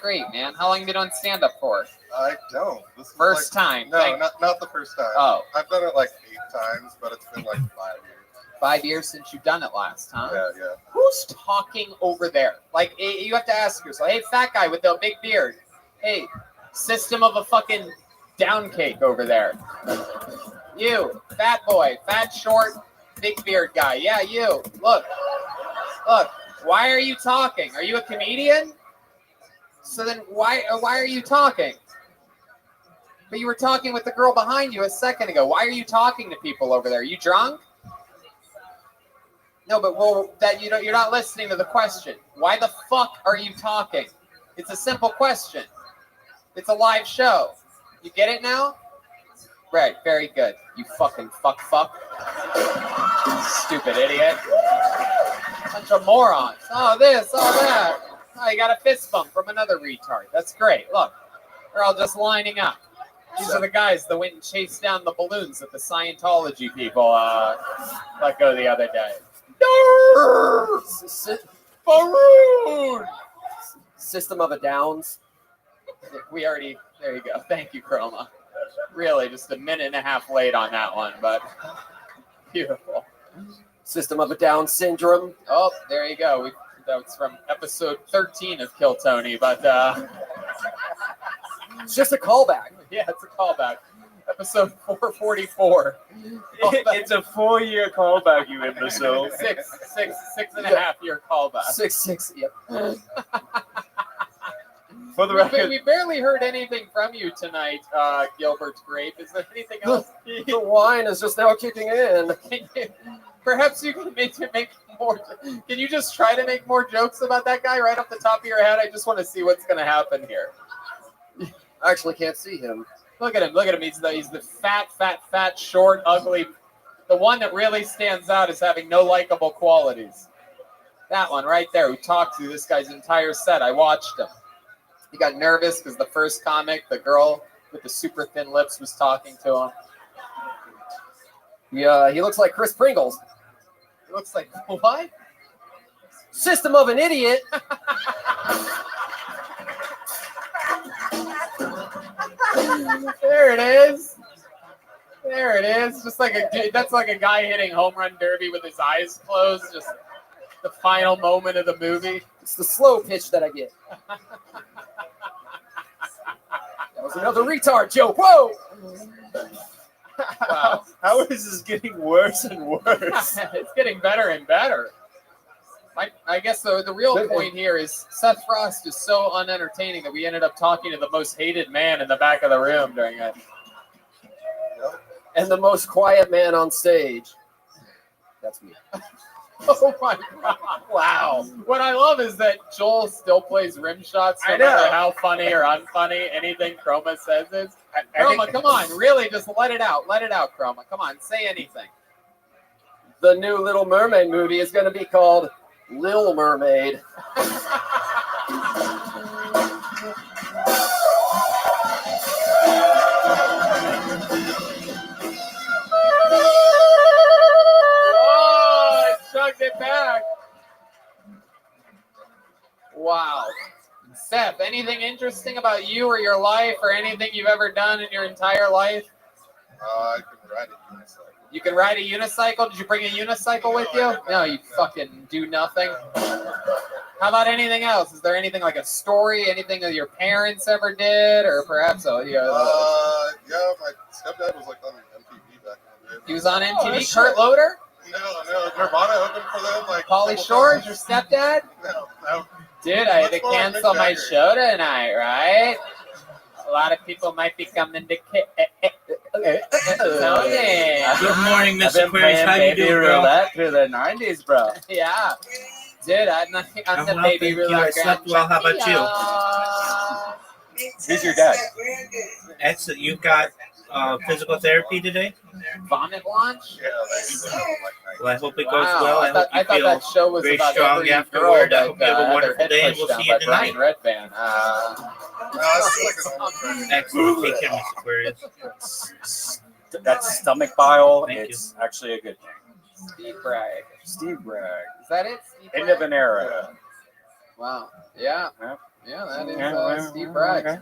great, man. How long have you been on stand-up for? I don't. This is First time. No, not the first time. Oh. I've done it like 8 times, but it's been like 5 years. 5 years since you've done it last, huh? Yeah. Who's talking over there? Like, you have to ask yourself, hey, fat guy with the big beard. Hey, system of a fucking down cake over there. You, fat boy, fat, short, big beard guy. Yeah, you. Look. Why are you talking? Are you a comedian? So then why are you talking? But you were talking with the girl behind you a second ago. Why are you talking to people over there? Are you drunk? No, but you're not listening to the question. Why the fuck are you talking? It's a simple question. It's a live show. You get it now? Right, very good. You fucking fuck. Stupid idiot. Bunch of morons. Oh, this, oh, that. Oh, you got a fist bump from another retard. That's great. Look, they're all just lining up. These are the guys that went and chased down the balloons that the Scientology people let go the other day. Balloon! System of a Downs. There you go. Thank you, Chroma. Really, just a minute and a half late on that one, but beautiful. System of a Down syndrome. Oh, there you go. That's from episode 13 of Kill Tony, but it's just a callback. Yeah, it's a callback. Episode 444. It's a 4-year callback, you imbecile. Six and a half year callback. 6. Yep. For the record, we barely heard anything from you tonight, Gilbert Grape. Is there anything else? The wine is just now kicking in. Perhaps you can make more. Can you just try to make more jokes about that guy right off the top of your head? I just want to see what's going to happen here. I actually can't see him. Look at him. He's the fat, short, ugly. The one that really stands out as having no likable qualities. That one right there who talked through this guy's entire set. I watched him. He got nervous because the first comic, the girl with the super thin lips, was talking to him. Yeah, he looks like Chris Pringles. He looks like what? System of an Idiot. There it is. Just like that's like a guy hitting home run derby with his eyes closed. Just the final moment of the movie. It's the slow pitch that I get. That was another retard joke. Whoa! Wow. How is this getting worse and worse? It's getting better and better. I guess the real point here is Seth Frost is so unentertaining that we ended up talking to the most hated man in the back of the room during it. And the most quiet man on stage. That's me. Oh my God. Wow. What I love is that Joel still plays rim shots no matter how funny or unfunny anything Chroma says is. Chroma, come on. Really, just let it out. Let it out, Chroma. Come on. Say anything. The new Little Mermaid movie is going to be called Lil Mermaid. Oh, it chugged it back. Wow. Seth, anything interesting about you or your life or anything you've ever done in your entire life? I can ride a unicycle. You can ride a unicycle? Did you bring a unicycle with you? No, you fucking do nothing. How about anything else? Is there anything like a story, anything that your parents ever did, or perhaps yeah, my stepdad was like on MTV back in the day. He was on MTV. Kurt Loder? No, Nirvana opened for them. Like Pauly Shore, your stepdad? No. Dude, I had to cancel my show tonight, right? A lot of people might be coming to Tony. Good morning, Mr. Aquarius. How you doing, bro? Through the 90s, bro. Yeah. Dude, I'm the baby roulette. I slept well. How about you? Who's your dad? Excellent. You got physical therapy today? Vomit launch? Yeah, they Well, I hope it goes well. I thought you feel that show was very about strong every afterward. girl I hope you have a that wonderful day, and we'll see you tonight. Brian Redband. Excellent. Take care, Mr. Aquarius. That's stomach bile. Thank It's actually a good thing. Steve Bragg. Steve Bragg. Is that it? Steve End Bragg? of an era. Wow. Yeah. Yeah, that is Steve Bragg.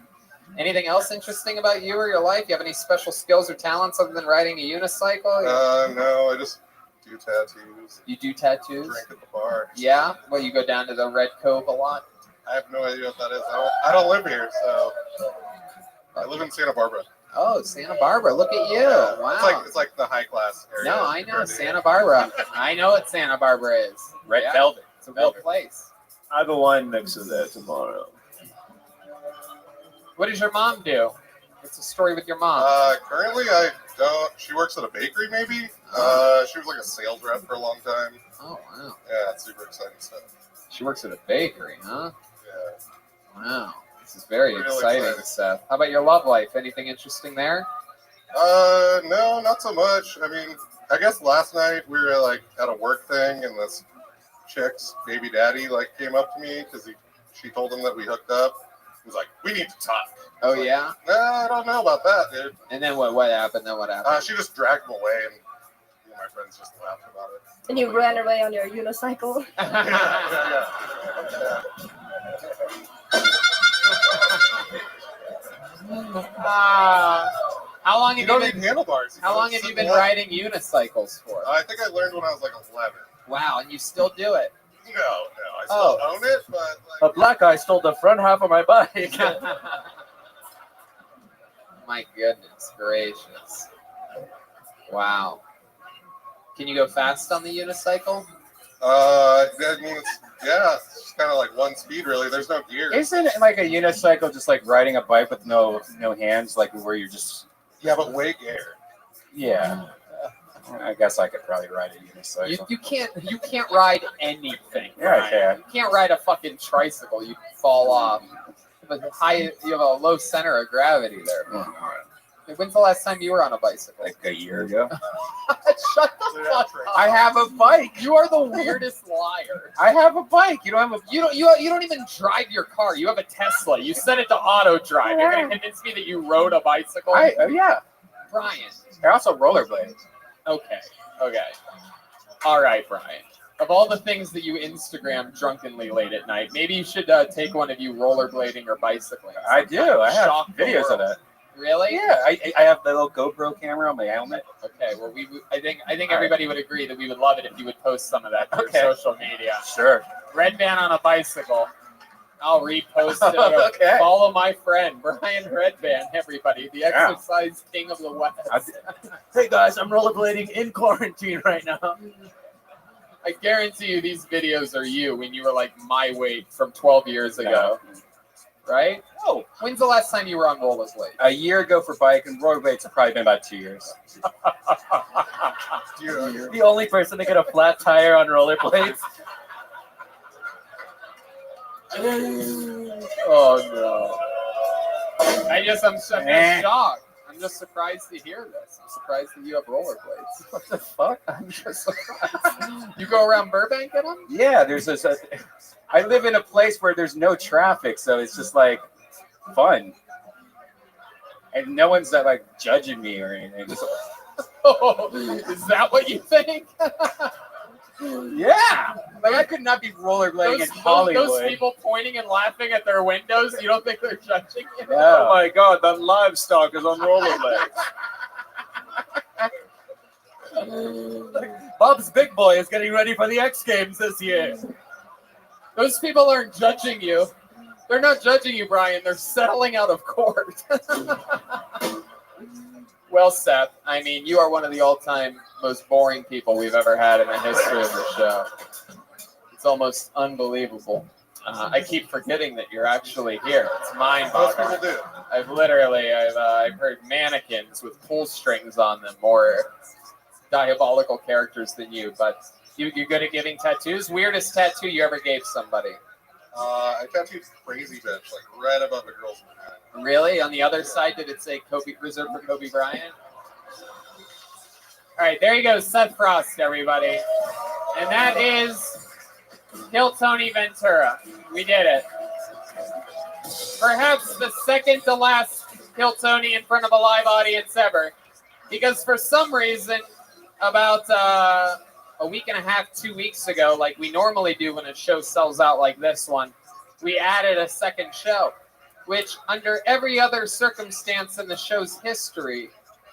Anything else interesting about you or your life? You have any special skills or talents other than riding a unicycle? No, I just do tattoos. You do tattoos? Drink at the bar. Yeah? Well, you go down to the Red Cove a lot? I have no idea what that is. I don't live here, so I live in Santa Barbara. Oh, Santa Barbara. Look at you. Yeah, Wow. It's like the high class area. No, I know Santa Barbara. I know what Santa Barbara is. Red Yeah, Velvet. It's a real place. I have a wine mixer there tomorrow. What does your mom do? What's the story with your mom? Currently, I don't. She works at a bakery, maybe. She was like a sales rep for a long time. Oh, wow. Yeah, it's super exciting stuff. She works at a bakery, huh? Yeah. Wow. This is very Really exciting, exciting. Seth. How about your love life? Anything interesting there? No, not so much. I mean, I guess last night we were like at a work thing, and this chick's baby daddy like came up to me because she told him that we hooked up. He was like, "We need to talk." Oh, Like, yeah? Nah, I don't know about that, dude. And then what happened? Then what happened? She just dragged him away, and my friends just laughed about it. And you ran away on your unicycle. Yeah. How long You have don't you need been? handlebars. How long have you been riding unicycles for? I think I learned when I was like 11. Wow, and you still do it. No, I still own it, but A like, black guy stole the front half of my bike. My goodness gracious! Wow. Can you go fast on the unicycle? I mean, it's just kind of like one speed, really. There's no gear. Isn't it like a unicycle just like riding a bike with no hands, like where you're just Yeah, but way gear. yeah. I guess I could probably ride a unicycle. You can't ride anything. Yeah, I Ryan. can. You can't ride a fucking tricycle. You fall off. You have a low center of gravity there. When's the last time you were on a bicycle? Like a year ago. Shut the fuck up. I have a bike. You are the weirdest liar. I have a bike. You don't have a. You don't even drive your car. You have a Tesla. You set it to auto drive. You're gonna convince me that you rode a bicycle? Yeah. Brian. I also rollerblade. Okay. All right, Brian. Of all the things that you Instagram drunkenly late at night, maybe you should take one of you rollerblading or bicycling. I do. I have Shock the videos of world. that. Really? Yeah, I have the little GoPro camera on my helmet. Okay. Well, I think everybody would agree that we would love it if you would post some of that to your social media. Sure. Red Van on a bicycle. I'll repost it. Okay. Follow my friend Brian Redvan. Everybody, the exercise king of the West. Hey guys, I'm rollerblading in quarantine right now. I guarantee you, these videos are you when you were like my weight from 12 years ago, right? Oh, When's the last time you were on rollerblades? a year ago for bike, and rollerblades have probably been about 2 years. You're The only person to get a flat tire on rollerblades. Oh no! I'm just shocked. I'm just surprised to hear this. I'm surprised that you have rollerblades. What the fuck? I'm just surprised. You go around Burbank in them? Yeah, there's this. I live in a place where there's no traffic, so it's just like fun, and no one's like judging me or anything. Just, Oh, is that what you think? yeah, like I could not be rollerblading in Hollywood. Those people pointing and laughing at their windows, you don't think they're judging you? Oh my god, that livestock is on rollerblades. Bob's Big Boy is getting ready for the X Games this year. Those people aren't judging you. They're not judging you, Brian. They're settling out of court. Well, Seth, I mean, you are one of the all-time most boring people we've ever had in the history of the show. It's almost unbelievable. I keep forgetting that you're actually here. It's most mind-boggling. people do. I've heard mannequins with pull strings on them, more diabolical characters than you. But you're good at giving tattoos. Weirdest tattoo you ever gave somebody? I tattooed Crazy Bitch, like right above a girl's behind. Really? On the other side, did it say Kobe reserved for Kobe Bryant? All right, there you go, Seth Frost, everybody. And that is Kill Tony Ventura. We did it. Perhaps the second to last Kill Tony in front of a live audience ever. Because for some reason, about a week and a half, 2 weeks ago, like we normally do when a show sells out like this one, we added a second show, which under every other circumstance in the show's history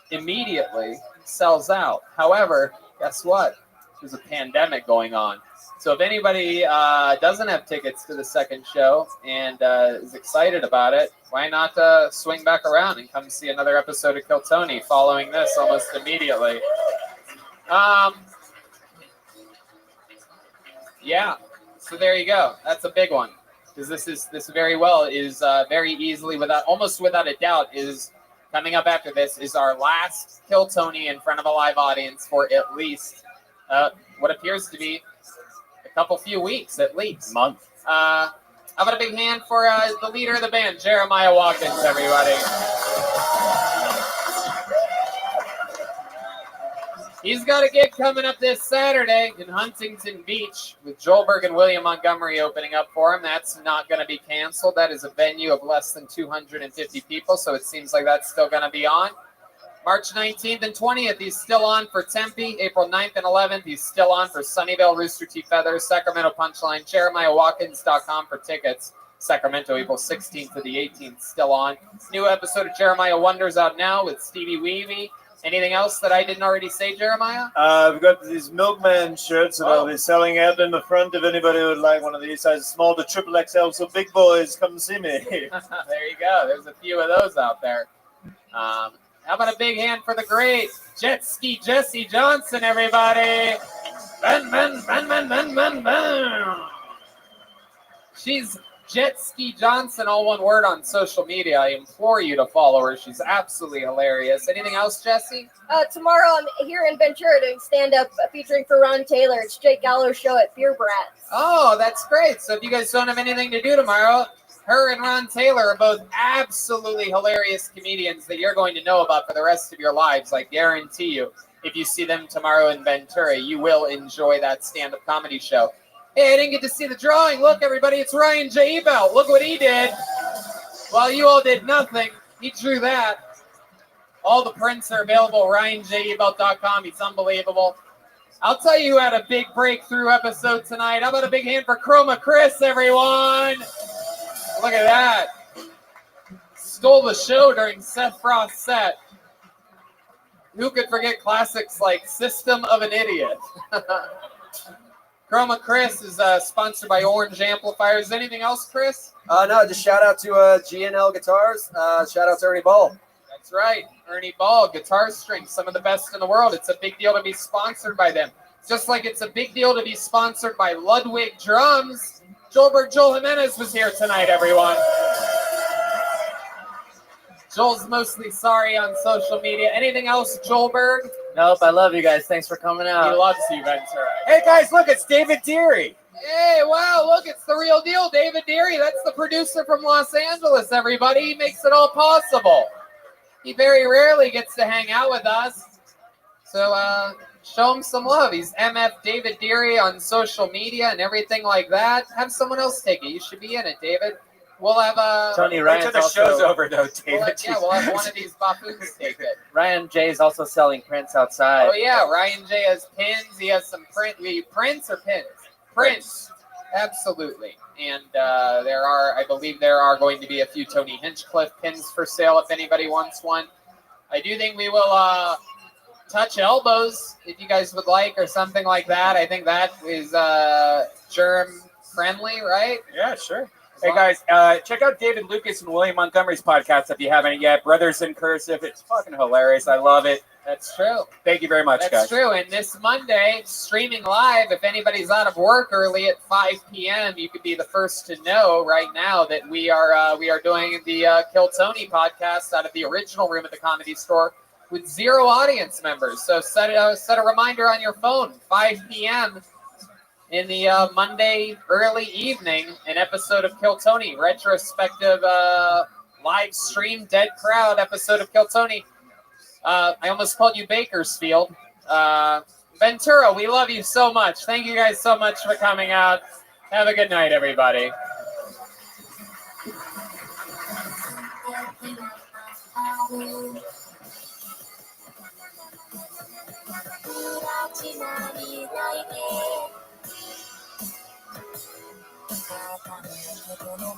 immediately sells out. However, guess what? There's a pandemic going on. So if anybody doesn't have tickets to the second show and is excited about it, why not swing back around and come see another episode of Kill Tony following this almost immediately. Yeah, so there you go. That's a big one. Because this very well is very easily, almost without a doubt, is coming up after this is our last Kill Tony in front of a live audience for at least what appears to be a few weeks at least. Month. How about a big hand for the leader of the band, Jeremiah Watkins, everybody. He's got a gig coming up this Saturday in Huntington Beach with Joelberg and William Montgomery opening up for him. That's not going to be canceled. That is a venue of less than 250 people, so it seems like that's still going to be on. March 19th and 20th, he's still on for Tempe. April 9th and 11th, he's still on for Sunnyvale, Rooster Teeth Feathers, Sacramento Punchline, JeremiahWatkins.com for tickets. Sacramento, April 16th to the 18th, still on. New episode of Jeremiah Wonders out now with Stevie Weavy. Anything else that I didn't already say, Jeremiah? We've got these Milkman shirts that I'll be selling out in the front. If anybody would like one of these, sizes small to triple XL, so big boys, come see me. There you go. There's a few of those out there. How about a big hand for the great Jet Ski Jesse Johnson, everybody? Ben. She's Jet Ski Johnson, all one word on social media. I implore you to follow her. She's absolutely hilarious. Anything else, Jesse? Tomorrow I'm here in Ventura doing stand-up featuring for Ron Taylor. It's Jake Gallo's show at Beer Brats. Oh, that's great. So if you guys don't have anything to do tomorrow, her and Ron Taylor are both absolutely hilarious comedians that you're going to know about for the rest of your lives. I guarantee you, if you see them tomorrow in Ventura, you will enjoy that stand-up comedy show. Hey, I didn't get to see the drawing. Look, everybody, it's Ryan J. Ebelt. Look what he did. While you all did nothing, he drew that. All the prints are available at RyanJEbelt.com. He's unbelievable. I'll tell you who had a big breakthrough episode tonight. How about a big hand for Chroma Chris, everyone? Look at that. Stole the show during Seth Frost's set. Who could forget classics like System of an Idiot? Chroma Chris is sponsored by Orange Amplifiers. Anything else, Chris? No, just shout out to GNL Guitars. Shout out to Ernie Ball. That's right. Ernie Ball, guitar strings, some of the best in the world. It's a big deal to be sponsored by them. Just like it's a big deal to be sponsored by Ludwig Drums. Joel Jimenez was here tonight, everyone. Joel's mostly sorry on social media. Anything else, Joelberg? Nope, I love you guys. Thanks for coming He out. loves you, Ventura. Hey guys, look, it's David Deary. Hey, wow, look, it's the real deal, David Deary. That's the producer from Los Angeles, everybody. He makes it all possible. He very rarely gets to hang out with us. So show him some love. He's MF David Deary on social media and everything like that. Have someone else take it. You should be in it, David. We'll have Tony Wait Ryan's till the also, show's over, though, David. we'll have one of these buffoons take it. Ryan J is also selling prints outside. Oh yeah, Ryan J has pins. He has some prints or pins? Prints. Absolutely. And I believe there are going to be a few Tony Hinchcliffe pins for sale if anybody wants one. I do think we will touch elbows if you guys would like or something like that. I think that is germ friendly, right? Yeah, sure. Hey guys, check out David Lucas and William Montgomery's podcast if you haven't yet. Brothers in Cursive. It's fucking hilarious. I love it. That's true. Thank you very much, That's guys. true. And this Monday, streaming live, if anybody's out of work early at 5 p.m., you could be the first to know right now that we are doing the Kill Tony podcast out of the original room at the Comedy Store with 0 audience members. So set a reminder on your phone, 5 p.m. in the Monday early evening, an episode of Kill Tony, retrospective live stream, dead crowd episode of Kill Tony. I almost called you Bakersfield. Ventura, we love you so much. Thank you guys so much for coming out. Have a good night, everybody. Thank you.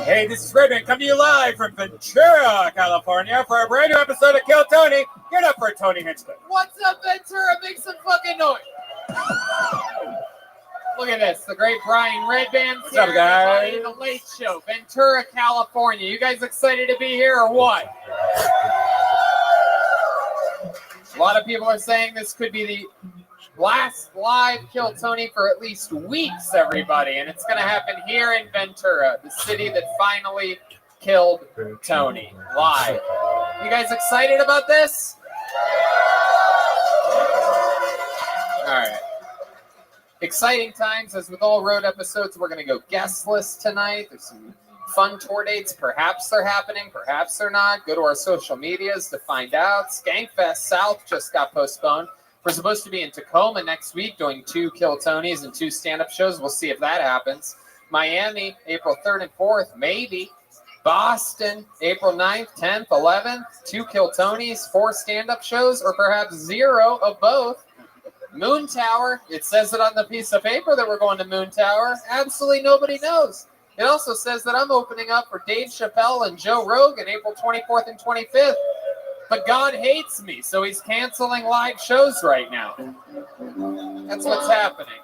Hey, this is Rabbi coming to you live from Ventura, California for a brand new episode of Kill Tony. Get up for Tony Hinchcliffe. What's up, Ventura? Make some fucking noise. Look at this. The great Brian Redband's What's here, up, guys? everybody. The Late Show, Ventura, California. You guys excited to be here or what? A lot of people are saying this could be the last live Kill Tony for at least weeks, everybody. And it's going to happen here in Ventura, the city that finally killed Tony, live. You guys excited about this? All right. Exciting times, as with all road episodes. We're going to go guestless tonight. There's some fun tour dates. Perhaps they're happening, perhaps they're not. Go to our social medias to find out. Skankfest South just got postponed. We're supposed to be in Tacoma next week doing 2 Kill Tonys and 2 stand-up shows. We'll see if that happens. Miami, April 3rd and 4th, maybe. Boston, April 9th, 10th, 11th, 2 Kill Tonys, 4 stand-up shows, or perhaps 0 of both. Moon Tower, it says it on the piece of paper that we're going to Moon Tower. Absolutely nobody knows. It also says that I'm opening up for Dave Chappelle and Joe Rogan April 24th and 25th. But God hates me, so he's canceling live shows right now. That's what's happening.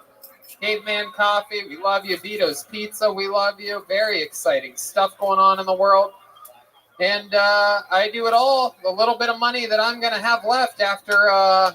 Caveman Coffee, we love you. Vito's Pizza, we love you. Very exciting stuff going on in the world. And I do it all. The little bit of money that I'm going to have left after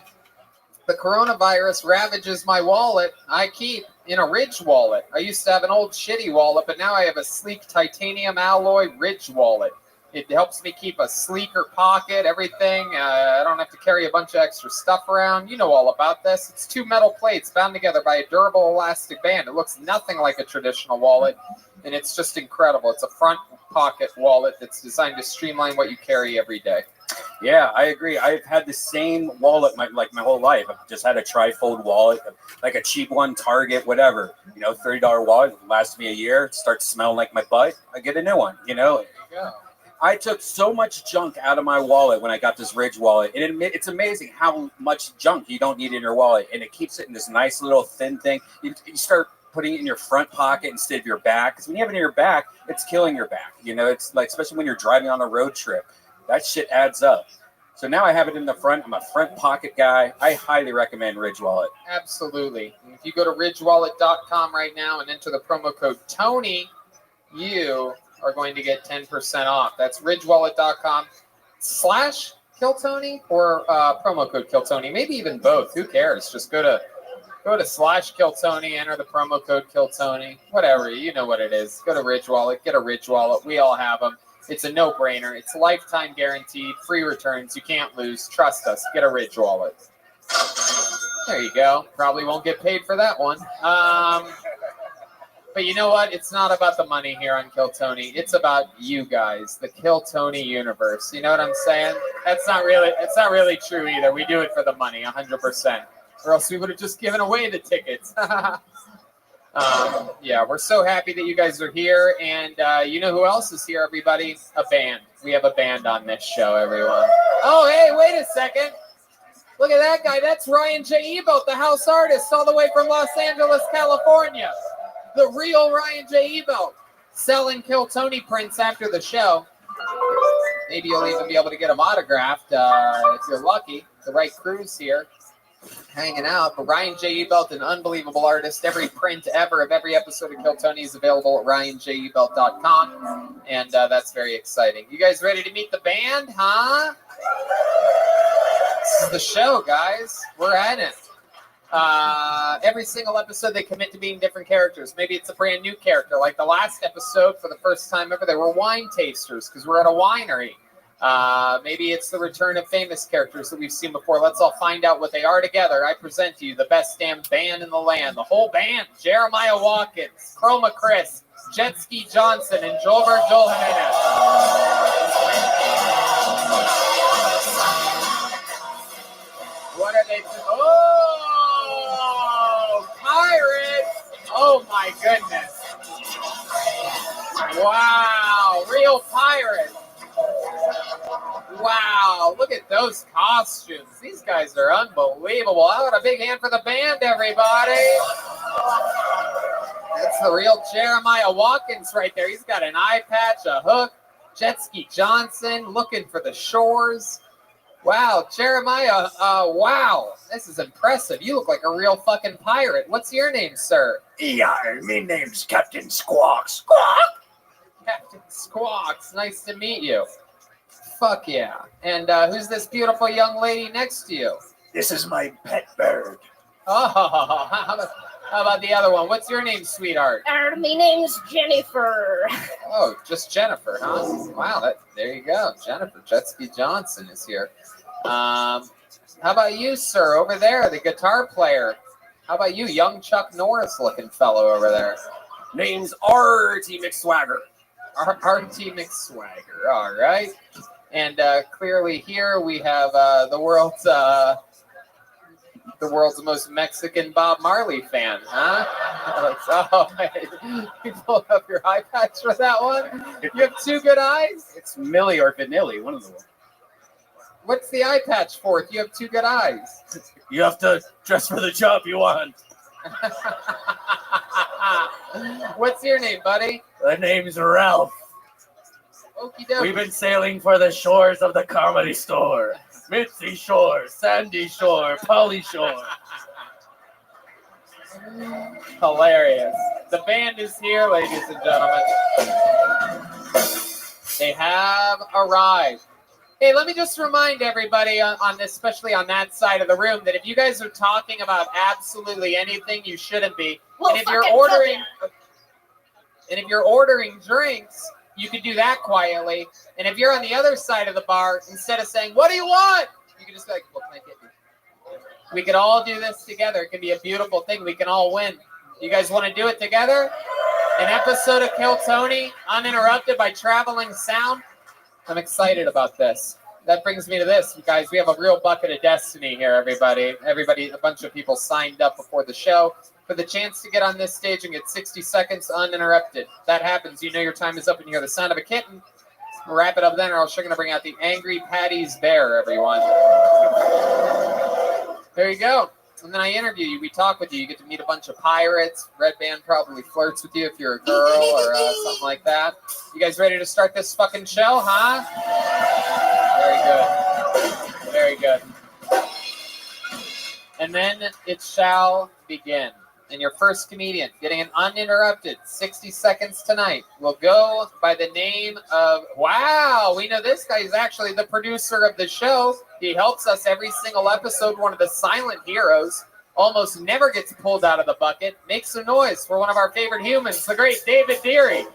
the coronavirus ravages my wallet, I keep in a Ridge wallet. I used to have an old shitty wallet, but now I have a sleek titanium alloy Ridge wallet. It helps me keep a sleeker pocket, everything. I don't have to carry a bunch of extra stuff around. You know all about this. It's 2 metal plates bound together by a durable elastic band. It looks nothing like a traditional wallet, and it's just incredible. It's a front pocket wallet that's designed to streamline what you carry every day. Yeah, I agree. I've had the same wallet my whole life. I've just had a trifold wallet, like a cheap one, Target, whatever. $30 wallet, lasts me a year. It starts smelling like my butt. I get a new one, There you go. I took so much junk out of my wallet when I got this Ridge wallet. And it's amazing how much junk you don't need in your wallet. And it keeps it in this nice little thin thing. You start putting it in your front pocket instead of your back. Because when you have it in your back, it's killing your back. It's like, especially when you're driving on a road trip. That shit adds up. So now I have it in the front. I'm a front pocket guy. I highly recommend Ridge Wallet. Absolutely. If you go to ridgewallet.com right now and enter the promo code Tony, you are going to get 10% off. That's ridgewallet.com/Kill Kill Tony or promo code Kill Tony? Maybe even both. Who cares? Just go to /Kill Tony, enter the promo code Kill Tony. Whatever, you know what it is. Go to Ridge Wallet, get a Ridge Wallet. We all have them. It's a no-brainer. It's lifetime guaranteed, free returns. You can't lose. Trust us. Get a Ridge Wallet. There you go. Probably won't get paid for that one. But you know what? It's not about the money here on Kill Tony. It's about you guys, the Kill Tony universe. You know what I'm saying? It's not really true either. We do it for the money, 100%. Or else we would have just given away the tickets. Yeah, we're so happy that you guys are here. And you know who else is here, everybody? A band. We have a band on this show, everyone. Oh, hey, wait a second. Look at that guy. That's Ryan J. Ebelt, the house artist, all the way from Los Angeles, California. The real Ryan J. Ebelt. Selling Kill Tony prints after the show. Maybe you'll even be able to get them autographed if you're lucky. The right crew's here hanging out. But Ryan J. Ebelt, an unbelievable artist. Every print ever of every episode of Kill Tony is available at ryanjebelt.com. And that's very exciting. You guys ready to meet the band, huh? This is the show, guys. We're at it. Every single episode they commit to being different characters. Maybe it's a brand new character. Like the last episode, for the first time ever, they were wine tasters because we're at a winery. Maybe it's the return of famous characters that we've seen before. Let's all find out what they are together. I present to you the best damn band in the land. The whole band. Jeremiah Watkins, Chroma Chris, Jet Ski Johnson, and Joel Jimenez. What are they doing? Oh, pirates! Oh my goodness! Wow, real pirates! Wow, look at those costumes. These guys are unbelievable. How about a big hand for the band, everybody? That's the real Jeremiah Watkins right there. He's got an eye patch, a hook. Jet Ski Johnson looking for the shores. Wow, Jeremiah, wow, this is impressive. You look like a real fucking pirate. What's your name, sir? Yeah, me name's Captain Squawk. Squawk! Captain Squawks, nice to meet you. Fuck yeah. And who's this beautiful young lady next to you? This is my pet bird. Oh, how about the other one? What's your name, sweetheart? Me name's Jennifer. Oh, just Jennifer, huh? Wow, there you go. Jennifer Jet Ski Johnson is here. How about you, sir, over there, the guitar player? How about you, young Chuck Norris looking fellow over there? Name's R.T. McSwagger. R.T. McSwagger, all right. And clearly here we have the world's most Mexican Bob Marley fan, huh? Oh, you pulled up your eye patch for that one? You have two good eyes? It's Millie or Vanilli, one of them. What's the eye patch for if you have two good eyes? You have to dress for the job you want. What's your name, buddy? The name's Ralph. Okie dokie. We've been sailing for the shores of the Comedy Store. Mitzi Shore, Sandy Shore, Polly Shore. Hilarious. The band is here, ladies and gentlemen. They have arrived. Hey, let me just remind everybody on this, especially on that side of the room, that if you guys are talking about absolutely anything, you shouldn't be. And if you're ordering drinks, you can do that quietly. And if you're on the other side of the bar, instead of saying, "What do you want?" you can just be like, "What can I get you?" We could all do this together. It can be a beautiful thing. We can all win. You guys want to do it together? An episode of Kill Tony, uninterrupted by traveling sound. I'm excited about this. That brings me to this, you guys. We have a real bucket of destiny here, everybody. A bunch of people signed up before the show for the chance to get on this stage and get 60 seconds uninterrupted. If that happens, you know your time is up and you hear the sound of a kitten. We'll wrap it up then, or else we're going to bring out the Angry Patty's Bear, everyone. There you go. And then I interview you. We talk with you. You get to meet a bunch of pirates. Red Band probably flirts with you if you're a girl or something like that. You guys ready to start this fucking show, huh? Very good. Very good. And then it shall begin. and your first comedian getting an uninterrupted 60 seconds tonight will go by the name of, wow, we know this guy is actually the producer of the show. He helps us every single episode, one of the silent heroes, almost never gets pulled out of the bucket. Make some noise for one of our favorite humans, the great David Deary.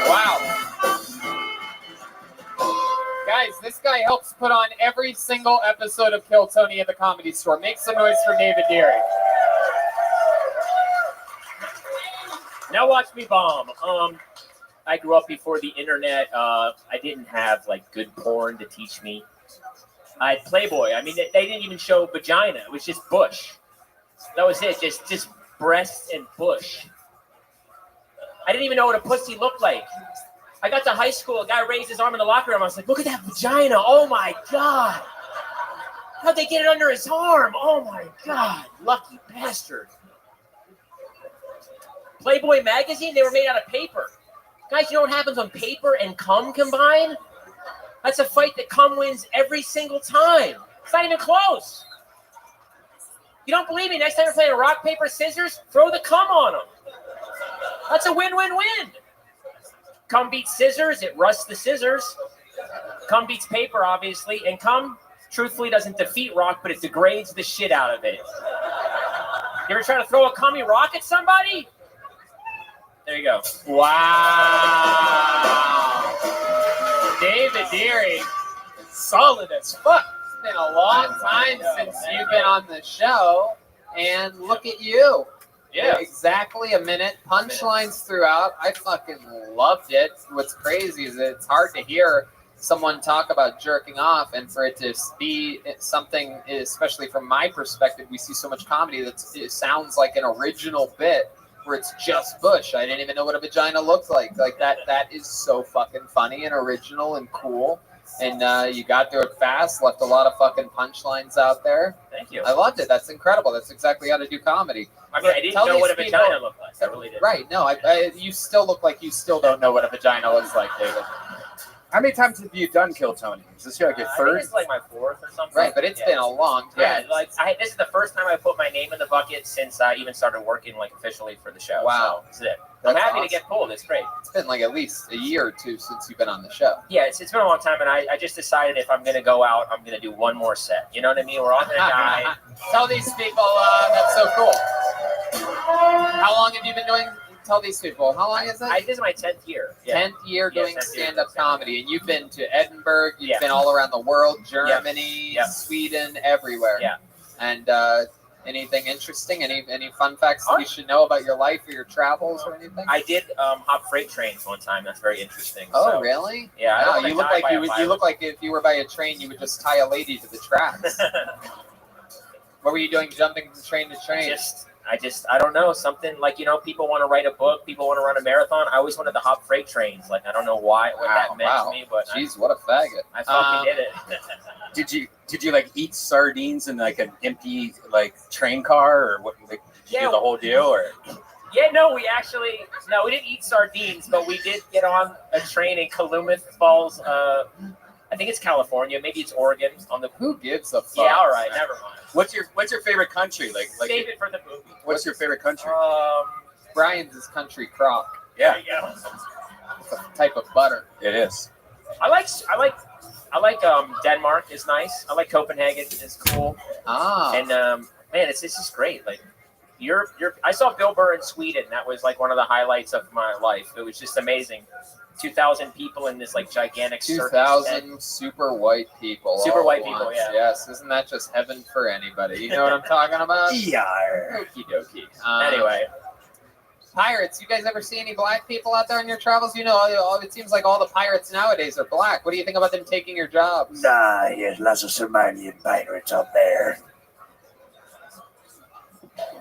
Wow. Guys, this guy helps put on every single episode of Kill Tony at the Comedy Store. Make some noise for David Deary. Now watch me bomb. I grew up before the internet. I didn't have like good porn to teach me. I had Playboy. I mean, they didn't even show vagina. It was just bush. That was it. Just breasts and bush. I didn't even know what a pussy looked like. I got to high school, a guy raised his arm in the locker room. I was like, look at that vagina. Oh, my God. How'd they get it under his arm? Oh, my God. Lucky bastard. Playboy magazine, they were made out of paper. Guys, you know what happens when paper and cum combine? That's a fight that cum wins every single time. It's not even close. You don't believe me? Next time you're playing rock, paper, scissors, throw the cum on them. That's a win-win-win. Cum beats scissors, it rusts the scissors. Cum beats paper, obviously. And cum, truthfully, doesn't defeat rock, but it degrades the shit out of it. You ever try to throw a cummy rock at somebody? There you go. Wow. David Deary, solid as fuck. It's been a long time since you've been on the show, and look at you. Yeah. Exactly a minute. Punchlines throughout. I fucking loved it. What's crazy is that it's hard to hear someone talk about jerking off and for it to be something, especially from my perspective, we see so much comedy that it sounds like an original bit where it's just bush. I didn't even know what a vagina looked like. Like that is so fucking funny and original and cool. And you got through it fast, left a lot of fucking punchlines out there. Thank you. I loved it. That's incredible. That's exactly how to do comedy. I mean, I didn't know what a vagina looked like. I really didn't. Right. No, you still look like you still don't know what a vagina looks like, David. How many times have you done Kill Tony? Is this like your I third? think it's like my fourth or something. Right, but it's been a long time. Yeah, like this is the first time I put my name in the bucket since I even started working like officially for the show. Wow. So this is it. I'm That's happy awesome. to get pulled. It's great. It's been like at least a year or two since you've been on the show. Yeah, it's been a long time, and I just decided if I'm going to go out, I'm going to do one more set. You know what I mean? We're all going to die. Tell these people that's so cool. How long have you been doing? Tell these people. How long is it? This is my 10th year. Yeah. 10th year Yeah, doing 10th year. stand-up comedy, and you've been to Edinburgh. You've Yeah. been all around the world, Germany, Yeah. Sweden, everywhere. Yeah. And anything interesting? Any fun facts that we should know about your life or your travels or anything? I did hop freight trains one time. That's very interesting. Oh, So, really? Yeah. I Wow, don't wanna you look die like by you a would. You pilot. look like if you were by a train, you would just tie a lady to the tracks. What were you doing, jumping from train to train? I don't know, something like, people want to write a book, people want to run a marathon. I always wanted to hop freight trains. Like, I don't know what that meant to me, but Jeez, what a faggot. I fucking did it. Did you like eat sardines in like an empty like train car, or what? Like, did you do the whole deal, or? Yeah, no, we didn't eat sardines, but we did get on a train in Calumet Falls. I think it's California, maybe it's Oregon. Who gives a fuck? Yeah, all right, never mind. What's your favorite country? Like Save it for the movie. What's your favorite country? Brian's is country crock. Yeah, There you go. It's a type of butter. it is. I like Denmark is nice. I like Copenhagen. It's cool. Ah. And man, it's just great. Like I saw Bill Burr in Sweden. That was like one of the highlights of my life. It was just amazing. 2,000 people in this like gigantic circus 2,000 super white people. Super all white at people, once. yeah. Yes, isn't that just heaven for anybody? You know what I'm talking about? Yeah. Okie dokie. Anyway, Pirates, you guys ever see any black people out there on your travels? You know, it seems like all the pirates nowadays are black. What do you think about them taking your jobs? There's lots of Somalian pirates up there.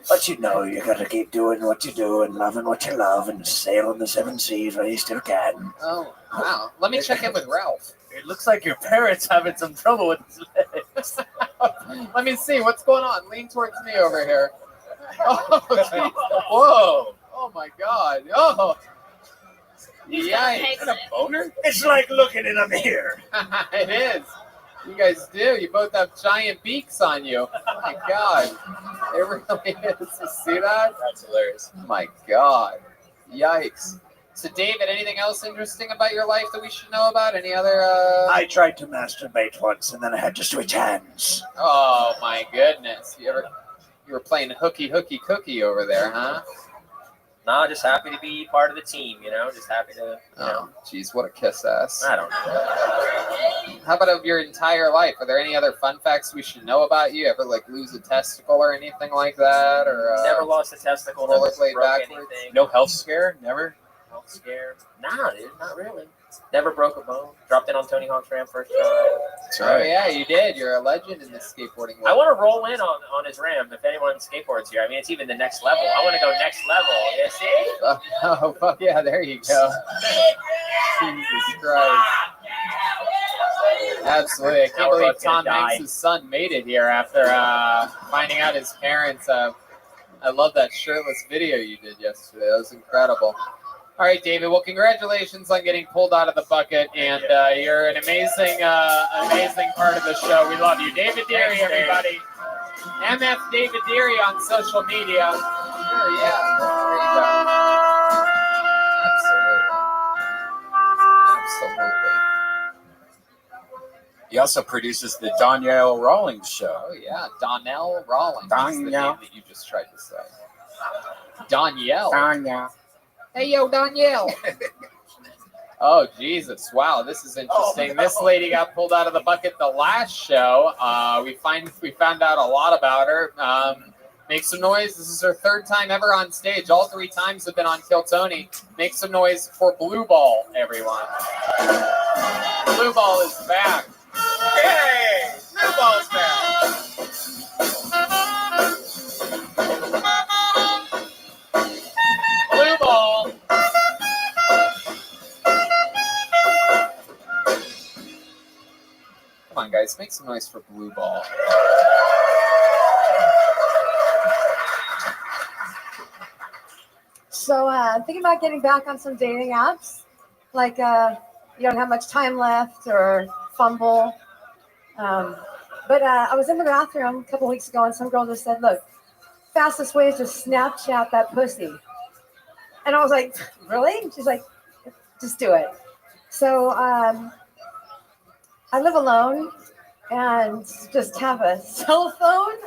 But you gotta keep doing what you do and loving what you love and sailing the seven seas while you still can. Oh, wow. Let me check in with Ralph. It looks like your parrot's having some trouble with his legs. Let me see. What's going on? Lean towards me over here. Oh, geez. Whoa. Oh, my God. Oh. He's got Yikes. Hank. Is that a boner? It's like looking in a mirror. It is. You guys do. You both have giant beaks on you. Oh my God. It really is. You see that? That's hilarious. Oh my God. Yikes. So, David, anything else interesting about your life that we should know about? Any other? I tried to masturbate once and then I had to switch hands. Oh my goodness. You were playing hooky cookie over there, huh? No, just happy to be part of the team, you know? Just happy to, you know. Oh, geez, what a kiss ass. I don't know. How about of your entire life? Are there any other fun facts we should know about you? Ever like lose a testicle or anything like that? Or Never lost a testicle, never rollerblade broke backwards? anything. No health scare? Never? Health scare? Nah, dude, not really. Never broke a bone. Dropped in on Tony Hawk's Ram first try. That's Oh yeah, you did. You're a legend in this skateboarding world. I want to roll in on his Ram if anyone skateboards here. I mean, it's even the next level. I want to go next level. You see? Oh, fuck yeah, there you go. Jesus Christ. Absolutely. I can't Now we're believe both gonna Tom die. Hanks' son made it here after finding out his parents. I love that shirtless video you did yesterday. That was incredible. All right, David. Well, congratulations on getting pulled out of the bucket, and you're an amazing part of the show. We love you. David Deary, everybody. MF David Deary on social media. Sure, yeah. There you go. Absolutely. He also produces the Danielle Rawlings show. Oh, yeah. Donnell Rawlings. That's the name Danielle. that you just tried to say. Danielle. Danielle. Hey, yo, Danielle. Oh, Jesus. Wow, this is interesting. This lady got pulled out of the bucket the last show. We found out a lot about her. Make some noise. This is her third time ever on stage. All 3 times have been on Kill Tony. Make some noise for Blue Ball, everyone. Blue Ball is back. Yay! Blue Ball's back. Blue Ball. Come on, guys, make some noise for Blue Ball. So I'm thinking about getting back on some dating apps, like you don't have much time left or Fumble. But I was in the bathroom a couple weeks ago and some girl just said, look, fastest way is to Snapchat that pussy. And I was like, really? She's like, just do it. So I live alone and just have a cell phone.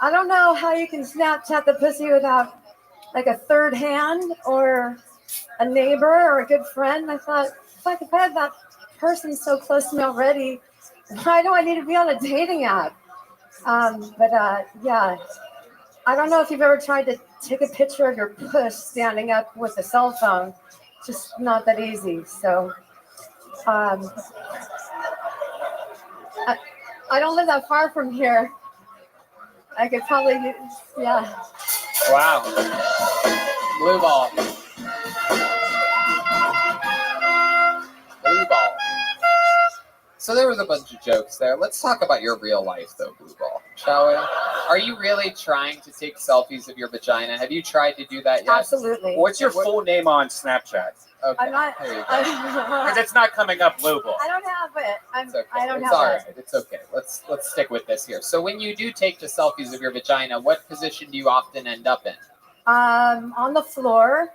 I don't know how you can Snapchat the pussy without like a third hand or a neighbor or a good friend. I thought, fuck, if I had that person so close to me already, why do I need to be on a dating app? Yeah, I don't know if you've ever tried to take a picture of your puss standing up with a cell phone. Just not that easy. So I don't live that far from here. I could probably, yeah. Wow. Blue Ball. Blue Ball. So there was a bunch of jokes there. Let's talk about your real life, though, Blue Ball, shall we? Are you really trying to take selfies of your vagina? Have you tried to do that yet? Absolutely. What's your full name on Snapchat? Okay. I'm not. There you go. Because it's not coming up Blue Ball. I don't have it. It's okay. I don't It's have all it. right. It's okay. Let's stick with this here. So when you do take the selfies of your vagina, what position do you often end up in? On the floor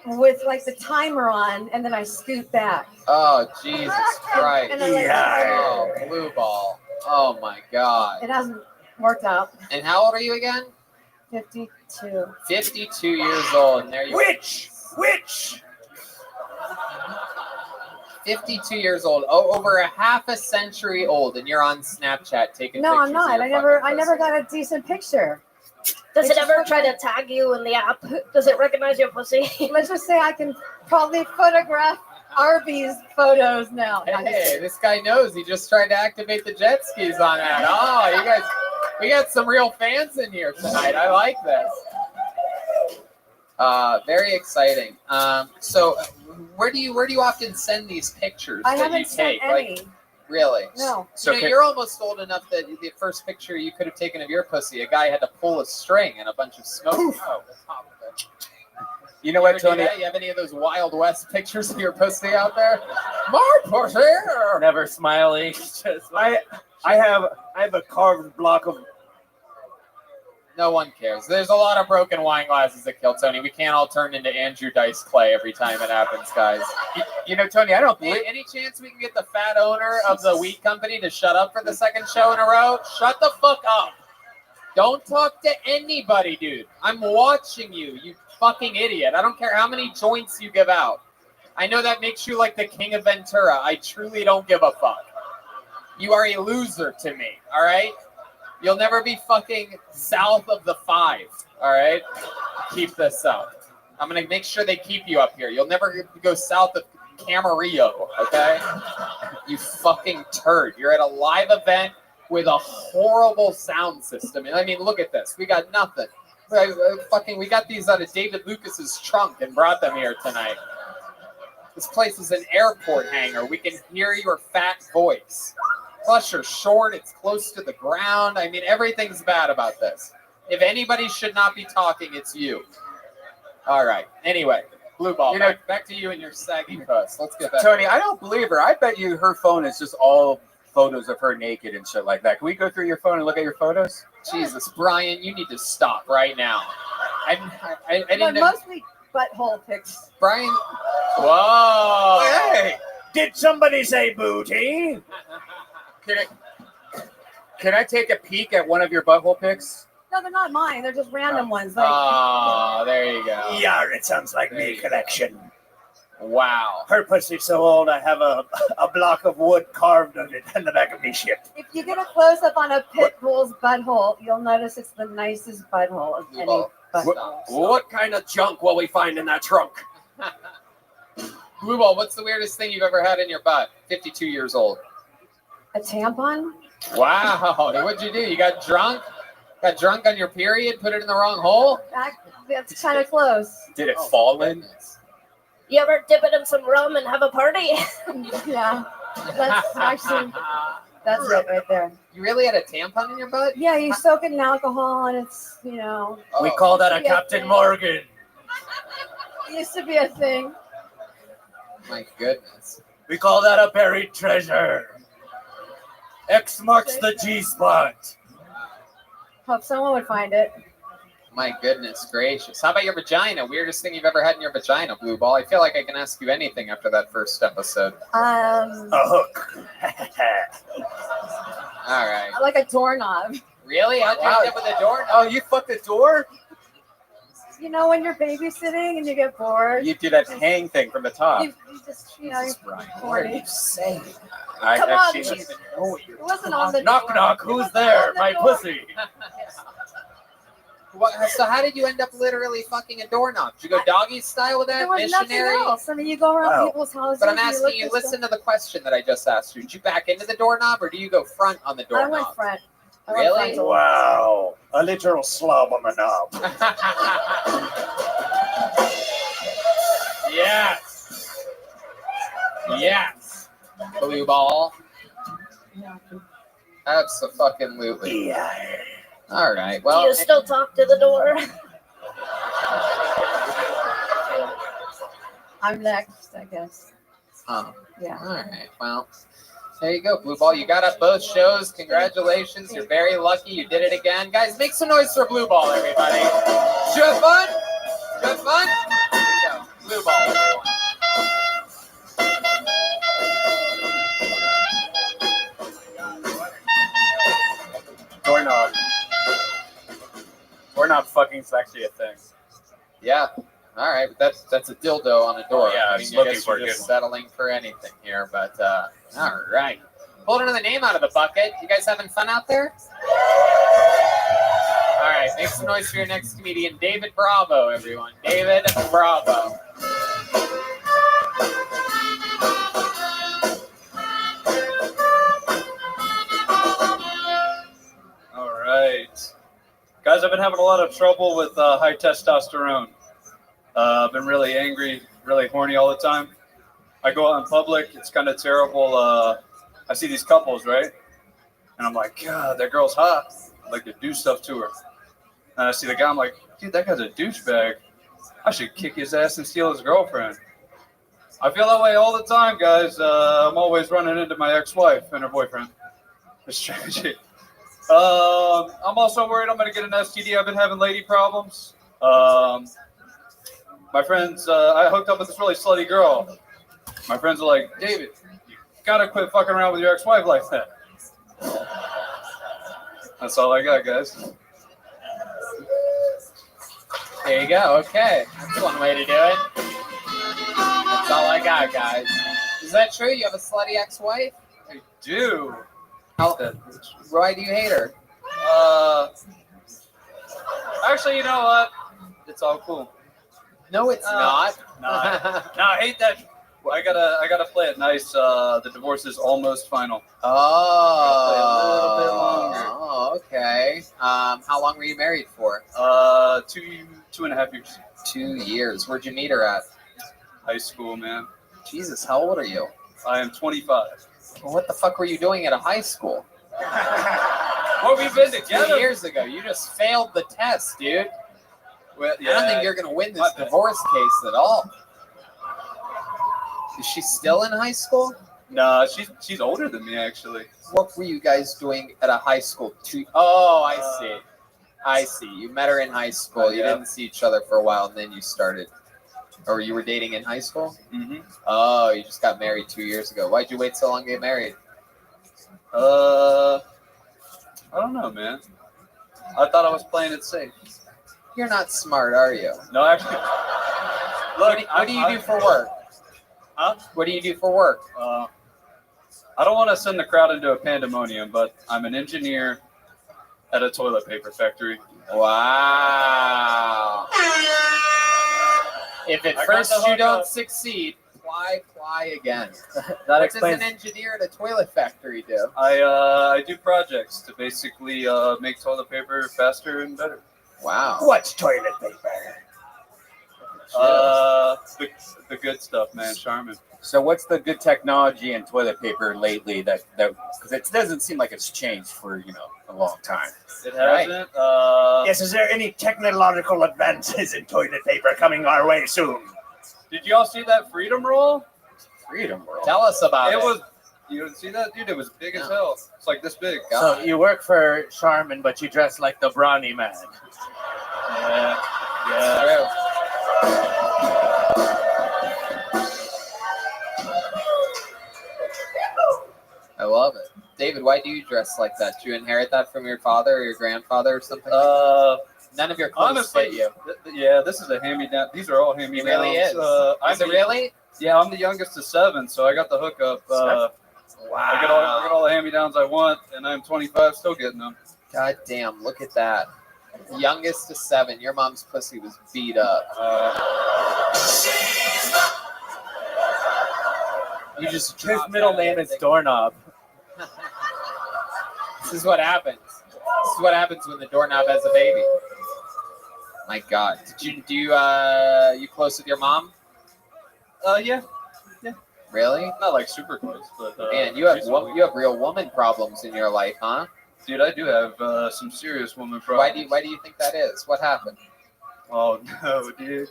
with like the timer on, and then I scoot back. Oh, Jesus Christ. And I Oh, Blue Ball. Oh, my God. It hasn't worked out. And how old are you again? 52. 52 years old. And there you Which? 52 years old. Oh, over a half a century old, and you're on Snapchat taking No, pictures. I'm not. Of I your never fucking got a decent picture. Does it It's ever just- try to tag you in the app? Does it recognize your pussy? Let's just say I can probably photograph Arby's photos now. pussy. Hey, this guy knows. He just tried to activate the jet skis on that. Oh, you guys, we got some real fans in here tonight. I like this. Very exciting. So, where do you often send these pictures I that haven't you sent take? any. Like, really? No. So You know, you're almost old enough that the first picture you could have taken of your pussy, a guy had to pull a string and a bunch of smoke. Oh, You know what, ever do Tony? that? You have any of those Wild West pictures of your pussy out there? My pussy. Never smiley. Just I have a carved block of. No one cares. There's a lot of broken wine glasses that kill Tony. We can't all turn into Andrew Dice Clay every time it happens, guys. You know, Tony, I don't believe. Hey, any chance we can get the fat owner of the weed company to shut up for the second show in a row? Shut the fuck up. Don't talk to anybody, dude. I'm watching you, you fucking idiot. I don't care how many joints you give out. I know that makes you like the king of Ventura. I truly don't give a fuck. You are a loser to me, all right? You'll never be fucking south of the 5, all right? Keep this up. I'm going to make sure they keep you up here. You'll never go south of Camarillo, okay? You fucking turd. You're at a live event with a horrible sound system. I mean, look at this. We got nothing. We got these out of David Lucas's trunk and brought them here tonight. This place is an airport hangar. We can hear your fat voice. Plus, you're short. It's close to the ground. I mean, everything's bad about this. If anybody should not be talking, it's you. All right. Anyway, Blue Ball, back to you and your saggy puss. Let's get back. Tony, I don't believe her. I bet you her phone is just all photos of her naked and shit like that. Can we go through your phone and look at your photos? Jesus, Brian, you need to stop right now. I didn't know. Mostly butthole pics. Brian. Whoa. Hey, did somebody say booty? Can I take a peek at one of your butthole pics? No, they're not mine. They're just random ones. Like, Oh, there you go. Yeah, it sounds like There me you go. collection. Wow. Her pussy's so old, I have a block of wood carved of it in the back of me ship. if you get a close up on a pit bull's butthole, you'll notice it's the nicest butthole of any butthole. What kind of junk will we find in that trunk? Blue Ball, what's the weirdest thing you've ever had in your butt? 52 years old. A tampon? Wow. What'd you do? You got drunk? Got drunk on your period? Put it in the wrong hole? That's kind of close. Did it fall in? You ever dip it in some rum and have a party? Yeah. That's actually, that's it right there. You really had a tampon in your butt? Yeah, you soak it in alcohol and it's, you know, we call that a Yeah. Captain Morgan. it used to be a thing. My goodness. We call that a buried treasure. X marks the G-spot. Hope someone would find it. My goodness gracious. How about your vagina? Weirdest thing you've ever had in your vagina, Blue Ball? I feel like I can ask you anything after that first episode. A hook. All right. Like a doorknob. Really? How'd you end up with a door? Oh, you fucked the door? You know, when you're babysitting and you get bored, You do that hang thing from the top. you just, you know, you're Brian, horny. saying? Come on, seen Jesus. this. I know what you're It wasn't on the Knock, door. knock. Who's there? My pussy. So how did you end up literally fucking a doorknob? Did you go doggy style with that? There was nothing Missionary? else. I mean, you go around Wow. people's houses. But I'm and asking you, look at listen to the question that I just asked you. Did you back into the doorknob or do you go front on the stuff. I doorknob? went front. I went Really? frontal. Wow. A literal slob on the knob. Yes. Yes. Blue Ball. Absolutely. Yeah. All right. Do Well, you still talk to the door? I'm next, I guess. oh, Yeah. all right. Well, there you go, Blue Ball. You got up both shows. Congratulations. You're very lucky. You did it again. Guys, make some noise for Blue Ball, everybody. Did you have fun? Did you have fun? There you go. Blue Ball, everyone. Doorknob. Doorknob fucking's actually a thing. Yeah. All right. That's a dildo on a door. Yeah, I I mean, was I looking guess for you're a just good settling for anything here. But all right. Pulled another name out of the bucket. You guys having fun out there? All right. Make some noise for your next comedian, David Bravo, everyone. David Bravo. All right. Guys, I've been having a lot of trouble with high testosterone. I've been really angry, really horny all the time. I go out in public, it's kind of terrible. I see these couples, right? And I'm like, God, that girl's hot. I'd like to do stuff to her. And I see the guy, I'm like, dude, that guy's a douchebag. I should kick his ass and steal his girlfriend. I feel that way all the time, guys. I'm always running into my ex-wife and her boyfriend. It's tragic. I'm also worried I'm going to get an STD. I've been having lady problems. My friends, I hooked up with this really slutty girl. My friends are like, David, you got to quit fucking around with your ex-wife like that. That's all I got, guys. There you go. Okay. That's one way to do it. That's all I got, guys. Is that true? You have a slutty ex-wife? I do. Why do you hate her? Actually, you know what? It's all cool. No, it's not. No, I hate that. I gotta play it nice. The divorce is almost final. Oh. Play a little bit longer. Oh, okay. How long were you married for? 2.5 years. 2 years. Where'd you meet her at? High school, man. Jesus, how old are you? I am 25. Well, what the fuck were you doing at a high school? Well, we've been together 2 years ago. You just failed the test, dude. Well, I don't think you're gonna win this divorce case at all. Is she still in high school? No, she's older than me, actually. What were you guys doing at a high school? Oh, I see. I see. You met her in high school. You didn't see each other for a while, and then you started. Or you were dating in high school? Mm-hmm. Oh, you just got married 2 years ago. Why'd you wait so long to get married? I don't know, man. I thought I was playing it safe. You're not smart, are you? No, actually. Look, What do you do for work? Huh? What do you do for work? I don't want to send the crowd into a pandemonium, but I'm an engineer at a toilet paper factory. Wow. If at first you don't succeed, apply again. What does an engineer at a toilet factory do? I do projects to basically make toilet paper faster and better. Wow. What's toilet paper? The good stuff, man. Charmin. So what's the good technology in toilet paper lately that because it doesn't seem like it's changed for a long time. It hasn't. Yes, is there any technological advances in toilet paper coming our way soon? Did you all see that freedom roll? Freedom roll. Tell us about it. You didn't see that, dude? It was big as hell. It's like this big. So you work for Charmin, but you dress like the brawny man. Yeah. True. I love it. David, why do you dress like that? Did you inherit that from your father or your grandfather or something? None of your clothes Honestly, fit you. Yeah, this is a hand-me-down. These are all hand-me-downs. It really is. Is it really? Yeah, I'm the youngest of 7, so I got the hookup. Wow. I got all the hand-me-downs I want, and I'm 25, still getting them. God damn, look at that. Youngest of 7. Your mom's pussy was beat up. You just his middle name is Doorknob. This is what happens. This is what happens when the doorknob has a baby. My God. Did you close with your mom? Yeah. Really? Not like super close, but Man, you have real woman problems in your life, huh? Dude, I do have some serious woman problems. Why do you think that is? What happened? Oh no, dude.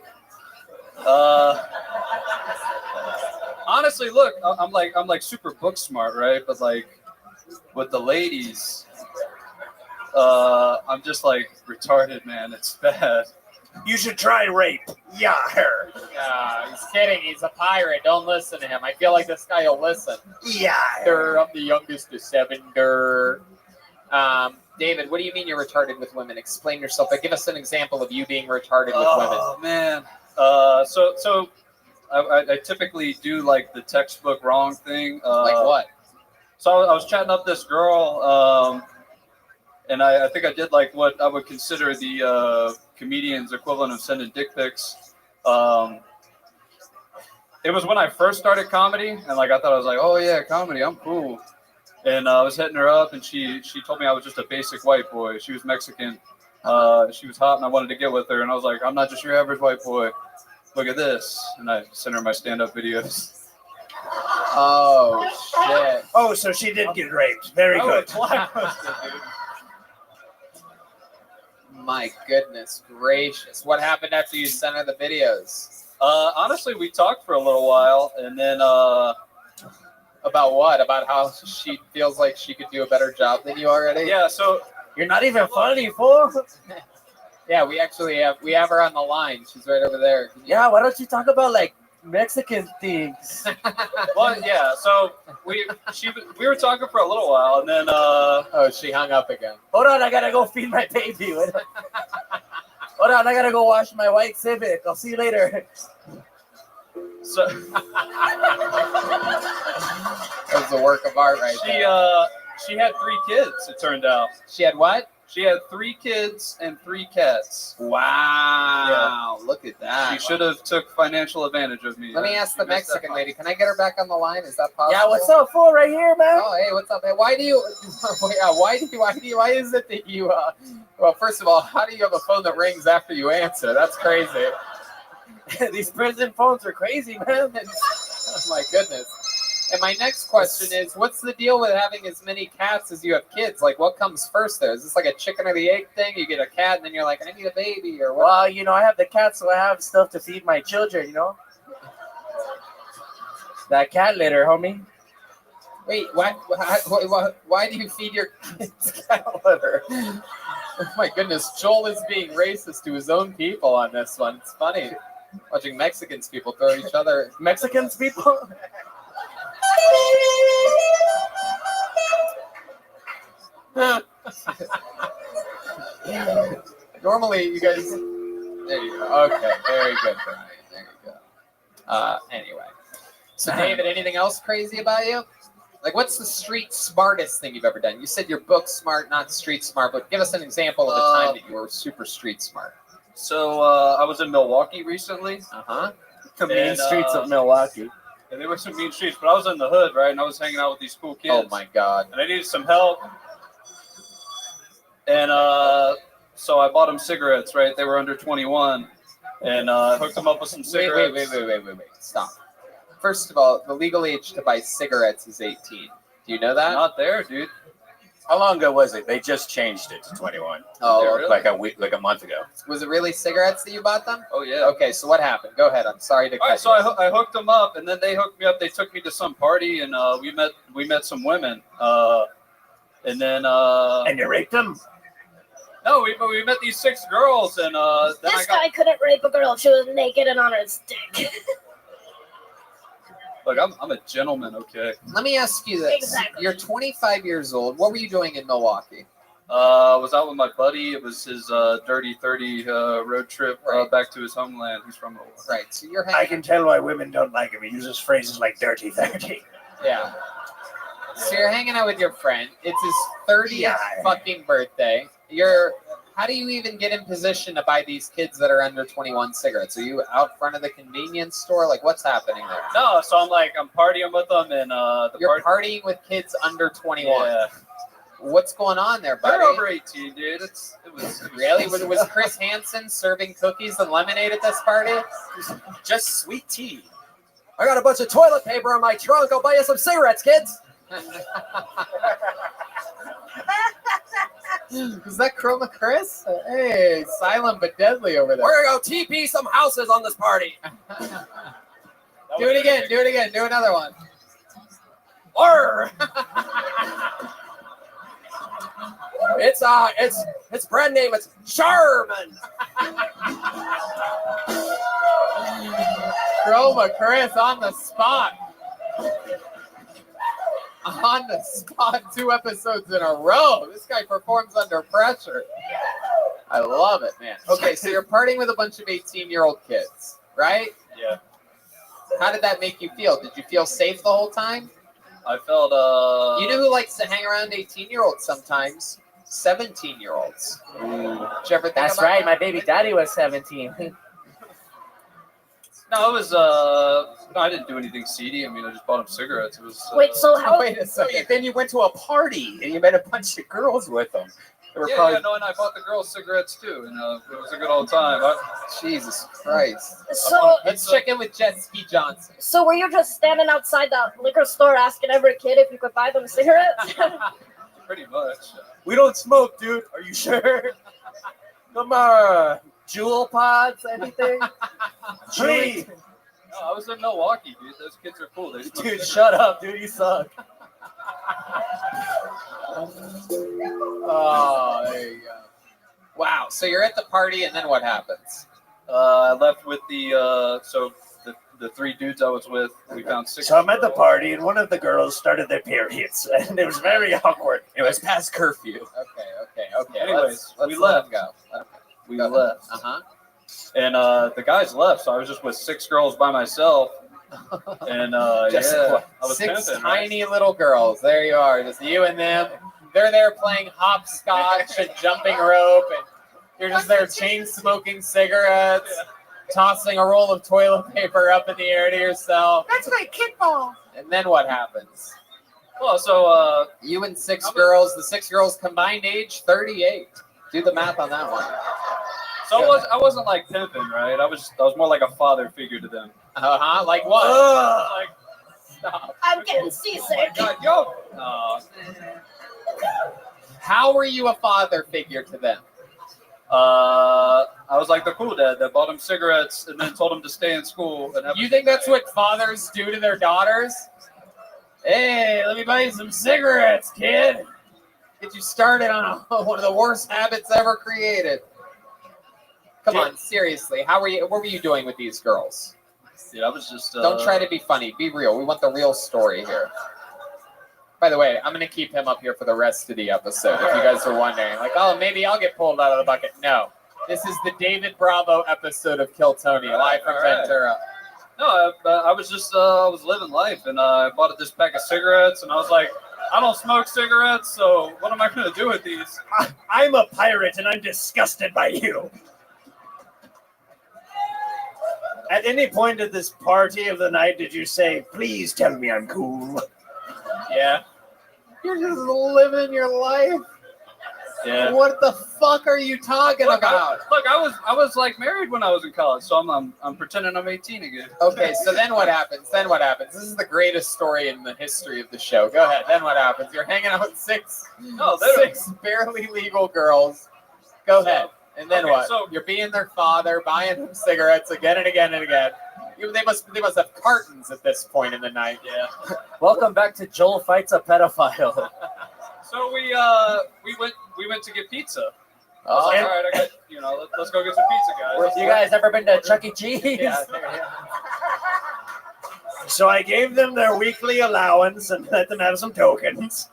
Honestly, look, I'm like super book smart, right? But like with the ladies, I'm just like retarded, man. It's bad. You should try rape. Yeah, her. He's kidding. He's a pirate. Don't listen to him. I feel like this guy will listen. Yeah. I'm the youngest of 7. David, what do you mean you're retarded with women? Explain yourself. Give us an example of you being retarded with women. Oh man. So I typically do like the textbook wrong thing. Like what? So I was chatting up this girl, and I think I did like what I would consider the comedian's equivalent of sending dick pics. It was when I first started comedy, and like I thought I was like, oh yeah, comedy, I'm cool. And I was hitting her up, and she told me I was just a basic white boy. She was Mexican. She was hot, and I wanted to get with her. And I was like, I'm not just your average white boy. Look at this. And I sent her my stand-up videos. Oh, shit. Oh, so she did get raped. Very good. My goodness gracious. What happened after you sent her the videos? Honestly, we talked for a little while, and then About what? About how she feels like she could do a better job than you already? yeah. So You're not even funny, fool. Yeah, we actually have her on the line. She's right over there. Yeah, why don't you talk about like Mexican things? well, yeah. So we were talking for a little while, and then Oh, she hung up again. Hold on, I gotta go feed my baby. Hold on, I gotta go wash my white Civic. I'll see you later. so That was a work of art right there. she had 3 kids. It turned out She had what? she had 3 kids and 3 cats. Wow. Look at that. She should have took financial advantage of me. Let me ask She the missed that Mexican part. lady. Can I get her back on the line? Is that possible? Yeah, what's up, fool? Right here, man. Oh, hey, what's up, man? Why is it that you, well, first of all, how do you have a phone that rings after you answer? That's crazy. These prison phones are crazy, man. Oh, my goodness. And my next question is, what's the deal with having as many cats as you have kids? Like, what comes first there? Is this like a chicken or the egg thing? You get a cat, and then you're like, I need a baby, or what? Well, you know, I have the cat, so I have stuff to feed my children, you know? That cat litter, homie. Wait, why do you feed your kids cat litter? Oh my goodness, Joel is being racist to his own people on this one. It's funny watching Mexicans people throw each other. Mexicans people? Normally, you guys. There you go. Okay, very good, Brian. There you go. Anyway, so David, anything else crazy about you? Like, what's the street smartest thing you've ever done? You said you're book smart, not street smart, but give us an example of a time that you were super street smart. So I was in Milwaukee recently. The mean streets of Milwaukee. And they were some mean streets, but I was in the hood, right? And I was hanging out with these cool kids. Oh my God. And I needed some help. And so I bought them cigarettes, right? They were under 21. And hooked them up with some cigarettes. Wait. Stop. First of all, the legal age to buy cigarettes is 18. Do you know that? Not there, dude. How long ago was it? They just changed it to 21. Oh, really? like a month ago. Was it really cigarettes that you bought them? Oh, yeah. Okay, so what happened? Go ahead. I'm sorry to All right, cut so you. I hooked them up, and then they hooked me up. They took me to some party, and we met some women. And then And you raped them? no, we met these 6 girls, and then This guy couldn't rape a girl if she was naked and on her dick. look, I'm a gentleman, okay. Let me ask you this. Exactly. You're 25 years old. What were you doing in Milwaukee? I was out with my buddy. It was his dirty 30 road trip Right. back to his homeland. He's from Milwaukee. Right, so you're I hanging. can tell why women don't like him. He uses phrases like dirty 30. Yeah. So you're hanging out with your friend. It's his 30th fucking birthday. How do you even get in position to buy these kids that are under 21 cigarettes? Are you out front of the convenience store? Like, what's happening there? No, so I'm partying with them, and You're partying with kids under 21. Yeah. What's going on there, buddy? They're over 18, dude. It was Really? Was Chris Hansen serving cookies and lemonade at this party? Just sweet tea. I got a bunch of toilet paper in my trunk. I'll buy you some cigarettes, kids. Is that Chroma Chris? Hey, silent but deadly over there. We're gonna go TP some houses on this party. Do it again. Do another one. Or it's brand name. It's Charmin. Chroma Chris on the spot. On the spot, 2 episodes in a row. This guy performs under pressure. I love it, man. Okay, so you're partying with a bunch of 18-year-old kids, right? Yeah. How did that make you feel? Did you feel safe the whole time? I felt You know who likes to hang around 18-year-olds sometimes? 17-year-olds. Did you ever think That's about right. that? My baby daddy was 17. No, it was no, I didn't do anything seedy. I mean, I just bought him cigarettes. It was Wait, so how? Wait a second. Then you went to a party and you met a bunch of girls with them. They were yeah, probably no, and I bought the girls cigarettes too, and it was a good old time. Jesus Christ. So, Let's check in with Jet Ski Johnson. so were you just standing outside the liquor store asking every kid if you could buy them cigarettes? Pretty much. We don't smoke, dude. Are you sure? Come on, Jewel pods, anything? Please. No, I was in Milwaukee, dude. Those kids are cool. They smoke Dude, cigarettes. shut up, dude. You suck. Oh, there you go. Wow. So you're at the party, and then what happens? I left with the three dudes I was with. We found 6. So I'm at the party, and one of the girls started their periods, and it was very awkward. It was past curfew. Okay. Anyways, let's we let left. him go. We left. Uh-huh. And the guys left, so I was just with 6 girls by myself. And Just I was 6 pimping, right? tiny little girls. There you are, just you and them. They're there playing hopscotch and jumping rope, and you're just there chain smoking cigarettes, tossing a roll of toilet paper up in the air to yourself. That's my kickball. And then what happens? Well, so You and 6 girls. The 6 girls combined age 38. Do the math on that one. so I wasn't like pimping, right? I was more like a father figure to them. Like what? Like, Stop. I'm getting seasick. God, yo. No. How were you a father figure to them? I was like the cool dad that bought them cigarettes and then told them to stay in school. And You think that's what fathers do to their daughters? Hey, let me buy you some cigarettes, kid. Get you started on one of the worst habits ever created. Come on, seriously. What were you doing with these girls? Dude, I was just. Don't try to be funny. Be real. We want the real story here. By the way, I'm going to keep him up here for the rest of the episode. If you guys are wondering, like, oh, maybe I'll get pulled out of the bucket. No. This is the David Bravo episode of Kill Tony, live from Ventura. No, I was just I was living life, and I bought this pack of cigarettes, and I was like, I don't smoke cigarettes, so what am I going to do with these? I'm a pirate, and I'm disgusted by you. At any point at this party of the night, did you say, please tell me I'm cool? Yeah. You're just living your life. Yeah. What the fuck are you talking about? I was like married when I was in college, so I'm pretending I'm 18 again. Okay, so then what happens? This is the greatest story in the history of the show. Go ahead. Then what happens? You're hanging out with 6 barely legal girls. Go ahead. And then what? So you're being their father, buying them cigarettes again and again and again. They must have cartons at this point in the night. Yeah. Welcome back to Joel Fights a Pedophile. So we went to get pizza. I was like, all right, let's go get some pizza, guys. You guys ever been to Chuck E. Cheese? Yeah. So I gave them their weekly allowance and let them have some tokens.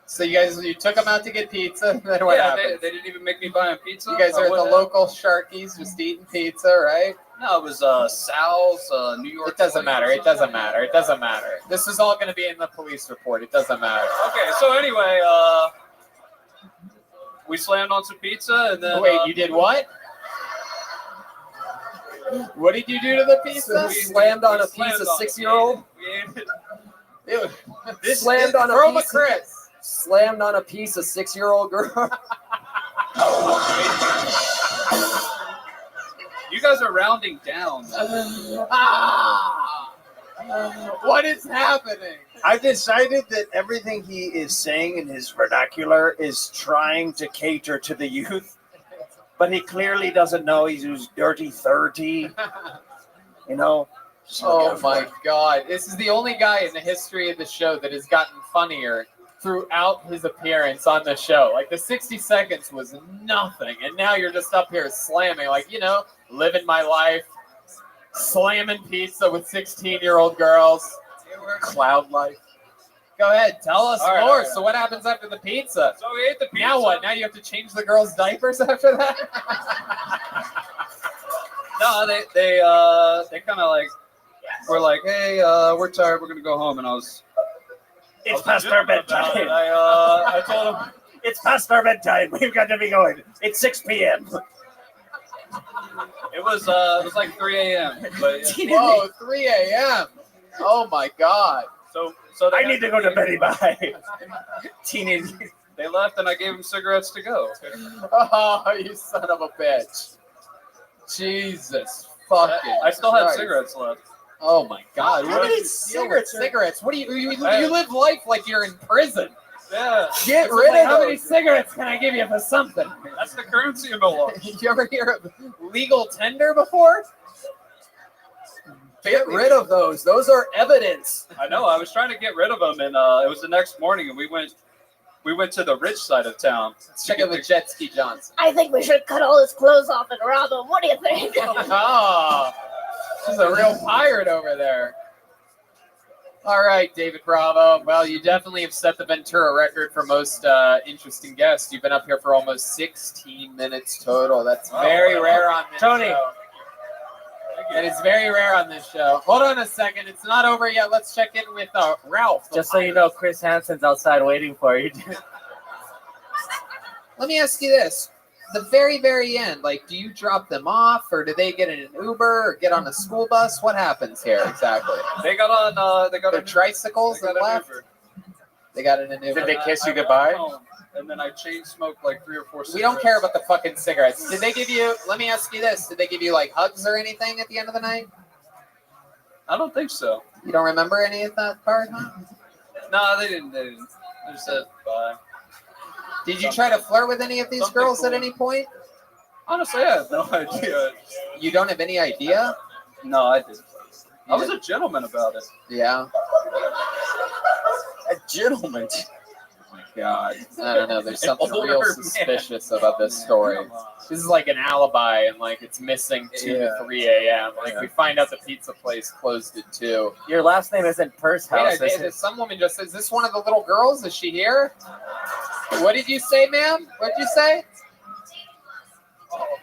So you took them out to get pizza, and then what happened? They didn't even make me buy them pizza. You guys are at the local Sharkies just eating pizza, right? No, it was Sal's, New York. It doesn't matter. This is all going to be in the police report. It doesn't matter. Okay, so anyway, we slammed on some pizza, and then... Wait, you did what? What did you do to the pizza? We slammed on a piece of 6-year-old? Slammed on a piece. Chris. Slammed on a piece of 6-year-old girl. You guys are rounding down. What is happening? I've decided that everything he is saying in his vernacular is trying to cater to the youth, but he clearly doesn't know he's dirty 30. Oh my God. This is the only guy in the history of the show that has gotten funnier throughout his appearance on the show. Like the 60 seconds was nothing. And now you're just up here slamming, living my life, slamming pizza with 16-year-old girls. Cloud life. Go ahead, tell us more. All right. So what happens after the pizza? So we ate the pizza. Now what? Now you have to change the girls' diapers after that? No, they kind of were like, hey, we're tired, we're gonna go home, and I was past our bedtime. I told them it's past our bedtime. We've got to be going. It's 6 p.m. It was like 3 a.m. But yeah. Whoa, 3 a.m. Oh my God. So I need to go to bed by teenage. They left, and I gave them cigarettes to go. Oh, you son of a bitch! Jesus fucking. I still had Christ. cigarettes left. Oh my God! How many cigarettes? What do you live life like you're in prison? Yeah. Get It's rid like, of how those. many cigarettes can I give you for something? That's the currency of Milwaukee. You ever hear of legal tender before? Get rid of those. Those are evidence. I know. I was trying to get rid of them, and it was the next morning, and we went to the rich side of town. Let's check it with Jet Ski Johnson. I think we should cut all his clothes off and rob him. What do you think? Oh, she's a real pirate over there. All right, David Bravo. Well, you definitely have set the Ventura record for most interesting guests. You've been up here for almost 16 minutes total. That's very rare on this Tony. show. That is very rare on this show. Hold on a second. It's not over yet. Let's check in with Ralph. Just so you know, Chris Hansen's outside waiting for you. Let me ask you this. The very, very end, like, do you drop them off, or do they get in an Uber or get on a school bus? What happens here exactly? They got on. They got Their an- tricycles they got and an left? Uber. They got in an Uber. Did they kiss you I went goodbye? home, and then I chain smoked like 3 or 4 cigarettes. We don't care about the fucking cigarettes. Did they give you, let me ask you this, did they give you like hugs or anything at the end of the night? I don't think so. You don't remember any of that part, huh? No, they didn't. They just said bye. Did you try to flirt with any of these Something girls at cool. any point? Honestly, I have no idea. You don't have any idea? No, I didn't. I was a gentleman about it. Yeah. A gentleman. Oh my God. I don't know. There's An something older real man. suspicious about this story. This is like an alibi, and like it's missing 2 to 3 a.m. Like we find out the pizza place closed at 2. Your last name isn't Purse House. Wait, is it? some woman just says, "Is this one of the little girls? Is she here?" What did you say, ma'am? What did you say?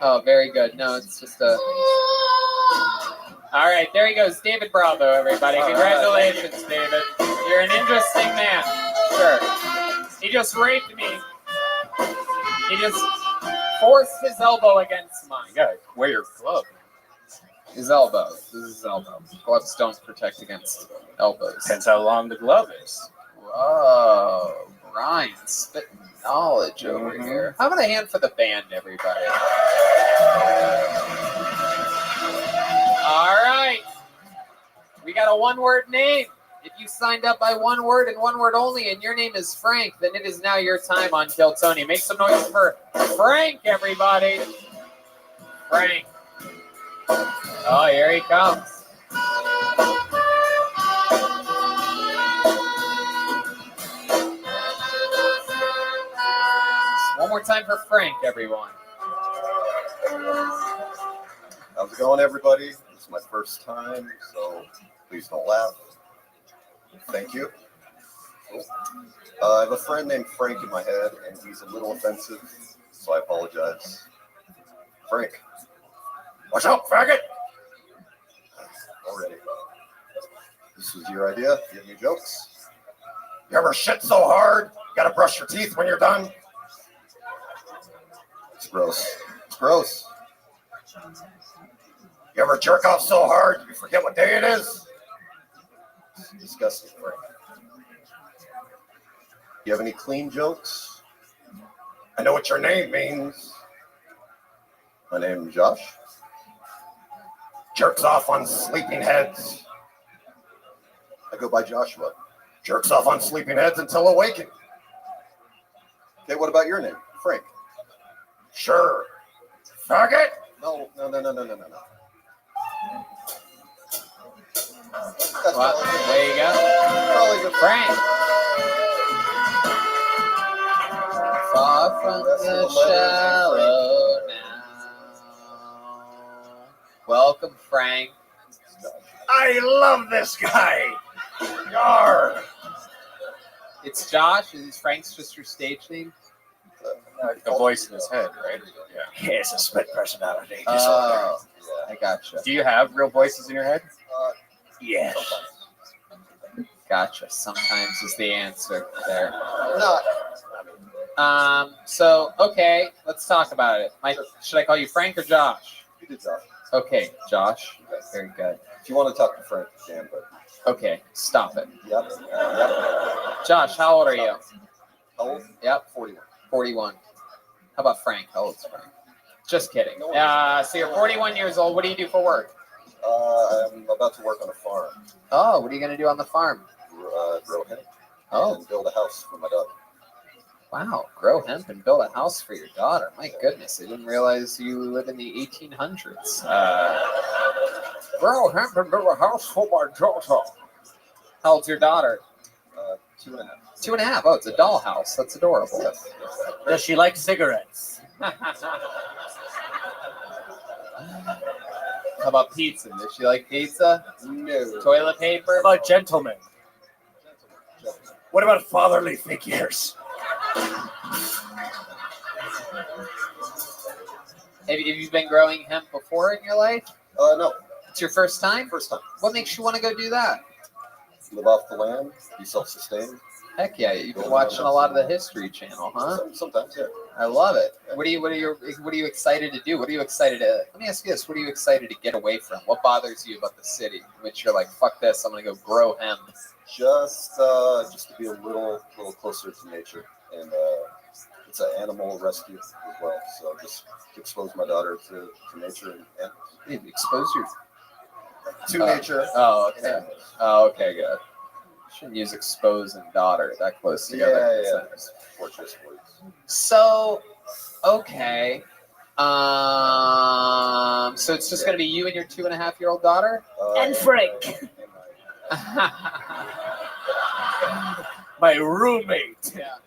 Oh, very good. No, it's just a. All right, there he goes, David Bravo, everybody. Congratulations, David. You're an interesting man. Sure. He just raped me. He just forced his elbow against mine. You gotta wear your glove. His elbow. This is his elbow. Gloves don't protect against elbows. Depends how long the glove is. Whoa, Ryan spitting knowledge over here. How about a hand for the band, everybody? All right. We got a one-word name. If you signed up by one word and one word only, and your name is Frank, then it is now your time on Kill Tony. Make some noise for Frank, everybody. Frank. Oh, here he comes. One more time for Frank, everyone. How's it going, everybody? This is my first time, so please don't laugh. Thank you. Cool. I have a friend named Frank in my head, and he's a little offensive, so I apologize. Frank. What's up, faggot? Already. This was your idea? You have any jokes? You ever shit so hard, you gotta brush your teeth when you're done? It's gross. It's gross. You ever jerk off so hard, you forget what day it is? It's disgusting, Frank. You have any clean jokes? I know what your name means. My name's Josh. Jerks off on sleeping heads. I go by Joshua. Jerks off on sleeping heads until awakened. Okay, what about your name? Frank. Sure. Faggot? No. Well, there you go. Frank. Far from the shallow now. Welcome, Frank. I love this guy. Yar. It's Josh. Is Frank's just your stage name? The voice in his head, right? Yeah. He has a split personality disorder. Oh, I gotcha. Do you have real voices in your head? Yes. Gotcha. Sometimes is the answer there. Not. So, okay, let's talk about it. Should I call you Frank or Josh? You did Josh. Okay, Josh. Very good. If you want to talk to Frank, you can, but Okay, stop it. yep. Josh, how old are you? How old? Yep, 41. 41. How about Frank? How old is Frank? Just kidding. So you're 41 years old. What do you do for work? I'm about to work on a farm. Oh, what are you going to do on the farm? Grow hay. Oh. And build a house for my dog. Wow, grow hemp and build a house for your daughter. My goodness, I didn't realize you live in the 1800s. Grow hemp and build a house for my daughter. How old's your daughter? 2.5. 2.5. Oh, it's a dollhouse. That's adorable. Yes. Does she like cigarettes? How about pizza? Does she like pizza? No. Toilet paper? What about gentlemen? What about fatherly figures? Have you been growing hemp before in your life? No. It's your first time? First time. What makes you want to go do that? Live off the land, be self-sustained. Heck yeah, you've been watching a lot of the History Channel, huh? Sometimes, yeah. I love it. What are you excited to do? What are you excited to? Let me ask you this: what are you excited to get away from? What bothers you about the city? Which you're like, fuck this, I'm gonna go grow hemp. Just to be a little closer to nature, and it's an animal rescue as well. So just expose my daughter to nature and Expose your to nature. Oh, and okay. animals. Oh, okay, good. Shouldn't use expose and daughter that close together. Yeah. Fortress words. So, okay. So it's just gonna be you and your 2.5-year-old daughter? And Frank. My roommate. Yeah.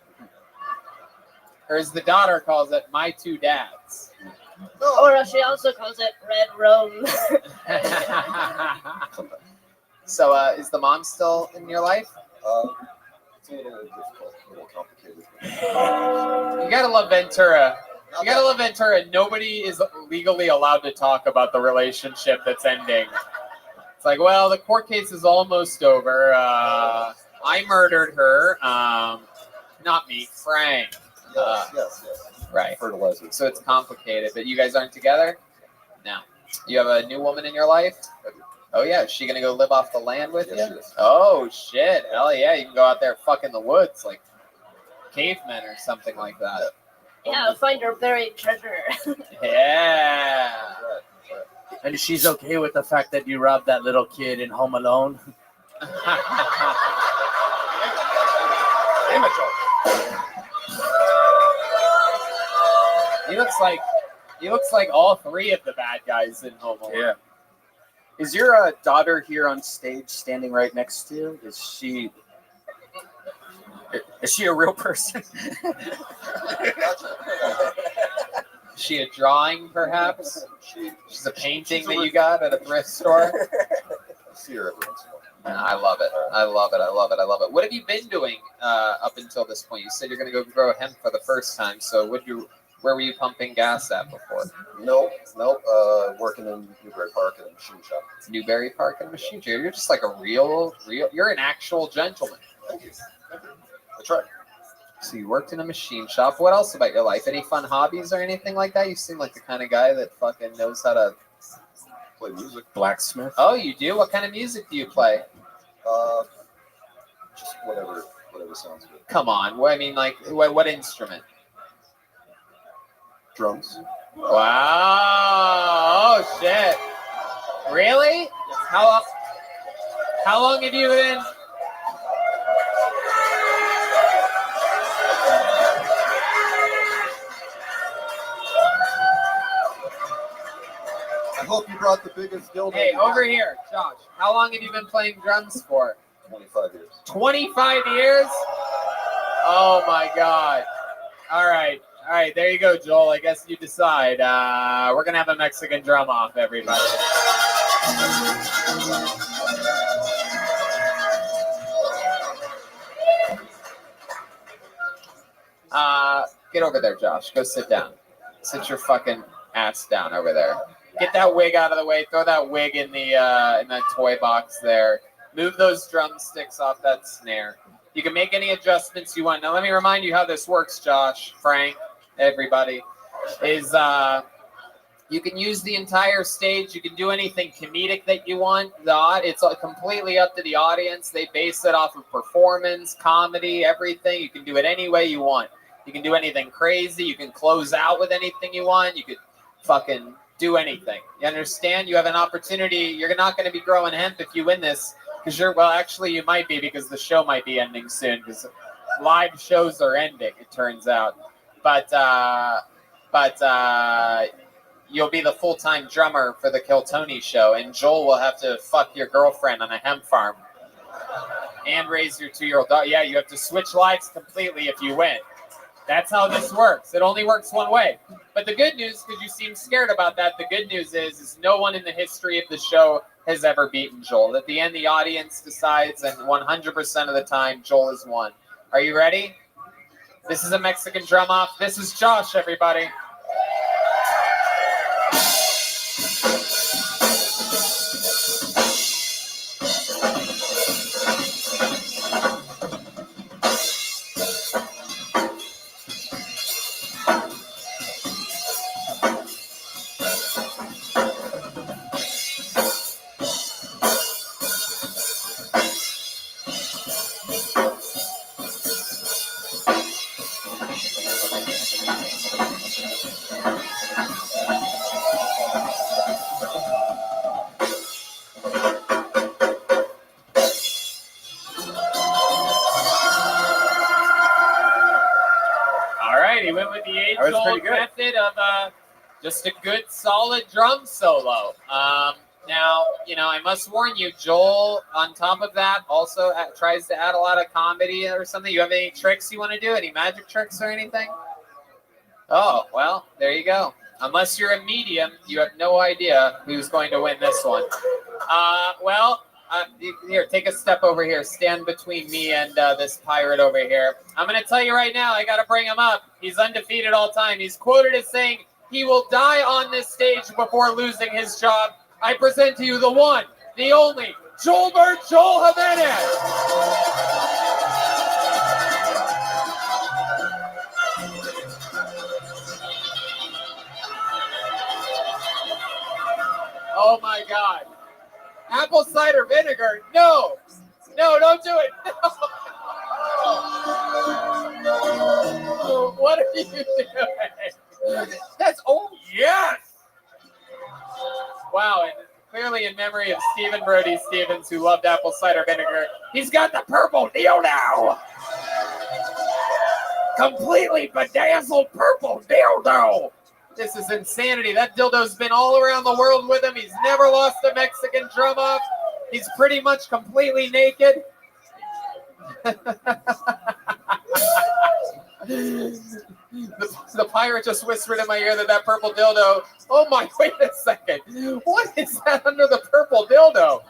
Or as the daughter calls it, my two dads. Or she also calls it Red Room. So, is the mom still in your life? It's a little difficult, a little complicated. You gotta love Ventura. You gotta love Ventura. Nobody is legally allowed to talk about the relationship that's ending. It's like, well, the court case is almost over. I murdered her. Not me, Frank. Yes. Right. Fertilizer. So it's complicated, but you guys aren't together? No. You have a new woman in your life? Oh, yeah. Is she going to go live off the land with Yes, you? she is. Oh, shit. Hell yeah. You can go out there fuck in the woods like cavemen or something like that. Yeah, find her buried treasure. Yeah. And she's okay with the fact that you robbed that little kid in Home Alone? He looks like all three of the bad guys in Home Alone. Yeah. Is your daughter here on stage standing right next to you? Is she a real person? Is she a drawing, perhaps? She's a painting that you got at a thrift store? I see her every once in a while. I love it. I love it. I love it. I love it. What have you been doing up until this point? You said you're going to go grow hemp for the first time. So where were you pumping gas at before? Nope. Working in Newberry Park at a machine shop. Newberry Park and a machine shop. You're just like a real, you're an actual gentleman. Thank you. I tried. So you worked in a machine shop. What else about your life? Any fun hobbies or anything like that? You seem like the kind of guy that fucking knows how to Play music. Blacksmith. Oh, you do? What kind of music do you play? Just whatever sounds good. Come on. What instrument? Drums. Wow. Oh, shit. Really? How long have you been? I hope you brought the biggest dildo. Hey, over here, Josh. How long have you been playing drums for? 25 years. 25 years? Oh, my God. All right. There you go, Joel. I guess you decide. We're going to have a Mexican drum off, everybody. Get over there, Josh. Go sit down. Sit your fucking ass down over there. Get that wig out of the way. Throw that wig in that toy box there. Move those drumsticks off that snare. You can make any adjustments you want. Now, let me remind you how this works, Josh, Frank, everybody. You can use the entire stage. You can do anything comedic that you want. It's completely up to the audience. They base it off of performance, comedy, everything. You can do it any way you want. You can do anything crazy. You can close out with anything you want. You could fucking do anything. You understand? You have an opportunity. You're not going to be growing hemp if you win this. Actually, you might be because the show might be ending soon. Because live shows are ending, it turns out. But you'll be the full-time drummer for the Kill Tony show, and Joel will have to fuck your girlfriend on a hemp farm and raise your 2-year-old daughter. Yeah, you have to switch lives completely if you win. That's how this works. It only works one way. But the good news, because you seem scared about that, the good news is no one in the history of the show has ever beaten Joel. At the end, the audience decides, and 100% of the time, Joel has won. Are you ready? This is a Mexican drum off. This is Josh, everybody. He went with the age-old method of just a good, solid drum solo. Now, I must warn you, Joel, on top of that, also tries to add a lot of comedy or something. You have any tricks you want to do? Any magic tricks or anything? Oh, well, there you go. Unless you're a medium, you have no idea who's going to win this one. Here, take a step over here. Stand between me and this pirate over here. I'm going to tell you right now, I got to bring him up. He's undefeated all time. He's quoted as saying, he will die on this stage before losing his job. I present to you the one, the only, Joel Jimenez. Oh my God. Apple cider vinegar? No, don't do it. No. What are you doing? Yes. Wow, and clearly in memory of Stephen Brody Stevens, who loved apple cider vinegar, he's got the purple dildo. Completely bedazzled purple dildo. This is insanity. That dildo's been all around the world with him. He's never lost a Mexican drum off. He's pretty much completely naked. The pirate just whispered in my ear that purple dildo. Oh my, wait a second. What is that under the purple dildo?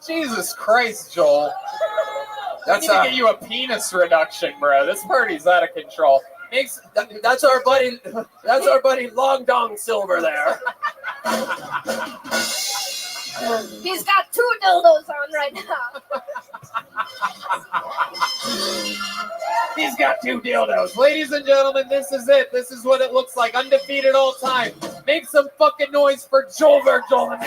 Jesus Christ, Joel. I need to get you a penis reduction, bro. This party's out of control. That's our buddy. That's our buddy Long Dong Silver there. He's got 2 dildos on right now. He's got 2 dildos. Ladies and gentlemen, this is it. This is what it looks like. Undefeated all time. Make some fucking noise for Joel Jimenez.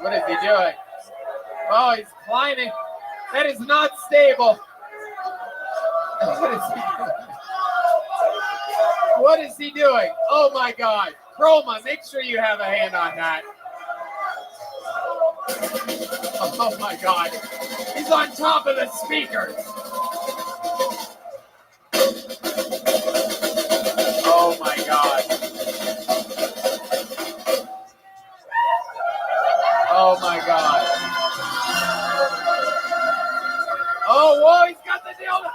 What is he doing? Oh, he's climbing. That is not stable. What is he doing? Oh my God. Chroma, make sure you have a hand on that. Oh my God. He's on top of the speakers. Oh my God. Oh my God. Oh, whoa, he's got the dildo.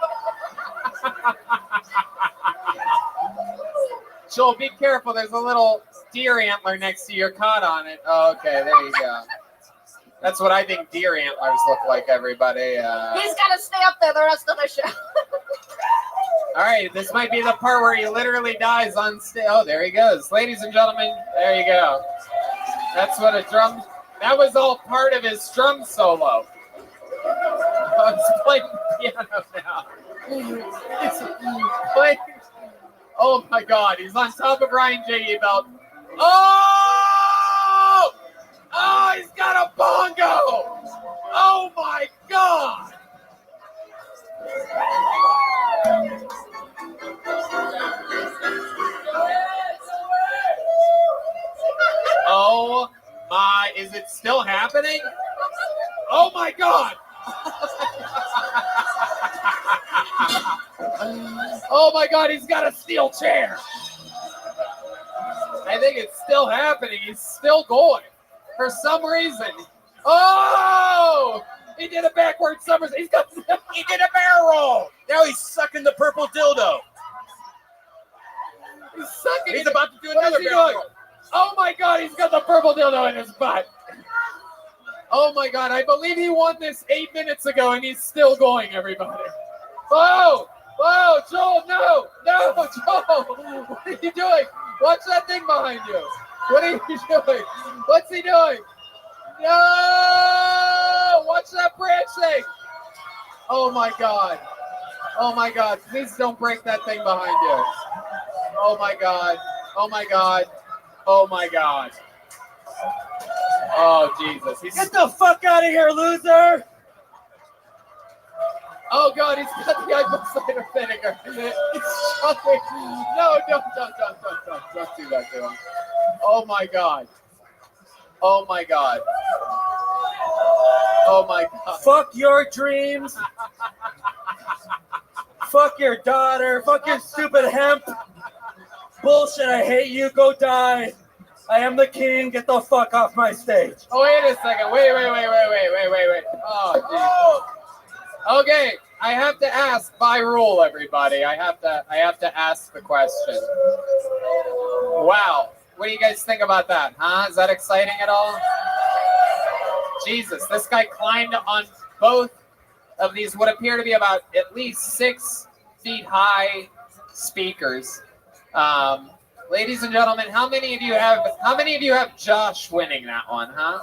Joel, be careful. There's a little deer antler next to your cot on it. Oh, okay, there you go. That's what I think deer antlers look like, everybody. He's got to stay up there the rest of the show. All right, this might be the part where he literally dies on stage. Oh, there he goes. Ladies and gentlemen, there you go. That's what a drum... That was all part of his drum solo. Oh, he's playing piano now. He's playing... Oh, my God. He's on top of Ryan J.E. Belt. Oh! Oh, he's got a bongo! Oh, my God! Oh my, is it still happening? Oh my God! Oh my God, he's got a steel chair. I think it's still happening. He's still going. For some reason. Oh! He did a backward somersault. He did a barrel roll. Now he's sucking the purple dildo. He's sucking. He's about to do What another is he barrel doing? roll. Oh my God, he's got the purple dildo in his butt. Oh my God, I believe he won this 8 minutes ago and he's still going, everybody. Whoa! Whoa, Joel, no! No, Joel! What are you doing? Watch that thing behind you. What are you doing? What's he doing? No! Watch that branch thing. Oh my God. Oh my God. Please don't break that thing behind you. Oh my God. Oh my God. Oh my God. Oh Jesus. Get the fuck out of here, loser! Oh God, he's got the apple cider vinegar. He's chugging. No, don't do that to him. Oh my God. Oh my God. Oh my God. Fuck your dreams. Fuck your daughter. Fuck your stupid hemp. Bullshit, I hate you. Go die. I am the king. Get the fuck off my stage. Oh, wait a second. Wait. Oh, Jesus. Okay, I have to ask by rule, everybody. I have to ask the question. Wow. What do you guys think about that? Huh? Is that exciting at all? Jesus, this guy climbed on both of these what appear to be about at least 6 feet high speakers. Ladies and gentlemen, how many of you have Josh winning that one, huh?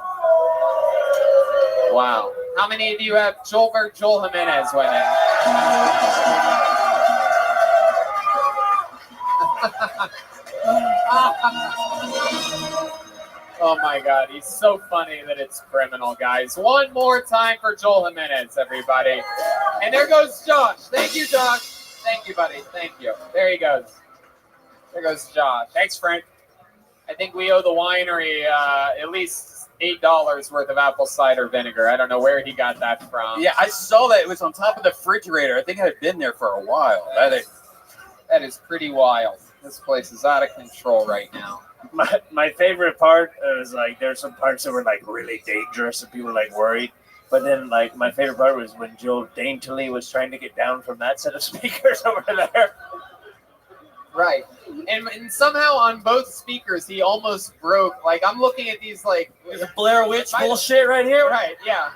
Wow. How many of you have Joel Jimenez winning? Oh my God, he's so funny that it's criminal, guys. One more time for Joel Jimenez, everybody. And there goes Josh. Thank you, Josh. Thank you, buddy. Thank you. There he goes. There goes Josh. Thanks, Frank. I think we owe the winery at least $8 worth of apple cider vinegar. I don't know where he got that from. Yeah, I saw that. It was on top of the refrigerator. I think it had been there for a while. That is pretty wild. This place is out of control right now. My favorite part is like there's some parts that were like really dangerous and people were like worried. But then like my favorite part was when Joe daintily was trying to get down from that set of speakers over there. Right. And somehow on both speakers he almost broke. Like I'm looking at these like Blair Witch bullshit right here. Right, yeah.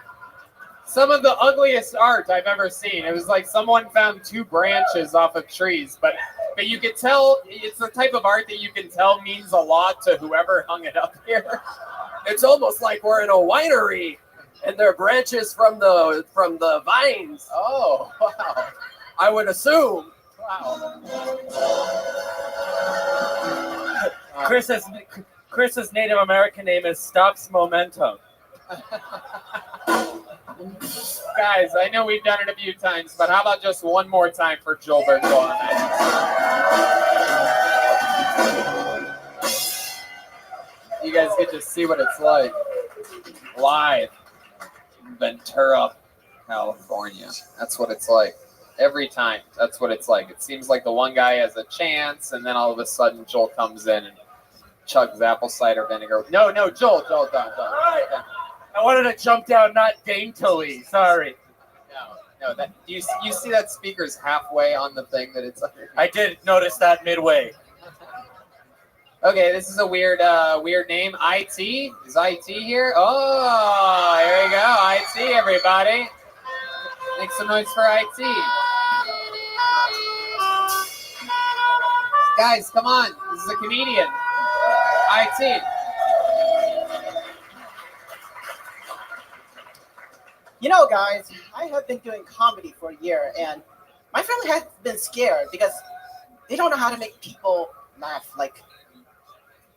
Some of the ugliest art I've ever seen. It was like someone found 2 branches off of trees, but you could tell it's the type of art that you can tell means a lot to whoever hung it up here. It's almost like we're in a winery, and there are branches from the vines. Oh, wow! I would assume. Wow. Chris's Native American name is Stops Momentum. Guys, I know we've done it a few times, but how about just one more time for Joel Bergeron? You guys get to see what it's like live in Ventura, California. That's what it's like. Every time, that's what it's like. It seems like the one guy has a chance, and then all of a sudden Joel comes in and chugs apple cider vinegar. No, Joel, don't. All right. I wanted to jump down, not daintily. Sorry. No. That you see that speaker's halfway on the thing that it's under. I did notice that midway. Okay, this is a weird name. IT? Is IT here? Oh, here we go. IT, everybody. Make some noise for IT. Guys, come on. This is a comedian. IT. You know, guys, I have been doing comedy for a year, and my family has been scared because they don't know how to make people laugh like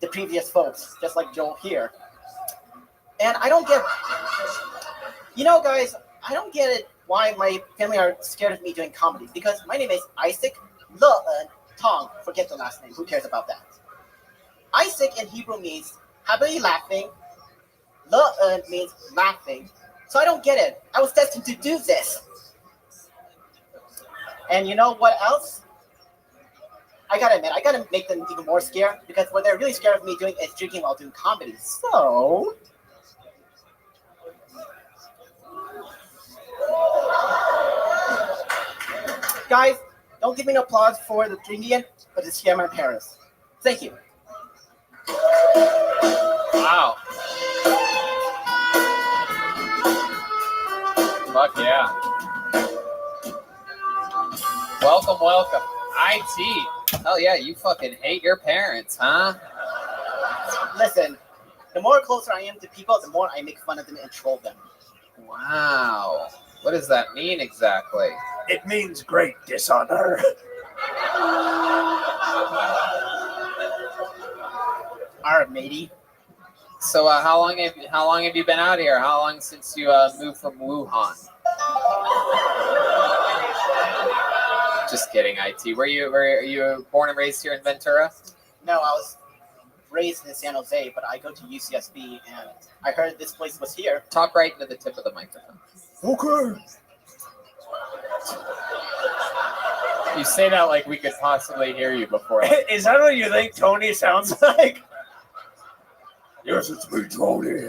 the previous folks, just like Joel here. And I don't get, you know, guys, I don't get it why my family are scared of me doing comedy, because my name is Isaac Le'en Tong. Forget the last name. Who cares about that? Isaac in Hebrew means happily laughing. Le'en means laughing. So I don't get it. I was destined to do this. And you know what else? I gotta admit, I gotta make them even more scared, because what they're really scared of me doing is drinking while doing comedy. So, guys, don't give me an applause for the drinking, but to scare my parents. Thank you. Wow. Fuck yeah. Welcome, welcome. IT. Hell yeah, you fucking hate your parents, huh? Listen, the more closer I am to people, the more I make fun of them and troll them. Wow. What does that mean exactly? It means great dishonor. Alright, matey. So how long have you been out here? How long since you moved from Wuhan? Just kidding, IT. Were you born and raised here in Ventura? No, I was raised in San Jose, but I go to UCSB, and I heard this place was here. Talk right into the tip of the microphone. Okay. You say that like we could possibly hear you before. Is that what you think Tony sounds like? Yes, it's me, Tony.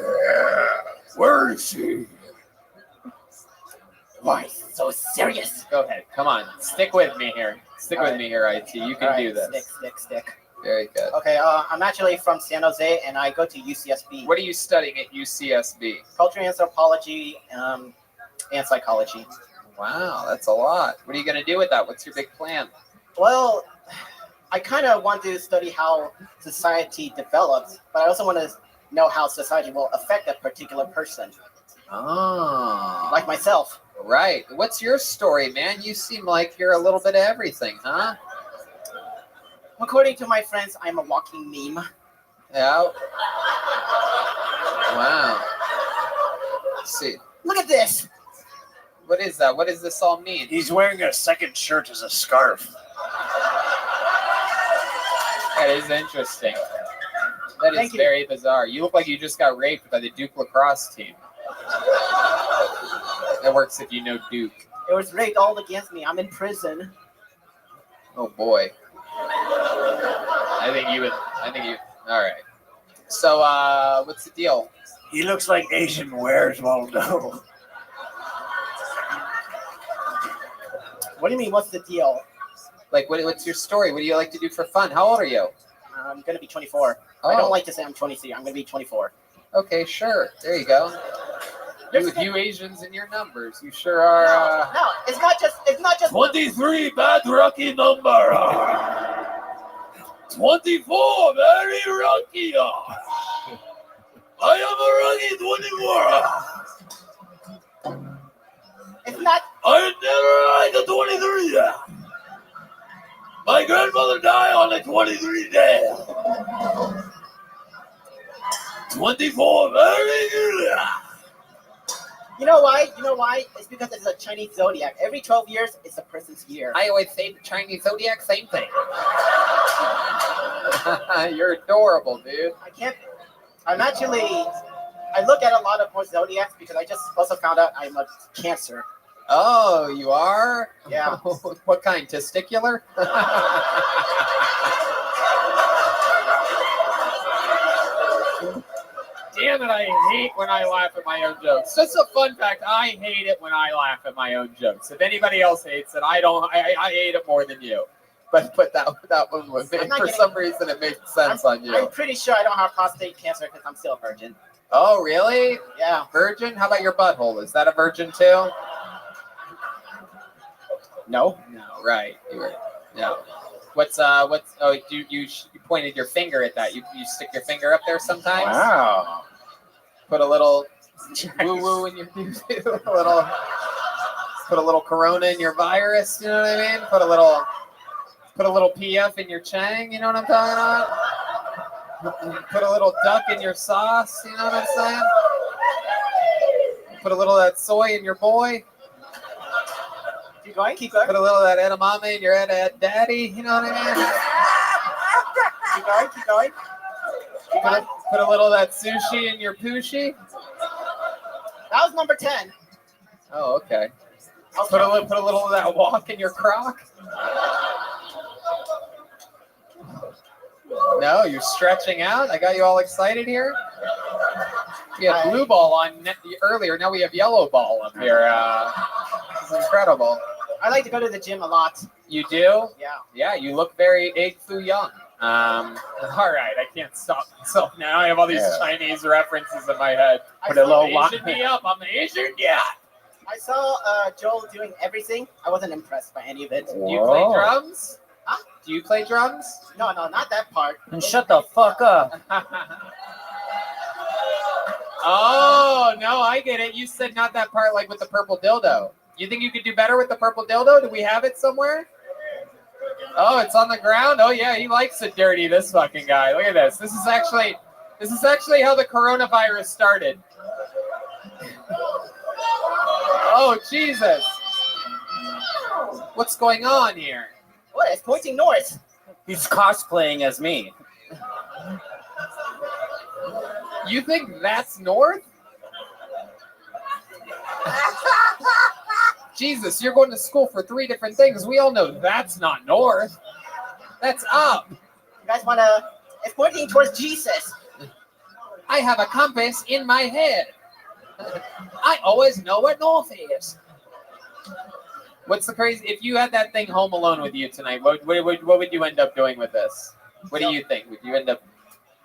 Where is she? Why so serious? Go ahead. Come on. Stick with me here. Stick with me here, IT. You can do this. Stick. Very good. Okay, I'm actually from San Jose, and I go to UCSB. What are you studying at UCSB? Culture and anthropology and psychology. Wow, that's a lot. What are you going to do with that? What's your big plan? Well, I kind of want to study how society develops, but I also want to know how society will affect a particular person. Oh. Like myself. Right. What's your story, man? You seem like you're a little bit of everything, huh? According to my friends, I'm a walking meme. Yeah. Wow. Let's see. Look at this. What is that? What does this all mean? He's wearing a second shirt as a scarf. That is interesting. That is Thank you. very bizarre. You look like you just got raped by the Duke lacrosse team. That works if you know Duke. It was raped all against me. I'm in prison. Oh boy. I think you. All right. So, what's the deal? He looks like Asian wears Waldo. What do you mean, what's the deal? Like, what's your story? What do you like to do for fun? How old are you? I'm going to be 24. Oh. I don't like to say I'm 23. I'm going to be 24. Okay, sure. There you go. You Asians and your numbers. You sure are. No, it's not just 23, bad lucky number. 24, very lucky. I am a lucky 24. It's not. I never liked a 23. My grandmother died on the 23 day. 24, very good. You know why? It's because it's a Chinese zodiac. Every 12 years, it's a person's year. I always say the Chinese zodiac, same thing. You're adorable, dude. I look at a lot of more zodiacs because I just also found out I'm a Cancer. Oh, you are? Yeah. What kind? Testicular? Damn it, I hate when I laugh at my own jokes. Just a fun fact, I hate it when I laugh at my own jokes. If anybody else hates it, I don't. I hate it more than you. but that one was I'm not for getting- some reason it made sense on you. I'm pretty sure I don't have prostate cancer because I'm still a virgin. Oh, really? Yeah. Virgin? How about your butthole? Is that a virgin too? No. No, right. You were no. What's oh you pointed your finger at that. You stick your finger up there sometimes? Wow. Put a little woo woo in your a little put a little corona in your virus, you know what I mean? Put a little PF in your chang, you know what I'm talking about? Put a little duck in your sauce, you know what I'm saying? Put a little of that soy in your boy. Keep going, keep going. Put a little of that edamame in your daddy, you know what I mean? Keep going, keep going. Keep going. Put a little of that sushi in your pooshi. That was number 10. Oh, okay. Put a little of that walk in your crock. No, you're stretching out. I got you all excited here. We had blue ball on earlier. Now we have yellow ball up here. This is incredible. I like to go to the gym a lot. You do? Yeah. Yeah, you look very egg foo young. All right, I can't stop myself now. I have all these Chinese references in my head. Put a little Asian me up. I'm Asian. Yeah. I saw Joel doing everything. I wasn't impressed by any of it. Do you play drums? Huh? Do you play drums? No, not that part. And shut the fuck up. Oh, no, I get it. You said not that part like with the purple dildo. You think you could do better with the purple dildo? Do we have it somewhere? Oh, it's on the ground? Oh, yeah, he likes it dirty, this fucking guy. Look at this. This is actually how the coronavirus started. Oh, Jesus. What's going on here? What? It's pointing north. He's cosplaying as me. You think that's north? Jesus, you're going to school for 3 different things. We all know that's not north. That's up. You guys want to... It's pointing towards Jesus. I have a compass in my head. I always know what north is. What's the crazy? If you had that thing home alone with you tonight, what would you end up doing with this? What do you think? Would you end up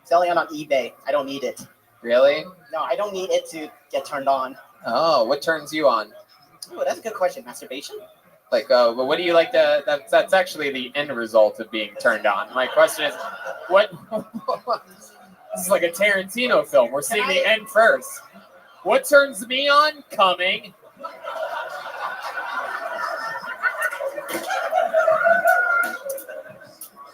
selling it on eBay? I don't need it. Really? No, I don't need it to get turned on. Oh, what turns you on? Oh, that's a good question. Masturbation? Like, but what do you like to? That's actually the end result of being turned on. My question is, what? This is like a Tarantino film. We're seeing the end first. What turns me on? Coming.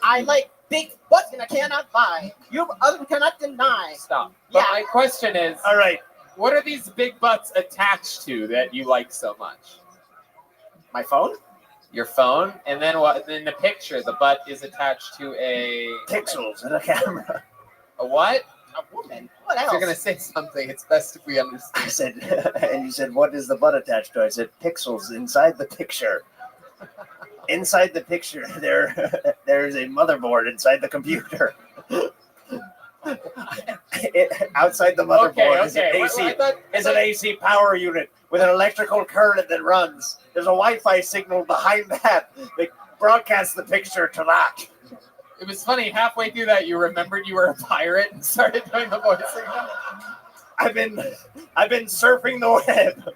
I like big butts and I cannot lie. You others cannot deny. Stop. But my question is, all right, what are these big butts attached to that you like so much? My phone? Your phone? And then what? In the picture, the butt is attached to a... Pixels in a camera. A what? A woman. What else? If you're going to say something, it's best if we understand. I said, and you said, what is the butt attached to? I said, pixels inside the picture. Inside the picture, there's a motherboard inside the computer. Outside the motherboard is an AC power unit with an electrical current that runs. There's a Wi-Fi signal behind that broadcasts the picture to that. It was funny, halfway through that you remembered you were a pirate and started doing the voice again. I've been surfing the web.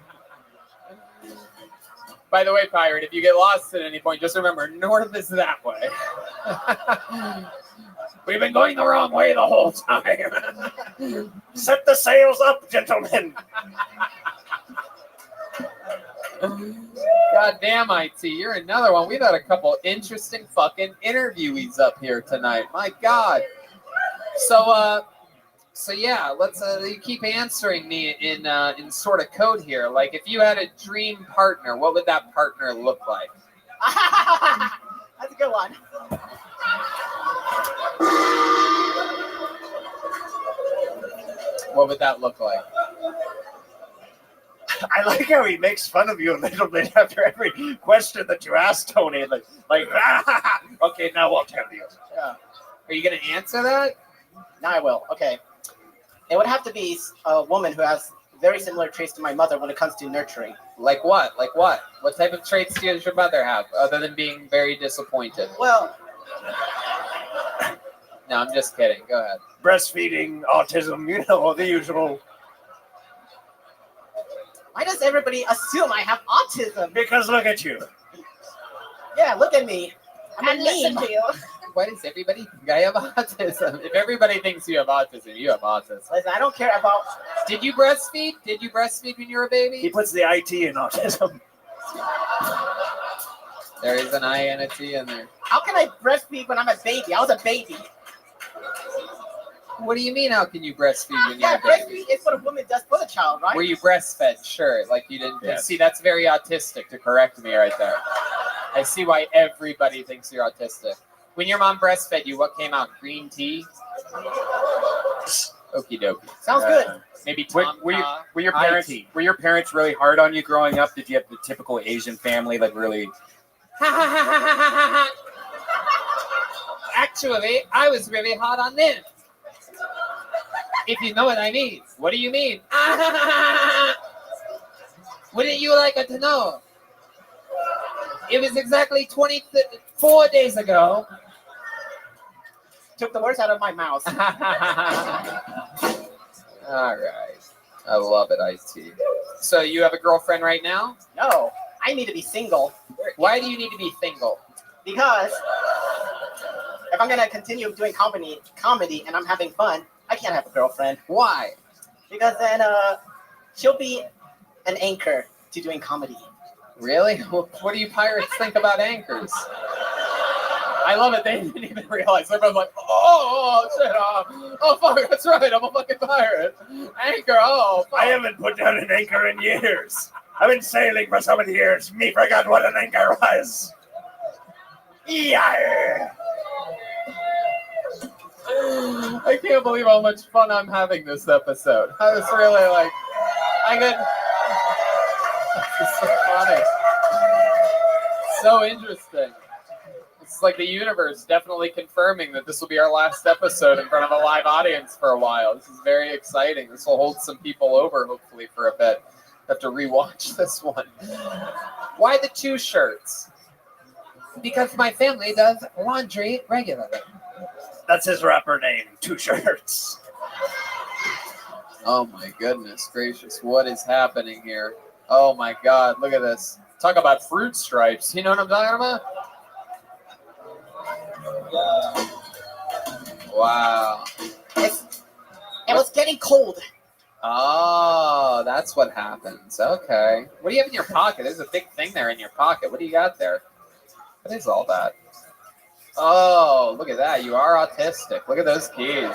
By the way, pirate, if you get lost at any point, just remember, north is that way. We've been going the wrong way the whole time. Set the sails up, gentlemen. God damn, IT, you're another one. We've had a couple interesting fucking interviewees up here tonight. My God. So yeah, let's you keep answering me in sort of code here. Like, if you had a dream partner, what would that partner look like? That's a good one. What would that look like? I like how he makes fun of you a little bit after every question that you ask, Tony. Okay, now I'll tell you. Yeah. Are you going to answer that? Now I will. Okay. It would have to be a woman who has very similar traits to my mother when it comes to nurturing. Like what? Like what? What type of traits does your mother have, other than being very disappointed? Well, No, I'm just kidding. Go ahead. Breastfeeding, autism, you know, the usual. why does everybody assume I have autism? Because look at you. Yeah, look at me. I'm And a listen meme. to you. Why does everybody think I have autism? If everybody thinks you have autism, you have autism. Listen, I don't care about. Did you breastfeed? Did you breastfeed when you were a baby? He puts the IT in autism. There is an I and a T in there. How can I breastfeed when I'm a baby? I was a baby. What do you mean? How can you breastfeed when Yeah, you're a baby? breastfeed is what a woman does for the child, right? Were you breastfed? Sure. Like you didn't. Yes. See, that's very autistic to correct me right there. I see why everybody thinks you're autistic. When your mom breastfed you, what came out? Green tea? Okie dokie. Sounds good. Maybe Were, Tom. were your parents IT. were your parents really hard on you growing up? Did you have the typical Asian family, like really? Actually, I was really hard on them. If you know what I mean. What do you mean? Wouldn't you like to know? It was exactly 24 days ago. Took the words out of my mouth. All right. I love it, IT. So you have a girlfriend right now? No, I need to be single. Why do you need to be single? Because if I'm gonna continue doing comedy and I'm having fun, I can't have a girlfriend. Why? Because then she'll be an anchor to doing comedy. Really? What do you pirates think about anchors? I love it. They didn't even realize. Everyone's like, oh shit, oh fuck, that's right. I'm a fucking pirate. Anchor, oh fuck. I haven't put down an anchor in years. I've been sailing for so many years. Me forgot what an anchor was. Yeah. I can't believe how much fun I'm having this episode. I was really like, this is so funny. So interesting. It's like the universe definitely confirming that this will be our last episode in front of a live audience for a while. This is very exciting. This will hold some people over, hopefully, for a bit. I have to rewatch this one. Why the 2 shirts? Because my family does laundry regularly. That's his rapper name. 2 shirts. Oh my goodness gracious, what is happening here? Oh my god, look at this. Talk about fruit stripes. You know what I'm talking about? Wow. It was getting cold. Oh, that's what happens. Okay. What do you have in your pocket? There's a big thing there in your pocket. What do you got there? What is all that? Oh, look at that. You are autistic. Look at those keys.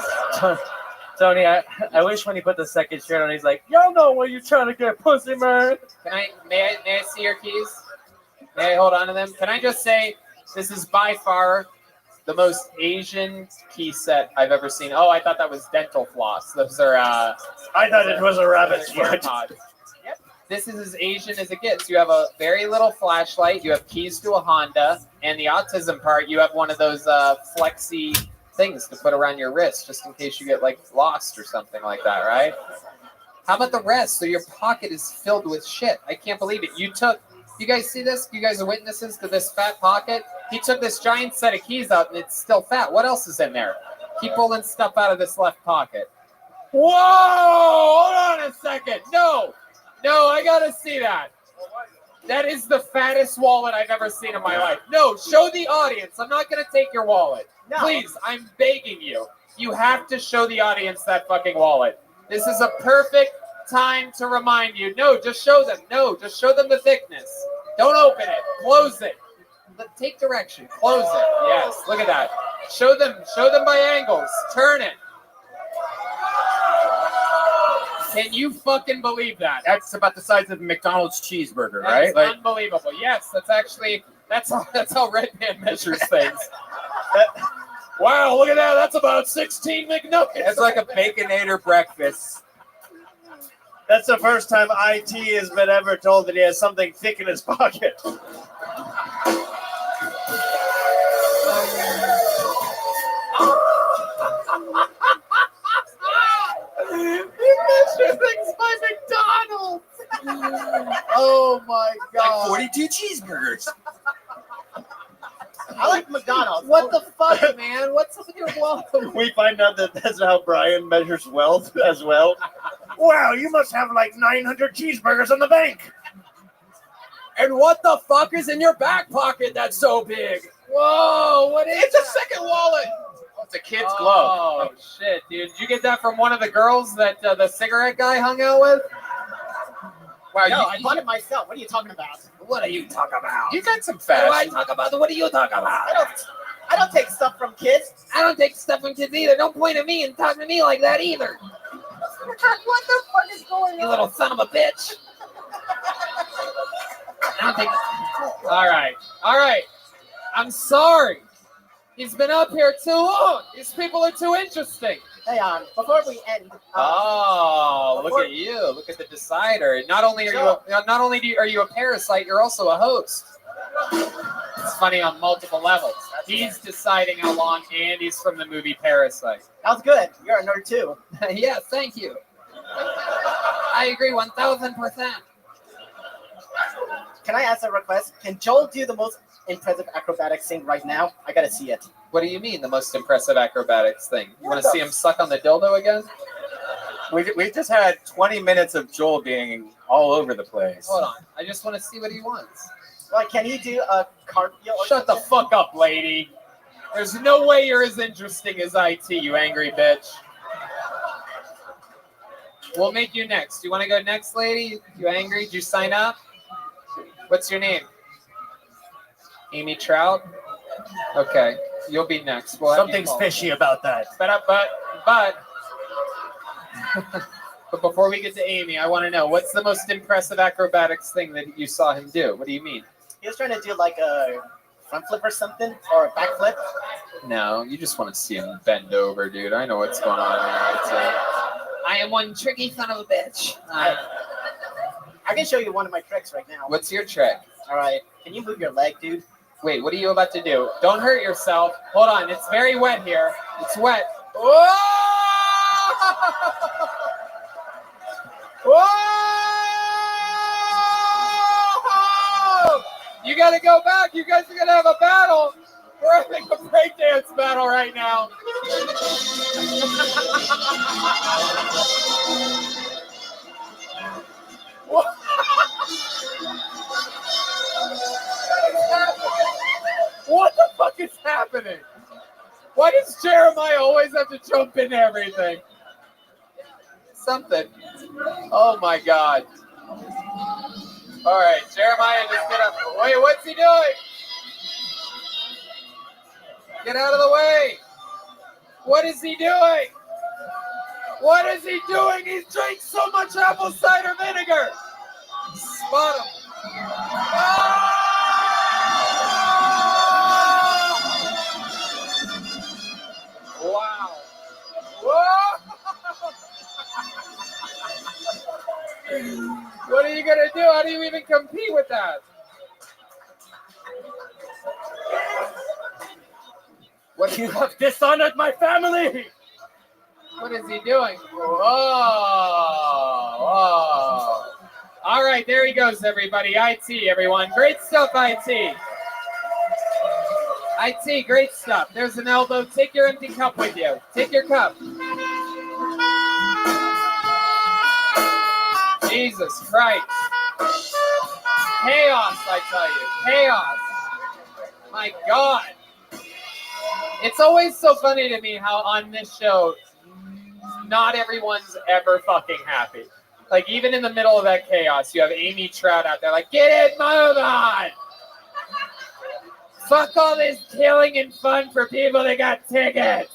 Tony, I wish when he put the second shirt on, he's like, y'all know where you trying to get pussy, man. May I see your keys? May I hold on to them? Can I just say, this is by far the most Asian key set I've ever seen. Oh, I thought that was dental floss. Those are, I thought it was a rabbit's foot. Yep. This is as Asian as it gets. You have a very little flashlight. You have keys to a Honda. And the autism part, you have one of those flexi things to put around your wrist just in case you get like lost or something like that, right? How about the rest? So your pocket is filled with shit. I can't believe it. You guys see this? You guys are witnesses to this fat pocket? He took this giant set of keys out and it's still fat. What else is in there? Keep pulling stuff out of this left pocket. Whoa! Hold on a second. No, I gotta see that. That is the fattest wallet I've ever seen in my life. No, show the audience. I'm not gonna take your wallet. No. Please, I'm begging you. You have to show the audience that fucking wallet. This is a perfect time to remind you. No, just show them. No, just show them the thickness. Don't open it. Close it. Take direction. Close it. Yes, look at that. Show them by angles. Turn it. Can you fucking believe that? That's about the size of a McDonald's cheeseburger, That is right? unbelievable. Yes, that's how Red Man measures things. Wow, look at that. That's about 16 McNuggets. It's like a Baconator breakfast. That's the first time IT has been ever told that he has something thick in his pocket. You measure things by McDonald's. Oh What the fuck, man? What's up with your wallet? We find out that that's how Brian measures wealth as well. Wow, you must have like 900 cheeseburgers in the bank. And what the fuck is in your back pocket that's so big? Whoa, what is It's a second wallet. Oh, it's a kid's glove. Oh, shit, dude. Did you get that from one of the girls that the cigarette guy hung out with? Wow, No, I bought it myself. What are you talking about? What are you talking about? You got some What do I fashion. talk about? What are you talking about? I don't take stuff from kids. I don't take stuff from kids either. Don't point at me and talk to me like that either. What the fuck is going You on? little son of a bitch. I don't think. All right. I'm sorry. He's been up here too long. These people are too interesting. Hey, before we end, Look at you! Look at the decider. Not only are you a parasite, you're also a host. It's funny on multiple levels. He's deciding how long Andy's from the movie Parasite. That was good. You're a nerd too. Yeah, thank you. I agree 1,000%. Can I ask a request? Can Joel do the most impressive acrobatics thing right now? I gotta see it. What do you mean, the most impressive acrobatics thing? You want to see him suck on the dildo again? We just had 20 minutes of Joel being all over the place. Hold on. I just want to see what he wants. Like, can he do a cartwheel? Or Shut the fuck up, lady. There's no way you're as interesting as IT, you angry bitch. We'll make you next. You want to go next, lady? You angry? Did you sign up? What's your name? Amy Trout? Okay, you'll be next. We'll have you Something's call. fishy about that. But before we get to Amy, I want to know, what's the most impressive acrobatics thing that you saw him do? What do you mean? He was trying to do like a front flip or something, or a back flip. No, you just want to see him bend over, dude. I know what's going on there. I am one tricky son of a bitch. I can show you one of my tricks right now. What's your trick? All right, can you move your leg, dude? Wait, what are you about to do? Don't hurt yourself. Hold on, it's very wet here. It's wet. Whoa! Whoa! You gotta go back. You guys are gonna have a battle. We're having a breakdance battle right now. What the fuck is happening? Why does Jeremiah always have to jump into everything? Something. Oh my God. All right, Jeremiah, just get up. Wait, what's he doing? Get out of the way. What is he doing? What is he doing? He's drank so much apple cider vinegar. Spot him. Ah! Wow. Whoa! What are you going to do? How do you even compete with that? What you have dishonored my family! What is he doing? Whoa. All right, there he goes, everybody. IT, everyone. Great stuff, IT. IT, great stuff. There's an elbow. Take your empty cup with you. Take your cup. Jesus Christ. Chaos, I tell you. Chaos. My God. It's always so funny to me how on this show, not everyone's ever fucking happy. Like, even in the middle of that chaos, you have Amy Trout out there like, get it, move on. Fuck all this killing and fun for people that got tickets.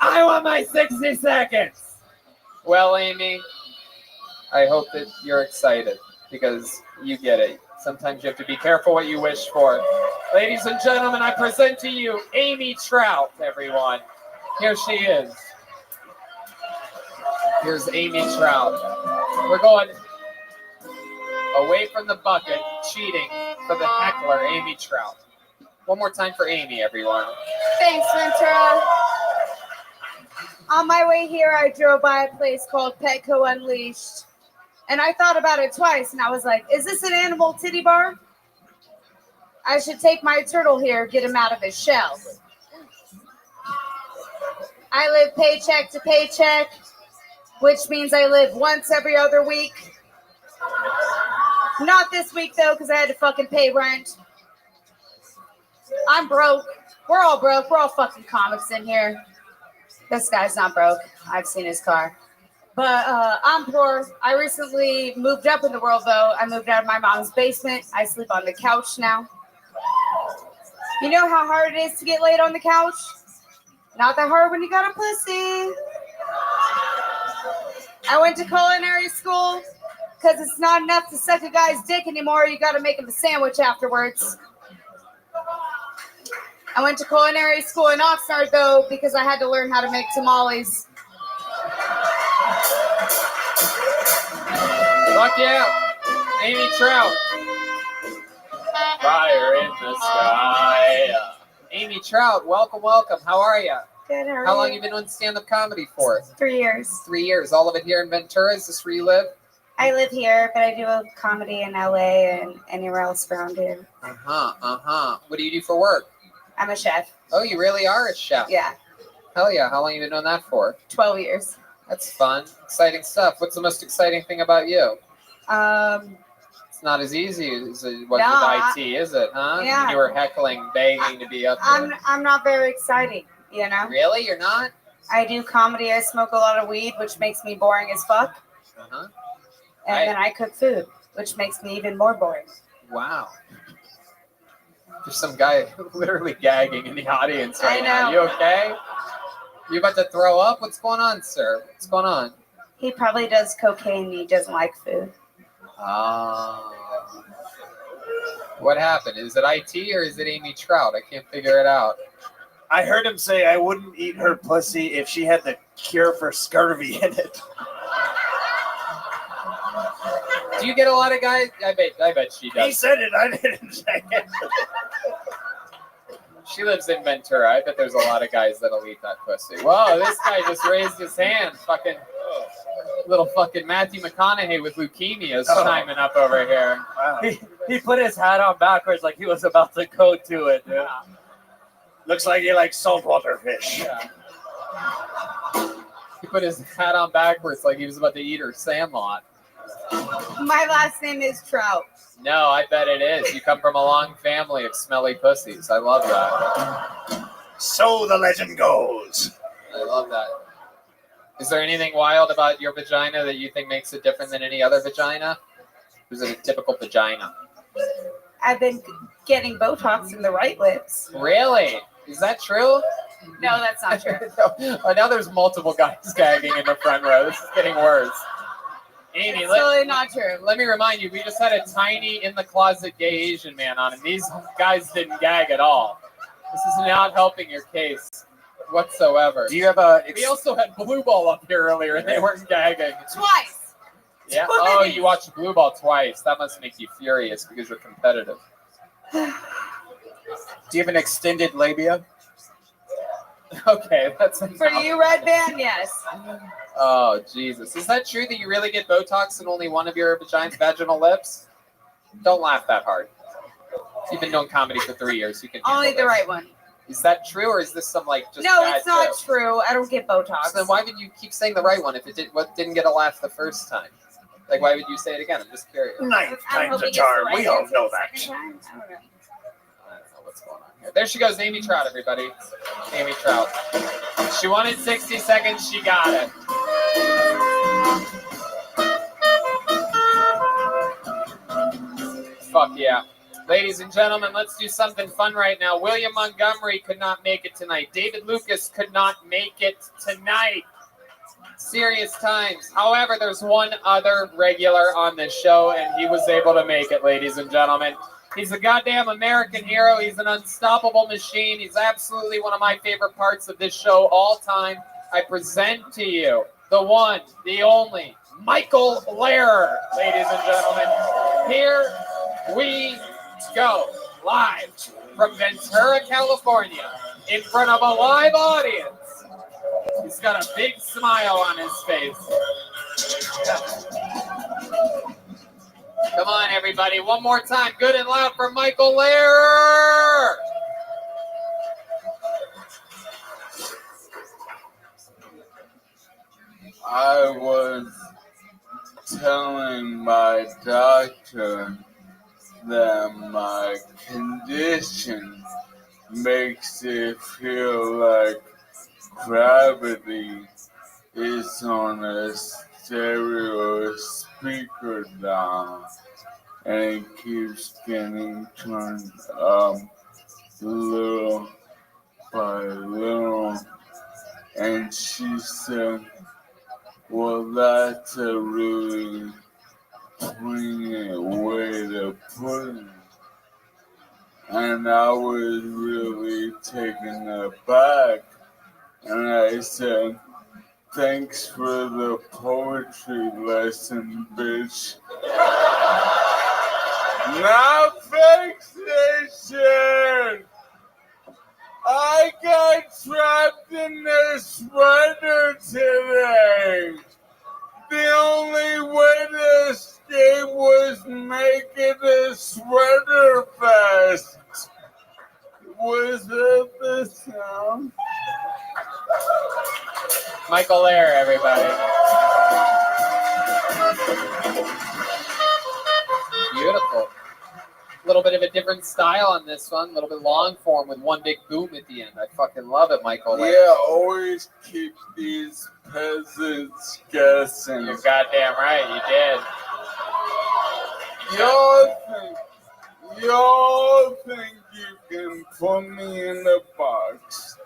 I want my 60 seconds. Well, Amy, I hope that you're excited because you get it. Sometimes you have to be careful what you wish for. Ladies and gentlemen, I present to you Amy Trout, everyone. Here she is. Here's Amy Trout. We're going away from the bucket, cheating for the heckler, Amy Trout. One more time for Amy, everyone. Thanks, Ventura. On my way here, I drove by a place called Petco Unleashed. And I thought about it twice, and I was like, is this an animal titty bar? I should take my turtle here, get him out of his shell. I live paycheck to paycheck, which means I live once every other week. Not this week, though, because I had to fucking pay rent. I'm broke. We're all broke. We're all fucking comics in here. This guy's not broke. I've seen his car. But I'm poor. I recently moved up in the world, though. I moved out of my mom's basement. I sleep on the couch now. You know how hard it is to get laid on the couch? Not that hard when you got a pussy. I went to culinary school because it's not enough to suck a guy's dick anymore. You got to make him a sandwich afterwards. I went to culinary school in Oxnard, though, because I had to learn how to make tamales. Fuck yeah. Amy Trout. Fire in the sky. Amy Trout, welcome, welcome. How are you? Good, how long you been doing stand-up comedy for? 3 years. 3 years. All of it here in Ventura? Is this where you live? I live here, but I do a comedy in LA and anywhere else around here. What do you do for work? I'm a chef. Oh, you really are a chef? Yeah. Hell yeah. How long you been doing that for? 12 years. That's fun. Exciting stuff. What's the most exciting thing about you? It's not as easy as it was with IT, is it, huh? Yeah. When you were heckling, begging to be up there. I'm not very exciting, you know? Really? You're not? I do comedy. I smoke a lot of weed, which makes me boring as fuck. And then I cook food, which makes me even more boring. Wow. There's some guy literally gagging in the audience right I now. know. You okay? You about to throw up? What's going on, sir? What's going on? He probably does cocaine and he doesn't like food. What happened? Is it IT or is it Amy Trout? I can't figure it out. I heard him say I wouldn't eat her pussy if she had the cure for scurvy in it. Do you get a lot of guys? I bet she does. He said it. I didn't say it. She lives in Ventura. I bet there's a lot of guys that'll eat that pussy. Whoa, this guy just raised his hand. Fucking little fucking Matthew McConaughey with leukemia is chiming up over here. Wow. He put his hat on backwards like he was about to go to it. Yeah. Looks like he likes saltwater fish. Yeah. He put his hat on backwards like he was about to eat her Sandlot. My last name is Trout. No, I bet it is. You come from a long family of smelly pussies. I love that. So the legend goes. I love that. Is there anything wild about your vagina that you think makes it different than any other vagina? Is it a typical vagina? I've been getting Botox in the right lips. Really? Is that true? No, that's not true. Now there's multiple guys gagging in the front row. This is getting worse. Amy, It's totally not true. let me remind you, we just had a tiny in-the-closet gay Asian man on, and these guys didn't gag at all. This is not helping your case whatsoever. Do you have a? We also had Blue Ball up here earlier, and they weren't gagging. Twice. Yeah. Oh, you watched Blue Ball twice. That must make you furious because you're competitive. Do you have an extended labia? Okay, that's For you, Red Band, yes. Oh, Jesus. Is that true that you really get Botox in only one of your vaginal lips? Don't laugh that hard. You've been doing comedy for 3 years. You can Only handle the this. right one. Is that true, or is this some just No, bad it's not joke? true. I don't get Botox. So then why would you keep saying the right one if it didn't get a laugh the first time? Like, why would you say it again? I'm just curious. Ninth I'm time's a hoping it's charm. the right We all answer know the that. second time. I don't know. I don't know what's going on here. There she goes, Amy Trout, everybody. Amy Trout. She wanted 60 seconds. She got it. Fuck yeah. Ladies and gentlemen, let's do something fun right now. William Montgomery could not make it tonight. David Lucas could not make it tonight. Serious times. However, there's one other regular on this show, and he was able to make it, ladies and gentlemen. He's a goddamn American hero. He's an unstoppable machine. He's absolutely one of my favorite parts of this show all time. I present to you the one, the only, Michael Lehrer, ladies and gentlemen. Here we go, live from Ventura, California, in front of a live audience. He's got a big smile on his face. Come on, everybody. One more time. Good and loud for Michael Lehrer. I was telling my doctor that my condition makes it feel like gravity is on a stereo speaker dial, and it keeps getting turned up little by little. And she said, well, that's a really poignant way to put it. And I was really taken aback. And I said, thanks for the poetry lesson, bitch. Now fixation! I got trapped in the sweater today. The only way to escape was make it a sweater fest. Was that the sound? Michael Lehrer, everybody. Beautiful. A little bit of a different style on this one. A little bit long form with one big boom at the end. I fucking love it, Michael Lehrer. Yeah, always keep these peasants guessing. You're goddamn right, you did. Y'all think you can put me in a box.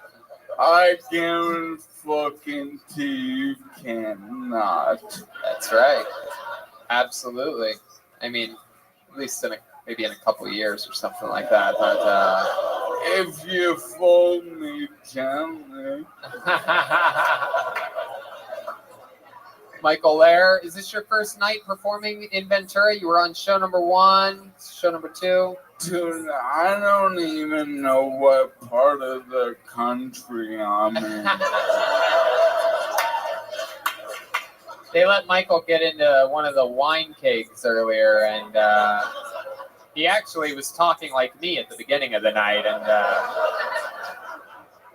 I guarantee you cannot. That's right. Absolutely. I mean, at least maybe in a couple of years or something like that. But if you fold me gently. Michael Lehrer, is this your first night performing in Ventura? You were on show number 1, show number 2. Dude, I don't even know what part of the country I'm in. They let Michael get into one of the wine kegs earlier, and he actually was talking like me at the beginning of the night. And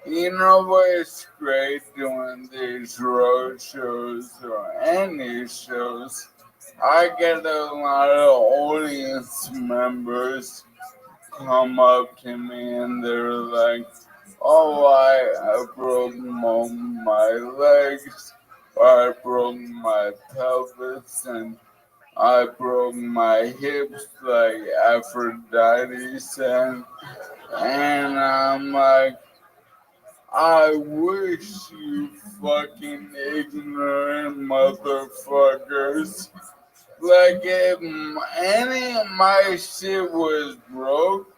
you know what's great doing these road shows or any shows? I get a lot of audience members come up to me and they're like, oh, I broke my legs, or I broke my pelvis, and I broke my hips like Aphrodite said. And I'm like, I wish you fucking ignorant motherfuckers. Like, if any of my shit was broke,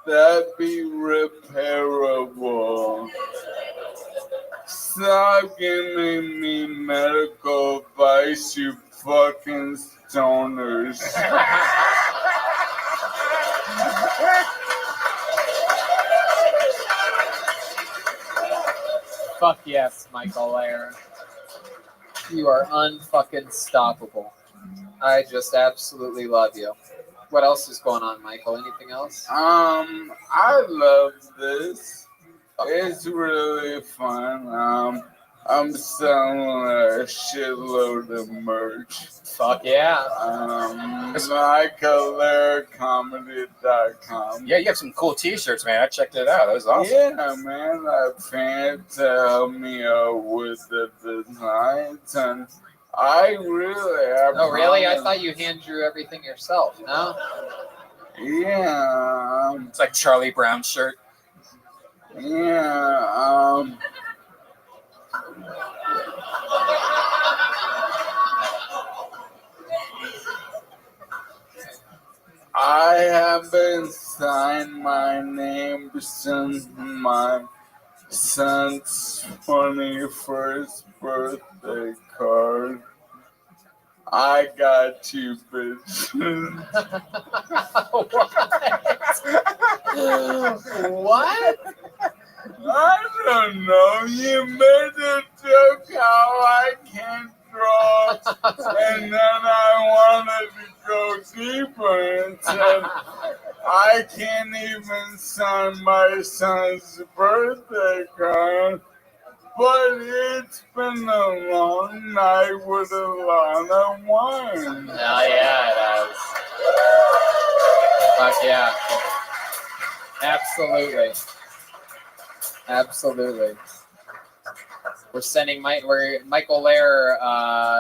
that'd be repairable. Stop giving me medical advice, you fucking stoners. fuck yes, Michael Lehrer. You are unfucking stoppable. I just absolutely love you. What else is going on, Michael? Anything else? I love this. It's really fun. I'm selling a shitload of merch. Fuck yeah. MichaelLehrerComedy.com. Yeah, you have some cool t-shirts, man. I checked it out. That was awesome. Yeah, man. Fans help me out with the designs, and I really have. Oh, really? I thought you hand drew everything yourself, no? Yeah. It's like Charlie Brown's shirt. Yeah. I haven't signed my name since my son's 21st birthday card. I got you, bitch. What? I don't know. You made a joke how I can't draw, and then I wanted to go deep birthday card, but it's been a long night with a lot of wine. Oh, yeah, it has. Fuck yeah. Absolutely. Absolutely. We're sending Michael Lair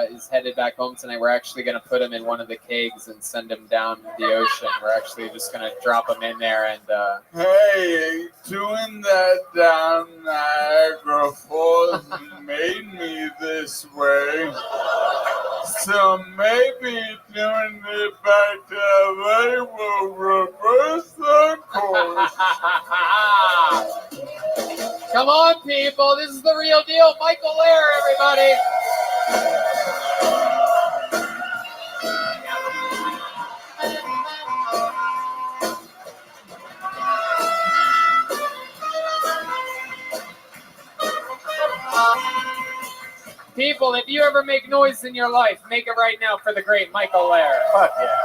is headed back home tonight. We're actually going to put him in one of the kegs and send him down the ocean. We're actually just going to drop him in there and. Hey, doing that down Niagara Falls made me this way. So maybe doing it back to LA will reverse the course. Come on, people. This is the real deal. Michael Lair, everybody. People, if you ever make noise in your life, make it right now for the great Michael Lair. Fuck yeah.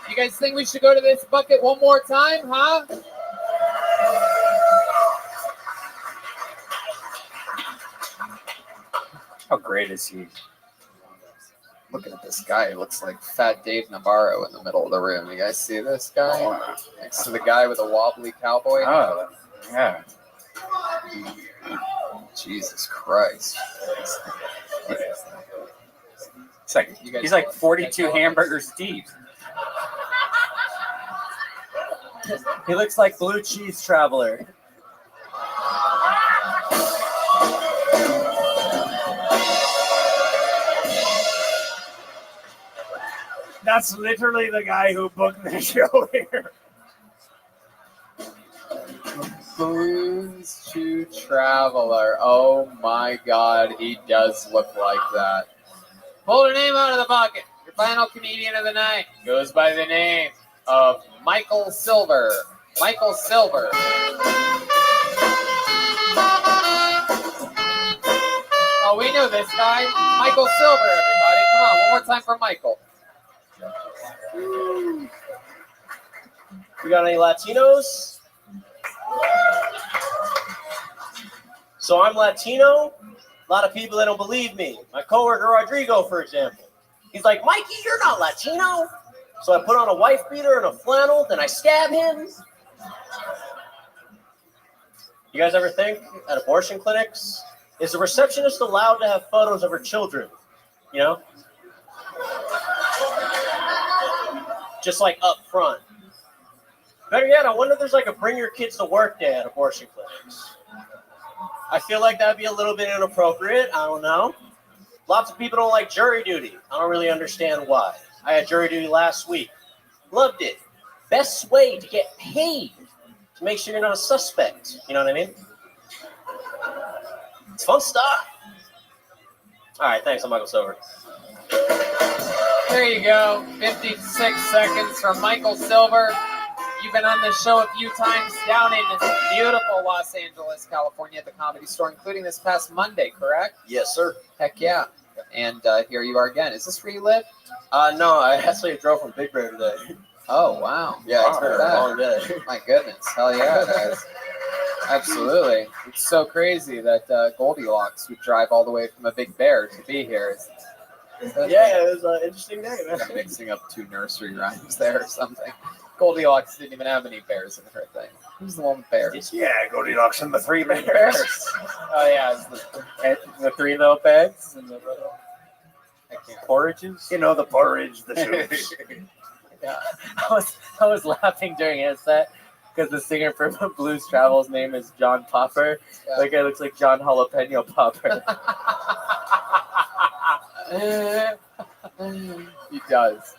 You guys think we should go to this bucket one more time, huh? How great is he? Looking at this guy, he looks like Fat Dave Navarro in the middle of the room. You guys see this guy? Next to the guy with a wobbly cowboy. Oh, yeah. Jesus Christ. It's like, he's like 42 hamburgers deep. He looks like Blue Cheese Traveler. That's literally the guy who booked the show here. Blues to Traveler. Oh my God, he does look like that. Pull your name out of the bucket. Your final comedian of the night goes by the name of Michael Silver. Michael Silver. Oh, we know this guy. Michael Silver, everybody. Come on, one more time for Michael. We got any Latinos? So I'm Latino. A lot of people that don't believe me. My coworker Rodrigo, for example. He's like, Mikey, you're not Latino. So I put on a wife beater and a flannel, then I stab him. You guys ever think at abortion clinics, is the receptionist allowed to have photos of her children? You know? Just like up front. Better yet, I wonder if there's like a bring your kids to work day at abortion clinics. I feel like that'd be a little bit inappropriate. I don't know. Lots of people don't like jury duty. I don't really understand why. I had jury duty last week. Loved it. Best way to get paid to make sure you're not a suspect. You know what I mean? It's fun stuff. All right, thanks. I'm Michael Silver. There you go. 56 seconds from Michael Silver. You've been on this show a few times down in beautiful Los Angeles, California at the Comedy Store, including this past Monday, correct? Yes, sir. Heck yeah. And here you are again. Is this where you live? No, I actually drove from Big Bear today. Oh, wow. Yeah, it's been a long day. My goodness. Hell yeah, guys. Absolutely. It's so crazy that Goldilocks would drive all the way from a Big Bear to be here. Yeah, it was an interesting day, man. I'm mixing up two nursery rhymes there or something. Goldilocks didn't even have any bears in her thing. Who's the one with bears? Yeah, Goldilocks and the Three Bears. Oh, yeah. It's the three little pigs and the little porridges. You know, the porridge, the soups. Yeah, I was laughing during his set because the singer for Blues Travel's name is John Popper. Yeah. Like it looks like John Jalapeno Popper. He does.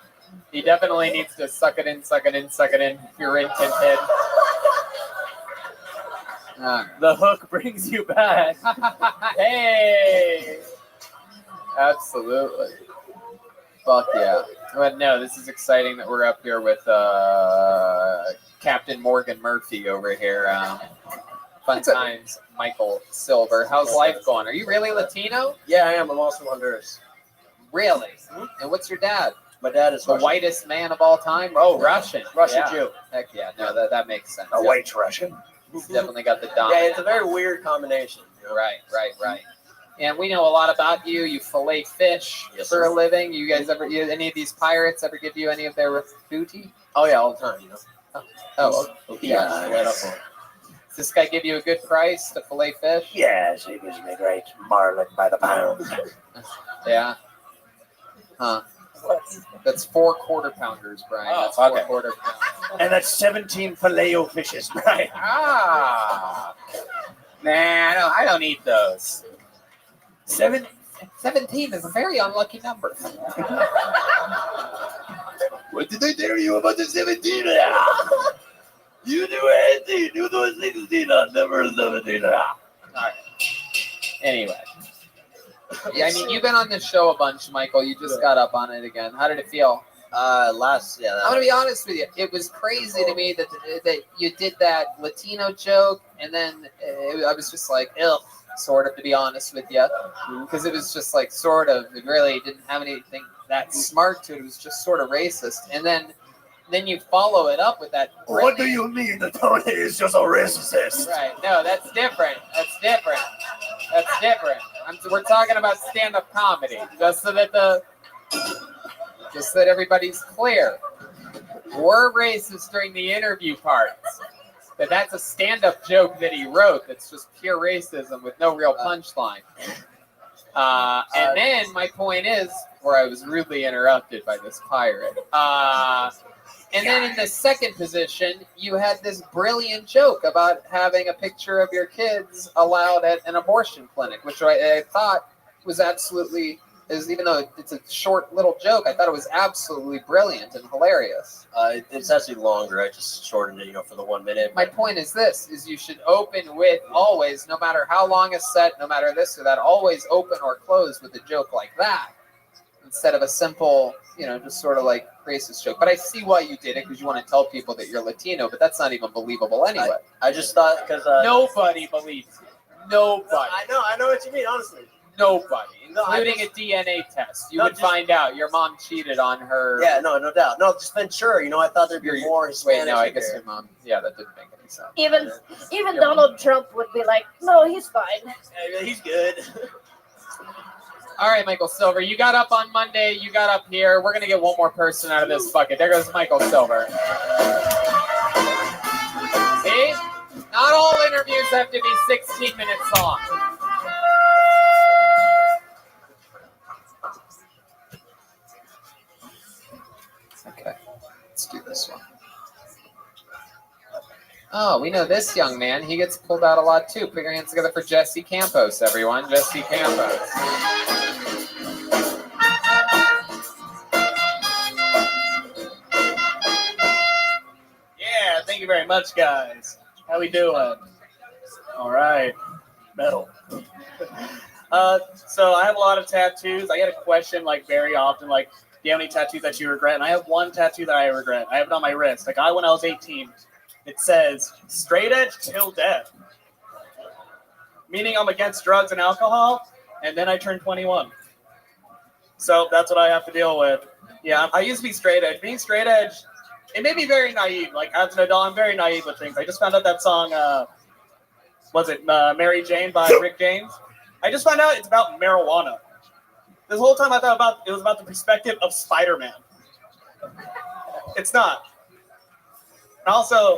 He definitely needs to suck it in, suck it in, suck it in. You're in tinted. The hook brings you back. Hey! Absolutely. Fuck yeah. But no, this is exciting that we're up here with Captain Morgan Murphy over here. Fun times, Michael Silver. How's life going? Are you really Latino? Yeah, I am. I'm also from Honduras. Really? And what's your dad? My dad is the Russian. whitest man of all time. Oh, Russian. Russian Yeah. Jew. Heck yeah. No, that makes sense. A Yeah. white Russian. He's definitely got the Yeah, dominant. it's a very weird combination. You know? Right. And we know a lot about you. You fillet fish Yes, for sir. a living. You guys any of these pirates ever give you any of their booty? Oh yeah, all the time. You know. Oh, Yeah. Right up on. Does this guy give you a good price to fillet fish? Yes, he gives me great marlin by the pound. Yeah. Huh. That's 4 quarter-pounders, Brian. Oh, That's 4 okay. quarter-pounders. And that's 17 filet-o fishes, Brian. Ah. Nah, I don't eat those. 17 is a very unlucky number. What did I tell you about the 17? You do 18, you do 16, never 17. All right. Anyway. Yeah, I mean, you've been on this show a bunch, Michael. You just got up on it again. How did it feel? I'm gonna be honest with you. It was crazy to me that you did that Latino joke, and then I was just like, ugh, sort of, to be honest with you, because it was just like sort of. It really didn't have anything that smart to it. It was just sort of racist, and then you follow it up with that. What do you mean that Tony is just a racist? Right? No, that's different. We're talking about stand-up comedy, just so that everybody's clear. We're racist during the interview parts. That's a stand-up joke that he wrote. That's just pure racism with no real punchline. And then my point is, where I was rudely interrupted by this pirate. And then in the second position, you had this brilliant joke about having a picture of your kids allowed at an abortion clinic, which I thought was absolutely, even though it's a short little joke, I thought it was absolutely brilliant and hilarious. It's actually longer. I just shortened it, for the 1 minute. My point is this, is you should open with always, no matter how long a set, no matter this or that, always open or close with a joke like that, instead of a simple, just sort of like racist joke. But I see why you did it, because you want to tell people that you're Latino, but that's not even believable anyway. I just thought, because... Nobody believes you. Nobody. I know what you mean, honestly. Nobody, including a DNA test. You would find out your mom cheated on her. Yeah, no doubt. No, just been sure. I thought there'd be more Hispanic. Wait, no, I guess your mom. Yeah, that didn't make any sense. Even Donald Trump would be like, no, he's fine. Yeah, he's good. All right, Michael Silver, you got up on Monday. You got up here. We're gonna get one more person out of this bucket. There goes Michael Silver. See, not all interviews have to be 16 minutes long. Okay, let's do this one. Oh, we know this young man. He gets pulled out a lot too. Put your hands together for Jesse Campos, everyone. Jesse Campos. Yeah, thank you very much, guys. How we doing? All right, metal. So I have a lot of tattoos. I get a question very often, do you have any tattoos that you regret? And I have one tattoo that I regret. I have it on my wrist. I got it when I was 18. It says, straight edge till death. Meaning I'm against drugs and alcohol, and then I turned 21. So that's what I have to deal with. Yeah, I used to be straight edge. Being straight edge, it made me very naive. As an adult, I'm very naive with things. I just found out that song, Mary Jane by Rick James? I just found out it's about marijuana. This whole time I thought it was about the perspective of Spider-Man. It's not. And also,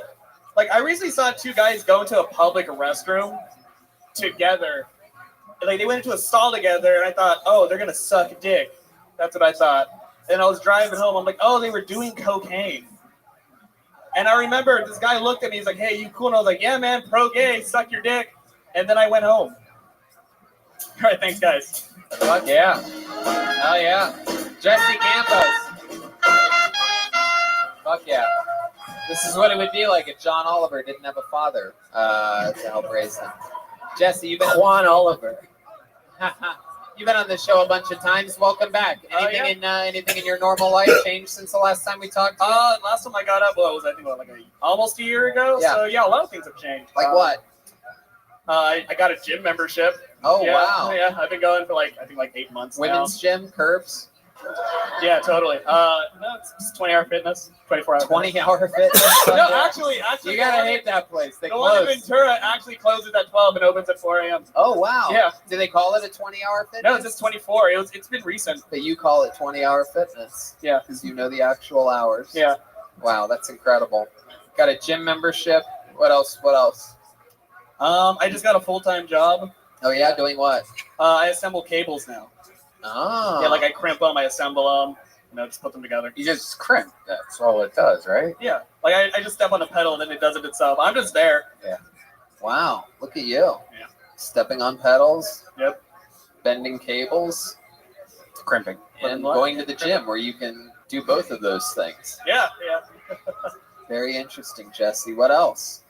I recently saw 2 guys go into a public restroom together. They went into a stall together, and I thought, oh, they're going to suck dick. That's what I thought. And I was driving home. I'm like, oh, they were doing cocaine. And I remember this guy looked at me. He's like, hey, you cool? And I was like, yeah, man, pro-gay, suck your dick. And then I went home. All right, thanks, guys. Fuck yeah. Hell yeah. Jesse Campos. Fuck yeah. This is what it would be like if John Oliver didn't have a father to help raise him. Jesse, you've been Juan Oliver. You've been on the show a bunch of times. Welcome back. Anything in your normal life changed since the last time we talked to you? Last time I got up, almost a year ago. Yeah. So yeah, a lot of things have changed. Like what? I got a gym membership. Oh, yeah, wow. Yeah, I've been going for I think 8 months Women's now. gym, curves? Yeah, totally. No, it's 20-hour fitness, 24-hour. 20-hour fitness. No, actually, You gotta hate that place. They the one in close. Ventura actually closes at 12 and opens at 4 a.m. Oh wow. Yeah. Do they call it a 20-hour fitness? No, it's just 24. It's been recent. But you call it 20-hour fitness. Yeah. Because you know the actual hours. Yeah. Wow, that's incredible. Got a gym membership. What else? What else? I just got a full-time job. Oh yeah, doing what? I assemble cables now. Oh. Yeah, like I crimp them, I assemble them, just put them together. You just crimp. That's all it does, right? Yeah, like I just step on a pedal and then it does it itself. I'm just there. Yeah. Wow, look at you. Yeah. Stepping on pedals. Yep. Bending cables. Crimping. And going to the gym where you can do both of those things. Yeah. Very interesting, Jesse. What else?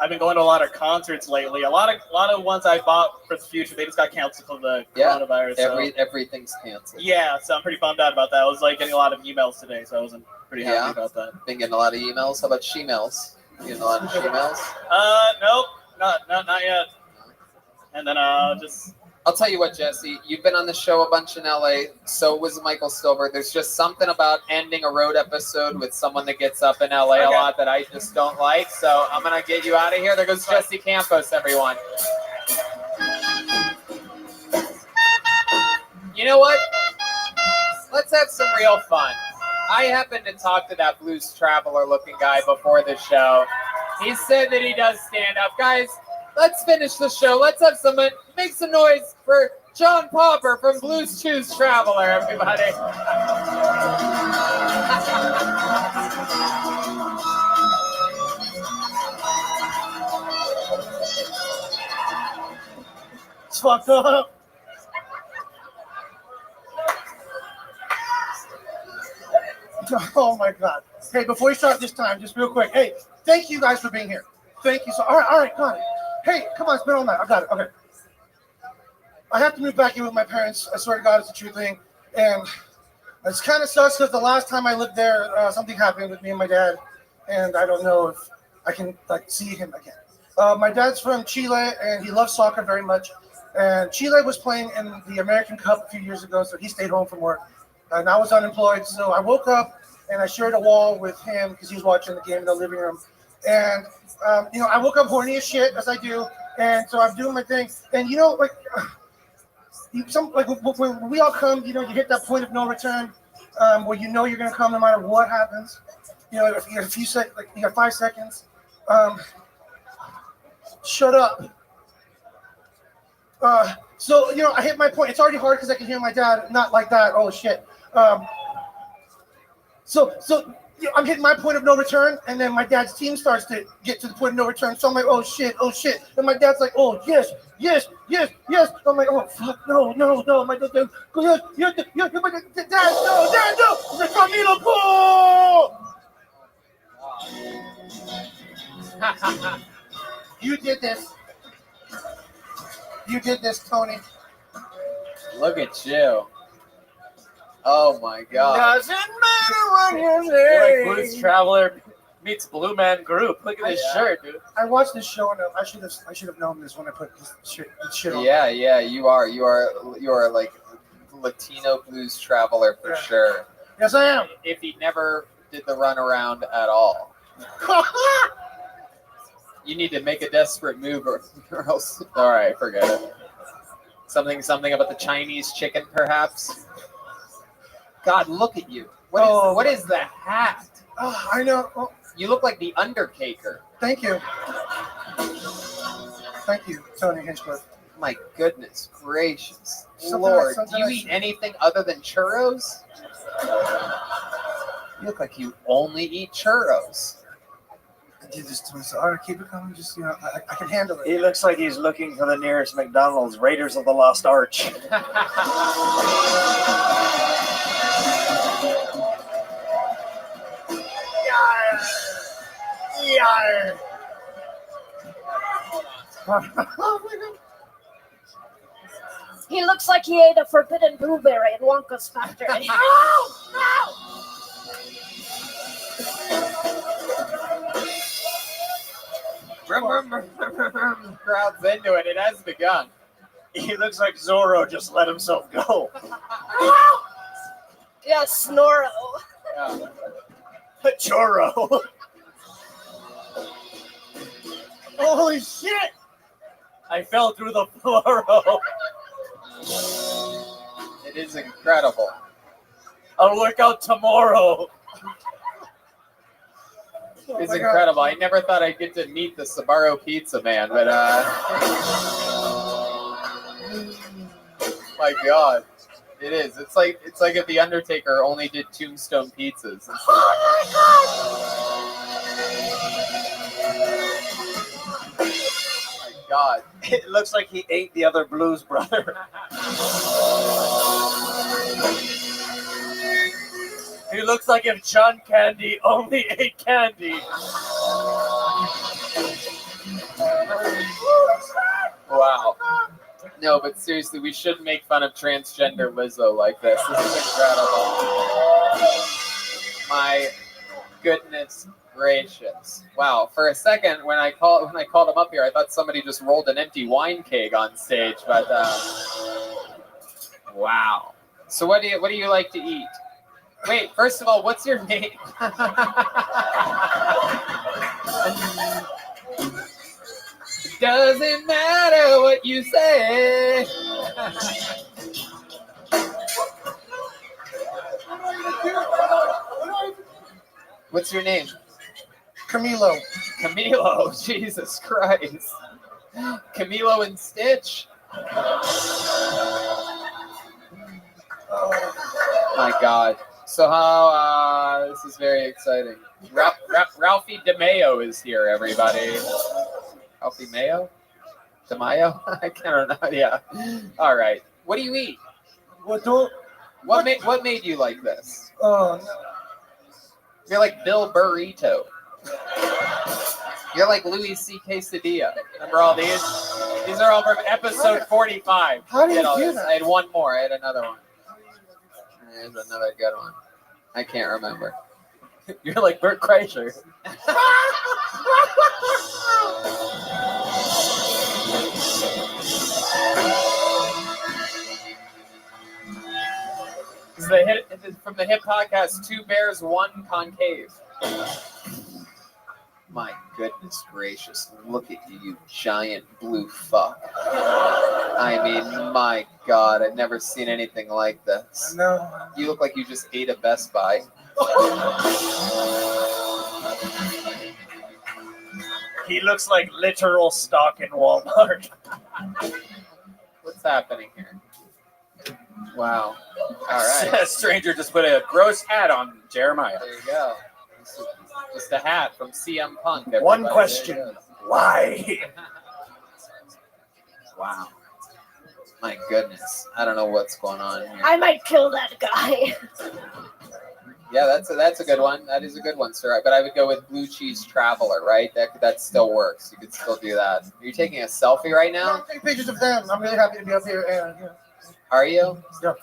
I've been going to a lot of concerts lately. A lot of ones I bought for the future, they just got canceled because of the coronavirus. Everything's canceled. Yeah, so I'm pretty bummed out about that. I was like getting a lot of emails today, so I wasn't pretty happy about that. Been getting a lot of emails. How about she-mails? Getting a lot of she-mails? Nope, not yet. And then just. I'll tell you what, Jesse, you've been on the show a bunch in LA. So was Michael Stillberg. There's just something about ending a road episode with someone that gets up in LA a lot that I just don't like. So I'm going to get you out of here. There goes Jesse Campos, everyone. You know what? Let's have some real fun. I happened to talk to that blues traveler looking guy before the show. He said that he does stand up. Guys, let's finish the show. Let's have some, make some noise for John Popper from Blues Chews Traveler, everybody. It's fucked up. Oh my God. Hey, before we start this time, just real quick. Hey, thank you guys for being here. Thank you. So, all right, got it. Hey, come on, it's been all night. I got it. Okay. I have to move back in with my parents. I swear to God, it's a true thing. And it's kind of sucks because the last time I lived there, something happened with me and my dad. And I don't know if I can see him again. My dad's from Chile, and he loves soccer very much. And Chile was playing in the American Cup a few years ago, so he stayed home from work. And I was unemployed, so I woke up and I shared a wall with him because he was watching the game in the living room. And I woke up horny as shit, as I do, and so I'm doing my thing. And when we all come, you hit that point of no return, where you're gonna come no matter what happens. If you got 5 seconds. Shut up. So I hit my point. It's already hard because I can hear my dad. Not like that. Oh shit. So I'm hitting my point of no return, and then my dad's team starts to get to the point of no return. So I'm like, oh shit. And my dad's like, oh yes. I'm like, oh fuck, no. My dad, Dad, no. He's like, Camilo, go! You did this, Tony. Look at you. Oh my God. Doesn't matter what you say. You're like Blues Traveler meets Blue Man Group. Look at this shirt, dude. I watched this show and I should have known this when I put this shit on. Yeah, you are like Latino Blues Traveler for sure. Yes, I am. If he never did the runaround at all. You need to make a desperate move or else. All right, forget it. Something about the Chinese chicken, perhaps. God, look at you. What is the hat? Oh, I know. Oh. You look like the Undertaker. Thank you, Tony Hinchcliffe. My goodness gracious. Something Lord, like- do you eat anything other than churros? You look like you only eat churros. I did this to myself. All right, keep it coming. Just, I can handle it. He looks like he's looking for the nearest McDonald's, Raiders of the Lost Arch. He looks like he ate a forbidden blueberry in Wonka's factory. Crowd's into it. It has begun. He looks like Zorro just let himself go. Yeah, Snorro. Chorro. Holy shit! I fell through the floor. It is incredible. I'll work out tomorrow. It's incredible. I never thought I'd get to meet the Sbarro Pizza Man, but my God, it is. It's like if the Undertaker only did Tombstone pizzas. Oh my God! It looks like he ate the other Blues Brother. He looks like if John Candy only ate candy. Wow. No, but seriously, we shouldn't make fun of transgender Lizzo like this. This is incredible. My goodness gracious! Wow. For a second, when I called him up here, I thought somebody just rolled an empty wine keg on stage. But wow. So what do you like to eat? Wait. First of all, what's your name? Doesn't matter what you say. What's your name? Camilo. Camilo. Jesus Christ. Camilo and Stitch. Oh my God. So how? This is very exciting. Ralphie DeMayo is here, everybody. Ralphie Mayo? DeMayo? I can't remember. Yeah. All right. What do you eat? What made you like this? Oh no. You're like Bill Burrito. You're like Louis C.K. Cedillo. Remember all these? These are all from episode 45. How do you all do this. that? I had one more. I had another one. There's another good one. I can't remember. You're like Bert Kreischer. This is from the hit podcast, Two Bears, One Concave. My goodness gracious, look at you, you giant blue fuck. I mean, my God, I've never seen anything like this. No. You look like you just ate a Best Buy. He looks like literal stock in Walmart. What's happening here? Wow. All right. A stranger just put a gross hat on Jeremiah. There you go. Just a hat from CM Punk. Everybody. One question. Why? Wow. My goodness. I don't know what's going on here. I might kill that guy. Yeah, that's a good one. That is a good one, sir. But I would go with Blue Cheese Traveler, right? That still works. You could still do that. Are you taking a selfie right No, now? I'm taking pictures of them. I'm really happy to be up here. And Are you? yeah.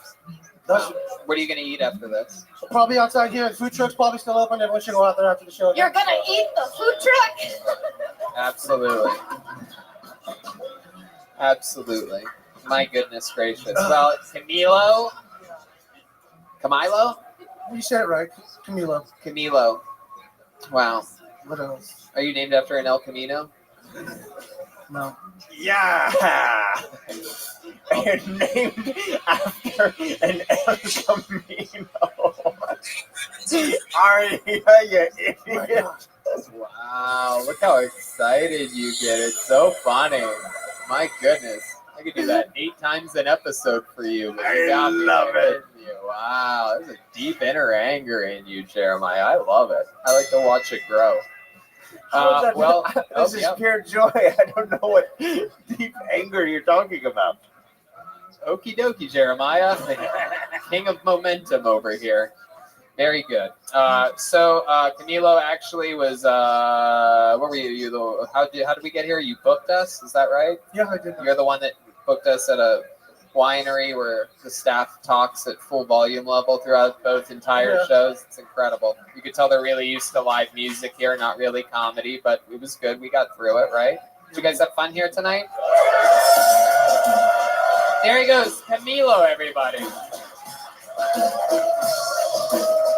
What are you going to eat after this? Probably outside here. The food truck's probably still open. Everyone should go out there after the show. You're gonna eat the food truck? Absolutely. Absolutely. My goodness gracious. Well, Camilo? You said it right. Camilo. Wow. What else? Are you named after an El Camino? No. Yeah. You're named after an El Camino. Are you idiot? Wow, look how excited you get. It's so funny. My goodness. I could do that 8 times an episode for you. But you got me love there, didn't you? Wow, there's a deep inner anger in you, Jeremiah. I love it. I like to watch it grow. This is pure joy. I don't know what deep anger you're talking about. Okie dokie, Jeremiah. King of momentum over here. Very good. So Camilo actually was. What were you? How did we get here? You booked us. Is that right? Yeah, I did. You're the one that booked us at a winery where the staff talks at full volume level throughout both entire shows. It's incredible. You could tell they're really used to live music here, not really comedy, but it was good. We got through it, right? Did you guys have fun here tonight? There he goes, Camilo, everybody.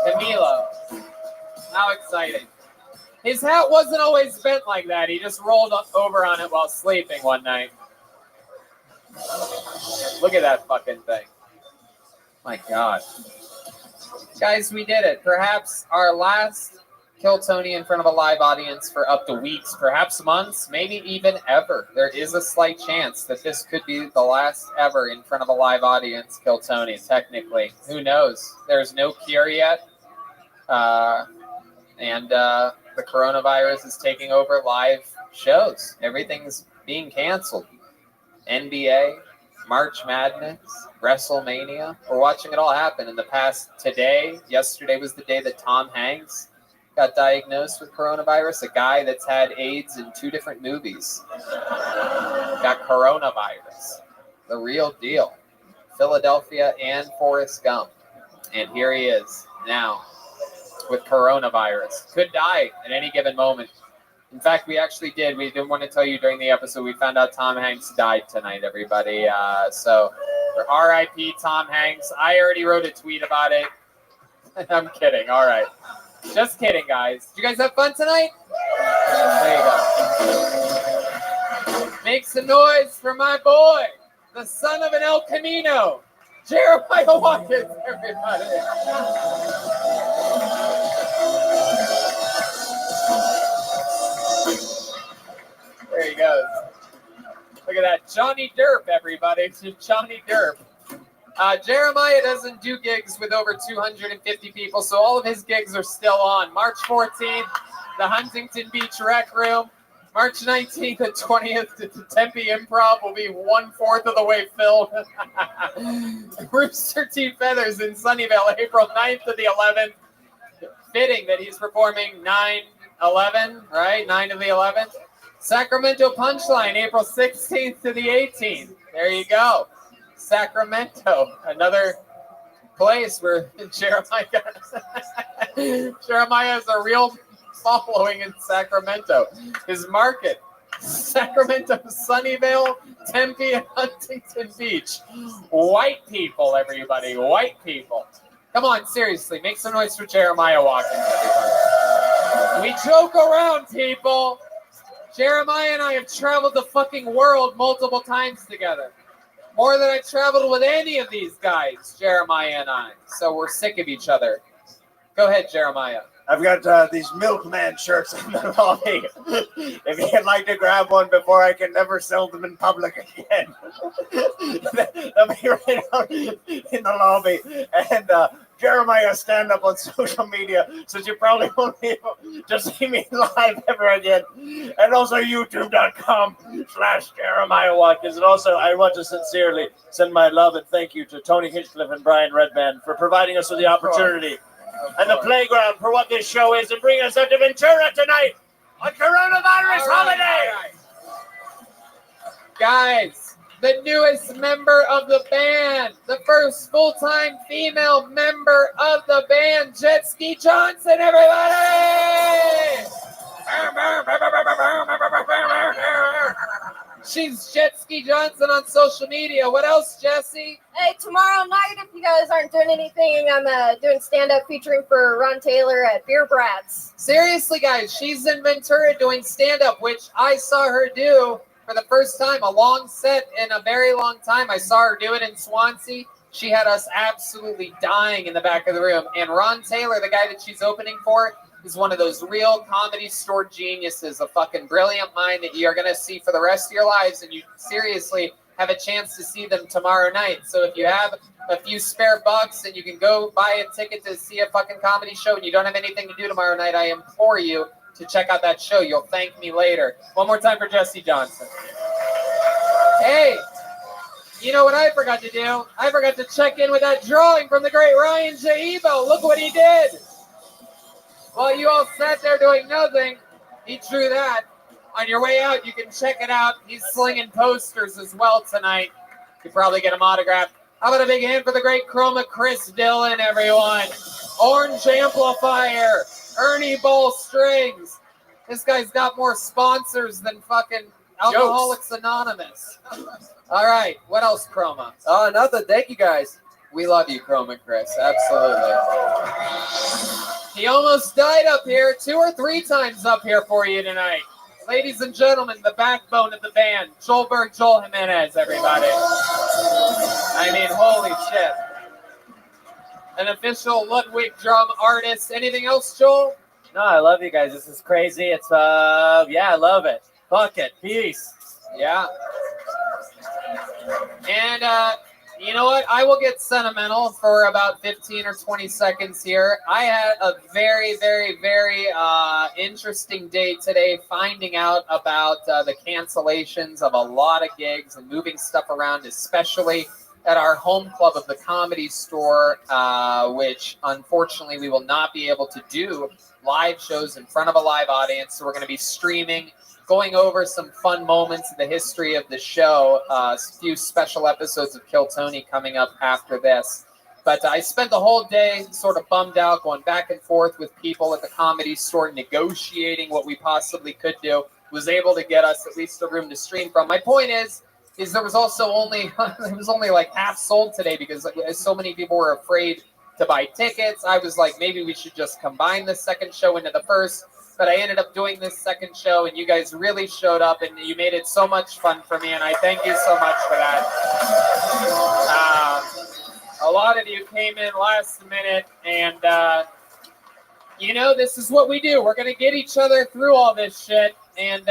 Camilo. How exciting. His hat wasn't always bent like that. He just rolled over on it while sleeping one night. Look at that fucking thing. My God. Guys, we did it. Perhaps our last Kill Tony in front of a live audience for up to weeks, perhaps months, maybe even ever. There is a slight chance that this could be the last ever in front of a live audience Kill Tony, technically. Who knows? There's no cure yet. And the coronavirus is taking over live shows. Everything's being canceled. NBA, March Madness, WrestleMania. We're watching it all happen in the past. Yesterday was the day that Tom Hanks got diagnosed with coronavirus. A guy that's had AIDS in 2 different movies got coronavirus. The real deal. Philadelphia and Forrest Gump. And here he is now with coronavirus. Could die at any given moment. In fact, we actually did. We didn't want to tell you during the episode. We found out Tom Hanks died tonight, everybody. So, R.I.P. Tom Hanks. I already wrote a tweet about it. I'm kidding. All right. Just kidding, guys. Did you guys have fun tonight? There you go. Make some noise for my boy, the son of an El Camino, Jeremiah Watkins, everybody. There he goes. Look at that. Johnny Derp, everybody. Johnny Derp. Jeremiah doesn't do gigs with over 250 people, so all of his gigs are still on. March 14th, the Huntington Beach Rec Room. March 19th and 20th, the Tempe Improv will be 1/4 of the way filled. Rooster Teeth Feathers in Sunnyvale, April 9th to the 11th. Fitting that he's performing 9/11, right? 9 to the 11th. Sacramento Punchline, April 16th to the 18th. There you go. Sacramento, another place where Jeremiah has a real following in Sacramento. His market, Sacramento, Sunnyvale, Tempe, and Huntington Beach. White people, everybody, white people. Come on, seriously, make some noise for Jeremiah Watkins, everybody. We joke around, people. Jeremiah and I have traveled the fucking world multiple times together. More than I traveled with any of these guys, Jeremiah and I. So we're sick of each other. Go ahead, Jeremiah. I've got these milkman shirts in the lobby. If you'd like to grab one before I can never sell them in public again. They'll be right out in the lobby. And Jeremiah stand up on social media, so you probably won't be able to see me live ever again. And also youtube.com/Jeremiah Watkins. And also I want to sincerely send my love and thank you to Tony Hinchcliffe and Brian Redband for providing us with the opportunity and the playground for what this show is and bring us up to Ventura tonight on coronavirus holiday. All right. Guys, the newest member of the band, the first full-time female member of the band, Jet Ski Johnson, everybody! She's Jet Ski Johnson on social media. What else, Jesse? Hey, tomorrow night, if you guys aren't doing anything, I'm doing stand-up featuring for Ron Taylor at Beer Brats. Seriously, guys, she's in Ventura doing stand-up, which I saw her do for the first time, a long set in a very long time. I saw her do it in Swansea. She had us absolutely dying in the back of the room. And Ron Taylor, the guy that she's opening for, is one of those real Comedy Store geniuses, a fucking brilliant mind that you're going to see for the rest of your lives, and you seriously have a chance to see them tomorrow night. So if you have a few spare bucks and you can go buy a ticket to see a fucking comedy show and you don't have anything to do tomorrow night, I implore you to check out that show. You'll thank me later. One more time for Jesse Johnson. Hey, you know what I forgot to do? I forgot to check in with that drawing from the great Ryan J. Ebo. Look what he did. While you all sat there doing nothing, he drew that. On your way out, you can check it out. He's slinging posters as well tonight. You probably get him autographed. How about a big hand for the great Chroma Chris Dillon, everyone? Orange Amplifier, Ernie Ball Strings. This guy's got more sponsors than fucking Alcoholics Anonymous. All right, what else, Chroma? Nothing. Thank you guys. We love you, Chroma Chris. Absolutely. He almost died up here 2 or 3 times up here for you tonight. Ladies and gentlemen, the backbone of the band, Joel Jimenez, everybody. I mean, holy shit. An official Ludwig drum artist. Anything else, Joel? No, I love you guys. This is crazy. It's yeah, I love it. Fuck it. Peace. Yeah. And you know what? I will get sentimental for about 15 or 20 seconds here. I had a very, very, very interesting day today finding out about the cancellations of a lot of gigs and moving stuff around, especially at our home club of the Comedy Store, which unfortunately we will not be able to do live shows in front of a live audience. So we're going to be streaming, going over some fun moments in the history of the show, a few special episodes of Kill Tony coming up after this. But I spent the whole day sort of bummed out, going back and forth with people at the Comedy Store, negotiating what we possibly could do. Was able to get us at least a room to stream from. My point is there was also only like half sold today because so many people were afraid to buy tickets. I was like, maybe we should just combine the second show into the first. But I ended up doing this second show, and you guys really showed up, and you made it so much fun for me, and I thank you so much for that. A lot of you came in last minute, and, you know, this is what we do. We're going to get each other through all this shit, and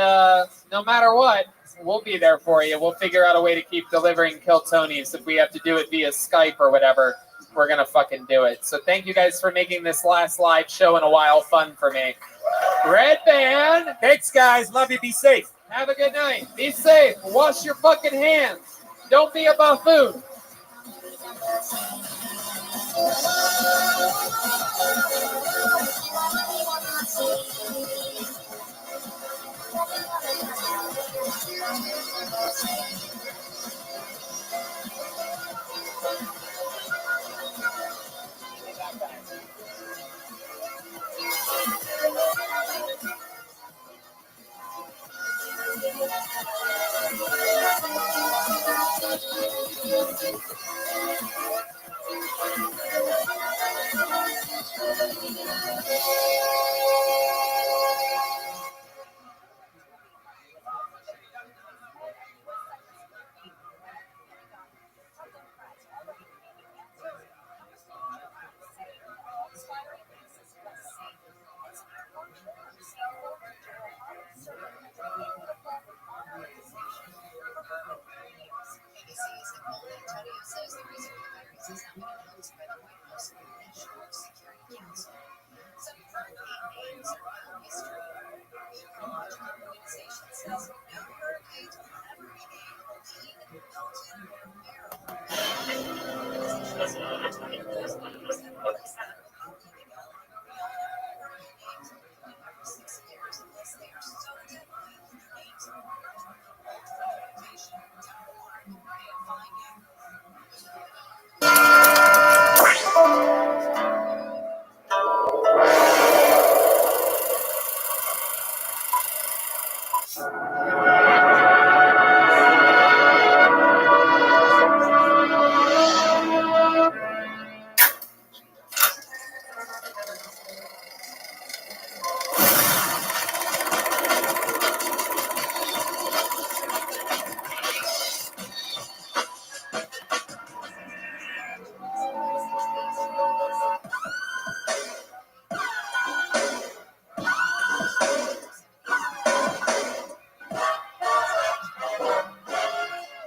no matter what, we'll be there for you. We'll figure out a way to keep delivering Kill Tonys. If we have to do it via Skype or whatever, we're going to fucking do it. So thank you guys for making this last live show in a while fun for me. Red Band. Thanks, guys. Love you. Be safe. Have a good night. Be safe. Wash your fucking hands. Don't be a buffoon.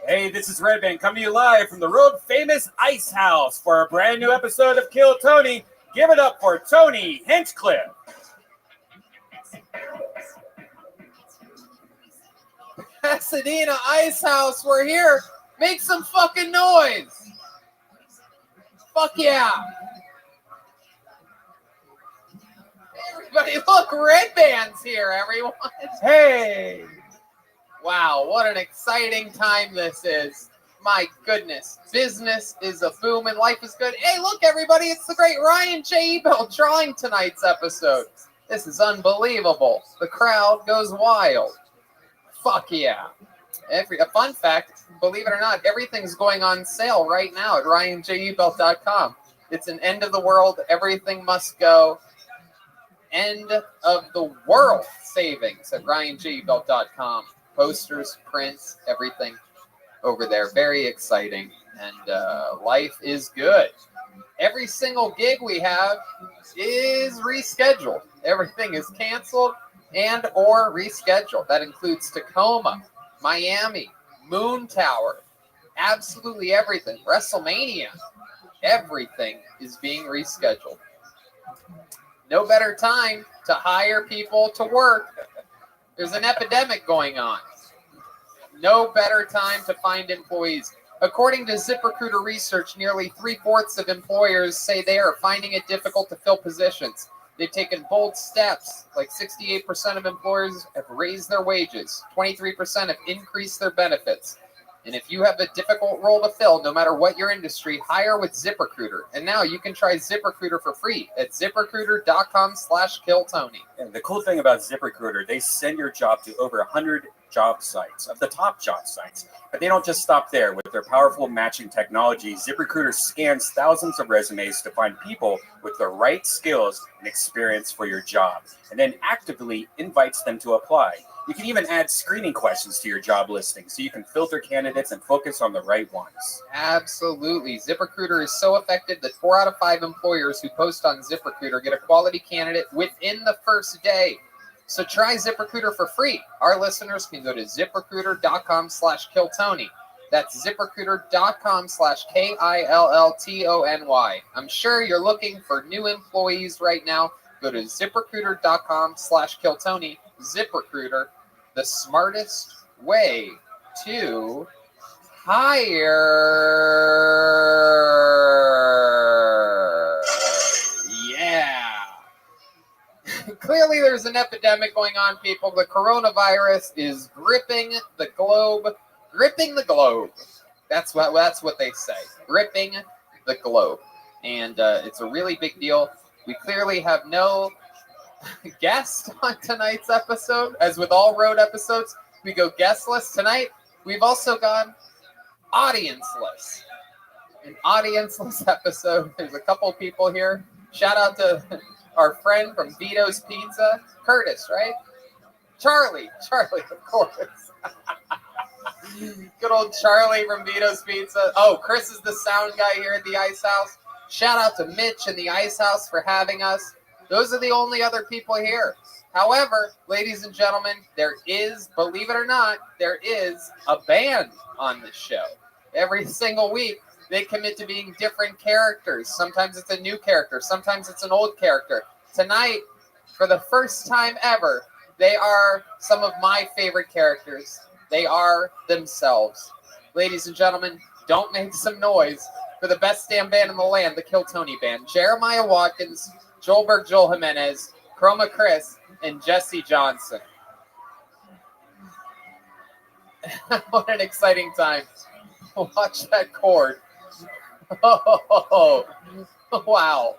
Hey, this is Red Band coming to you live from the world famous Ice House for a brand new episode of Kill Tony. Give it up for Tony Hinchcliffe. Pasadena Ice House, we're here. Make some fucking noise. Fuck yeah. Everybody, look, Red Band's here, everyone. Hey. Wow, what an exciting time this is. My goodness. Business is a boom and life is good. Hey, look, everybody, it's the great Ryan J. Ebel drawing tonight's episode. This is unbelievable. The crowd goes wild. Fuck yeah. A fun fact, believe it or not, everything's going on sale right now at RyanJUbelt.com. It's an end of the world, everything must go. End of the world savings at RyanJUbelt.com. Posters, prints, everything over there. Very exciting. And life is good. Every single gig we have is rescheduled. Everything is canceled and or rescheduled. That includes Tacoma, Miami, Moon Tower, absolutely everything. WrestleMania, everything is being rescheduled. No better time to hire people to work. There's an epidemic going on. No better time to find employees. According to ZipRecruiter research, nearly 3/4 of employers say they are finding it difficult to fill positions. They've taken bold steps, like 68% of employers have raised their wages, 23% have increased their benefits. And if you have a difficult role to fill, no matter what your industry, hire with ZipRecruiter. And now you can try ZipRecruiter for free at ZipRecruiter.com/KillTony. And the cool thing about ZipRecruiter, they send your job to over 100 job sites, of the top job sites. But they don't just stop there. With their powerful matching technology, ZipRecruiter scans thousands of resumes to find people with the right skills and experience for your job, and then actively invites them to apply. You can even add screening questions to your job listing so you can filter candidates and focus on the right ones. Absolutely. ZipRecruiter is so effective that 4 out of 5 employers who post on ZipRecruiter get a quality candidate within the first day. So try ZipRecruiter for free. Our listeners can go to ZipRecruiter.com/KillTony. That's ZipRecruiter.com/KILLTONY. I'm sure you're looking for new employees right now. Go to ZipRecruiter.com/KillTony. ZipRecruiter, the smartest way to hire. Yeah. Clearly, there's an epidemic going on, people. The coronavirus is gripping the globe. Gripping the globe. That's what they say. Gripping the globe. And it's a really big deal. We clearly have no guest on tonight's episode. As with all road episodes, we go guestless. Tonight, we've also gone audienceless. An audienceless episode. There's a couple people here. Shout out to our friend from Vito's Pizza, Curtis, right? Charlie, of course. Good old Charlie from Vito's Pizza. Oh, Chris is the sound guy here at the Ice House. Shout out to Mitch and the Ice House for having us. Those are the only other people here. However, ladies and gentlemen, there is, believe it or not, there is a band on this show. Every single week, they commit to being different characters. Sometimes it's a new character. Sometimes it's an old character. Tonight, for the first time ever, they are some of my favorite characters. They are themselves. Ladies and gentlemen, don't make some noise for the best damn band in the land, the Kill Tony Band. Jeremiah Watkins, Joelberg Joel Jimenez, Chroma Chris, and Jesse Johnson. What an exciting time. Watch that chord. Oh, wow.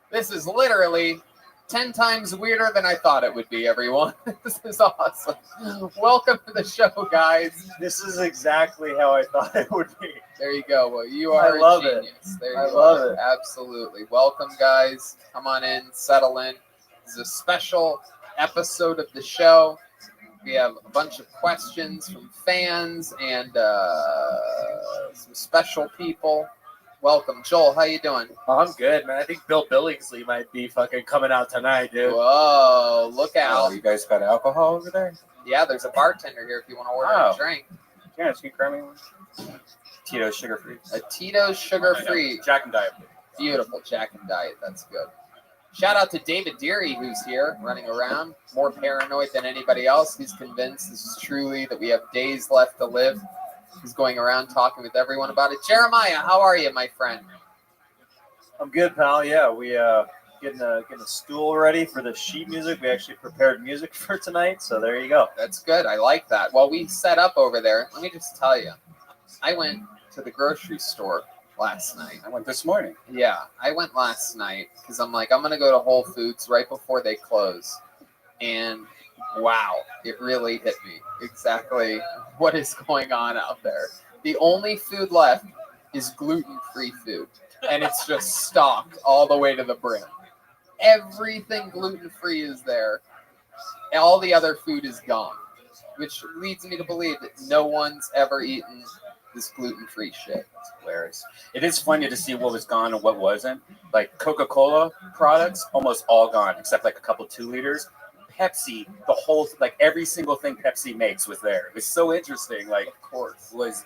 This is literally 10 times weirder than I thought it would be, everyone. This is awesome. Welcome to the show, guys. This is exactly how I thought it would be. There you go. Well, you are I love a genius. There you I love are. it. Absolutely. Welcome, guys. Come on in, settle in. This is a special episode of the show. We have a bunch of questions from fans and some special people. Welcome, Joel. How you doing? I'm good, man. I think Bill Billingsley might be fucking coming out tonight, dude. Whoa, look out. Oh, you guys got alcohol over there? Yeah, there's a bartender here if you want to order a drink. Yeah, just get Grammy one. Tito's sugar-free. A Tito's sugar-free. Jack and Diet. Beautiful Jack and Diet. That's good. Shout out to David Deary, who's here running around, more paranoid than anybody else. He's convinced this is truly that we have days left to live. He's going around talking with everyone about it. Jeremiah, how are you, my friend? I'm good, pal. Yeah, we getting a stool ready for the sheet music. We actually prepared music for tonight, so there you go. That's good. I like that. While we set up over there, let me just tell you, I went to the grocery store last night. I went this morning. Yeah, I went last night because I'm like, I'm going to go to Whole Foods right before they close. And wow, it really hit me exactly what is going on out there. The only food left is gluten-free food, and it's just stocked all the way to the brim. Everything gluten-free is there. All the other food is gone, which leads me to believe that no one's ever eaten this gluten-free shit. It's hilarious. It is funny to see what was gone and what wasn't. Like Coca-Cola products, almost all gone, except like a couple 2 liters. Pepsi, the whole, like every single thing Pepsi makes was there. It was so interesting. Like, of course, is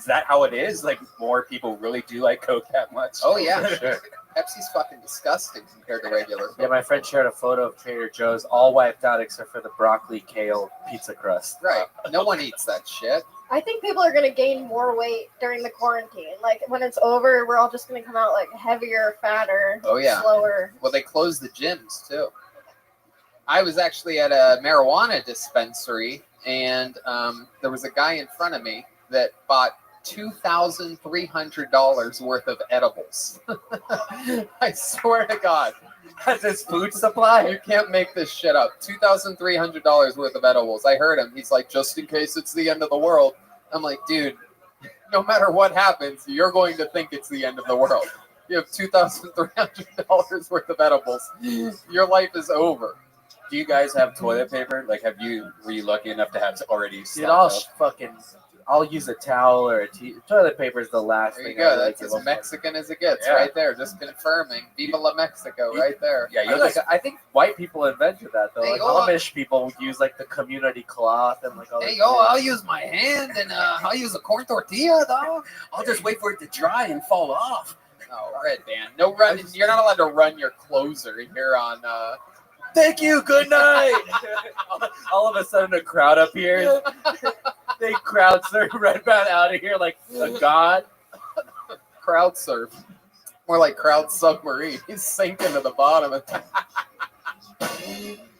that how it is? Like, more people really do like Coke that much? Oh yeah, sure. Pepsi's fucking disgusting compared to regular Coke. Yeah, my friend shared a photo of Trader Joe's all wiped out except for the broccoli kale pizza crust. Right. No one eats that shit. I think people are going to gain more weight during the quarantine. Like, when it's over, we're all just going to come out, like, heavier, fatter, Oh yeah. slower. Well, they closed the gyms too. I was actually at a marijuana dispensary, and there was a guy in front of me that bought $2,300 worth of edibles. I swear to God. That's his food supply? You can't make this shit up. $2,300 worth of edibles. I heard him. He's like, just in case it's the end of the world. I'm like, dude, no matter what happens, you're going to think it's the end of the world. You have $2,300 worth of edibles. Your life is over. Do you guys have toilet paper? Like, were you lucky enough to have already Dude, I'll use a towel or toilet paper is the last There you thing. go. I That's give as up. Mexican as it gets, Yeah. right there. Just confirming. Viva la Mexico, right there. Yeah, I think white people invented that though. Hey, Like oh, Amish people would use like the community cloth and like all. Hey, this yo, shit. I'll use my hand and I'll use a corn tortilla, dog. I'll just wait for it to dry and fall off. Oh, Red Band. No run. You're not allowed to run your closer here on. Thank you. Good night. all of a sudden, a crowd appears. They crowd surf Red Band out of here like a god. Crowd surf. More like crowd submarine. He's sinking to the bottom.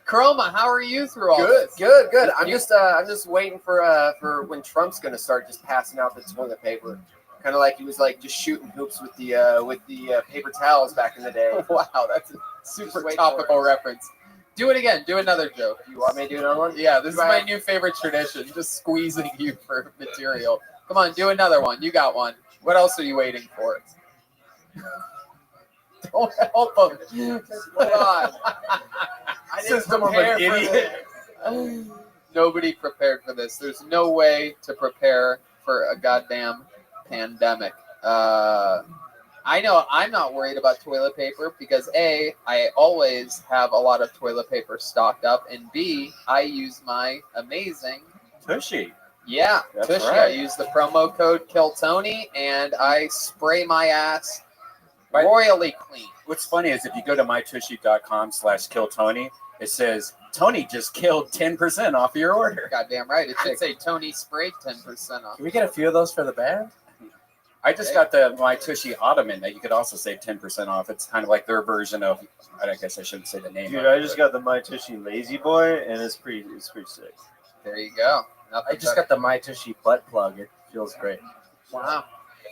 Chroma, how are you through all this? Good. I'm just waiting for when Trump's gonna start just passing out the toilet paper, kind of like he was like just shooting hoops with the paper towels back in the day. Wow, that's a super wait topical for it. reference. Do it again. Do another joke. You want me to do another one? Yeah, this is my new favorite tradition. Just squeezing you for material. Come on, do another one. You got one. What else are you waiting for? Don't help him. Come on. I didn't System of prepare an for idiot. this. Nobody prepared for this. There's no way to prepare for a goddamn pandemic. I know I'm not worried about toilet paper because A, I always have a lot of toilet paper stocked up, and B, I use my amazing Tushy. Yeah, That's Tushy. right. I use the promo code KillTony, and I spray my ass royally clean. What's funny is if you go to mytushy.com/killtony, it says Tony just killed 10% off your order. Goddamn right. It should say Tony sprayed 10% off. Can we get a few of those for the band? I just got the My Tushy Ottoman that you could also save 10% off. It's kind of like their version of, I guess I shouldn't say the name. Dude, of I it, just but- got the My Tushy Lazy Boy, and it's pretty sick. There you go. I just got the My Tushy butt plug. It feels great. Wow.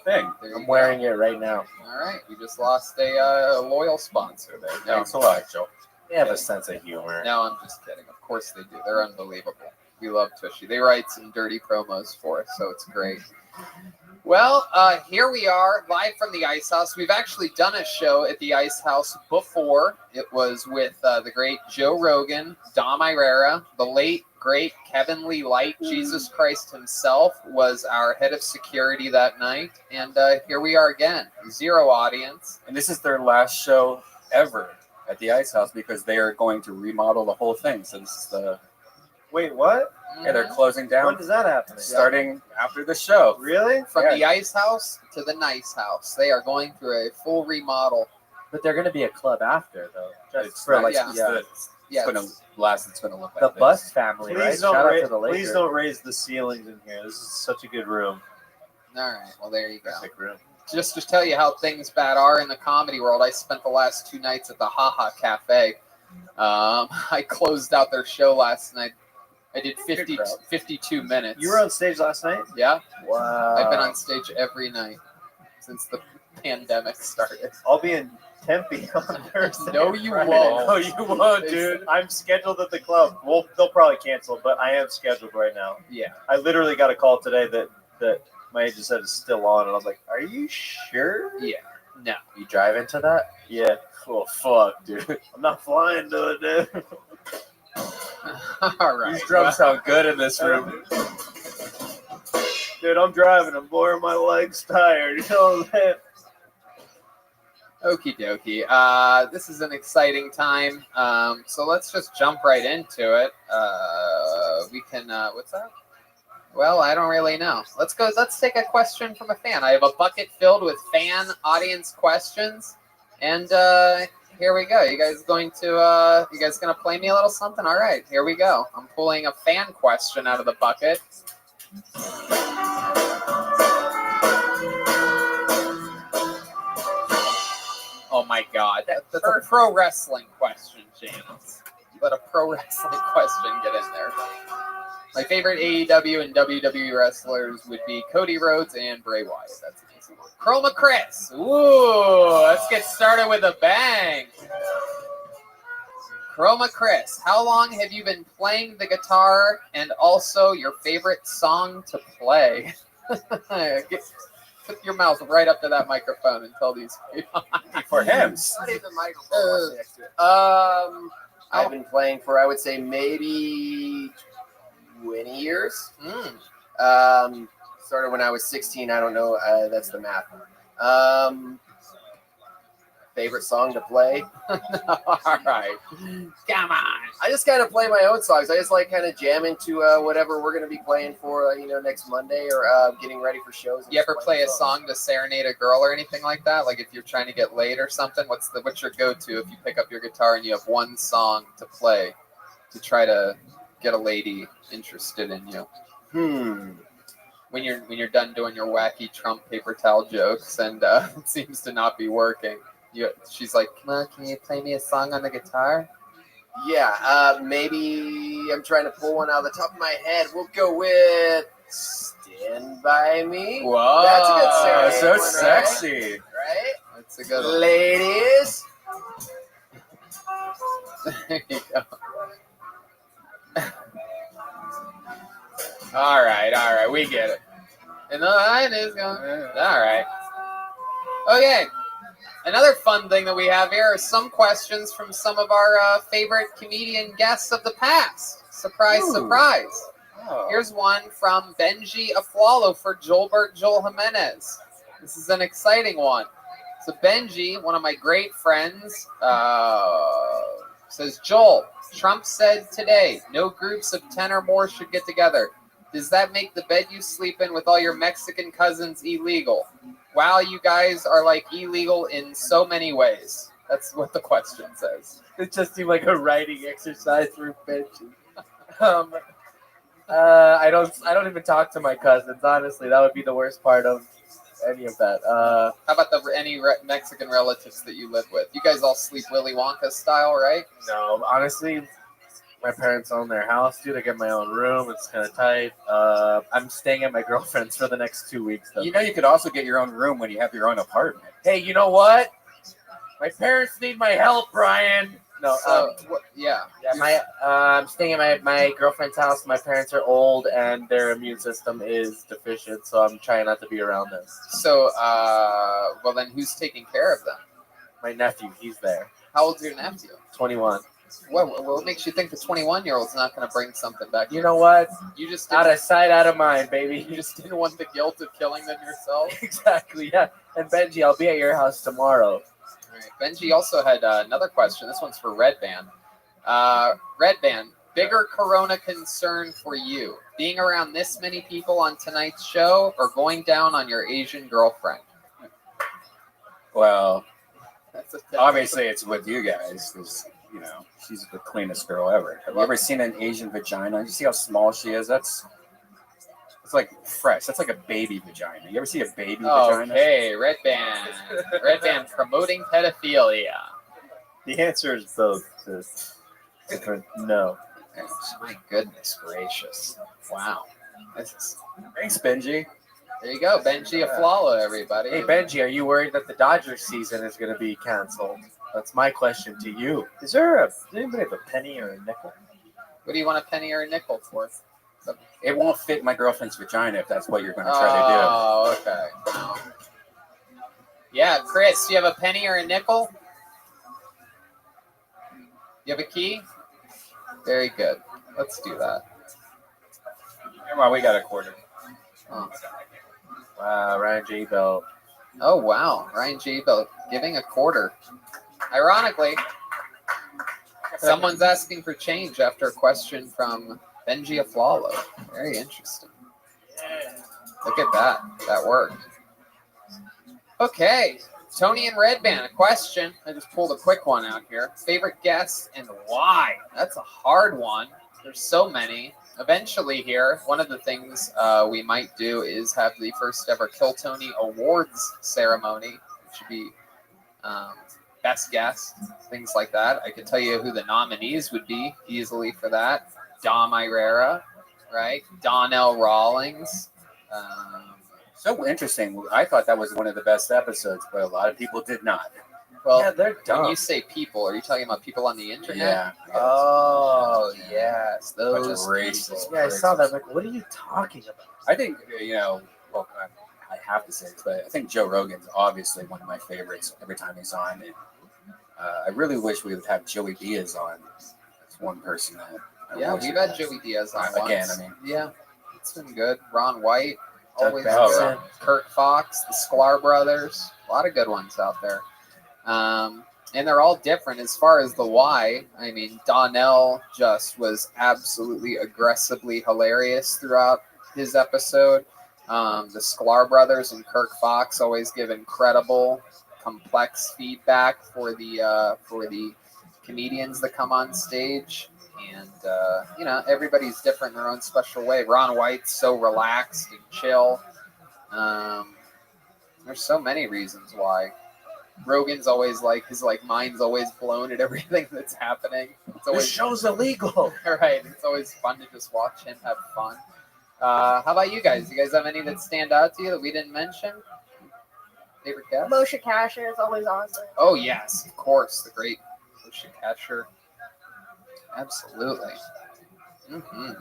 Thing. I'm wearing it right now. All right. We just lost a loyal sponsor there. No, Thanks a lot, Joe. They have a sense of humor. No, I'm just kidding. Of course they do. They're unbelievable. We love Tushy. They write some dirty promos for us, so it's great. Well, here we are, live from the Ice House. We've actually done a show at the Ice House before. It was with the great Joe Rogan, Dom Irera, the late, great Kevin Lee Light, Jesus Christ himself was our head of security that night. And here we are again, 0 audience. And this is their last show ever at the Ice House because they are going to remodel the whole thing. So this is the... Wait, what? Yeah, they're closing down. When does that happen? Starting after the show. Really? From Yeah. the Ice House to the Nice House. They are going through a full remodel. But they're going to be a club after, though. Just It's for not- like, yeah, yeah. Yeah, It's going to last. It's going to look like The this. Bust family, Please right? don't, Shout out to the Lakers. please don't raise the ceilings in here. This is such a good room. All right, well, there you go. Sick room. Just to tell you how things bad are in the comedy world, I spent the last 2 nights at the Haha Cafe. I closed out their show last night. I did 52 minutes. You were on stage last night? Yeah. Wow. I've been on stage every night since the pandemic started. I'll be in Tempe on Thursday. No, you Friday. won't. No, you won't, dude. I'm scheduled at the club. Well, they'll probably cancel, but I am scheduled right now. Yeah. I literally got a call today that my agent said is still on, and I was like, "Are you sure?" Yeah. No. You drive into that? Yeah. Well, fuck, dude. I'm not flying to it, dude. All right. These drums sound good in this room. Dude, I'm driving. I'm boring. My legs tired. You know what I'm saying? Okie dokie. This is an exciting time. So let's just jump right into it. We can. What's that? Well, I don't really know. Let's go. Let's take a question from a fan. I have a bucket filled with fan audience questions, and here we go. You guys going to? You guys gonna play me a little something? All right, here we go. I'm pulling a fan question out of the bucket. Oh my God, that's a pro wrestling question, Janice. Let a pro wrestling question get in there. My favorite AEW and WWE wrestlers would be Cody Rhodes and Bray Wyatt. That's an easy one. Chroma Chris. Ooh, let's get started with a bang. Chroma Chris, how long have you been playing the guitar, and also your favorite song to play? Put your mouth right up to that microphone and tell these people. For him. Not even the microphone. Right next to it. I've been playing for, I would say, maybe 20 years. Started when I was 16. I don't know. That's the math. Favorite song to play? All right. Come on. I just kind of play my own songs. I just like kind of jamming to whatever we're going to be playing for, next Monday or getting ready for shows. You ever play a song to serenade a girl or anything like that? Like if you're trying to get laid or something, what's your go-to if you pick up your guitar and you have one song to play to try to get a lady interested in you? When you're done doing your wacky Trump paper towel jokes and it seems to not be working. She's like, come on, can you play me a song on the guitar? Yeah, maybe I'm trying to pull one out of the top of my head. We'll go with Stand By Me. Whoa, that's a good serenade so one, sexy. Right? That's a good one. Ladies. There you go. All right, we get it. And the line is going. All right. Okay. Another fun thing that we have here are some questions from some of our favorite comedian guests of the past. Surprise, surprise. Oh. Here's one from Benji Aflalo for Joelbert Joel Jimenez. This is an exciting one. So Benji, one of my great friends, says, Joel, Trump said today, no groups of 10 or more should get together. Does that make the bed you sleep in with all your Mexican cousins illegal? Wow, you guys are like illegal in so many ways. That's what the question says. It just seemed like a writing exercise for Benji. I don't even talk to my cousins. Honestly, that would be the worst part of any of that. How about any Mexican relatives that you live with? You guys all sleep Willy Wonka style, right? No, honestly, my parents own their house, dude. I get my own room. It's kind of tight. I'm staying at my girlfriend's for the next 2 weeks, though. You know, you could also get your own room when you have your own apartment. Hey, you know what? My parents need my help, Brian. No, I'm staying at my girlfriend's house. My parents are old and their immune system is deficient, so I'm trying not to be around them. So, well, then who's taking care of them? My nephew, he's there. How old's your nephew? 21. What makes you think the 21-year-old's not going to bring something back? You know what? You just out of sight, out of mind, baby. You just didn't want the guilt of killing them yourself? Exactly, yeah. And Benji, I'll be at your house tomorrow. All right. Benji also had another question. This one's for Red Band. Red Band, bigger corona concern for you, being around this many people on tonight's show or going down on your Asian girlfriend? Well, obviously it's with you guys because, you know, she's the cleanest girl ever. Have you ever seen an Asian vagina? You see how small she is? It's like fresh. That's like a baby vagina. You ever see a baby vagina? Okay, Red Band. Red Band promoting pedophilia. The answer is both. No. My goodness gracious. Wow. Thanks, Benji. There you go, Benji Aflalo, everybody. Hey Benji, are you worried that the Dodgers season is going to be canceled? That's my question to you. Does anybody have a penny or a nickel? What do you want a penny or a nickel for? It won't fit my girlfriend's vagina if that's what you're going to try Oh, okay. Yeah, Chris, do you have a penny or a nickel? You have a key? Very good. Let's do that. Well, we got a quarter. Oh. Wow, Ryan J. Bell. Oh, wow. Ryan J. Bell giving a quarter. Ironically, someone's asking for change after a question from Benji Aflalo. Very interesting. Look at that. That worked. Okay. Tony and Red Band, a question. I just pulled a quick one out here. Favorite guests and why? That's a hard one. There's so many. Eventually here, one of the things we might do is have the first ever Kill Tony Awards ceremony, which would be best guest, things like that. I could tell you who the nominees would be easily for that. Dom Irera, right? Donnell Rawlings. So interesting. I thought that was one of the best episodes, but a lot of people did not. Well, Yeah, they're dumb. when you say people, are you talking about people on the internet? Yeah. Oh, yes. Bunch of Those racist people. Yeah, I saw that. I'm like, what are you talking about? I think, well, I have to say this, but I think Joe Rogan's obviously one of my favorites every time he's on. And, I really wish we would have Joey Diaz on. That's one person that I wish we've we had Joey Diaz on again. once. I mean, Yeah, it's been good. Ron White, Doug always Benson. good. Kirk Fox, the Sklar brothers, a lot of good ones out there. And they're all different as far as the why. I mean, Donnell just was absolutely aggressively hilarious throughout his episode. The Sklar brothers and Kirk Fox always give incredible, complex feedback for the comedians that come on stage. And, everybody's different in their own special way. Ron White's so relaxed and chill. There's so many reasons why. Rogan's always his mind's always blown at everything that's happening. It's always This show's illegal. right. It's always fun to just watch him have fun. How about you guys? You guys have any that stand out to you that we didn't mention? Favorite guest? Moshe Kasher is always awesome. Oh yes, of course, the great Moshe Kasher. Absolutely. Mm-hmm.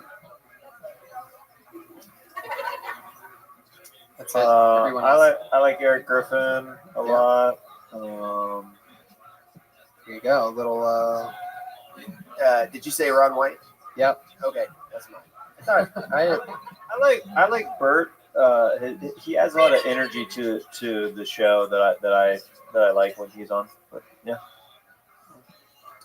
That's it. Everyone else. I like Eric Griffin a lot. Here you go. A little. Did you say Ron White? Yep. Okay, that's mine. I like Bert. He adds a lot of energy to the show that I like when he's on. But yeah.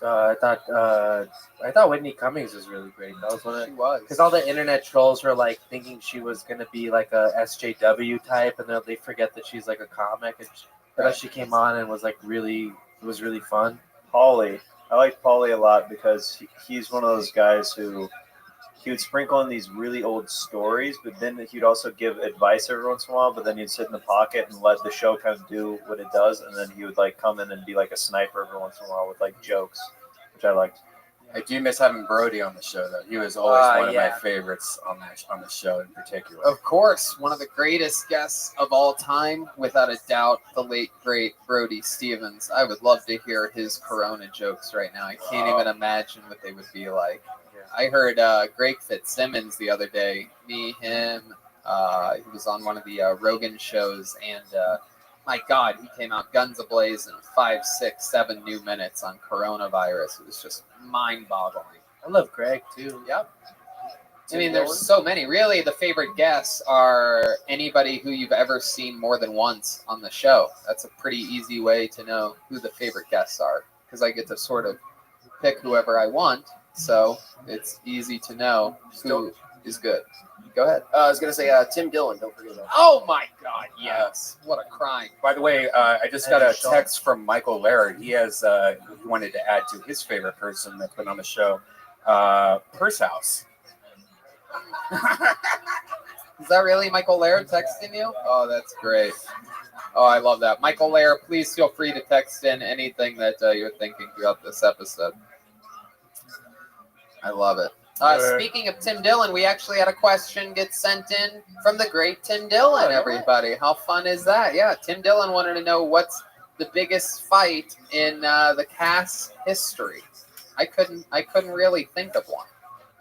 I thought Whitney Cummings was really great. That was one of She was. because all the internet trolls were like thinking she was gonna be like a SJW type, and then they forget that she's like a comic. And she came on and was like it was really fun. Paulie. I like Paulie a lot because he's one of those guys who he would sprinkle in these really old stories, but then he'd also give advice every once in a while, but then he'd sit in the pocket and let the show kind of do what it does, and then he would like come in and be like a sniper every once in a while with like jokes, which I liked. I do miss having Brody on the show, though. He was always one of my yeah. favorites on the show in particular. Of course, one of the greatest guests of all time, without a doubt, the late, great Brody Stevens. I would love to hear his Corona jokes right now. I can't even imagine what they would be like. I heard Greg Fitzsimmons the other day, he was on one of the Rogan shows, and my God, he came out guns ablaze in 5, 6, 7 new minutes on coronavirus. It was just mind-boggling. I love Greg too. Yep. I mean, there's so many. Really, the favorite guests are anybody who you've ever seen more than once on the show. That's a pretty easy way to know who the favorite guests are, because I get to sort of pick whoever I want. So it's easy to know who is good. Go ahead. I was gonna say Tim Dillon. Don't forget about. Oh my God! Yes. What a crime. By the way, I just got a text from Michael Laird. He has he wanted to add to his favorite person that's been on the show, Purse House. Is that really Michael Laird texting you? Oh, that's great. Oh, I love that. Michael Laird, please feel free to text in anything that you're thinking throughout this episode. I love it. Speaking of Tim Dillon, we actually had a question get sent in from the great Tim Dillon, everybody. How fun is that? Yeah, Tim Dillon wanted to know what's the biggest fight in the cast history. I couldn't really think of one.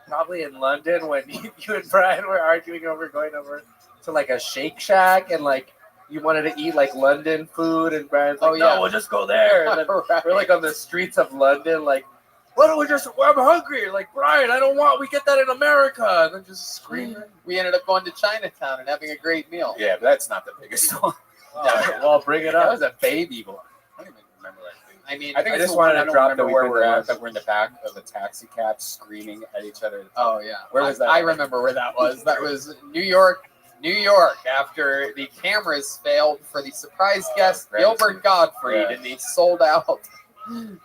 Probably in London when you and Brian were arguing over going over to like a Shake Shack and like you wanted to eat like London food and Brian's like, no, we'll just go there. And then we're like on the streets of London, like, why don't we just? I'm hungry. Like Brian, I don't want. We get that in America. And then just screaming. We ended up going to Chinatown and having a great meal. Yeah, but that's not the biggest one. Well, bring it up. That was a baby one. I don't even remember that. I mean, I think I it's just the one wanted I to don't drop remember the where weekend we're at, last. but we're in the back of a taxi cab screaming at each other. Oh yeah, Where was that? I remember where that was. That was New York. New York, after the cameras failed for the surprise guest Gilbert Gottfried in the sold-out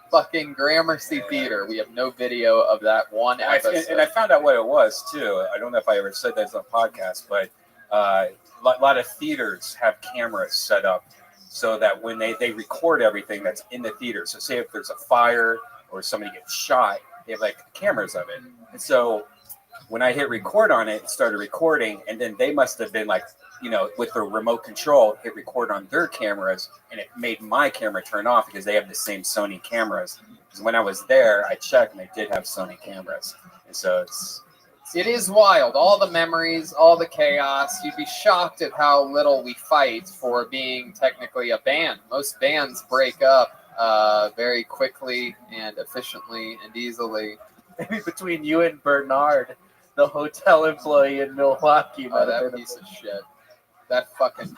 fucking Gramercy Theater. We have no video of that one episode. And I found out what it was too. I don't know if I ever said this on a podcast, but a lot of theaters have cameras set up so that when they record everything that's in the theater. So say if there's a fire or somebody gets shot, they have like cameras of it. And so when I hit record on it, it started recording, and then they must have been like, with the remote control, hit record on their cameras, and it made my camera turn off because they have the same Sony cameras. Because when I was there, I checked, and they did have Sony cameras. And so it is wild. All the memories, all the chaos. You'd be shocked at how little we fight for being technically a band. Most bands break up very quickly and efficiently and easily. Maybe between you and Bernard, the hotel employee in Milwaukee. That piece of shit. That fucking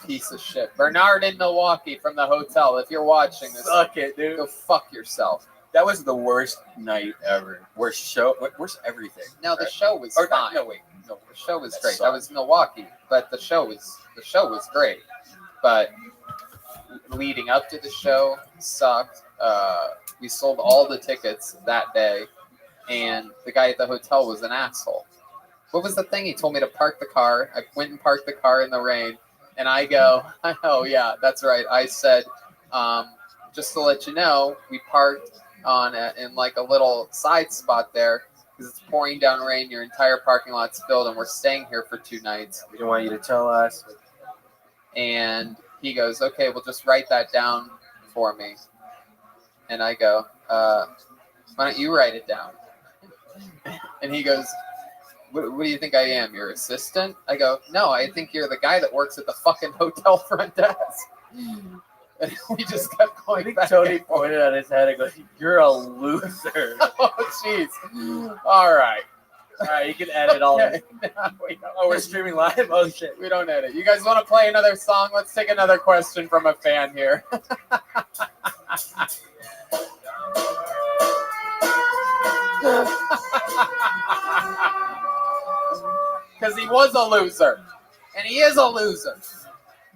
piece of shit. Bernard in Milwaukee from the hotel. If you're watching this, suck it, dude. Go fuck yourself. That was the worst night ever. Worst show. Worst everything. No, the show was fine. No, wait. No, the show was that great. sucked. That was Milwaukee, but the show was great. But leading up to the show sucked. We sold all the tickets that day, and the guy at the hotel was an asshole. What was the thing? He told me to park the car. I went and parked the car in the rain, and I go, oh yeah, that's right. I said, just to let you know, we parked in like a little side spot there because it's pouring down rain. Your entire parking lot's filled, and we're staying here for 2 nights. We don't want you to tell us. And he goes, okay, well, just write that down for me. And I go, why don't you write it down? And he goes, what do you think I am, your assistant? I go, no, I think you're the guy that works at the fucking hotel front desk. And we just kept going back. Tony pointed at his head and goes, you're a loser. Oh, jeez. All right. All right, you can edit all this. Oh, we're streaming live? Oh, shit. We don't edit. You guys want to play another song? Let's take another question from a fan here. Because he was a loser. And he is a loser.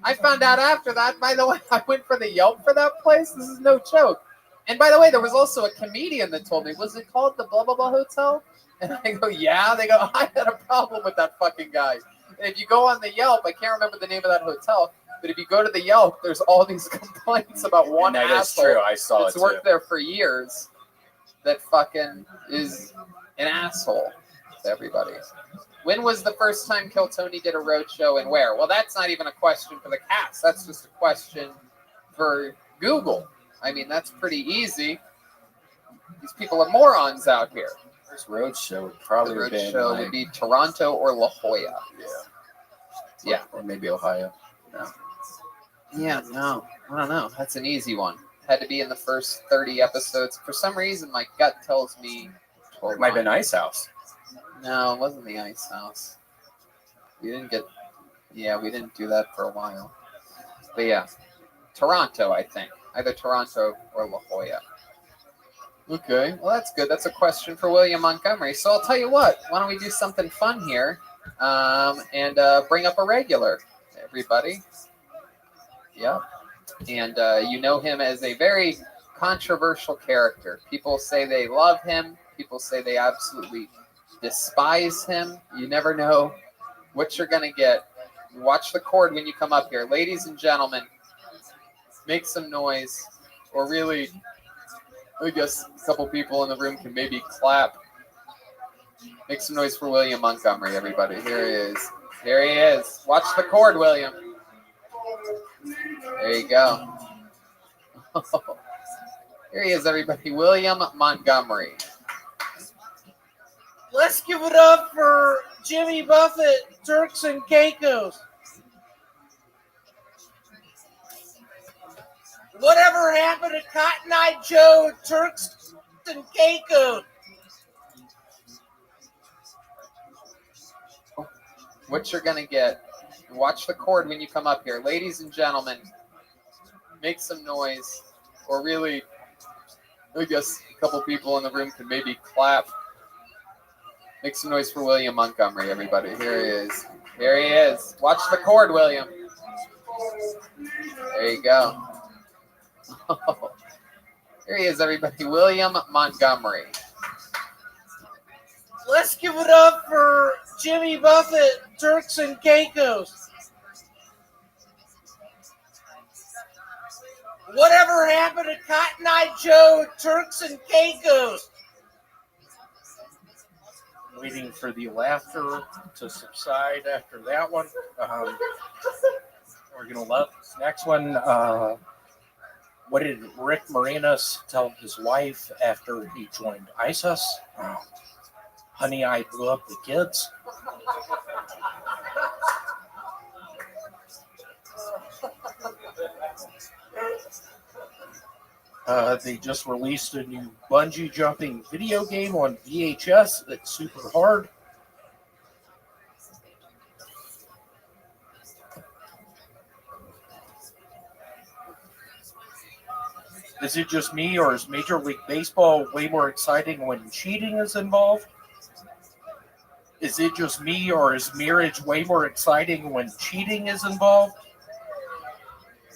I found out after that, by the way, I went for the Yelp for that place. This is no joke. And by the way, there was also a comedian that told me, was it called the blah, blah, blah hotel? And I go, yeah. They go, I had a problem with that fucking guy. And if you go on the Yelp, I can't remember the name of that hotel, but if you go to the Yelp, there's all these complaints about one that asshole is true. I saw that's it worked too. there for years that fucking is an asshole to everybody. When was the first time Kill Tony did a road show and where? Well, that's not even a question for the cast. That's just a question for Google. I mean, that's pretty easy. These people are morons out here. First road show would probably The road been show would be Toronto or La Jolla. Yeah. Or maybe Ohio. No. Yeah, no. I don't know. That's an easy one. Had to be in the first 30 episodes. For some reason, my gut tells me... It might have been Ice House. No, it wasn't the Ice House. We didn't get... Yeah, we didn't do that for a while. But yeah. Toronto, I think. Either Toronto or La Jolla. Okay, well, that's good. That's a question for William Montgomery. So I'll tell you what. Why don't we do something fun here and bring up a regular, everybody. Yep. And you know him as a very controversial character. People say they love him. People say they absolutely despise him. You never know what you're going to get. Watch the cord when you come up here. Ladies and gentlemen, make some noise. Or really, I guess a couple people in the room can maybe clap Make some noise for William Montgomery, everybody. Here he is. Here he is. Watch the cord, William. There you go. Here he is, everybody. William Montgomery. Let's give it up for Jimmy Buffett, Turks and Caicos. Whatever happened to Cotton Eye Joe, Turks and Caicos? What you're going to get. Watch the cord when you come up here. Ladies and gentlemen, make some noise. Or really, I guess a couple people in the room can maybe clap. Make some noise for William Montgomery, everybody. Here he is. Here he is. Watch the cord, William. There you go. Here he is, everybody. William Montgomery. Let's give it up for Jimmy Buffett, Turks and Caicos. Whatever happened to Cotton Eye Joe, Turks and Caicos? Waiting for the laughter to subside after that one. We're gonna love this next one. What did Rick Moranis tell his wife after he joined ISIS? Honey, I blew up the kids. They just released a new bungee jumping video game on VHS that's super hard. Is it just me, or is Major League Baseball way more exciting when cheating is involved? Is it just me, or is marriage way more exciting when cheating is involved?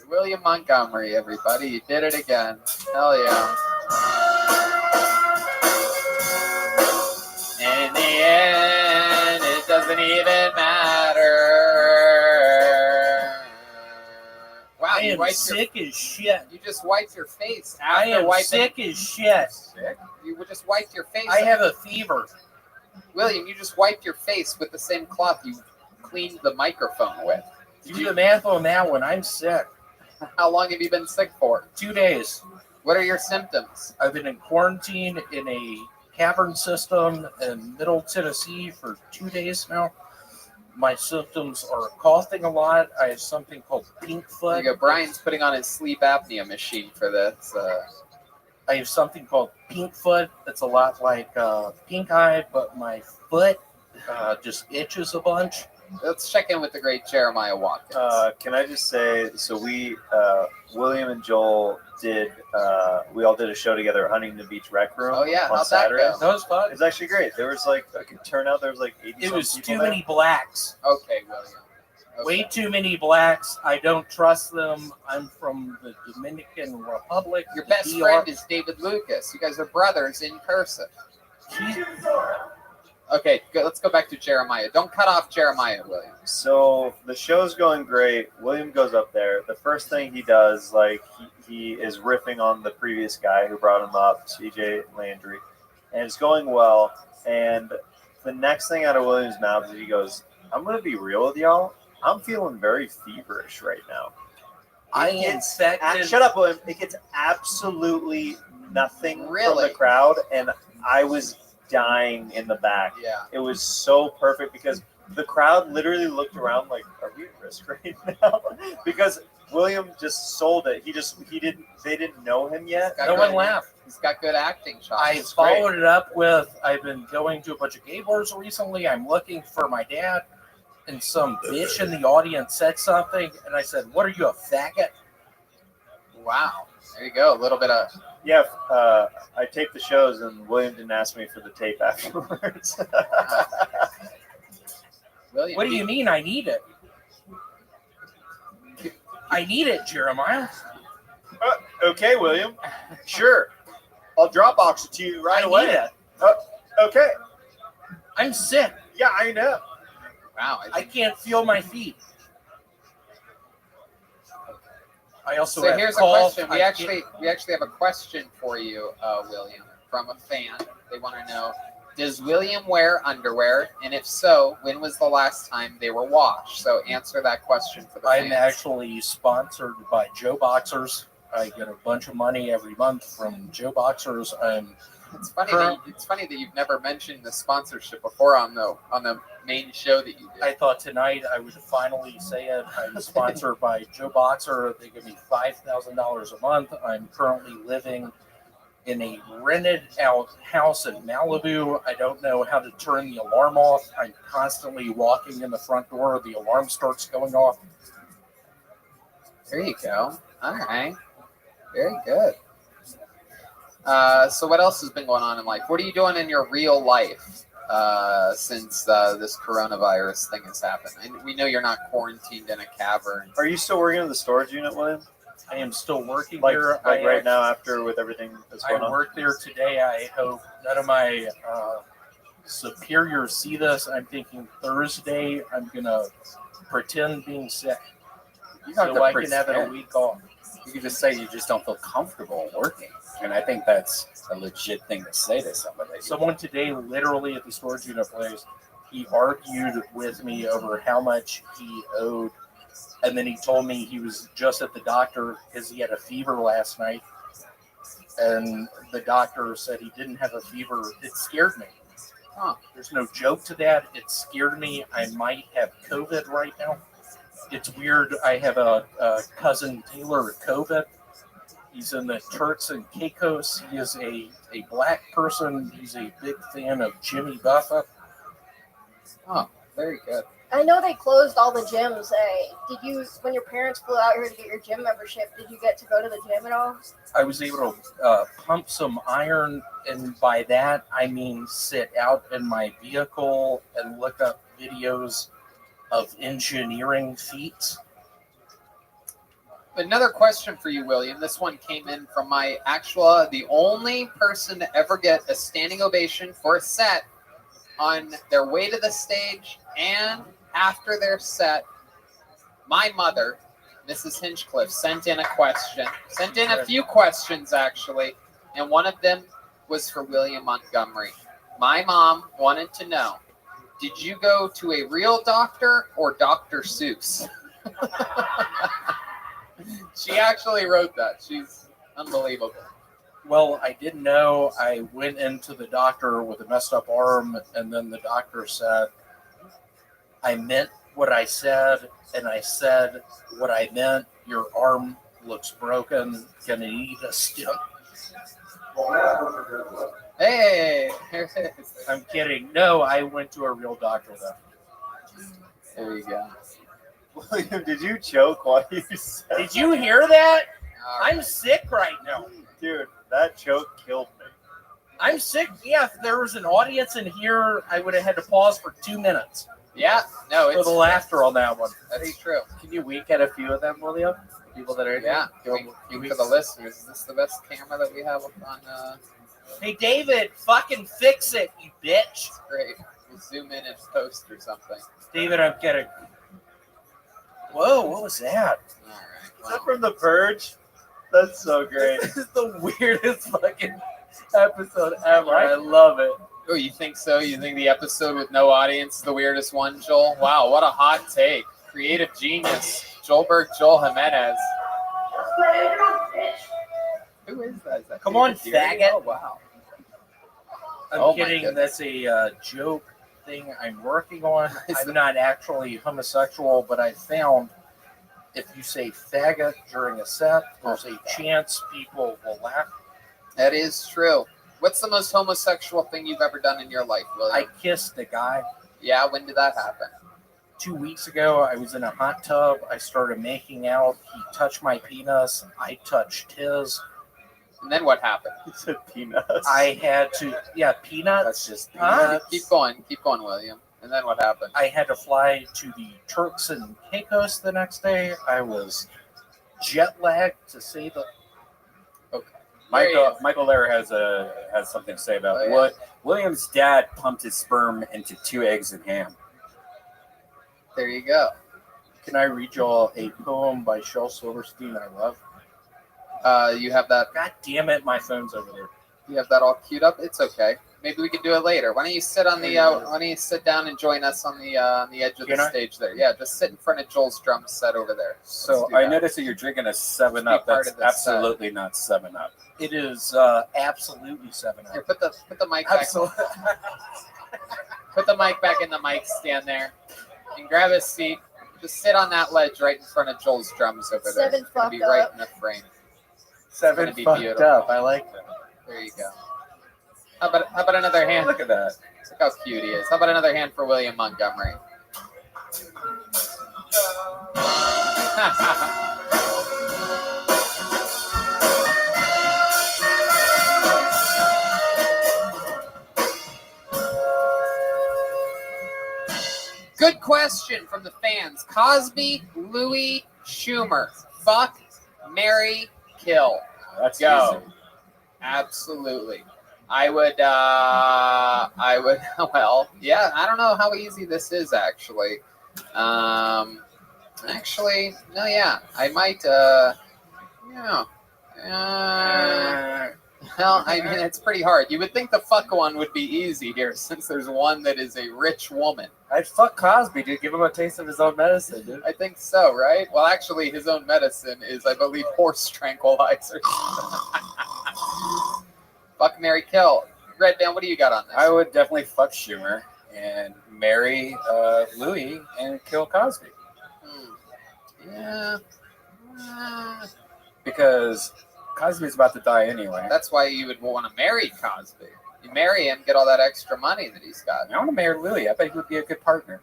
William Montgomery, everybody. You did it again. Hell yeah. And in the end, it doesn't even matter. Wow, I you am wiped sick as shit. You just wiped your face. I After am wiping, sick as shit. Sick? You just wiped your face. I have a fever. William, you just wiped your face with the same cloth you cleaned the microphone with. Do the math on that one. I'm sick. How long have you been sick for? 2 days. What are your symptoms? I've been in quarantine in a cavern system in Middle Tennessee for 2 days now. My symptoms are coughing a lot. I have something called pink foot. There you go. Brian's putting on his sleep apnea machine for this. I have something called pink foot. It's a lot like pink eye, but my foot just itches a bunch. Let's check in with the great Jeremiah Watkins. Can I just say, so we, William and Joel we all did a show together at Huntington Beach Rec Room. Oh, yeah. On How'd that Saturday. go? That was fun. It was actually great. There was like a good turnout. There was like 80 It was people too there. many blacks. Okay, William. Okay. Way too many blacks. I don't trust them. I'm from the Dominican Republic. Your best friend is David Lucas. You guys are brothers in person. Okay, let's go back to Jeremiah. Don't cut off Jeremiah, William. So the show's going great. William goes up there. The first thing he does, like he is riffing on the previous guy who brought him up, CJ Landry, and it's going well. And the next thing out of William's mouth is he goes, "I'm going to be real with y'all. I'm feeling very feverish right now." Shut up, William. It gets absolutely nothing from Really? the crowd, and I was dying in the back. Yeah. It was so perfect because the crowd literally looked around like, "Are we at risk right now?" Because William just sold it. They didn't know him yet. No one laughed. He's got good acting chops. I It's great. followed it up with, I've been going to a bunch of gay bars recently. I'm looking for my dad. And some bitch in the audience said something. And I said, "What are you, a faggot?" Wow. There you go. A little bit of... Yeah, I taped the shows, and William didn't ask me for the tape afterwards. William, What do you mean I need it? I need it, Jeremiah. Okay, William. Sure. I'll Dropbox it to you right away. Need it. Okay. I'm sick. Yeah, I know. Wow. I can't feel my feet. I also So have here's cough. a question. We actually have a question for you, William, from a fan. They want to know, Does William wear underwear? And if so, when was the last time they were washed? So answer that question for the I'm fans. actually sponsored by Joe Boxers. I get a bunch of money every month from Joe Boxers. It's funny that you've never mentioned the sponsorship before on the main show that you did. I thought tonight I would finally say it. I'm sponsored by Joe Boxer. They give me $5,000 a month. I'm currently living in a rented out house in Malibu. I don't know how to turn the alarm off. I'm constantly walking in the front door. The alarm starts going off. There you go. All right. Very good. So what else has been going on in life? What are you doing in your real life since this coronavirus thing has happened? And we know you're not quarantined in a cavern. Are you still working in the storage unit, William? I am still working Like here. right now, after with everything that's going I on? work there today. I hope none of my superiors see this. I'm thinking Thursday I'm going to pretend being sick You don't so have to I can have it a pretend. week off. You can just say you just don't feel comfortable working. And I think that's a legit thing to say to somebody. Someone today, literally at the storage unit place, he argued with me over how much he owed. And then he told me he was just at the doctor because he had a fever last night. And the doctor said he didn't have a fever. It scared me. There's no joke to that. It scared me. I might have COVID right now. It's weird. I have a cousin, Taylor, with COVID. He's in the Turks and Caicos. He is a black person. He's a big fan of Jimmy Buffett. Oh, very good. I know they closed all the gyms. Did you, when your parents flew out here to get your gym membership, did you get to go to the gym at all? I was able to pump some iron, and by that I mean sit out in my vehicle and look up videos of engineering feats. Another question for you, William. This one came in from the only person to ever get a standing ovation for a set on their way to the stage and after their set. My mother, Mrs. Hinchcliffe, sent in a few questions actually, and one of them was for William Montgomery. My mom wanted to know, did you go to a real doctor or Dr. Seuss? She actually wrote that. She's unbelievable. Well, I didn't know. I went into the doctor with a messed up arm, and then the doctor said, I meant what I said, and I said what I meant. Your arm looks broken. Gonna need a stem. Hey! I'm kidding. No, I went to a real doctor, though. There you go. William, did you choke while you said Did you hear that? I'm sick right now. Dude, that choke killed me. I'm sick. Yeah, if there was an audience in here, I would have had to pause for 2 minutes. Yeah, no, For it's the laughter on that one. That's true. Can you wink at a few of them, William? People that are Yeah, for the listeners, is this the best camera that we have on? Hey, David, fucking fix it, you bitch. Great. We'll zoom in and post or something. David, I'm kidding. Whoa, what was that? All right. Is that from The Purge? That's so great. This is the weirdest fucking episode ever. I love it. Oh, you think so? You think the episode with no audience is the weirdest one, Joel? Wow, what a hot take. Creative genius. Joel Jimenez. Who is that? Is that Come on, David Deary? faggot. Oh, wow. I'm Oh, my kidding. goodness. That's a joke thing I'm working on. I'm not actually homosexual, but I found if you say faggot during a set, there's a chance people will laugh. That is true. What's the most homosexual thing you've ever done in your life, William? I kissed a guy. Yeah, when did that happen? 2 weeks ago, I was in a hot tub. I started making out. He touched my penis. I touched his. And then what happened? He said peanuts. I had to, peanuts. That's just Huh? Keep going, William. And then what happened? I had to fly to the Turks and Caicos the next day. I was jet lagged, to say the. Okay. Michael Lair has something to say about what William's dad pumped his sperm into 2 eggs and ham. There you go. Can I read y'all a poem by Shel Silverstein I love? You have that. God damn it, my phone's over there. You have that all queued up. It's okay. Maybe we could do it later. Why don't you sit on the? Why don't you sit down and join us on the edge of the stage there? Yeah, just sit in front of Joel's drum set over there. So I noticed that you're drinking a 7-Up. That's absolutely not 7-Up. It is absolutely 7-Up. Here, put the mic back. Put the mic back in the mic stand there, and grab a seat. Just sit on that ledge right in front of Joel's drums over there. It's gonna be right in the frame. Seven It's gonna be fucked beautiful. up. I like that. There you go. How about another hand? Look at that. Look how cute he is. How about another hand for William Montgomery? Good question from the fans. Cosby, Louis, Schumer. Fuck, marry, kill. Let's go. easy. Absolutely. I would, well, yeah, I don't know how easy this is, actually. Actually, no, yeah, I might, well, I mean, it's pretty hard. You would think the fuck one would be easy here, since there's one that is a rich woman. I'd fuck Cosby, dude. Give him a taste of his own medicine, dude. I think so, right? Well, actually, his own medicine is, I believe, horse tranquilizers. Fuck, marry, kill. Red Man, what do you got on this? I would definitely fuck Schumer and marry Louis and kill Cosby. Yeah. Because Cosby's about to die anyway. That's why you would want to marry Cosby. You marry him, get all that extra money that he's got. I want to marry Louis. I bet he would be a good partner.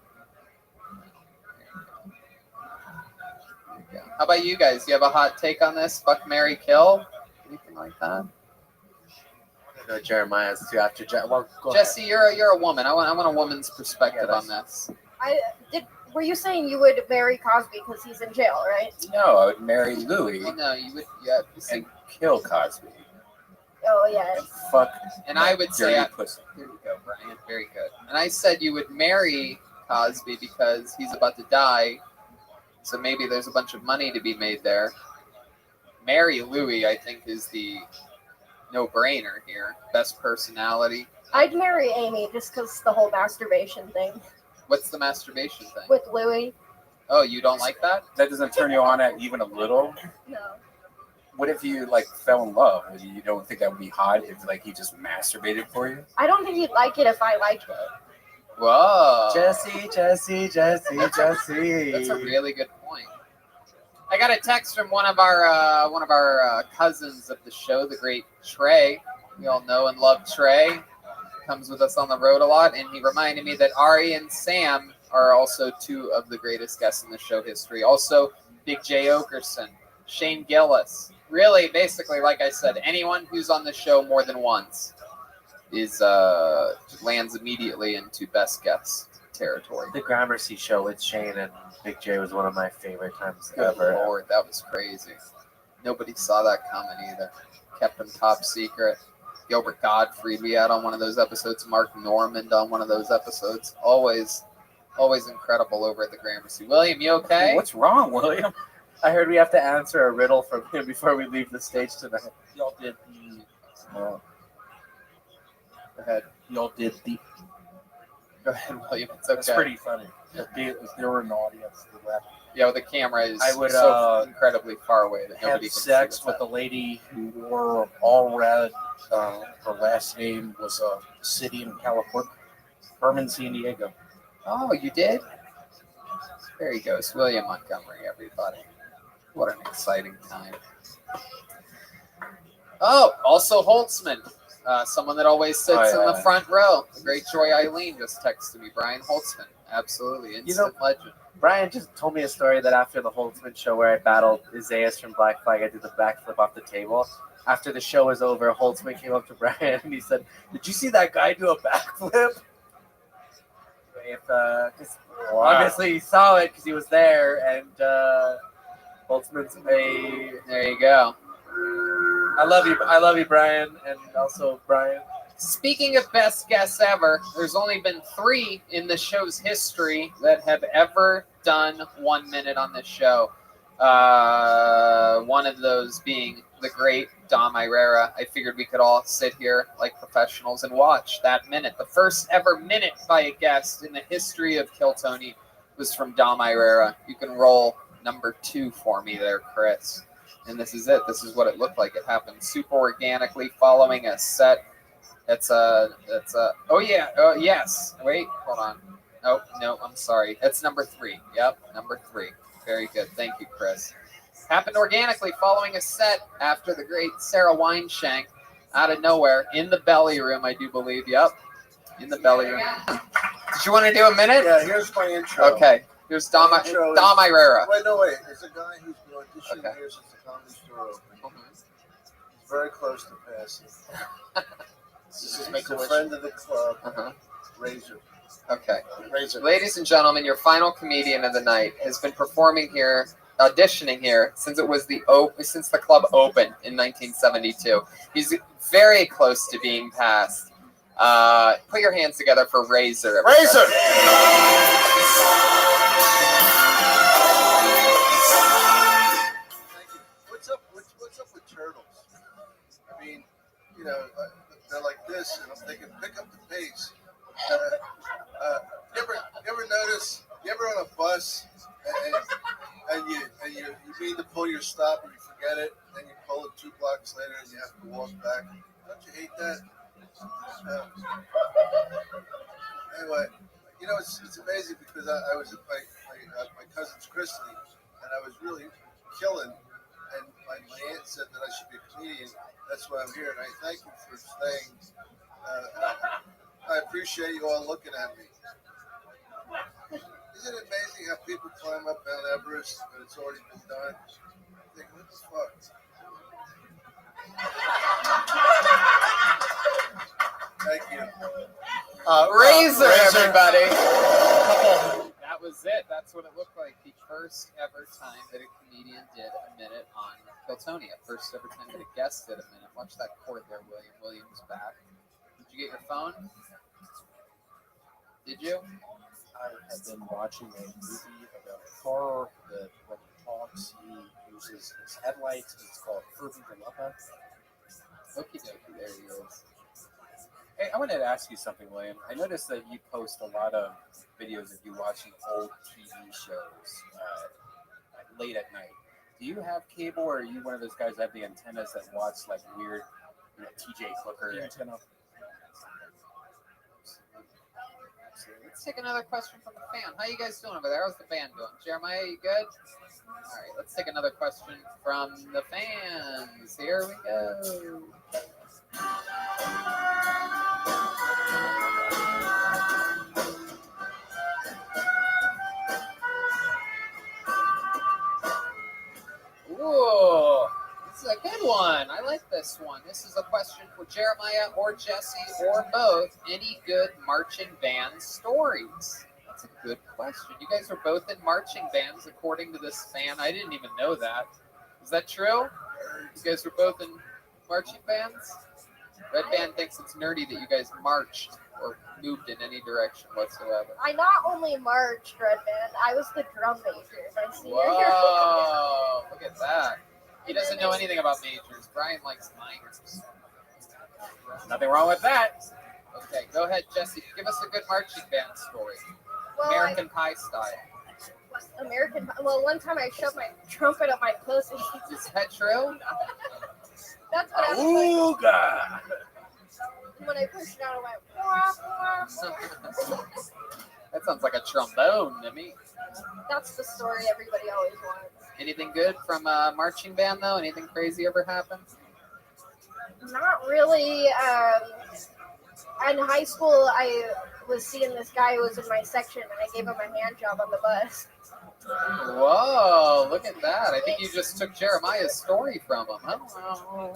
How about you guys? Do you have a hot take on this? Fuck, marry, kill? Anything like that? No, Jeremiah's too after well, Jesse, you're a woman. I want a woman's perspective on this. Were you saying you would marry Cosby because he's in jail, right? No, I would marry Louis. No, you would, yeah, and kill Cosby. Oh yeah. Fuck. And I would say, pussy. Here you go, Brian. Very good. And I said you would marry Cosby because he's about to die, so maybe there's a bunch of money to be made there. Marry Louis, I think, is the no-brainer here. Best personality. I'd marry Amy just because the whole masturbation thing What's the masturbation thing? with Louis. Oh, you don't like that? That doesn't turn you on at even a little? No. What if you like fell in love? You don't think that would be hot if like he just masturbated for you? I don't think he'd like it if I liked it. Whoa. Jesse. That's a really good point. I got a text from one of our cousins of the show, the great Trey. We all know and love Trey. Comes with us on the road a lot, and he reminded me that Ari and Sam are also two of the greatest guests in the show history. Also, Big J. Okerson, Shane Gillis. Really, basically, like I said, anyone who's on the show more than once is lands immediately into best guest territory. The Gramercy show with Shane and Big J was one of my favorite times Good ever. Lord, that was crazy. Nobody saw that coming either. Kept them top secret. Gilbert Gottfried we had on one of those episodes. Mark Normand on one of those episodes. Always incredible over at the Gramercy. William, you okay? What's wrong, William? I heard we have to answer a riddle from him before we leave the stage tonight. Y'all did Go ahead. Y'all did the. Go ahead, William. It's okay. That's pretty funny. If they were in the audience, they laughed. Yeah, well, the camera is I would, so incredibly far away that Had nobody can sex see with what's a lady who wore all red. Her last name was a city in California, Herman, San Diego. Oh, you did? There he goes. William Montgomery, everybody. What an exciting time. Oh, also Holtzman. Someone that always sits in the front row. The great Joy Eileen just texted me. Brian Holtzman. Absolutely. Instant legend. Brian just told me a story that after the Holtzman show where I battled Isaias from Black Flag, I did the backflip off the table. After the show was over, Holtzman came up to Brian and he said, "Did you see that guy do a backflip?" Obviously he saw it because he was there, and Holtzman's there you go. I love you, Brian, and also Brian. Speaking of best guests ever, there's only been 3 in the show's history that have ever done 1 minute on this show. One of those being the great Dom Irera, I figured we could all sit here like professionals and watch that minute. The first ever minute by a guest in the history of Kill Tony was from Dom Irera. You can roll number 2 for me there, Chris. And this is it. This is what it looked like. It happened super organically following a set. Oh yes. Wait, hold on. Oh, no, I'm sorry. That's number 3. Yep, number 3. Very good. Thank you, Chris. Happened organically following a set after the great Sarah Wineshank out of nowhere in the belly room, I do believe. Yep, in the belly room. Did you want to do a minute? Yeah, here's my intro. Okay, here's Dom Irera. Wait, there's a guy who's been auditioning here since the Comedy Store opened. He's very close to passing. He's a friend of the club, Razor. Okay. Ladies and gentlemen, your final comedian of the night has been performing here, auditioning here since the club opened in 1972. He's very close to being passed. Put your hands together for Razor. Razor! What's up with turtles? I mean, they're like this, and I'm thinking, pick up the pace. You ever notice? You ever on a bus and you mean to pull your stop and you forget it, and you pull it 2 blocks later and you have to walk back? Don't you hate that? Anyway, it's amazing because I was at my cousin's christening and I was really killing, and my aunt said that I should be a comedian. That's why I'm here, and I thank you for staying. I appreciate you all looking at me. Isn't it amazing how people climb up Mount Everest, but it's already been done? I think, what the fuck? Thank you. Razor, everybody. That was it. That's what it looked like. The first ever time that a comedian did a minute on Kiltonia. First ever time that a guest did a minute. Watch that cord there, William. William's back. Did you get your phone? Did you? I have been watching a movie about a car that when he talks, he uses his headlights. It's called Urban Dilemma. Okie dokie, there he is. Hey, I wanted to ask you something, William. I noticed that you post a lot of videos of you watching old TV shows late at night. Do you have cable, or are you one of those guys that have the antennas that watch like weird, TJ Hooker antenna? Let's take another question from the fan. How you guys doing over there? How's the band doing? Jeremiah, you good? All right, let's take another question from the fans. Here we go. Ooh, this is a good one. I like this one. This is a question for Jeremiah or Jesse or both. Any good marching band stories? That's a good question. You guys are both in marching bands, according to this fan. I didn't even know that. Is that true? You guys are both in marching bands? Red Band thinks it's nerdy that you guys marched or moved in any direction whatsoever. I not only marched, Red Band, I was the drum major my senior year. Whoa, look at that. He doesn't know anything about majors. Brian likes minors. Nothing wrong with that. Okay, go ahead, Jesse. Give us a good marching band story. Well, American Pie style. Well, one time I shoved my trumpet up my pussy. Is that true? That's what I Ooh, was God. When I pushed it out, I went, That sounds like a trombone to me. That's the story everybody always wants. Anything good from a marching band, though? Anything crazy ever happened? Not really. In high school, I was seeing this guy who was in my section, and I gave him a hand job on the bus. Whoa, look at that. I think you just took Jeremiah's story from him. Huh?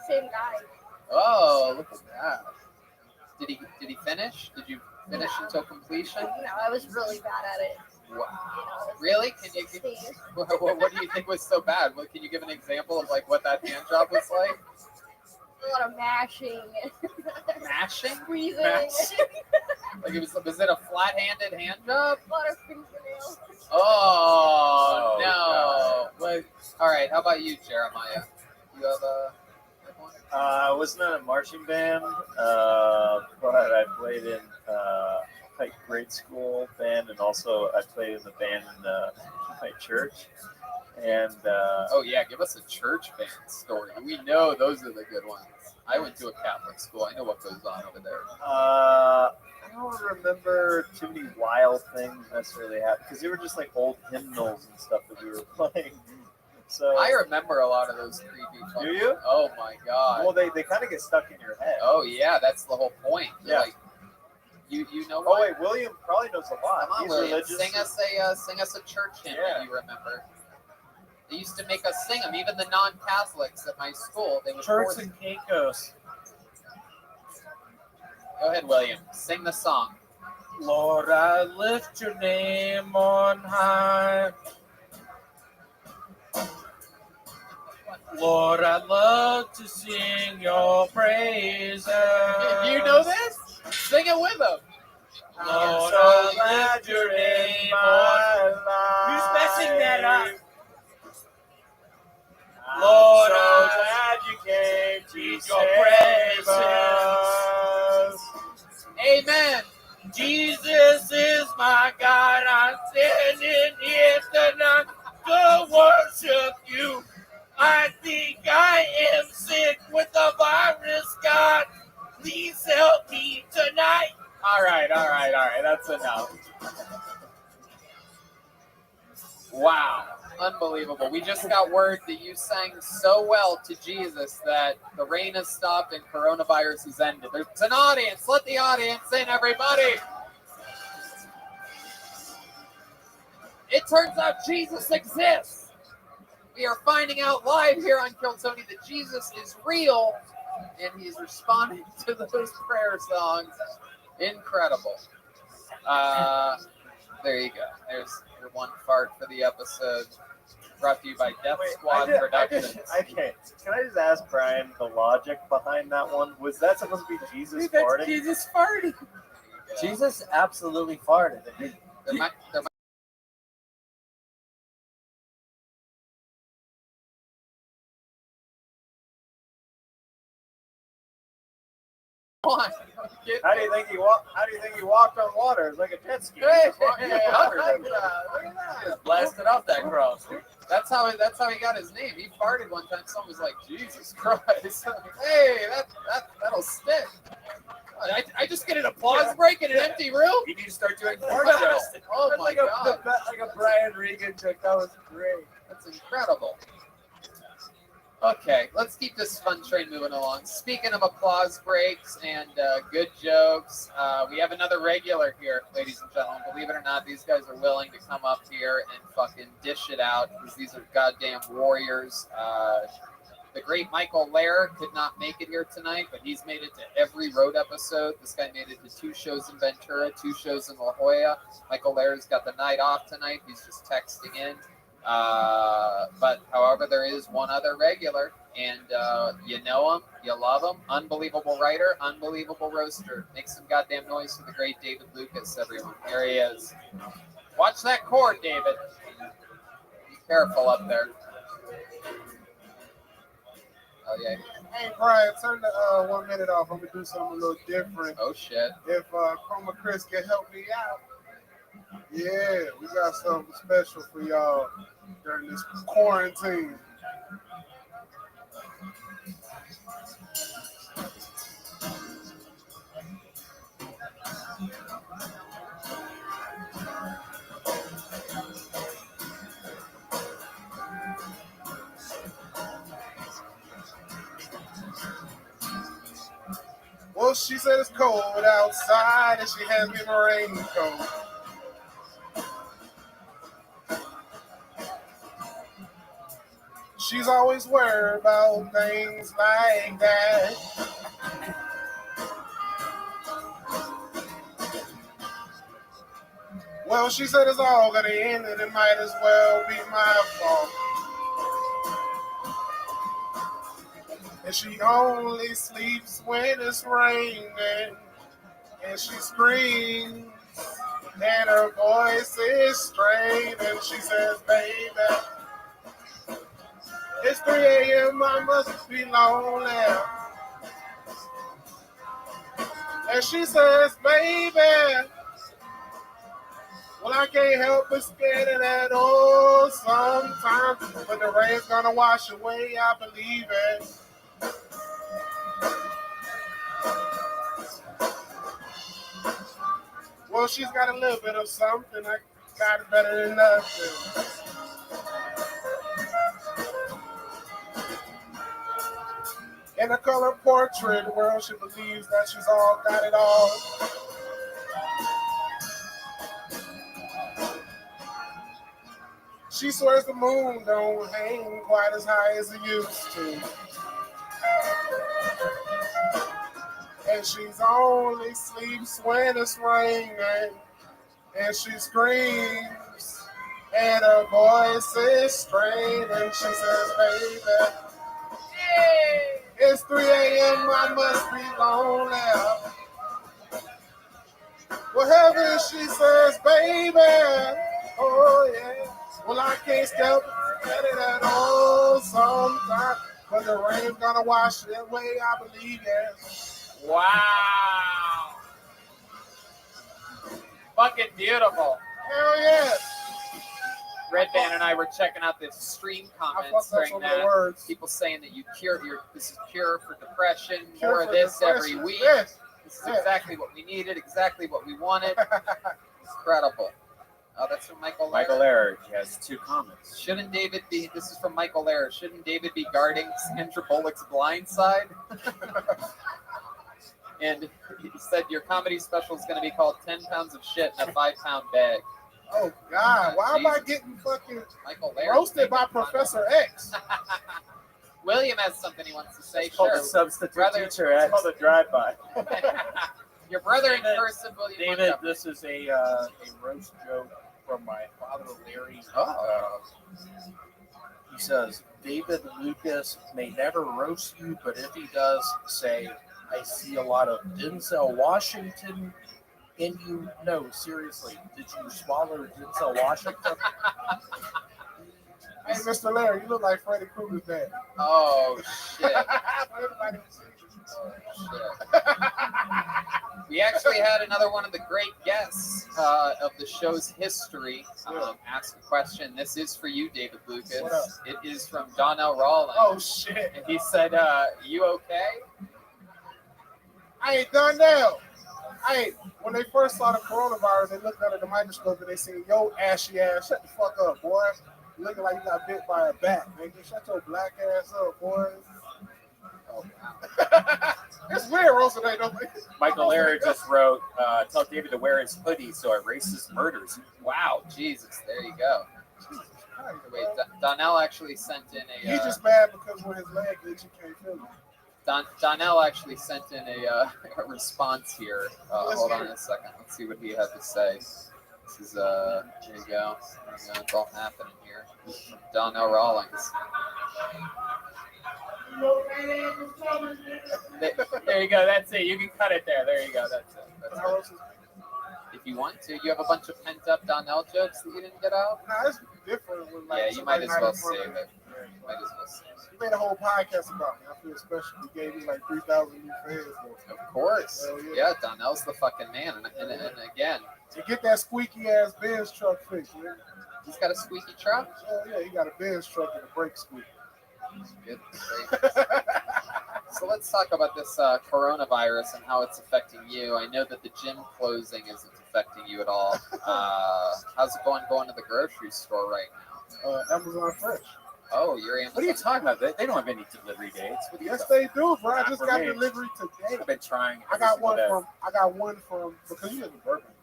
Same guy. Oh, look at that. Did he finish? Did you finish until completion? No, I was really bad at it. Wow. Really? Can you? What do you think was so bad? What, can you give an example of like what that hand job was like? A lot of mashing. Mashing? Squeezing. Like was it a flat-handed hand job? A lot of fingernails. Oh no. All right. How about you, Jeremiah? You have a one? I was not a marching band, but I played in like grade school band, and also I played in the band in my church. And Oh yeah, give us a church band story. We know those are the good ones. I went to a Catholic school. I know what goes on over there. I don't remember too many wild things necessarily happening because they were just like old hymnals and stuff that we were playing. So I remember a lot of those creepy. Do you? Oh my god. Well, they kind of get stuck in your head. Oh yeah, that's the whole point. They're Yeah. Like, you know Oh what? wait, William probably knows a lot. Come on, He's William. religious. Sing us a church hymn that you remember. They used to make us sing them. Even the non-Catholics at my school, they would Turks force- and Caicos. Go ahead, William. Sing the song. Lord, I lift your name on high. Lord, I love to sing your praises. Do you know this? Sing it with them. Lord, so I lift your name on high. Who's messing that up? Lord, I'm so I glad you came to your save us. Amen. Jesus is my God. I'm standing here tonight to worship you. I think I am sick with the virus, God. Please help me tonight. All right. That's enough. Wow. Unbelievable. We just got word that you sang so well to Jesus that the rain has stopped and coronavirus has ended. There's an audience. Let the audience in, everybody. It turns out Jesus exists. We are finding out live here on Kill Tony that Jesus is real, and he's responding to those prayer songs. Incredible. There you go. There's your one fart for the episode. Brought to you by Death Squad Productions. Okay, can I just ask Brian the logic behind that one? Was that supposed to be Jesus farting? Jesus farting. Jesus absolutely farted. There might on. How do you think he walked? How do you think he walked on water? It's like a jet ski. Hey, Look at that. Just blasted off that cross. That's how he got his name. He farted one time. Someone was like, "Jesus Christ!" Hey, that'll stick. I just get an applause break in an empty room. You need to start doing fart shows. Oh my god, like a Brian Regan joke. That was great. that's incredible. Okay, let's keep this fun train moving along. Speaking of applause breaks and good jokes, we have another regular here, ladies and gentlemen. Believe it or not, these guys are willing to come up here and fucking dish it out because these are goddamn warriors. The great Michael Lair could not make it here tonight, but he's made it to every road episode. This guy made it to 2 shows in Ventura, 2 shows in La Jolla. Michael Lair's got the night off tonight. He's just texting in. But however, there is one other regular, and you know him, you love him. Unbelievable writer, unbelievable roaster. Make some goddamn noise for the great David Lucas, everyone. Here he is. Watch that cord, David. Be careful up there. Oh yeah. Hey Brian, turn the 1 minute off. I'm gonna do something a little different. Oh shit. If Chroma Chris can help me out. Yeah, we got something special for y'all during this quarantine. Well, she said it's cold outside and she has me my raincoat. She's always worried about things like that. Well, she said it's all gonna end and it might as well be my fault. And she only sleeps when it's raining. And she screams and her voice is strained. And she says, baby, It's 3 a.m. I must be lonely. And she says, baby, well, I can't help but scared of that. Oh, sometimes, but the rain's gonna wash away. I believe it. Well, she's got a little bit of something. I got it better than nothing. In a color portrait world, she believes that she's all got it all. She swears the moon don't hang quite as high as it used to. And she's only sleeps when it's raining. And she screams, and her voice is strained. And she says, baby, it's 3 a.m. I must be lonely. Whatever she says, baby, oh yeah. Well, I can't stop at it at all sometimes, but the rain's gonna wash it away, I believe it. Wow. Fucking beautiful. Hell yeah. Red Band and I were checking out the stream comments during that. People saying that this is cure for depression, more of this every week. Yes. This is exactly what we needed, exactly what we wanted. Incredible. Oh, that's from Michael Laird. Michael Laird, he has 2 comments. Shouldn't David be, this is from Michael Laird, shouldn't David be guarding Sandra Bullock's blind side? And he said your comedy special is going to be called 10 pounds of shit in a 5-pound bag. Oh, God. Why am I getting fucking roasted by Professor X? William has something he wants to say. It's called Sure. a substitute Brother, teacher. It's called a drive-by. Your brother in person, William. David, Montgomery. this is a roast joke from my father, Larry. He says, David Lucas may never roast you, but if he does, say, I see a lot of Denzel Washington in you. No, seriously, did you swallow Denzel Washington? Hey, Mr. Larry, you look like Freddy Krueger's dad. Oh, shit. We actually had another one of the great guests of the show's history ask a question. This is for you, David Lucas. It is from Donnell Rawlings. Oh, shit. And he said, you okay? Hey, Donnell. Hey, when they first saw the coronavirus, they looked under the microscope and they said, yo, ashy ass, shut the fuck up, boy. You looking like you got bit by a bat, nigga. Shut your black ass up, boy. Oh, wow. It's weird, Rosa. Michael Laird just wrote, tell David to wear his hoodie so it racist murders. Wow, Jesus, there you go. Wait, Donnell actually sent in a... He's just mad because when his leg itchy, he can't feel it. Donnell actually sent in a response here. Hold on a second. Let's see what he had to say. This is, there you go. It's all happening here. From Donnell Rawlings. There you go. That's it. You can cut it there. There you go. That's it. If you want to, you have a bunch of pent up Donnell jokes that you didn't get out. Nah, it's different. When, like, yeah, you might as well save it. You might as well save it. You made a whole podcast about me. I feel special. You gave me like 3,000 new fans. Though. Of course. Yeah, Donnell's the fucking man. And again, to get that squeaky ass Benz truck fixed, man. He's got a squeaky truck? Oh, yeah, he got a Benz truck and a brake squeak. Good. So let's talk about this coronavirus and how it's affecting you. I know that the gym closing isn't affecting you at all. How's it going to the grocery store right now? Amazon Fresh. Oh, you're Amazon. What are you talking about? They don't have any delivery dates. Yes, they do, bro. I just got me. delivery today. I've been trying. I got one from because you live in Berkeley.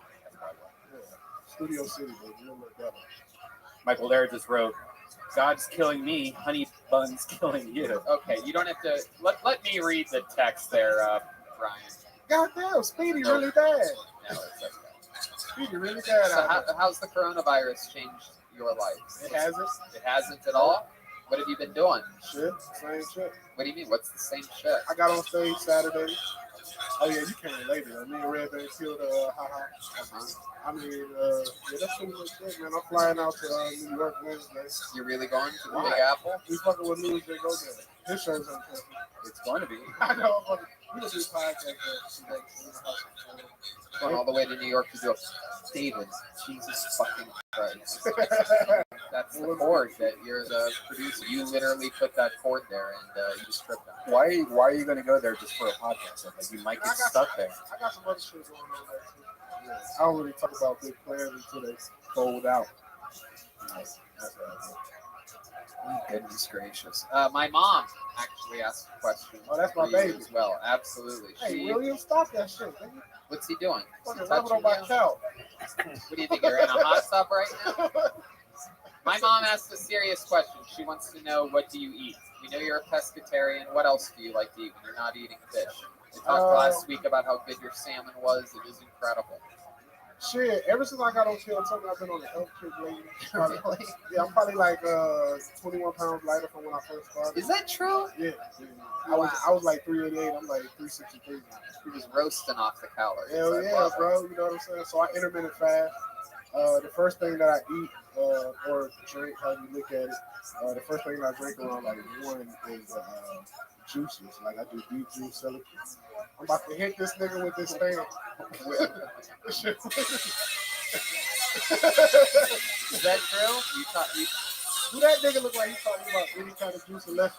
Studio City, baby. You look better. Michael Laird just wrote, God's killing me, honey bun's killing you. Okay, you don't have to. Let me read the text there, Brian. Goddamn, Speedy really bad. No, it's okay. Speedy really bad. So how's the coronavirus changed your life? It hasn't. It hasn't at all? What have you been doing? Shit, same shit. What do you mean? What's the same shit? I got on stage Saturday. Oh yeah, you came later. Me and Red Band killed haha. I mean, yeah, that's pretty much it, man. I'm flying out to New York Wednesday. You're really going to the Why? Big Apple? We fucking with Louis J. Go there. His show's on campus. It's going to be. I know. We just do podcast there. Going all the way to New York to do a David. Jesus fucking Christ. That's the chord that you're the producer. You literally put that chord there and you just stripped that. Why are you going to go there just for a podcast? Like you might get stuck there. I got some other shit going on there too. Yeah. I don't really talk about big plans until they fold out. Nice. Goodness gracious. My mom actually asked a question. Oh, that's my for you baby. as well. Absolutely. Hey, William, stop that shit. Nigga. What's he doing? Fucking Is he rubbing on touching my you? cow. What do you think? You're in a hot tub right now? My mom asked a serious question. She wants to know, what do you eat? We know you're a pescatarian. What else do you like to eat when you're not eating fish? We talked last week about how good your salmon was. It is incredible. Shit, ever since I got on Chill, I've been on a health kick lately. Really? Yeah, I'm probably like 21 pounds lighter from when I first started. Is that true? Yeah. I was like 388. I'm like 363 now. He was roasting off the calories. Hell I yeah, love it. bro. You know what I'm saying? So I intermittent fast. The first thing that I eat or drink, how you look at it, the first thing I drink around like 1 is juices. Like I do beet juice, celery. I'm about to hit this nigga with this thing. Is that true? Who that nigga look like he's talking about any kind of juice unless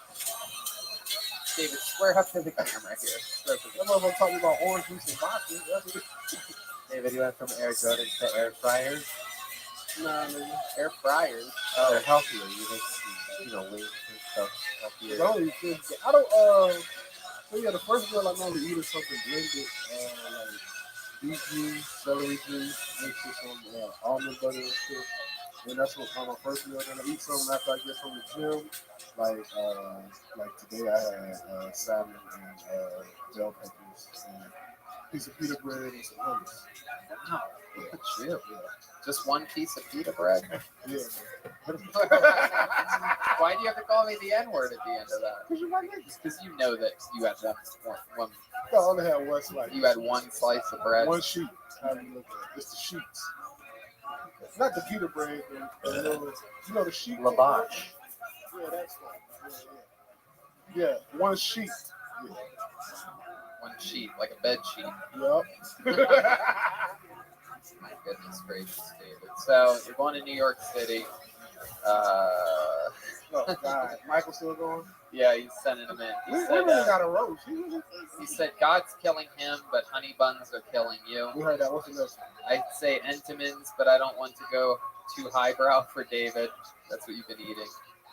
David, square up to the camera here. that motherfucker talking about orange juice and vodka. That's what David, you went from air Jordans to air fryers. Nah, nigga. Air fryers. Oh, they're healthier. You make, wings and stuff healthier. It's only fish. I don't. So yeah, the first meal I normally eat is something blended, like beet juice, celery juice, mixed with some almond butter and shit. And that's what my first meal. Then I eat something after I get from the gym, like today I had salmon and bell peppers and a piece of pita bread and some hummus. Wow, look at you. Yeah. Just one piece of pita bread? Yeah. Why do you have to call me the N-word at the end of that? Because you're my nigga. Because you know that you had one. I only had one slice. You had one slice of bread. One sheet. How do you look at it? It's the sheets. Not the pita bread, the little, the sheet. Lavash. Yeah, that's one. Yeah, one sheet. Yeah. One sheet, like a bed sheet. Yup. My goodness gracious, David. So you're going to New York City. Oh God, Michael's still going. Yeah, he's sending him in. We really got a roast. He said God's killing him, but honey buns are killing you. We heard that. What's the next one? I'd say Entenmann's, but I don't want to go too highbrow for David. That's what you've been eating.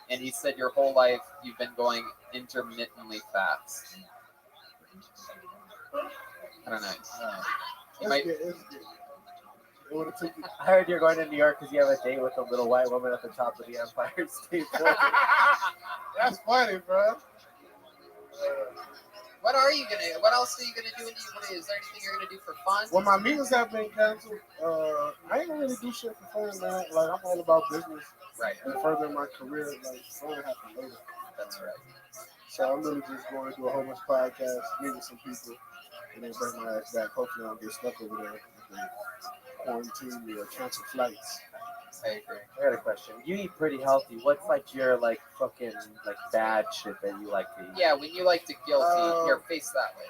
And he said your whole life you've been going intermittently fast. I don't know. You might. I heard you're going to New York because you have a date with a little white woman at the top of the Empire State Building. That's funny, bro. What else are you gonna do? Is there anything you're gonna do for fun? Well, my meetings have been canceled. I ain't gonna really do shit for fun, man. Like I'm all about business, right? And furthering my career. Like fun happens later. That's right. So I'm really just going to do a whole bunch of podcasts, meeting some people, and then bring my ass back. Hopefully, I don't get stuck over there. If they quarantine me or cancel flights. I agree. I got a question. You eat pretty healthy. What's like your fucking bad shit that you like to eat? Yeah, when you like to guilty, here, face that way.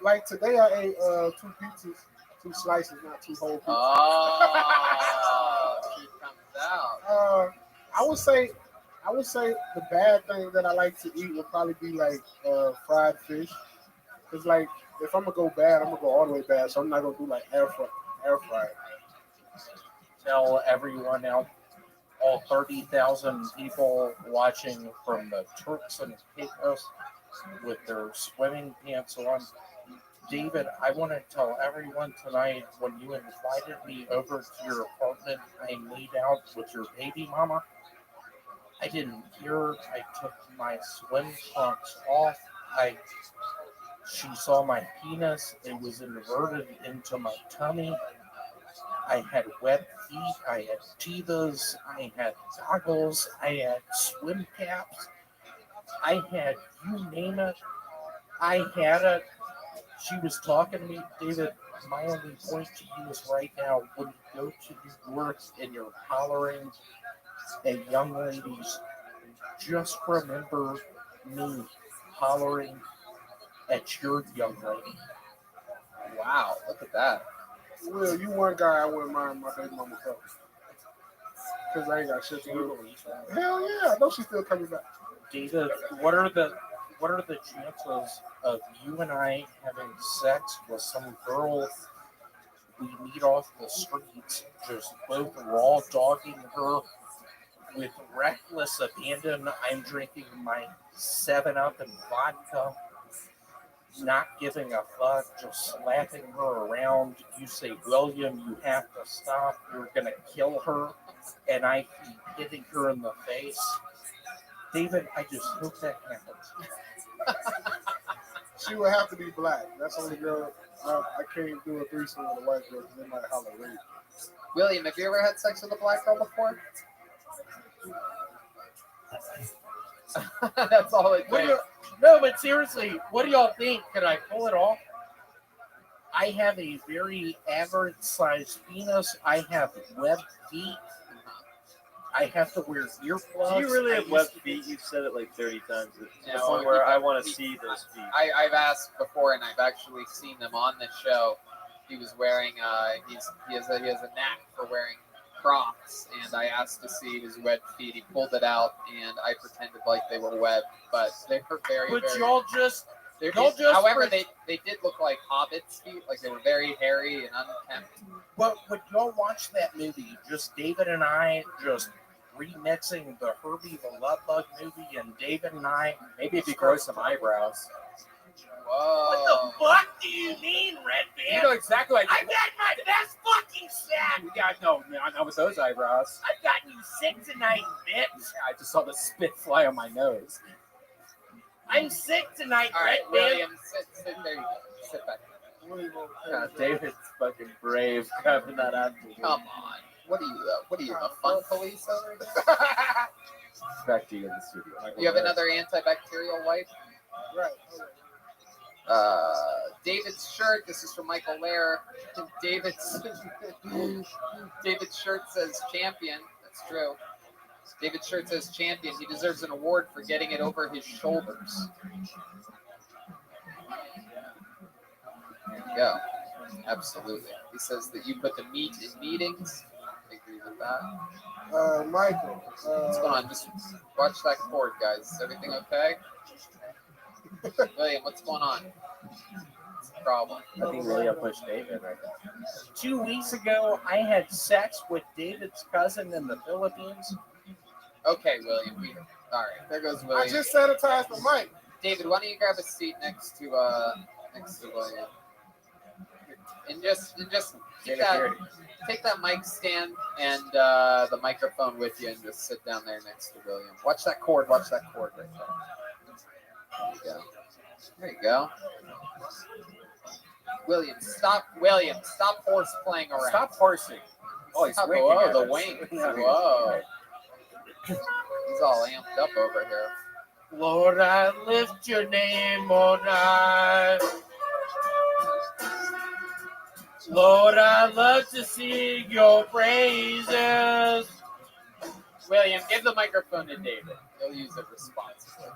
Like today, I ate 2 pizzas, 2 slices, not 2 whole pizzas. Oh, she comes out. I would say the bad thing that I like to eat would probably be like fried fish. Cause like if I'm gonna go bad, I'm gonna go all the way bad. So I'm not gonna do like air fry. Tell everyone out, all 30,000 people watching from the Turks and Caicos with their swimming pants on. David, I want to tell everyone tonight, when you invited me over to your apartment, I made out with your baby mama. I didn't hear. I took my swim trunks off. She saw my penis. It was inverted into my tummy. I had web feet. I had Tevas. I had goggles. I had swim caps. I had you name it. I had it. She was talking to me, David. My only point to you is right now, when you go to New York and you're hollering at young ladies, just remember me hollering at your young lady. Wow, look at that. Will, you one guy I wouldn't mind my baby mama coming. Because I ain't got shit to do. Hell yeah, I know she's still coming back. David, what are the chances of you and I having sex with some girl we meet off the streets, just both raw dogging her with reckless abandon? I'm drinking my 7-Up and vodka, not giving a fuck, just slapping her around. You say, William, you have to stop. You're going to kill her. And I keep hitting her in the face. David, I just hope that happens. She would have to be black. That's the only girl I can't do a threesome with a white girl because they might holler rape. William, have you ever had sex with a black girl before? That's all it takes. No, but seriously, what do y'all think? Can I pull it off? I have a very average sized penis. I have web feet. I have to wear earplugs. Do you really have web feet? You've said it like 30 times. To the point where I want to see those feet. I've asked before, and I've actually seen them on the show. He was wearing. He has a knack for wearing Crocs, and I asked to see his web feet. He pulled it out, and I pretended like they were webbed, but they were very. But very, y'all just. However, they did look like hobbits' feet, like they were very hairy and unkempt. But would y'all watch that movie? Just David and I just remixing the Herbie the Love Bug movie, and David and I. Maybe if you grow some eyebrows. Whoa. What the fuck do you mean, Red Band? You know exactly what I I've had my best fucking sack. Yeah, no, not with those eyebrows. I've gotten you sick tonight, bitch. I just saw the spit fly on my nose. I'm sick tonight, All right, Red Band. William, sit there. You go. Sit back. God, David's fucking brave grabbing that out. Come on. What are you, the fun police over here? Back to you in the studio. You have another antibacterial wipe? Right. David's shirt. This is from Michael Lair. David's shirt says champion. That's true. David's shirt says champion. He deserves an award for getting it over his shoulders. There you go. Absolutely. He says that you put the meat in meetings. I agree with that. Michael. What's going on? Just watch that cord, guys. Is everything okay? William, what's going on? What's the problem? I think William pushed David right now. 2 weeks ago, I had sex with David's cousin in the Philippines. Okay, William. All right, there goes William. I just sanitized the mic. David, why don't you grab a seat next to William? And just take that mic stand and the microphone with you, and just sit down there next to William. Watch that cord right there. There you go. There you go. William, stop horse playing around. Stop horsing. Oh, he's winking. Whoa, the wink. Whoa. He's all amped up over here. Lord, I lift your name on high. Lord, I love to sing your praises. William, give the microphone to David. He'll use it responsibly.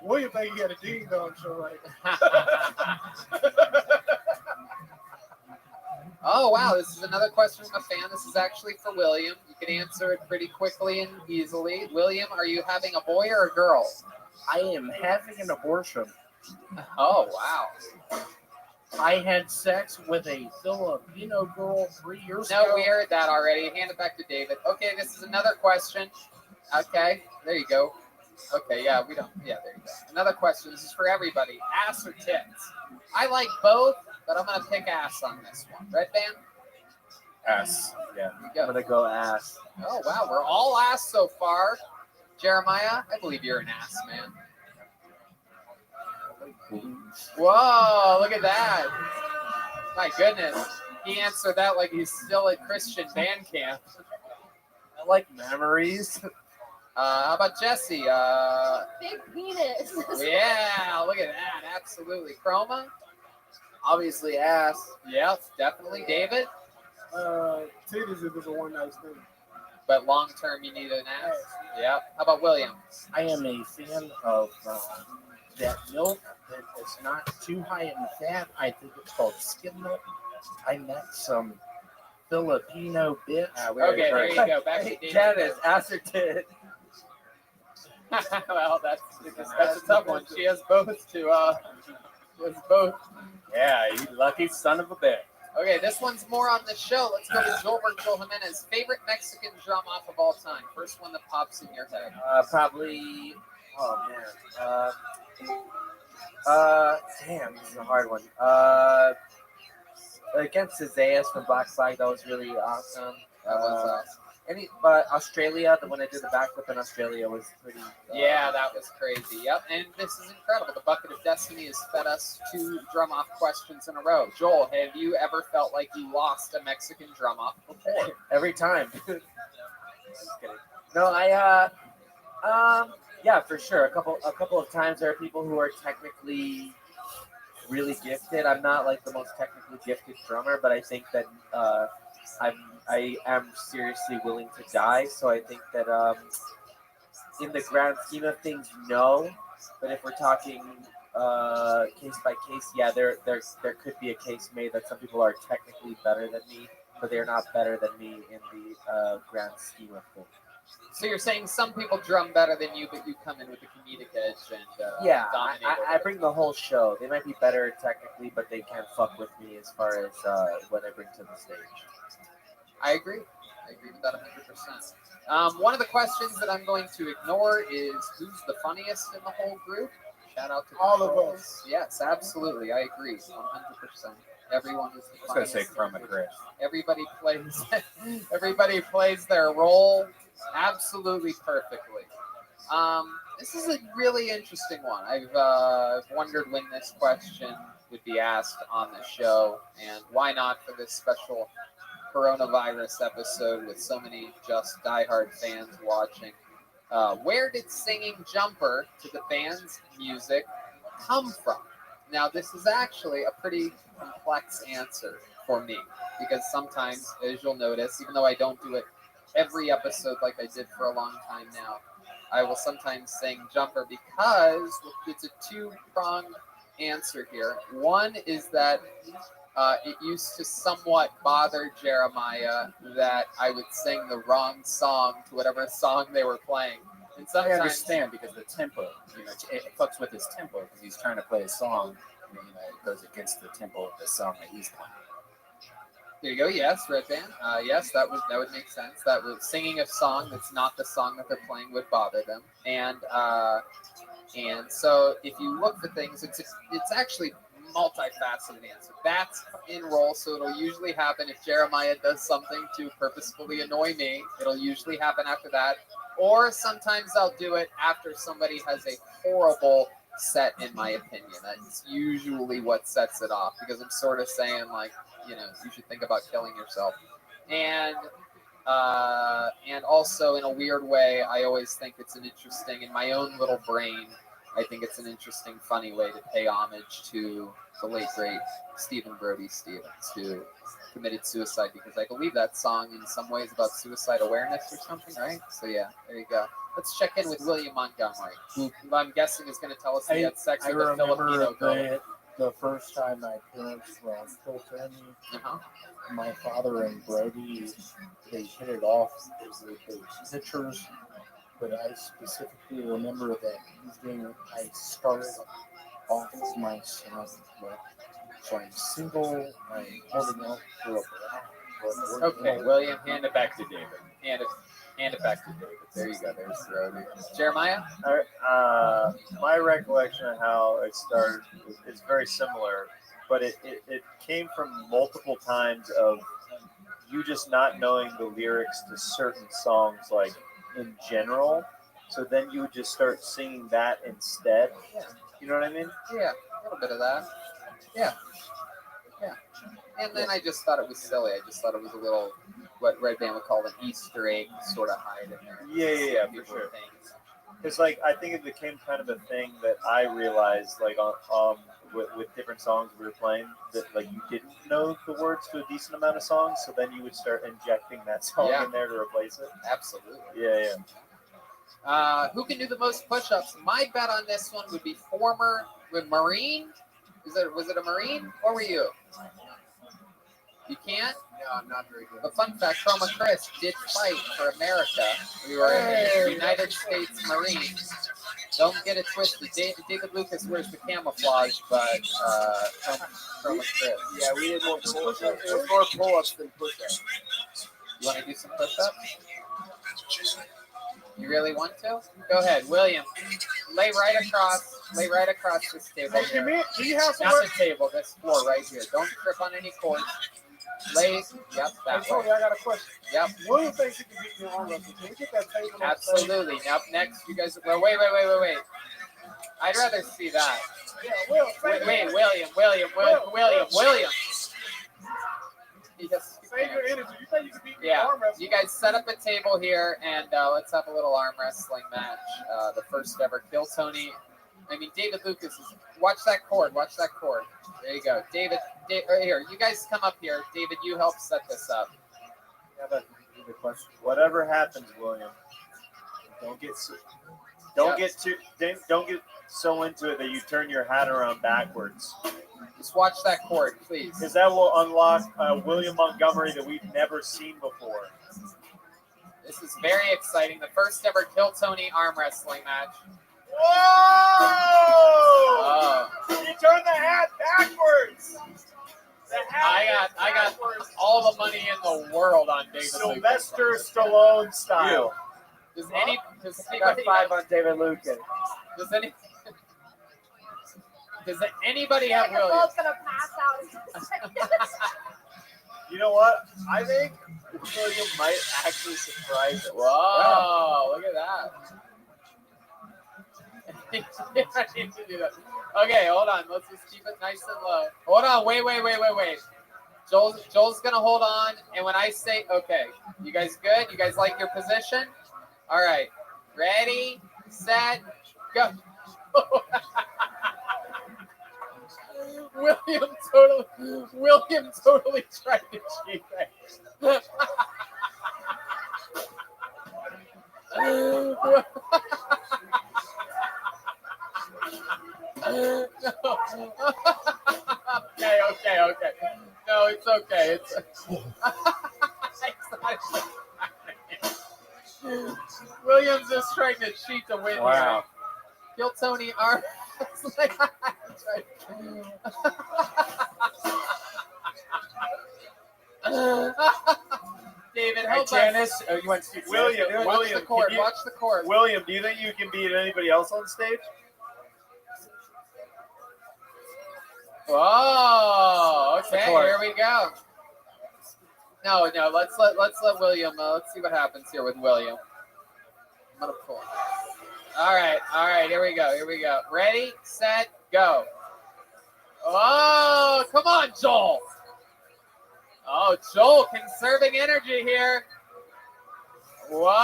William think he had a ding dong show right. Oh, wow. This is another question from a fan. This is actually for William. You can answer it pretty quickly and easily. William, are you having a boy or a girl? I am having an abortion. Oh, wow. I had sex with a Filipino girl 3 years No, ago. we heard that already. Hand it back to David. Okay, this is another question. Okay, there you go. Okay, yeah, there you go. Another question. This is for everybody. Ass or tits? I like both, but I'm going to pick ass on this one. Red Band? Ass. Yeah. Go. I'm going to go ass. Oh, wow. We're all ass so far. Jeremiah, I believe you're an ass, man. Whoa, look at that. My goodness. He answered that like he's still at Christian band camp. I like memories. How about Jesse? Big penis. Yeah, look at that. Absolutely. Chroma? Obviously, ass. Yep, definitely. David? Titties if it's a one night stand. But long term, you need an ass. Yep. How about William? I am a fan of that milk that is not too high in fat. I think it's called skim milk. I met some Filipino bitch. Okay, there you go. Back to Hey, David. Janice, ass or tit? Well, that's a tough one. She has both to. She has both. Yeah, you lucky son of a bitch. Okay, this one's more on the show. Let's go to Joel Jimenez. Favorite Mexican drum off of all time. First one that pops in your head. Probably. Oh man. Damn, this is a hard one. Against Isaiah from Black Flag, that was really awesome. That was awesome. But Australia, the one I did the backflip in Australia was pretty. Yeah, that was crazy. Yep, and this is incredible. The Bucket of Destiny has fed us 2 drum off questions in a row. Joel, have you ever felt like you lost a Mexican drum off before? Every time. Just kidding. No, yeah, for sure. A couple of times there are people who are technically really gifted. I'm not like the most technically gifted drummer, but I think that I am seriously willing to die. So I think that in the grand scheme of things, no. But if we're talking case by case, yeah, there could be a case made that some people are technically better than me, but they're not better than me in the grand scheme of things. So you're saying some people drum better than you, but you come in with a comedic edge and Yeah, dominate. I bring the whole show. They might be better technically, but they can't fuck with me as far as what I bring to the stage. I agree. I agree with that 100%. One of the questions that I'm going to ignore is who's the funniest in the whole group? Shout out to all of us. Yes, absolutely. I agree 100%. Everyone is the I was funniest. gonna say Chroma Chris. Everybody plays. Everybody plays their role absolutely perfectly. This is a really interesting one. I've wondered when this question would be asked on the show, and why not for this special coronavirus episode with so many just diehard fans watching. Where did singing Jumper to the band's music come from? Now, this is actually a pretty complex answer for me, because sometimes, as you'll notice, even though I don't do it every episode like I did for a long time now, I will sometimes sing Jumper because it's a 2-pronged answer here. One is that it used to somewhat bother Jeremiah that I would sing the wrong song to whatever song they were playing. And I sometimes, understand because the tempo, it fucks with his tempo because he's trying to play a song, and, it goes against the tempo of the song that he's playing. There you go. Yes, Red Band. Yes, that would make sense. That was singing a song that's not the song that they're playing would bother them. And so if you look for things, it's actually multifaceted answer. That's in role, so it'll usually happen if Jeremiah does something to purposefully annoy me. It'll usually happen after that. Or sometimes I'll do it after somebody has a horrible set, in my opinion. That's usually what sets it off, because I'm sort of saying, like, you should think about killing yourself. And also, in a weird way, I always think it's an interesting, in my own little brain, I think it's an interesting, funny way to pay homage to the late, great Stephen Brody Stevens, who committed suicide, because I believe that song in some ways about suicide awareness or something, right? So yeah, there you go. Let's check in with William Montgomery, who I'm guessing is going to tell us he had sex with a Filipino girl. The first time my parents were on Hilton, my father and Brody, they hit it off with the pictures, but I specifically remember that evening I started off with my son. So I'm single, I'm holding out for a black. Okay, William, hand it back to David. Hand it back to David. There you go. There's Brody. Jeremiah? My recollection of how it started is very similar, but it came from multiple times of you just not knowing the lyrics to certain songs, like in general. So then you would just start singing that instead. Yeah. You know what I mean? Yeah, a little bit of that. Yeah. Yeah. And then I just thought it was silly. I just thought it was a little, what Red Band would call an Easter egg sort of hide in there. Yeah, for People sure. think. It's like I think it became kind of a thing that I realized, like with different songs we were playing, that like you didn't know the words to a decent amount of songs, so then you would start injecting that song Yeah. in there to replace it. Absolutely. Yeah. Who can do the most push-ups? My bet on this one would be former Marine. Was it a Marine? Or were you? You can't? No, I'm not very good. But fun fact, Chroma Chris did fight for America. We were in the United States Marines. Don't get it twisted. David Lucas wears the camouflage, but Chroma Chris. Yeah, we did more pull-ups. It was more pull-ups than push-ups. You want to do some push-ups? You really want to? Go ahead, William. Lay right across this table. Hey, Here. do you have some Not work? the table, this floor right here. Don't trip on any cords. Lay, yep, Hey, that Tony, way. I got a question. Yep. William thinks he can beat me in arm wrestling. Can you get that table? Absolutely. Up next, you guys. Well, wait. I'd rather see that. Yeah, Will. Wait, William. Yes, Save your energy. You think you can beat me in yeah. arm wrestling? You guys set up a table here, and let's have a little arm wrestling match. The first ever Kill Tony. David Lucas is. Watch that cord. There you go, David. Right here. You guys come up here. David, you help set this up. Yeah, but the question: whatever happens, William, don't get so into it that you turn your hat around backwards. Just watch that cord, please. Because that will unlock William Montgomery that we've never seen before. This is very exciting. The first ever Kill Tony arm wrestling match. Whoa! Oh. You turned the hat backwards. I got all the money in the world on David Sylvester Stallone style. Does I got 5 on David Lucas. Does anybody have They're William? both gonna pass out. You know what? I think William might actually surprise us. Whoa, look at that. I need to do that. Okay, hold on. Let's just keep it nice and low. Hold on. Wait. Joel's gonna hold on, and when I say okay, you guys good? You guys like your position? All right. Ready, set, go. William totally tried to cheat there. Okay. No, it's okay. It's William's just trying to cheat to win. Wow. Here. Kill Tony arm. David, help us. Janice, you want to William, Watch the cord. Watch the cord. William, do you think you can beat anybody else on stage? Oh, okay. Here we go. No. Let's let William. Let's see what happens here with William. I'm gonna pull. All right. Here we go. Ready, set, go. Oh, come on, Joel. Oh, Joel conserving energy here. Wow.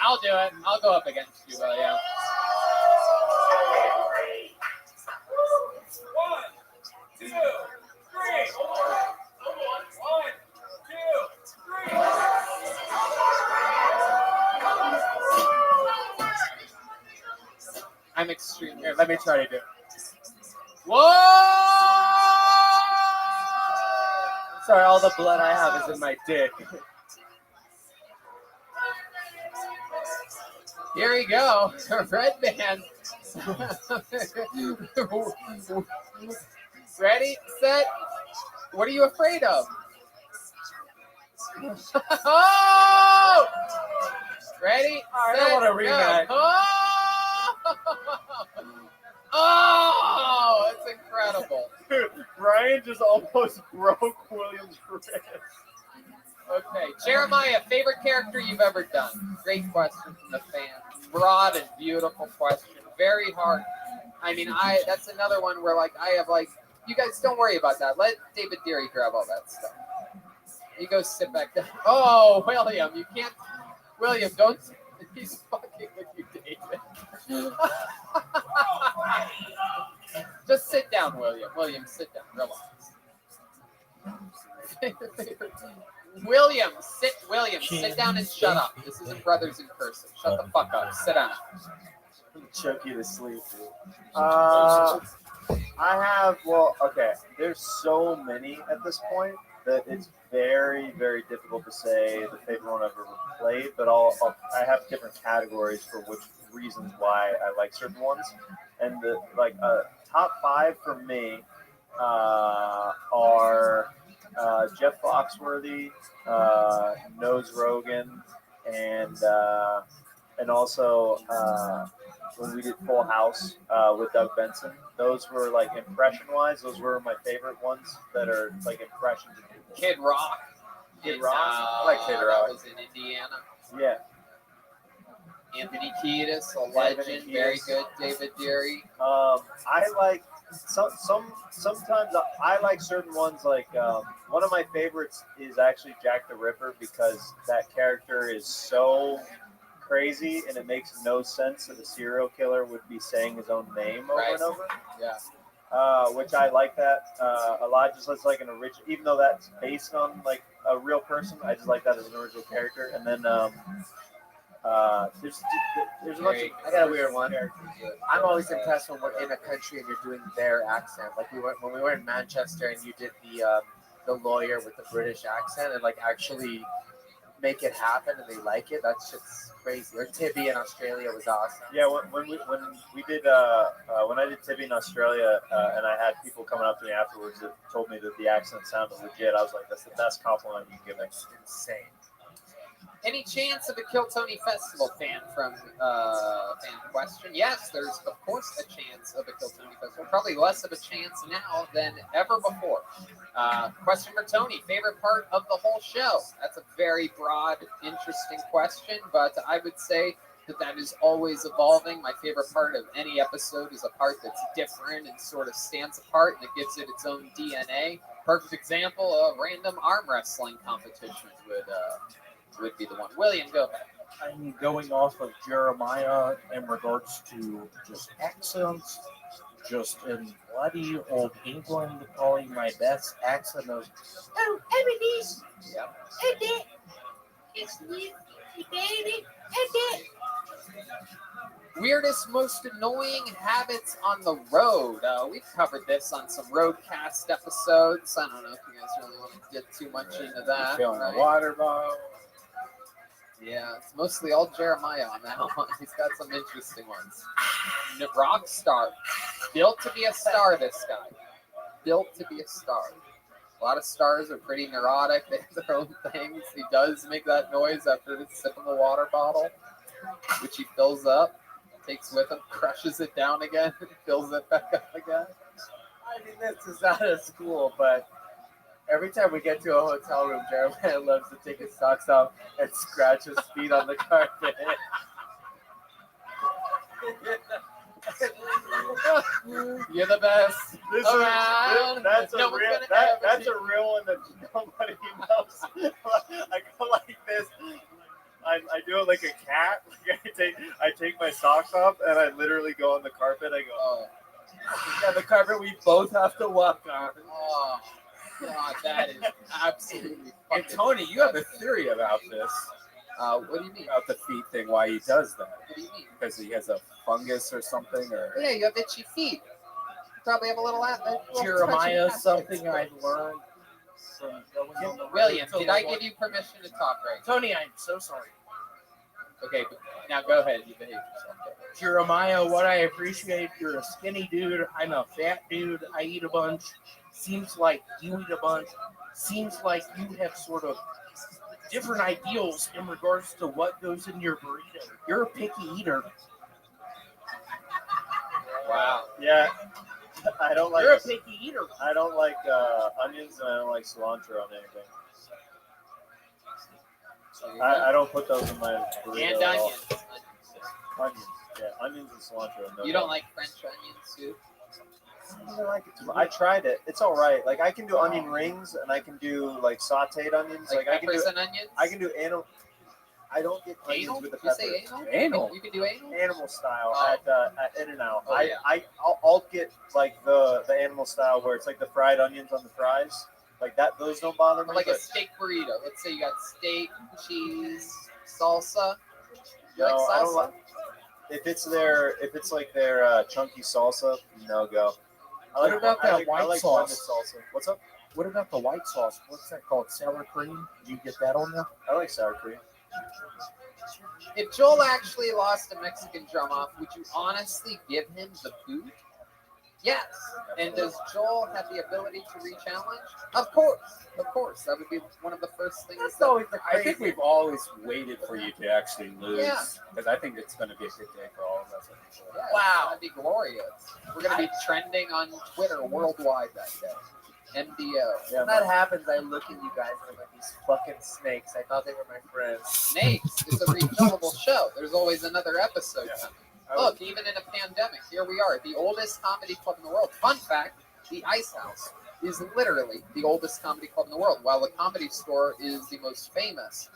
I'll do it. I'll go up against you, William. 1, 2, 3. Hold on. 1, 2, 3. I'm extremely. Here, let me try to do it. Whoa! Sorry, all the blood I have is in my dick. Here we go. Red band. Ready, set. What are you afraid of? Oh! Ready, I set, don't want to rematch. go. Oh, it's incredible. Dude, Ryan just almost broke William's wrist. Okay, Jeremiah, favorite character you've ever done? Great question from the fans. Broad and beautiful question. Very hard I mean, that's another one where like I have like you guys don't worry about that. Let David Deary grab all that stuff. You go sit back down. Oh, William, you can't. William, don't. He's fucking with you, David. Just sit down, William. William, sit down. Relax. William, sit down and shut up. This isn't brothers in cursive. Shut the fuck up. Sit down. Choke you to sleep, dude. Okay, there's so many at this point that it's very, very difficult to say the favorite one I've ever played, but I have different categories for which reasons why I like certain ones. And the top 5 for me are Jeff Foxworthy, Nose Rogan, and also when we did Full House with Doug Benson. Those were like impression-wise. Those were my favorite ones that are like impressions. Kid Rock. Kid Rock. I like Kid Rock. That was in Indiana. Yeah. Anthony Kiedis, a legend. Very good. David Deary. I like sometimes I like certain ones. Like one of my favorites is actually Jack the Ripper because that character is so crazy and it makes no sense that a serial killer would be saying his own name over and over. Yeah. Which I like that a lot. Just as like an original, even though that's based on like a real person, I just like that as an original character. And then there's a bunch of. I got a weird one. I'm always impressed when we're in a country and you're doing their accent. Like when we were in Manchester and you did the lawyer with the British accent and like actually make it happen and they like it. That's just crazy. Or Tibby in Australia was awesome. Yeah, when we did when I did Tibby in Australia and I had people coming up to me afterwards that told me that the accent sounded legit, I was like, that's the best compliment you can give. It's insane. Any chance of a Kill Tony Festival fan from fan question? Yes, there's of course a chance of a Kill Tony Festival. Probably less of a chance now than ever before. Question for Tony: favorite part of the whole show? That's a very broad, interesting question, but I would say that is always evolving. My favorite part of any episode is a part that's different and sort of stands apart and it gives it its own DNA. Perfect example: a random arm wrestling competition would be the one. William, go ahead. I'm going off of Jeremiah in regards to just accents. Just in bloody old England, calling my best accent of, Oh, everything's. Yep. It's me, baby. Weirdest, most annoying habits on the road. We've covered this on some Roadcast episodes. I don't know if you guys really want to get too much into that. Filling right? a water bottle. Yeah, it's mostly all Jeremiah on that one. He's got some interesting ones. Rock star. Built to be a star, this guy. Built to be a star. A lot of stars are pretty neurotic. They have their own things. He does make that noise after sipping the water bottle, which he fills up, takes with him, crushes it down again, fills it back up again. I mean, this is out of school, but every time we get to a hotel room, Jeremiah loves to take his socks off and scratch his feet on the carpet. You're the best. That's a real one that nobody knows. I go like this. I do it like a cat. I take my socks off and I literally go on the carpet. I go, oh. Yeah, the carpet we both have to walk on. Oh, God, that is absolutely And Tony, you have a theory about this. What do you mean? About the feet thing, why he does that. What do you mean? Because he has a fungus or something? Or Yeah, you have itchy feet. You probably have a little Jeremiah, something I've learned from going on the road. William, did I give you permission to talk right? Tony, I'm so sorry. Okay, but now go ahead. You behave yourself. Jeremiah, what I appreciate, you're a skinny dude. I'm a fat dude. I eat a bunch. Seems like you eat a bunch. Seems like you have sort of different ideals in regards to what goes in your burrito. You're a picky eater. Wow. yeah, I don't like. You're a picky eater. I don't like onions and I don't like cilantro on anything. I don't put those in my burrito And at all. onions. Onions. Yeah, onions and cilantro. No You don't like French onion soup? I don't like it too much. I tried it. It's all right. Like I can do onion rings, and I can do like sautéed onions. Like I can do peppers and onions? I can do animal. I don't get onions Anal? with the Did you pepper. say anal? You can do anal? Animal style Oh. at In-N-Out. Oh, yeah. I'll get like the animal style where it's like the fried onions on the fries. Like that, those don't bother me. Or like a but steak burrito. Let's say you got steak, cheese, salsa. You no, like I don't salsa? like. If it's like their chunky salsa, no go. What about that white I like sauce? blended salsa. What's up? What about the white sauce? What's that called? Sour cream? Do you get that on there? I like sour cream. If Joel actually lost a Mexican drum off, would you honestly give him the boot? Yes. And does Joel have the ability to re-challenge? Of course. Of course. That would be one of the first things. That's always I think we've always waited for you to actually lose. Yeah. Because I think it's going to be a good day for all of us. Yeah, wow. That'd be glorious. We're going to be trending on Twitter worldwide that day. MDO. When that happens, I look at you guys and I'm like, these fucking snakes. I thought they were my friends. Snakes. It's a refillable show. There's always another episode coming. Look, even in a pandemic, here we are, the oldest comedy club in the world. Fun fact, the Ice House is literally the oldest comedy club in the world, while the Comedy Store is the most famous.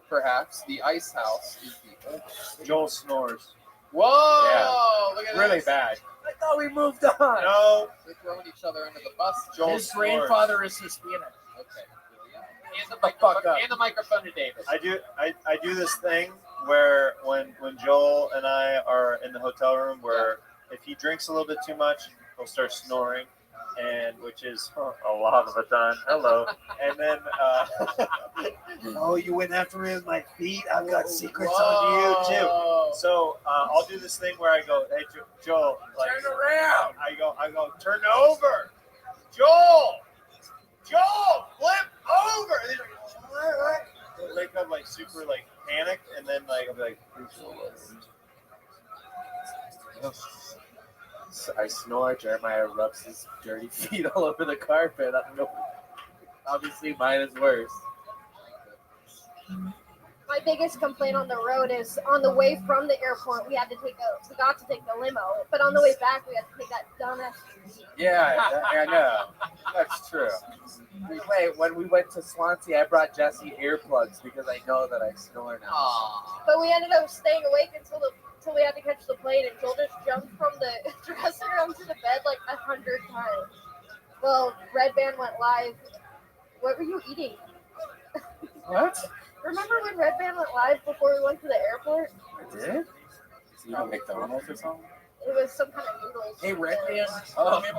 Perhaps the Ice House is the oldest. Joel snores. Whoa! Look at Really this. bad. I thought we moved on. No. They're throwing each other under the bus. Joel His grandfather is Hispanic. Okay. And the microphone to David. I do this thing where when Joel and I are in the hotel room where if he drinks a little bit too much, he'll start snoring, and which is a lot of the time. Hello. And then oh, you went after me with my feet. I've got secrets on you too. So I'll do this thing where I go, hey Joel, like, Turn around. I go, turn over, Joel, flip over. And he's like, what? He'll wake up like super like panicked, and then like I'll be like, I snore. Jeremiah rubs his dirty feet all over the carpet. I don't know. Obviously, mine is worse. My biggest complaint on the road is on the way from the airport we got to take the limo, but on the way back we had to take that dumbass. Yeah, I know. That's true. When we went to Swansea, I brought Jesse earplugs because I know that I snore now. Aww. But we ended up staying awake until we had to catch the plane, and Joel just jumped from the dressing room to the bed like 100 times. Well, Red Band went live. What were you eating? What? Remember when Red Band went live before we went to the airport? I did? So you don't McDonald's or something? It was some kind of noodles. Hey, Red Band. Oh. Can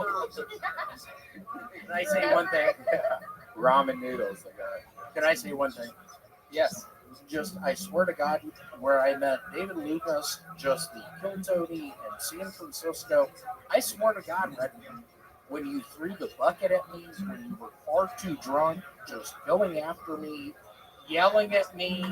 I say one thing? Ramen noodles. I got. Can I say one thing? Yes. Just, I swear to God, where I met David Lucas, just the Kill Tony, and San Francisco, I swear to God, Red Band, when you threw the bucket at me, when you were far too drunk, just going after me, yelling at me,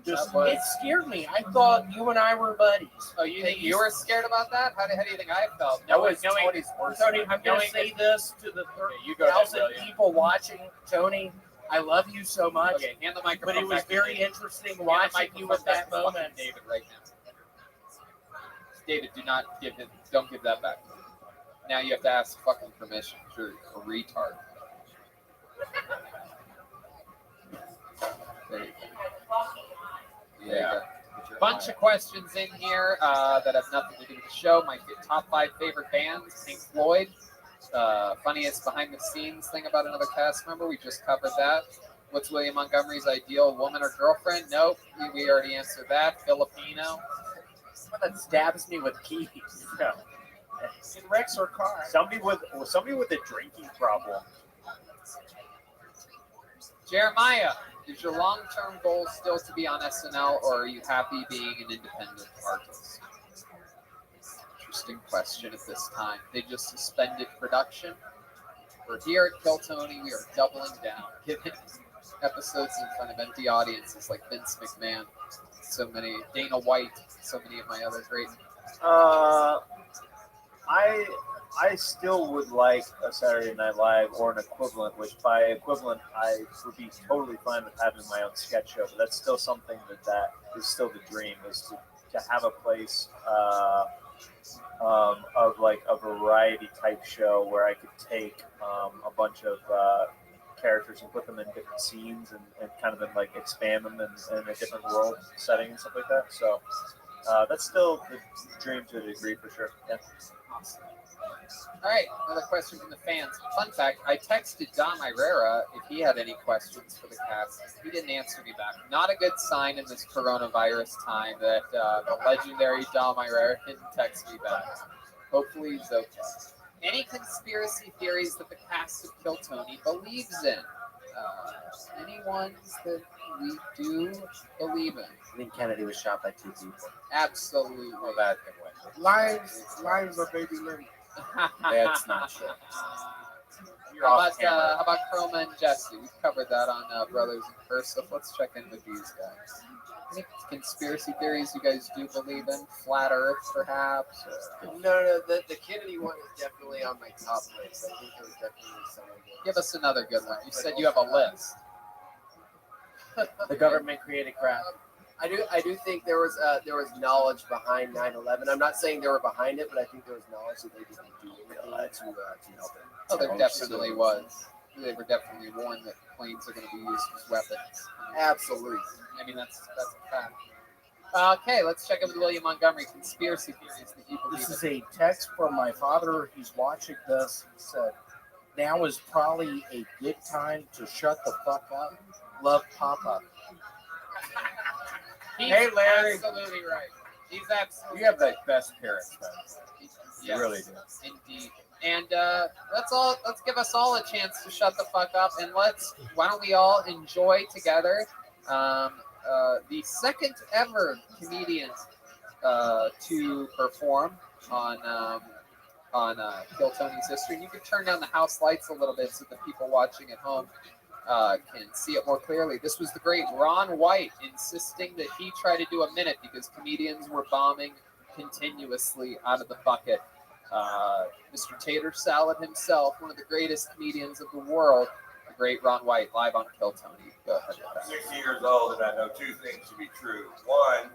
it scared me. I thought you and I were buddies. Oh, you think you were scared about that? How do you think I felt? That was Tony's worst. Tony, I'm going to say this to the you go ahead, 30,000 William. people watching. Tony, I love you so much. Okay, hand the microphone But it was back to very David. interesting Hand the watching you microphone at that back to fucking moment. David right now. David, don't give that back. Now you have to ask fucking permission. You're a retard. There you go. Yeah. Bunch of questions in here that have nothing to do with the show. My top 5 favorite bands: Pink Floyd. Funniest behind the scenes thing about another cast member. We just covered that. What's William Montgomery's ideal woman or girlfriend? Nope. We already answered that. Filipino. Someone that stabs me with keys. It wrecks her car. Somebody with a drinking problem. Jeremiah, is your long-term goal still to be on SNL, or are you happy being an independent artist? Interesting question at this time. They just suspended production. We're here at Kill Tony. We are doubling down, giving episodes in front of empty audiences like Vince McMahon, so many, Dana White, so many of my other great. I still would like a Saturday Night Live or an equivalent, which by equivalent I would be totally fine with having my own sketch show. But that's still something that is still the dream, is to have a place of like a variety type show where I could take a bunch of characters and put them in different scenes and kind of then like expand them in a different world setting and stuff like that. So that's still the dream to a degree for sure. Yeah. All right, another question from the fans. Fun fact, I texted Dom Irera if he had any questions for the cast. He didn't answer me back. Not a good sign in this coronavirus time that the legendary Dom Irera didn't text me back. Hopefully he's okay. Any conspiracy theories that the cast of Kill Tony believes in? Any ones that we do believe in? I think Kennedy was shot by 2 people. Absolutely. Well, that thing went. Lives of Baby Lenny. That's not true. How about Chroma and Jesse? We've covered that on Brothers in Cursive. Let's check in with these guys. Any conspiracy theories you guys do believe in? Flat Earth, perhaps? No, the Kennedy one is definitely on my top list. I think there was definitely someone. Give us another good one. You said you have a list. The government created crap. I do think there was knowledge behind 9/11. I'm not saying they were behind it, but I think there was knowledge that they didn't do anything to help it. Oh, there definitely was. They were definitely warned that planes are going to be used as weapons. Absolutely. I mean, that's a fact. Okay, let's check in with William Montgomery. Conspiracy theories that you believe This is in. a text from my father. He's watching this. He said, "Now is probably a good time to shut the fuck up. Love, Papa." He's Hey, Larry. absolutely right. He's absolutely You have the best parents, man. You Yes, really do. Indeed. And let's give us all a chance to shut the fuck up, and why don't we all enjoy together the second ever comedian to perform on Kill Tony's history. And you can turn down the house lights a little bit so the people watching at home can see it more clearly. This was the great Ron White insisting that he try to do a minute because comedians were bombing continuously out of the bucket. Mr. Tater Salad himself, one of the greatest comedians of the world, the great Ron White, live on Kill Tony. Go ahead with that. 60 years old, and I know two things to be true. One,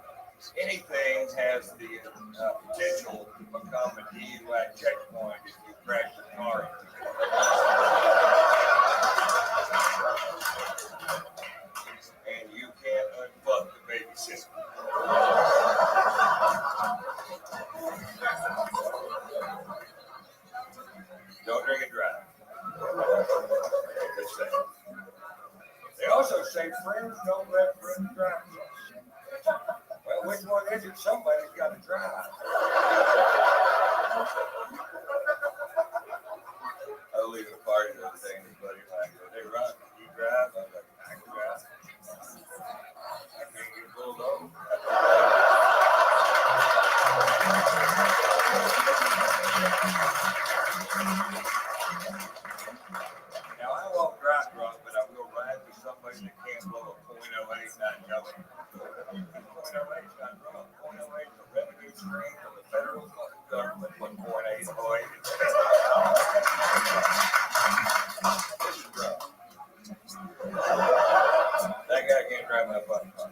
anything has the potential to become a DUI checkpoint if you crash your car. And you can't unfuck the babysitter. Don't drink and drive. Just saying. They also say friends don't let friends drive. Well, which one is it? Somebody's got to drive. I was leaving a party the other day, and his buddy like, "Hey, Ron, can you drive?" I was like, "I can drive. I can't get pulled over." Now, I won't drive drunk, but I will ride with somebody that can't blow a .08 not going. .08 is not drunk. .08 is a revenue stream from the federal government. What .08 is This is drunk. That guy can't drive my fucking car.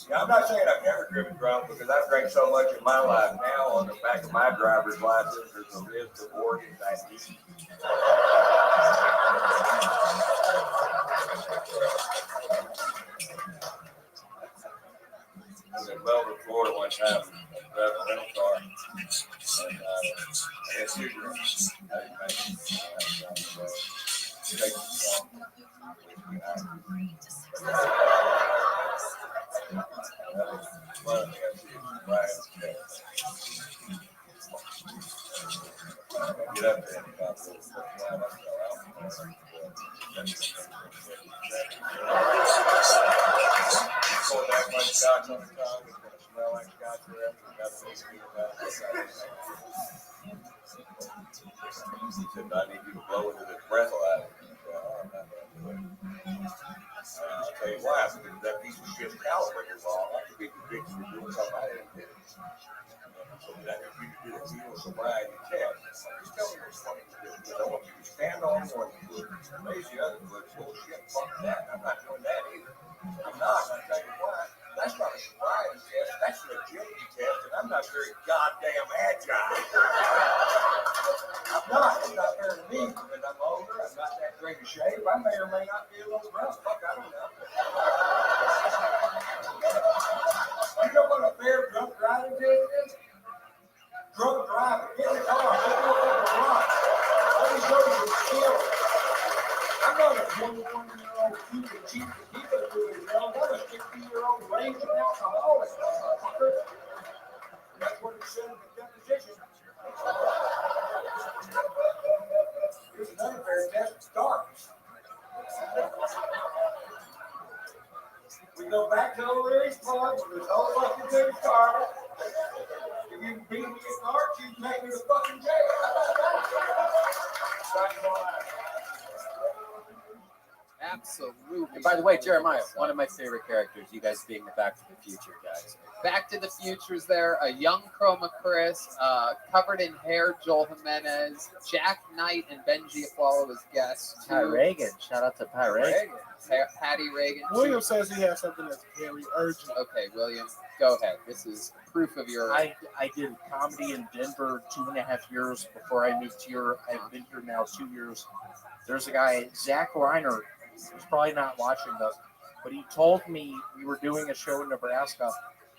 Yeah, I'm not saying I've never driven drunk because I've drank so much in my life now. On the back of my driver's license, there's a list of organs I eat. I was in Boulder, Florida one time, driving a rental car, and I had cigarettes. Get up there and talk to us. Pour that much scotch on the tongue, it's going to smell like scotch forever. You got to make it about it. He said, "I need you to blow into this breath alive." I said, "Oh, I'm not going to do it." I'll tell you why, because that piece of shit calibrator wrong. I could be convicted for doing something I didn't do. So that if you do the feel sobriety test, just tell me which one you do. Because I want you to stand on one foot, raise the other foot, bullshit, fuck that. I'm not doing that either. I'm not. I'm trying to I'm not. It's not fair to me because I'm older. I'm not that great a shape. I may or may not be a little drunk. Fuck, I don't know. You know what a fair drunk driving test is? Drunk driving. Get in the car. Let's go for a run. Let me show you some skill. I'm not a 21-year-old stupid cheap tequila doing well. I'm a 60-year-old raging alcoholic. Motherfucker. That's what it said in the deposition. Here's another fair test. Starts. We go back to O'Leary's Pub where this whole fucking thing started. If you beat me at cards, you can take me to fucking jail. Absolutely. And by the way, Jeremiah, one of my favorite characters, you guys being the Back to the Future guys. Back to the Future's there, a young Chroma Chris, covered in hair, Joel Jimenez, Jack Knight and Benji Aflalo as guests. Pat Reagan. Shout out to Pat Reagan. Patty Reagan. William says he has something that's very urgent. Okay, William, go ahead. This is proof of your. I did comedy in Denver 2.5 years before I moved here. I've been here now 2 years. There's a guy, Zach Reiner, who's probably not watching this, but he told me we were doing a show in Nebraska.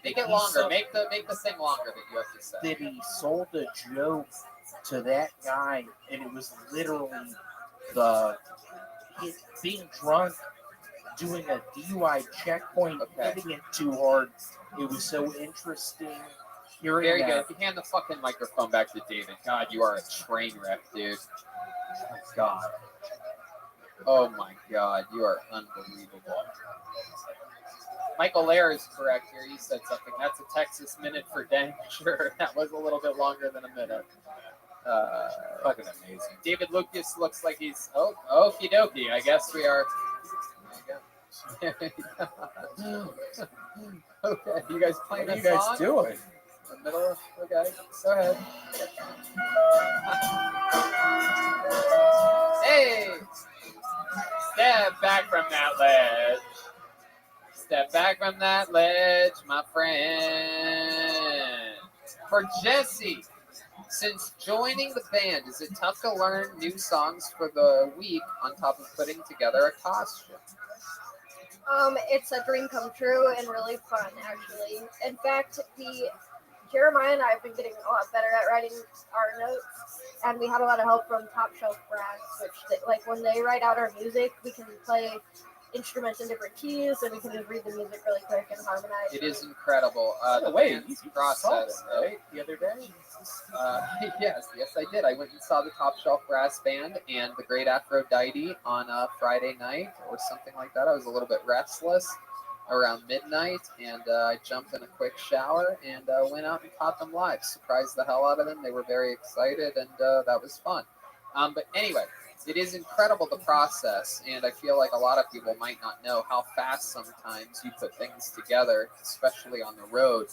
Make it longer. Make the thing longer that you have to say. That he sold a joke to that guy, and it was literally being drunk, doing a DUI checkpoint, hitting it too hard. It was so interesting. Hearing Very that. good. If you hand the fucking microphone back to David, God, you are a train wreck, dude. Oh my God. Oh my God, you are unbelievable. Michael Lair is correct here. He said something. That's a Texas minute for dang sure. That was a little bit longer than a minute. Fucking amazing. David Lucas looks like he's okie dokie. I guess we are. There you go. Okay, you guys playing What are a you guys song? doing? In the middle of, okay, go ahead. Hey! Step back from that ledge. Step back from that ledge, my friend. For Jesse, since joining the band, is it tough to learn new songs for the week on top of putting together a costume? It's a dream come true and really fun, actually. In fact, Jeremiah and I have been getting a lot better at writing our notes, and we had a lot of help from Top Shelf Brass, which, like, when they write out our music, we can play instruments in different keys, and we can just read the music really quick and harmonize. It is incredible. The Wait, band's you process, saw it, right? The other day? yes, I did. I went and saw the Top Shelf Brass Band and the Great Aphrodite on a Friday night or something like that. I was a little bit restless around midnight, and I jumped in a quick shower and went out and caught them live. Surprised the hell out of them. They were very excited, and that was fun. But anyway, it is incredible, the process, and I feel like a lot of people might not know how fast sometimes you put things together, especially on the road.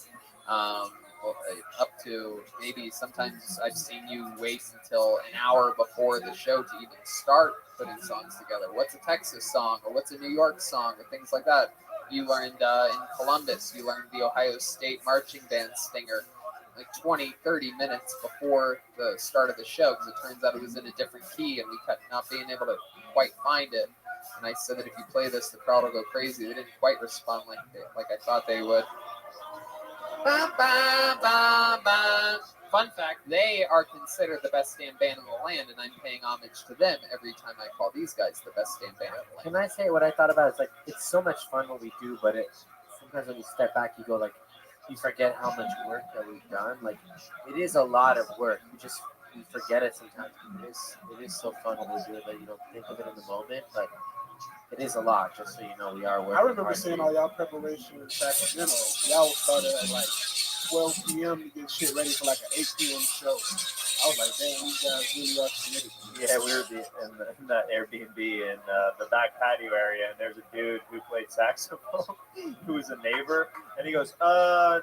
Up to maybe sometimes I've seen you wait until an hour before the show to even start putting songs together. What's a Texas song, or what's a New York song, or things like that. You learned in Columbus, you learned the Ohio State Marching Band Stinger like 20, 30 minutes before the start of the show, because it turns out it was in a different key and we kept not being able to quite find it. And I said that if you play this, the crowd will go crazy. They didn't quite respond like I thought they would. Ba, ba, ba, ba. Fun fact, they are considered the best damn band in the land, and I'm paying homage to them every time I call these guys the best damn band in the land. Can I say what I thought about? It's like, it's so much fun what we do, but sometimes when you step back, you go like, you forget how much work that we've done. Like, it is a lot of work. We forget it sometimes. It is so fun when we do it that you don't think of it in the moment, but it is a lot. Just so you know, we are working. I remember hard seeing all y'all preparation in Sacramento. Y'all started at like 12 p.m. to get shit ready for like an 8 p.m. show. I was like, damn, these guys really are committed. Yeah, we were in the Airbnb in the back patio area, and there's a dude who played saxophone who was a neighbor, and he goes, do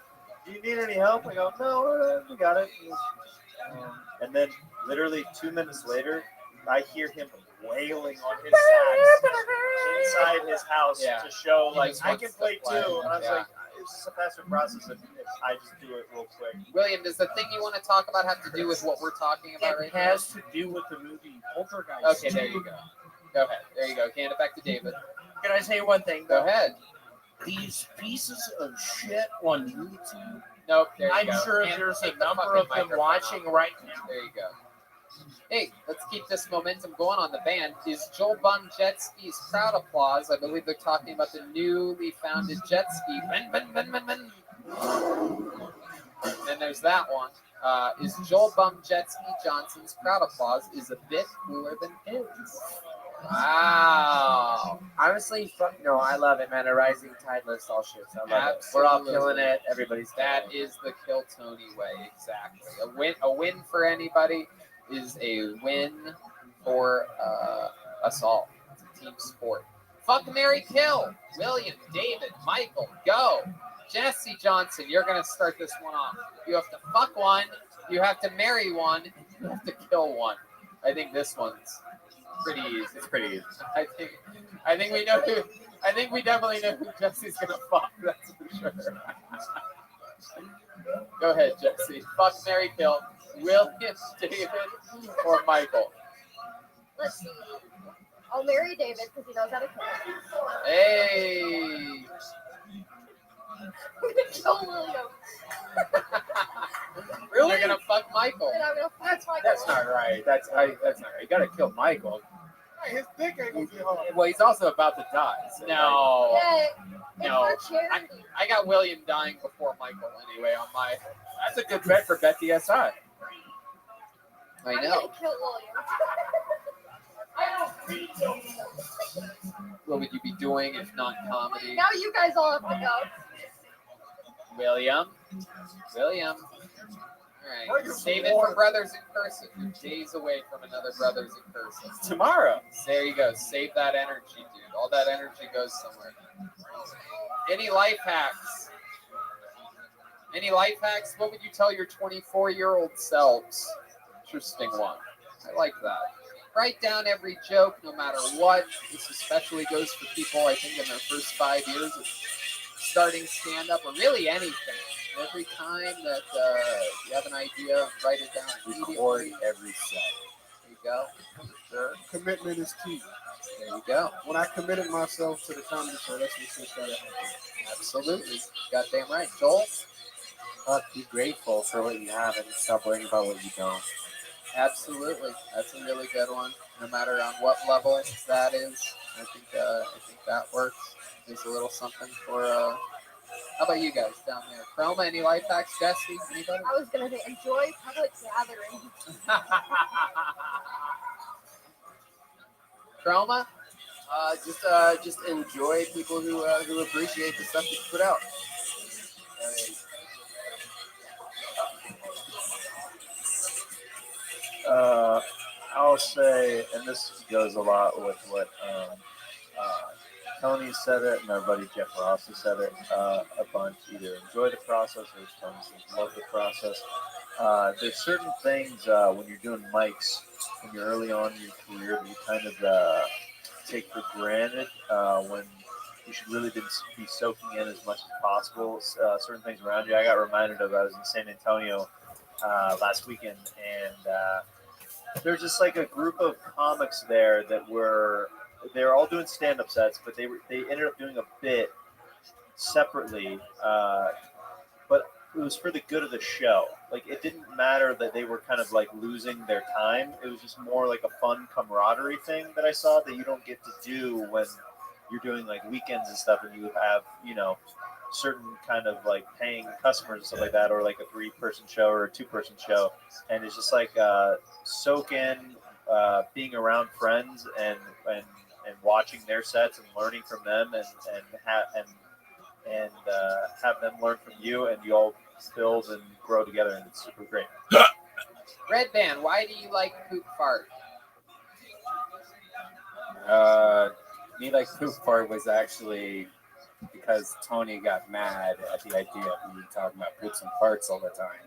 you need any help? I go, no, we got it. And then literally 2 minutes later, I hear him wailing on his sax inside his house to show, like, I can play too. And I was like, it's just a faster process if I just do it real quick. William, does the thing you want to talk about have to do with what we're talking about right It now? has to do with the movie Poltergeist. Okay, there you go. Go ahead. There you go. Hand it back to David. Can I say one thing? Go Though? ahead. These pieces of shit on YouTube. Nope. There you I'm go. sure Hand- there's a take the number fucking of them microphone watching off. right now. There you go. Hey, let's keep this momentum going on the band. Is Joel Bum Jet Ski's crowd applause? I believe they're talking about the newly founded jet ski. Men. Then there's that one. Is Joel Bum Jet Ski Johnson's crowd applause is a bit cooler than his. Wow. Honestly, no, I love it, man. A rising tide lifts all ships. I love it. We're all killing it. Everybody's That is the Kill Tony way, exactly. A win for anybody is a win for us all. It's a team sport. Fuck, Mary, kill. William, David, Michael, go. Jesse Johnson, you're gonna start this one off. You have to fuck one. You have to marry one. You have to kill one. I think this one's pretty easy. It's pretty easy. I think we know who. I think we definitely know who Jesse's gonna fuck. That's for sure. Go ahead, Jesse. Fuck, marry, kill. William, David, or Michael. Let's see. I'll marry David because he knows how to kill. Hey. I'm gonna kill William. Really? You're gonna fuck Michael. And I'm gonna fuck Michael. That's not right. That's not right. You gotta kill Michael. Hey, his dick ain't gonna get hard. Well, he's also about to die. So No. Yeah, No. it's for charity. I got William dying before Michael anyway on my. That's a good bet for Bet DSI. I I'm know. gonna kill William. What would you be doing if not comedy? Now you guys all have to go. William. All right. Save it for Brothers in Cursive. You're days away from another Brothers in Cursive. Tomorrow. There you go. Save that energy, dude. All that energy goes somewhere. Any life hacks? What would you tell your 24-year-old selves? Interesting one. I like that. Write down every joke, no matter what. This especially goes for people, I think, in their first 5 years of starting stand-up, or really anything. Every time that you have an idea, write it down immediately. Record every set. There you go. Sure. Commitment is key. There you go. When I committed myself to the comedy show, that's when shit started happening. Absolutely. Goddamn right. Joel? Be grateful for what you have and stop worrying about what you don't. Absolutely. That's a really good one. No matter on what level that is, I think that works. There's a little something for how about you guys down there? Chroma, any life hacks? Jesse, anybody? I was gonna say enjoy public gatherings. Chroma? Just enjoy people who appreciate the stuff that you put out. I'll say, and this goes a lot with what Tony said it, and our buddy Jeff Ross has said it a bunch. Either enjoy the process, or as Tony says, love the process. There's certain things when you're doing mics, when you're early on in your career, that you kind of take for granted when you should really be soaking in as much as possible certain things around you. I got reminded of, I was in San Antonio last weekend, and there's just like a group of comics there that they're all doing stand-up sets, but they ended up doing a bit separately, but it was for the good of the show. Like, it didn't matter that they were kind of like losing their time. It was just more like a fun camaraderie thing that I saw that you don't get to do when you're doing like weekends and stuff, and you have, certain kind of like paying customers and stuff like that, or like a 3-person show or a 2-person show. And it's just like soak in being around friends and watching their sets and learning from them, and have them learn from you, and you all build and grow together, and it's super great. Red Band, why do you like Poop Fart? Me like Poop Fart was actually because Tony got mad at the idea of me talking about poops and farts all the time.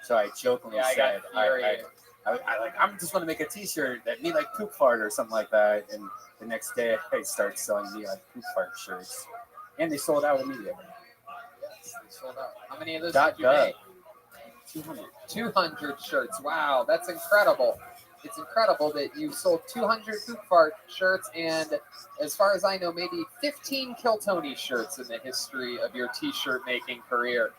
So I jokingly said, I'm just going to make a T-shirt that me like Poop Fart or something like that. And the next day, I started selling me like Poop Fart shirts, and they sold out immediately. sold out. How many of those Dot did you gov. make? 200 shirts. Wow, that's incredible. It's incredible that you sold 200 Poop Fart shirts and, as far as I know, maybe 15 Kill Tony shirts in the history of your t-shirt making career.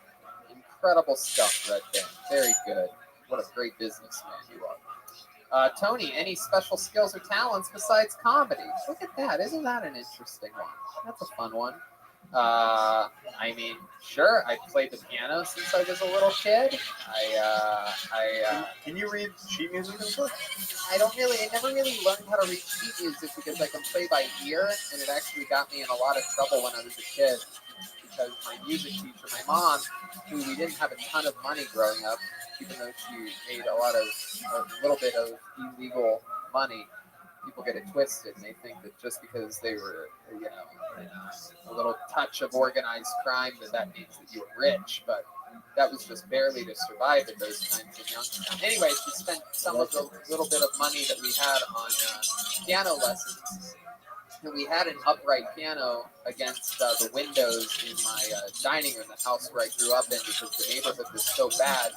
Incredible stuff, Red Band. Very good. What a great businessman you are. Tony, any special skills or talents besides comedy? Look at that. Isn't that an interesting one? That's a fun one. I mean, sure, I played the piano since I was a little kid. Can you read sheet music and stuff? I never really learned how to read sheet music because I can play by ear, and it actually got me in a lot of trouble when I was a kid because my music teacher, my mom, who we didn't have a ton of money growing up, even though she made a little bit of illegal money. People get it twisted, and they think that just because they were, a little touch of organized crime, that means that you were rich. But that was just barely to survive at those times in Youngstown. Anyway, she spent some of the little bit of money that we had on piano lessons. And we had an upright piano against the windows in my dining room, the house where I grew up in, because the neighborhood was so bad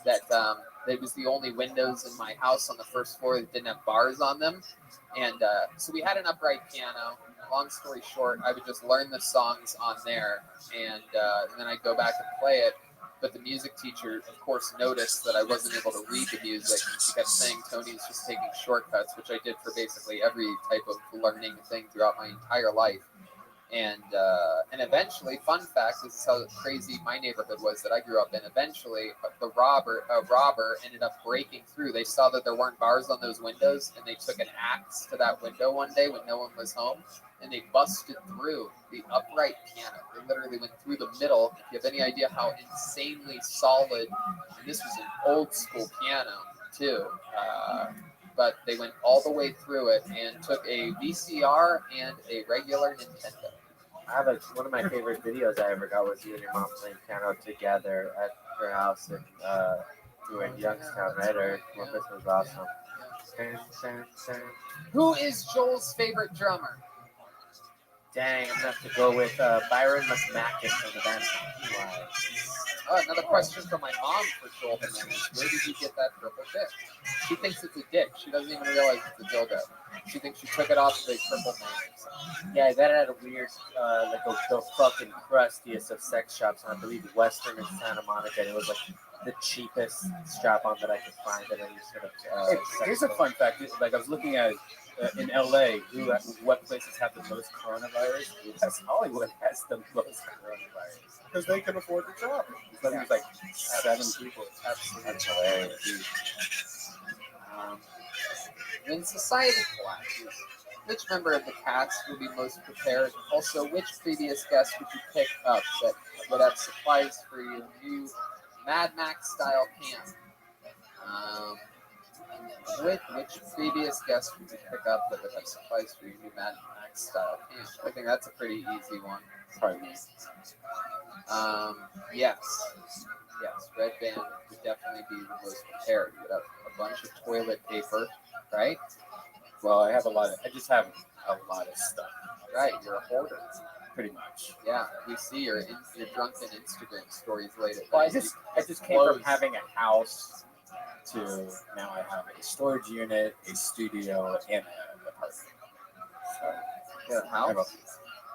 that it was the only windows in my house on the first floor that didn't have bars on them. And so we had an upright piano. Long story short, I would just learn the songs on there, and then I'd go back and play it. But the music teacher, of course, noticed that I wasn't able to read the music. She kept saying Tony's just taking shortcuts, which I did for basically every type of learning thing throughout my entire life. And eventually, fun fact, this is how crazy my neighborhood was that I grew up in. Eventually, a robber ended up breaking through. They saw that there weren't bars on those windows, and they took an axe to that window one day when no one was home, and they busted through the upright piano. They literally went through the middle. If you have any idea how insanely solid, and this was an old school piano too, but they went all the way through it and took a VCR and a regular Nintendo. I have one of my favorite videos I ever got was you and your mom playing piano together at her house, and we were in Youngstown, right? Or Columbus was awesome. Who is Joel's favorite drummer? Dang, I'm gonna have to go with Byron Musmakis from the band. Wow. Oh, another question from my mom for Joel Jimenez. Where did you get that purple dick? She thinks it's a dick. She doesn't even realize it's a dildo. She thinks she took it off of a purple man. Yeah, I got it at a weird, the fucking crustiest of sex shops, and I believe Western in Santa Monica, and it was like the cheapest strap-on that I could find at any sort of. Here's a fun fact. Like I was looking at in LA, what places have the most coronavirus? Yes, Hollywood has the most coronavirus. Because they can afford to travel. Because there's like 7 people. Absolutely. That's hilarious. When society collapses, which member of the cast will be most prepared? Also, which previous guest would you pick up that would have supplies for your new Mad Max style camp? Which previous guest would you pick up that would have supplies for your new Mad Max style camp? I think that's a pretty easy one. Probably me. Yes, Red Band would definitely be the most prepared. You would have a bunch of toilet paper, right? Well, I just have a lot of stuff. Right, you're a hoarder. Pretty much. Yeah, we see your drunken Instagram stories later. Well, I just came from having a house to now I have a storage unit, a studio, and an apartment. So, yeah, house?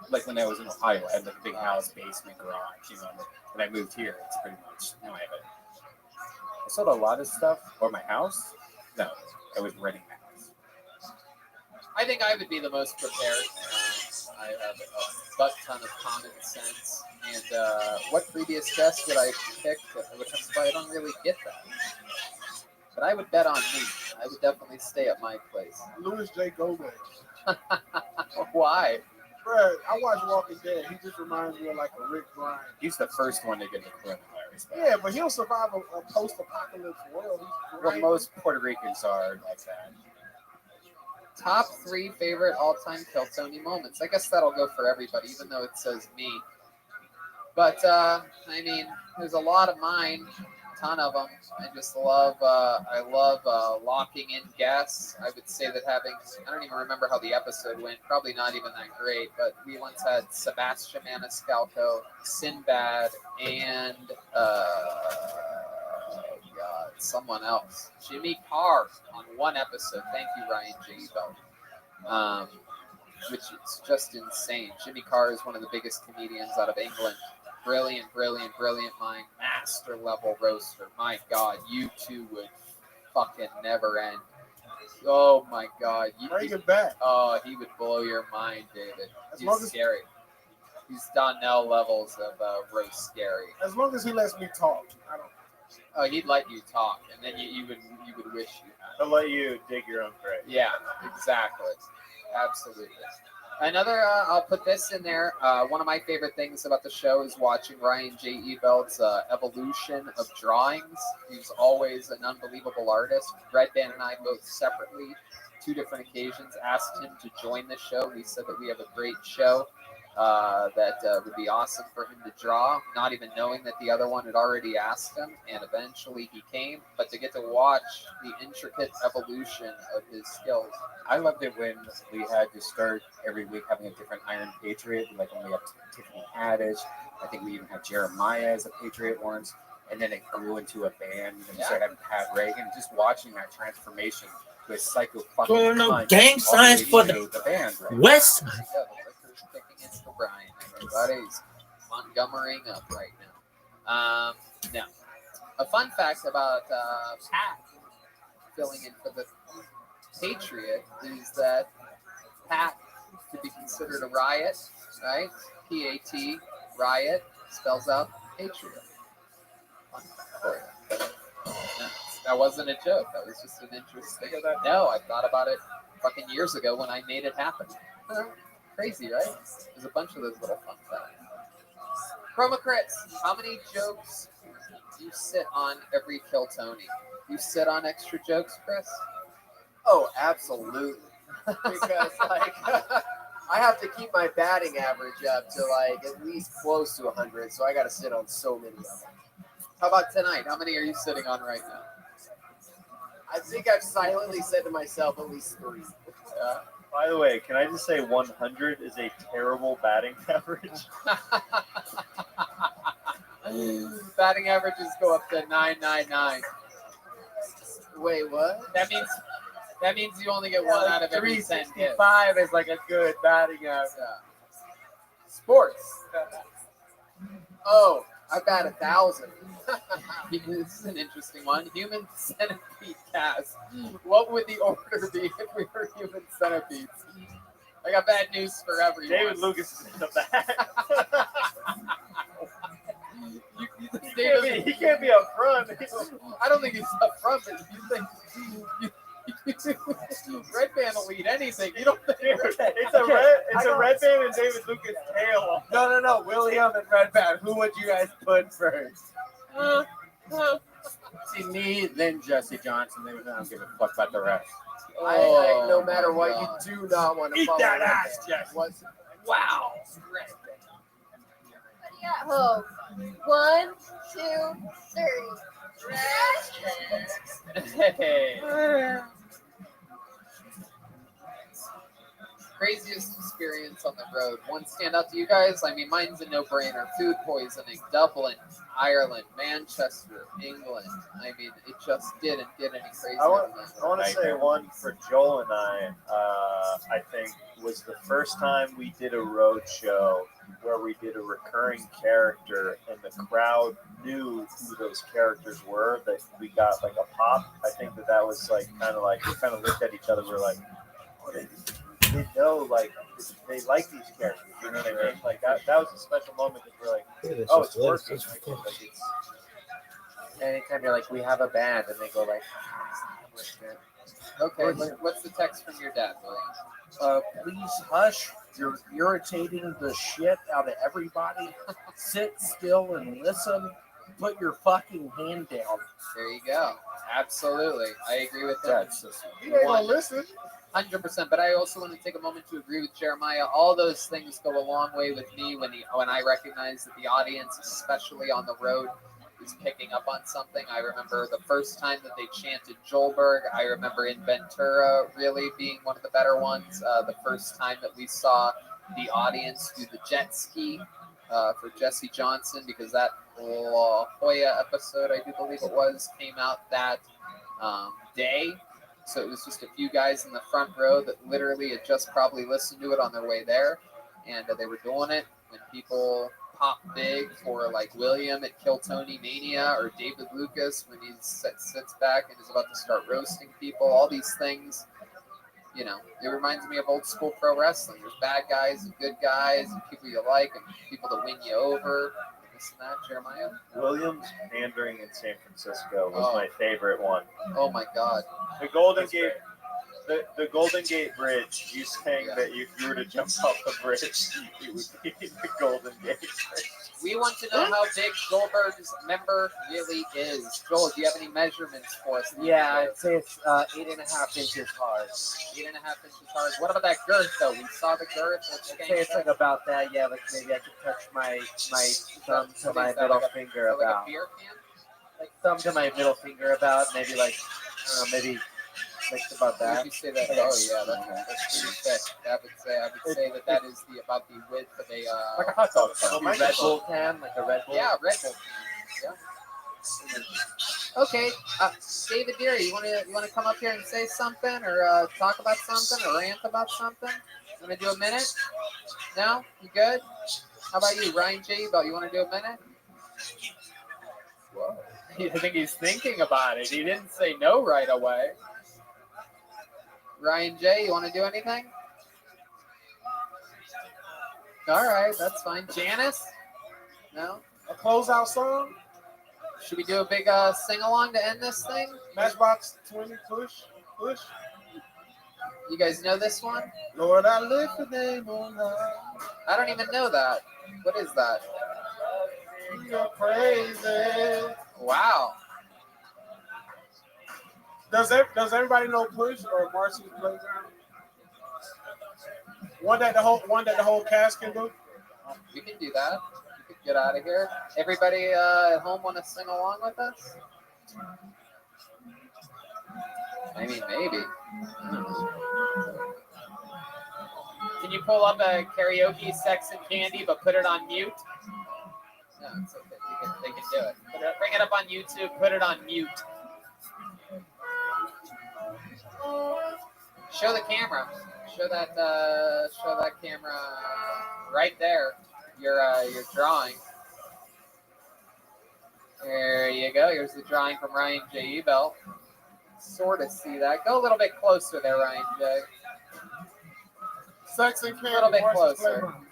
Like when I was in Ohio, I had like a big house, basement, garage, When I moved here, it's pretty much, now I have it. I sold a lot of stuff. Or my house? No, I was renting my house. I think I would be the most prepared. I have a butt ton of common sense. And what previous guest would I pick that would have, I don't really get that. But I would bet on me. I would definitely stay at my place. Louis J. Gomez. Why? Bro, I watch Walking Dead. He just reminds me of like a Rick Grimes. He's the first one to get the coronavirus. Yeah, but he'll survive a post-apocalypse world. Well, most Puerto Ricans are like that. Top 3 favorite all-time Kill Tony moments. I guess that'll go for everybody, even though it says me. But, I mean, there's a lot of mine. ton of them. I just love. I love locking in guests. I would say that having. I don't even remember how the episode went. Probably not even that great. But we once had Sebastian Maniscalco, Sinbad, and God, someone else, Jimmy Carr, on one episode. Thank you, Ryan J. Bell. Which is just insane. Jimmy Carr is one of the biggest comedians out of England. Brilliant mind. Master level roaster. My God, you two would fucking never end. Oh my God. Bring it back. Oh, he would blow your mind, David. long He's as- scary. He's Donnell levels of roast scary. As long as he lets me talk, I don't. Oh, he'd let you talk, and then you would wish you had. He'll let you dig your own grave. Yeah, exactly. Absolutely. Another, I'll put this in there. One of my favorite things about the show is watching Ryan J. Eveld's evolution of drawings. He's always an unbelievable artist. Red Band and I both separately, 2 different occasions, asked him to join the show. We said that we have a great show that would be awesome for him to draw, not even knowing that the other one had already asked him, and eventually he came. But to get to watch the intricate evolution of his skills. I loved it when we had to start every week having a different Iron Patriot, like when we had Tiffany Haddish. I think we even had Jeremiah as a Patriot once, and then it grew into a band, and we started having Pat Reagan. Just watching that transformation to a psycho fucking Going on cunt gang all signs the for way the to band, right? West. Yeah, the liquor's kicking in for Brian. Everybody's Montgomerying up right now. Now, a fun fact about Pat filling in for the Patriot is that Pat could be considered a riot, right? P-A-T, riot, spells out Patriot. Fun fact for you. Yeah, that wasn't a joke. That was just an interesting. No, I thought about it fucking years ago when I made it happen. Crazy, right? There's a bunch of those little fun facts. Chroma Crits, how many jokes do you sit on every Kill Tony? You sit on extra jokes, Chris? Oh, absolutely. Because like I have to keep my batting average up to like at least close to 100, so I got to sit on so many of them. How about tonight? How many are you sitting on right now? I think I've silently said to myself at least 3. By the way, can I just say 100 is a terrible batting average? Batting averages go up to 999. Wait, what? That means you only get one out of every 10 hits. 365 is like a good batting average. Sports. Oh, I bat 1,000. This is an interesting one. Human centipede cast. What would the order be if we were human centipedes? I got bad news for everyone. David Lucas is in the back. He can't be up front. I don't think he's up front, but you think Red Band will lead anything. You don't think It's a Red Band and David Lucas tail. No. William and Red Band. Who would you guys put first? See me, then Jesse Johnson. Then I don't give a fuck about the rest. I no matter what, you do not want to Eat follow that Red ass, Band. Jesse. Wow. At home. 1, 2, 3. Hey. Craziest experience on the road. One stand out to you guys? I mean, mine's a no-brainer. Food poisoning, Dublin, Ireland, Manchester, England. I mean, it just didn't get any crazier I want than that. to say one for Joel and I think, was the first time we did a road show where we did a recurring character and the crowd knew who those characters were, that we got like a pop. I think that was like kind of like, we kind of looked at each other, we were like, oh, they know, like, they like these characters, you know what I mean? Like, that was a special moment because we're like, oh, it's working. Like, it's, Anytime you're like, we have a band, and they go like, Okay, what's the text from your dad, William? please hush. You're irritating the shit out of everybody. Sit still and listen. Put your fucking hand down. There you go. Absolutely. I agree with that. You ain't gonna listen. 100%. But I also want to take a moment to agree with Jeremiah. All those things go a long way with me when I recognize that the audience, especially on the road, is picking up on something. I remember the first time that they chanted Joelberg. I remember in Ventura really being one of the better ones. The first time that we saw the audience do the jet ski for Jesse Johnson, because that La Jolla episode, I do believe it was, came out that day. So it was just a few guys in the front row that literally had just probably listened to it on their way there, and they were doing it when people pop big for like William at Kill Tony Mania, or David Lucas when he sits back and is about to start roasting people. All these things, you know, it reminds me of old school pro wrestling. There's bad guys and good guys, and people you like and people that win you over. This and that, Jeremiah. Williams pandering in San Francisco was my favorite one. Oh my God. The Golden Gate. The Golden Gate Bridge, you saying that if you were to jump off the bridge, it would be the Golden Gate Bridge. We want to know how big Goldberg's member really is. Joel, do you have any measurements for us? Yeah, I'd say it's 8.5 inches hard. 8.5 inches hard. What about that girth, though? We saw the girth. I'd say it's like about that. Yeah, like maybe I could touch my thumb to my middle finger like about. a beer can? Like thumb to my middle finger about. Maybe like, maybe like about that. Would you say that? Oh yeah, that's pretty thick. I would say that is about the width of a like a hot dog can. Red Bull can, like a Red Bull. Yeah, Red Bull can. Yeah. Okay, David Deary, you want to come up here and say something, or talk about something, or rant about something? You want to do a minute? No, you good? How about you, Ryan J. Bell? You want to do a minute? Whoa. I think he's thinking about it. He didn't say no right away. Ryan J., you want to do anything? All right, that's fine. Janice? No? A closeout song? Should we do a big sing-along to end this thing? Matchbox 20, push. You guys know this one? Lord, I lift the name on high. I don't even know that. What is that? You're crazy. Wow. Does everybody know Push or Marcy's Playground? One that the whole cast can do. We can do that. We can get out of here. Everybody at home want to sing along with us? I mean, maybe. Can you pull up a karaoke Sex and Candy, but put it on mute? No, it's okay. They can do it. Bring it up on YouTube. Put it on mute. Show the camera. Show that camera right there. Your drawing. There you go. Here's the drawing from Ryan J. Ebel. Sort of see that. Go a little bit closer there, Ryan J. Sex and Candy. A little bit Marcy's closer. Playground.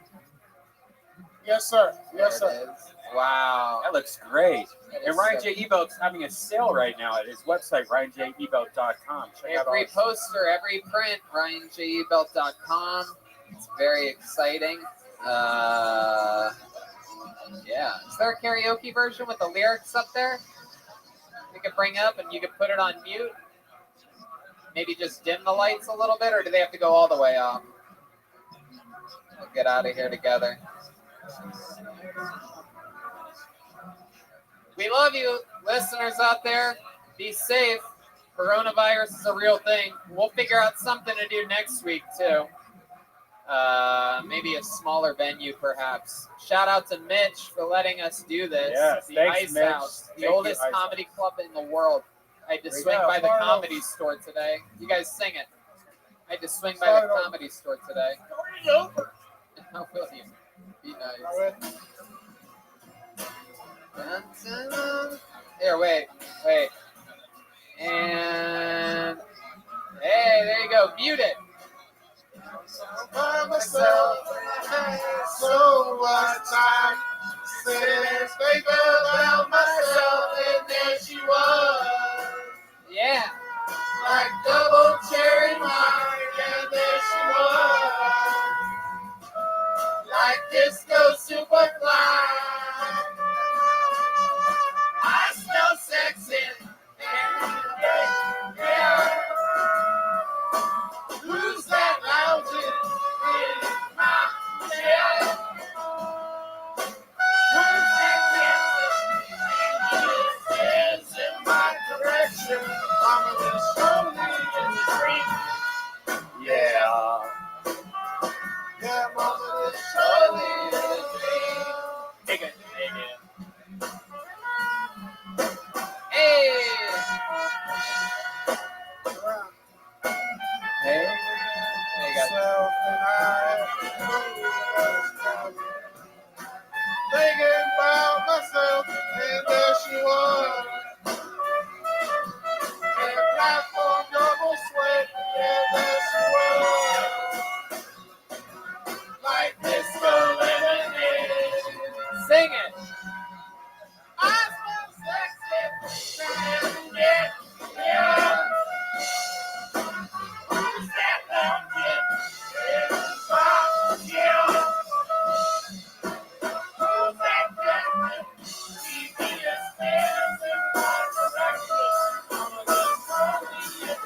Yes, sir. Yes, There sir. it is. Wow. That looks great. That And is Ryan so- J. Ebelt's having a sale right now at his website, ryanjebelt.com. Check out all Every his- poster, every print, ryanjebelt.com. It's very exciting. Yeah. Is there a karaoke version with the lyrics up there? We could bring up and you could put it on mute. Maybe just dim the lights a little bit, or do they have to go all the way off? We'll get out of here together. We love you, listeners out there. Be safe. Coronavirus is a real thing. We'll figure out something to do next week, too. Maybe a smaller venue, perhaps. Shout out to Mitch for letting us do this. Yes, the thanks, Ice Mitch. House, the Thank you, oldest Ice comedy club in the world. I had to There you swing go. by the Start comedy over. store today. You guys sing it. I had to swing by Start the over. comedy store today. Over. How will you? Be nice. All right. Dun, dun, dun. Here, wait. And hey, there you go. Mute it. By myself, I had so much time. Sitting and think about myself, and there she was. Yeah. Like double cherry wine, and there she was. Like disco superfly. I smell sexy. Yeah. Who's that lounging in my chair? Who's that dancing in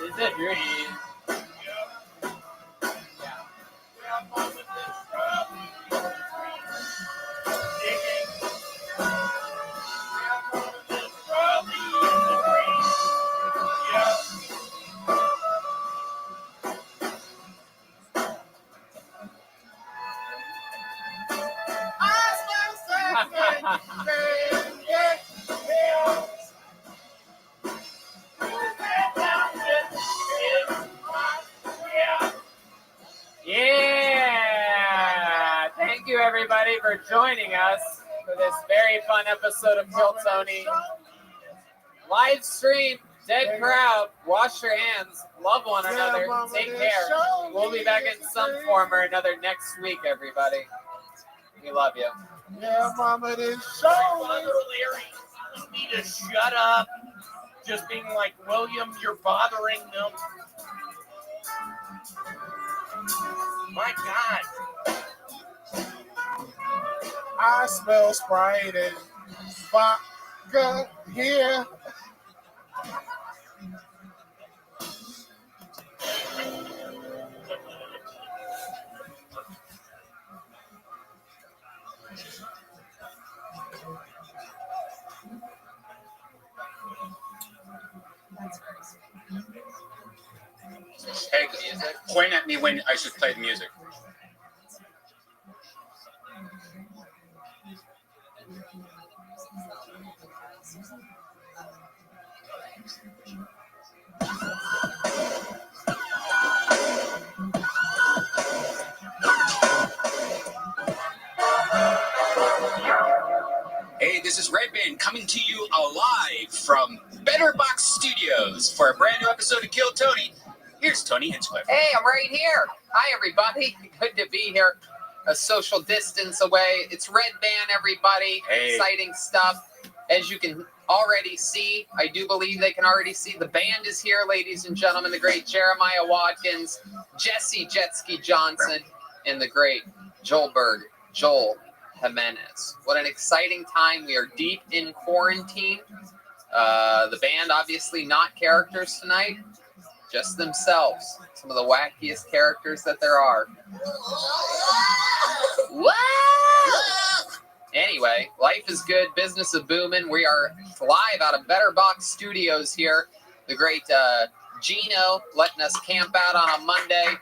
is a dream. Yeah! Thank you, everybody, for joining us for this very fun episode of Kill Tony. Live stream, dead crowd, wash your hands, love one another, take care. We'll be back in some form or another next week, everybody. We love you. Yeah, mama, this Show Larry, you need to shut up. Just being like, William, you're bothering them. My God. I smell Sprite and vodka here. Hey, point at me when I should play the music. Hey, this is Redman coming to you alive from Better Box Studios for a brand new episode of Kill Tony. Here's Tony Hinchcliffe. Hey, I'm right here. Hi, everybody. Good to be here. A social distance away. It's Red Band, everybody. Hey. Exciting stuff. As you can already see, I do believe they can already see, the band is here, ladies and gentlemen. The great Jeremiah Watkins, Jesse Jetski Johnson, and the great Joel Jimenez. What an exciting time. We are deep in quarantine. The band, obviously not characters tonight, just themselves. Some of the wackiest characters that there are. What? Anyway, life is good. Business is booming. We are live out of Better Box Studios here. The great Gino letting us camp out on a Monday.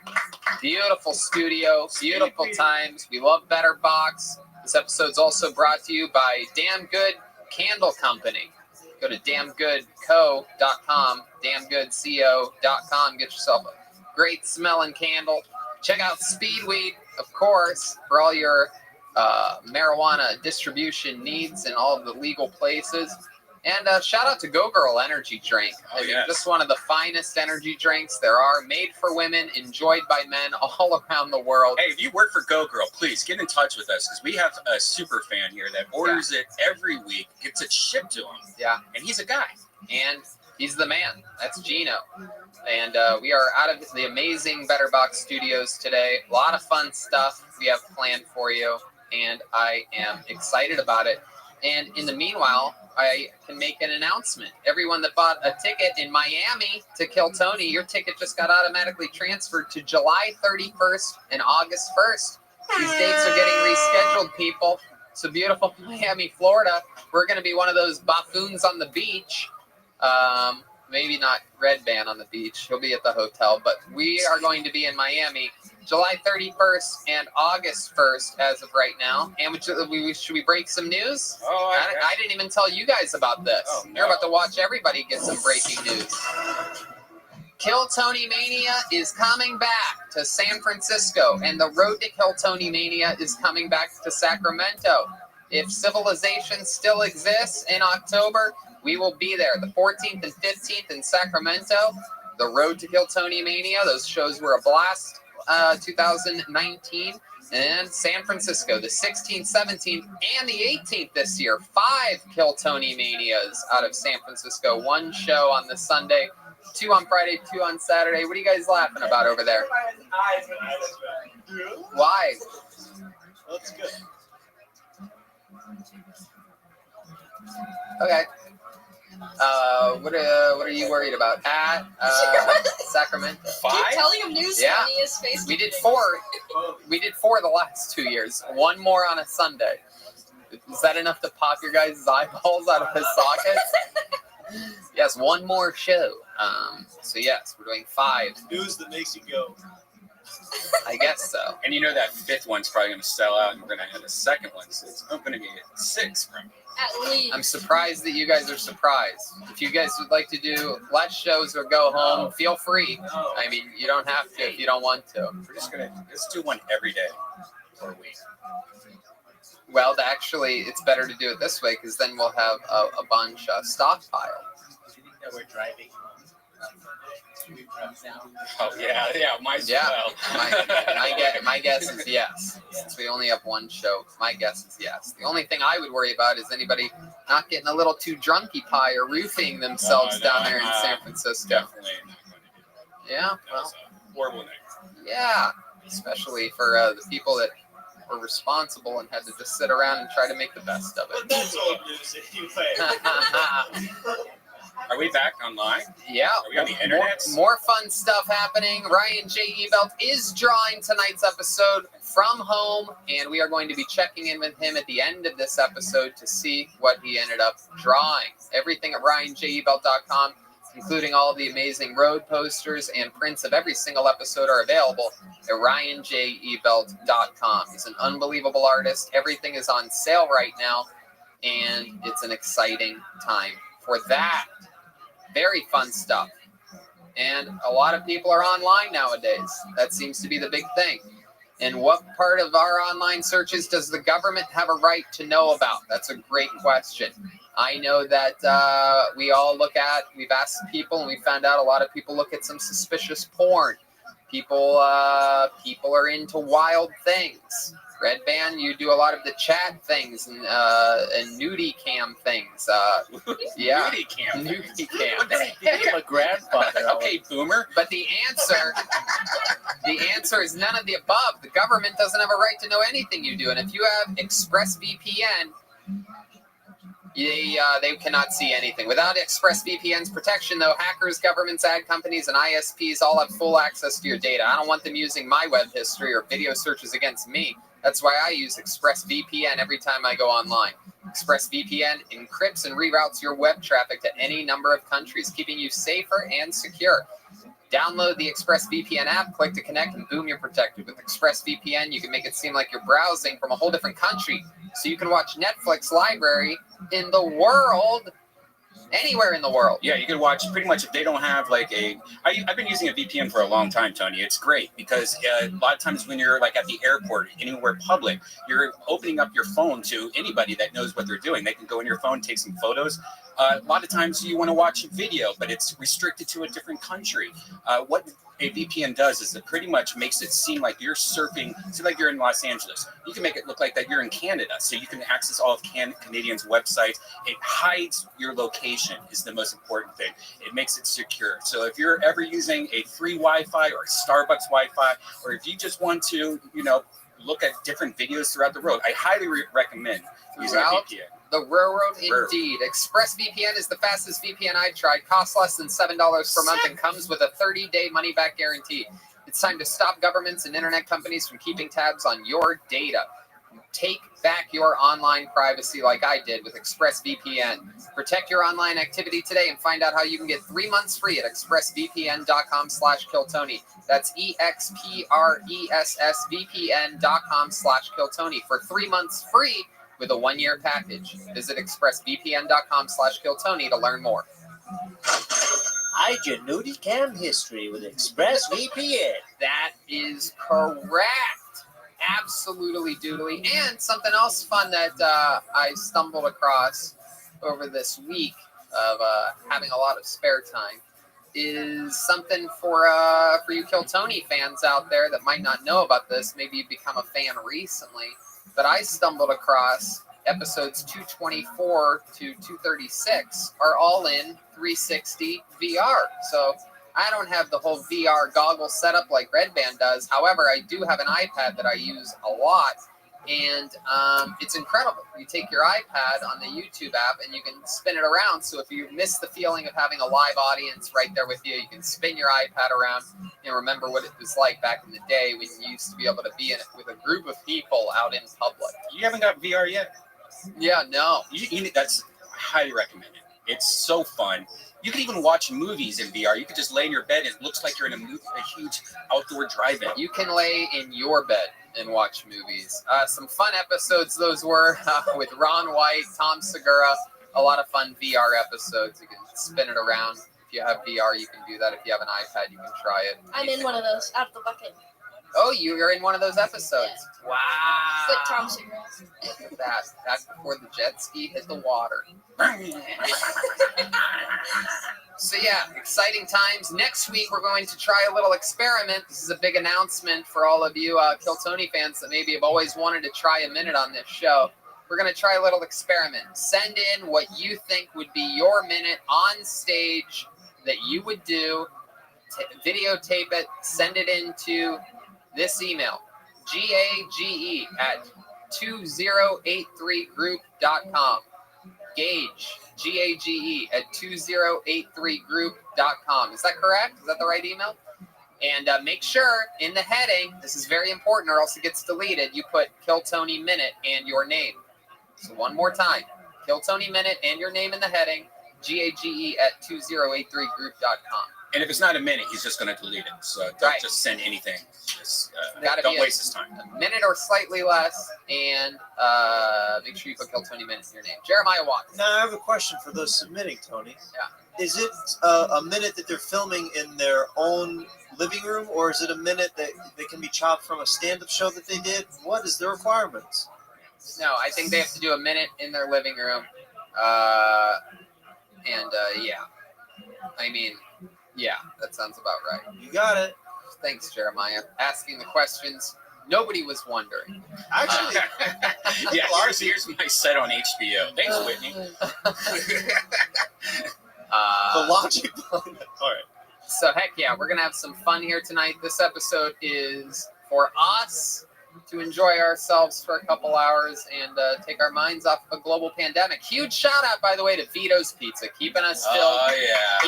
Beautiful studio, beautiful times. We love Better Box. This episode's also brought to you by Damn Good Candle Company. Go to damngoodco.com, damngoodco.com. Get yourself a great smelling candle. Check out Speedweed, of course, for all your marijuana distribution needs in all of the legal places. And shout out to Go Girl Energy Drink. Just one of the finest energy drinks there are, made for women, enjoyed by men all around the world. Hey, if you work for Go Girl, please get in touch with us because we have a super fan here that orders it every week, gets it shipped to him. Yeah. And he's a guy. And he's the man. That's Gino. And we are out of the amazing Better Box Studios today. A lot of fun stuff we have planned for you, and I am excited about it. And in the meanwhile, I can make an announcement. Everyone that bought a ticket in Miami to Kill Tony, your ticket just got automatically transferred to July 31st and August 1st. These dates are getting rescheduled, people. So beautiful Miami, Florida. We're going to be one of those buffoons on the beach. Maybe not Red Band on the beach. He'll be at the hotel. But we are going to be in Miami July 31st and August 1st as of right now. And should we break some news? I didn't even tell you guys about this. Oh, no. You're about to watch everybody get some breaking news. Kill Tony Mania is coming back to San Francisco, and the road to Kill Tony Mania is coming back to Sacramento. If Civilization still exists in October, we will be there the 14th and 15th in Sacramento. The road to Kill Tony Mania, those shows were a blast. 2019, and San Francisco, the 16th, 17th, and the 18th this year. 5 Kill Tony Manias out of San Francisco. 1 show on the Sunday, 2 on Friday, 2 on Saturday. What are you guys laughing about over there? Why? That's good. Okay. What are you worried about? At Sacramento. Keep telling him news Yeah. funny. His face. We did 4. We did 4 the last 2 years. 1 more on a Sunday. Is that enough to pop your guys' eyeballs out of his sockets? Yes, 1 more show. So yes, we're doing 5. News that makes you go. I guess so. And you know that 5th one's probably going to sell out, and we're going to have a 2nd one, so it's going to be 6 from. At least. I'm surprised that you guys are surprised. If you guys would like to do less shows or go home, feel free. I mean, you don't have to if you don't want to. We're just going to do one every day for a week. Well, actually, it's better to do it this way because then we'll have a bunch stockpile. That we're driving. Oh yeah, might as well. My guess is yes. Since we only have 1 show, my guess is yes. The only thing I would worry about is anybody not getting a little too drunky pie or roofing themselves down there in San Francisco. Definitely. Yeah. That was a horrible night. Yeah, especially for the people that were responsible and had to just sit around and try to make the best of it. But that's old news anyway. Are we back online? Yeah. Are we on the internet? More fun stuff happening. Ryan J. Ebelt is drawing tonight's episode from home, and we are going to be checking in with him at the end of this episode to see what he ended up drawing. Everything at RyanJEbelt.com, including all the amazing road posters and prints of every single episode, are available at RyanJEbelt.com. He's an unbelievable artist. Everything is on sale right now, and it's an exciting time for that. Very fun stuff. And a lot of people are online nowadays. That seems to be the big thing. And what part of our online searches does the government have a right to know about? That's a great question. I know that we've asked people, and we found out a lot of people look at some suspicious porn. People are into wild things. Red Band, you do a lot of the chat things and nudie cam things. Yeah, Nudie cam. Nudie cam. What the heck? I'm a grandfather. Okay, boomer. But the answer is none of the above. The government doesn't have a right to know anything you do, and if you have ExpressVPN, they cannot see anything. Without ExpressVPN's protection, though, hackers, governments, ad companies, and ISPs all have full access to your data. I don't want them using my web history or video searches against me. That's why I use ExpressVPN every time I go online. ExpressVPN encrypts and reroutes your web traffic to any number of countries, keeping you safer and secure. Download the ExpressVPN app, click to connect, and boom, you're protected. With ExpressVPN, you can make it seem like you're browsing from a whole different country, so you can watch Netflix library in the world, anywhere in the world. Yeah, you can watch pretty much if they don't have like I've been using a VPN for a long time, Tony. It's great because a lot of times when you're like at the airport, anywhere public, you're opening up your phone to anybody that knows what they're doing. They can go in your phone, take some photos. A lot of times you want to watch video, but it's restricted to a different country. What a VPN does is it pretty much makes it seem like you're surfing, like you're in Los Angeles. You can make it look like that you're in Canada, so you can access all of Canadians' websites. It hides your location is the most important thing. It makes it secure. So if you're ever using a free Wi-Fi or a Starbucks Wi-Fi, or if you just want to, look at different videos throughout the world, I highly recommend using a VPN. The railroad, indeed. ExpressVPN is the fastest VPN I've tried. Costs less than $7 per month and comes with a 30-day money-back guarantee. It's time to stop governments and internet companies from keeping tabs on your data. Take back your online privacy like I did with ExpressVPN. Protect your online activity today and find out how you can get 3 months free at expressvpn.com/KillTony. That's EXPRESSVPN.com/KillTony for 3 months free with a 1-year package. Visit expressvpn.com/KillTony to learn more. Hide your nudie cam history with ExpressVPN. That is correct. Absolutely doodly. And something else fun that I stumbled across over this week of having a lot of spare time is something for you Kill Tony fans out there that might not know about this. Maybe you've become a fan recently. But I stumbled across episodes 224 to 236 are all in 360 VR. So I don't have the whole VR goggle setup like Red Band does. However, I do have an iPad that I use a lot. And it's incredible. You take your iPad on the YouTube app and you can spin it around. So if you miss the feeling of having a live audience right there with you, you can spin your iPad around and remember what it was like back in the day when you used to be able to be in it with a group of people out in public. You haven't got VR yet? Yeah, no. That's I highly recommend it. It's so fun. You can even watch movies in VR. You could just lay in your bed. It looks like you're in a huge outdoor drive-in. You can lay in your bed and watch movies. Some fun episodes those were with Ron White, Tom Segura. A lot of fun VR episodes. You can spin it around. If you have VR, you can do that. If you have an iPad, you can try it. I'm in one of those out of the bucket. Oh, you're in one of those episodes. Yeah. Wow. With Tom Segura. Look at that. That's before the jet ski hit the water. So yeah, exciting times. Next week, we're going to try a little experiment. This is a big announcement for all of you Kill Tony fans that maybe have always wanted to try a minute on this show. We're going to try a little experiment. Send in what you think would be your minute on stage that you would do. Videotape it. Send it into this email, gage@2083group.com. Gage, Gage @2083group.com. Is that correct? Is that the right email? And make sure in the heading, this is very important or else it gets deleted, you put Kill Tony Minute and your name. So one more time, Kill Tony Minute and your name in the heading, gage@2083group.com. And if it's not a minute, he's just going to delete it. So don't just send anything. Just don't waste his time. A minute or slightly less, and make sure you put Kill Tony Minute in your name. Jeremiah Watts. Now I have a question for those submitting, Tony. Yeah. Is it a minute that they're filming in their own living room, or is it a minute that they can be chopped from a stand-up show that they did? What is the requirements? No, I think they have to do a minute in their living room. Yeah. I mean, yeah, that sounds about right. You got it. Thanks, Jeremiah. Asking the questions nobody was wondering. Actually, yeah, here's my set on HBO. Thanks, Whitney. The logic. All right. So, heck yeah, we're going to have some fun here tonight. This episode is for us to enjoy ourselves for a couple hours and take our minds off a global pandemic. Huge shout out, by the way, to Vito's Pizza, keeping us filled. Oh, yeah.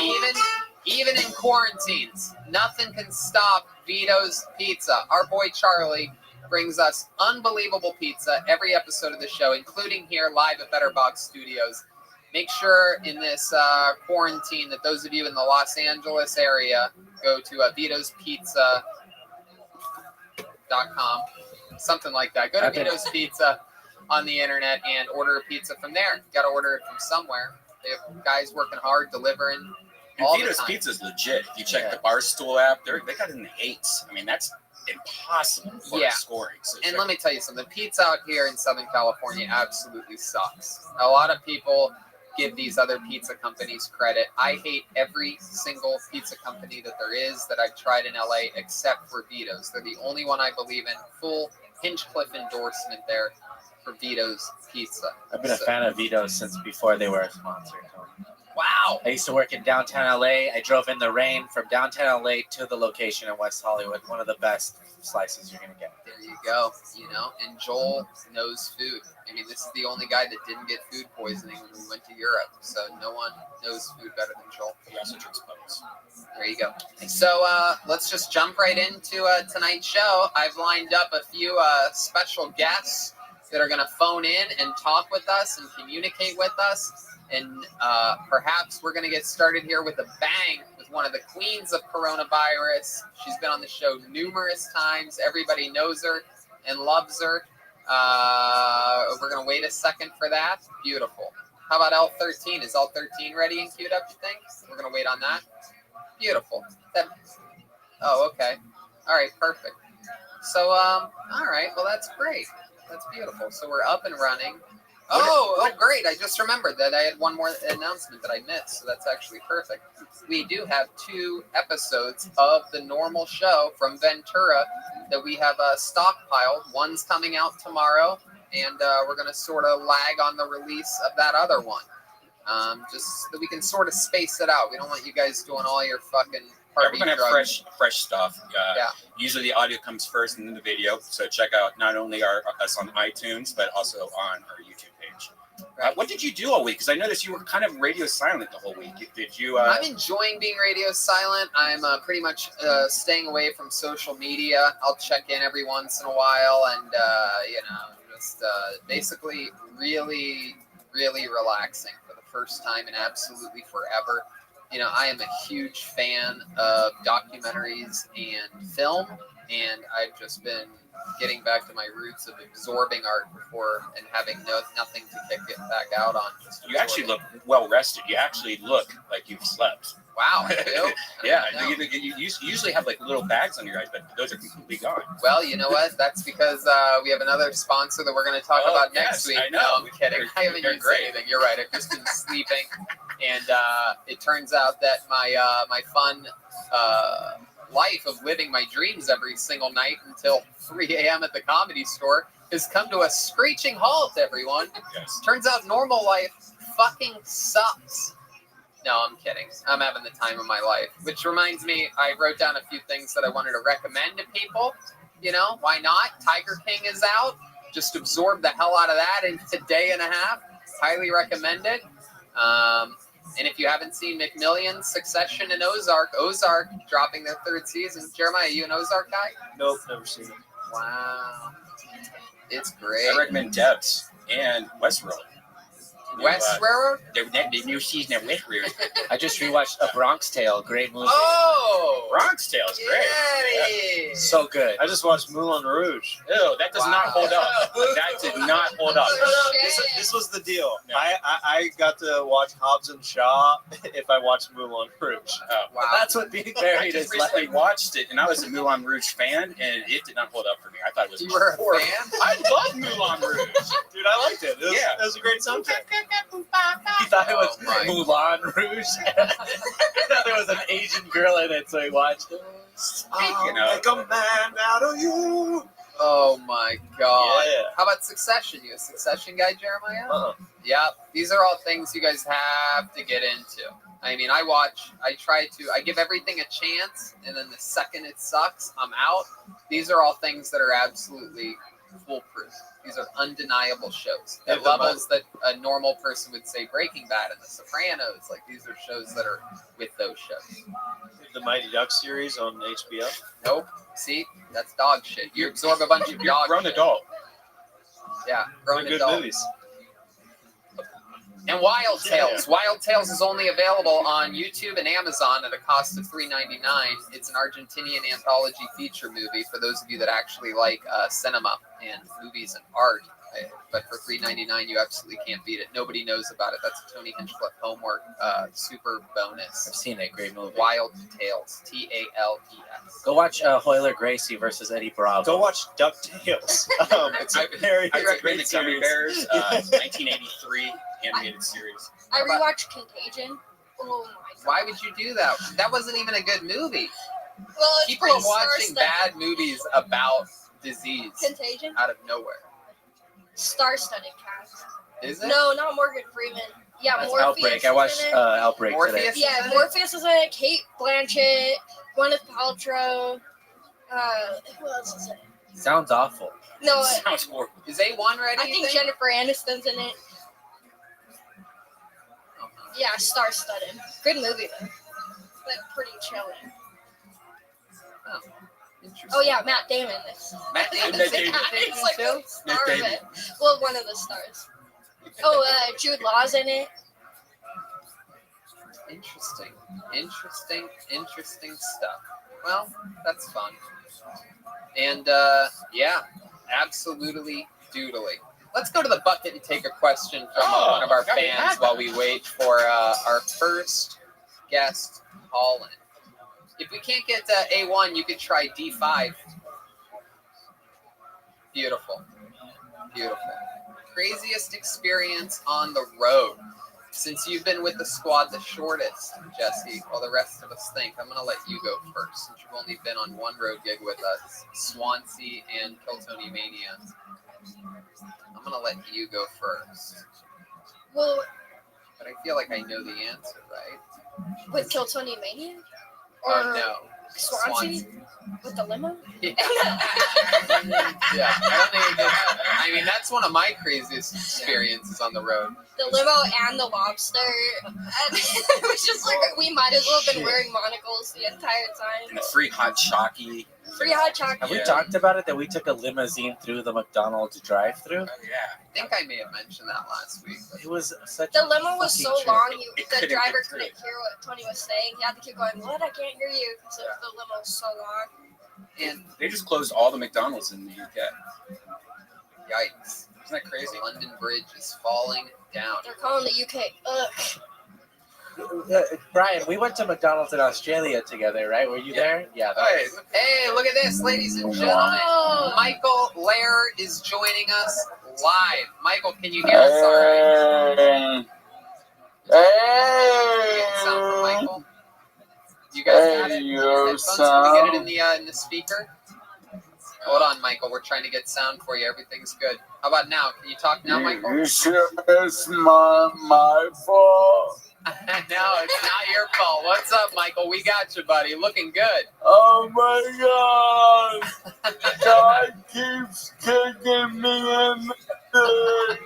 Even in quarantines, nothing can stop Vito's Pizza. Our boy Charlie brings us unbelievable pizza every episode of the show, including here live at Better Box Studios. Make sure in this quarantine that those of you in the Los Angeles area go to vitospizza.com, something like that. Go to Vito's Pizza on the internet and order a pizza from there. You got to order it from somewhere. They have guys working hard, delivering. And Vito's Pizza is legit. If you check the Barstool app, they got it in the 8s. I mean, that's impossible for scoring. So and let me tell you something. Pizza out here in Southern California absolutely sucks. A lot of people give these other pizza companies credit. I hate every single pizza company that there is that I've tried in LA except for Vito's. They're the only one I believe in. Full Hinchcliffe endorsement there for Vito's Pizza. I've been a fan of Vito's since before they were a sponsor. Wow. I used to work in downtown LA. I drove in the rain from downtown LA to the location in West Hollywood. One of the best slices you're going to get. There you go. And Joel knows food. I mean, this is the only guy that didn't get food poisoning when we went to Europe. So no one knows food better than Joel. He also drinks bubbles. There you go. So let's just jump right into tonight's show. I've lined up a few special guests that are going to phone in and talk with us and communicate with us. And perhaps we're going to get started here with a bang with one of the queens of coronavirus. She's been on the show numerous times. Everybody knows her and loves her. We're going to wait a second for that. Beautiful. How about L13? Is L13 ready and queued up, you think? We're going to wait on that. Beautiful. Oh, okay. All right, perfect. So, all right. Well, that's great. That's beautiful. So we're up and running. Oh, great. I just remembered that I had one more announcement that I missed, so that's actually perfect. We do have 2 episodes of the normal show from Ventura that we have stockpiled. One's coming out tomorrow, and we're going to sort of lag on the release of that other one, just so that we can sort of space it out. We don't want you guys doing all your fucking we're gonna have drugs. fresh stuff. Yeah. Usually the audio comes first and then the video. So check out not only us on iTunes but also on our YouTube page. What did you do all week? Because I noticed you were kind of radio silent the whole week. Did you? I'm enjoying being radio silent. I'm pretty much staying away from social media. I'll check in every once in a while, and just basically really, really relaxing for the first time in absolutely forever. I am a huge fan of documentaries and film, and I've just been getting back to my roots of absorbing art before and having nothing to kick it back out on. You actually look well rested. You actually look like you've slept. Wow, you do? Yeah, you usually have like little bags on your eyes, but those are completely gone. Well, you know what? That's because we have another sponsor that we're going to talk about next week. I know. No, I'm kidding. I haven't used anything. You're right. I've just been sleeping, and it turns out that my fun life of living my dreams every single night until 3 a.m. at the Comedy Store has come to a screeching halt, everyone. Yes. Turns out normal life fucking sucks. No, I'm kidding. I'm having the time of my life. Which reminds me, I wrote down a few things that I wanted to recommend to people. Why not? Tiger King is out. Just absorb the hell out of that in a day and a half. Highly recommend it. And if you haven't seen McMillions, Succession, and Ozark dropping their 3rd season. Jeremiah, you an Ozark guy? Nope, never seen it. Wow. It's great. I recommend Debs and Westworld. Westworld? The new season of Westworld. I just rewatched A Bronx Tale. Great movie. Oh! Bronx Tale's great. Yeah. So good. I just watched Moulin Rouge. Ew, that does not hold up. That did not hold up. This was the deal. No. I got to watch Hobbs and Shaw if I watched Moulin Rouge. Wow. That's what being married I is just recently like. watched it, and I was a Moulin Rouge fan, and it did not hold up for me. I thought it was You were a horrible. fan? I love Moulin Rouge. Dude, I liked it. Yeah. It was a great soundtrack. He thought it was right. Moulin Rouge. He thought there was an Asian girl in it, so he watched it. Speaking of, Make a man out of you. Oh my God. Yeah. How about Succession? You a Succession guy, Jeremiah? Uh-huh. Yeah. These are all things you guys have to get into. I mean, I give everything a chance, and then the second it sucks, I'm out. These are all things that are absolutely foolproof. These are undeniable shows at levels that a normal person would say Breaking Bad and The Sopranos. Like, these are shows that are with those shows. The Mighty Ducks series on HBO. Nope. See, that's dog shit. You absorb a bunch of you're dog a grown shit. adult. Yeah, grown Good adult. movies. And Wild Tales. Wild Tales is only available on YouTube and Amazon at a cost of $3.99. It's an Argentinian anthology feature movie for those of you that actually like cinema and movies and art. But for $3.99, you absolutely can't beat it. Nobody knows about it. That's a Tony Hinchcliffe homework super bonus. I've seen it. Great movie. Wild Tales. Tales. Go watch Hoyler Gracie versus Eddie Bravo. Go watch DuckTales. It's a very I recommend great the Gummy series. Bears, 1983 animated series. I rewatched Contagion. Oh my God. Why would you do that? That wasn't even a good movie. Well, it's People are pretty watching star-studded. bad movies about disease Contagion? out of nowhere. Star-studded cast. Is it? No, not Morgan Freeman. Yeah, That's Morpheus. Outbreak. I watched is in it. Outbreak today. Morpheus? Yeah, Morpheus is in it. Kate Blanchett, Gwyneth Paltrow. Who else is in it? Sounds awful. No, Sounds horrible. Is A1 ready? I think Jennifer Aniston's in it. Yeah, star-studded. Good movie though, but pretty chilling. Oh, interesting. Oh yeah, Matt Damon. Matt Damon. It's like the star Matt of Damon. it. Well, one of the stars. Oh, Jude Law's in it. Interesting stuff. Well, that's fun. And yeah, absolutely doodly. Let's go to the bucket and take a question from one of our fans while we wait for our first guest call in. If we can't get A1, you could try D5. Beautiful. Craziest experience on the road. Since you've been with the squad the shortest, Jesse, while the rest of us think, I'm going to let you go first, since you've only been on one road gig with us, Swansea and Kiltony Mania. I'm going to let you go first. Well, But I feel like I know the answer, right? with Kiltony Mania. Or Oh no. Swansea with the limo. Yeah, I don't think it gets. I mean, that's one of my craziest experiences on the road. The limo and the lobster. And it was just like we might as well have been wearing monocles the entire time. And the free hot shocky. Free hot chocolate. Have we talked about it that we took a limousine through the McDonald's drive-through? Yeah, I think I may have mentioned that last week. It was such. The limo was so fucking long, trip. the driver couldn't hear what Tony was saying. He had to keep going, "What? I can't hear you," because the limo was so long. And they just closed all the McDonald's in the UK. Yikes! Isn't that crazy? London Bridge is falling down. They're calling the UK. Ugh. Brian, we went to McDonald's in Australia together, right? Were you there? Yeah. Hey, look at this, ladies and gentlemen. Michael Lair is joining us live. Michael, can you hear us all right? Get sound from Michael. You guys got it? Headphones? Can we get it in the speaker? Hold on, Michael. We're trying to get sound for you. Everything's good. How about now? Can you talk now, Michael? You sure it's my fault? No, it's not your fault. What's up, Michael? We got you, buddy. Looking good. Oh my God! God keeps kicking me in the dick.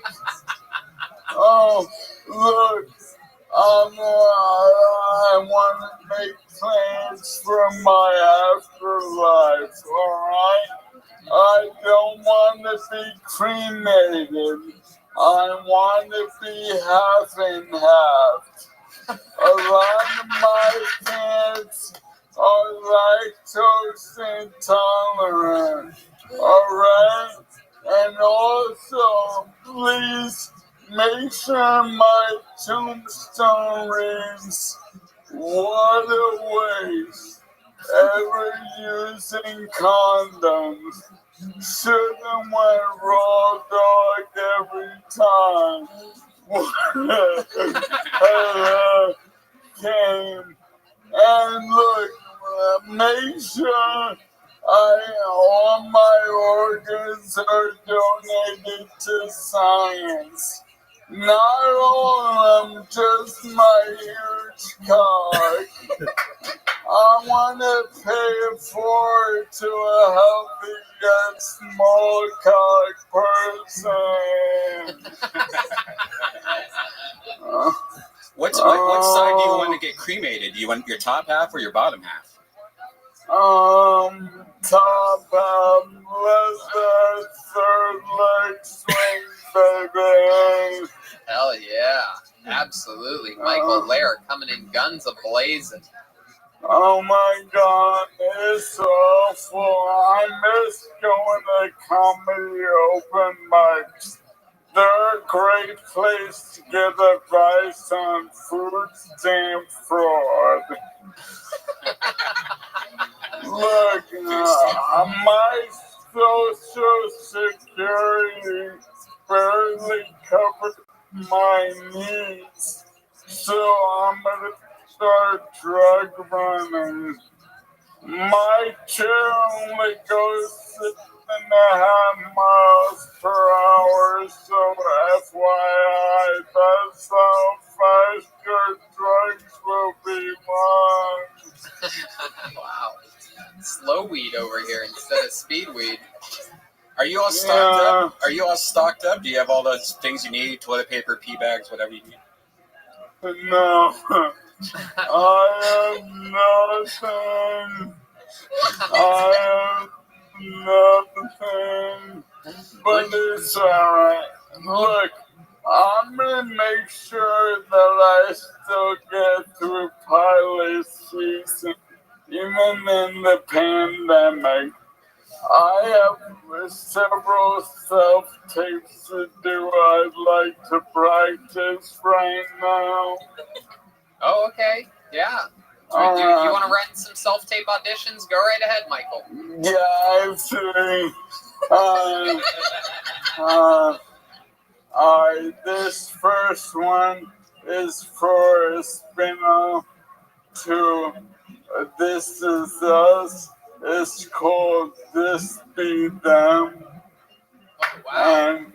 Oh, look. I want to make plans for my afterlife, alright? I don't want to be cremated. I want to be half and half. A lot of my fans are lactose intolerant, alright? And also, please make sure my tombstone reads, "What a waste, ever using condoms. Should've went raw dog every time." Came. And look, make sure all my organs are donated to science. Not all of them, just my huge cock. I want to pay it forward to a healthy yet small cock person. What side do you want to get cremated? Do you want your top half or your bottom half? Top half, let the third leg swing, baby. Hell yeah. Absolutely. Michael Lair coming in guns a-blazing. Oh my God, it's awful. I miss going to comedy open mics. They're a great place to get advice on food stamp fraud. Look, my social security barely covered my needs, so I'm gonna start drug running. My chair only goes 6.5 miles per hour, so FYI, that's how fast your drugs will be run. Wow. Slow weed over here instead of speed weed. Are you all stocked up? Are you all stocked up? Do you have all those things you need? Toilet paper, pee bags, whatever you need? No. I have nothing. I have nothing. But it's alright. Look, I'm gonna make sure that I still get through pilot season, even in the pandemic. I have several self-tapes to do. I'd like to practice right now. Oh, okay. Yeah. Do you want to run some self-tape auditions? Go right ahead, Michael. Yeah, I see. Alright, this first one is for a spin-off to This Is Us. It's called This Be Them. And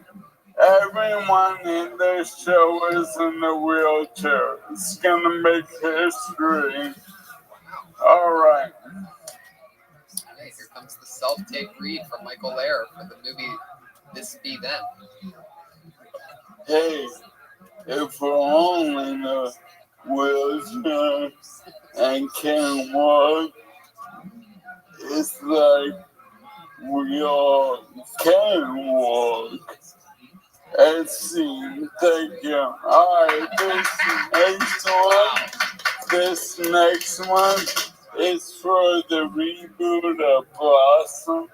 everyone in this show is in a wheelchair. It's gonna make history. All right. Hey, here comes the self-tape read from Michael Lair for the movie This Be Them. Hey, if we're all in a wheelchair and can't walk, it's like we all can walk. It seems, thank you. All right, this next one is for the reboot of Blossom.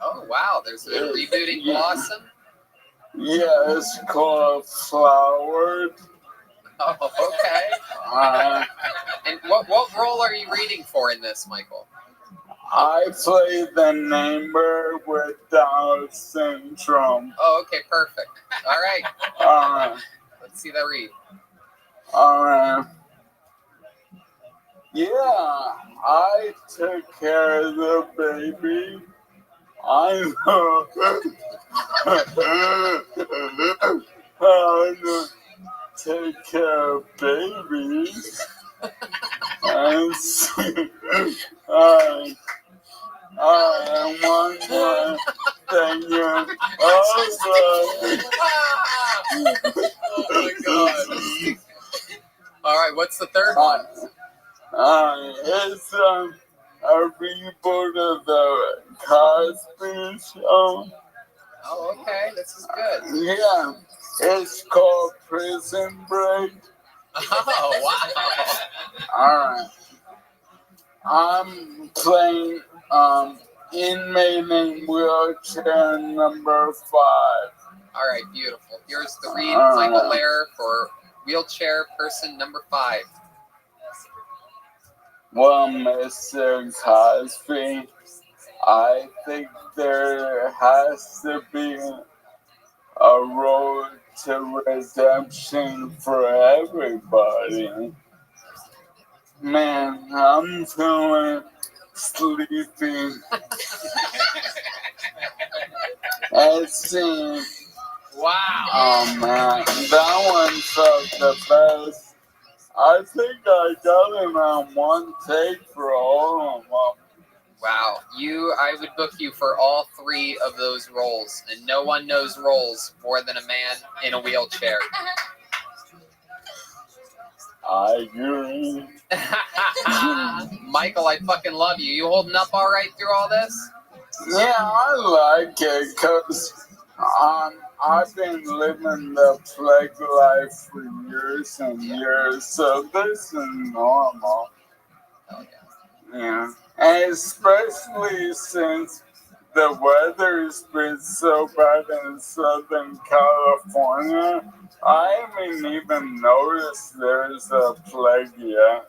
Oh, wow. There's a rebooting Blossom? Yeah, it's called Flowered. Oh, okay. And what role are you reading for in this, Michael? I play the neighbor with Down syndrome. Oh, okay, perfect. All right. Let's see that read. All right. Yeah, I took care of the baby. I know. I take care of babies. And I want to thank you. Oh my God. All right, what's the third one? It's a reboot of the Cosby Show. Oh, okay, this is good. Yeah, it's called Prison Break. Oh, wow. All right. I'm playing inmate in wheelchair number 5. All right, beautiful. Here's the read, Michael Lair for wheelchair person number 5. Well, Mr. Cosby, I think there has to be a road to redemption for everybody. Man, I'm feeling sleepy. Wow. Oh man, that one felt the best. I think I got it on one take for all of them. Wow, I would book you for all 3 of those roles, and no one knows roles more than a man in a wheelchair. I agree. Michael, I fucking love you. You holding up all right through all this? Yeah, I like it because I've been living the plague life for years and years, so this is normal. Yeah, and especially since the weather's been so bad in Southern California, I haven't even noticed there's a plague yet.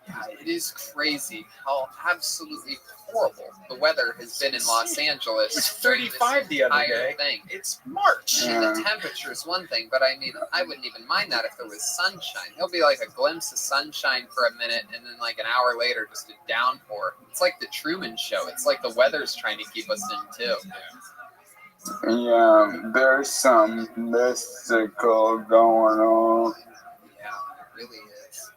Yeah, it is crazy how absolutely horrible the weather has been in Los Angeles. It was 35 the other day. Thing. It's March. I mean, the temperature is one thing, but I mean, I wouldn't even mind that if there was sunshine. There'll be like a glimpse of sunshine for a minute, and then like an hour later, just a downpour. It's like the Truman Show. It's like the weather's trying to keep us in too. Yeah, there's some mystical going on. Yeah, it really is.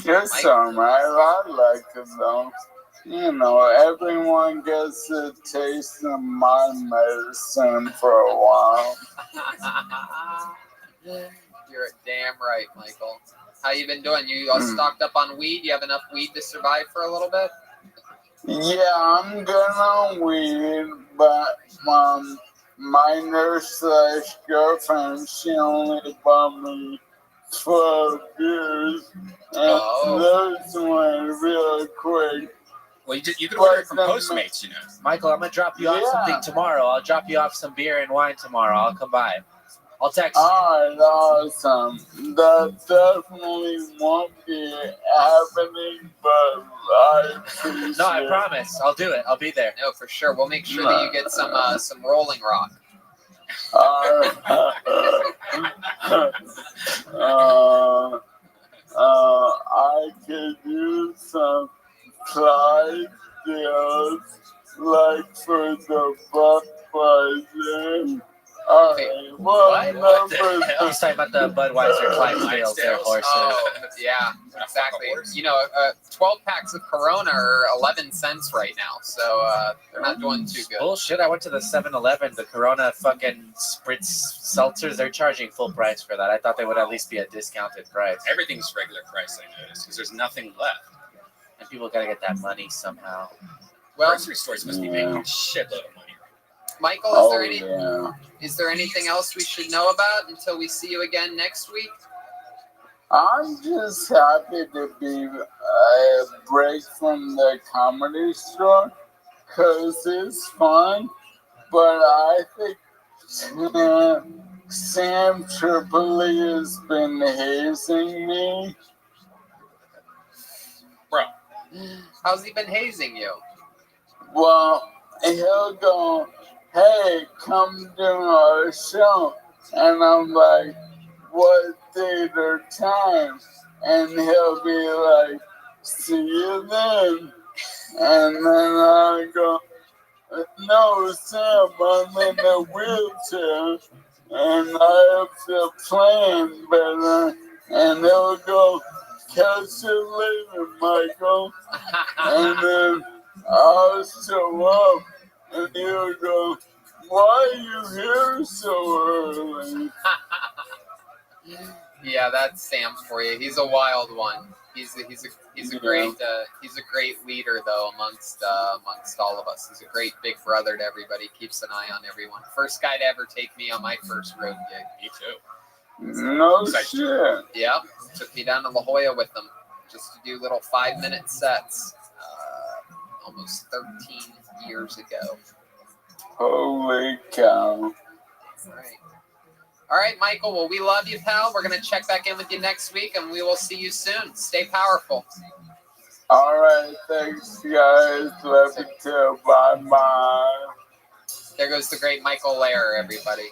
It's alright, I like it though. You know, everyone gets a taste of my medicine for a while. You're damn right, Michael. How you been doing? You all stocked up on weed? You have enough weed to survive for a little bit? Yeah, I'm good on weed, but my nurse/girlfriend, she only bought me 12 beers, and those went real quick. Well, you can order it from Postmates, you know. Michael, I'm gonna drop you off something tomorrow. I'll drop you off some beer and wine tomorrow. I'll come by. I'll text you. Alright, awesome. That definitely won't be happening, but I appreciate No, I promise. I'll do it. I'll be there. No, for sure. We'll make sure that you get some Rolling Rock. I could use some Clyde deals, like for the Budweiser. What What the number? hell? He's talking about the Budweiser Clydesdales, their horses. Oh, yeah, exactly. You know, 12 packs of Corona are 11 cents right now, so they're not doing too good. Bullshit, I went to the 7-Eleven, the Corona fucking spritz seltzers, they're charging full price for that. I thought they would at least be a discounted price. Everything's regular price, I noticed, because there's nothing left. And people gotta get that money somehow. Well, grocery stores must be making a shitload of money. Michael, is there anything else we should know about until we see you again next week? I'm just happy to be a break from the comedy store because it's fun. But I think Sam Tripoli has been hazing me. Bro, how's he been hazing you? Well, he'll go, hey, come do our show. And I'm like, what date or time? And he'll be like, see you then. And then I go, no, Sam, I'm in a wheelchair. And I have to plan better. And he'll go, catch you later, Michael. And then I'll show up. And he'll go, why are you here so early? Yeah, that's Sam for you. He's a wild one. He's a great leader though amongst all of us. He's a great big brother to everybody. Keeps an eye on everyone. First guy to ever take me on my first road gig. Me too. No shit. Yep. Took me down to La Jolla with him just to do little 5-minute sets. Almost 13 years ago. Holy cow. All right, Michael. Well, we love you, pal. We're going to check back in with you next week, and we will see you soon. Stay powerful. All right. Thanks, guys. Love you too. Bye-bye. There goes the great Michael Lair, everybody.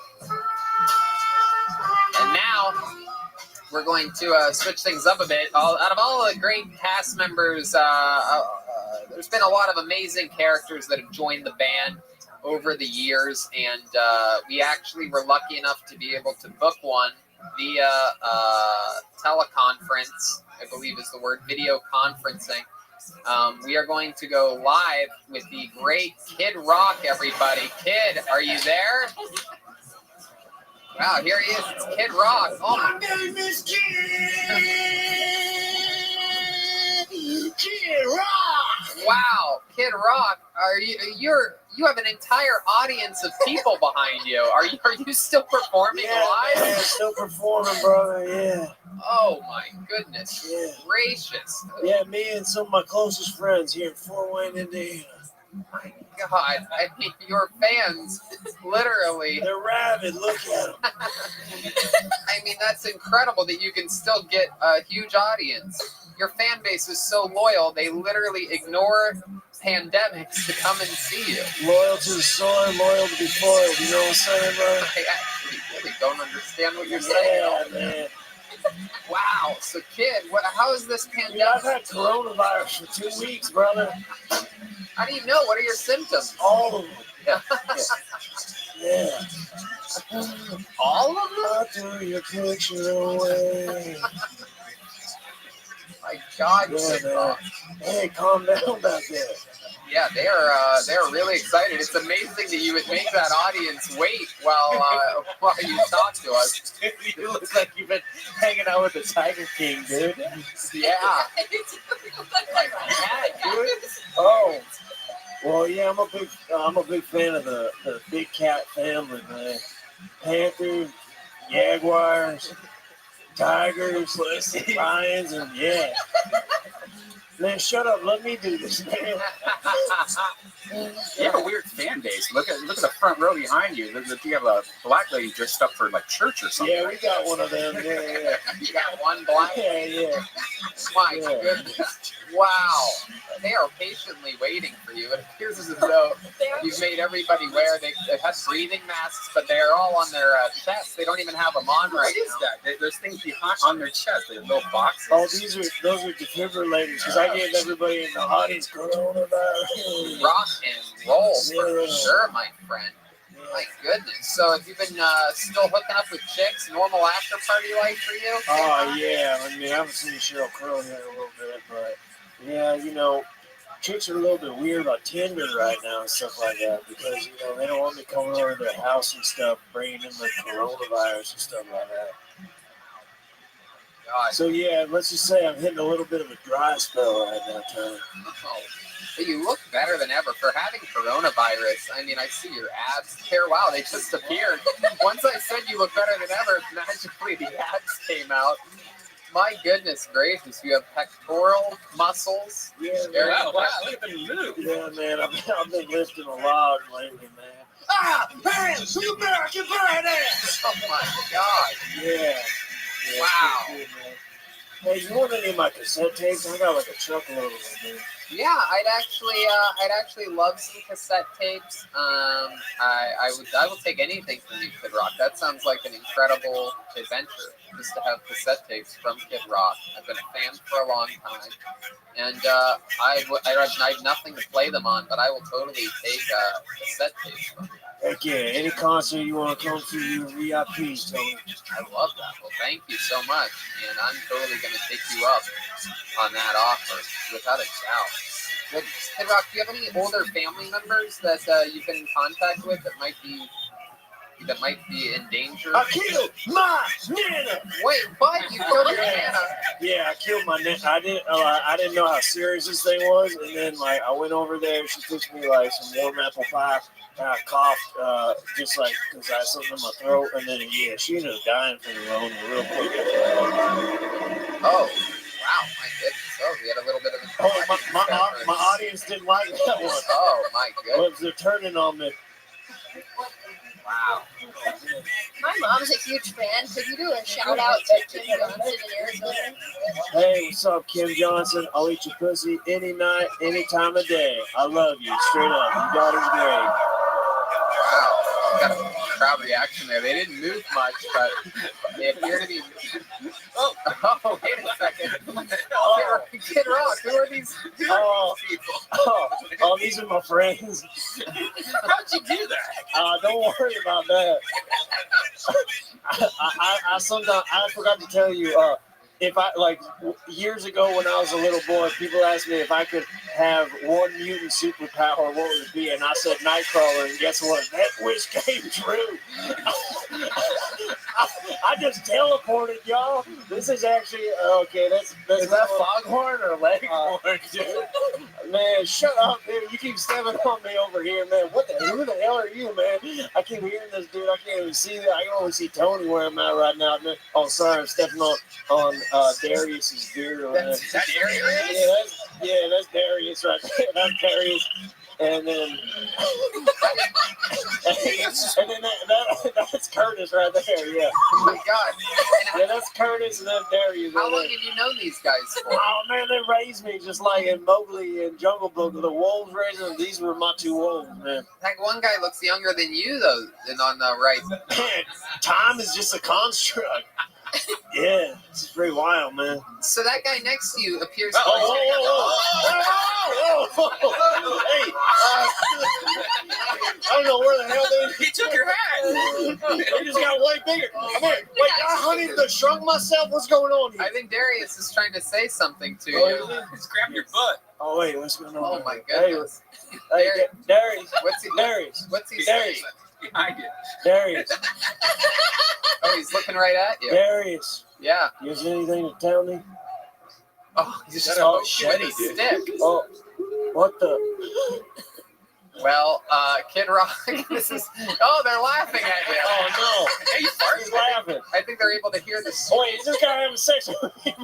And now we're going to switch things up a bit. Out of all the great cast members, there's been a lot of amazing characters that have joined the band over the years, and we actually were lucky enough to be able to book one via teleconference, I believe is the word, video conferencing. We are going to go live with the great Kid Rock, everybody. Kid, are you there? Wow, here he is. It's Kid Rock. Oh my name is Kid Rock. Wow, Kid Rock, you have an entire audience of people behind you. Are you still performing live? Yeah, still performing, brother. Yeah. Oh my goodness gracious! Yeah, me and some of my closest friends here in Fort Wayne, Indiana. My God, I mean, your fans, literally. They're rabid. Look at them. I mean, that's incredible that you can still get a huge audience. Your fan base is so loyal, they literally ignore pandemics to come and see you. Loyal to the soil, loyal to be foiled. You know what I'm saying, bro? I actually really don't understand what you're saying. Yeah, man. Wow. So, Kid, how is this pandemic? Yeah, I've had coronavirus for 2 weeks, brother. How do you know? What are your symptoms? All of them. Yeah. All of them? I threw your picture away. My God, yeah, Kid Rock. Hey, calm down back there. Yeah, they're really excited. It's amazing that you would make that audience wait while you talk to us. You look like you've been hanging out with the Tiger King, dude. Yeah. Oh. Well, yeah, I'm a big fan of the big cat family, man. Panthers, jaguars, tigers, lions, and yeah. Man, shut up. Let me do this, man. You have a weird fan base. Look at the front row behind you. You have a black lady dressed up for like church or something. Yeah, we got one of them. Yeah. You got one black? Yeah. My goodness. Wow. They are patiently waiting for you. It appears as though you've made everybody wear, they have breathing masks, but they're all on their chests. They don't even have them on right now. What is that? There's things behind on their chest. They have little boxes. Oh, those are defibrillators, because I gave everybody in the audience coronavirus. Rock and roll for sure, my friend. My goodness. So have you been still hooking up with chicks? Normal after party life for you? Oh yeah, I mean I haven't seen Cheryl Crow here in a little bit, but yeah, you know, chicks are a little bit weird about Tinder right now and stuff like that because you know they don't want me coming over to their house and stuff, bringing in the coronavirus and stuff like that. God. So yeah, let's just say I'm hitting a little bit of a dry spell right now, Tony. Oh, but you look better than ever for having coronavirus. I mean, I see your abs there. Wow, they just appeared. Once I said you look better than ever, magically the abs came out. My goodness gracious, you have pectoral muscles. Yeah, Wow, look at them move. Yeah, man, I've been lifting a lot lately, man. Ah, hands, you American bad ass. Oh my God. Yeah. Wow. Good, man. Hey, you want any of my cassette tapes? I got like a truckload of them, man. Yeah, I'd actually love some cassette tapes. I will take anything from you, Kid Rock. That sounds like an incredible adventure, just to have cassette tapes from Kid Rock. I've been a fan for a long time, and I have nothing to play them on, but I will totally take cassette tapes from you. Heck yeah, any concert you want to come to, you VIP, Tony. I love that. Well, thank you so much, and I'm totally going to take you up on that offer, without a doubt. Goodness. Kid Rock, do you have any older family members that you've been in contact with that might be in danger? I killed my Nana. Wait, what? You killed your Nana? Yeah, I killed my Nana. I didn't know how serious this thing was, and then like I went over there. She took me like some warm apple pie. And I coughed just like because I had something in my throat, and then yeah, she ended up dying from the Rona real quick. Oh, wow, my goodness. Oh, we had a little bit of a... Oh, my audience didn't like that one. Oh, my goodness. They're turning on me. Wow. My mom's a huge fan. Could you do a shout out to Kim Johnson in Arizona? Hey, what's up, Kim Johnson? I'll eat your pussy any night, any time of day. I love you, straight up. You daughter's great. Wow. Got a crowd reaction there. They didn't move much, but they appear to be... Oh, wait a second. Kid Rock, who are these people? Oh, these are my friends. How'd you do that? Don't worry about that. I forgot to tell you, if I years ago when I was a little boy, people asked me if I could have one mutant superpower, what would it be? And I said Nightcrawler, and guess what? That wish came true. I just teleported, y'all. This is actually okay. Is that Foghorn or Leghorn, dude? Man, shut up, dude. You keep stepping on me over here, man. Who the hell are you, man? I keep hearing this, dude. I can't even see that. I can only see Tony where I'm at right now, man. Oh, sorry, I'm stepping on Darius's beard. That's Darius? Yeah, that's Darius right there. That's Darius. And then, that's Curtis right there. Yeah. Oh my God. Yeah, that's Curtis and that's Darius. How long have you known these guys for? Oh man, they raised me just like in Mowgli and Jungle Book. The wolves raised them. These were my two wolves, man. That one guy looks younger than you, though, than on the right. Man, time is just a construct. Yeah, this is pretty wild, man. So that guy next to you appears. Hey, I don't know where the hell they. He took your hat. They just got way bigger. Come here. Wait, I honey shrunk myself. What's going on here? I think Darius is trying to say something to you. He's grabbing your butt. Oh wait, what's going on? Oh my goodness. Hey, Darius. What's he? Darius. What's he Darius. saying? Behind you. Darius. Oh, he's looking right at you. Darius. Yeah. You have anything to tell me? Oh, he's just so shitty, dude. Stick. Oh, what the? Well, Kid Rock, this is... Oh, they're laughing at you. Oh, no. Hey, He's laughing. I think they're able to hear this. Wait, is this guy having sex with me?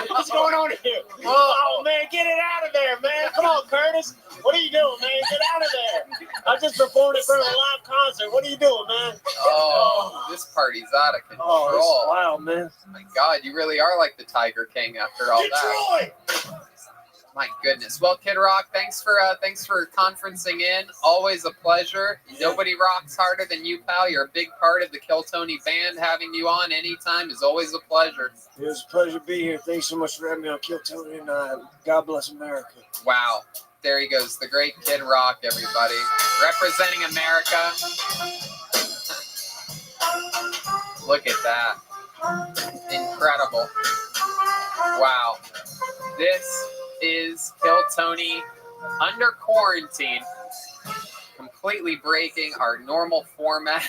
What's going on here? Oh, man, get it out of there, man. Come on, Curtis. What are you doing, man? Get out of there. I just performed in front of a live concert. What are you doing, man? Oh, this party's out of control. Oh, this is wild, man. My God, you really are like the Tiger King after all that. Detroit! My goodness. Well, Kid Rock, thanks for conferencing in. Always a pleasure. Nobody rocks harder than you, pal. You're a big part of the Kill Tony band. Having you on anytime is always a pleasure. It was a pleasure to be here. Thanks so much for having me on Kill Tony, and God bless America. Wow. There he goes, the great Kid Rock, everybody. Representing America. Look at that. Incredible. Wow. This is Kill Tony under quarantine, completely breaking our normal format.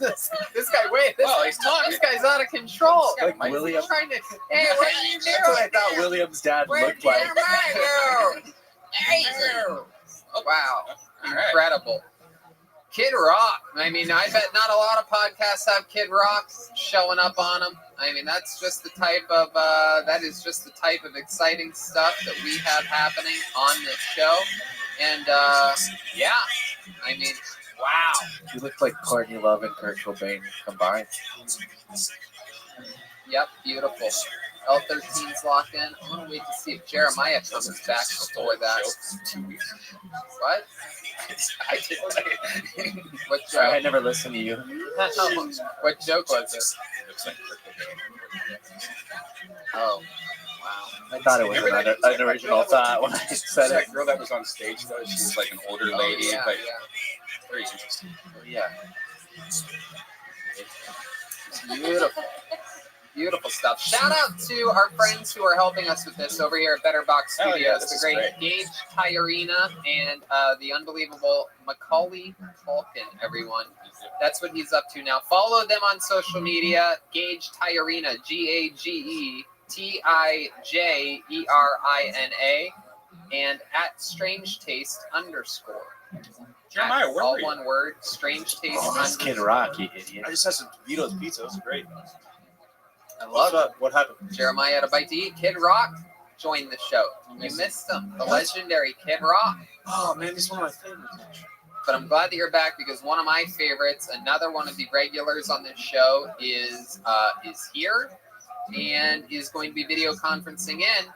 this guy, wait, this guy's out of control. Like William. He's trying to, hey, what are you doing? That's what I thought William's dad looked like. Wow. Incredible. Kid Rock. I mean, I bet not a lot of podcasts have Kid Rock showing up on them. I mean, that's just the type of exciting stuff that we have happening on this show. And yeah, I mean, wow. You look like Courtney Love and Kurt Cobain combined. Yep, beautiful. L13's locked in. I want to wait to see if Jeremiah comes back before that. 2 weeks. What? I did. What joke? Sorry, I never listened to you. What joke was it? Looks like Kurt Cobain. Oh, wow. I thought it was an original thought when I said it. That girl that was on stage, though, she was like an older lady. Yeah, like, yeah. very interesting. Yeah. Beautiful. Beautiful stuff. Shout out to our friends who are helping us with this over here at Better Box Oh, Studios. yeah, this the is great great. Gage Tyrena and the unbelievable Macaulay Culkin, everyone. That's what he's up to now. Follow them on social media. Gage Tyrena, GageTijerina, and at Strange Taste _ Jeremiah, where all were you? one word, Strange Taste Oh, that's Kid Rock, you idiot. I just had some Vito's pizza. It was great. I What's love it. up? What happened? Jeremiah had a bite to eat. Kid Rock joined the show. You missed him. The legendary Kid Rock. Oh man, he's one of my favorites. But I'm glad that you're back because one of my favorites, another one of the regulars on this show, is here and is going to be video conferencing in.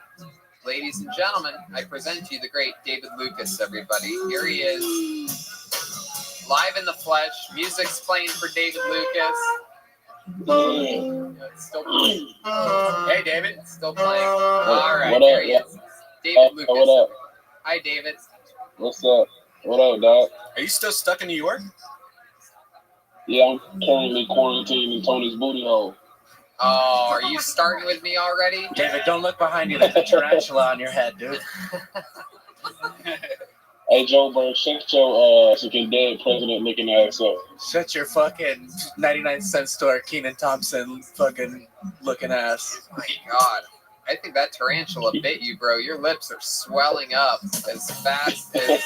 Ladies and gentlemen, I present to you the great David Lucas, everybody. Here he is, live in the flesh. Music's playing for David Lucas. It's still playing. Hey, David, it's still playing. All right, there he is. David Lucas. What up? Hi, David. What's up? What up, dog? Are you still stuck in New York? Yeah, I'm currently quarantined in Tony's booty hole. Oh, are you starting with me already? David, don't look behind you. There's a tarantula on your head, dude. Hey, Joe Bird, shut your fucking dead president looking ass up. Shut your fucking 99-cent store, Kenan Thompson fucking looking ass. My God. I think that tarantula bit you, bro. Your lips are swelling up as fast as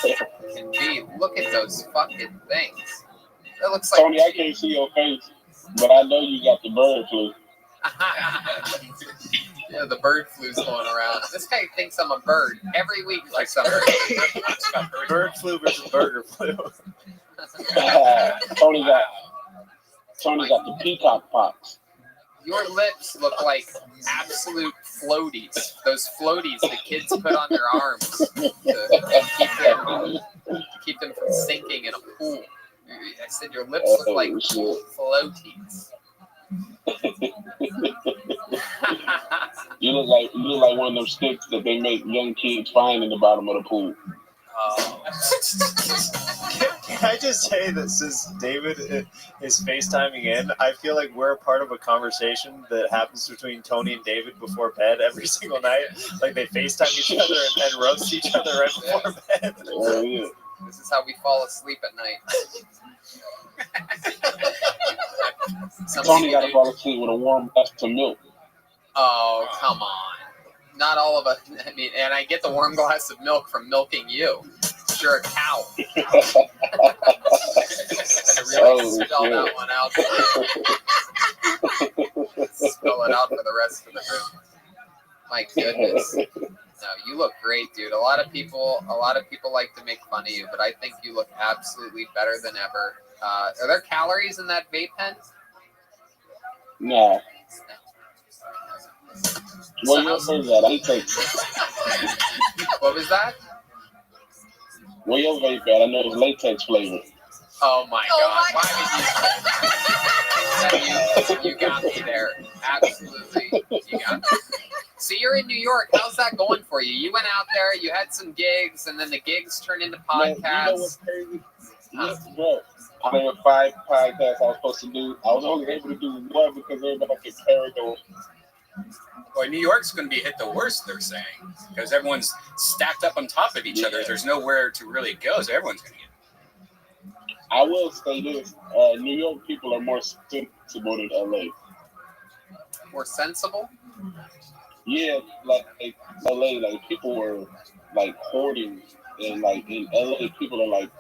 can be. Look at those fucking things. That looks like Tony, I can't see your face, but I know you got the bird flu. Yeah, the bird flu's going around. This guy thinks I'm a bird every week for some reason. Bird flu versus burger flu. Tony got the peacock pox. Your lips look like absolute floaties. Those floaties that kids put on their arms to keep them from sinking in a pool. I said your lips look like floaties. You look like one of them sticks that they make young kids find in the bottom of the pool. Can I just say that since David is FaceTiming in, I feel like we're a part of a conversation that happens between Tony and David before bed every single night. Like they FaceTime each other and roast each other right before bed. Oh, yeah. This is how we fall asleep at night. Tony got to fall asleep with a warm glass of milk. Oh, come on. Not all of us. I mean, and I get the warm glass of milk from milking you. You're a cow. I really spelled that one out. Spell it out for the rest of the room. My goodness. No, you look great, dude. A lot of people like to make fun of you, but I think you look absolutely better than ever. Are there calories in that vape pen? Nah. Well, you heard that. I take. What was that? Where your vape at? I know it's latex flavor. Oh my God! Why did you got me there? Absolutely, you got me. So you're in New York. How's that going for you? You went out there. You had some gigs, and then the gigs turned into podcasts. Man, you know what's crazy? Yes, bro. I had 5 podcasts I was supposed to do. I was only able to do one because everybody get carried away. Well, New York's going to be hit the worst, they're saying, because everyone's stacked up on top of each other. There's nowhere to really go, so everyone's going to get. I will say this: New York people are more sensible than LA. More sensible? Yeah, like LA, like people were like hoarding, and like in LA, people are like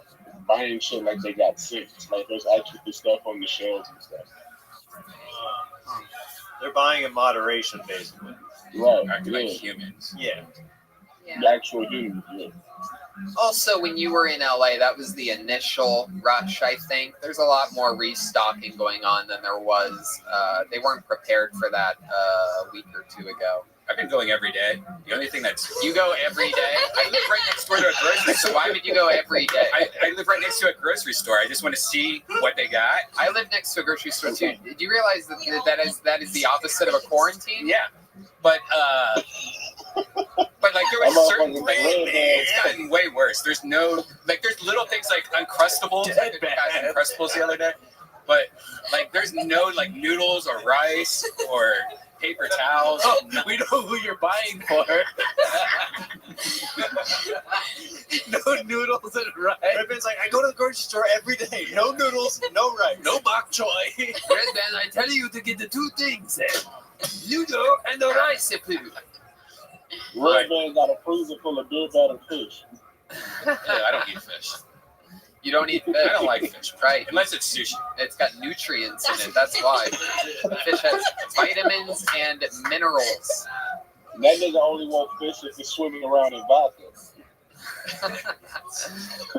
buying shit like they got sick. Like there's actually stuff on the shelves and stuff. They're buying in moderation, basically. Right. Acting like humans. Yeah. The actual humans. Yeah. Also, when you were in LA, that was the initial rush, I think. There's a lot more restocking going on than there was. They weren't prepared for that a week or two ago. I've been going every day. The only thing that's... You go every day? I live right next door to a grocery store. Why would you go every day? I live right next to a grocery store. I just want to see what they got. I live next to a grocery store, too. Did you realize that is the opposite of a quarantine? Yeah. But like there was certain like, it's gotten way worse. There's no like there's little things like Uncrustables. I got Uncrustables the other day, but like there's no like noodles or rice or paper towels. Oh, we know who you're buying for. No noodles and rice. Redman's like, I go to the grocery store every day. No noodles, no rice, no bok choy. Redman, I tell you to get the 2 things: noodle and the rice, please. Redman got a freezer full of beer battered fish. Yeah, I don't eat fish. You don't eat fish? I don't like fish, right? Unless it's sushi. It's got nutrients in it. That's why. Fish has vitamins and minerals. That nigga only wants fish if he's swimming around in vodka.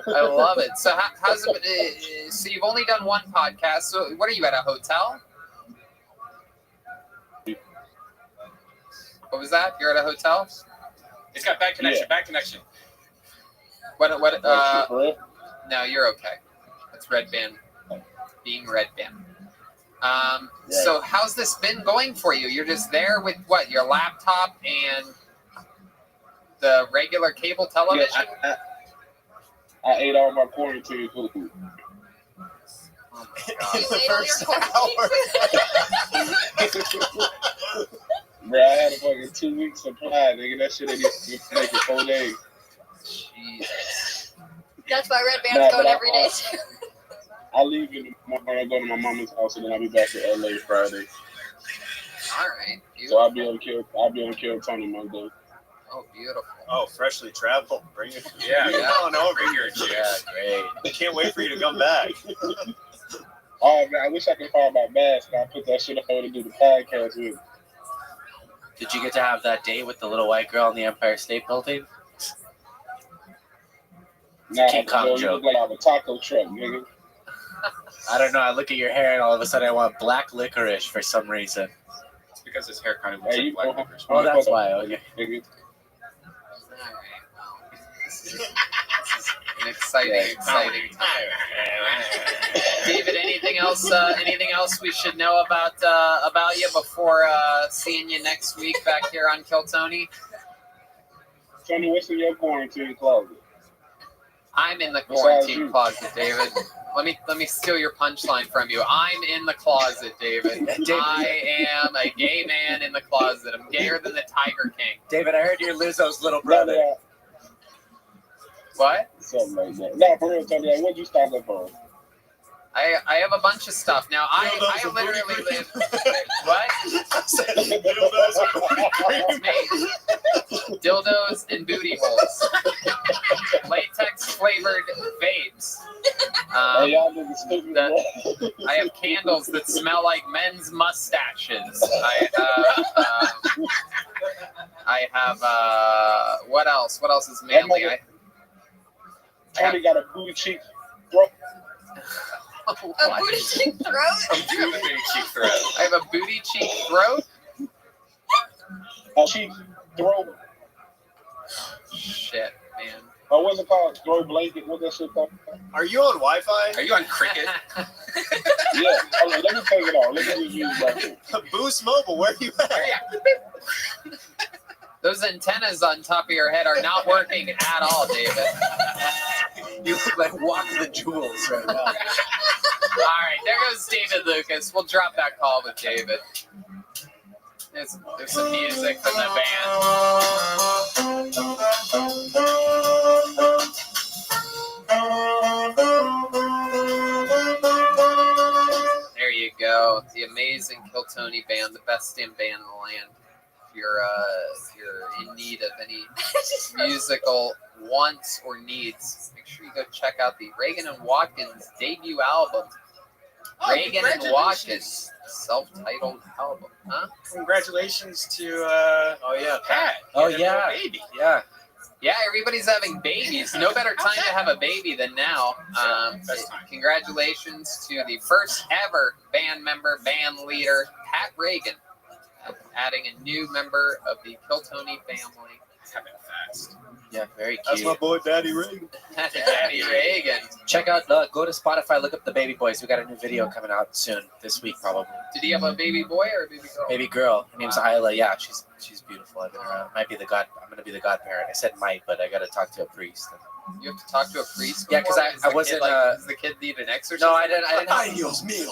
I love it. So how's it? So you've only done one podcast. So what are you at, a hotel? What was that? You're at a hotel? It's got bad connection. Yeah. Bad connection. What? No, you're okay. That's Red Band. Being Red Band. So how's this been going for you? You're just there with what? Your laptop and the regular cable television? Yeah, I ate all my quarantine food. You ate all your quarantine? Bro, I had a fucking 2 week supply, nigga. That shit ain't even make it 4 days. Jesus. That's why Red Band's going every day. I leave in the morning, I go to my mama's house, and then I'll be back in LA Friday. All right. So I'll be on Kill Tony Monday. Oh, beautiful. Oh, freshly traveled. Bring it. Yeah, Bring it on over. Bring your chicks. Yeah, great. I can't wait for you to come back. Oh man, I wish I could find my mask. I put that shit on to do the podcast with. Did you get to have that date with the little white girl in the Empire State Building? Nah, King Kong you joke. look like I'm a taco truck, nigga. I don't know. I look at your hair and all of a sudden I want black licorice for some reason. It's because his hair kind of looks Hey, like black licorice. Oh, that's why. Okay. Nigga. This is an exciting time. David, anything else? Anything else we should know about you before seeing you next week back here on Kill Tony? Tony, what's in your quarantine closet? I'm in the Besides quarantine you. closet, David. Let me steal your punchline from you. I'm in the closet, David. I am a gay man in the closet. I'm gayer than the Tiger King. David, I heard you're Lizzo's little brother. Yeah, What? something like that. No, for real, Tony, what'd you stop up on? I have a bunch of stuff. Now, I literally live... What? Me. Dildos and booty holes. Latex-flavored vapes. Hey, y'all niggas stupid. I have candles that smell like men's mustaches. I have... what else? What else is manly? Tony got a booty cheek throat. A booty cheek throat? You have a booty cheek throat. I have a booty cheek throat? A cheek throat. Shit, man. Oh, what's it called? Throw blanket? What's that shit called? Are you on Wi-Fi? Are you on Cricket? Yeah. Hold on, let me take it off. Let me just use that. Boost Mobile, where are you at? Those antennas on top of your head are not working at all, David. You look like Walk the Jewels right now. All right, there goes David Lucas. We'll drop that call with David. There's some music from the band. There you go. The amazing Kiltony band, the best damn band in the land. If you're in need of any musical wants or needs, make sure you go check out the Reagan and Watkins debut album. Reagan and Watkins self-titled album, huh? Congratulations to Pat. Oh He had a yeah, little baby. yeah. Yeah, everybody's having babies. No better time to have a baby than now. Congratulations to the first ever band member, band leader, Pat Reagan, adding a new member of the Kiltony family. Happened fast. Yeah, very cute. That's my boy, Daddy Reagan. Daddy Reagan. Check out, go to Spotify, look up the Baby Boys. We got a new video coming out soon, this week probably. Did he have a baby boy or a baby girl? Baby girl. Her name's Isla. Yeah, she's beautiful. I'm gonna be the godparent. I said might, but I gotta talk to a priest. You have to talk to a priest. Yeah, because I wasn't. Does the kid need an exorcism? No, I didn't. Ay, Dios mío.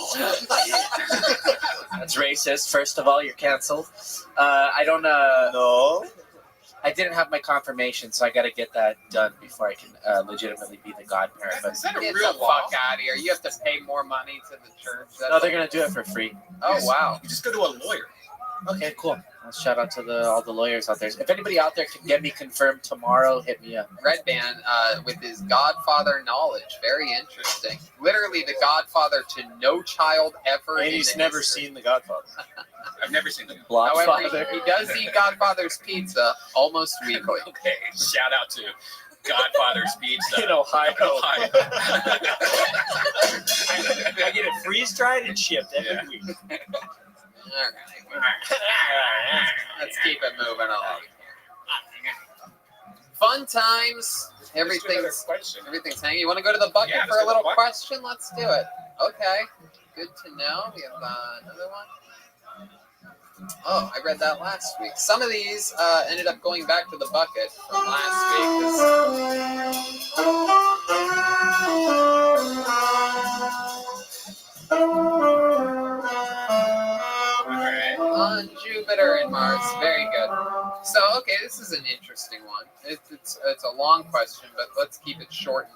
That's racist. First of all, you're canceled. I don't. No. I didn't have my confirmation, so I got to get that done before I can legitimately be the godparent. But Is that a real fuck out of here? You have to pay more money to the church. No, they're gonna do it for free. Oh wow! You just go to a lawyer. Okay, cool. Well, shout out to all the lawyers out there. If anybody out there can get me confirmed tomorrow, hit me up. Red Band with his Godfather knowledge. Very interesting. Literally the Godfather to no child ever. And he's never seen The Godfather. I've never seen the However, he does eat Godfather's pizza almost weekly. Okay, shout out to Godfather's Pizza In Ohio. Ohio. I get it freeze dried and shipped every week. All right. Let's keep it moving along. Fun times. Everything's hanging. You want to go to the bucket for a little question? Let's do it. Okay. Good to know. We have another one. Oh, I read that last week. Some of these ended up going back to the bucket from last on Jupiter and Mars. Very good. So, okay, this is an interesting one. It's a long question, but let's keep it shortened.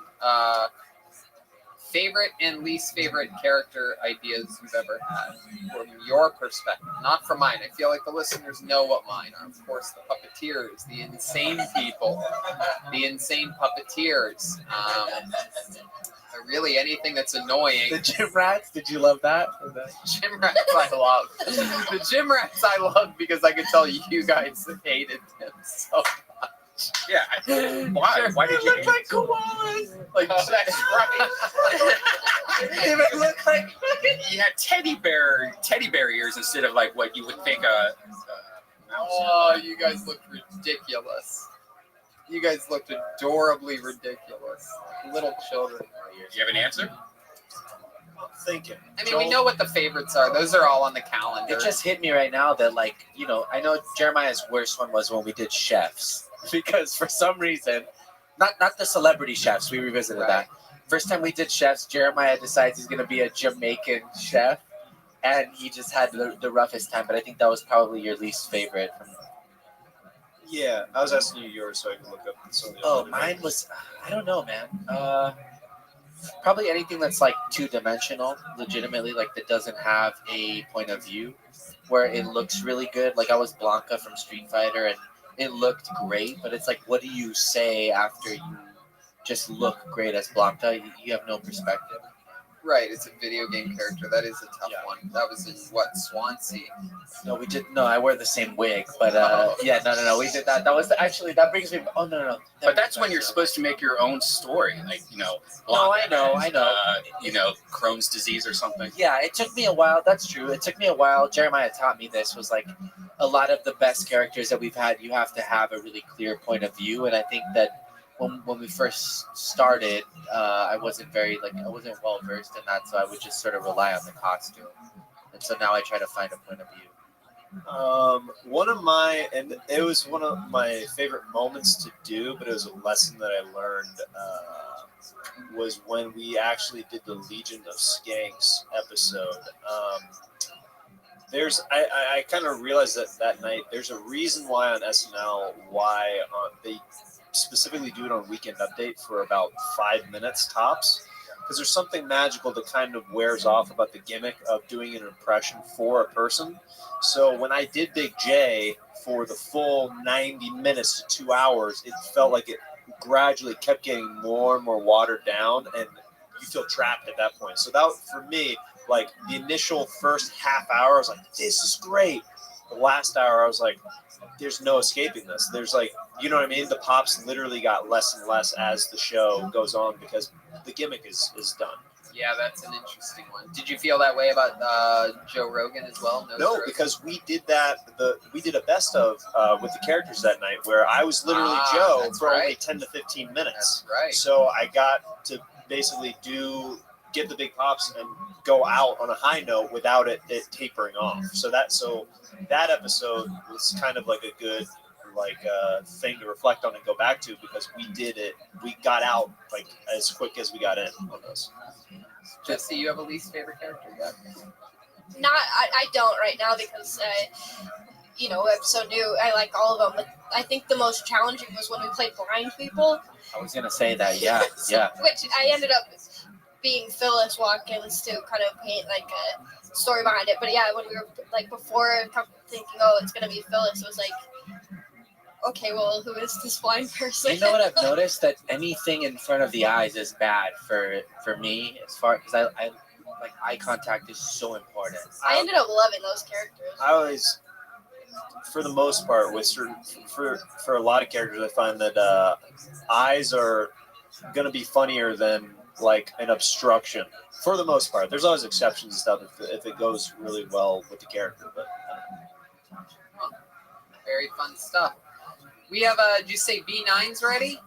Favorite and least favorite character ideas you've ever had from your perspective, not from mine. I feel like the listeners know what mine are. Of course, the puppeteers, the insane people, the insane puppeteers. Really anything that's annoying. The gym rats, did you love that? Gym rats I love. The gym rats I love because I could tell you guys hated them so much. Yeah. Why? Why did you look like koalas? Like that's right. They look like you had teddy bear ears instead of like what you would think a mouse. Oh, you guys looked ridiculous. You guys looked adorably ridiculous. Like little children. Do you have an answer? I'm thinking. I mean, we know what the favorites are. Those are all on the calendar. It just hit me right now that, like, you know, I know Jeremiah's worst one was when we did chefs. Because for some reason, not the celebrity chefs, we revisited that. First time we did chefs, Jeremiah decides he's going to be a Jamaican chef. And he just had the roughest time. But I think that was probably your least favorite. Yeah, I was asking you yours so I can look up some of the Oh, other mine names. was, I don't know, man. Probably anything that's like two-dimensional, legitimately, like that doesn't have a point of view, where it looks really good. Like I was Blanca from Street Fighter, and it looked great, but it's like, what do you say after you just look great as Blanca? You have no perspective. Right, it's a video game character. That is a tough one. That was in what, Swansea? No, we did. No, I wear the same wig, but yeah, no, we did that. That was actually that brings me. Oh no. But that's when you're supposed to make your own story, like No, I know. Crohn's disease or something. Yeah, it took me a while. That's true. It took me a while. Jeremiah taught me this. Was like a lot of the best characters that we've had. You have to have a really clear point of view, and I think that. When we first started, I wasn't well versed in that, so I would just sort of rely on the costume. And so now I try to find a point of view. It was one of my favorite moments to do, but it was a lesson that I learned was when we actually did the Legion of Skanks episode. I kind of realized that night there's a reason why on SNL they specifically do it on Weekend Update for about 5 minutes tops, because there's something magical that kind of wears off about the gimmick of doing an impression for a person. So when I did Big J for the full 90 minutes to 2 hours, it felt like it gradually kept getting more and more watered down, and you feel trapped at that point. So that, for me, like the initial first half hour, I was like, this is great. The last hour, I was like, there's no escaping this. There's like, you know what I mean? The pops literally got less and less as the show goes on because the gimmick is done. Yeah, that's an interesting one. Did you feel that way about Joe Rogan as well? No, because we did we did a best of with the characters that night where I was literally Joe for only 10 to 15 minutes. That's right. So I got to basically get the big pops and go out on a high note without it tapering off. So that episode was kind of like a good thing to reflect on and go back to, because we got out like as quick as we got in on this. Jesse, you have a least favorite character yet? I don't right now because I'm so new. I like all of them, but I think the most challenging was when we played blind people. I was gonna say that. Yeah. Which I ended up being Phyllis Watkins to kind of paint like a story behind it. But yeah, when we were like before thinking, oh, it's gonna be Phyllis, it was like, okay, well, who is this blind person? You know what I've noticed? That anything in front of the eyes is bad for me, as far because I like eye contact is so important. I ended up loving those characters. I always, for the most part, with for a lot of characters, I find that eyes are gonna be funnier than like an obstruction. For the most part, there's always exceptions and stuff if it goes really well with the character. But very fun stuff. We have did you say B9's ready?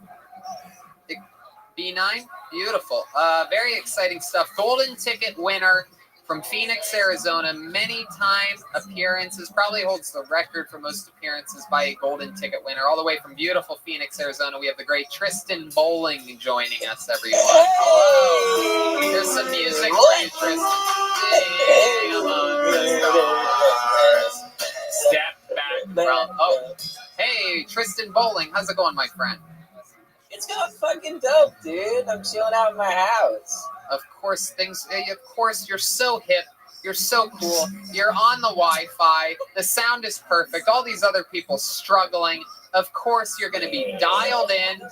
B9, beautiful. Very exciting stuff. Golden ticket winner from Phoenix, Arizona. Many time appearances. Probably holds the record for most appearances by a golden ticket winner. All the way from beautiful Phoenix, Arizona, we have the great Tristan Bowling joining us, everyone. Hello. Here's some music for you, Tristan. Hey, hello, step back from. Oh, hey, Tristan Bowling. How's it going, my friend? It's going fucking dope, dude. I'm chilling out in my house. Of course, you're so hip. You're so cool. You're on the Wi-Fi. The sound is perfect. All these other people struggling. Of course, you're going to be dialed in.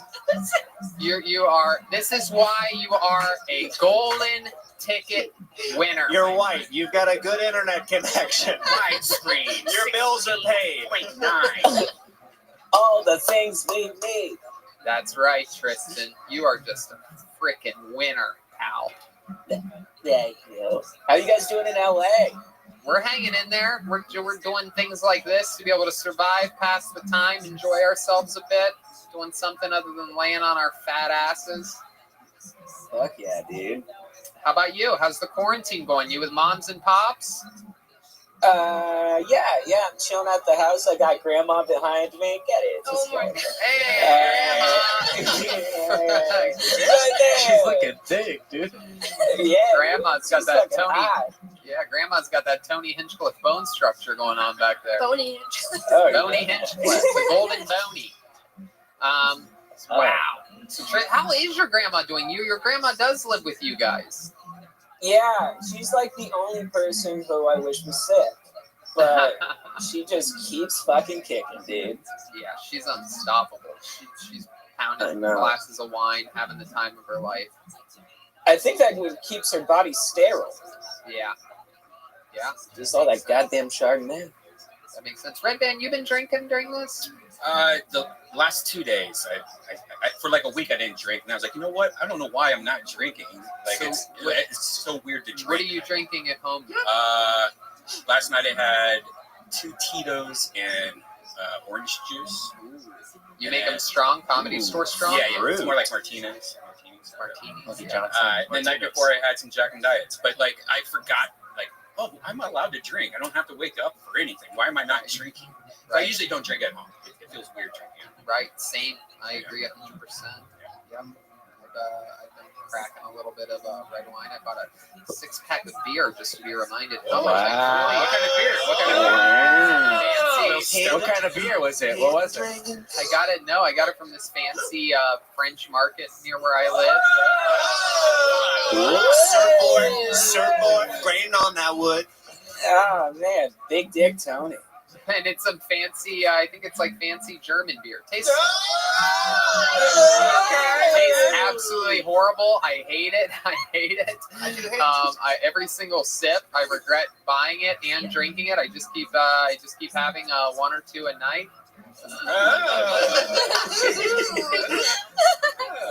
You are. This is why you are a golden ticket winner. You're white. You've got a good internet connection. Widescreen. Your bills are paid. 0.9. All the things we need. That's right, Tristan. You are just a freaking winner, pal. Thank you. How you guys doing in LA? We're hanging in there. We're doing things like this to be able to survive, pass the time, enjoy ourselves a bit, doing something other than laying on our fat asses. Fuck yeah, dude. How about you? How's the quarantine going? You with moms and pops? Yeah, I'm chilling at the house. I got grandma behind me. Get it? Oh my god. Hey, grandma. She's looking big, dude. Yeah. Grandma's got that Tony. High. Yeah, grandma's got that Tony Hinchcliffe bone structure going on back there. Tony Hinchcliffe. Tony Hinchcliffe, the golden Tony. Wow. So, how is your grandma doing? Your grandma does live with you guys. Yeah, she's like the only person who I wish was sick. But she just keeps fucking kicking, dude. Yeah, she's unstoppable. She's pounding glasses of wine, having the time of her life. I think that keeps her body sterile. Yeah. Just all that goddamn Chardonnay. That makes sense. Red Band, you been drinking during this? The last 2 days, I for like a week I didn't drink, and I was like, you know what? I don't know why I'm not drinking. Like it's so weird to drink. What are you drinking at home? Last night I had 2 Tito's and orange juice. Ooh. You make them strong, Comedy Store strong? Yeah, it's more like Martinez. The night before I had some Jack and Diets, but like I forgot, like, oh, I'm allowed to drink. I don't have to wake up for anything. Why am I not drinking? Right. I usually don't drink at home. It feels weird drinking. Right, same. I agree 100%. Yep. I've been little bit of red wine. I bought a 6-pack of beer just to be reminded how Oh, much I wow. really. What kind of beer? What kind of Fancy. What kind of beer was it? What was it? I got it. No, I got it from this fancy French market near where I live. Surfboard, grain on that wood. Oh man, big dick Tony. And it's some fancy, I think it's like fancy German beer. Tastes absolutely horrible. I hate it. I hate it. Every single sip, I regret buying it and drinking it. I just keep having one or two a night.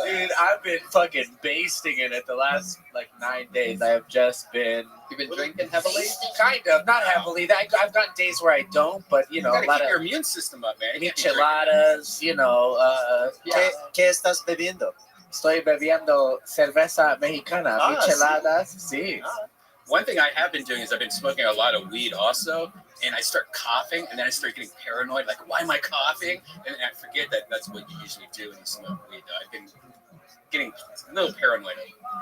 Dude, I've been fucking basting in it the last 9 days. I have just been. You've been drinking heavily? Kind of, not heavily. I've got days where I don't, but You a gotta lot keep of your immune system up, man. You can't be micheladas. ¿Qué estás bebiendo? Estoy bebiendo cerveza mexicana, micheladas. Sí. One thing I have been doing is I've been smoking a lot of weed also, and I start coughing, and then I start getting paranoid, like, why am I coughing? And I forget that that's what you usually do when you smoke weed. I've been getting a little paranoid.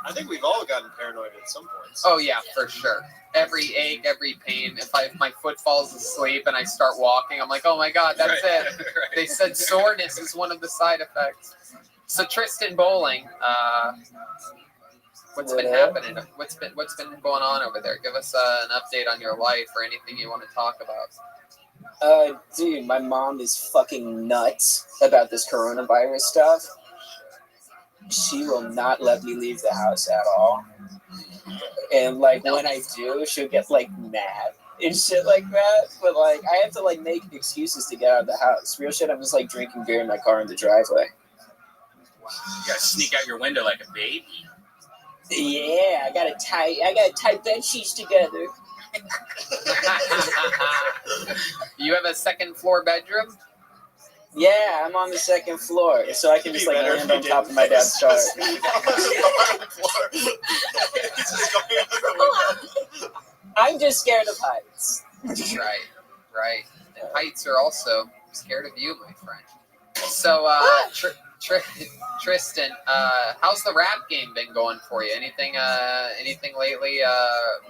I think we've all gotten paranoid at some points. Oh yeah, for sure. Every ache, every pain. If my foot falls asleep and I start walking, I'm like, oh my god, that's it. Right. They said soreness is one of the side effects. So Tristan Bowling, what's been happening? What's been going on over there? Give us an update on your life or anything you want to talk about. Dude, my mom is fucking nuts about this coronavirus stuff. She will not let me leave the house at all. And when I do, she'll get mad and shit like that. But I have to make excuses to get out of the house. Real shit, I'm just drinking beer in my car in the driveway. You gotta sneak out your window like a baby. Yeah, I gotta tie bed sheets together. You have a second floor bedroom? Yeah, I'm on the second floor, so I can just land on top of my dad's car. I'm just scared of heights. Right. And heights are also scared of you, my friend. So, Tristan, how's the rap game been going for you? Anything lately,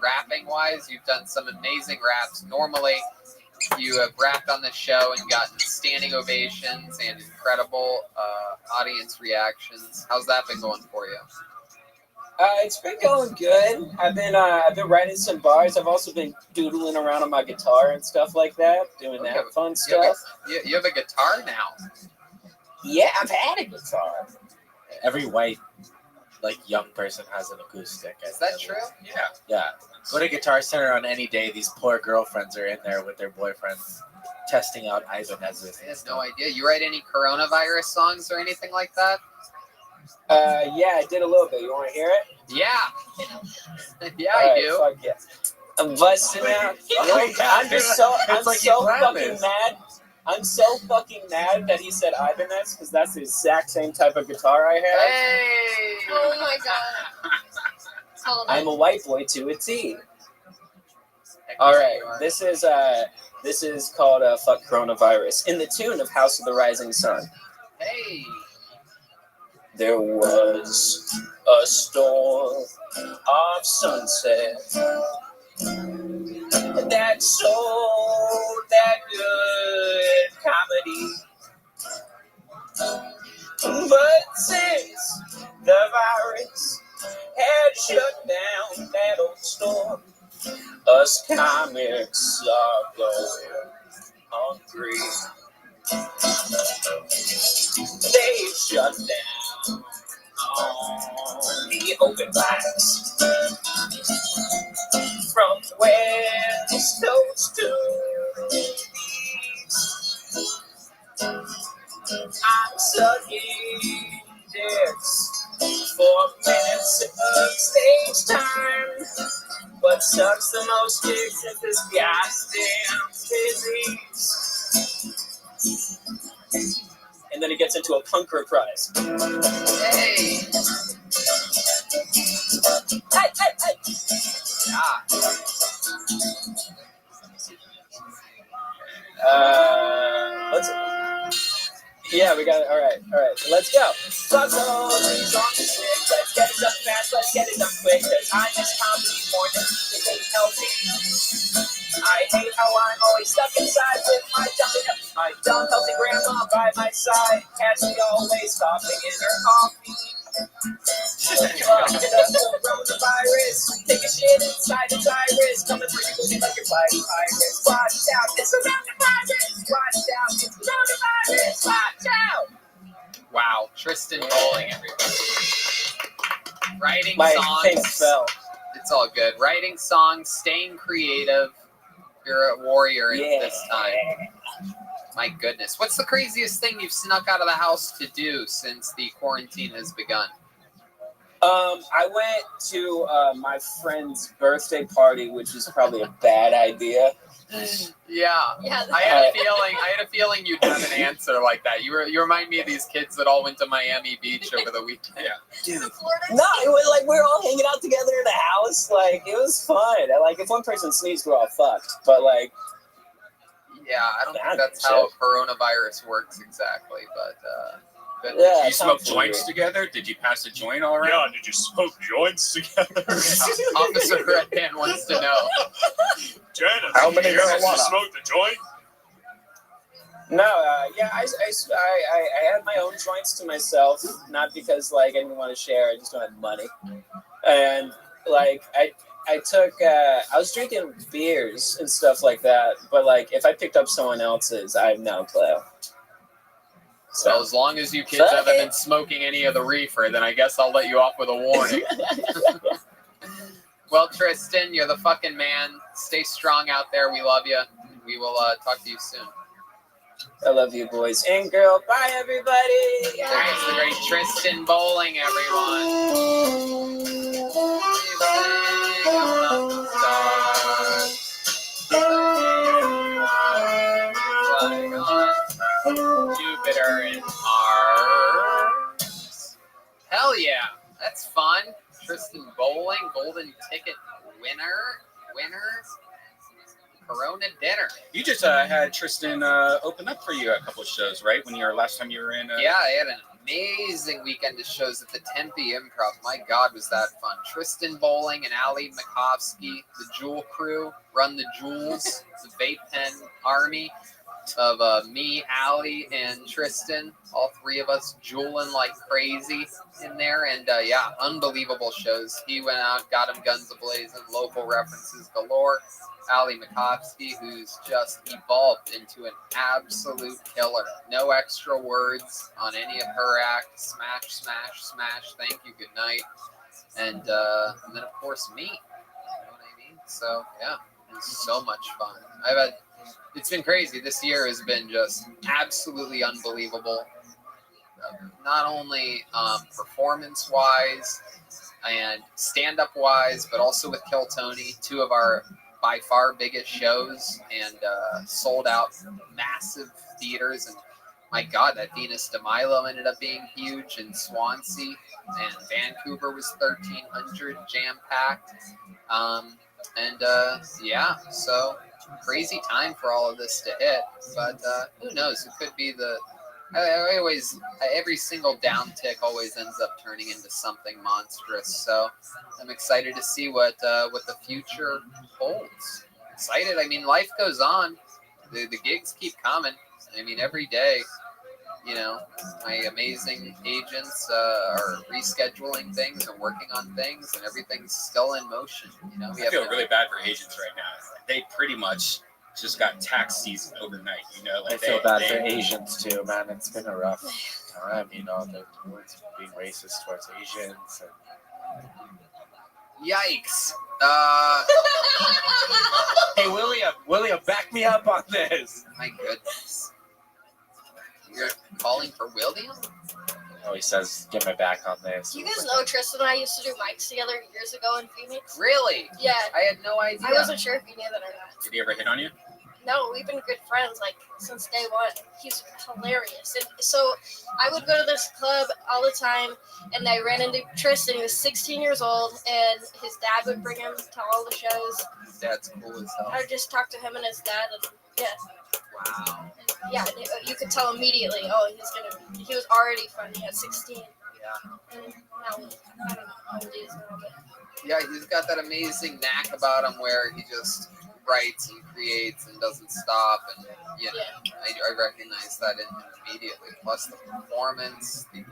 rapping wise? You've done some amazing raps. Normally, you have rapped on this show and gotten standing ovations and incredible audience reactions. How's that been going for you? It's been going good. I've been writing some bars. I've also been doodling around on my guitar and stuff like that, doing that fun stuff. You have a guitar now. Yeah, I've had a guitar. Every white, young person has an acoustic. Is that true? Yeah. Go to Guitar Center on any day. These poor girlfriends are in there with their boyfriends testing out Ibanez's. I have no idea. You write any coronavirus songs or anything like that? Yeah, I did a little bit. You want to hear it? Yeah. Yeah, All I do. Fuck yeah. I'm busting out. I'm so fucking mad. I'm so fucking mad that he said Ibanez because that's the exact same type of guitar I have. Hey! Oh my god. I'm a white boy to a T. All right, this is called "Fuck Coronavirus" in the tune of "House of the Rising Sun." Hey. There was a storm of sunset that sold that good comedy. But since the virus had shut down that old store, us comics are going hungry. They shut down on the open mics from West Coast to the East. I'm sucking dicks for minutes of stage time, but sucks the most dicks at this goddamn disease. And then he gets into a punk reprise. Hey! Hey! Ah. Let's. Yeah, we got it. All right. Let's go. Fuck all these on the shit. Let's get it up fast. Let's get it done quick, cause I'm just comedy more than eating healthy. I hate how I'm always stuck inside with my dumb healthy grandma by my side. Catch me always coughing in her coffee. Coronavirus, take a shit inside its iris. Coming for you, looking like you're fighting virus. Watch out, it's coronavirus. Watch out, it's coronavirus. Watch out. Wow, Tristan Bowling, everybody. Writing My thing songs. fell. It's all good. Writing songs, staying creative. You're a warrior at this time. My goodness. What's the craziest thing you've snuck out of the house to do since the quarantine has begun? I went to my friend's birthday party, which is probably a bad idea. Yeah. I had a feeling you'd have an answer like that. You remind me of these kids that all went to Miami Beach over the weekend. Yeah. Dude. No, it was like we were all hanging out together in the house. Like it was fun. Like if one person sneezed, we're all fucked. But like, yeah, I don't think that's how coronavirus works exactly. But did you smoke joints together? Did you pass a joint all around? Yeah, did you smoke joints together? Officer Red Band wants to know. Janice, How many you guys marijuana? smoked the joint? no, yeah, I had my own joints to myself, not because like I didn't want to share. I just don't have money, and like I took I was drinking beers and stuff like that. But like if I picked up someone else's, I have no clue. So as long as you kids haven't been smoking any of the reefer, then I guess I'll let you off with a warning. Well, Tristan, you're the fucking man. Stay strong out there. We love you. We will talk to you soon. I love you, boys and girl. Bye, everybody. There's the great Tristan Bowling, everyone. Jupiter and Mars. Hell yeah, that's fun. Tristan Bowling, golden ticket winners, Corona dinner. You just had Tristan open up for you at a couple of shows, right? Last time you were in. Yeah, I had an amazing weekend of shows at the Tempe Improv. My God, was that fun. Tristan Bowling and Ali Makovsky, the Jewel crew, run the Jewels, the Vape Pen army of me, Ali, and Tristan. All three of us jeweling like crazy in there. And yeah, unbelievable shows. He went out, got him guns a-blazing, local references galore. Ali Makovsky, who's just evolved into an absolute killer. No extra words on any of her acts. Smash, smash, smash. Thank you. Good night. And then, of course, me. You know what I mean? So, yeah, it was so much fun. It's been crazy. This year has been just absolutely unbelievable. Not only performance-wise and stand-up-wise, but also with Kill Tony, two of our by far biggest shows, and sold out massive theaters. And my God, that Venus de Milo ended up being huge, and Swansea and Vancouver was 1,300 jam-packed. Yeah, so crazy time for all of this to hit, but who knows? It could be every single downtick always ends up turning into something monstrous. So I'm excited to see what the future holds. Excited. I mean, life goes on. The gigs keep coming. I mean, every day, you know, my amazing agents are rescheduling things and working on things, and everything's still in motion. You know, I feel really bad for agents right now. They pretty much just got tax season overnight. You know, like I feel bad for Asians too, man. It's been a rough time. You know, they're being racist towards Asians. Yikes. Hey, William, back me up on this. My goodness. You're calling for William? Oh, he says, get my back on this. Do you guys know Tristan and I used to do mics together years ago in Phoenix? Really? Yeah. I had no idea. I wasn't sure if you knew that or not. Did he ever hit on you? No, we've been good friends like since day one. He's hilarious. And so I would go to this club all the time, and I ran into Tristan. He was 16 years old, and his dad would bring him to all the shows. His dad's cool as hell. I would just talk to him and his dad, and yeah. Wow. Yeah, you could tell immediately. Oh, he was already funny at 16. And now, I don't know how old he is now, but Yeah, he's got that amazing knack about him where he just writes and creates and doesn't stop. And you know, I recognize that in him immediately. Plus the performance, the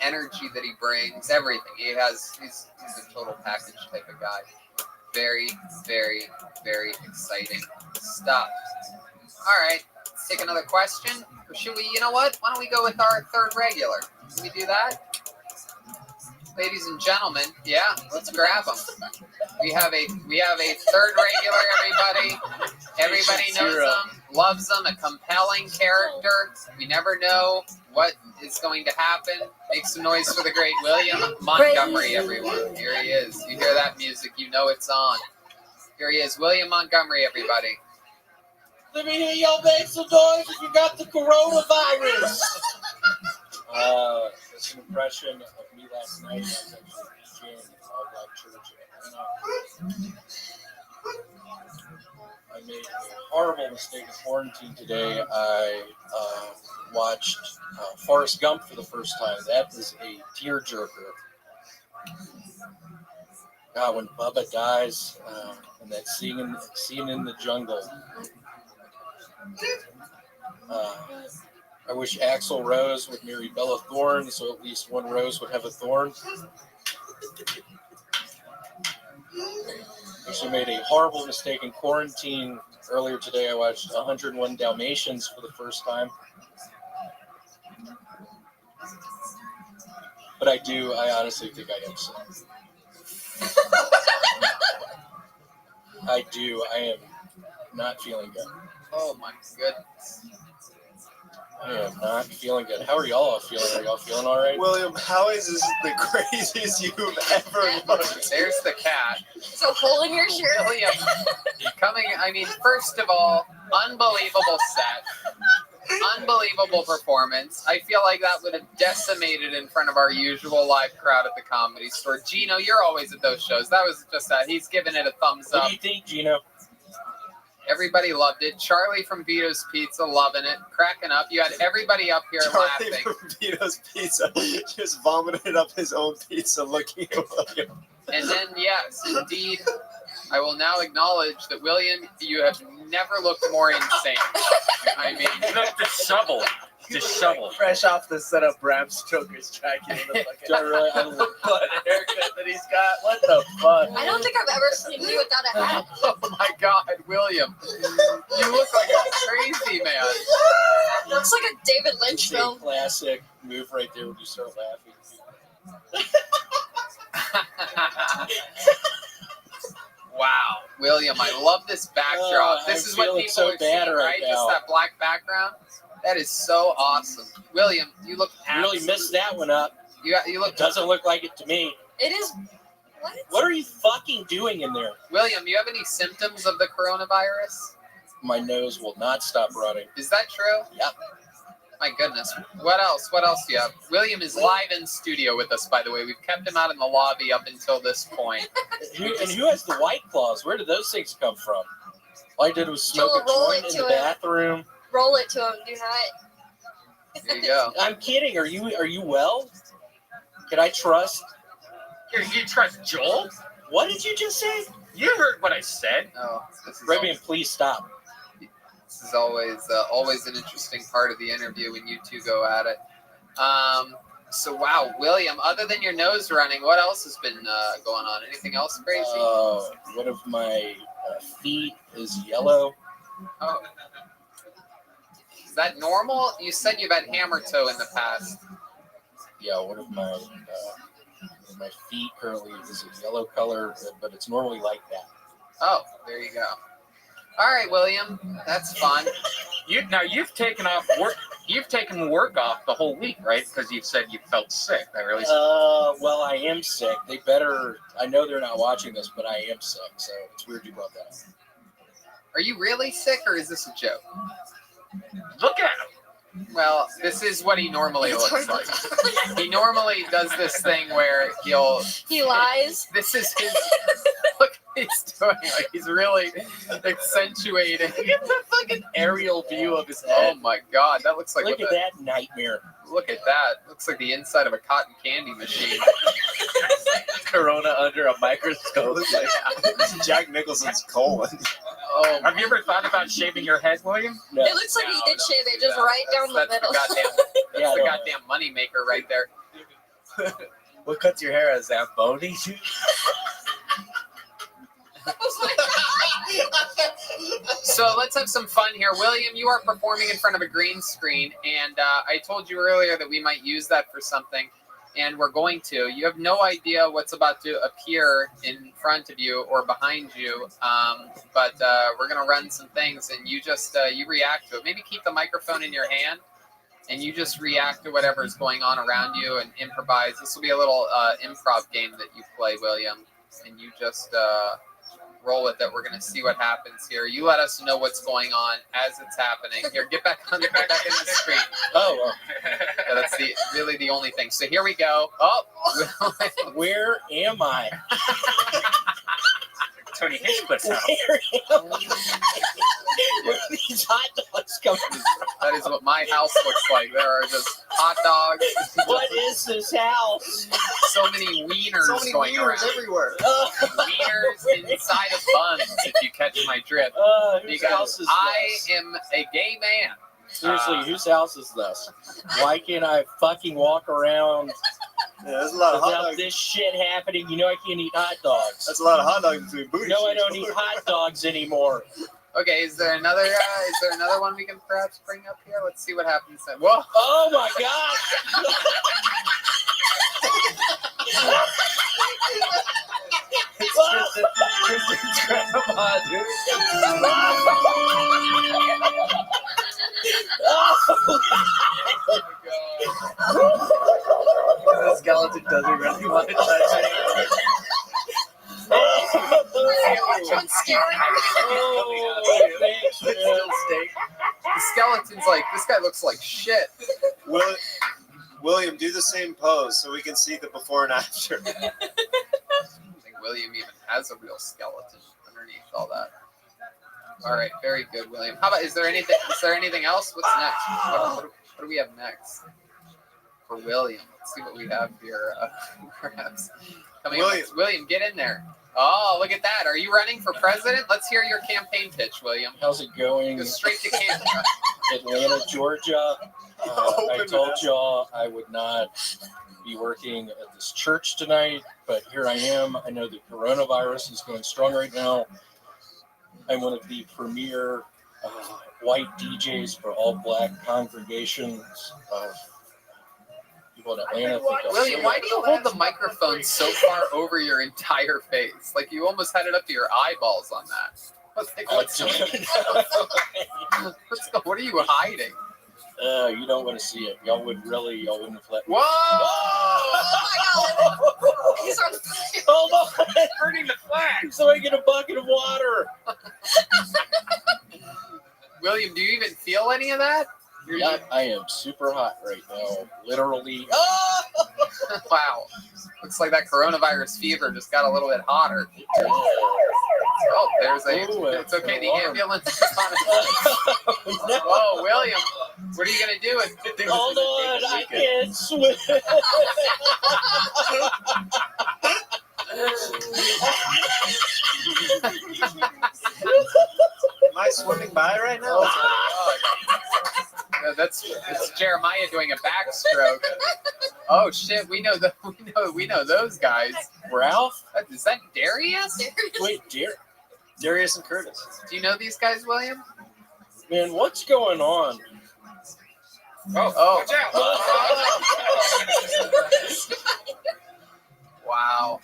energy that he brings, everything. He's a total package type of guy. Very, very, very exciting stuff. All right, let's take another question. Or should we, you know what? Why don't we go with our third regular? Can we do that? Ladies and gentlemen, yeah, let's grab them. We have a third regular, everybody. Everybody knows him, loves him, a compelling character. We never know what is going to happen. Make some noise for the great William Montgomery, everyone. Here he is. You hear that music, you know it's on. Here he is, William Montgomery, everybody. Let me hear y'all make some noise if you got the coronavirus. It's an impression of me last night. I was actually DJing in All Black Church in Atlanta. I made a horrible mistake in quarantine today. I watched Forrest Gump for the first time. That is a tearjerker. God, when Bubba dies, and that scene in the jungle. I wish Axl Rose would marry Bella Thorne, so at least one rose would have a thorn. Actually made a horrible mistake in quarantine. Earlier today, I watched 101 Dalmatians for the first time. But I honestly think I am sick. I am not feeling good. Oh my goodness. I am not feeling good. How are y'all all feeling? Are y'all feeling all right? William, how is this the craziest you've ever looked? There's the cat. So holding your shirt. William, first of all, unbelievable set. Unbelievable performance. I feel like that would have decimated in front of our usual live crowd at the Comedy Store. Gino, you're always at those shows. That was just he's giving it a thumbs up. What do you think, Gino? Everybody loved it. Charlie from Vito's Pizza loving it, cracking up. You had everybody up here Charlie laughing. from Vito's Pizza just vomited up his own pizza looking at William. And then, yes, indeed, I will now acknowledge that, William, you have never looked more insane. I mean, disheveled. Fresh off the set of Bram Stoker's Dracula, the fucking butt haircut that he's got. What the fuck? I don't think I've ever seen you without a hat. Oh my God, William, you look like a crazy man. Looks like a David Lynch film. Classic move right there when you start laughing. Wow, William, I love this backdrop. This is what people so are seeing, right? now. Just that black background. That is so awesome. William, you look really messed that one up. You look. Doesn't look like it to me. It is. What are you fucking doing in there? William, you have any symptoms of the coronavirus? My nose will not stop running. Is that true? Yep. My goodness. What else? What else do you have? William is live in studio with us, by the way. We've kept him out in the lobby up until this point. Who has the White Claws? Where did those things come from? All I did was smoke a joint in the bathroom. Roll it to him. Do not. There you go. I'm kidding. Are you well? Can I trust? You trust Joel? What did you just say? You heard what I said. Oh, this is Rabbi, please stop. This is always an interesting part of the interview when you two go at it. So wow, William, other than your nose running, what else has been going on? Anything else crazy? One of my feet is yellow. Oh. Is that normal? You said you've had hammer toe in the past. Yeah, one of my feet currently is a yellow color, but it's normally like that. Oh, there you go. All right, William, that's fun. You've taken off work. You've taken work off the whole week, right? Because you've said you felt sick. I realize. Well, I am sick. They better. I know they're not watching this, but I am sick. So it's weird you brought that up. Are you really sick, or is this a joke? Look at him. Well, this is what he normally looks like. He normally does this thing where he lies. This is his. he's doing. Like he's really accentuating. Look at the fucking aerial view of his Oh head. my god, that looks like Look what at that nightmare. Look at that. Looks like the inside of a cotton candy machine. Corona under a microscope. Jack Nicholson's colon. Oh, Have you ever thought about shaving your head, William? No. It looks like he did shave it just right down the that's middle. The goddamn, that's Yeah, the no. goddamn money maker right there. What cuts your hair? A Zamboni? So let's have some fun here. William, you are performing in front of a green screen, and I told you earlier that we might use that for something, and we're going to. You have no idea what's about to appear in front of you or behind you, but we're going to run some things, and you just you react to it. Maybe keep the microphone in your hand, and you just react to whatever is going on around you and improvise. This will be a little improv game that you play, William, and you just roll with it. We're going to see what happens here. You let us know what's going on as it's happening. Here, get back in the screen. Oh, Yeah, that's really the only thing. So here we go. Oh, where am I? Tony Hinchcliffe's house. Where am I? Where are these hot dogs coming from? that is what my house looks like. There are just hot dogs. What is this house? So many wieners So many going wieners around. everywhere. Wieners inside of buns, if you catch my drift. Whose house Because is I this? am a gay man. Seriously, whose house is this? Why can't I fucking walk around Yeah, there's a lot of hot without dogs. this shit happening? You know I can't eat hot dogs. That's a lot of hot dogs between booty No, I cheeks. don't eat hot dogs anymore. Okay, is there another one we can perhaps bring up here? Let's see what happens then. Whoa! Oh my god! It's grandma, dude. The skeleton doesn't really want to touch it. Which one's scary? The skeleton's like, this guy looks like shit. William, do the same pose so we can see the before and after. I don't think William even has a real skeleton underneath all that. All right, very good, William. How about, is there anything else? What's next? What do we have next for William? Let's see what we have here. Perhaps coming up next. William, get in there. Oh, look at that. Are you running for president? Let's hear your campaign pitch, William. How's it going? Go straight to camera. Atlanta, Georgia. I told y'all I would not be working at this church tonight, but here I am. I know the coronavirus is going strong right now. I'm one of the premier white DJs for all black congregations of people in Atlanta. William, why do you hold the microphone so far over your entire face? Like you almost had it up to your eyeballs on that. What are you hiding? You don't want to see it. Y'all wouldn't let me. Whoa! Oh my god! He's on fire. Hold on! Burning the flag so I get a bucket of water. William, do you even feel any of that? Yeah, I am super hot right now. Literally. Wow. Looks like that coronavirus fever just got a little bit hotter. Oh, there's a. It's okay. The ambulance is on its way. Whoa, William. What are you going to do? Hold on. I can't swim. Am I swimming by right now? It's Jeremiah doing a backstroke. Oh shit, we know those guys. Ralph? Is that Darius? Wait, Darius and Curtis. Do you know these guys, William? Man, what's going on? Oh. Watch out. Wow.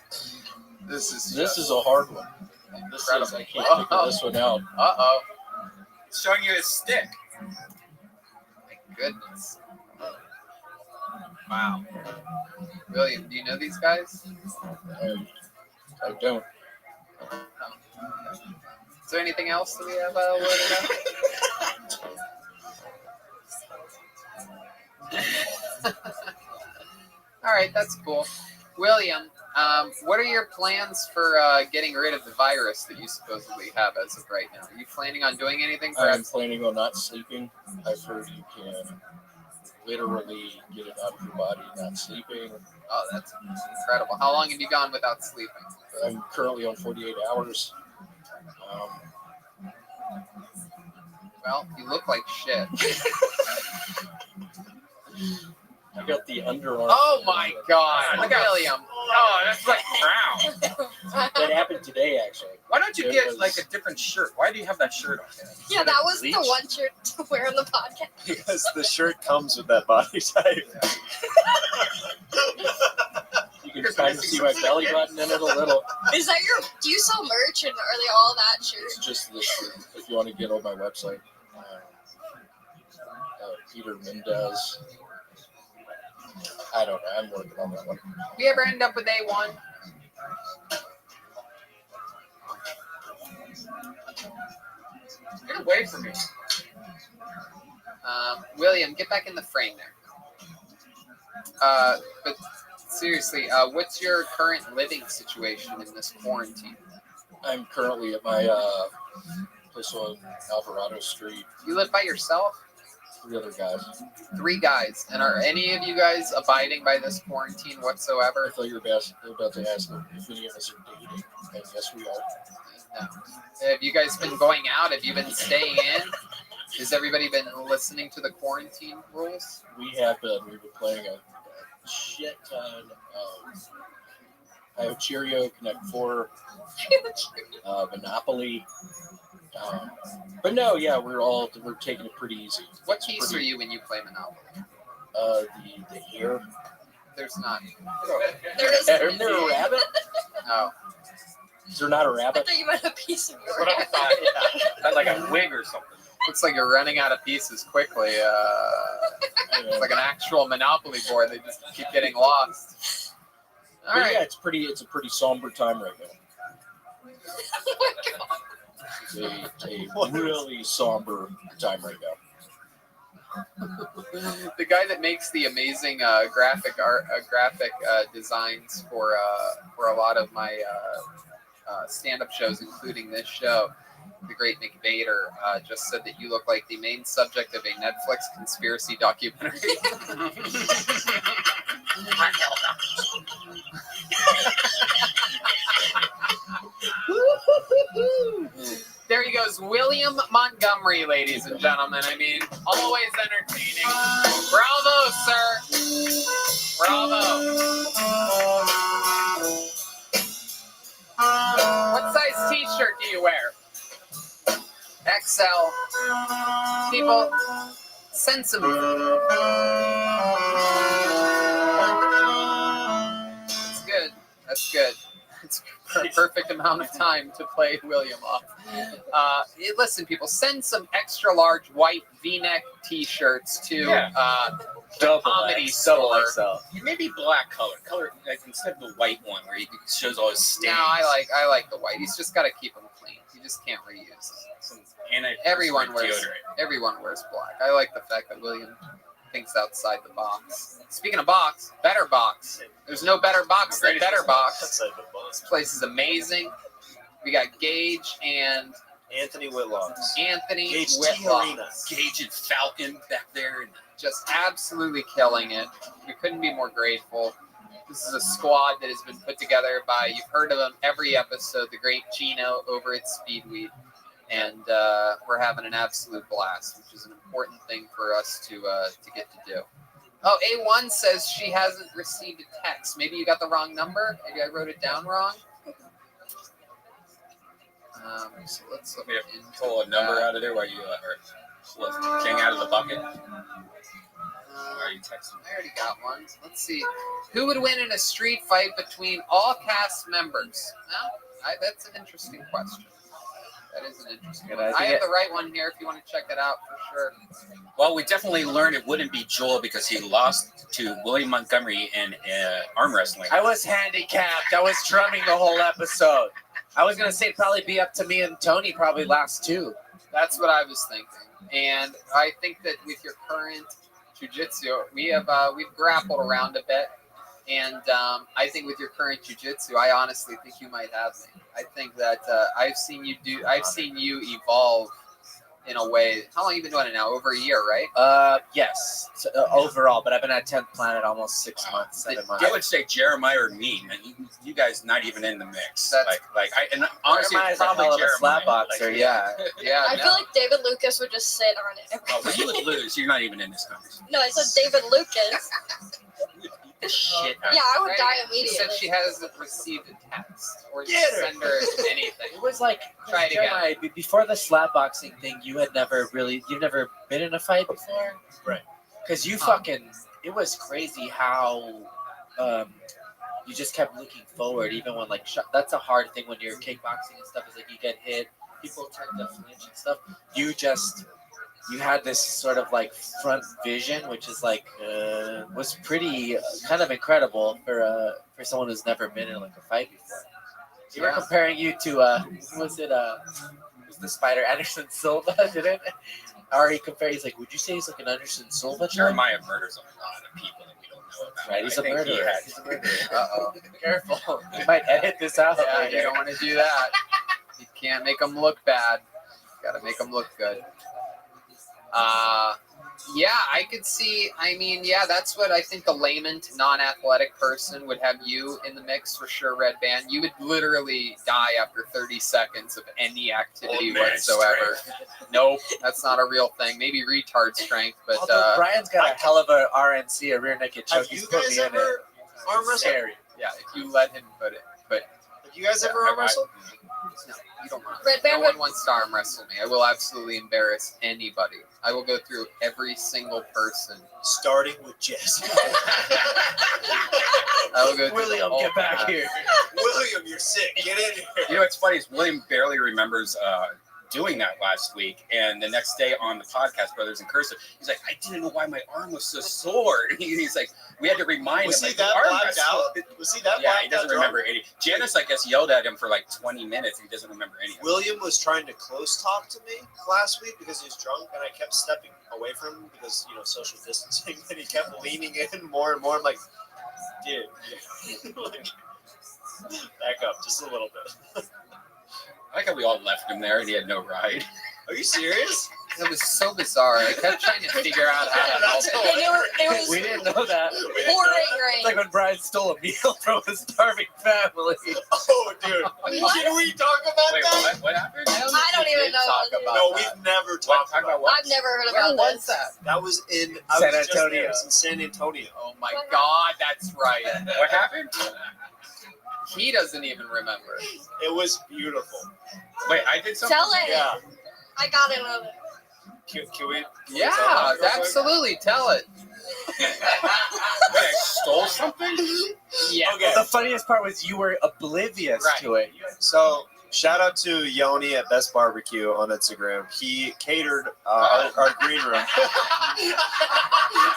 This is a hard one. This is, I can't figure this one out. Uh-oh. It's showing you his stick. My goodness. Wow. William, do you know these guys? I don't. Is there anything else that we have loaded up? All right, that's cool. William, What are your plans for getting rid of the virus that you supposedly have as of right now? Are you planning on doing anything? I'm planning on not sleeping. I've heard you can literally get it out of your body not sleeping. Oh, that's incredible. How long have you gone without sleeping? I'm currently on 48 hours. Well, you look like shit. I got the underarm. Oh my God, William! Oh, that's like brown. That happened today, actually. Why don't you It get was- like a different shirt? Why do you have that shirt on? Yeah, that was the one shirt to wear on the podcast. Because the shirt comes with that body type. You can kind of see my belly button in it a little. Is that your? Do you sell merch and are they all that shirt? It's just this shirt. If you want to get on my website, Peter Mendez. I don't know. I'm working on that one. We ever end up with A1? Get away from me. William, get back in the frame there. But seriously, what's your current living situation in this quarantine? I'm currently at my place on Alvarado Street. You live by yourself? 3 other guys. 3 guys. And are any of you guys abiding by this quarantine I whatsoever? thought you were about to ask if any of us are dating. And yes, we are. No. Have you guys been going out? Have you been staying in? Has everybody been listening to the quarantine rules? We have been. We've been playing a shit ton of I have Cheerio, Connect 4, Monopoly. But no, yeah, we're taking it pretty easy. What piece are you when you play Monopoly? The hare. There's not. There is. Isn't there a rabbit? No. Is there not a I rabbit? thought you meant a piece of your What I thought, yeah. Like a wig or something. Looks like you're running out of pieces quickly. It's like an actual Monopoly board. They just keep getting lost. All But right. yeah, it's a pretty somber time right now. It's a really somber time right now. The guy that makes the amazing graphic designs for a lot of my stand-up shows, including this show, the great Nick Bader, just said that you look like the main subject of a Netflix conspiracy documentary. There he goes, William Montgomery, ladies and gentlemen. I mean, always entertaining. Bravo, sir. Bravo. What size t-shirt do you wear? XL. People, send some. That's good. That's good. It's a perfect amount of time to play William off. Listen, people, send some extra large white V-neck t-shirts to Double Comedy X, Store. Maybe black color, like instead of the white one where he shows all his stains. No, I like the white. He's just got to keep them clean. You just can't reuse. Everyone wears black. I like the fact that William thinks outside the box. Speaking of box, Better Box. There's no better box than Better Box. This place is amazing. We got Gage and Anthony Whitlock. Anthony Gage Whitlock. Gage and Falcon back there. Just absolutely killing it. We couldn't be more grateful. This is a squad that has been put together by, you've heard of them every episode, the great Gino over at Speedweed. And we're having an absolute blast, which is an important thing for us to get to do. Oh, A1 says she hasn't received a text. Maybe you got the wrong number. Maybe I wrote it down wrong. So let's look into Pull a number out of there while you pull a king out of the bucket. Are you texting? I already got one. Let's see. Who would win in a street fight between all cast members? Well, that's an interesting question. That is an interesting one. I have the right one here if you want to check it out for sure. Well, we definitely learned it wouldn't be Joel because he lost to William Montgomery in arm wrestling. I was handicapped. I was drumming the whole episode. I was gonna say it'd probably be up to me and Tony probably last 2. That's what I was thinking. And I think that with your current jiu-jitsu, we've grappled around a bit. And I think with your current jiu-jitsu, I honestly think you might have me. I think that I've seen you evolve in a way. How long have you been doing it now? Over a year, right? Yes, overall, but I've been at 10th Planet almost 6 months, 7 months. I would say Jeremiah or me, man. You guys not even in the mix. And honestly, Jeremiah's it's probably a hell of a Jeremiah. slap boxer, yeah. Yeah. I feel like David Lucas would just sit on it. Oh, but you would lose. You're not even in this conversation. No, I said David Lucas. Shit. Yeah, I would die She immediately. said she hasn't received a text or Get her. send her anything. It was like, Try it again. Jeremiah, before the slap boxing thing, you've never been in a fight before? Right. Because you fucking, it was crazy how you just kept looking forward, even when like, that's a hard thing when you're kickboxing and stuff, is like you get hit, people turn to flinch and stuff. You had this sort of like front vision, which is like was pretty kind of incredible for someone who's never been in like a fight before. You were comparing you to who's the spider Anderson Silva, didn't it? Or he compared, he's like, would you say he's like an Anderson Silva? Jeremiah murders a lot of people that we don't know about. Right, he's a murderer. Uh-oh. Careful, you might edit this out. Yeah, later. you don't want to do that. You can't make them look bad. Got to make them look good. Yeah, I could see. I mean, yeah, that's what I think the layman, non-athletic person would have you in the mix for sure, Red Band. You would literally die after 30 seconds of any activity whatsoever. Nope, that's not a real thing. Maybe retard strength, but Although Brian's got a hell of a RNC, a rear naked choke. He's put me in it. arm wrestled? Scary. Yeah, if you let him put it. But have you guys ever arm wrestled? No, you don't want. Red Band No one wants to arm wrestle me. I will absolutely embarrass anybody. I will go through every single person. Starting with Jesse. I will go through William, the whole get back path. here. William, you're sick. Get in here. You know what's funny is William barely remembers doing that last week, and the next day on the podcast, Brothers in Cursive, he's like, I didn't know why my arm was so sore. He's like, we had to remind Was him. he like, that arm blacked wrestle. out? Was he that Yeah, blacked he doesn't out remember drunk? any. Janice, I guess, yelled at him for like 20 minutes. He doesn't remember any. William was trying to close talk to me last week because he was drunk, and I kept stepping away from him because, social distancing, and he kept leaning in more and more. I'm like, dude, like, back up just a little bit. I like how we all left him there and he had no ride. Are you serious? It was so bizarre. I kept trying to figure out how to help him. It was We didn't know that. pouring rain. It's like when Brian stole a meal from a starving family. Oh, dude. What? Can we talk about Wait, that? what happened? I don't even know. Talk about No, that. we've never talked about what? I've never heard Where about was this. that? that. Was in San I was just Antonio. there. It was in San Antonio. Oh my God, that's right. What happened? He doesn't even remember. It was beautiful. Wait, I did something? Tell it. Yeah. I got it on it. Can we? Yeah, tell them? absolutely. Tell it. Wait, I stole something? Yeah. Okay. The funniest part was you were oblivious Right. to it. So shout out to Yoni at Best Barbecue on Instagram. He catered our green room.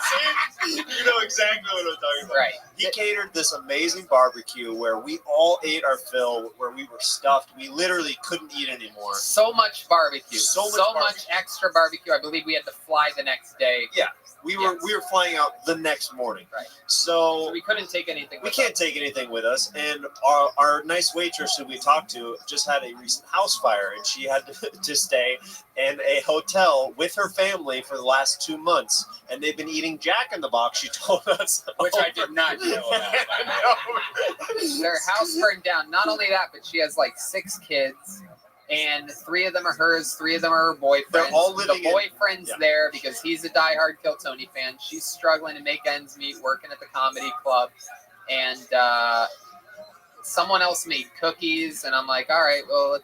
See, you know exactly what I'm talking about. Right. He catered this amazing barbecue where we all ate our fill, where we were stuffed. We literally couldn't eat anymore. So much barbecue. So much much extra barbecue. I believe we had to fly the next day. Yeah, we were flying out the next morning. Right. So So we couldn't take anything. we with can't us. take anything with us, and our nice waitress who we talked to just had a recent house fire, and she had to stay in a hotel with her family for the last 2 months, and they've been eating Jack in the Box. She told us, Which I did not know about. Their house burned down. Not only that, but she has like 6 kids, and 3 of them are hers, 3 of them are her boyfriends. They're all living The in- boyfriend's yeah. there because he's a diehard Kill Tony fan. She's struggling to make ends meet, working at the comedy club, and someone else made cookies, and I'm like, all right, well,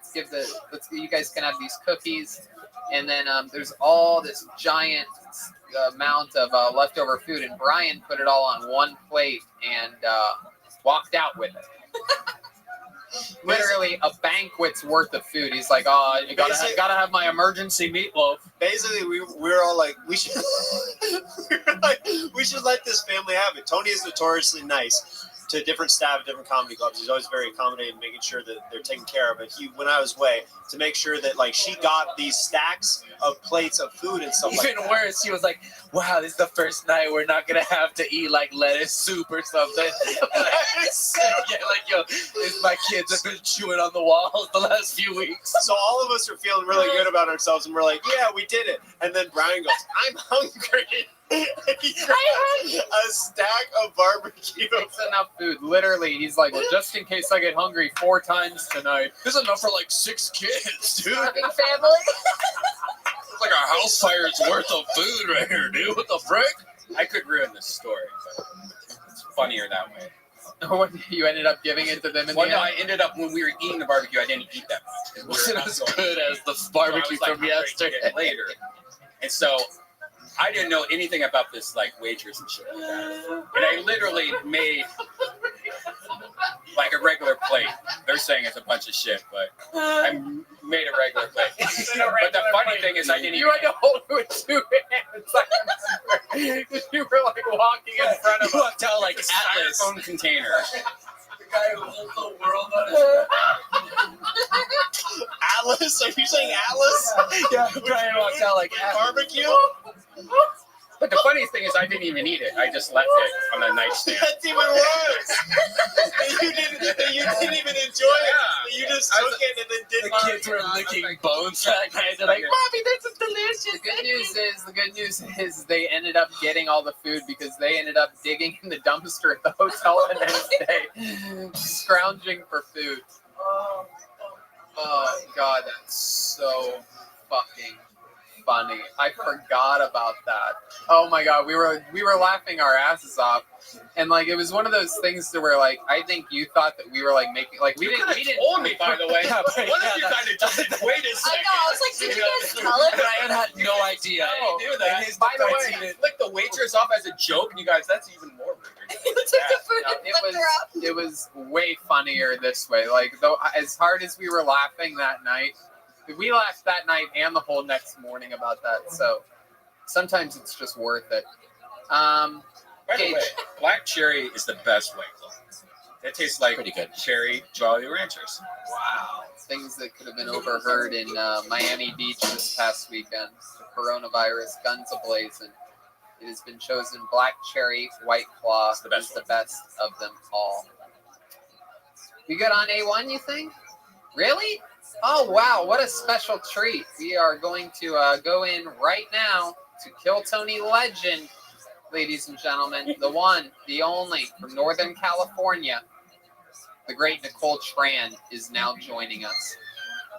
you guys can have these cookies, and then there's all this giant amount of leftover food, and Brian put it all on one plate and walked out with it. Literally a banquet's worth of food. He's like, oh, you gotta have my emergency meatloaf. basically we were all like, we should we should let this family have it. Tony is notoriously nice. to different staff at different comedy clubs. He's always very accommodating, making sure that they're taken care of. But when I was away, to make sure that like she got these stacks of plates of food and stuff. Even like worse, she was like, "Wow, this is the first night we're not gonna have to eat like lettuce soup or something." Yeah, like yo, my kids have been chewing on the walls the last few weeks. So all of us are feeling really good about ourselves, and we're like, "Yeah, we did it." And then Brian goes, "I'm hungry." And he grabs a stack of barbecue. It's enough food. Literally, he's like, well, just in case I get hungry 4 times tonight. There's enough for like 6 kids, dude. Starving family. It's like a house fire's worth of food right here, dude. What the frick? I could ruin this story, but it's funnier that way. What, you ended up giving it to them in Well, the no, end? I ended up, when we were eating the barbecue, I didn't eat that much. 'Cause Wasn't not as going good to. as the So I barbecue was, like, from hungry to yesterday. get later. And so I didn't know anything about this like waitress and shit like that. And I literally made like a regular plate. They're saying it's a bunch of shit, but I made a regular plate. But the funny thing is, I didn't You had to hold it with 2 hands. I remember. You were like walking in front of You us. walked out like Atlas styrofoam container. The guy who holds the world on his Atlas? Are you saying Atlas? Yeah, Brian walked out like Atlas. Barbecue? But the funniest thing is, I didn't even eat it. I just left it on the nightstand. That's even worse. you didn't even enjoy it. You just took it and then didn't. The kids were licking bones that night. They're like, "Mommy, this is delicious." The good news is they ended up getting all the food because they ended up digging in the dumpster at the hotel the next day, scrounging for food. Oh God, that's so fucking funny. I forgot about that. Oh my God, we were laughing our asses off, and like it was one of those things to where like I think you thought that we were like making like we didn't told me, by the way. Yeah, but- One of you yeah, kind of just said, wait a I second. know. I was like, did you guys tell him? Brian had no idea. I didn't do that. In his By the defense, way, he I flicked the waitress off as a joke, and you guys, that's even more weird. You took the food and flipped her up. It was way funnier this way. Like though, as hard as we were laughing that night, we laughed that night and the whole next morning about that. So sometimes it's just worth it. By the way, black cherry is the best White Claw. It tastes like pretty good. Cherry Jolly Ranchers. Wow, things that could have been overheard in Miami Beach this past weekend. The coronavirus, guns ablazing. It has been chosen Black Cherry White Claw is the best of them all. You good on A1, you think? Really? Oh, wow, what a special treat. We are going to go in right now to Kill Tony Legend, ladies and gentlemen. The one, the only, from Northern California. The great Nicole Tran is now joining us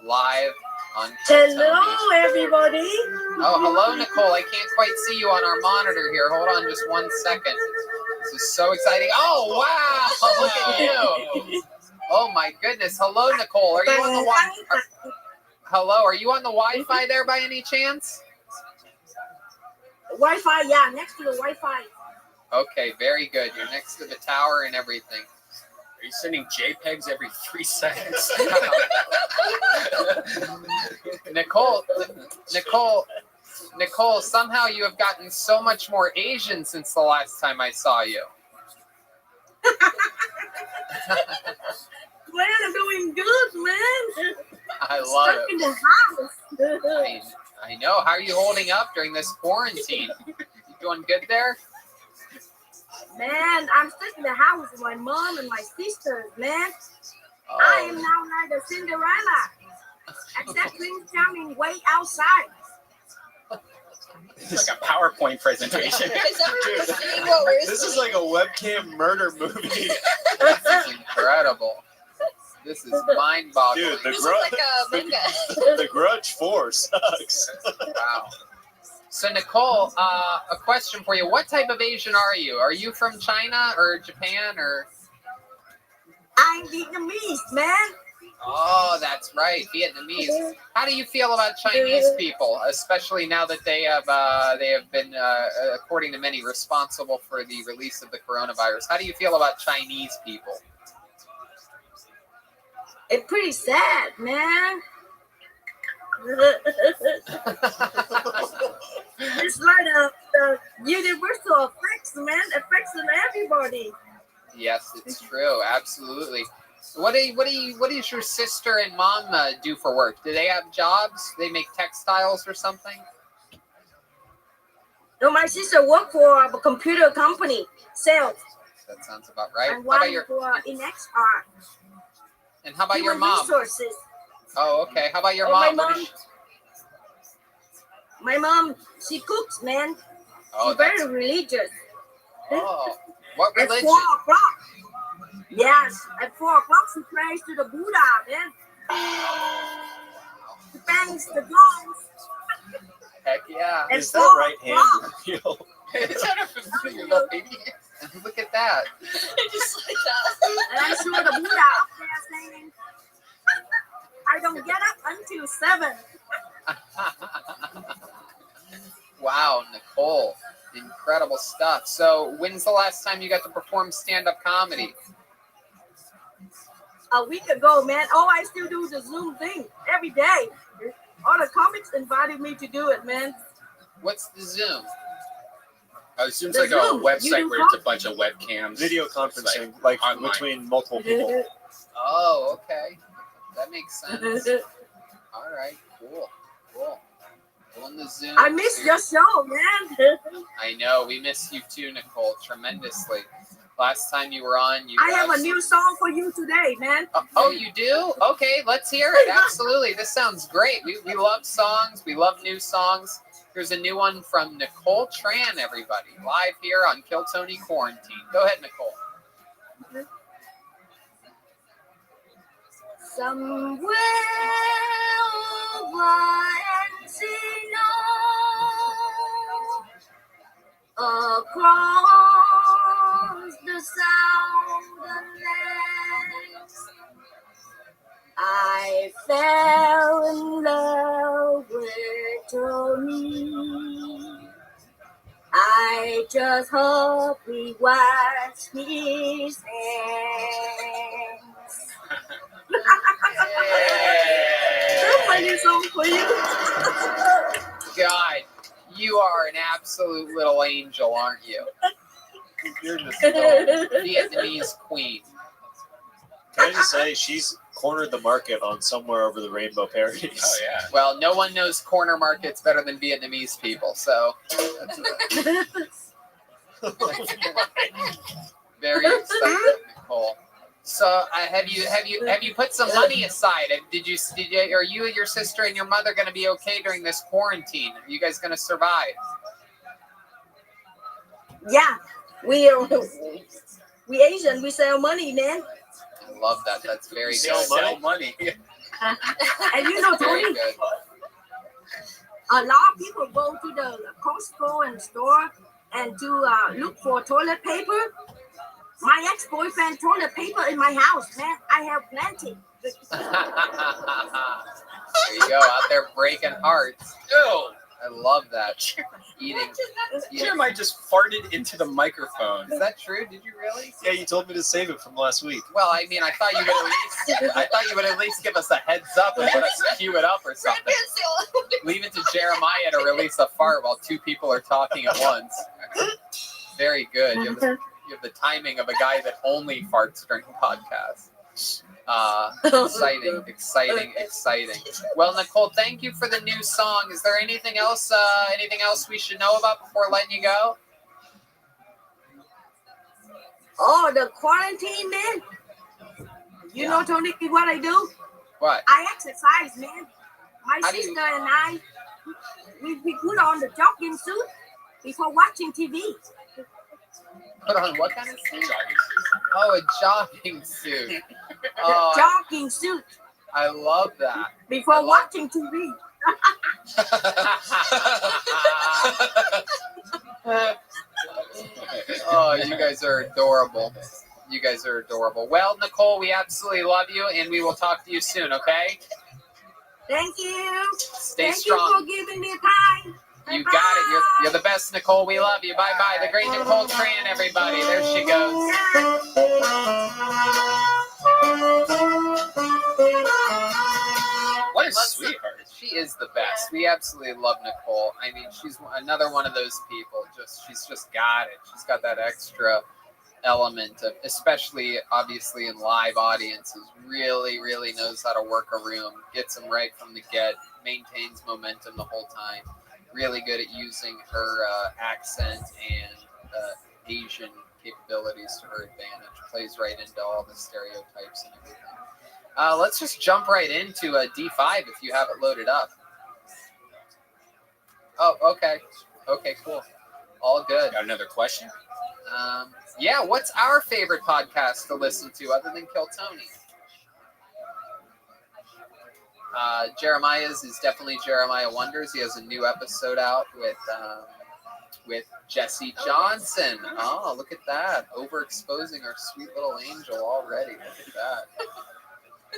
live on Kill Tony. Hello, everybody. Oh, hello, Nicole. I can't quite see you on our monitor here. Hold on just 1 second. This is so exciting. Oh, wow. Look at you. Oh, my goodness. Hello, Nicole. Are you on the Wi-Fi? Hello, are you on the Wi-Fi there by any chance? Wi-Fi, yeah, next to the Wi-Fi. Okay, very good. You're next to the tower and everything. Are you sending JPEGs every 3 seconds? Nicole, somehow you have gotten so much more Asian since the last time I saw you. Man, I'm doing good, man. I love Stuck in it. the house. I know. How are you holding up during this quarantine? You doing good there? Man, I'm stuck in the house with my mom and my sisters, man. Oh. I am now like a Cinderella, except Prince Charming way outside. It's like a PowerPoint presentation. Is everyone seeing what we're This is seeing? like a webcam murder movie. This is incredible. This is mind-boggling. Dude, the This is like a manga. The Grudge 4 sucks. Wow. So, Nicole, a question for you. What type of Asian are you? Are you from China or Japan or? I'm Vietnamese, man. Oh, that's right, Vietnamese. How do you feel about Chinese people, especially now that they have been, according to many, responsible for the release of the coronavirus? How do you feel about Chinese people? It's pretty sad, man. It's like the universal effects, man. Affects on everybody. Yes, it's true. Absolutely. What does your sister and mom do for work? Do they have jobs? They make textiles or something? No, my sister worked for a computer company, sales. That sounds about right. And How one about your for XR. and how about your Human mom? Resources. Oh, okay. How about your Oh, mom? my What does mom. she- My mom, she cooks, man. Oh, She's very religious. Oh, what At religion? 4 o'clock. Yes, at 4 o'clock she prays to the Buddha, man. She bangs the drums. Heck yeah. At Is 4 that right hand o'clock. real? Is that a your little baby? Look at that. Just like that. And I'm sure the Buddha up there saying, I don't get up until 7. Wow, Nicole. Incredible stuff. So, when's the last time you got to perform stand-up comedy? A week ago, man. Oh, I still do the Zoom thing every day. All the comics invited me to do it, man. What's the Zoom? Oh, it seems The like a Zoom. You website do where it's a bunch of webcams. Video conferencing, like online. between multiple people. Oh, okay. That makes sense. All right, cool. On the Zoom. I missed your show, man. I know. We miss you too, Nicole, tremendously. Last time you were on, you I have a new song for you today, man. Oh, you do? Okay, let's hear it. Absolutely. This sounds great. We love songs. We love new songs. Here's a new one from Nicole Tran, everybody, live here on Kill Tony Quarantine. Go ahead, Nicole. Somewhere over Encino, across the southern lands, I fell in love with Tony. I just hope he washed his hands. That's my new song for you. God, you are an absolute little angel, aren't you? You're just a little Vietnamese queen. Can I just say, she's cornered the market on Somewhere Over the Rainbow parodies. Oh, yeah. Well, no one knows corner markets better than Vietnamese people, so that's very exciting, Nicole. So, have you put some money aside? Did you are you and your sister and your mother going to be okay during this quarantine? Are you guys going to survive? Yeah, we Asian, we sell money, man. I love that. That's very Sell good. money. And you know, Very Tony, good. a lot of people go to the Costco and store and to look for toilet paper. My ex-boyfriend toilet paper in my house, man. I have plenty. There you go, out there breaking hearts. Ew. I love that. Eating. Jeremiah just farted into the microphone. Is that true? Did you really? Yeah, you told me to save it from last week. Well, I mean, I thought you would at least give us a heads up and let us cue it up or something. Leave it to Jeremiah to release a fart while two people are talking at once. Very good. You have the timing of a guy that only farts during podcasts. Exciting. Well, Nicole, thank you for the new song. Is there anything else we should know about before letting you go? Oh, the quarantine, man. You know, Tony, what I do? What? I exercise, man. My How do you- sister and I, we put on the jogging suit before watching TV. Put on what kind of suit? Oh, a jogging suit. Oh, Jogging suit I love that. before watching TV. Oh, you guys are adorable. Well, Nicole, we absolutely love you, and we will talk to you soon, okay? Thank you. Stay Thank strong. you for giving me time. You got it. You're the best, Nicole. We love you. Bye-bye. The great Nicole Tran, everybody. There she goes. What a sweetheart. She is the best. We absolutely love Nicole. I mean, she's another one of those people. She's just got it. She's got that extra element of, especially obviously in live audiences, really, really knows how to work a room, gets them right from the get, maintains momentum the whole time. Really good at using her accent and Asian capabilities to her advantage. Plays right into all the stereotypes and everything. Let's just jump right into a D5 if you have it loaded up. Oh, okay. Okay, cool. All good. Got another question? Yeah, what's our favorite podcast to listen to other than Kill Tony? Jeremiah's is definitely Jeremiah Wonders. He has a new episode out with Jesse Johnson. Oh, look at that. Overexposing our sweet little angel already. Look at that.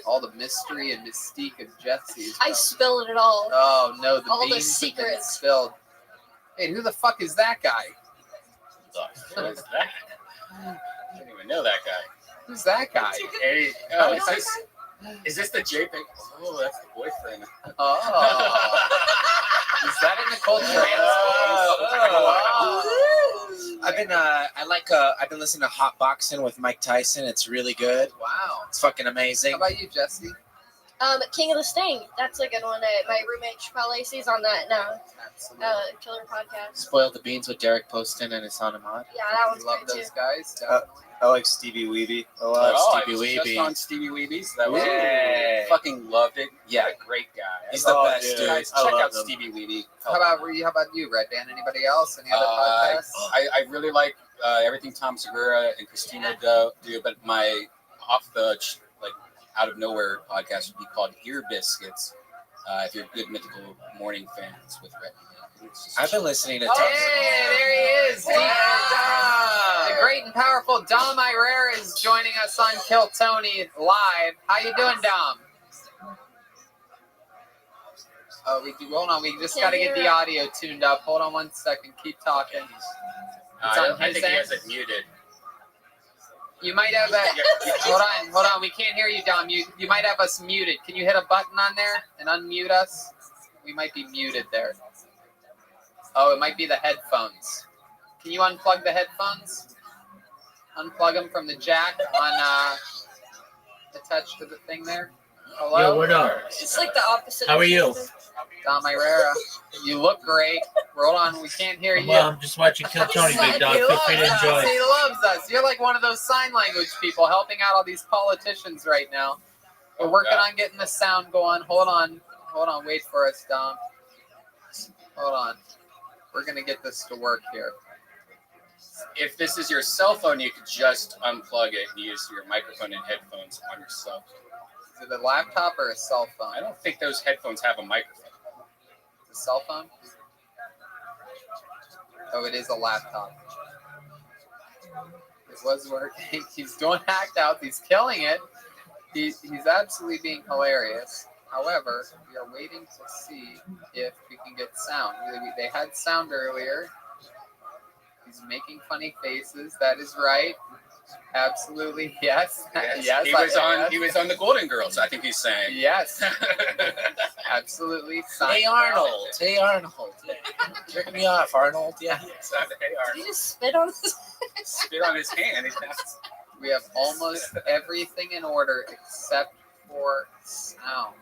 All the mystery and mystique of Jesse. I spilled it all. Oh, no. The all the beans have been secrets. spilled. Hey, who the fuck is that guy? Who is that? I didn't even know that guy. Who's that guy? Hey, oh, is this the JPEG? Oh, that's the boyfriend. Oh. Is that a Nicole I've been listening to Hot Boxing with Mike Tyson. It's really good. Wow. It's fucking amazing. How about you, Jesse? King of the Sting. That's a good one. My roommate Chappelle Lacey's on that now. Absolutely. Killer podcast. Spoiled the Beans with Derek Poston and Hassan Ahmad. Yeah, that one's Love great those too. guys. I like Stevie Weeby a lot. Oh, Stevie I was just Weeby. on Stevie Weeby's. That was Yay. fucking loved it. Yeah. What a great guy. He's the best, yeah. dude. Guys, I check love out him. Stevie Weeby. How about you, Red Band? Anybody else? Any other podcasts? I really like everything Tom Segura and Christina do, but my out of nowhere podcast would be called Ear Biscuits. If you're good Mythical Morning fans with Red. I've been listening to Hey, there he is. The great and powerful Dom Irera is joining us on Kill Tony live. How you doing, Dom? Oh, hold on. We just got to get the audio tuned up. Hold on 1 second. Keep talking. It's on I his think he end. has it muted. You might have that. Hold on. We can't hear you, Dom. You might have us muted. Can you hit a button on there and unmute us? We might be muted there. Oh, it might be the headphones. Can you unplug the headphones? Unplug them from the jack on attached to the thing there. Hello? Yo, what up? It's like the opposite. How are you? Dom Irera. You look great. Hold on, we can't hear you. Well, I'm just watching Kill Tony, big dog. Feel free to enjoy. He loves us. You're like one of those sign language people helping out all these politicians right now. We're working on getting the sound going. Hold on. Wait for us, Dom. Hold on. We're going to get this to work here. If this is your cell phone, you could just unplug it and use your microphone and headphones on your cell phone. Is it a laptop or a cell phone? I don't think those headphones have a microphone. The cell phone? Oh, it is a laptop. It was working. He's doing hacked out. He's killing it. He's absolutely being hilarious. However, we are waiting to see if we can get sound. They had sound earlier. He's making funny faces. That is right. Absolutely. Yes. Yes. He was on the Golden Girls, I think he's saying. Yes. Absolutely. Hey, Arnold. Hey, Arnold. Jerk me off, Arnold. Yeah. Hey, Arnold. Did he just spit on his Spit on his hand. We have almost everything in order except for sound.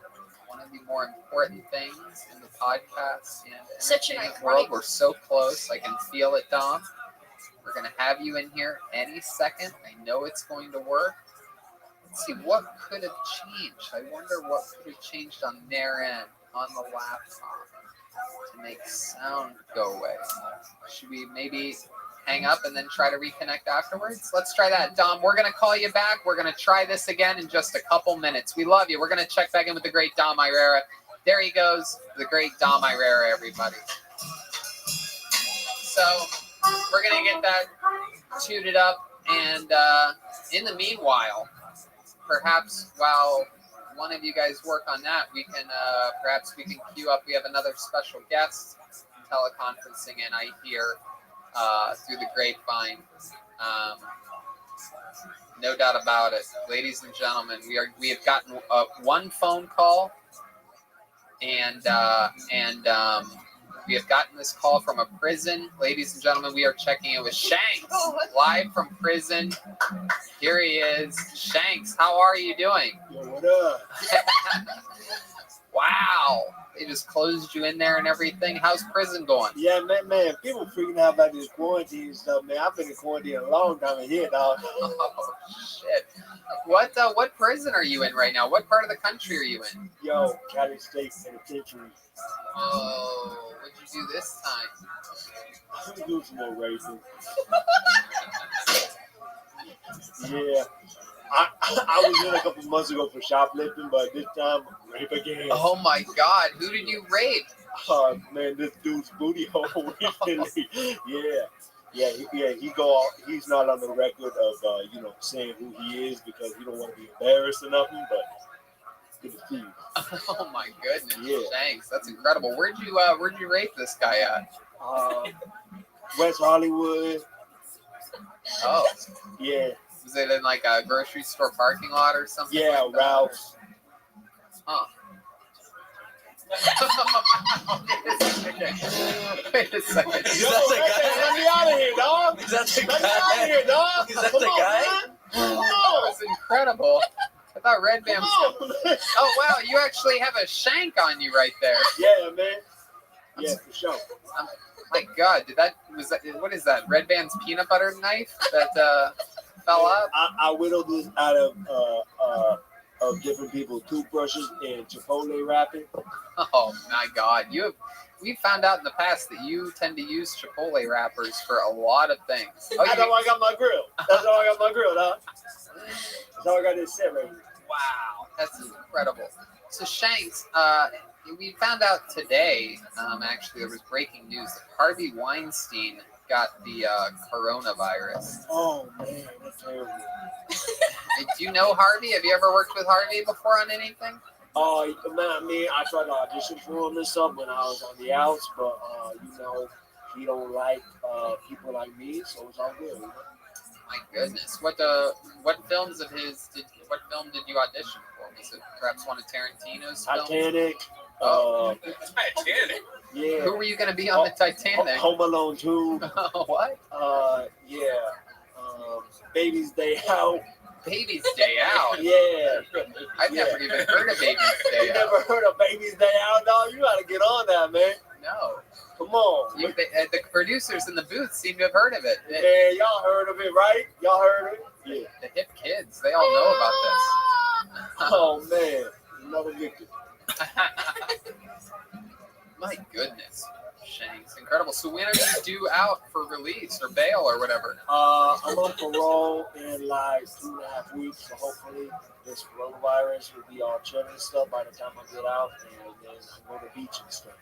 One of the more important things in the podcast and Such an entertainment world. iconic- We're so close. I can feel it, Dom. We're going to have you in here any second. I know it's going to work. Let's see, what could have changed? I wonder what could have changed on their end, on the laptop, to make sound go away. Should we maybe hang up and then try to reconnect afterwards? Let's try that. Dom, we're going to call you back. We're going to try this again in just a couple minutes. We love you. We're going to check back in with the great Dom Irera. There he goes, the great Dom Irera, everybody. So we're going to get that tuned up. And in the meanwhile, perhaps while one of you guys work on that, we can perhaps we can queue up. We have another special guest teleconferencing in, I hear, through the grapevine. No doubt about it. Ladies and gentlemen, we have gotten one phone call and We have gotten this call from a prison. Ladies and gentlemen, we are checking in with Shanks, live from prison. Here he is. Shanks, how are you doing? Yo, what up? Wow. They just closed you in there and everything. How's prison going? Yeah, man, people freaking out about this quarantine stuff, man. I've been in quarantine a long time in here, dog. Oh, shit. What prison are you in right now? What part of the country are you in? Yo, Cali State Penitentiary. Oh, what'd you do this time? I'm gonna do some more racing. Yeah. I was in a couple months ago for shoplifting, but this time, rape again. Oh my God, who did you rape? Man, this dude's booty hole recently. He's not on the record of saying who he is because he don't want to be embarrassed or nothing, but good to see you. Oh my goodness, Yeah. Thanks. That's incredible. Where'd you rape this guy at? West Hollywood. Oh. Yeah. Was it in like a grocery store parking lot or something? Yeah, like that? Ralph's. Huh. Wait a second. Yo, let me out of here, dog. Is that the Let me out of here, dog. Is that Come the on, guy? man. Come That on. was incredible. I thought Red Band. Come on. Oh wow, you actually have a shank on you right there. Yeah, man. Yeah, for sure. My God, what is that? Red Band's peanut butter knife that fell out? I whittled this out of different people's toothbrushes and Chipotle wrapping. Oh my God, we found out in the past that you tend to use Chipotle wrappers for a lot of things. Oh, That's how I got my grill. That's how I got my grill, dog. That's how I got this set right here. Wow, that's incredible. So Shanks, we found out today, actually there was breaking news that Harvey Weinstein got the coronavirus. Oh man, that's terrible. Do you know Harvey? Have you ever worked with Harvey before on anything? Oh, man, I tried to audition for him and stuff when I was on the outs, but he don't like people like me, so it's all good. My goodness, what films of his what film did you audition for? Was it perhaps one of Tarantino's films? Titanic. Titanic. Yeah. Who were you going to be on the Titanic? Home Alone 2. What? Baby's Day Out. Baby's Day Out? Yeah. I've never even heard of Baby's Day You Out. never heard of Baby's Day Out, dog? You got to get on that, man. No. Come on. The producers in the booth seem to have heard of it. Man, y'all heard of it, right? Y'all heard of it? Yeah. The hip kids, they all know about this. Oh, man. Another victim. My goodness. Shanks, incredible. So when are you due out for release or bail or whatever? I'm on parole in like 2.5 weeks, so hopefully this coronavirus will be all chill and stuff by the time I get out, and then I go to the beach and stuff.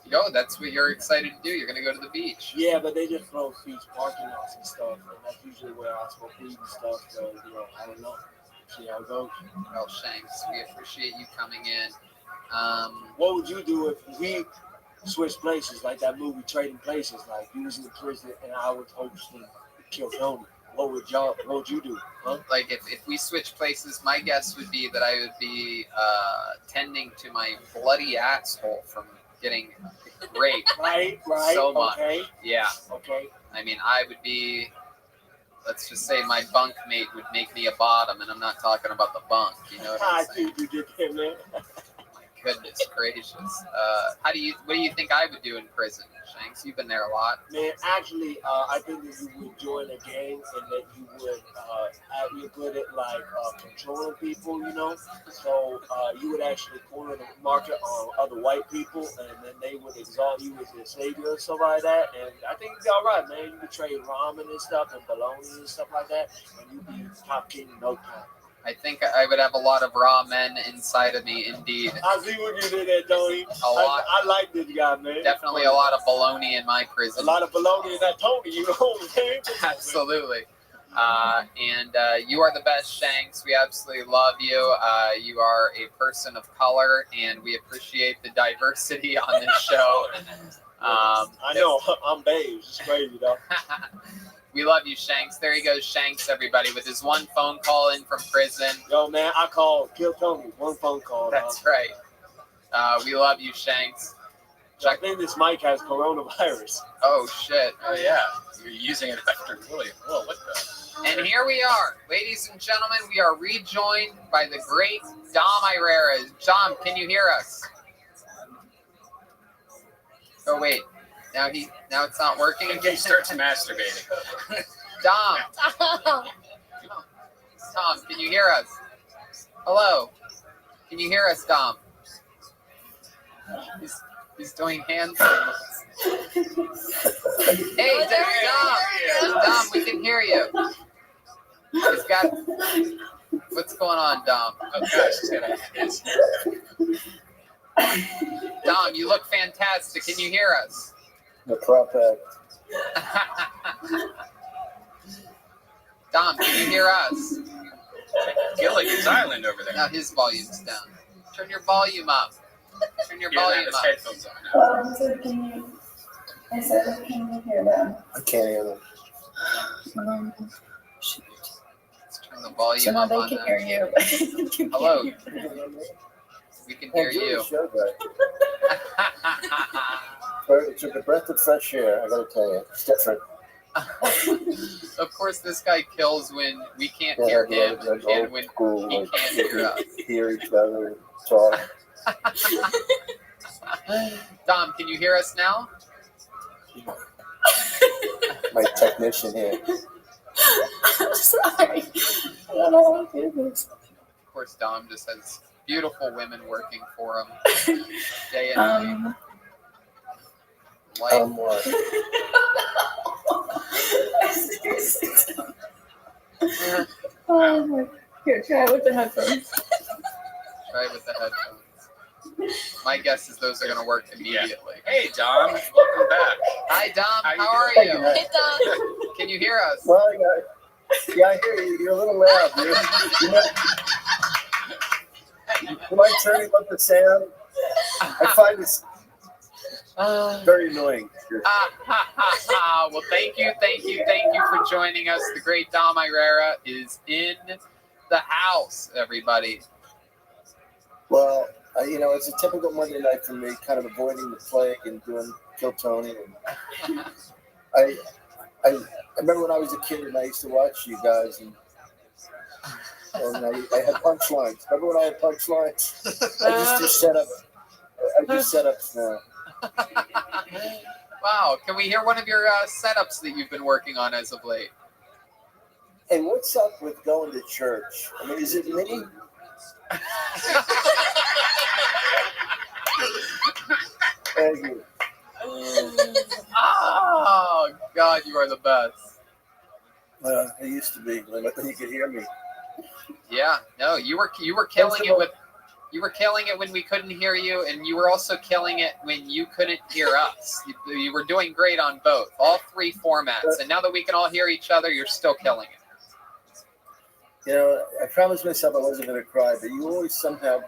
Yo, that's what you're excited to do. You're going to go to the beach. Yeah, but they just close beach parking lots and stuff, and that's usually where I smoke weed and stuff, so, I don't know. See how it goes. Well, Shanks, we appreciate you coming in. What would you do if we switched places, like that movie Trading Places? Like you was in prison and I was hosting Kill Tony. What would you do? Huh? Like if we switch places, my guess would be that I would be tending to my bloody asshole from getting raped. Right. So much. Okay. Yeah. Okay. I mean, I would be. Let's just say my bunk mate would make me a bottom, and I'm not talking about the bunk. You know what I'm saying? I see what you did there, man. Goodness gracious. What do you think I would do in prison, Shanks? You've been there a lot. Man, actually, I think that you would join a gang and that you would you're good at controlling people, So you would actually corner the market on other white people, and then they would exalt you as their savior and stuff like that. And I think you'd be all right, man. You could trade ramen and stuff and bologna and stuff like that, and you'd be top king in no time. I think I would have a lot of raw men inside of me, indeed. I see what you did there, Tony. A lot. I like this guy, man. Definitely a lot of baloney in my prison. A lot of baloney in that Tony, you know what I'm saying? Absolutely. And you are the best, Shanks. We absolutely love you. You are a person of color, and we appreciate the diversity on this show. I know. I'm beige. It's crazy, though. We love you, Shanks. There he goes, Shanks, everybody, with his one phone call in from prison. Yo, man, I called Kill Tony. One phone call. That's right. We love you, Shanks. I think this mic has coronavirus. Oh shit. Oh yeah, you're using it after William. Whoa, what the? And here we are, ladies and gentlemen. We are rejoined by the great Dom Irera. Dom, can you hear us? Oh wait, now it's not working. He starts masturbating. Dom, Tom, can you hear us? Hello, can you hear us, Dom? He's doing hand signals. Hey, Dom, we can hear you. He's got. What's going on, Dom? Oh gosh, he's got a his. Dom, you look fantastic. Can you hear us? The prop act. Dom, can you hear us? Gilligan's Island over there. Now his volume's down. Turn your volume up. Turn your He doesn't volume have his up. headphones on now. I said, can you hear them? I can't hear them. Let's turn the volume So now up they on can them. hear you. Hello. We can hear you. It's a breath of fresh air, I gotta tell you. It's different. Of course, this guy kills when we can't hear him and when he can't hear us. Hear each other, talk. Dom, can you hear us now? My technician here. I'm sorry. I don't know how to do this. Of course, Dom just has beautiful women working for him day and night. What? Oh my. Here, try it with the headphones. Try with the headphones. My guess is those are going to work immediately. Hey, Dom, welcome back. Hi, Dom. How are doing? you? Hey, Dom. Can you hear us? Well, yeah, I hear you. You're a little loud. You mind turning up the sound? I find this very annoying. Well, thank you for joining us. The great Dom Irera is in the house, everybody. Well, it's a typical Monday night for me, kind of avoiding the plague and doing Kill Tony. And I remember when I was a kid and I used to watch you guys, and I had punchlines. Remember when I had punchlines? I just do setups. I do setups now. Wow, can we hear one of your setups that you've been working on as of late? Hey, what's up with going to church? I mean, is it me? Thank you. Oh, God, you are the best. I used to be when you could hear me. Yeah, no, you were killing it with. You were killing it when we couldn't hear you, and you were also killing it when you couldn't hear us. You were doing great on both, all three formats. And now that we can all hear each other, you're still killing it. I promised myself I wasn't going to cry, but you always somehow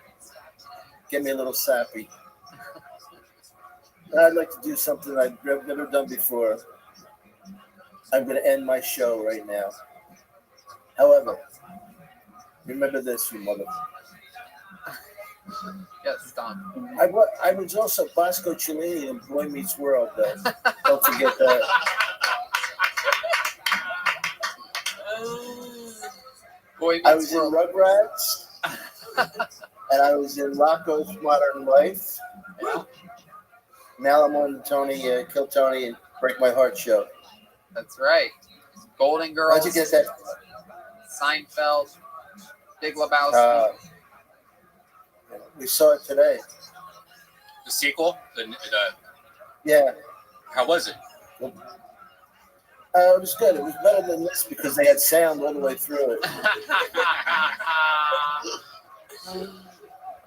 get me a little sappy. And I'd like to do something I've never done before. I'm going to end my show right now. However, remember this, you mother. Yes, Don. I was also Bosco Cellini in Boy Meets World, though. Don't forget that. I was in Rugrats, and I was in Rocco's Modern Life. Yeah. Now I'm on Tony, Kill Tony, and Break My Heart show. That's right. Golden Girls. How'd you get that? Seinfeld. Big Lebowski. We saw it today. The sequel? Yeah. How was it? It was good. It was better than this because they had sound all the way through it.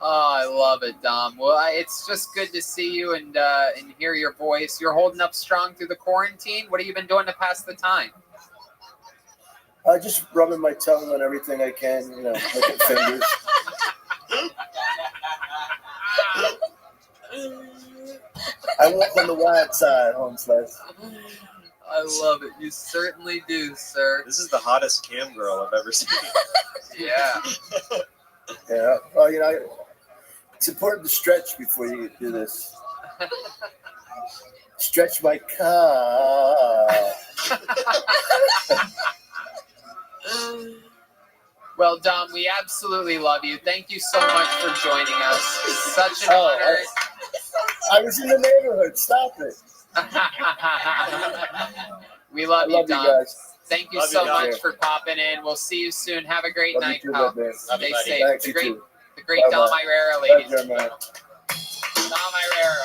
Oh, I love it, Dom. Well, it's just good to see you and hear your voice. You're holding up strong through the quarantine. What have you been doing to pass the time? Just rubbing my tongue on everything I can, licking fingers. I walk on the wild side, home slice. I love it. You certainly do, sir. This is the hottest cam girl I've ever seen. Yeah. Yeah. Well, it's important to stretch before you do this. Stretch my cock. Well, Dom, we absolutely love you. Thank you so much for joining us. Such an honor. I was in the neighborhood. Stop it. We love you, Dom. guys. Thank you Love so you, much guys. for popping in. We'll see you soon. Have a great Love you night, too, pal. man. Stay safe. Thanks, The you great, too. the great Dom Bye-bye. Irera, Thank ladies you, and man. gentlemen. Dom Irera.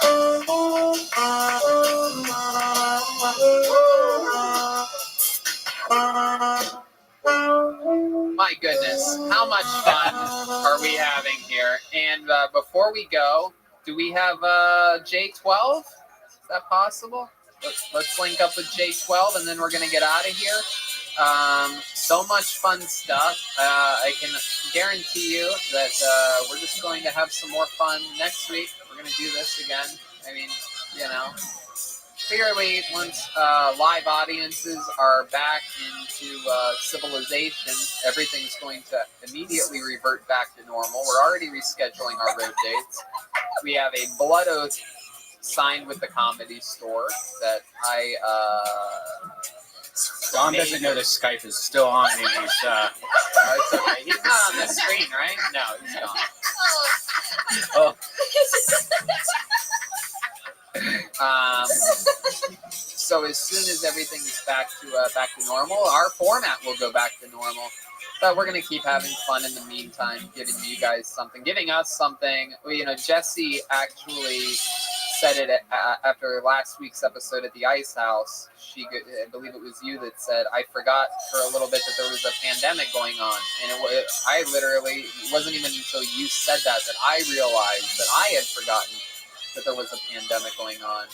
My goodness, how much fun are we having here? And before we go, do we have J12? Is that possible? Let's link up with J12 and then we're going to get out of here. So much fun stuff. I can guarantee you that we're just going to have some more fun next week. We're going to do this again. I mean, you know, clearly once live audiences are back into civilization, everything's going to immediately revert back to normal. We're already rescheduling our road dates. We have a blood oath signed with the Comedy Store that I Dom doesn't know that Skype is still on and he's it's okay. He's not on the screen, right? No, he's gone. oh. So as soon as everything is back to normal, our format will go back to normal. But we're gonna keep having fun in the meantime, giving you guys something, giving us something. Well, you know, Jesse actually said it after last week's episode at the Ice House. I believe it was you that said, I forgot for a little bit that there was a pandemic going on. And it wasn't even until you said that I realized that I had forgotten that there was a pandemic going on.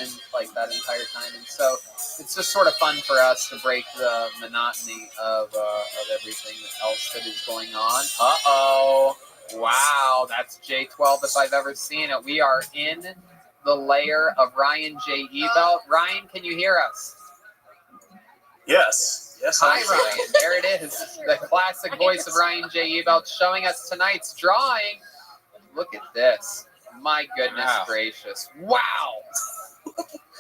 And like that entire time. And so it's just sort of fun for us to break the monotony of everything else that is going on. Uh-oh. Wow, that's J12 if I've ever seen it. We are in the lair of Ryan J. Ebelt. Ryan, can you hear us? Yes. Yes. Hi, Ryan. There it is. The classic voice of Ryan J. Ebelt showing us tonight's drawing. Look at this. My goodness gracious. Wow.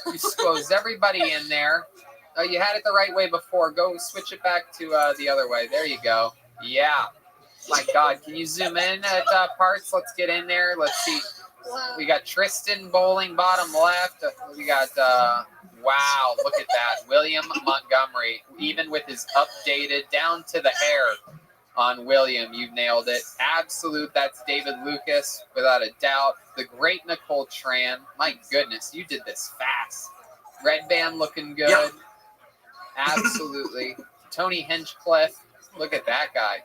You squoze everybody in there. Oh, you had it the right way before. Go switch it back to the other way. There you go. Yeah. My God. Can you zoom in at parts? Let's get in there. Let's see. We got Tristan bowling bottom left. We got, wow, look at that. William Montgomery, even with his updated down to the hair on William, you nailed it. Absolute. That's David Lucas, without a doubt. The great Nicole Tran. My goodness, you did this fast. Red Band looking good. Yeah. Absolutely. Tony Hinchcliffe. Look at that guy.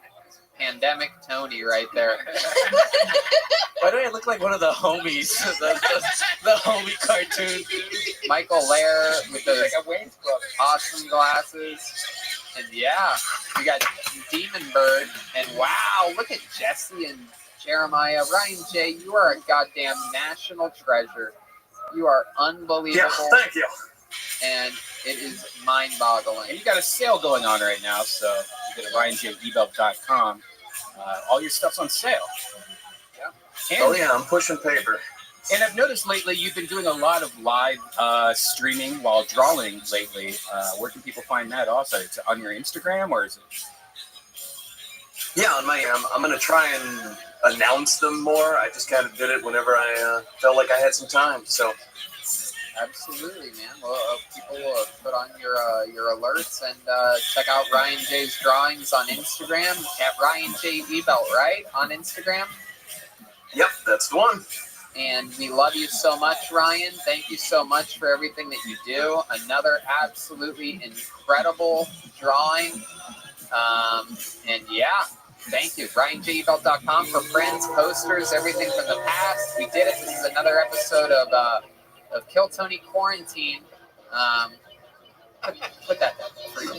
Pandemic Tony right there. Why do I look like one of the homies? the homie cartoon. Michael Lair with those awesome glasses. And yeah, we got Demon Bird. And wow, look at Jesse and Jeremiah. Ryan J., you are a goddamn national treasure. You are unbelievable. Yeah, thank you. And it is mind-boggling. And you got a sale going on right now, so you go to RyanJEbelt.com. All your stuff's on sale. Yeah. I'm pushing paper. And I've noticed lately you've been doing a lot of live streaming while drawing lately. Where can people find that also? It's on your Instagram or is it? Yeah, on my I'm going to try and announce them more. I just kind of did it whenever I felt like I had some time. So. Absolutely, man. Well, people will put on your alerts and check out Ryan J's drawings on Instagram at Ryan J. Ebelt, right? On Instagram? Yep, that's the one. And we love you so much, Ryan. Thank you so much for everything that you do. Another absolutely incredible drawing. And yeah, thank you. RyanJEbelt.com for friends, posters, everything from the past. We did it. This is another episode of Kill Tony Quarantine. Put that down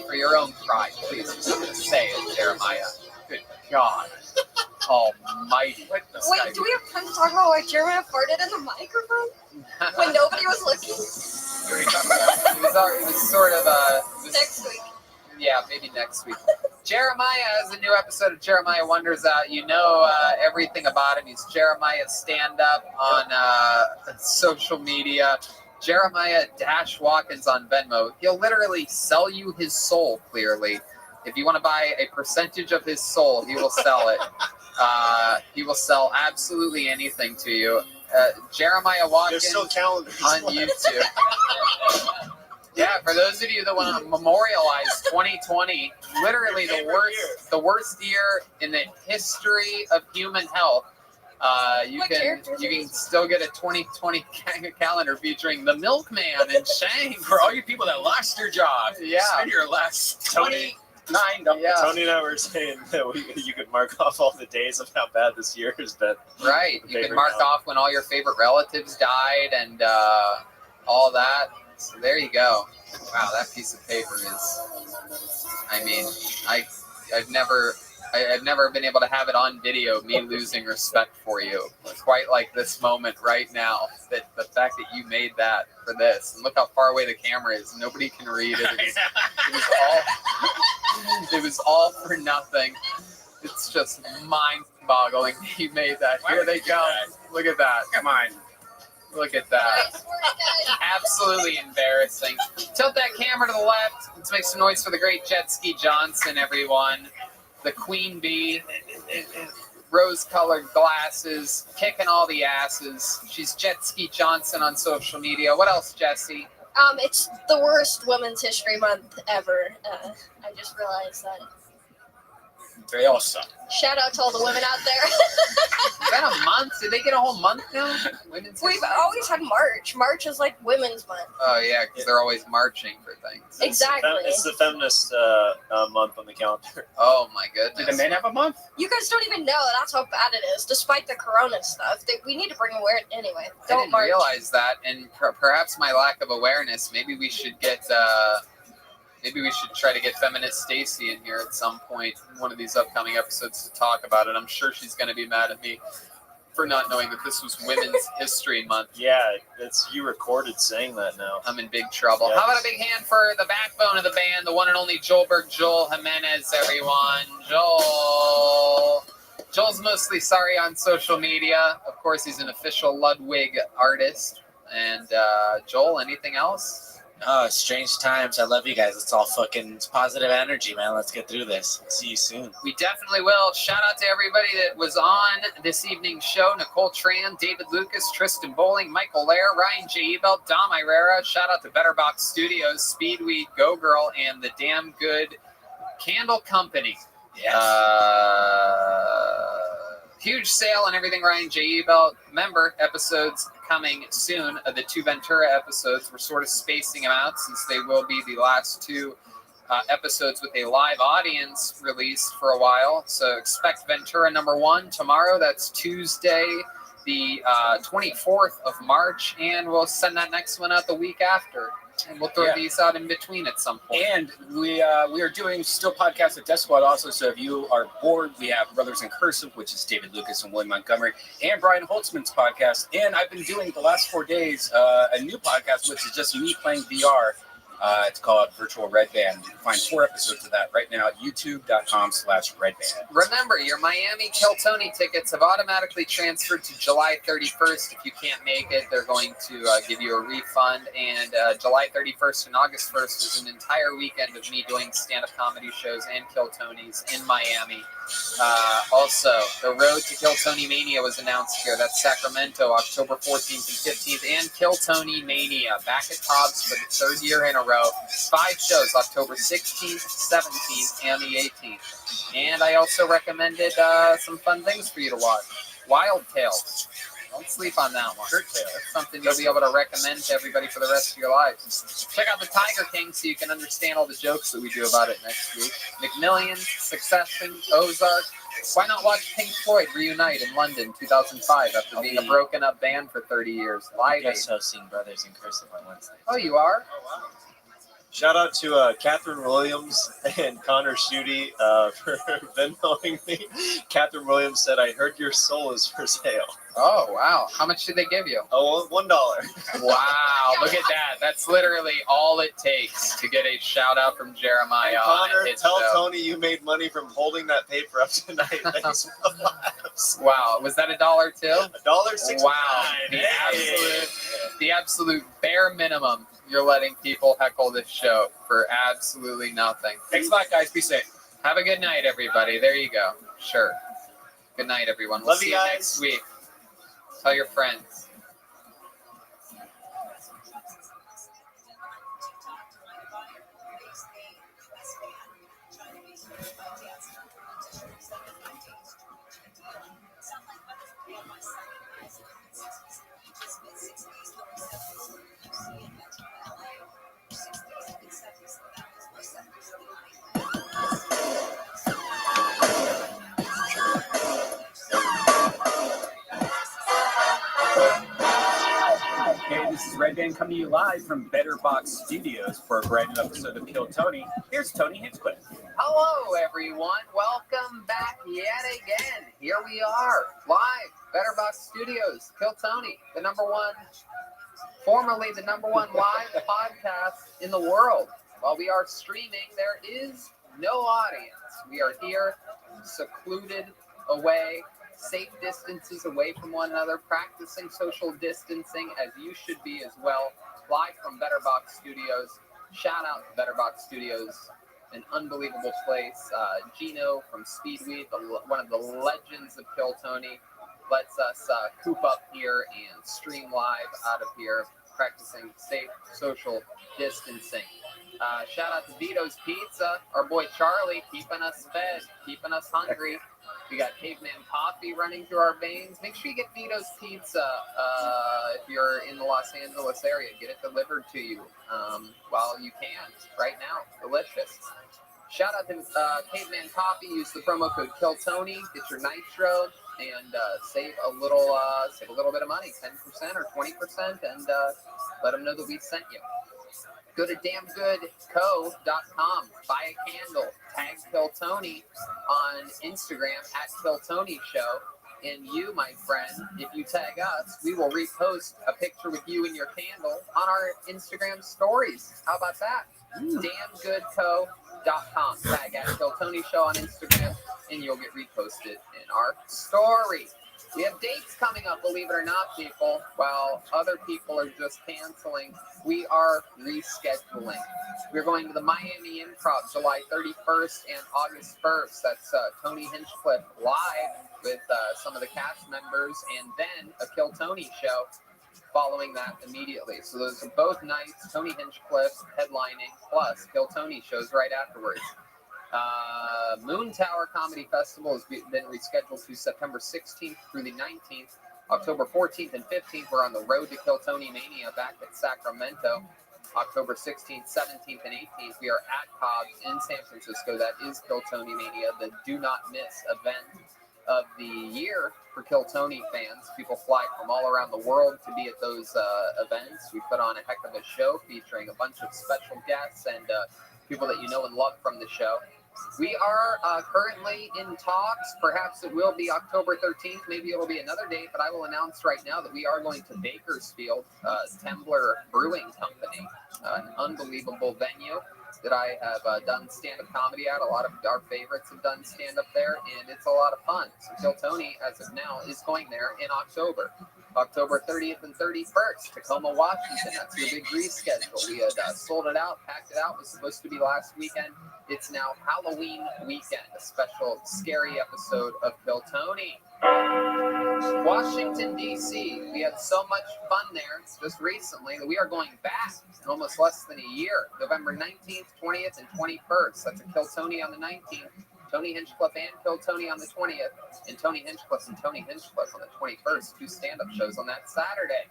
for your own pride, please. Say it, Jeremiah. Good God Almighty. Wait, do we have time to talk about why Jeremiah farted in the microphone when nobody was looking? It was sort of next week. Yeah, maybe next week. Jeremiah has a new episode of Jeremiah Wonders out. You know everything about him. He's Jeremiah Stand Up on social media. Jeremiah Watkins on Venmo. He'll literally sell you his soul, clearly. If you want to buy a percentage of his soul, he will sell it. He will sell absolutely anything to you. Jeremiah Watkins There's still calendars on YouTube. Yeah, for those of you that want to memorialize 2020, literally the worst year in the history of human health, you can still get a 2020 calendar featuring the Milkman and Shank. For all you people that lost your job, spend your last 29 dollars. Yeah. Tony and I were saying that you could mark off all the days of how bad this year has been. Right. You can mark off when all your favorite relatives died and all that. So there you go. Wow, that piece of paper is. I mean, I've never been able to have it on video. Me losing respect for you, quite like this moment right now. That the fact that you made that for this, and look how far away the camera is. Nobody can read it. It was all for nothing. It's just mind-boggling. You made that. Here they go. Look at that. Come on. Look at that. Absolutely embarrassing. Tilt that camera to the left. Let's make some noise for the great Jet Ski Johnson, everyone. The Queen Bee. Rose-colored glasses. Kicking all the asses. She's Jet Ski Johnson on social media. What else, Jesse? It's the worst Women's History Month ever. I just realized that. They all suck. Shout out to all the women out there. Is that a month? Did they get a whole month now? We've always had March. March is like Women's Month. Oh, yeah, because they're always marching for things. Exactly. It's the feminist month on the calendar. Oh, my goodness. Did the men have a month? You guys don't even know that's how bad it is, despite the corona stuff. We need to bring awareness. Anyway, I don't didn't march. realize that, and perhaps my lack of awareness, maybe we should get... Maybe we should try to get Feminist Stacy in here at some point in one of these upcoming episodes to talk about it. I'm sure she's going to be mad at me for not knowing that this was Women's History Month. Yeah, you recorded saying that now. I'm in big trouble. Yeah. How about a big hand for the backbone of the band, the one and only Joelberg Joel Jimenez, everyone. Joel's mostly sorry on social media. Of course, he's an official Ludwig artist. And Joel, anything else? Oh, strange times. I love you guys. It's all it's positive energy, man. Let's get through this. See you soon. We definitely will. Shout out to everybody that was on this evening's show. Nicole Tran, David Lucas, Tristan Bowling, Michael Lair, Ryan J. Ebelt, Dom Irera. Shout out to Better Box Studios, Speedweed, Go Girl, and the Damn Good Candle Company. Yes. Huge sale on everything Ryan J. Ebelt. Remember, episodes coming soon. The 2 Ventura episodes. We're sort of spacing them out since they will be the last 2 episodes with a live audience released for a while. So expect Ventura number 1 tomorrow. That's Tuesday, the 24th of March. And we'll send that next one out the week after. And we'll throw these out in between at some point. And we are doing still podcasts at Death Squad also. So if you are bored, we have Brothers in Cursive, which is David Lucas and William Montgomery, and Brian Holtzman's podcast. And I've been doing the last 4 days a new podcast, which is just me playing VR. It's called Virtual Red Band. You can find 4 episodes of that right now at youtube.com/redband. Remember, your Miami Kill Tony tickets have automatically transferred to July 31st. If you can't make it, they're going to give you a refund. And July 31st and August 1st is an entire weekend of me doing stand-up comedy shows and Kill Tonys in Miami. Also, the Road to Kill Tony Mania was announced here. That's Sacramento, October 14th and 15th. And Kill Tony Mania, back at Cobb's for the 3rd year in a row. 5 shows, October 16th, 17th, and the 18th. And I also recommended some fun things for you to watch. Wild Tales. Don't sleep on that one. That's something you'll be able to recommend to everybody for the rest of your lives. Check out the Tiger King so you can understand all the jokes that we do about it next week. McMillions, Succession, Ozark. Why not watch Pink Floyd reunite in London 2005 after being a broken up band for 30 years? Live Aid. I've seeing Brothers in Cursive on Wednesday. Oh, you are? Shout out to Catherine Williams and Connor Schutte for Venmoing me. Catherine Williams said, "I heard your soul is for sale." Oh, wow. How much did they give you? Oh, $1. Wow, look at that. That's literally all it takes to get a shout out from Jeremiah. And on Connor, his tell show. Tony you made money from holding that paper up tonight. Thanks for the laughs. Wow, was that $1 too? $1.69. Wow, the absolute bare minimum. You're letting people heckle this show for absolutely nothing. Thanks a lot, guys. Be safe. Have a good night, everybody. There you go. Sure. Good night, everyone. We'll Love see you you guys. next week. Tell your friends. Hey, this is Red Band coming to you live from Better Box Studios for a brand new episode of Kill Tony. Here's Tony Hinchcliffe. Hello, everyone. Welcome back yet again. Here we are, live, Better Box Studios, Kill Tony, formerly the number one live podcast in the world. While we are streaming, there is no audience. We are here, secluded, away, safe distances away from one another, practicing social distancing as you should be as well, live from Better Box Studios. Shout out to Better Box Studios, an unbelievable place. Gino from Speedweed, one of the legends of Kill Tony, lets us coop up here and stream live out of here, practicing safe social distancing. Shout out to Vito's Pizza, our boy Charlie, keeping us fed, keeping us hungry. We got Caveman Coffee running through our veins. Make sure you get Vito's Pizza if you're in the Los Angeles area. Get it delivered to you while you can right now. Delicious. Shout out to Caveman Coffee. Use the promo code KillTony. Get your nitro and save a little bit of money, 10% or 20%, and let them know that we sent you. Go to damngoodco.com. Buy a candle. Tag Kill Tony on Instagram at Kill Tony Show. And you, my friend, if you tag us, we will repost a picture with you and your candle on our Instagram stories. How about that? Damngoodco.com. Tag at Kill Tony Show on Instagram, and you'll get reposted in our story. We have dates coming up, believe it or not, people. While other people are just canceling, we are rescheduling. We're going to the Miami Improv July 31st and August 1st. That's Tony Hinchcliffe live with some of the cast members, and then a Kill Tony show following that immediately. So those are both nights, Tony Hinchcliffe headlining, plus Kill Tony shows right afterwards. Moon Tower Comedy Festival has been rescheduled to September 16th through the 19th. October 14th and 15th, we're on the road to Kill Tony Mania back at Sacramento. October 16th, 17th, and 18th, we are at Cobb's in San Francisco. That is Kill Tony Mania, the do not miss event of the year for Kill Tony fans. People fly from all around the world to be at those events. We put on a heck of a show featuring a bunch of special guests and people that you know and love from the show. We are currently in talks. Perhaps it will be October 13th. Maybe it'll be another date, but I will announce right now that we are going to Bakersfield, Tembler Brewing Company, an unbelievable venue that I have done stand-up comedy at. A lot of our favorites have done stand-up there, and it's a lot of fun. So Kill Tony, as of now, is going there in October. October 30th and 31st, Tacoma, Washington. That's your big reschedule. We had sold it out, packed it out. It was supposed to be last weekend. It's now Halloween weekend, a special scary episode of Kill Tony. Washington, D.C. We had so much fun there just recently that we are going back in almost less than a year. November 19th, 20th, and 21st. That's a Kill Tony on the 19th. Tony Hinchcliffe and Kill Tony on the 20th, and Tony Hinchcliffe and Tony Hinchcliffe on the 21st. 2 stand-up shows on that Saturday.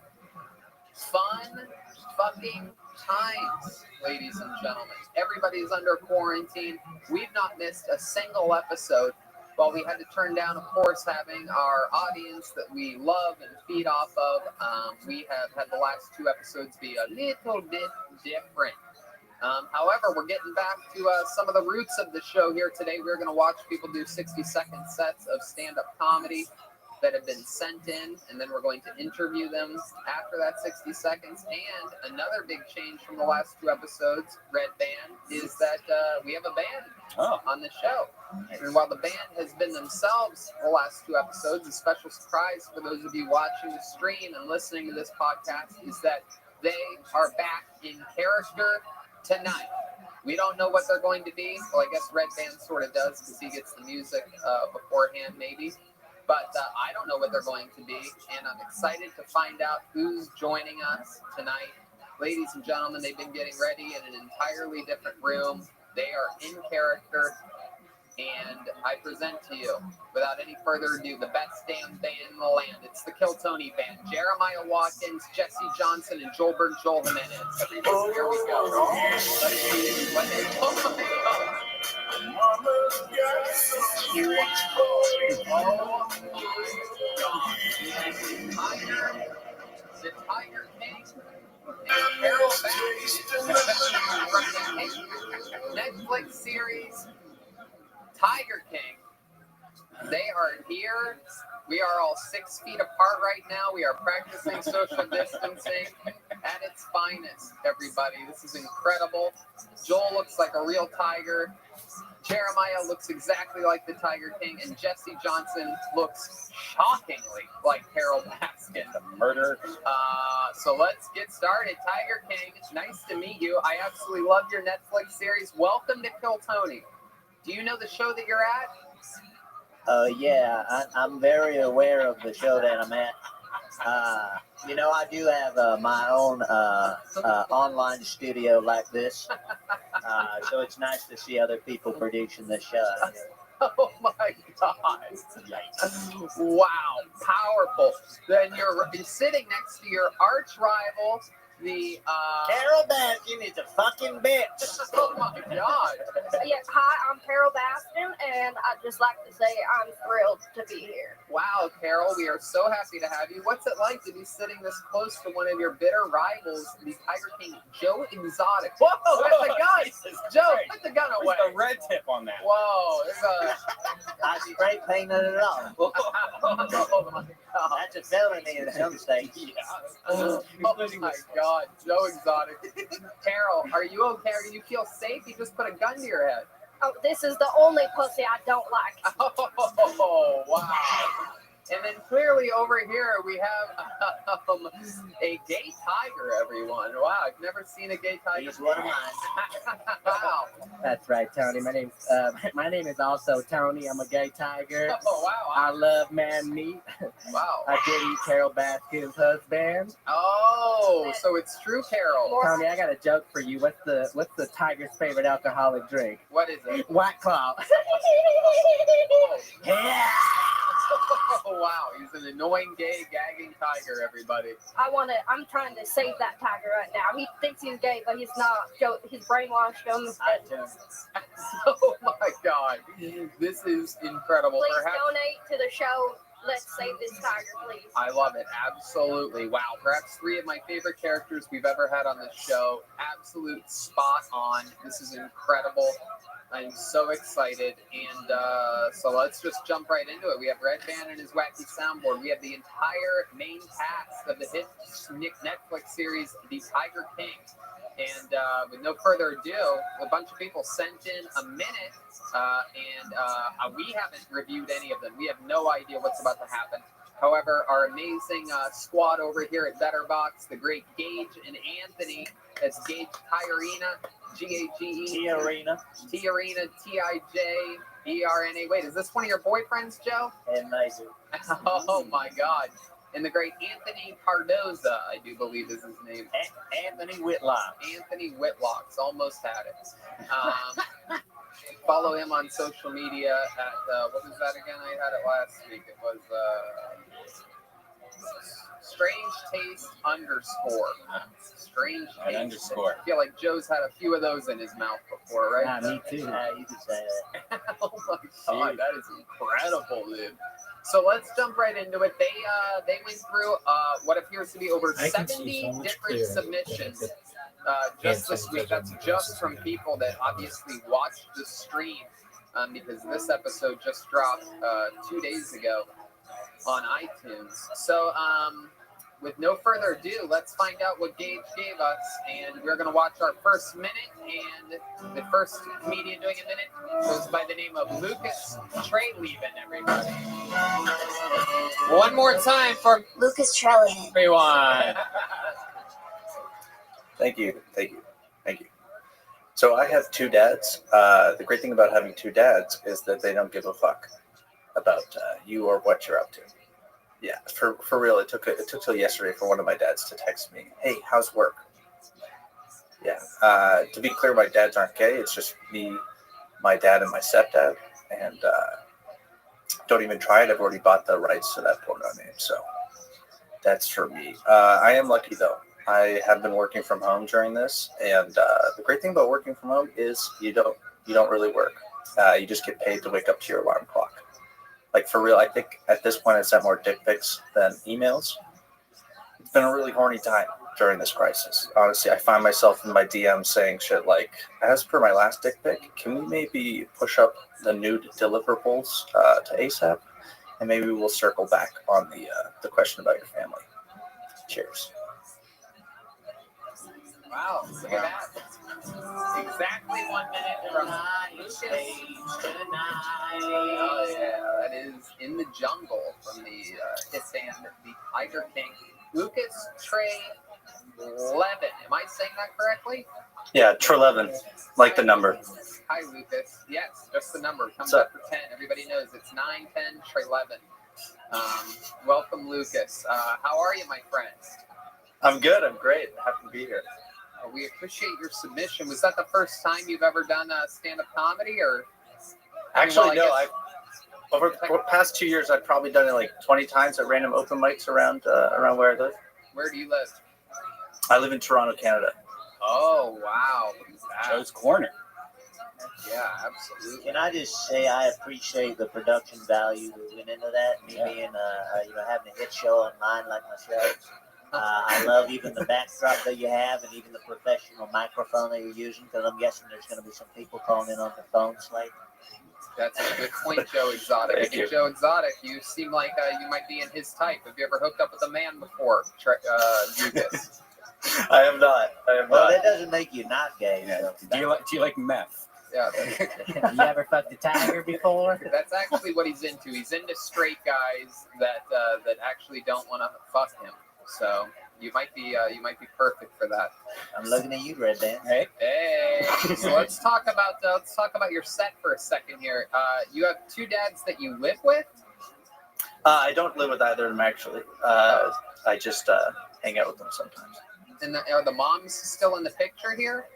Fun fucking times, ladies and gentlemen. Everybody's under quarantine. We've not missed a single episode. While we had to turn down, of course, having our audience that we love and feed off of, we have had the last 2 episodes be a little bit different. However, we're getting back to some of the roots of the show here today. We're going to watch people do 60-second sets of stand-up comedy that have been sent in, and then we're going to interview them after that 60 seconds. And another big change from the last 2 episodes, Red Band, is that we have a band on the show. And while the band has been themselves the last 2 episodes, a special surprise for those of you watching the stream and listening to this podcast is that they are back in character tonight. We don't know what they're going to be. Well, I guess Red Band sort of does because he gets the music beforehand, maybe. But I don't know what they're going to be, and I'm excited to find out who's joining us tonight. Ladies and gentlemen, they've been getting ready in an entirely different room. They are in character, and I present to you, without any further ado, the best damn band in the land. It's the Kill Tony Band. Jeremiah Watkins, Jesse Johnson, and Joelberg Joel Jimenez. Everybody, here we go. Let's see what they oh my God. Mama's got some sweet The Tiger King and Carol Bass Netflix series Tiger King. They are here. We are all 6 feet apart right now. We are practicing social distancing at its finest, everybody. This is incredible. Joel looks like a real tiger. Jeremiah looks exactly like the Tiger King, and Jesse Johnson looks shockingly like Carol Baskin. The murder. So let's get started. Tiger King, nice to meet you. I absolutely love your Netflix series. Welcome to Kill Tony. Do you know the show that you're at? Yeah, I'm very aware of the show that I'm at. I do have my own online studio like this, so it's nice to see other people producing this show. Oh my God! Wow, powerful. Then you're sitting next to your arch rival, the Carol Baskin is a fucking bitch. Oh my God! Yes, hi, I'm Carol Baskin, and I'd just like to say I'm thrilled to be here. Wow, Carol, we are so happy to have you. What's it like to be sitting this close to one of your bitter rivals, the Tiger King, Joe Exotic? Whoa, that's a gun! Joe, put the gun away. Where's the red tip on that? Whoa, there's a... I spray painted it off. Oh my God. That's a felony in some states. Yeah. Oh my God, Joe Exotic. Carol, are you okay? Do you feel safe? You just put a gun to your head. Oh, this is the only pussy I don't like. Oh, wow. And then clearly over here we have a gay tiger, everyone. Wow, I've never seen a gay tiger. He's one of mine. Wow. That's right, Tony. My name is also Tony. I'm a gay tiger. Oh, wow. I love man meat. Wow. I did eat Carol Baskin's husband. Oh, so it's true, Carol. Tony, I got a joke for you. What's the tiger's favorite alcoholic drink? What is it? White Claw. Yeah. Oh, wow, he's an annoying, gay, gagging tiger, everybody. I'm trying to save that tiger right now. He thinks he's gay, but he's not. He's brainwashed him. Oh my God, this is incredible. Please donate to the show. Let's save this tiger, please. I love it. Absolutely. Wow. Perhaps 3 of my favorite characters we've ever had on this show. Absolute spot on. This is incredible. I'm so excited. And so let's just jump right into it. We have Red Band and his wacky soundboard. We have the entire main cast of the hit Netflix series, The Tiger King. And with no further ado, a bunch of people sent in a minute, and we haven't reviewed any of them. We have no idea what's about to happen. However, our amazing squad over here at BetterBox, the great Gage and Anthony, that's Gage Tiarina, G-A-G-E. Tiarina. Tiarina, T-I-J-E-R-N-A. Wait, is this one of your boyfriends, Joe? And nice. Oh, my God. And the great Anthony Cardoza, I do believe is his name. Anthony Whitlock. Anthony Whitlock's almost had it. Follow him on social media at, what was that again? I had it last week. It was Strange Taste _. Strange Taste underscore. I feel like Joe's had a few of those in his mouth before, right? Me too. You can say that. Oh my God, that is incredible, dude. So let's jump right into it. They went through what appears to be over 70 different submissions just this week. That's just from people that obviously watched the stream, because this episode just dropped 2 days ago on iTunes. So, with no further ado, let's find out what Gage gave us, and we're going to watch our first minute, and the first comedian doing a minute goes by the name of Lucas Treleaven, everybody. One more time for Lucas Treleaven. everyone. Thank you. So I have two dads. The great thing about having two dads is that they don't give a fuck about you or what you're up to. Yeah, for real. It took till yesterday for one of my dads to text me, "Hey, how's work?" Yeah. To be clear, my dads aren't gay. It's just me, my dad, and my stepdad. And don't even try it. I've already bought the rights to that porno name, so that's for me. I am lucky though. I have been working from home during this, and the great thing about working from home is you don't really work. You just get paid to wake up to your alarm clock. Like, for real, I think at this point I sent more dick pics than emails. It's been a really horny time during this crisis. Honestly, I find myself in my DMs saying shit like, as per my last dick pic, can we maybe push up the nude deliverables to ASAP? And maybe we'll circle back on the question about your family. Cheers. Wow, look at that. Exactly 1 minute from Lucas. Oh, yeah, that is In the Jungle from the hit band The Tiger King. Lucas Treleaven. Am I saying that correctly? Yeah, Treleaven, like the number. Hi, Lucas. Yes, just the number. Comes up for 10. Everybody knows it's 910 Treleaven. Welcome, Lucas. How are you, my friends? I'm good. I'm great. Happy to be here. We appreciate your submission. Was that the first time you've ever done stand-up comedy, or? Actually, no. Over the past 2 years, I've probably done it like 20 times at random open mics around where I live. Where do you live? I live in Toronto, Canada. Oh, wow. Look at that. Joe's Corner. Yeah, absolutely. Can I just say I appreciate the production value that went into that. Me being, having a hit show online like my show. I love even the backdrop that you have, and even the professional microphone that you're using, because I'm guessing there's going to be some people calling in on their phones later. That's a good point, Joe Exotic. Thank you. Joe Exotic, you seem like you might be in his type. Have you ever hooked up with a man before, Lucas? I have not. Well, that doesn't make you not gay. Yeah. So. Do you like meth? Yeah. You ever fucked a tiger before? That's actually what he's into. He's into straight guys that actually don't want to fuck him. So you might be perfect for that. I'm looking at you, Red Band. Hey. So let's talk about your set for a second here. You have two dads that you live with? I don't live with either of them, actually. I just hang out with them sometimes. And are the moms still in the picture here?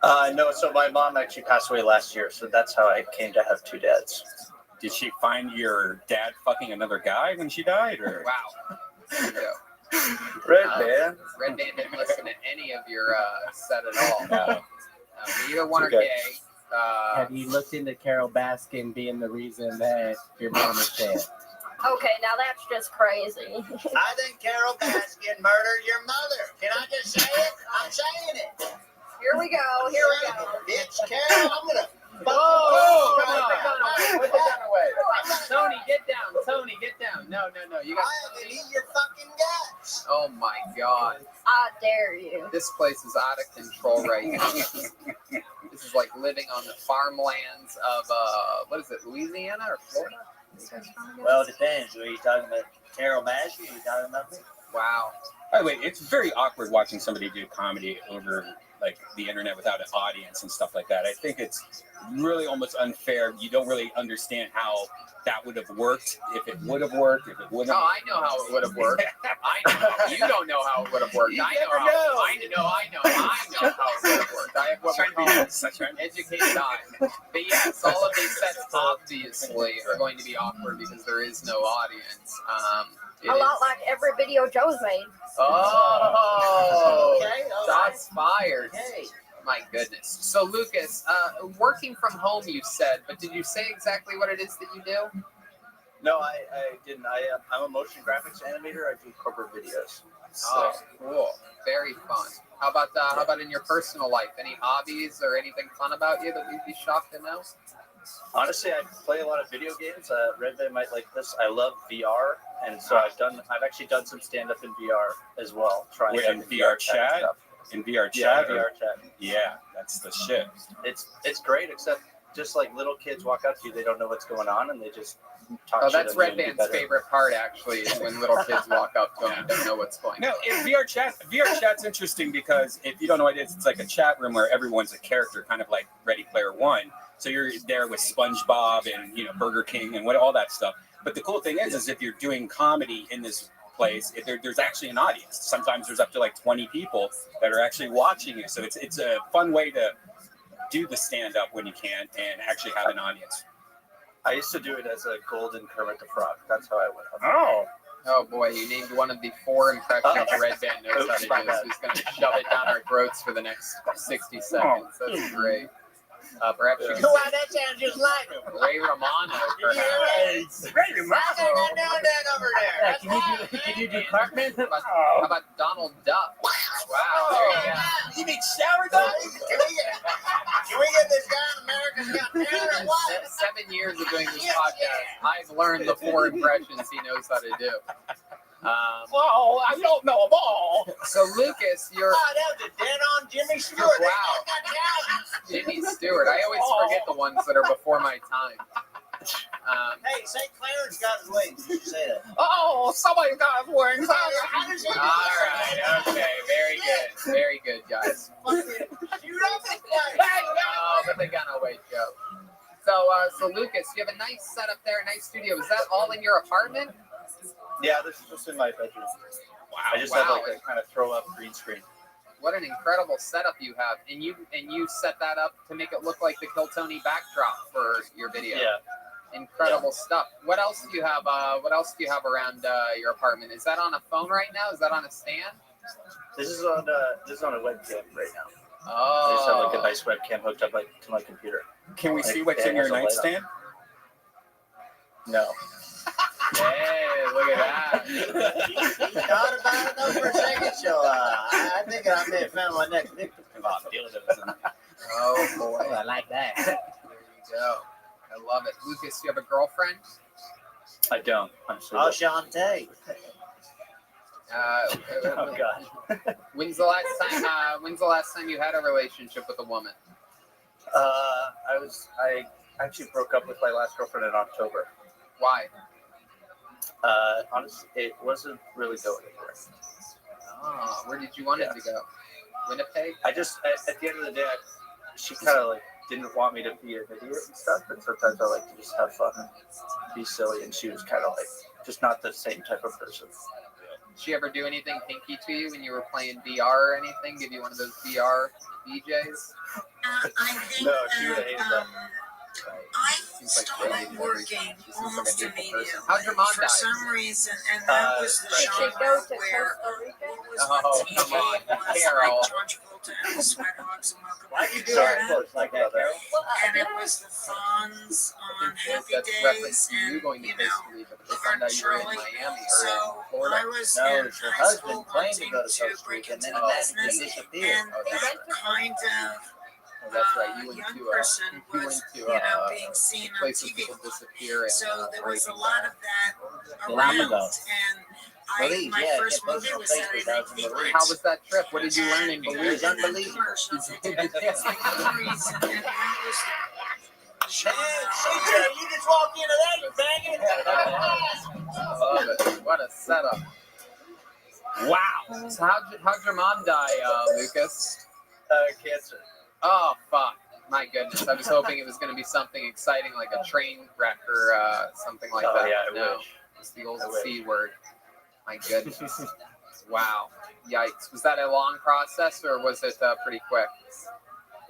No, so my mom actually passed away last year, so that's how I came to have two dads. Did she find your dad fucking another guy when she died, or? Wow. There you go. Red Band. Red Band didn't listen to any of your set at all. No. Neither one are gay. Have you looked into Carol Baskin being the reason that your mom is dead? Okay, now that's just crazy. I think Carol Baskin murdered your mother. Can I just say it? I'm saying it. Here we go. Bitch, Carol, I'm gonna. Whoa! Put the gun away. Tony, get down. No. You got I eat your fucking guts. Oh my God. I dare you. This place is out of control right now. This is like living on the farmlands of what is it, Louisiana or Florida? Well, it depends. Are you talking about Carol Baskin? Are you talking about me? Wow. By the way, it's very awkward watching somebody do comedy over like the internet without an audience and stuff like that. I think it's really almost unfair. You don't really understand how that would have worked, if it would have worked, if it wouldn't. Oh, I know how it would have worked. I know. You don't know how it would have worked. I know how it would have worked. I have what we call an educated eye. But yes, all of these sets obviously are going to be awkward because there is no audience. A lot like every video Joe's made. Oh, Okay, shots fired. Hey. My goodness. So, Lucas, working from home, you said, but did you say exactly what it is that you do? No, I didn't. I'm a motion graphics animator. I do corporate videos. Oh, cool. Very fun. How about in your personal life? Any hobbies or anything fun about you that we'd be shocked to know? Honestly, I play a lot of video games. Redman might like this. I love VR, and so I've actually done some stand up in VR as well. Trying in VR chat. In VR chat. VR chat. Yeah, that's the shit. It's great, except just like little kids walk up to you, they don't know what's going on, and they just talk. Oh, that's Red Band's favorite part, actually, is when little kids walk up to him and don't know what's going on. No, in VR chat's interesting because if you don't know what it is, it's like a chat room where everyone's a character, kind of like Ready Player One. So you're there with SpongeBob and Burger King and all that stuff. But the cool thing is if you're doing comedy in this place, there's actually an audience. Sometimes there's up to like 20 people that are actually watching you. So it's a fun way to do the stand up when you can and actually have an audience. I used to do it as a golden Kermit the Frog. That's how I went up. Oh boy, you named one of the 4 impressions Red Band knows how to do. So he's going to shove it down our throats for the next 60 seconds. That's great. Perhaps you can that sounds just like him. Ray Romano, perhaps. Yes. Ray Romano. Not doing that over there. Can you do Cartman? How about Donald Duck? Wow, there you go. You mean Shower Dog? Can we get this guy in America's Got Talent or what? 7 years of doing this podcast, I've learned the 4 impressions he knows how to do. Well, I don't know them all. So Lucas, you're. Oh, that was a dead-on Jimmy Stewart. Wow. Jimmy Stewart. I always forget the ones that are before my time. Hey, St. Clarence got his wings. Did you say that? Oh, somebody got his wings. All right. Okay. Very good. Very good, guys. Shoot up this place. Oh, but they got away, Joe. So Lucas, you have a nice setup there, a nice studio. Is that all in your apartment? Yeah, this is just in my bedroom. Wow. I just have like a kind of throw up green screen. What an incredible setup you have, and you set that up to make it look like the Kill Tony backdrop for your video. Yeah. Incredible stuff. What else do you have? What else do you have around your apartment? Is that on a phone right now? Is that on a stand? This is on a webcam right now. Oh. I just have like a nice webcam hooked up to my computer. Can we see what's in your nightstand? No. Hey, look at that. Thought about it though for a second, so I think I may have found my next victim. Oh boy, I like that. There you go. I love it. Lucas, you have a girlfriend? I don't. I'm sorry. Oh, Shantae. Oh God. When's the last time you had a relationship with a woman? I actually broke up with my last girlfriend in October. Why? Honestly, it wasn't really going anywhere. Oh, where did you want it to go? Winnipeg? I just, at the end of the day, she kind of like didn't want me to be an idiot and stuff, and sometimes I like to just have fun and be silly, and she was kind of like just not the same type of person. Did she ever do anything pinky to you when you were playing VR or anything? Give you one of those VR DJs? I think No, she would have hated that. I started working almost immediately. How's your mom for died? some reason, and that was the Did she genre go to where Costa Rica? what was Oh, the come on, DJ was Carol. like George Fulton and the Sweat Hogs and Welcome Why'd you to do Canada. it like that, Carol? And it was the Fonz on Happy That's reference Days to you and, going to you Costa know, Rica, but they found out you were in Shirley. Miami or So in Florida. I was No, in it's your high husband school planned to wanting go to to Costa break Rica, and into then the it business, disappeared. and that kind of Oh, that's right. You went young to person you was, went to being seen on places TV. people disappear and So there was a Breaking lot Bad. of that Long around, ago. and Belize, my yeah, first get movie personal was papers Saturday out Night from Fever. How was that trip? What did you learn in And Belize? during that Unbelievable. commercial, they did it for memories, and that was the genre. You just walked into that, you banging. I love it. What a setup. Wow. So how'd your mom die, Lucas? Cancer. Oh, fuck. My goodness. I was hoping it was going to be something exciting like a train wreck or something like Oh, that. yeah, I No. wish. It's the old I wish. C word. My goodness. Wow. Yikes. Was that a long process or was it pretty quick?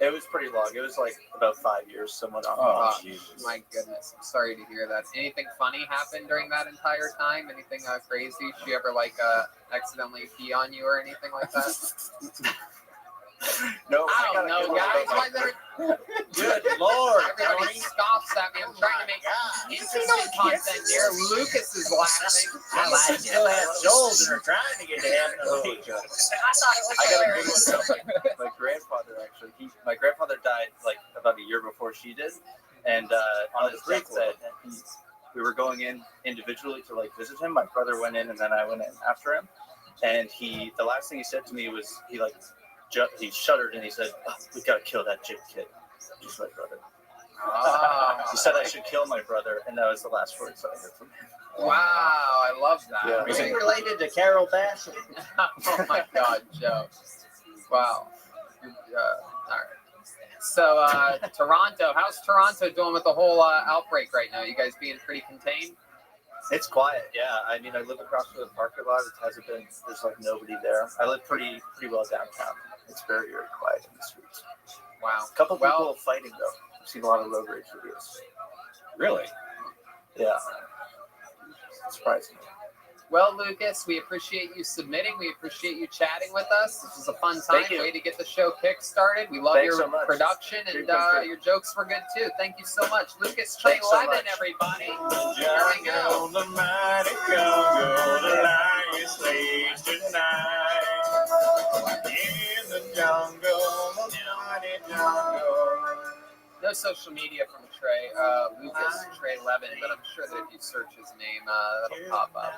It was pretty long. It was like about 5 years. Someone on. Oh, my goodness. I'm sorry to hear that. Anything funny happen during that entire time? Anything crazy? Did she ever accidentally pee on you or anything like that? No, I don't know, guys. Why they're Good Lord, everybody Tony. scoffs at me. I'm trying to make interesting content here. Lucas is laughing. I still have souls that are trying to get to heaven and meet you. I thought it was I got a hilarious. good one. My grandfather actually. My grandfather died like about a year before she did, and on his deathbed, we were going in individually to like visit him. My brother went in, and then I went in after him. And the last thing he said to me was he shuddered and he said, "We gotta kill that Jake kid, just my brother." He said I should kill my brother, and that was the last words I heard from him. Wow, I love that. Yeah. Is he related to Carol Bassett? Oh my God, Joe. Wow. All right. So Toronto, how's Toronto doing with the whole outbreak right now? You guys being pretty contained? It's quiet, yeah. I mean, I live across from the parking lot. It hasn't been. There's like nobody there. I live pretty well downtown. It's very quiet in the streets. Wow. A couple people fighting though. I've seen a lot of road rage videos. Really? Yeah. Surprising. Well, Lucas, we appreciate you submitting. We appreciate you chatting with us. This was a fun time. Thank you. Way to get the show kick-started. We love Thanks your so much. production, and your jokes were good, too. Thank you so much. Lucas Trey Thanks so Levin, much. everybody. Here we go. The mighty jungle, the lion slays tonight. In the jungle, the mighty jungle. No social media from Trey, Lucas Trey Levin, but I'm sure that if you search his name, that'll pop up.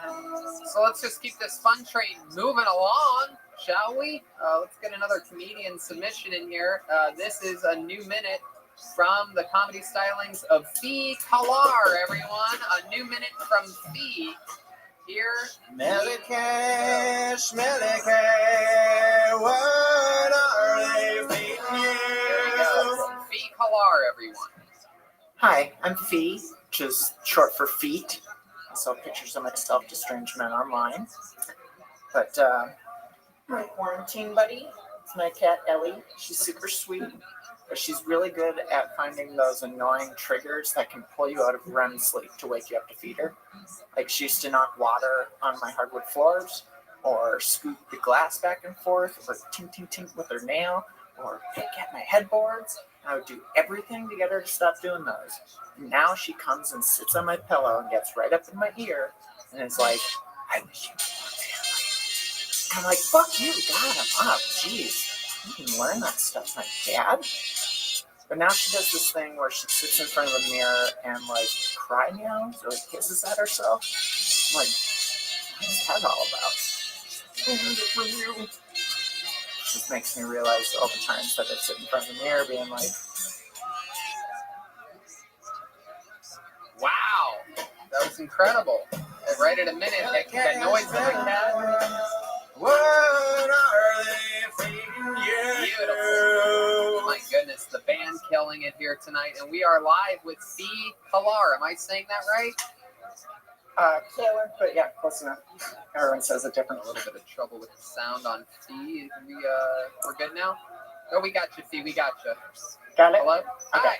So let's just keep this fun train moving along, shall we? Let's get another comedian submission in here. This is a new minute from the comedy stylings of Fee Kalar, everyone. A new minute from Fee. Here. Smelly cat, what are they feeding you? There we go. Fee Kalar, everyone. Hi, I'm Fee, which is short for feet. I sell pictures of myself to strange men online. But my quarantine buddy is my cat Ellie. She's super sweet, but she's really good at finding those annoying triggers that can pull you out of REM sleep to wake you up to feed her. Like she used to knock water on my hardwood floors, or scoop the glass back and forth, or tink tink tink with her nail, or pick at my headboards. I would do everything to get her to stop doing those. And now she comes and sits on my pillow and gets right up in my ear and is like, "I wish you could family." I'm like, "Fuck you, God, I'm up. Jeez, you can learn that stuff, my dad." But now she does this thing where she sits in front of a mirror and like cry meows or hisses at herself. I'm like, what's that all about? I learned it from you. Just makes me realize all the times that I sit in front of the mirror being like, Wow, that was incredible. Right at a minute, that noise of the cat. What are they feeding you? Beautiful. My goodness, the band killing it here tonight, and we are live with Fee Kalar. Am I saying that right? Taylor, but yeah, close enough. Everyone says it different. A little bit of trouble with the sound on Fee. We're good now? Oh, we got you, Fee. We got you. Got it? Hello? Okay. Hi.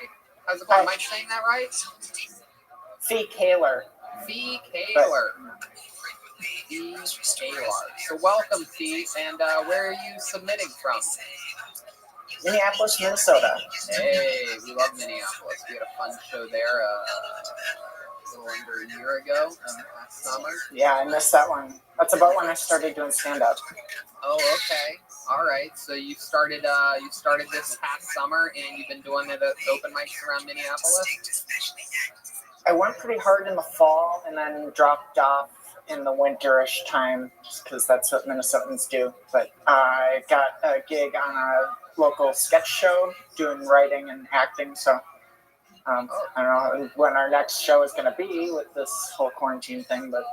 How's it going? Am I saying that right? Fee Kaler. Fee Kaler. Fee Kalar. So welcome, Fee. And where are you submitting from? Minneapolis, Minnesota. Hey, we love Minneapolis. We had a fun show there a little under a year ago, last summer. Yeah, I missed that one. That's about when I started doing stand-up. Oh, okay. All right. So you started this past summer, and you've been doing it at open mics around Minneapolis? I went pretty hard in the fall and then dropped off in the winterish time just because that's what Minnesotans do. But I got a gig on a local sketch show doing writing and acting, so I don't know when our next show is going to be with this whole quarantine thing, but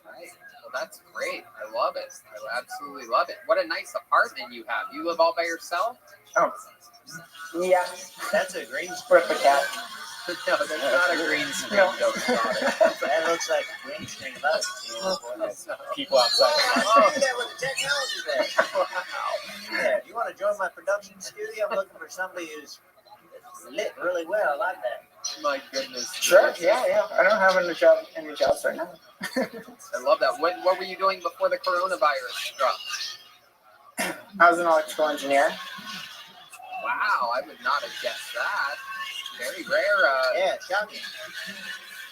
Right. Well, that's great. I love it. I absolutely love it. What a nice apartment you have. You live all by yourself? oh, yeah, That's a green with the cat. No, that's not a green screen. No. Don't stop it. That looks like a green screen above. People outside. Oh, do that with the technology there. Yeah, you want to join my production studio? I'm looking for somebody who's lit really well. I like that. My goodness. Sure, yeah. I don't have any jobs right now. I love that. What were you doing before the coronavirus struck? I was an electrical engineer. Wow, I would not have guessed that. Very rare. Yeah, shocking.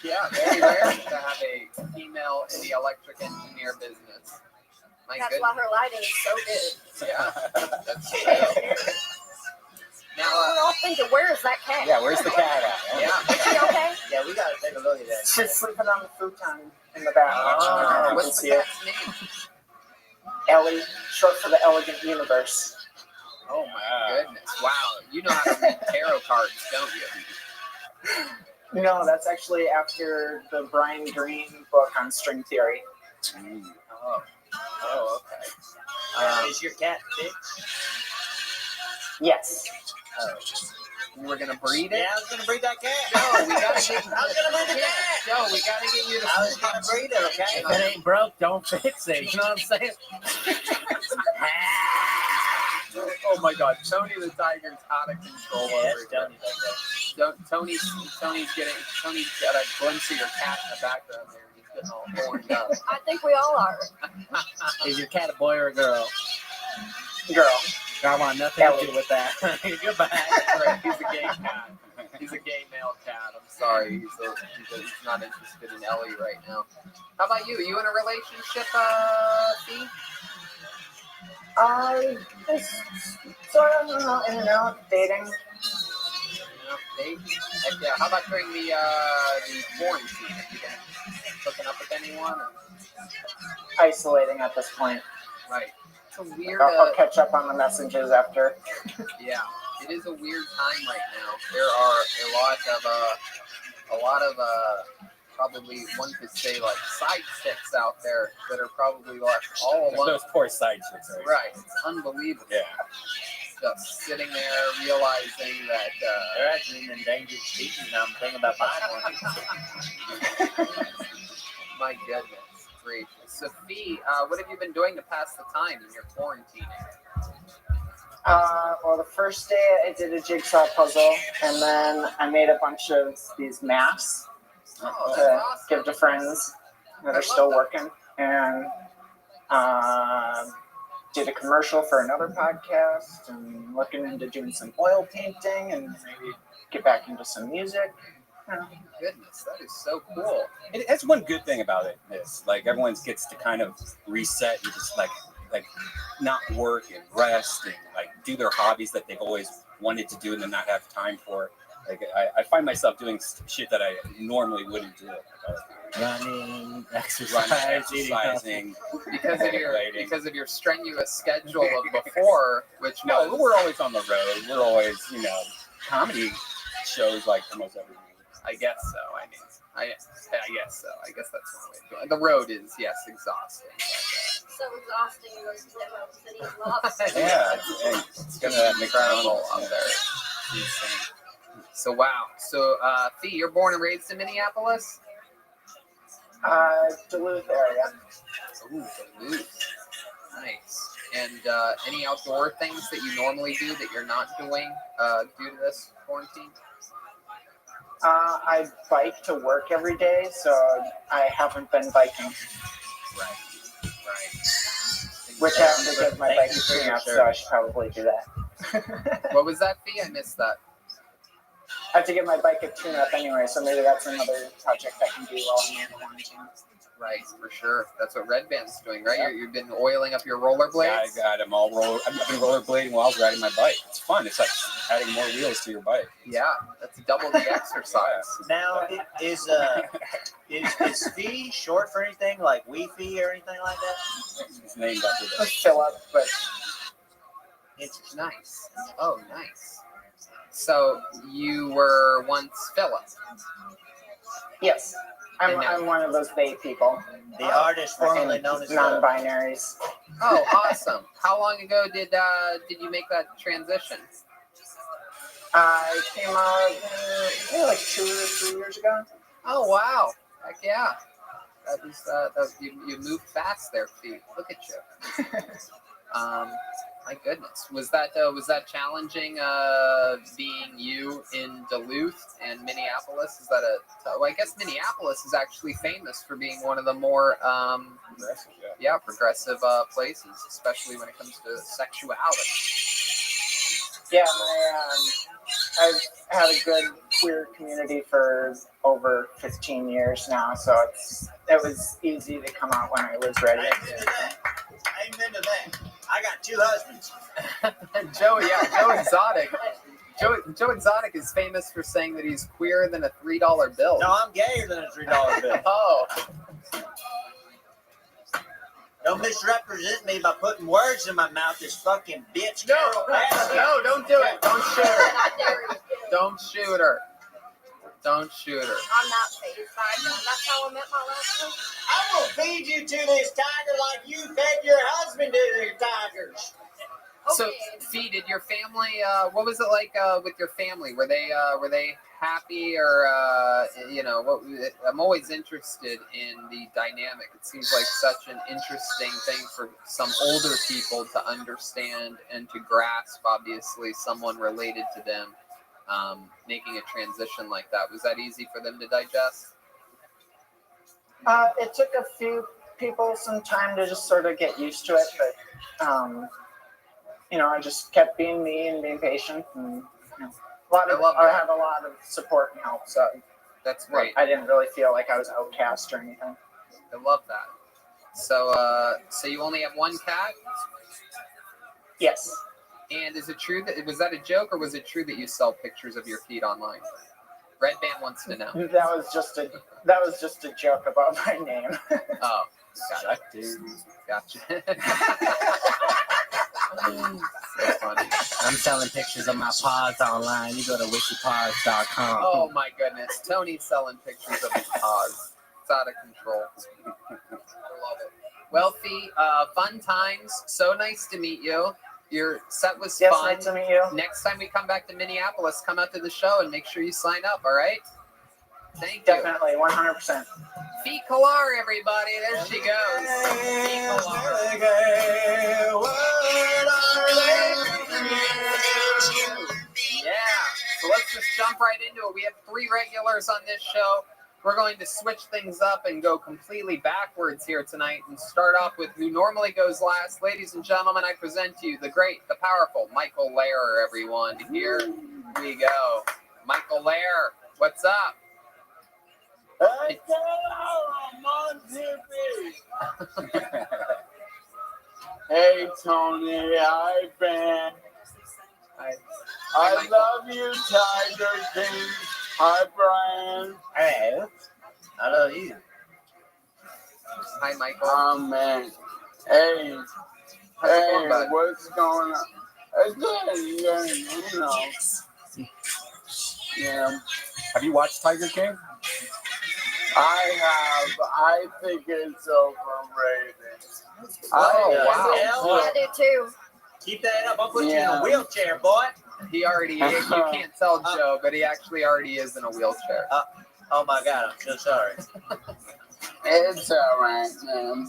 Yeah, very rare to have a female in the electric engineer business. My That's goodness. why her lighting is so good. Yeah, that's true. Now, We're all thinking, where is that cat? Yeah, where's the cat at? Yeah. Is she okay? Yeah, we gotta take a look at that. She's sleeping on the futon in the bathroom. You can What's see the it. cat's name? Ellie, short for the Elegant Universe. Oh my goodness! Wow, you know how to read tarot cards, don't you? No, that's actually after the Brian Greene book on string theory. Oh, okay. Is your cat thick? Yes. You were gonna breed it? Yeah, I was gonna breed that cat. No, we gotta get. I was gonna breed the cat. No, we gotta get you to. I was gonna breed it, okay? If it ain't broke, don't fix it. You know what I'm saying? Oh my God, Tony the Tiger's out of control Yeah, over here. Tony's got a glimpse of your cat in the background there. He's getting all horned up. I think we all are. Is your cat a boy or a girl? Girl. I want nothing to do with that. Goodbye. Right, he's a gay cat. He's a gay male cat. I'm sorry. He's not interested in Ellie right now. How about you? Are you in a relationship, Fee? Just sort of in and out, dating. Heck yeah. How about during the quarantine? Have you been hooking up with anyone? Or? Isolating at this point. Right. It's a weird. I'll catch up on the messages after. Yeah, it is a weird time right now. There are a lot of probably one could say like side chicks out there that are probably left all alone. Those poor side chicks. Right, it's unbelievable. Yeah. Just sitting there realizing that they're actually an endangered species. Now I'm thinking about buying one. My goodness gracious. Sophie, what have you been doing to pass the time in your quarantine? Well, the first day I did a jigsaw puzzle, and then I made a bunch of these maps to give to friends that are still working, and did a commercial for another podcast, and looking into doing some oil painting, and maybe get back into some music. Goodness, that is so cool. That's one good thing about it. Is like everyone gets to kind of reset and just like not work and rest and like do their hobbies that they've always wanted to do and then not have time for. Like I find myself doing shit that I normally wouldn't do. Running, exercising, because of your strenuous schedule of before, which no, we're always on the road. We're always comedy shows like almost every week. I guess so. I guess so. I guess that's one way to do it. The road is exhausting. So exhausting. You go to the city of lost. Yeah, it's gonna make incredible up there. Insane. So wow. So Fee, you're born and raised in Minneapolis? Duluth area. Ooh, Duluth. Nice. And any outdoor things that you normally do that you're not doing due to this quarantine? I bike to work every day, so I haven't been biking. Right. Which I have to get my bike clean up, so I should probably do that. What was that, Fee? I missed that. I have to get my bike a tune-up anyway, so maybe that's another project I can do while I'm in quarantine. Right, for sure. That's what Red Band's doing, right? Yep. You've been oiling up your rollerblades? Yeah, I got them all I've been rollerblading while I was riding my bike. It's fun. It's like adding more wheels to your bike. Yeah, that's double the exercise. Now, is Fee short for anything like Wee-Fee or anything like that? It's named after that. Philip, but it's nice. Oh, nice. So you were once Philip? Yes. I'm one of those they people. The artist formerly known as non-binaries. Oh, awesome! How long ago did you make that transition? I came out like 2 or 3 years ago. Oh wow! Heck yeah! That was you moved fast there, Pete. Look at you. My goodness, was that challenging? Being you in Duluth and Minneapolis, is that well, I guess Minneapolis is actually famous for being one of the more progressive places, especially when it comes to sexuality. Yeah, I've had a good queer community for over 15 years now, so it was easy to come out when I was ready. Amen to that. I got 2 husbands. Joe Exotic. Joe Exotic is famous for saying that he's queerer than a $3 bill. No, I'm gayer than a $3 bill. Oh. Don't misrepresent me by putting words in my mouth, this fucking bitch. No, don't do it. Don't shoot her. Don't shoot her. Don't shoot her. I'm not phased by them. That's how I met my last one. I will feed you to this tiger like you fed your husband to the tigers. So, Fee, did your family? What was it like with your family? Were they happy, or I'm always interested in the dynamic. It seems like such an interesting thing for some older people to understand and to grasp. Obviously, someone related to them making a transition like that. Was that easy for them to digest? It took a few people some time to just sort of get used to it, but I just kept being me and being patient, and I had a lot of support and help. So that's great. I didn't really feel like I was outcast or anything. I love that. So, so you only have one cat? Yes. And is it true was that a joke, or was it true that you sell pictures of your feet online? Red Band wants to know. That was just a joke about my name. Oh, gotcha. That's funny. I'm selling pictures of my paws online. You go to wishypaws.com. Oh my goodness, Tony's selling pictures of his paws. It's out of control. I love it. Well, Fee, fun times. So nice to meet you. Your set was fun. Nice to meet you. Next time we come back to Minneapolis, come out to the show and make sure you sign up, all right? Thank you. Definitely, 100%. Fee Kalar, everybody. There she goes. Fee Kalar. Yeah. So let's just jump right into it. We have 3 regulars on this show. We're going to switch things up and go completely backwards here tonight and start off with who normally goes last. Ladies and gentlemen, I present to you the great, the powerful Michael Lehrer, everyone. Here we go. Michael Lehrer, what's up? Hey, I'm on TV. Hey, Tony. Hi, Ben. I love you, Tiger King. Hi, Brian. Hello. I love you. Hi, Michael. Oh, man. Hey, what's going on? Yeah. Have you watched Tiger King? I have. I think it's overrated. Oh, wow. I do too. Keep that up. I'll put you in a wheelchair, boy. He already is. You can't tell Joe, but he actually already is in a wheelchair. Oh my God, I'm so sorry. It's all right, man.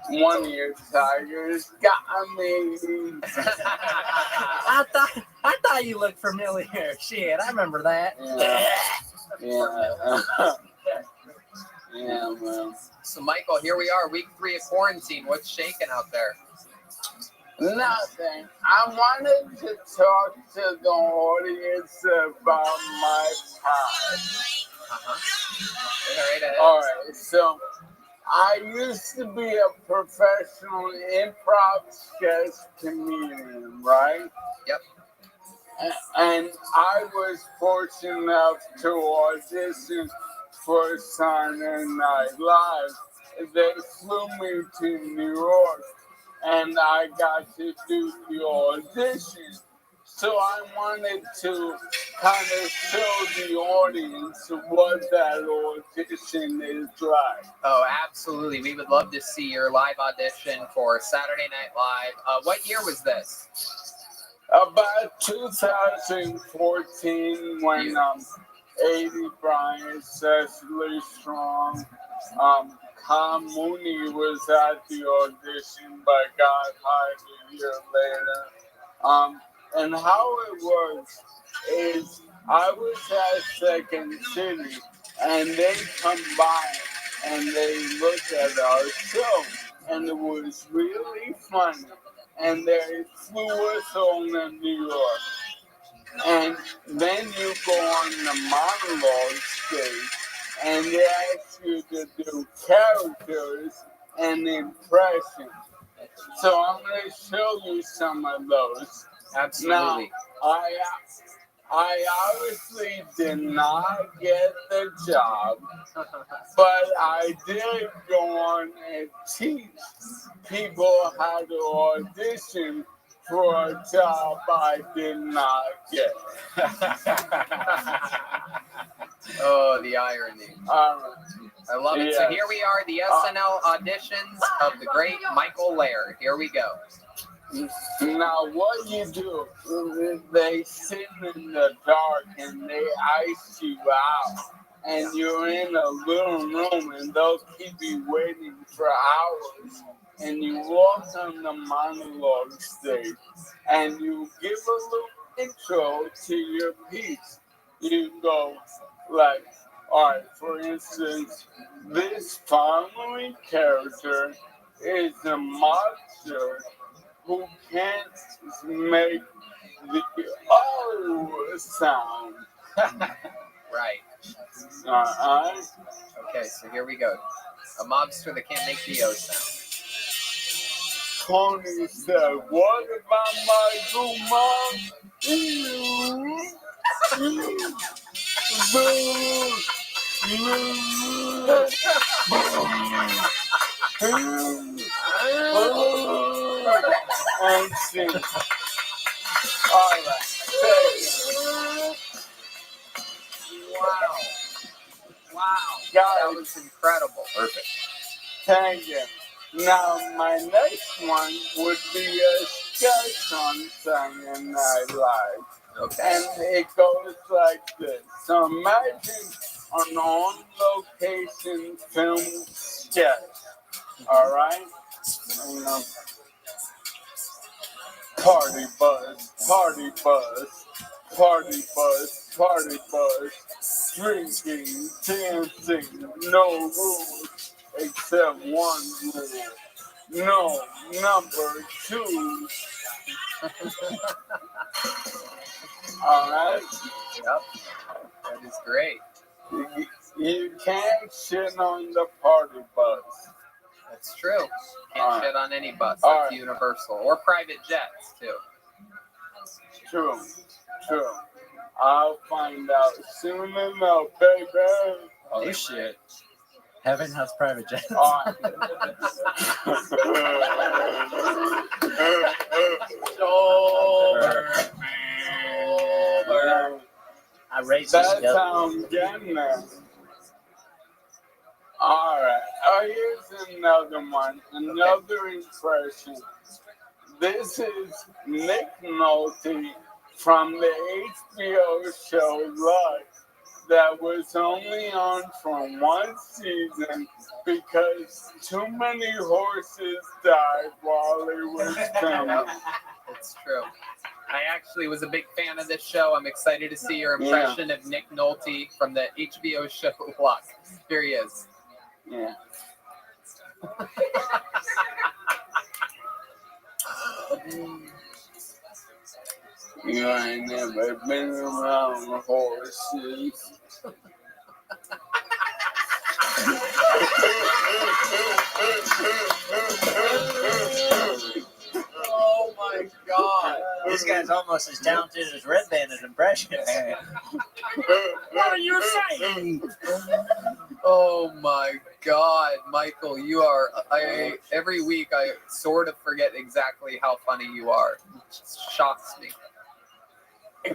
1 year Tigers got me. I thought you looked familiar. Shit, I remember that. Yeah, man. So, Michael, here we are, week 3 of quarantine. What's shaking out there? Nothing. I wanted to talk to the audience about my pod. All right, so I used to be a professional improv sketch comedian, right? Yep. And I was fortunate enough to audition for Saturday Night Live. They flew me to New York, and I got to do the audition. So I wanted to kind of show the audience what that audition is like. Oh, absolutely. We would love to see your live audition for Saturday Night Live. What year was this? About 2014, when 80 Brian, Cecily Strong, Tom Mooney was at the audition but got hired a year later. And how it works is I was at Second City and they come by and they looked at our show and it was really funny. And they flew us on to New York. And then you go on the monologue stage and they ask you to do characters and impressions. So I'm going to show you some of those. Absolutely. Now, I obviously did not get the job, but I did go on and teach people how to audition for a job I did not get. Oh, the irony. I love it. So here we are, the SNL auditions of the great Michael Laird. Here we go. Now, what you do, they sit in the dark and they ice you out. And you're in a little room and they'll keep you waiting for hours. And you walk on the monologue stage and you give a little intro to your piece. You go like, all right, for instance, this following character is a mobster who can't make the O sound. Right. Alright. Okay, so here we go. A mobster that can't make the O sound. Tony said, what about my good mom? And sing. All right. Wow. Wow. That was incredible. Perfect. Thank you. Now, my next one would be a sketch on Saturday Night Live. Okay. And it goes like this. So imagine an on-location film sketch. All right? Party bus, party bus, party bus, party bus, drinking, dancing, no rules except one rule. No, number 2. All right? Yep. That is great. You can't shit on the party bus. That's true. Can't shit on any bus. All That's universal. Or private jets, too. True. I'll find out soon enough, baby. Oh, shit. Heaven has private jets. I raised That's how I'm getting there. All right. Here's another one. Another impression. This is Nick Nolte from the HBO show Luck that was only on for one season because too many horses died while it was filming. It's true. I actually was a big fan of this show. I'm excited to see your impression of Nick Nolte from the HBO show Luck. Here he is. Yeah. You ain't never been around horses. Oh my God. This guy's almost as talented as Red Bandit impression. What are you saying? Oh my God, Michael, you are. Every week I sort of forget exactly how funny you are. It just shocks me.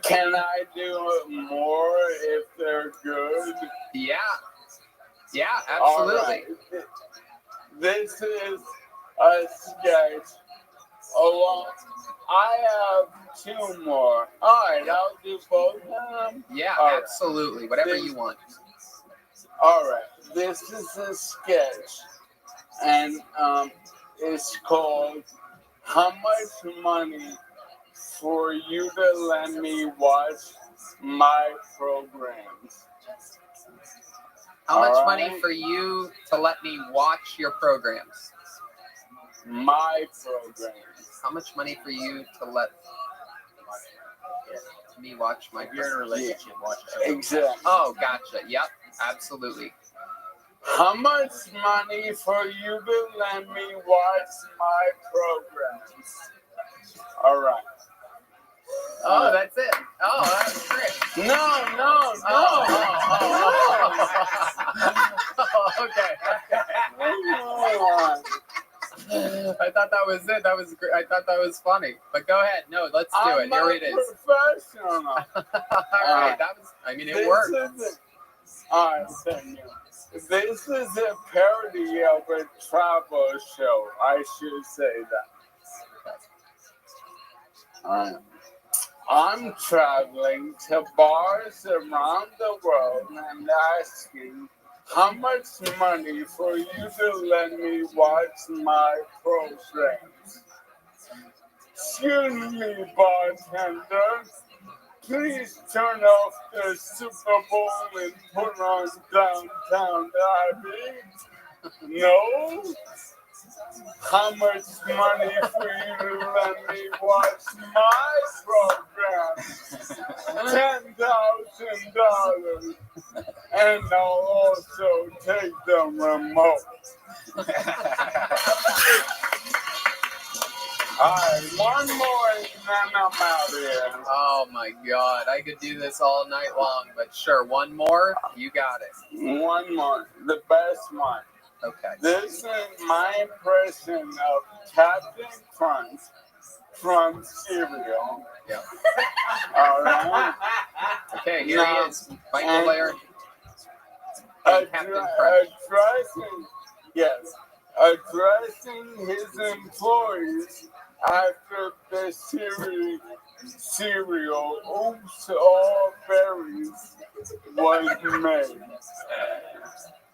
Can I do it more if they're good? Yeah. Yeah, absolutely. All right. This is a sketch. I have 2 more. All right, I'll do both of them. Yeah, all absolutely. Right. Whatever you want. All right. This is a sketch and it's called "How Much Money for You to Let Me Watch My Programs?" How much All money right? for you to let me watch your programs? My programs. How much money for you to let me watch my You're in a relationship. Watch it. Exactly. Oh, gotcha. Yep, absolutely. How much money for you to let me watch my programs? All right. Oh, that's it. Oh, that was great. No. Okay. I thought that was it. That was great. I thought that was funny. But go ahead. No, let's do it. Here it is. Professional. All right. That was. I mean, it worked. All right, thank you. This is a parody of a travel show. I should say that. I'm traveling to bars around the world and asking how much money for you to let me watch my programs. Excuse me, bartender. Please turn off the Super Bowl and put on Downtown Abbey. No? How much money for you to let me watch my program? $10,000. And I'll also take the remote. Alright, one more and then I'm out here. Oh my God, I could do this all night long, but sure, one more, you got it. One more, the best one. Okay. This is my impression of Captain Crunch from cereal. Yeah. All right. Okay, here he is, Michael Laird. Captain Addressing his employees after the cereal Oops All Berries was made.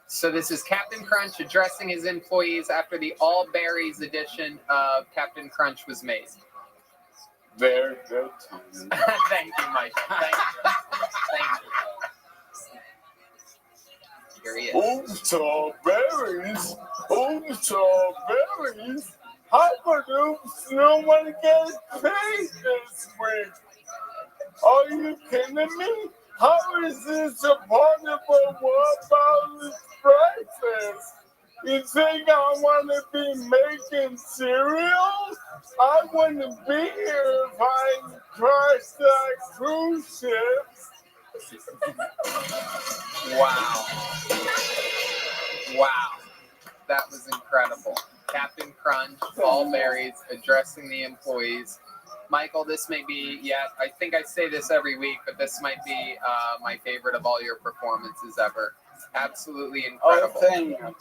So this is Captain Crunch addressing his employees after the All Berries edition of Captain Crunch was made. Very good. Thank you, Michael. Thank you. Here he is. Oops All Berries. Oops All Berries. How about oops? No one gets paid this week. Are you kidding me? How is this a part of a Waffle breakfast? You think I want to be making cereal? I wouldn't be here if I crashed that cruise ship. Wow. That was incredible. Captain Crunch, All Berries, addressing the employees. Michael, this may be, I think I say this every week, but this might be my favorite of all your performances ever. Absolutely incredible. Oh, thank you.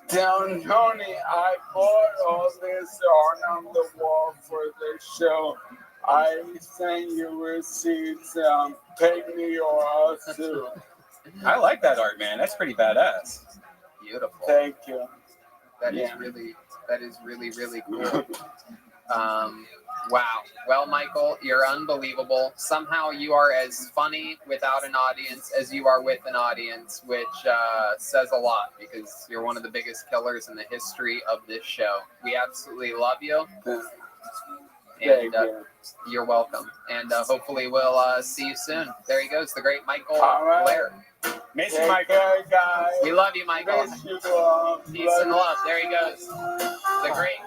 Down, Tony, I bought all this art on the wall for the show. I sent you receipts. Pay me or I'll sue. I like that art, man. That's pretty badass. Beautiful. Thank you. That is really, really cool. Wow. Well, Michael, you're unbelievable. Somehow you are as funny without an audience as you are with an audience, which says a lot because you're one of the biggest killers in the history of this show. We absolutely love you. And you're welcome. And hopefully we'll see you soon. There he goes, the great Michael Laird. Miss you, Michael. Guys. We love you, Michael. Peace and love. There he goes. The great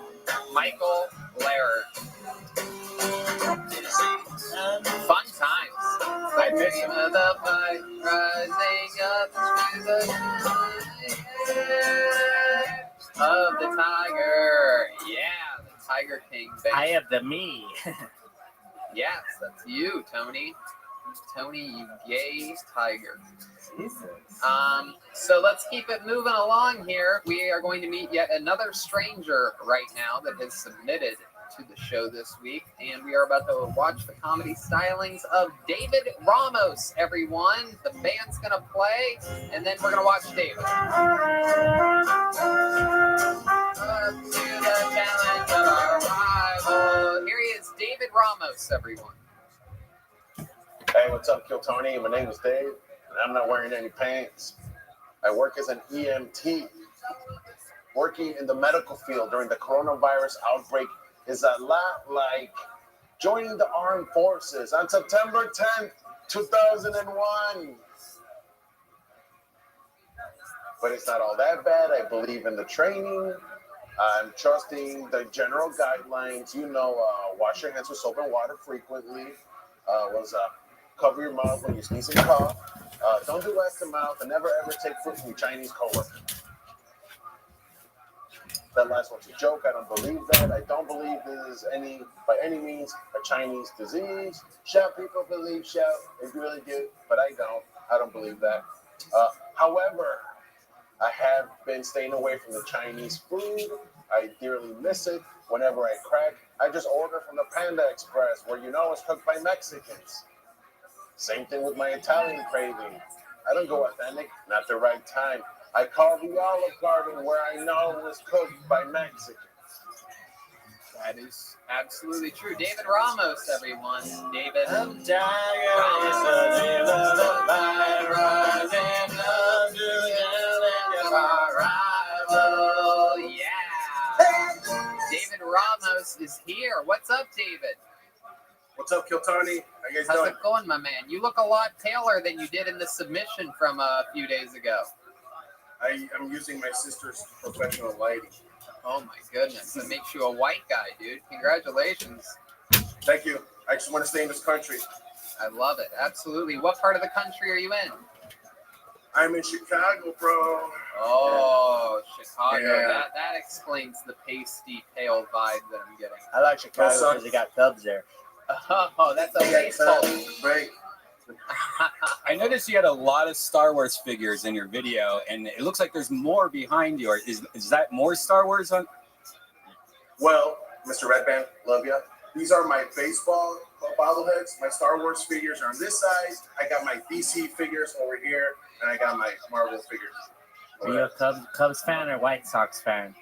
Michael Laird. Fun times. I miss him. The fight rising up to the of the tiger. Yeah, the Tiger King. Baby. I have the me. Yes, that's you, Tony. Tony, you gay tiger. So let's keep it moving along here. We are going to meet yet another stranger right now that has submitted to the show this week, and we are about to watch the comedy stylings of David Ramos, everyone. The band's going to play, and then we're going to watch David. Up to the challenge of our rival. Here he is, David Ramos, everyone. Hey, what's up, Kill Tony? My name is Dave, and I'm not wearing any pants. I work as an EMT. Working in the medical field during the coronavirus outbreak is a lot like joining the armed forces on September 10th, 2001. But it's not all that bad. I believe in the training. I'm trusting the general guidelines. Wash your hands with soap and water frequently. Cover your mouth when you sneeze and cough. Don't do west to mouth, and never ever take fruit from your Chinese coworker. That last one's a joke. I don't believe that. I don't believe this is by any means a Chinese disease. Shout, people believe, shout. If you really do, but I don't. I don't believe that. However, I have been staying away from the Chinese food. I dearly miss it. Whenever I crack, I just order from the Panda Express, where it's cooked by Mexicans. Same thing with my Italian craving. I don't go authentic, not the right time. I call the Olive Garden where I know it was cooked by Mexicans. That is absolutely true. David Ramos, everyone. David. I'm tired of the virus and love to the rival. Yeah. David Ramos is here. What's up, David? What's up, Kill Tony? How you guys How's doing? it going, my man? You look a lot paler than you did in the submission from a few days ago. I'm using my sister's professional lighting. Oh my goodness, that makes you a white guy, dude. Congratulations. Thank you. I just want to stay in this country. I love it. Absolutely. What part of the country are you in? I'm in Chicago, bro. Oh, Chicago. Yeah. That explains the pasty, pale vibe that I'm getting. I like Chicago because they got Cubs there. Oh, that's a baseball. Great. I noticed you had a lot of Star Wars figures in your video, and it looks like there's more behind you. Is that more Star Wars on? Well, Mr. Redband, love ya. These are my baseball bobbleheads. My Star Wars figures are on this side. I got my DC figures over here, and I got my Marvel figures. Are you a Cubs fan or White Sox fan?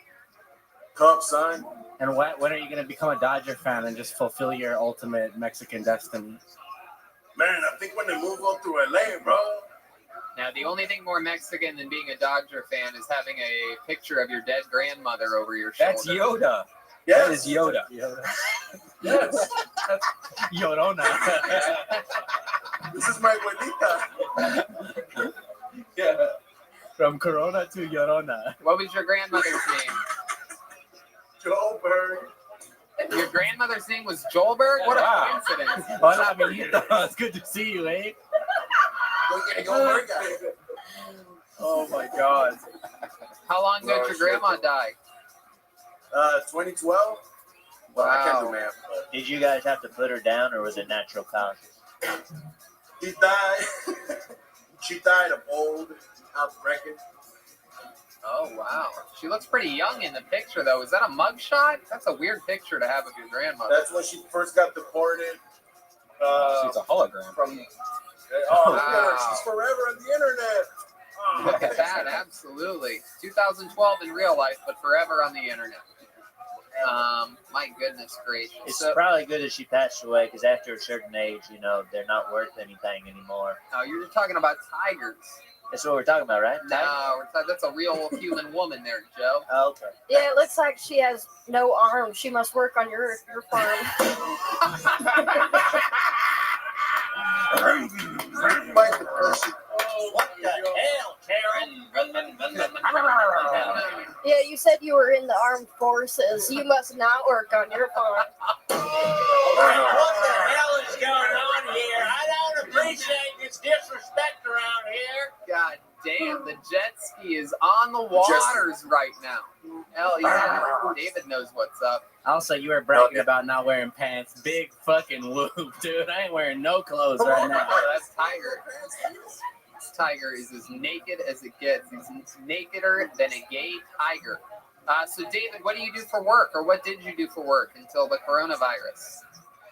Cubs, son. And when are you going to become a Dodger fan and just fulfill your ultimate Mexican destiny? Man, I think when they move up to LA, bro. Now, the only thing more Mexican than being a Dodger fan is having a picture of your dead grandmother over your shoulder. That's Yoda. Yes. That is Yoda. Yes. Llorona. This is my abuelita. Yeah. From Corona to Llorona. What was your grandmother's name? Joelberg. Your grandmother's name was Joelberg? What a coincidence. Hola, amiguito. It's good to see you, eh? Oh my God. How long ago did your grandma die? 2012. Well, I can't do math. But Did you guys have to put her down, or was it natural causes? he died. She died of old outbreaking. Oh, wow. She looks pretty young in the picture, though. Is that a mugshot? That's a weird picture to have of your grandmother. That's when she first got deported. She's a hologram. From look at her. She's forever on the internet. Oh, Look at that, absolutely. 2012 in real life, but forever on the internet. My goodness gracious. It's probably good that she passed away, because after a certain age, they're not worth anything anymore. Oh, you're talking about tigers. That's what we're talking about, right? No, that's a real human woman there, Joe. Oh, okay. Yeah, it looks like she has no arms. She must work on your farm. What the hell, Karen? Yeah, you said you were in the armed forces. You must not work on your farm. What the hell is going on here? I don't appreciate this disrespect around here. God damn, the jet ski is on the waters right now. Hell yeah. David knows what's up. Also, you were bragging about not wearing pants. Big fucking whoop, dude. I ain't wearing no clothes right now. Oh, that's Tiger. This tiger is as naked as it gets. He's nakeder than a gay tiger. So, David, what do you do for work, or what did you do for work until the coronavirus?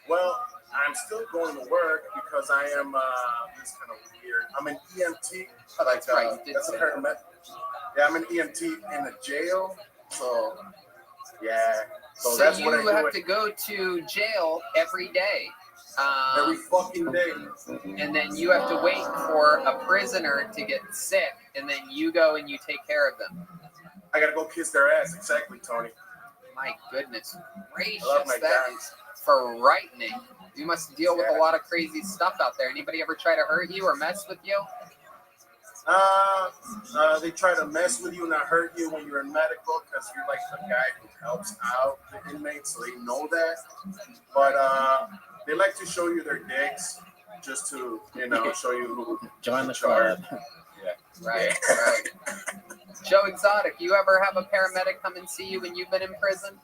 Well, I'm still going to work because I am. This is kind of weird. I'm an EMT. Oh, that's right. You did That's a say paramedic. Yeah, I'm an EMT in a jail. So, yeah. So that's you what I do. have to go to jail every day. Every fucking day. And then you have to wait for a prisoner to get sick, and then you go and you take care of them. I gotta go kiss their ass. Exactly, Tony. My goodness gracious, I love my that dad. is frightening. You must deal with a lot of crazy stuff out there. Anybody ever try to hurt you or mess with you? They try to mess with you, not hurt you when you're in medical, because you're like the guy who helps out the inmates, so they know that. But they like to show you their dicks, just to show you who Join the charge. club. Yeah. Right, right. Joe Exotic, you ever have a paramedic come and see you when you've been in prison?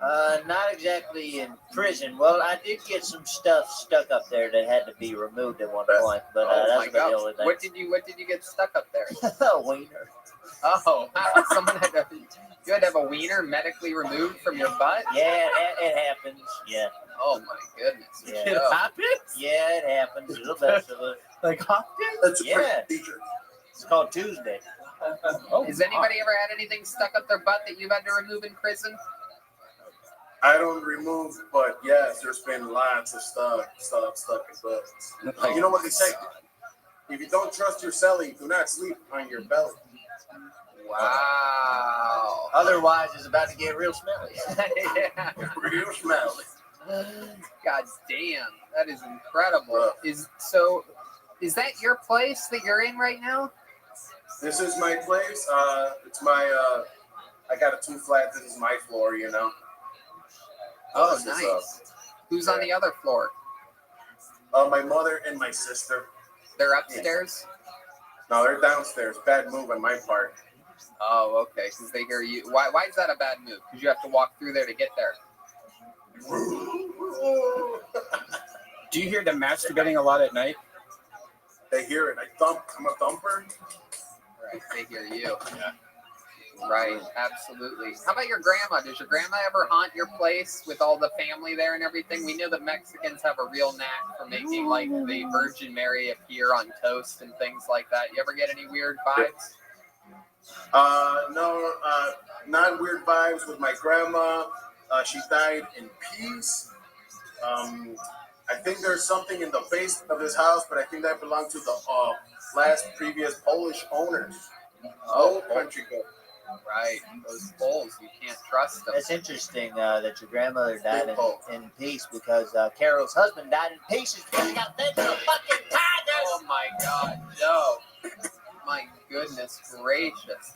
Not exactly in prison. Well, I did get some stuff stuck up there that had to be removed at one point, but that's about the only thing. What did you get stuck up there? A wiener. Oh, someone you had to have a wiener medically removed from your butt? Yeah, it happens. Yeah. Oh my goodness. Yeah. Joe. Happens? Yeah, it happens. It's the best of it. Like Hopkins? That's a Yeah. procedure. It's called Tuesday. Oh, Has anybody ever had anything stuck up their butt that you've had to remove in prison? I don't remove, but yes, there's been lots of stuff stuck in butts. You know what they say? If you don't trust your cellie, do not sleep on your belly. Wow. Otherwise, it's about to get real smelly. Yeah. Real smelly. God damn, that is incredible. Is that your place that you're in right now? This is my place. It's my. I got a 2 flat. This is my floor. Oh, This is, nice. Who's on the other floor? my mother and my sister. They're upstairs? No, they're downstairs. Bad move on my part. Oh, okay. Because they hear you. Why is that a bad move? Because you have to walk through there to get there. Do you hear them masturbating a lot at night? They hear it. I thump. I'm a thumper. Right. They hear you. Yeah. Right. Absolutely. How about your grandma? Does your grandma ever haunt your place with all the family there and everything? We know that Mexicans have a real knack for making like the Virgin Mary appear on toast and things like that. You ever get any weird vibes? No, not weird vibes with my grandma. She died in peace. I think there's something in the basement of this house, but I think that belonged to the previous Polish owners. Old country code. Right, those Poles, you can't trust them. It's interesting that your grandmother died in peace because Carol's husband died in peace. He's putting out fed to the fucking tigers. Oh my God, Joe! My goodness gracious,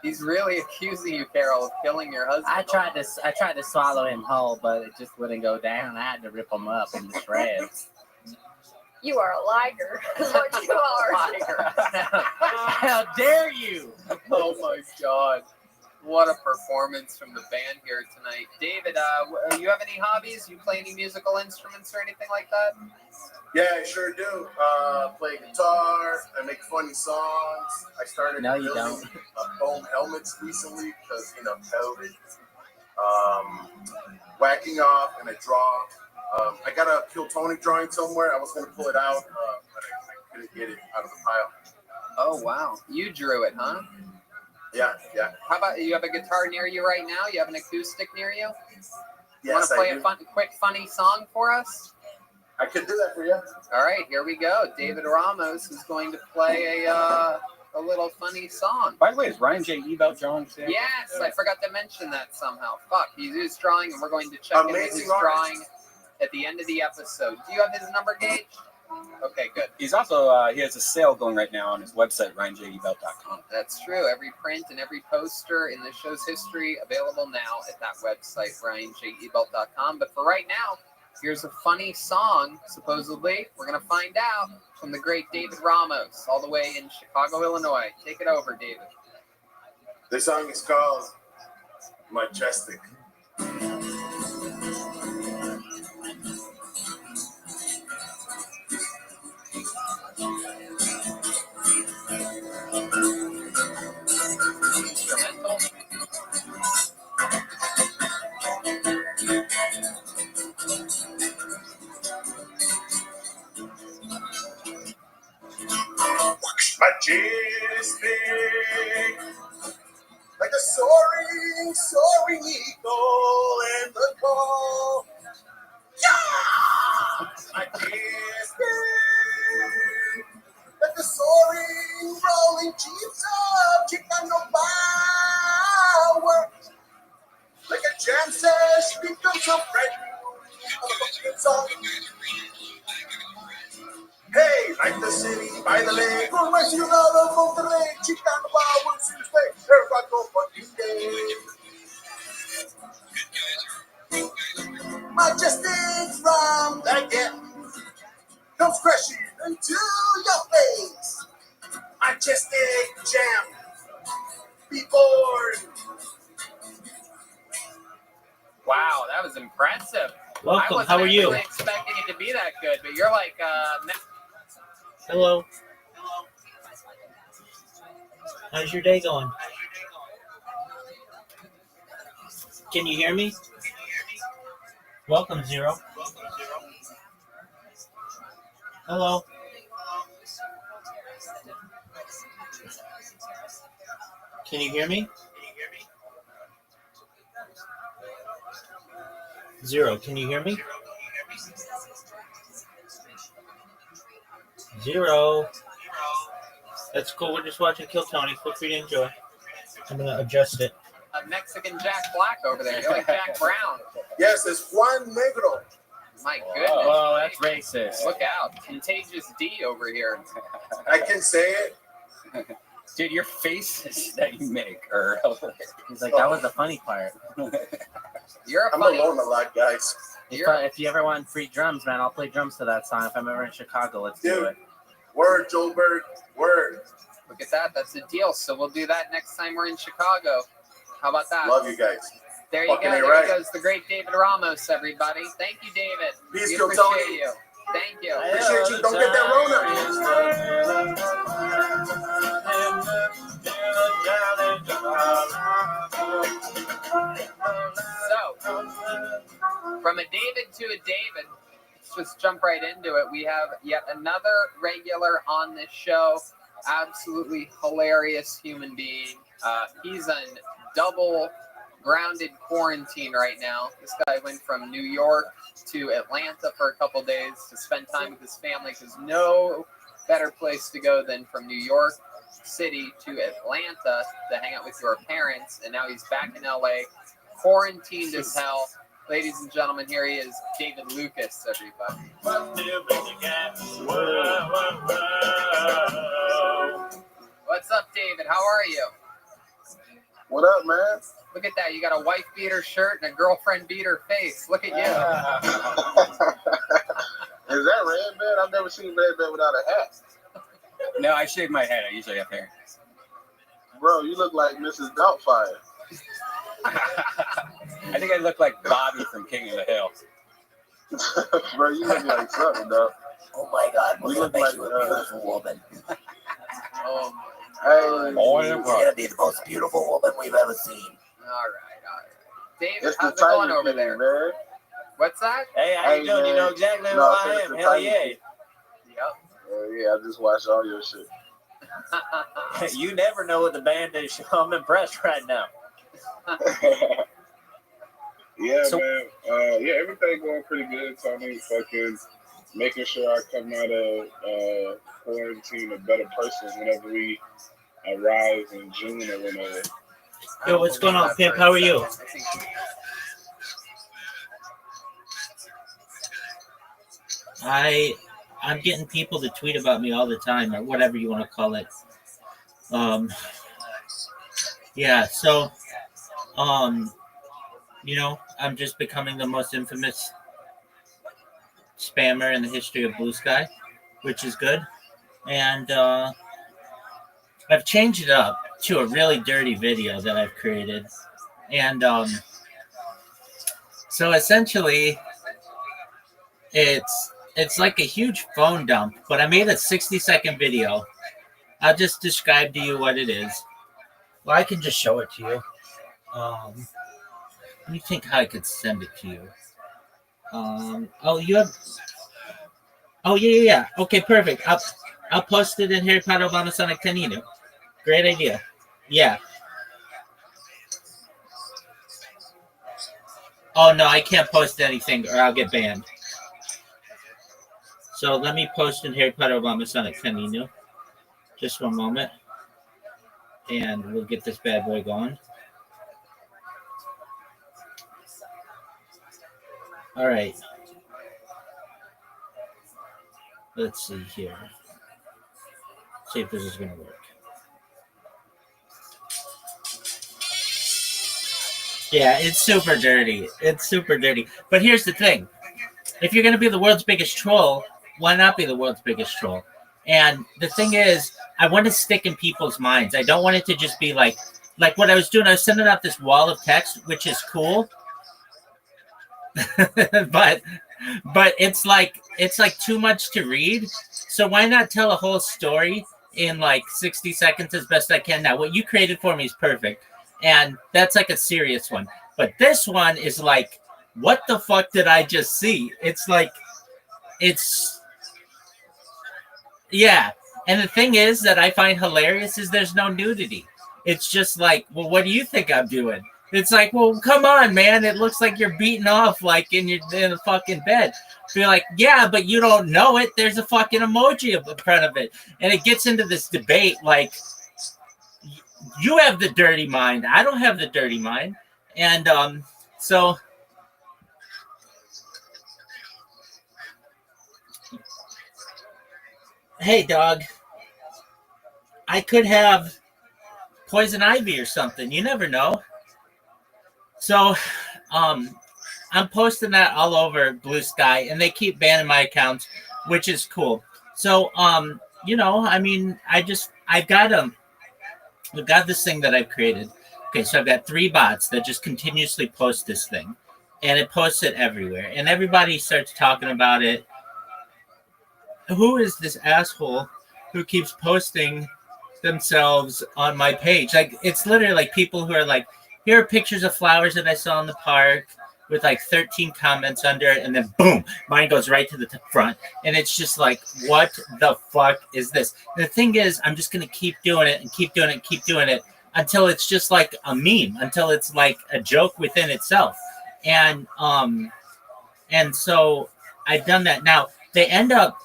he's really accusing you, Carol, of killing your husband. I tried to swallow him whole, but it just wouldn't go down. I had to rip him up into shreds. You are a liar. Is what you are. Liar. How dare you? Oh my God. What a performance from the band here tonight. David, you have any hobbies? You play any musical instruments or anything like that? Yeah, I sure do. Play guitar. I make funny songs. I started building foam helmets recently because, COVID. Whacking off and I draw. I got a Kill Tony drawing somewhere. I was going to pull it out, but I couldn't get it out of the pile. Oh, wow. You drew it, huh? Yeah. How about you have a guitar near you right now? You have an acoustic near you? You want Yes, to play I a do. quick, funny song for us? I could do that for you. All right, here we go. David Ramos is going to play a little funny song. By the way, is Ryan J. Ebelt drawing today? Yes, I forgot to mention that somehow. Fuck, he's drawing, and we're going to check in with his Amazing artist. drawing at the end of the episode. Do you have his number, Gage? Okay, good. He's also, he has a sale going right now on his website, ryanjebelt.com. That's true. Every print and every poster in the show's history available now at that website, ryanjebelt.com. But for right now, here's a funny song, supposedly. We're going to find out from the great David Ramos, all the way in Chicago, Illinois. Take it over, David. This song is called Majestic. Instrumental. Jam says she becomes a friend. Song. Hey, like the city by the lake, or my ciudad of Monterrey, Chicano Power Tuesday, everybody go fucking day. Majestic from the get comes crashing into your face. Majestic jam, be born. Wow, that was impressive. Welcome. I wasn't How are you? actually expecting it to be that good, but you're like, Hello. How's your day going? Can you hear me? Welcome, Zero. Hello. Can you hear me? Zero, can you hear me? Zero. That's cool. We're just watching Kill Tony. Feel free to enjoy. I'm going to adjust it. a Mexican Jack Black over there. You're like Jack Brown. Yes, it's Juan Negro. My goodness. Oh, that's racist. Look out. Contagious D over here. I can say it. Dude, your faces that you make are He's like, that was the funny part. You're a I'm funny. alone a lot, guys. If you ever want free drums, man, I'll play drums to that song. If I'm ever in Chicago, let's do it. Word, Joelberg. Word. Look at that. That's a deal. So we'll do that next time we're in Chicago. How about that? Love you guys. There you Fucking go. ain't There right. goes the great David Ramos, everybody. Thank you, David. Peace, We Kill appreciate Tony. you. Thank you. Appreciate you. Don't get that So, from a David to a David, let's just jump right into it. We have yet another regular on this show. Absolutely hilarious human being. He's in double grounded quarantine right now. This guy went from New York to Atlanta for a couple days to spend time with his family because no better place to go than from New York City to Atlanta to hang out with your parents. And now he's back in LA, quarantined as hell. Ladies and gentlemen, here he is, David Lucas, everybody. What's up, David? How are you? What up, man? Look at that. You got a wife beater shirt and a girlfriend beater face. Look at you. Is that Red Man? I've never seen Red Man without a hat. No, I shave my head. I usually have hair. Bro, you look like Mrs. Doubtfire. I think I look like Bobby from King of the Hill. Bro, you look like something, though. Oh my God, You look like beautiful woman. Oh, hey, She's gonna be the most beautiful woman we've ever seen. all right. David, it's how's the it going Tiger over King, there? man. What's that? Hey, how you doing? You know exactly who I am. it's the Hell Tiger yeah. King. Yeah, I just watched all your shit. You never know what the band is. I'm impressed right now. Yeah, So- man. Yeah, everything going pretty good. Tony fucking making sure I come out of quarantine a better person whenever we arrive in June or whenever. Yo, what's going on, Pimp? How are you? I'm getting people to tweet about me all the time, or whatever you want to call it. Yeah, so, you know, I'm just becoming the most infamous spammer in the history of Blue Sky, which is good. And I've changed it up to a really dirty video that I've created. And so essentially, it's like a huge phone dump, but I made a 60-second video. I'll just describe to you what it is. Well, I can just show it to you. Let me think how I could send it to you. Oh, you have... Oh, yeah. Okay, perfect. I'll post it in Harry Potter Obama Sonic Canino. Great idea. Yeah. Oh, no, I can't post anything or I'll get banned. So let me post in Harry Potter Obama Sonic Canino. Just one moment. And we'll get this bad boy going. All right. Let's see here. See if this is going to work. Yeah, it's super dirty. It's super dirty. But here's the thing. If you're going to be the world's biggest troll, why not be the world's biggest troll? And the thing is, I want to stick in people's minds. I don't want it to just be like what I was doing. I was sending out this wall of text, which is cool. but it's like too much to read. So why not tell a whole story in like 60 seconds as best I can? Now, what you created for me is perfect. And that's like a serious one. But this one is like, what the fuck did I just see? It's like, yeah. And the thing is that I find hilarious is there's no nudity. It's just like, well, what do you think I'm doing? It's like, well, come on, man. It looks like you're beating off like in the fucking bed. So you're like, yeah, but you don't know it. There's a fucking emoji in front of it. And it gets into this debate like, you have the dirty mind. I don't have the dirty mind. And so hey, dog, I could have poison ivy or something. You never know. So I'm posting that all over Blue Sky, and they keep banning my accounts, which is cool. So you know, I mean, I've got this thing that I've created. Okay, so I've got 3 bots that just continuously post this thing, and it posts it everywhere, and everybody starts talking about it. Who is this asshole who keeps posting themselves on my page? Like, it's literally like people who are like, here are pictures of flowers that I saw in the park with like 13 comments under it, and then boom, mine goes right to the front. And it's just like, what the fuck is this? And the thing is, I'm just going to keep doing it and keep doing it and keep doing it until it's just like a meme, until it's like a joke within itself. And so I've done that. Now, they end up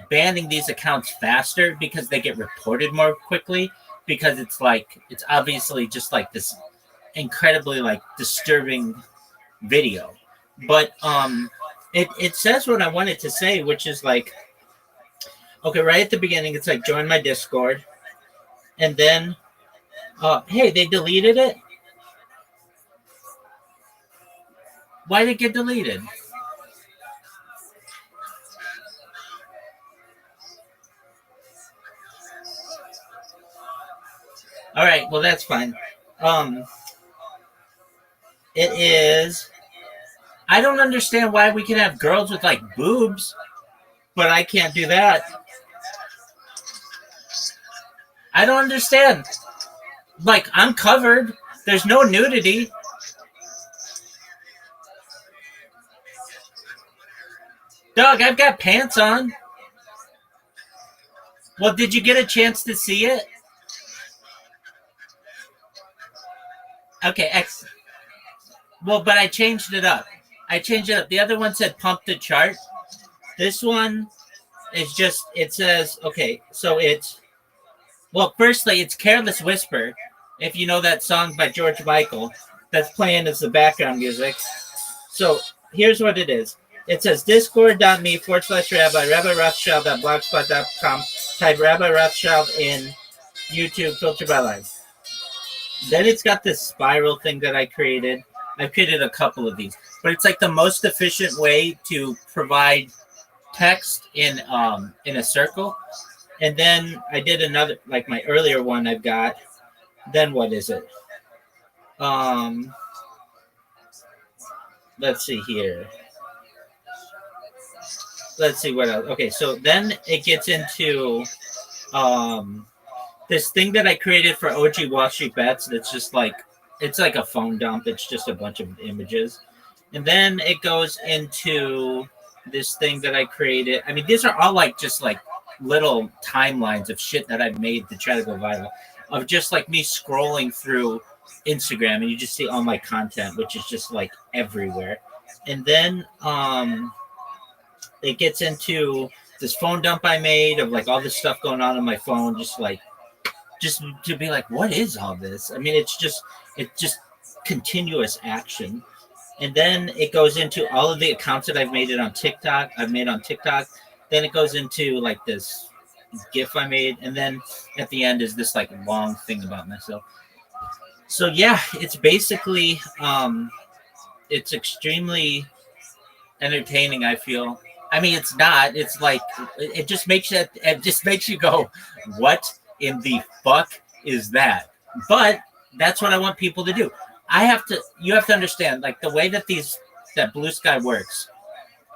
banning these accounts faster because they get reported more quickly, because it's obviously just like this incredibly like disturbing video. But it says what I wanted to say, which is like, okay, right at the beginning it's like, join my Discord, and then hey, they deleted it. Why did it get deleted? All right, well, that's fine. It is. I don't understand why we can have girls with like boobs, but I can't do that. I don't understand. Like, I'm covered. There's no nudity. Dog, I've got pants on. Well, did you get a chance to see it? Okay, excellent. Well, but I changed it up. The other one said pump the chart. This one is just, it says, okay, so it's, well, firstly, it's Careless Whisper. If you know that song by George Michael, that's playing as the background music. So here's what it is. It says discord.me/Rabbi, RabbiRothschild.blogspot.com. Type Rabbi Rothschild in YouTube, filter by live. Then it's got this spiral thing that I created. I've created a couple of these, but it's like the most efficient way to provide text in a circle. And then I did another, like my earlier one I've got. Then what is it? Let's see here. Let's see what else. Okay, so then it gets into this thing that I created for OG Wall Street Bets. That's just like, it's like a phone dump. It's just a bunch of images. And then it goes into this thing that I created. I mean, these are all like just like little timelines of shit that I've made to try to go viral, of just like me scrolling through Instagram, and you just see all my content, which is just like everywhere. And then it gets into this phone dump I made of like all this stuff going on my phone, just to be like, what is all this? I mean, it's just continuous action. and then it goes into all of the accounts that I've made on TikTok. Then it goes into like this GIF I made, and then at the end is this like long thing about myself. So yeah, it's basically it's extremely entertaining. I feel. I mean, it's not. It's like it just makes you go, what in the fuck is that? But that's what I want people to do. You have to understand, like the way that Blue Sky works.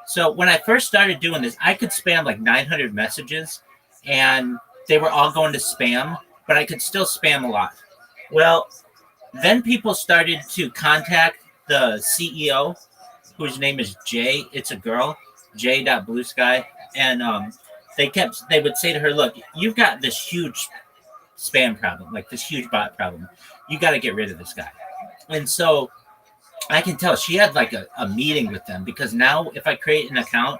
So when I first started doing this, I could spam like 900 messages, and they were all going to spam, but I could still spam a lot. Well, then people started to contact the CEO, whose name is Jay. It's a girl, J.Bluesky, and they would say to her, "Look, you've got this huge spam problem, like this huge bot problem. You got to get rid of this guy." And so I can tell she had like a meeting with them, because now if I create an account,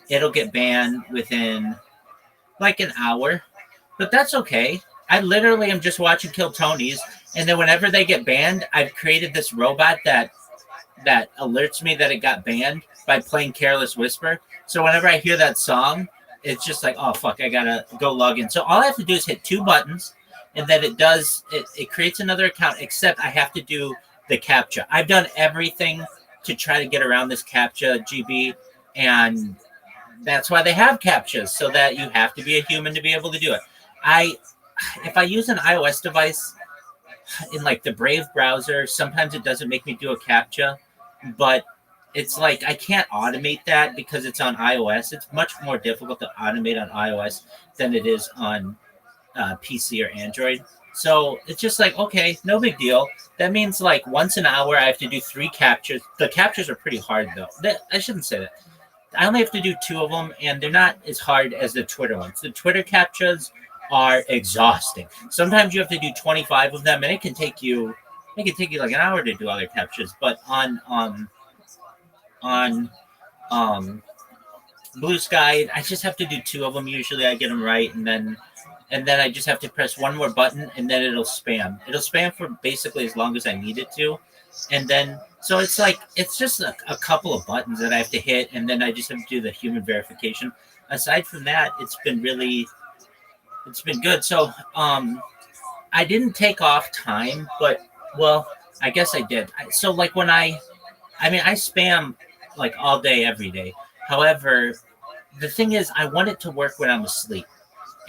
it'll get banned within like an hour. But that's okay. I literally am just watching Kill Tonys, and then whenever they get banned, I've created this robot that alerts me that it got banned by playing Careless Whisper. So whenever I hear that song, it's just like, oh fuck, I gotta go log in. So all I have to do is hit 2 buttons, and then it creates another account, except I have to do the CAPTCHA. I've done everything to try to get around this CAPTCHA, GB, and that's why they have CAPTCHAs, so that you have to be a human to be able to do it. If I use an iOS device in like the Brave browser, sometimes it doesn't make me do a CAPTCHA, but it's like I can't automate that because it's on iOS. It's much more difficult to automate on iOS than it is on PC or Android. So it's just like, okay, no big deal. That means like once an hour I have to do 3 CAPTCHAs. The CAPTCHAs are pretty hard though. I shouldn't say that. I only have to do 2 of them, and they're not as hard as the Twitter ones. The Twitter CAPTCHAs are exhausting. Sometimes you have to do 25 of them, and it can take you like an hour to do other CAPTCHAs. But on Blue Sky, I just have to do 2 of them. Usually I get them right, and then I just have to press one more button, and then it'll spam. It'll spam for basically as long as I need it to. And then, so it's like, it's just a couple of buttons that I have to hit, and then I just have to do the human verification. Aside from that, it's been good. So I didn't take off time, but, well, I guess I did. So like when I spam like all day, every day. However, the thing is, I want it to work when I'm asleep.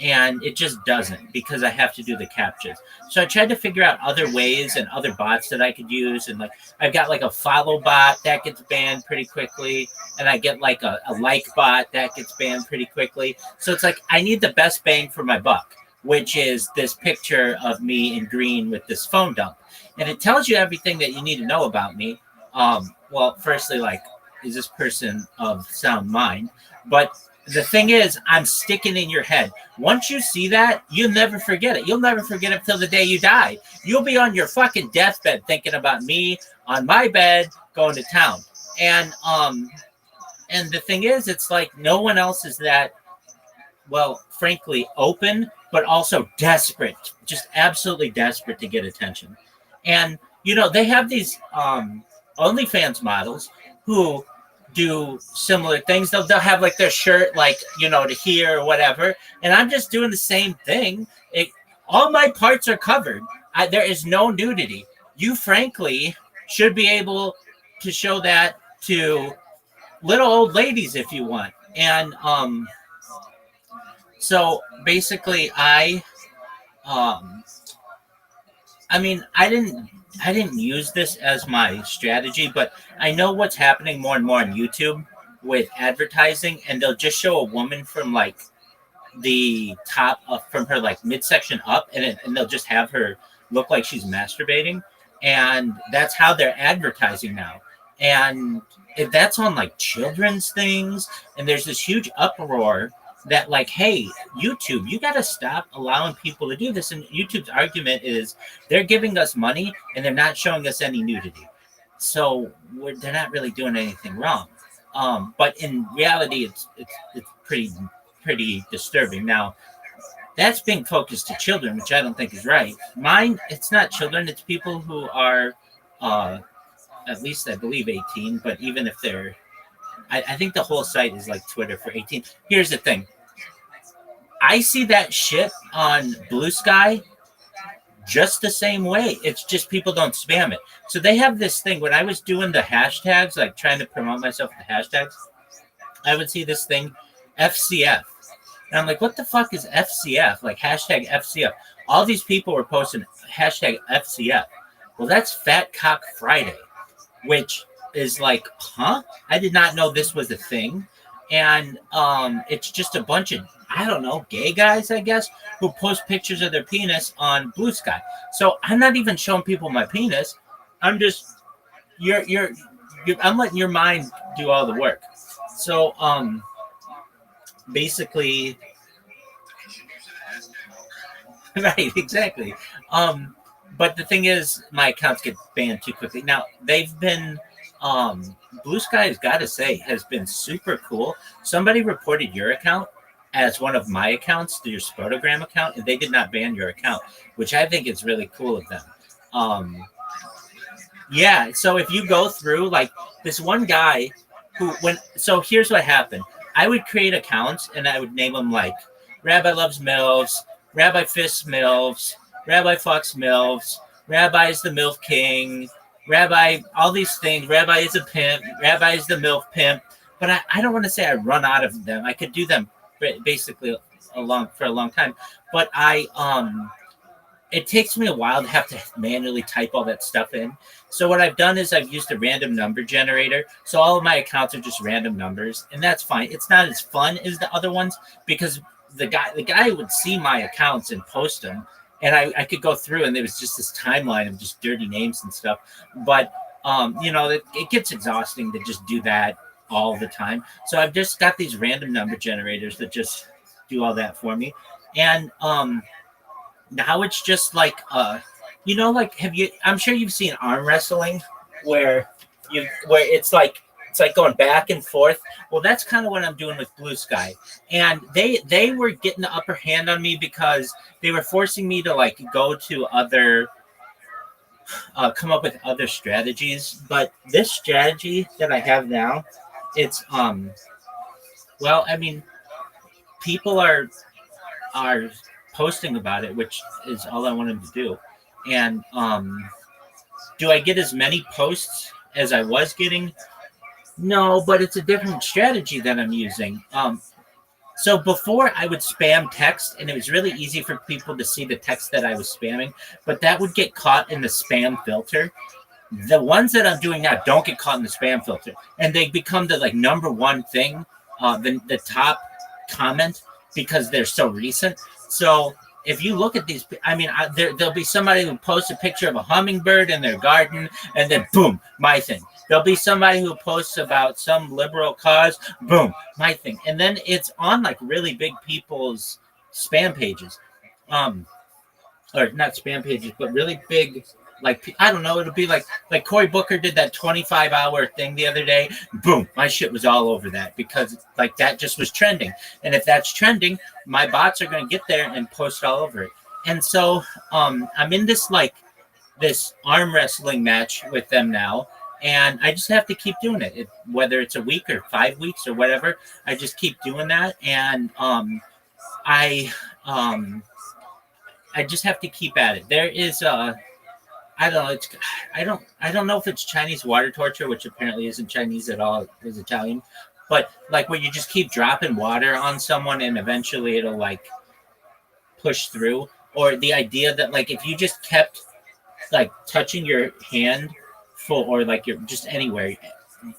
And it just doesn't, because I have to do the CAPTCHAs. So I tried to figure out other ways and other bots that I could use. And like, I've got like a follow bot that gets banned pretty quickly. And I get like a like bot that gets banned pretty quickly. So it's like, I need the best bang for my buck, which is this picture of me in green with this phone dump. And it tells you everything that you need to know about me. Well, firstly, like, is this person of sound mind? But the thing is, I'm sticking in your head. Once you see that, you'll never forget it. You'll never forget it till the day you die. You'll be on your fucking deathbed thinking about me on my bed going to town. And the thing is, it's like no one else is that, well, frankly, open, but also desperate, just absolutely desperate to get attention. And, you know, they have these OnlyFans models who do similar things. They'll have like their shirt, like, you know, to here or whatever. And I'm just doing the same thing. All my parts are covered. There is no nudity. You frankly should be able to show that to little old ladies if you want. And so basically I didn't use this as my strategy, but I know what's happening more and more on YouTube with advertising, and they'll just show a woman from like the top from her like midsection up, and they'll just have her look like she's masturbating, and that's how they're advertising now. And if that's on like children's things, and there's this huge uproar that like, hey, YouTube, you got to stop allowing people to do this. And YouTube's argument is they're giving us money and they're not showing us any nudity. So they're not really doing anything wrong. But in reality, it's pretty disturbing. Now, that's being focused to children, which I don't think is right. Mine, it's not children. It's people who are at least I believe 18, but even if they're, I think the whole site is like Twitter for 18. Here's the thing. I see that shit on Blue Sky just the same way. It's just people don't spam it. So they have this thing. When I was doing the hashtags, like trying to promote myself with the hashtags, I would see this thing, FCF. And I'm like, what the fuck is FCF? Like hashtag FCF. All these people were posting hashtag FCF. Well, that's Fat Cock Friday, which is like, huh? I did not know this was a thing. And it's just a bunch of, I don't know, gay guys, I guess, who post pictures of their penis on Blue Sky. So I'm not even showing people my penis. I'm just, I'm letting your mind do all the work. So basically, right, exactly. But the thing is, my accounts get banned too quickly. Now, they've been, Blue Sky, has got to say, has been super cool. Somebody reported your account as one of my accounts, your Spotogram account, and they did not ban your account, which I think is really cool of them. Yeah, so if you go through, like, this one guy who, so here's what happened. I would create accounts, and I would name them, like, Rabbi Loves MILFs, Rabbi Fists MILFs, Rabbi Fucks MILFs, Rabbi is the MILF King, Rabbi, all these things. Rabbi is a pimp, Rabbi is the MILF pimp. But I don't want to say I run out of them. I could do them basically for a long time. But it takes me a while to have to manually type all that stuff in. So what I've done is I've used a random number generator. So all of my accounts are just random numbers, and that's fine. It's not as fun as the other ones because the guy would see my accounts and post them, and I could go through, and there was just this timeline of just dirty names and stuff. But it gets exhausting to just do that all the time. So I've just got these random number generators that just do all that for me. And now it's just like I'm sure you've seen arm wrestling where it's like going back and forth. Well, that's kind of what I'm doing with Blue Sky. And they were getting the upper hand on me because they were forcing me to like go to other come up with other strategies. But this strategy that I have now, it's well, I mean, people are posting about it, which is all I wanted to do. And do I get as many posts as I was getting? No, but it's a different strategy that I'm using. So before I would spam text, and it was really easy for people to see the text that I was spamming, but that would get caught in the spam filter. The ones that I'm doing now don't get caught in the spam filter, and they become the like number one thing, the top comment, because they're so recent. So if you look at these, I mean, there'll be somebody who posts a picture of a hummingbird in their garden, and then boom, my thing. There'll be somebody who posts about some liberal cause, boom, my thing. And then it's on like really big people's spam pages, or not spam pages, but really big. Like, I don't know, it'll be like Cory Booker did that 25-hour thing the other day. Boom, my shit was all over that because like that just was trending. And if that's trending, my bots are going to get there and post all over it. And so I'm in this arm wrestling match with them now. And I just have to keep doing it. Whether it's a week or 5 weeks or whatever, I just keep doing that. And I just have to keep at it. There is I don't know if it's Chinese water torture, which apparently isn't Chinese at all. It's Italian. But like where you just keep dropping water on someone and eventually it'll like push through. Or the idea that like if you just kept like touching your hand or like you're just anywhere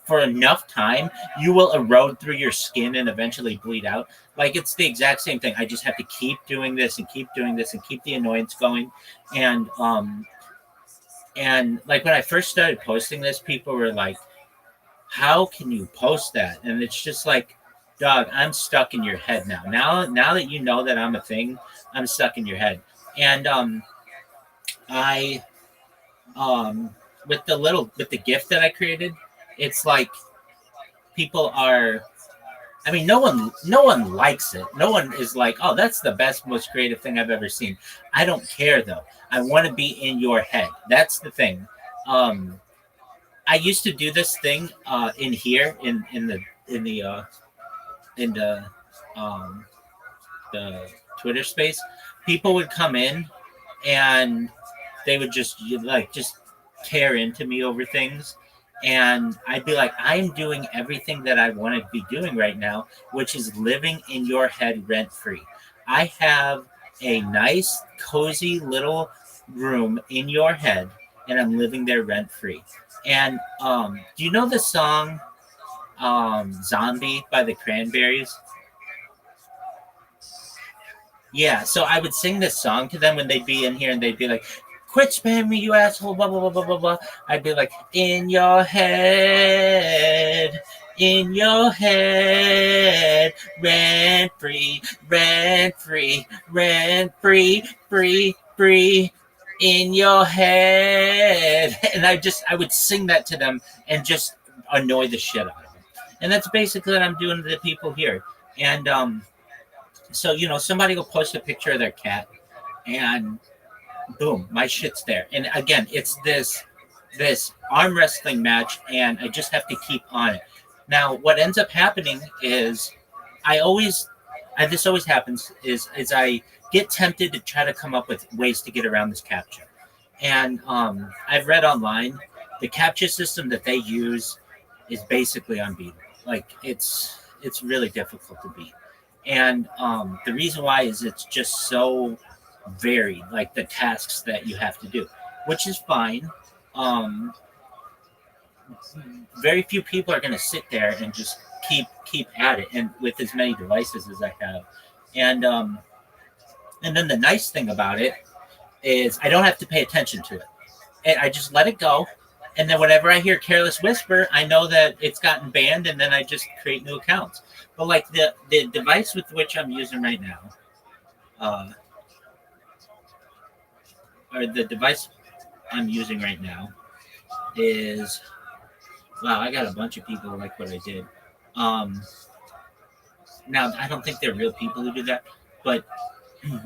for enough time, you will erode through your skin and eventually bleed out. Like it's the exact same thing. I just have to keep doing this and keep doing this and keep the annoyance going. And like when I first started posting this, people were like, how can you post that? And it's just like, dog, I'm stuck in your head now. Now that you know that I'm a thing, I'm stuck in your head. And with the gift that I created, it's like people are, I mean, no one likes it. No one is like, oh, that's the best, most creative thing I've ever seen. I don't care though. I want to be in your head. That's the thing. I used to do this thing in here in the Twitter space. People would come in and they would just tear into me over things. And I'd be like, I'm doing everything that I want to be doing right now, which is living in your head rent free. I have a nice, cozy little room in your head, and I'm living there rent free. And do you know the song Zombie by the Cranberries? Yeah, so I would sing this song to them when they'd be in here and they'd be like, quit spamming me, you asshole, blah, blah, blah, blah, blah, blah. I'd be like, in your head, rent free, free, in your head. And I would sing that to them and just annoy the shit out of them. And that's basically what I'm doing to the people here. And, so, somebody will post a picture of their cat and boom, my shit's there. And again, it's this arm wrestling match and I just have to keep on it. Now, what ends up happening is this always happens is I get tempted to try to come up with ways to get around this captcha. And I've read online, the captcha system that they use is basically unbeatable. Like it's really difficult to beat. And the reason why is it's just so varied, like the tasks that you have to do, which is fine. Very few people are going to sit there and just keep at it, and with as many devices as I have. And then the nice thing about it is I don't have to pay attention to it. And I just let it go. And then whenever I hear Careless Whisper, I know that it's gotten banned, and then I just create new accounts. But like the device with which I'm using right now, is, wow, I got a bunch of people who like what I did. Now, I don't think they're real people who do that, but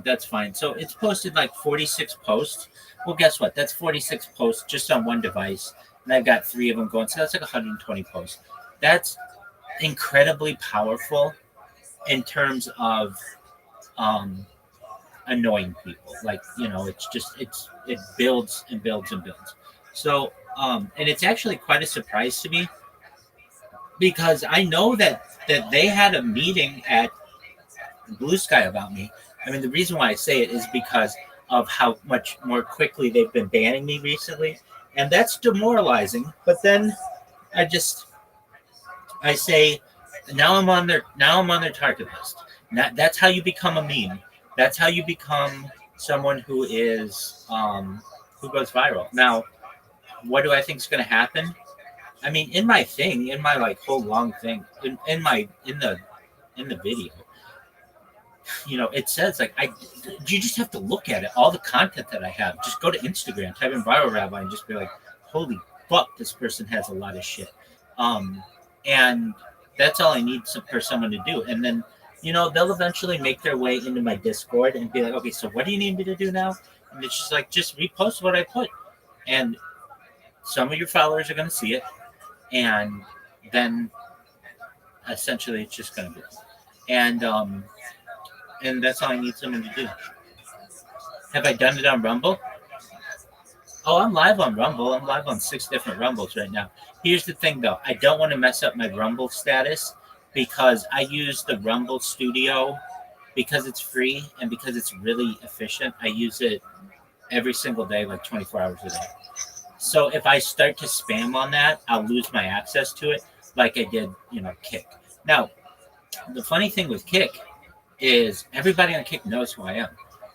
that's fine. So it's posted like 46 posts. Well, guess what? That's 46 posts just on one device. And I've got 3 of them going. So that's like 120 posts. That's incredibly powerful in terms of annoying people. Like, it builds and builds and builds. So, and it's actually quite a surprise to me because I know that they had a meeting at Blue Sky about me. I mean, the reason why I say it is because of how much more quickly they've been banning me recently. And that's demoralizing. But then I say, now I'm on their target list. That's how you become a meme. That's how you become someone who is who goes viral. Now, what do I think is going to happen? I mean, in my like whole long thing, in the video, it says like you just have to look at it. All the content that I have, just go to Instagram, type in viral rabbi, and just be like, holy fuck, this person has a lot of shit. And that's all I need for someone to do. And then, they'll eventually make their way into my Discord and be like, okay, so what do you need me to do now? And it's just like, just repost what I put. And some of your followers are going to see it. And then essentially it's just going to be. And that's all I need someone to do. Have I done it on Rumble? Oh, I'm live on Rumble. I'm live on 6 different Rumbles right now. Here's the thing, though. I don't want to mess up my Rumble status because I use the Rumble Studio because it's free and because it's really efficient. I use it every single day, like 24 hours a day. So if I start to spam on that, I'll lose my access to it like I did, Kick. Now, the funny thing with Kick is everybody on Kick knows who I am.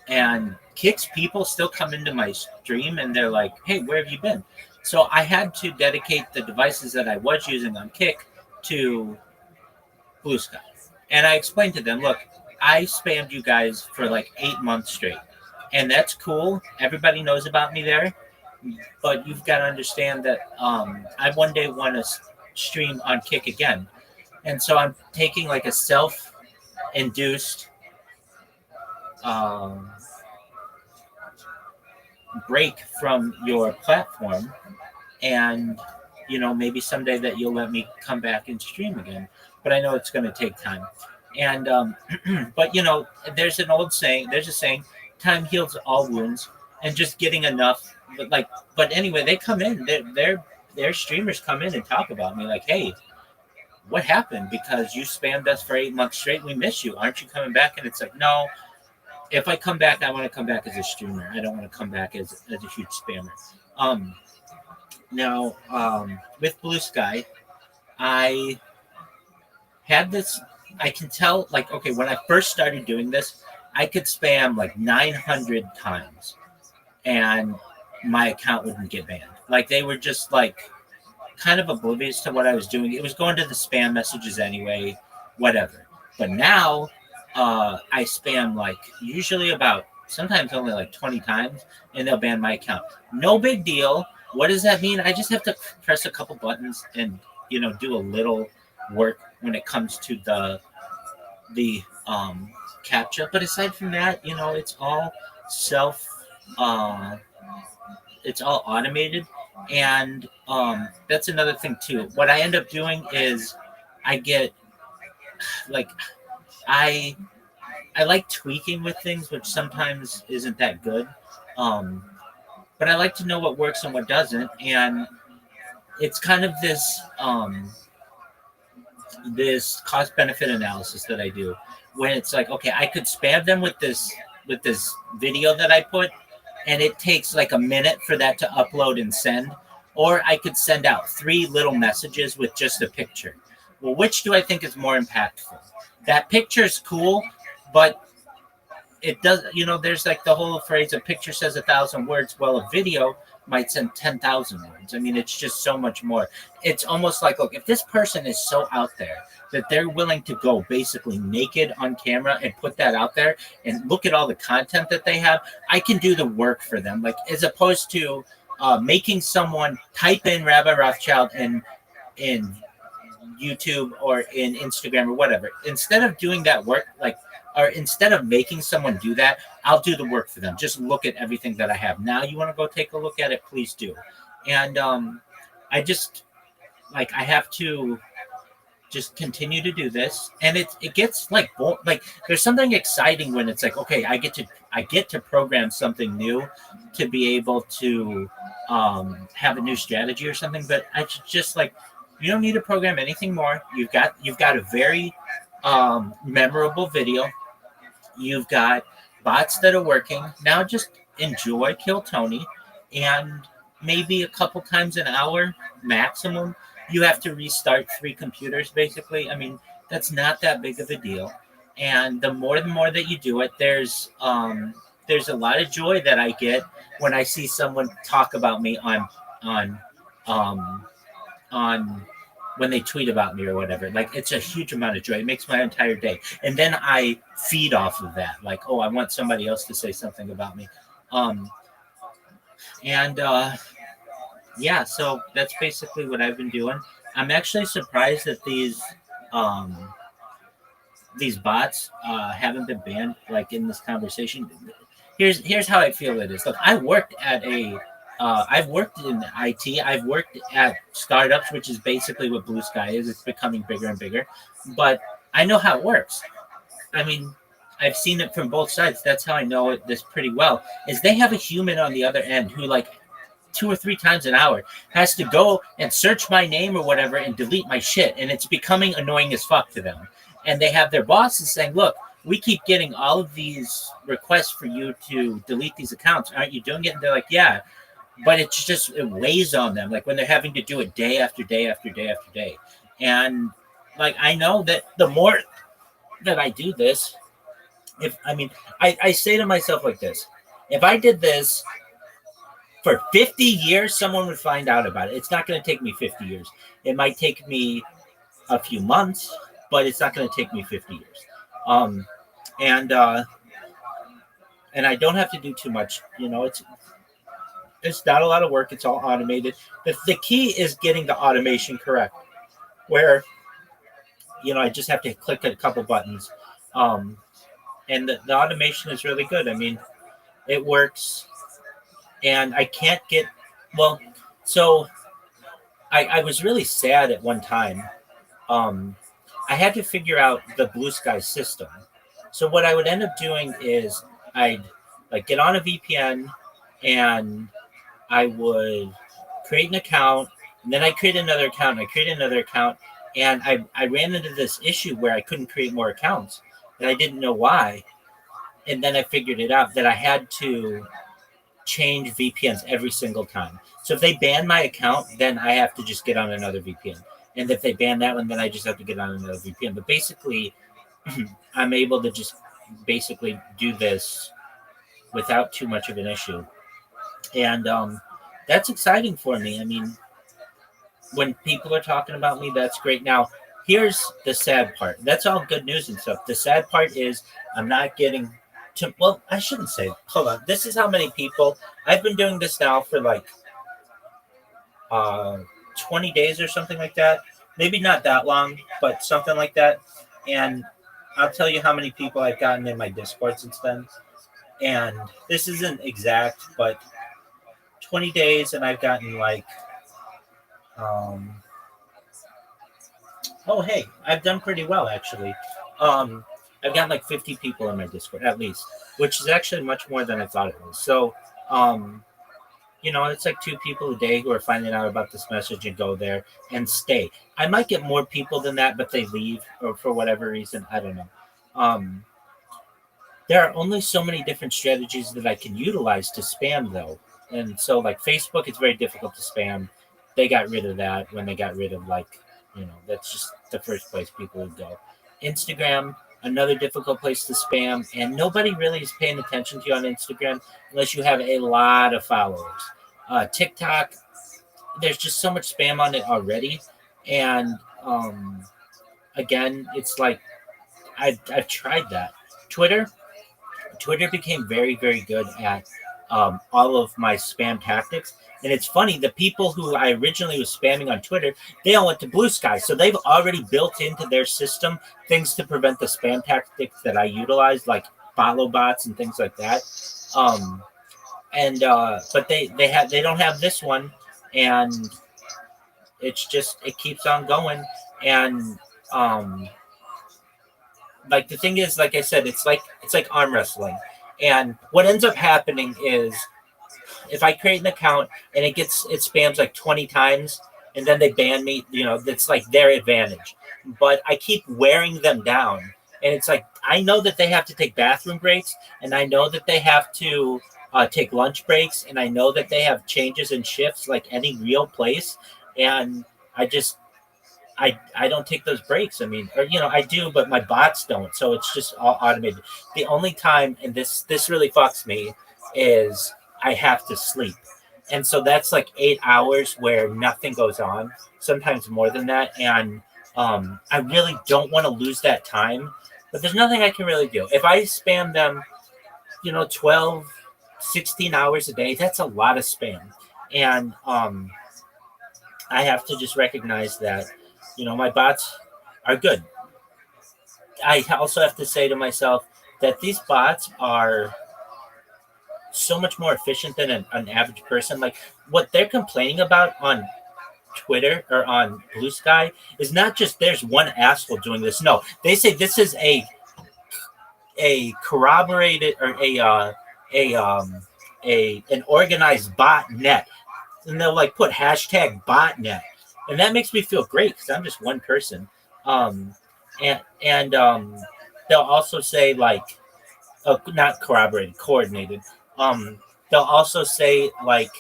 And Kick's people still come into my stream and they're like, hey, where have you been? So I had to dedicate the devices that I was using on Kick to Blue Sky. And I explained to them, look, I spammed you guys for like 8 months straight. And that's cool. Everybody knows about me there. But you've got to understand that I one day want to stream on Kick again. And so I'm taking like a self-induced break from your platform, and maybe someday that you'll let me come back and stream again. But I know it's going to take time. And but there's a saying, time heals all wounds, and just getting enough. But anyway, they come in. Their streamers come in and talk about me like, hey, what happened? Because you spammed us for 8 months straight. We miss you. Aren't you coming back? And it's like, no. If I come back, I want to come back as a streamer. I don't want to come back as a huge spammer. Now, with Blue Sky, I had this. I can tell, like, okay, when I first started doing this, I could spam like 900 times, and my account wouldn't get banned. Like, they were just like kind of oblivious to what I was doing. It was going to the spam messages anyway, whatever. But now, I spam like usually sometimes only like 20 times, and they'll ban my account. No big deal. What does that mean? I just have to press a couple buttons and do a little work when it comes to the CAPTCHA. But aside from that, it's all it's all automated. And that's another thing too. What I end up doing is I get like I like tweaking with things, which sometimes isn't that good. But I like to know what works and what doesn't. And it's kind of this cost benefit analysis that I do, when it's like, okay, I could spam them with this video that I put, and it takes like a minute for that to upload and send, or I could send out 3 little messages with just a picture. Well, which do I think is more impactful? That picture is cool, but it does, there's like the whole phrase, a picture says 1,000 words. Well, a video might send 10,000 words. I mean, it's just so much more. It's almost like, look, if this person is so out there that they're willing to go basically naked on camera and put that out there and look at all the content that they have, I can do the work for them. Like, as opposed to making someone type in Rabbi Rothschild in YouTube or in Instagram or whatever. Instead of doing that work, or instead of making someone do that, I'll do the work for them. Just look at everything that I have. Now you want to go take a look at it, please do. And I just, I have to just continue to do this. And it gets like there's something exciting when it's like, okay, I get to program something new to be able to have a new strategy or something. But I just you don't need to program anything more. You've got a very memorable video. You've got bots that are working. Now just enjoy Kill Tony, and maybe a couple times an hour maximum, you have to restart 3 computers, basically. I mean, that's not that big of a deal. And the more that you do it, there's a lot of joy that I get when I see someone talk about me on when they tweet about me or whatever. Like, it's a huge amount of joy. It makes my entire day. And then I feed off of that. Like, oh, I want somebody else to say something about me. Yeah, so that's basically what I've been doing. I'm actually surprised that these bots haven't been banned, like, in this conversation. Here's how I feel it is. Look, I've worked in IT. I've worked at startups, which is basically what Blue Sky is. It's becoming bigger and bigger, but I know how it works. I mean, I've seen it from both sides. That's how I know this pretty well, is they have a human on the other end who, like, 2 or 3 times an hour has to go and search my name or whatever and delete my shit. And it's becoming annoying as fuck to them. And they have their bosses saying, look, we keep getting all of these requests for you to delete these accounts. Aren't you doing it? And they're like, yeah. But it weighs on them, like when they're having to do it day after day after day after day. And like, I know that the more that I do this, I say to myself like this, if I did this for 50 years, someone would find out about it. It's not going to take me 50 years. It might take me a few months, but it's not going to take me 50 years. And I don't have to do too much, it's not a lot of work. It's all automated. The key is getting the automation correct, where, I just have to click a couple buttons. And the automation is really good. I mean, it works. And I can't get, so I was really sad at one time. I had to figure out the Blue Sky system. So what I would end up doing is I'd like get on a VPN and I would create an account, and then I create another account, and I create another account, and I ran into this issue where I couldn't create more accounts, and I didn't know why. And then I figured it out that I had to change VPNs every single time. So if they ban my account, then I have to just get on another VPN. And if they ban that one, then I just have to get on another VPN. But basically, I'm able to just basically do this without too much of an issue. And that's exciting for me. I mean, when people are talking about me, that's great. Now, here's the sad part. That's all good news and stuff. The sad part is I'm not getting to, well, I shouldn't say, hold on. This is how many people, I've been doing this now for like 20 days or something like that. Maybe not that long, but something like that. And I'll tell you how many people I've gotten in my Discord since then. And this isn't exact, but 20 days, and I've gotten like, oh, hey, I've done pretty well, actually. I've gotten like 50 people in my Discord, at least, which is actually much more than I thought it was. So, you know, it's like 2 people a day who are finding out about this message and go there and stay. I might get more people than that, but they leave or for whatever reason. I don't know. There are only so many different strategies that I can utilize to spam, though. And so, like Facebook, it's very difficult to spam. They got rid of that when they got rid of, like, you know, that's just the first place people would go. Instagram, another difficult place to spam, and nobody really is paying attention to you on Instagram unless you have a lot of followers. TikTok, there's just so much spam on it already, and again, it's like I've tried that. Twitter became very, very good at all of my spam tactics. And it's funny, the people who I originally was spamming on Twitter, they all went to Blue Sky. So they've already built into their system things to prevent the spam tactics that I utilize, like follow bots and things like that. But they don't have this one, and it's just, it keeps on going. And like the thing is, like I said, it's like arm wrestling. And what ends up happening is if I create an account and it spams like 20 times and then they ban me, you know, that's like their advantage. But I keep wearing them down. And it's like, I know that they have to take bathroom breaks, and I know that they have to take lunch breaks, and I know that they have changes in shifts like any real place. And I don't take those breaks. I mean, or, you know, I do, but my bots don't. So it's just all automated. The only time, and this really fucks me, is I have to sleep. And so that's like 8 hours where nothing goes on, sometimes more than that. And I really don't want to lose that time, but there's nothing I can really do. If I spam them, you know, 12, 16 hours a day, that's a lot of spam. And I have to just recognize that, you know, my bots are good. I also have to say to myself that these bots are so much more efficient than an average person. Like what they're complaining about on Twitter or on Blue Sky is not just there's one asshole doing this. No, they say this is a corroborated or an organized bot net, and they'll like put hashtag botnet, and that makes me feel great because I'm just one person. They'll also say like, not corroborated, coordinated. They'll also say like,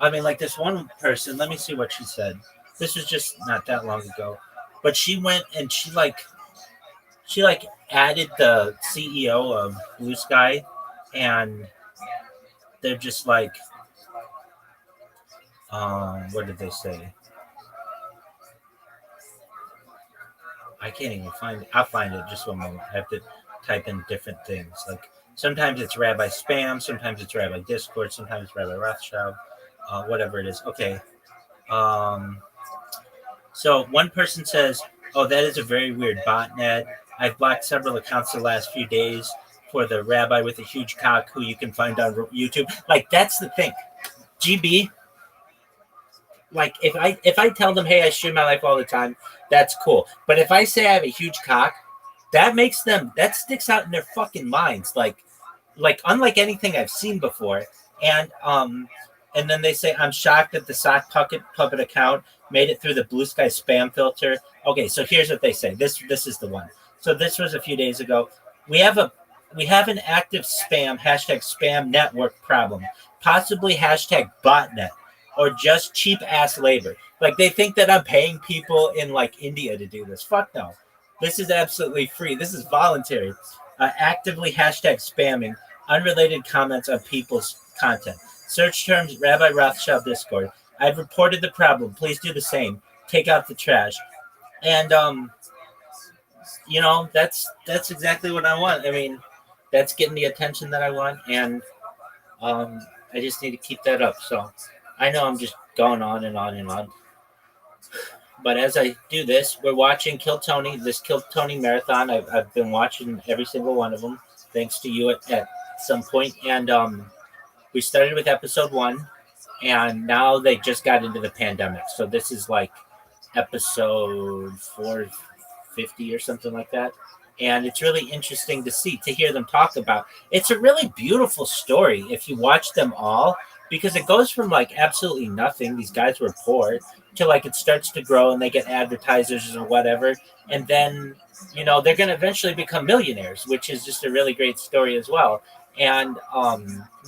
I mean, like this one person. Let me see what she said. This was just not that long ago, but she went and she added the CEO of Blue Sky, and they're just like, what did they say? I can't even find it. I'll find it just one moment. I have to type in different things. Like sometimes it's Rabbi Spam, sometimes it's Rabbi Discord, sometimes it's Rabbi Rothschild, whatever it is. Okay. So one person says, "Oh, that is a very weird botnet. I've blocked several accounts the last few days for the rabbi with a huge cock who you can find on YouTube." Like that's the thing. GB, like if I tell them, hey, I stream my life all the time, that's cool. But if I say I have a huge cock, that sticks out in their fucking minds, like unlike anything I've seen before. And then they say, I'm shocked that the sock puppet account made it through the Blue Sky spam filter. Okay, so here's what they say. This is the one. So this was a few days ago. We have an active #spam network problem, possibly #botnet, or just cheap ass labor. Like they think that I'm paying people in like India to do this. Fuck no. This is absolutely free. This is voluntary. Actively #spamming unrelated comments on people's content. Search terms Rabbi Rothschild Discord. I've reported the problem. Please do the same. Take out the trash. And that's exactly what I want. I mean, that's getting the attention that I want, and I just need to keep that up. So I know I'm just going on and on and on. But as I do this, we're watching Kill Tony, this Kill Tony marathon. I've been watching every single one of them, thanks to you at some point. And we started with episode 1, and now they just got into the pandemic. So this is like episode 450 or something like that. And it's really interesting to hear them talk about. It's a really beautiful story if you watch them all, because it goes from like absolutely nothing. These guys were poor to like it starts to grow and they get advertisers or whatever. And then, they're going to eventually become millionaires, which is just a really great story as well. And,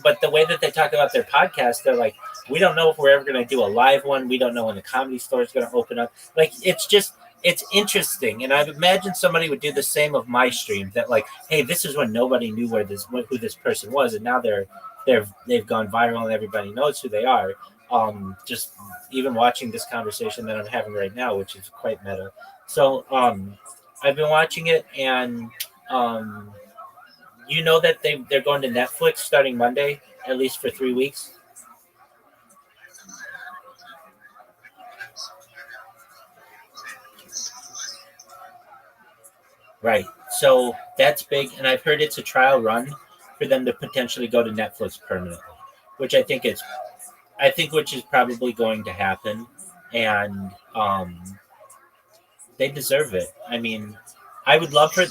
but the way that they talk about their podcast, they're like, we don't know if we're ever going to do a live one. We don't know when the Comedy Store is going to open up. Like, it's interesting. And I imagine somebody would do the same of my stream, that like, hey, this is when nobody knew who this person was. And now they've gone viral and everybody knows who they are. Just even watching this conversation that I'm having right now, which is quite meta. So, I've been watching it, and, that they're going to Netflix starting Monday, at least for 3 weeks. Right. So that's big, and I've heard it's a trial run for them to potentially go to Netflix permanently, which which is probably going to happen, and they deserve it. I mean, I would love for.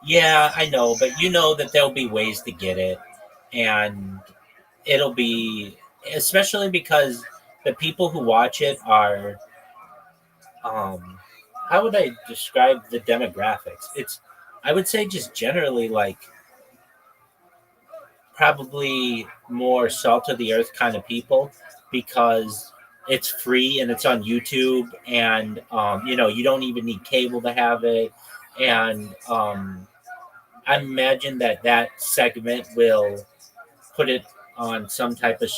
Yeah, I know, but that there'll be ways to get it, and it'll be, especially because the people who watch it are, how would I describe the demographics? I would say just generally like probably more salt of the earth kind of people, because it's free and it's on YouTube, and you don't even need cable to have it, and I imagine that segment will put it on some type of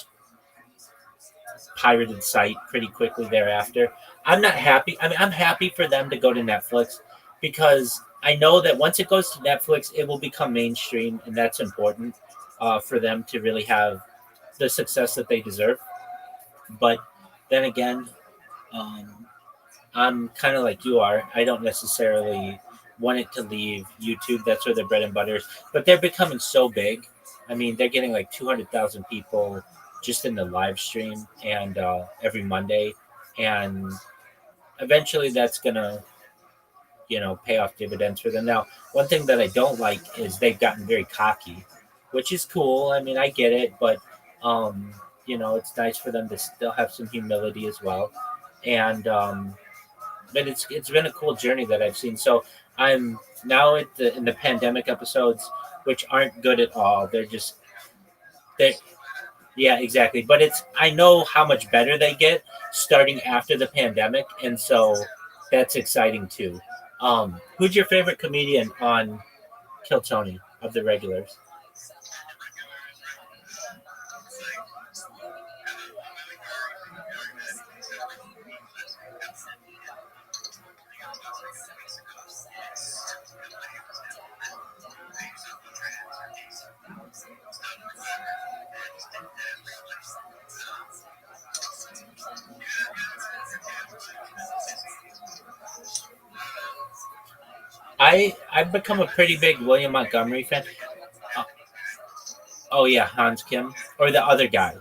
pirated site pretty quickly thereafter. I'm not happy. I mean, I'm happy for them to go to Netflix, because I know that once it goes to Netflix, it will become mainstream, and that's important for them to really have the success that they deserve. But then again, I'm kind of like you are. I don't necessarily want it to leave YouTube. That's where their bread and butter is. But they're becoming so big. I mean, they're getting like 200,000 people just in the live stream, and every Monday. And eventually that's going to, pay off dividends for them. Now, one thing that I don't like is they've gotten very cocky, which is cool. I mean, I get it, but, it's nice for them to still have some humility as well. And, but it's been a cool journey that I've seen. So I'm now in the pandemic episodes, which aren't good at all. Yeah, exactly. But I know how much better they get starting after the pandemic, and so that's exciting too. Who's your favorite comedian on Kill Tony of the regulars? I've become a pretty big William Montgomery fan. Oh yeah, Hans Kim or the other guy.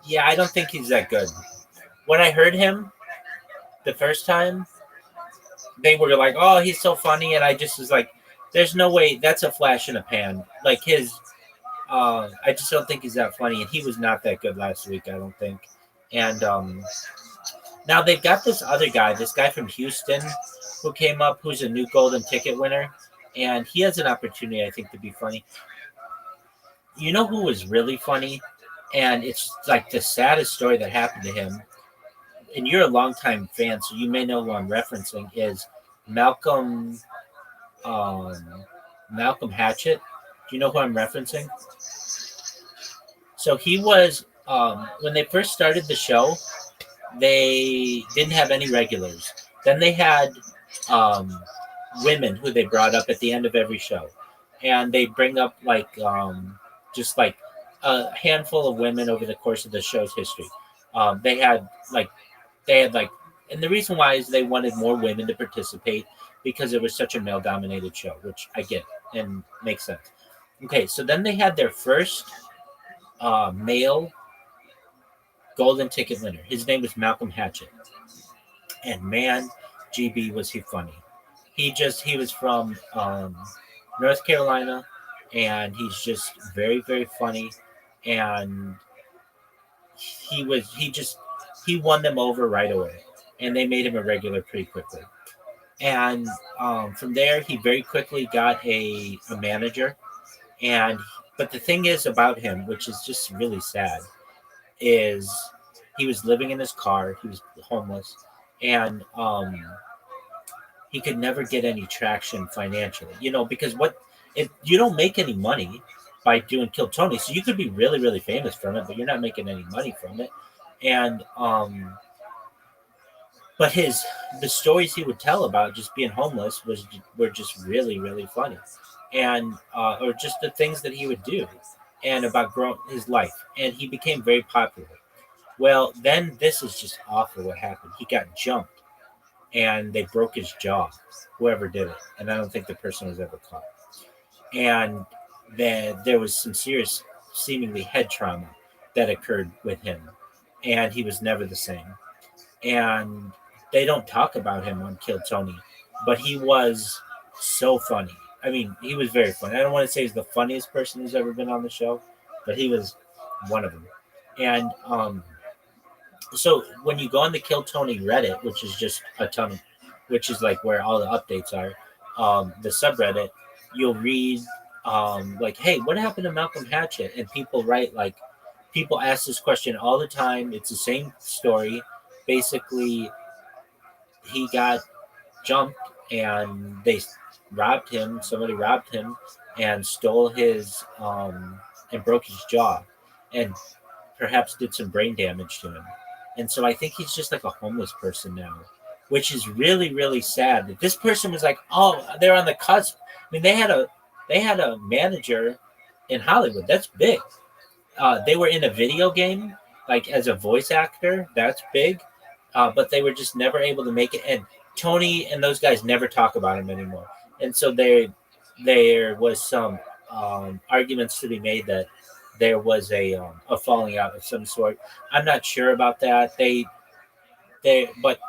Yeah, I don't think he's that good. When I heard him the first time, they were like, "Oh, he's so funny," and I just was like, "There's no way that's a flash in a pan." Like his, I just don't think he's that funny, and he was not that good last week. I don't think. And now they've got this other guy, this guy from Houston, who came up, who's a new golden ticket winner, and he has an opportunity, I think, to be funny. You know who was really funny, and it's like the saddest story that happened to him. And you're a longtime fan, so you may know who I'm referencing. Is Malcolm Malcolm Hatchett? Do you know who I'm referencing? So he was when they first started the show, they didn't have any regulars. Then they had women who they brought up at the end of every show, and they bring up like just like a handful of women over the course of the show's history. They had like and the reason why is they wanted more women to participate because it was such a male-dominated show, which I get and makes sense. Okay, so then they had their first male golden ticket winner. His name was Malcolm Hatchett, and man, GB was he funny. He was from North Carolina, and he's just very, very funny, and he won them over right away, and they made him a regular pretty quickly. And from there, he very quickly got a manager. But the thing is about him, which is just really sad, is he was living in his car. He was homeless, and he could never get any traction financially. Because if you don't make any money by doing Kill Tony, so you could be really, really famous from it, but you're not making any money from it. And but the stories he would tell about just being homeless were just really, really funny, and or just the things that he would do, and about growing his life, and he became very popular. Well, then this is just awful. What happened? He got jumped, and they broke his jaw. Whoever did it, and I don't think the person was ever caught. And then there was some serious, seemingly head trauma that occurred with him, and he was never the same. And they don't talk about him on Kill Tony, but he was so funny. I mean, he was very funny. I don't want to say he's the funniest person who's ever been on the show, but he was one of them. And so when you go on the Kill Tony Reddit, which is just a ton, which is like where all the updates are, the subreddit, you'll read like, hey, what happened to Malcolm Hatchett? And people write like, people ask this question all the time. It's the same story. Basically, he got jumped and they robbed him. Somebody robbed him and stole his and broke his jaw and perhaps did some brain damage to him. And so I think he's just like a homeless person now, which is really, really sad. That this person was like, oh, they're on the cusp. I mean, they had a manager in Hollywood. That's big. They were in a video game, like as a voice actor. That's big. But they were just never able to make it. And Tony and those guys never talk about him anymore. And so there was some arguments to be made that there was a falling out of some sort. I'm not sure about that. But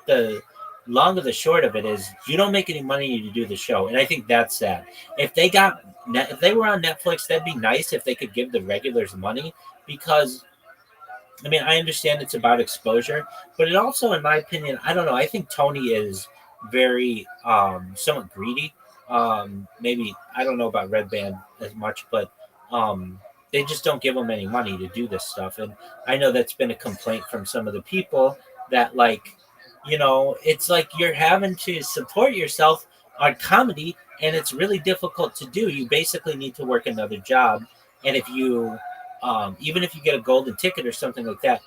the long of the short of it is you don't make any money to do the show, and I think that's sad. If they were on Netflix, that'd be nice if they could give the regulars money, because I mean, I understand it's about exposure, but it also, in my opinion, I don't know. I think Tony is very somewhat greedy. Maybe I don't know about Red Band as much, but they just don't give him any money to do this stuff. And I know that's been a complaint from some of the people that, like, it's like you're having to support yourself on comedy, and it's really difficult to do. You basically need to work another job, and if you even if you get a golden ticket or something like that,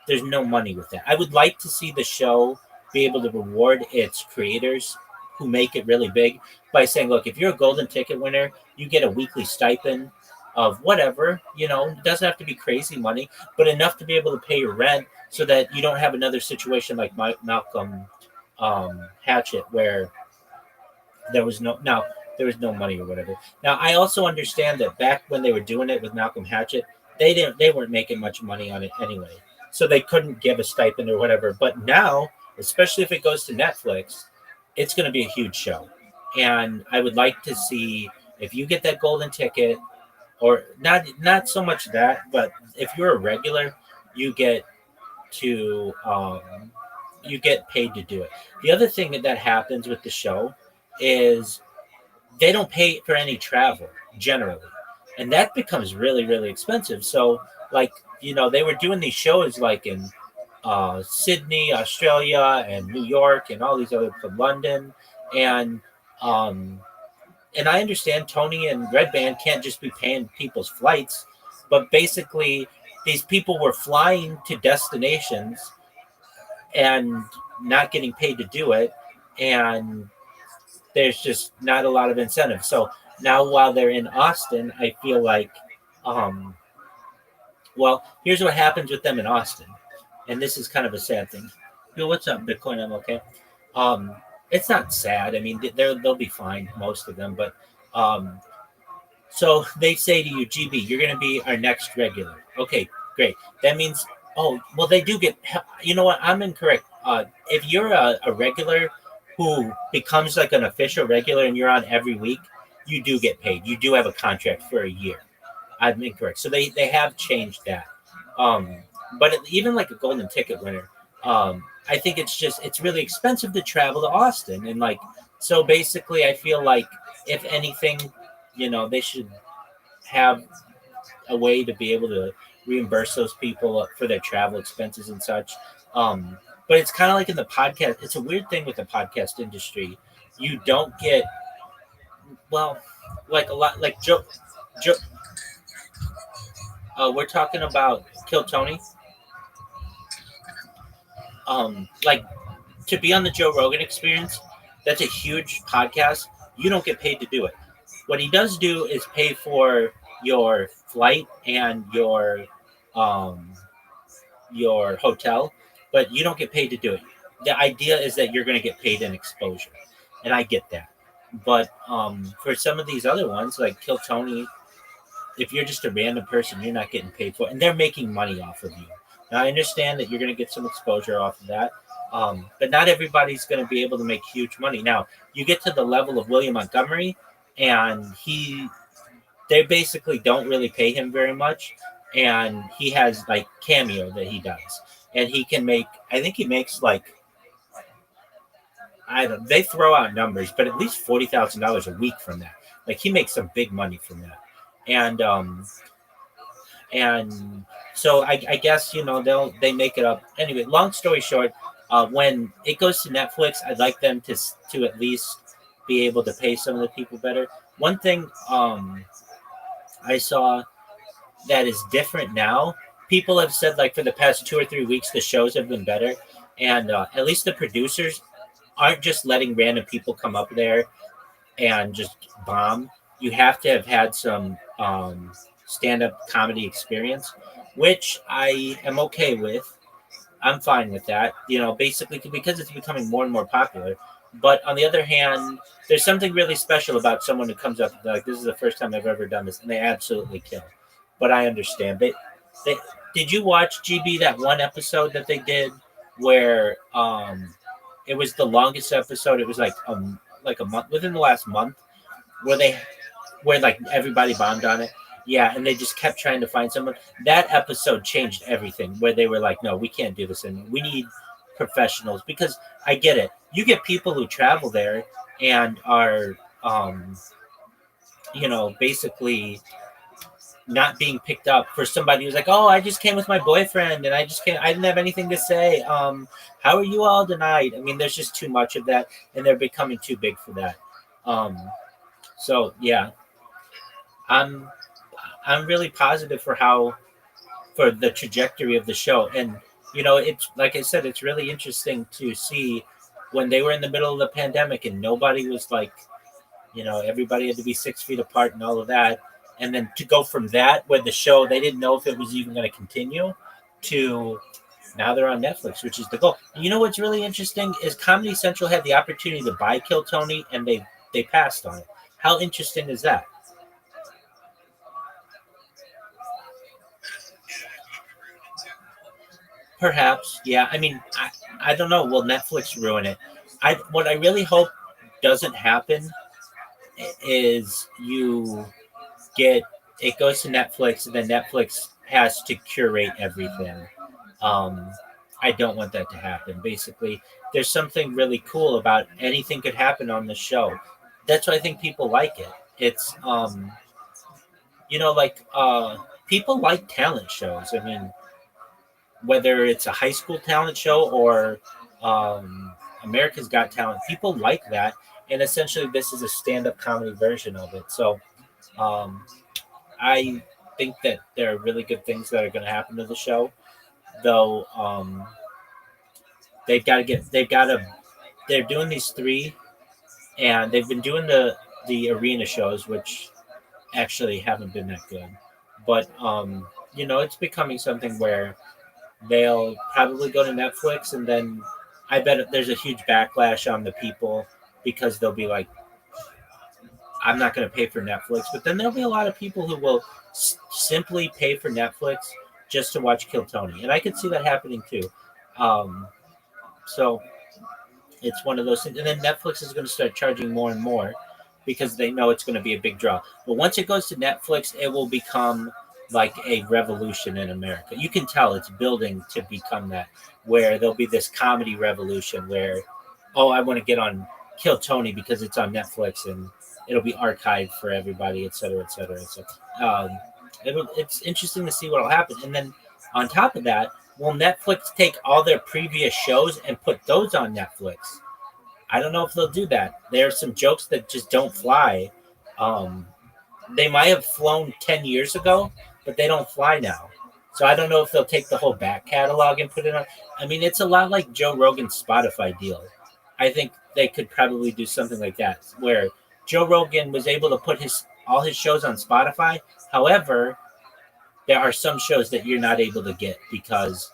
there's no money with that. I would like to see the show be able to reward its creators who make it really big by saying, look, if you're a golden ticket winner, you get a weekly stipend of whatever, it doesn't have to be crazy money, but enough to be able to pay your rent so that you don't have another situation like Malcolm Hatchett where there was no. Now, there was no money or whatever. Now I also understand that back when they were doing it with Malcolm Hatchett, they weren't making much money on it anyway, so they couldn't give a stipend or whatever. But now, especially if it goes to Netflix, it's going to be a huge show, and I would like to see if you get that golden ticket, or not so much that, but if you're a regular, you get to you get paid to do it. The other thing that happens with the show is they don't pay for any travel generally, and that becomes really really expensive. So like they were doing these shows like in Sydney, Australia, and New York, and all these other London, and um, and I understand Tony and Red Band can't just be paying people's flights, but basically these people were flying to destinations and not getting paid to do it, and there's just not a lot of incentive. So now while they're in Austin, I feel like well, here's what happens with them in Austin, and this is kind of a sad thing. Yo, what's up, Bitcoin? I'm okay. It's not sad. I mean, they'll be fine, most of them, but so they say to you, GB, you're going to be our next regular. Okay, great. That means, oh, well, they do get, you know what? I'm incorrect. If you're a regular who becomes like an official regular and you're on every week, you do get paid. You do have a contract for a year. I'm incorrect. So they have changed that. But even like a golden ticket winner, I think it's really expensive to travel to Austin. And like, so basically I feel like if anything, they should have a way to be able to reimburse those people for their travel expenses and such. But it's kind of like in the podcast. It's a weird thing with the podcast industry. You don't get, well, like a lot, like Joe we're talking about Kill Tony. Like to be on the Joe Rogan Experience, that's a huge podcast. You don't get paid to do it. What he does do is pay for your flight and your hotel, but you don't get paid to do it. The idea is that you're going to get paid in exposure, and I get that. But for some of these other ones, like Kill Tony, if you're just a random person, you're not getting paid for it, and they're making money off of you. Now, I understand that you're going to get some exposure off of that, but not everybody's going to be able to make huge money. Now, you get to the level of William Montgomery, and they basically don't really pay him very much, and he has like Cameo that he does, and he can make, I think he makes like, they throw out numbers, but at least $40,000 a week from that. Like he makes some big money from that. And so I guess they make it up anyway. Long story short, when it goes to Netflix, I'd like them to at least be able to pay some of the people better. One thing I saw that is different now. People have said like for the past 2 or 3 weeks the shows have been better, and at least the producers aren't just letting random people come up there and just bomb. You have to have had some stand-up comedy experience, which I am okay with. I'm fine with that, basically because it's becoming more and more popular. But on the other hand, there's something really special about someone who comes up like, this is the first time I've ever done this, and they absolutely kill. But I understand. Did you watch, GB, that one episode that they did where it was the longest episode? It was like a month, within the last month, where like everybody bombed on it. Yeah, and they just kept trying to find someone. That episode changed everything, where they were like, no, we can't do this anymore. We need professionals, because I get it. You get people who travel there and are, basically not being picked up for somebody who's like, oh, I just came with my boyfriend and I didn't have anything to say. How are you all tonight? I mean, there's just too much of that, and they're becoming too big for that. So yeah, I'm really positive for the trajectory of the show. And, it's like I said, it's really interesting to see when they were in the middle of the pandemic and nobody was like, everybody had to be 6 feet apart and all of that. And then to go from that, where the show, they didn't know if it was even going to continue, to now they're on Netflix, which is the goal. You know what's really interesting is Comedy Central had the opportunity to buy Kill Tony, and they passed on it. How interesting is that? Perhaps, yeah. I mean, I don't know. Will Netflix ruin it? What I really hope doesn't happen is you get it goes to Netflix and then Netflix has to curate everything. Um, I don't want that to happen. Basically, there's something really cool about anything could happen on the show. That's why I think people like it. It's like people like talent shows. I mean, whether it's a high school talent show or America's Got Talent, people like that. And essentially, this is a stand-up comedy version of it. So I think that there are really good things that are going to happen to the show, though. They're doing these three, and they've been doing the arena shows, which actually haven't been that good. But it's becoming something where they'll probably go to Netflix, and then I bet there's a huge backlash on the people because they'll be like, I'm not going to pay for Netflix. But then there'll be a lot of people who will simply pay for Netflix just to watch Kill Tony. And I could see that happening too. So it's one of those things. And then Netflix is going to start charging more and more because they know it's going to be a big draw. But once it goes to Netflix, it will become like a revolution in America. You can tell it's building to become that, where there'll be this comedy revolution where, I want to get on Kill Tony because it's on Netflix and it'll be archived for everybody, et cetera, et cetera, et cetera. It's interesting to see what will happen. And then on top of that, will Netflix take all their previous shows and put those on Netflix? I don't know if they'll do that. There are some jokes that just don't fly. They might have flown 10 years ago, but they don't fly now. So I don't know if they'll take the whole back catalog and put it on. I mean, it's a lot like Joe Rogan's Spotify deal. I think they could probably do something like that, where Joe Rogan was able to put all his shows on Spotify. However, there are some shows that you're not able to get because,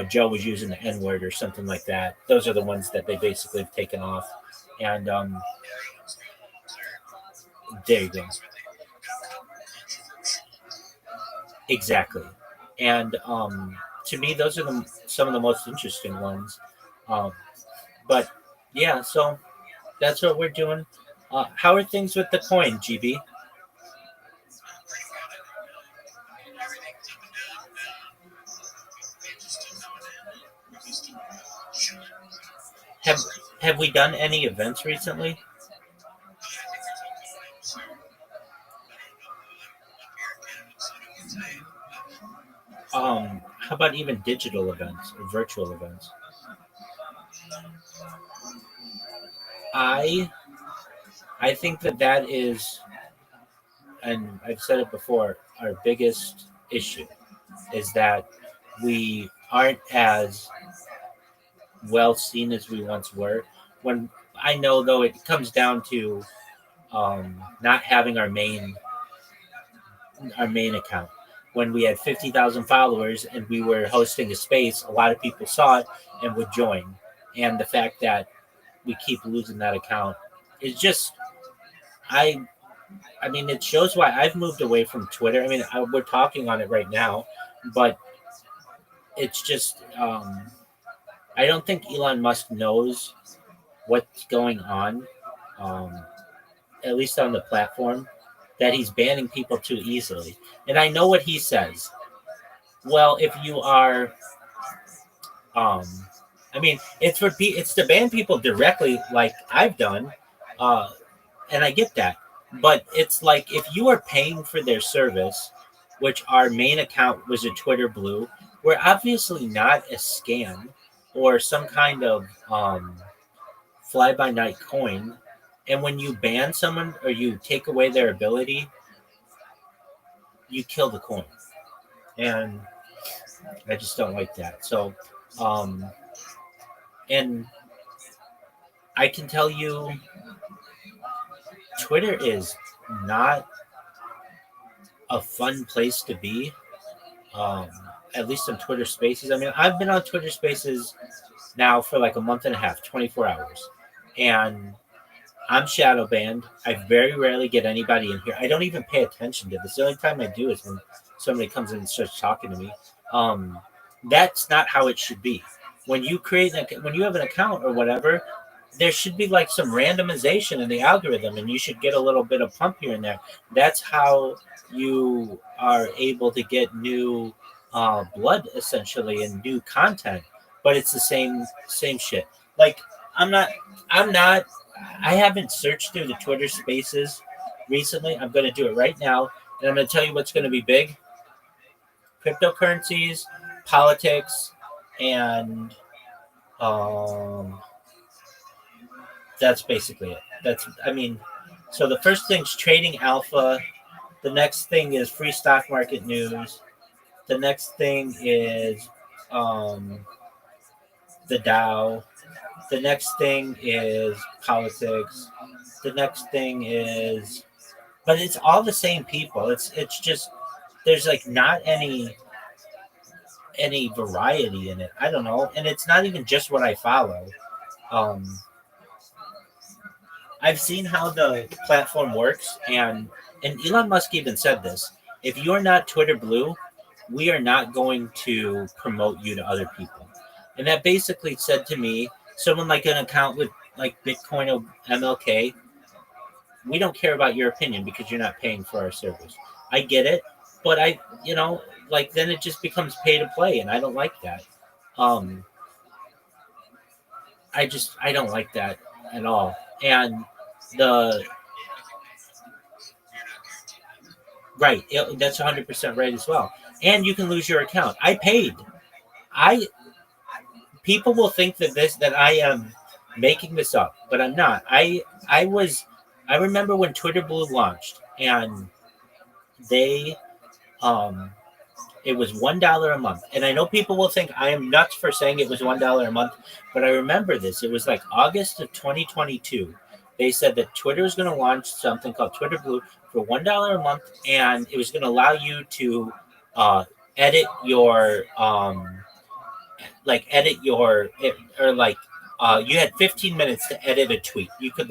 Joe was using the N-word or something like that. Those are the ones that they basically have taken off. And there you go. Exactly. And to me, those are some of the most interesting ones. But yeah, so that's what we're doing. How are things with the coin, GB? Have we done any events recently? How about even digital events or virtual events? I think that is, and I've said it before, our biggest issue is that we aren't as well seen as we once were. When I know, though, it comes down to not having our main account. When we had 50,000 followers and we were hosting a space, a lot of people saw it and would join. And the fact that we keep losing that account is just, I mean, it shows why I've moved away from Twitter. I mean, we're talking on it right now, but it's just, I don't think Elon Musk knows what's going on, at least on the platform, that he's banning people too easily. And I know what he says. Well, if you are, I mean, it's to ban people directly, like I've done, and I get that. But it's like if you are paying for their service, which our main account was a Twitter Blue, we're obviously not a scam or some kind of fly-by-night coin. And when you ban someone or you take away their ability, you kill the coin. And I just don't like that. So, and I can tell you, Twitter is not a fun place to be, at least on Twitter Spaces. I mean, I've been on Twitter Spaces now for like a month and a half, 24 hours. And I'm shadow banned. I very rarely get anybody in here. I don't even pay attention to this. The only time I do is when somebody comes in and starts talking to me. That's not how it should be. When you when you have an account or whatever, there should be like some randomization in the algorithm, and you should get a little bit of pump here and there. That's how you are able to get new blood essentially and new content. But it's the same shit. Like I'm not. I haven't searched through the Twitter Spaces recently. I'm going to do it right now, and I'm going to tell you what's going to be big: cryptocurrencies, politics, and that's basically it. So the first thing's trading alpha. The next thing is free stock market news. The next thing is the Dow. The next thing is politics. The next thing is, but it's all the same people. It's just there's like not any variety in it. I don't know, and it's not even just what I follow. I've seen how the platform works, and Elon Musk even said this: if you're not Twitter Blue, we are not going to promote you to other people. And that basically said to me, someone like an account with like Bitcoin or MLK, we don't care about your opinion because you're not paying for our service. I get it, but then it just becomes pay to play, and I don't like that. I don't like that at all. And that's 100% right as well. And you can lose your account. I paid. People will think that I am making this up, but I'm not. I remember when Twitter Blue launched, and they it was $1 a month. And I know people will think I am nuts for saying it was $1 a month, but I remember this. It was like August of 2022. They said that Twitter was going to launch something called Twitter Blue for $1 a month, and it was going to allow you to edit your you had 15 minutes to edit a tweet. You could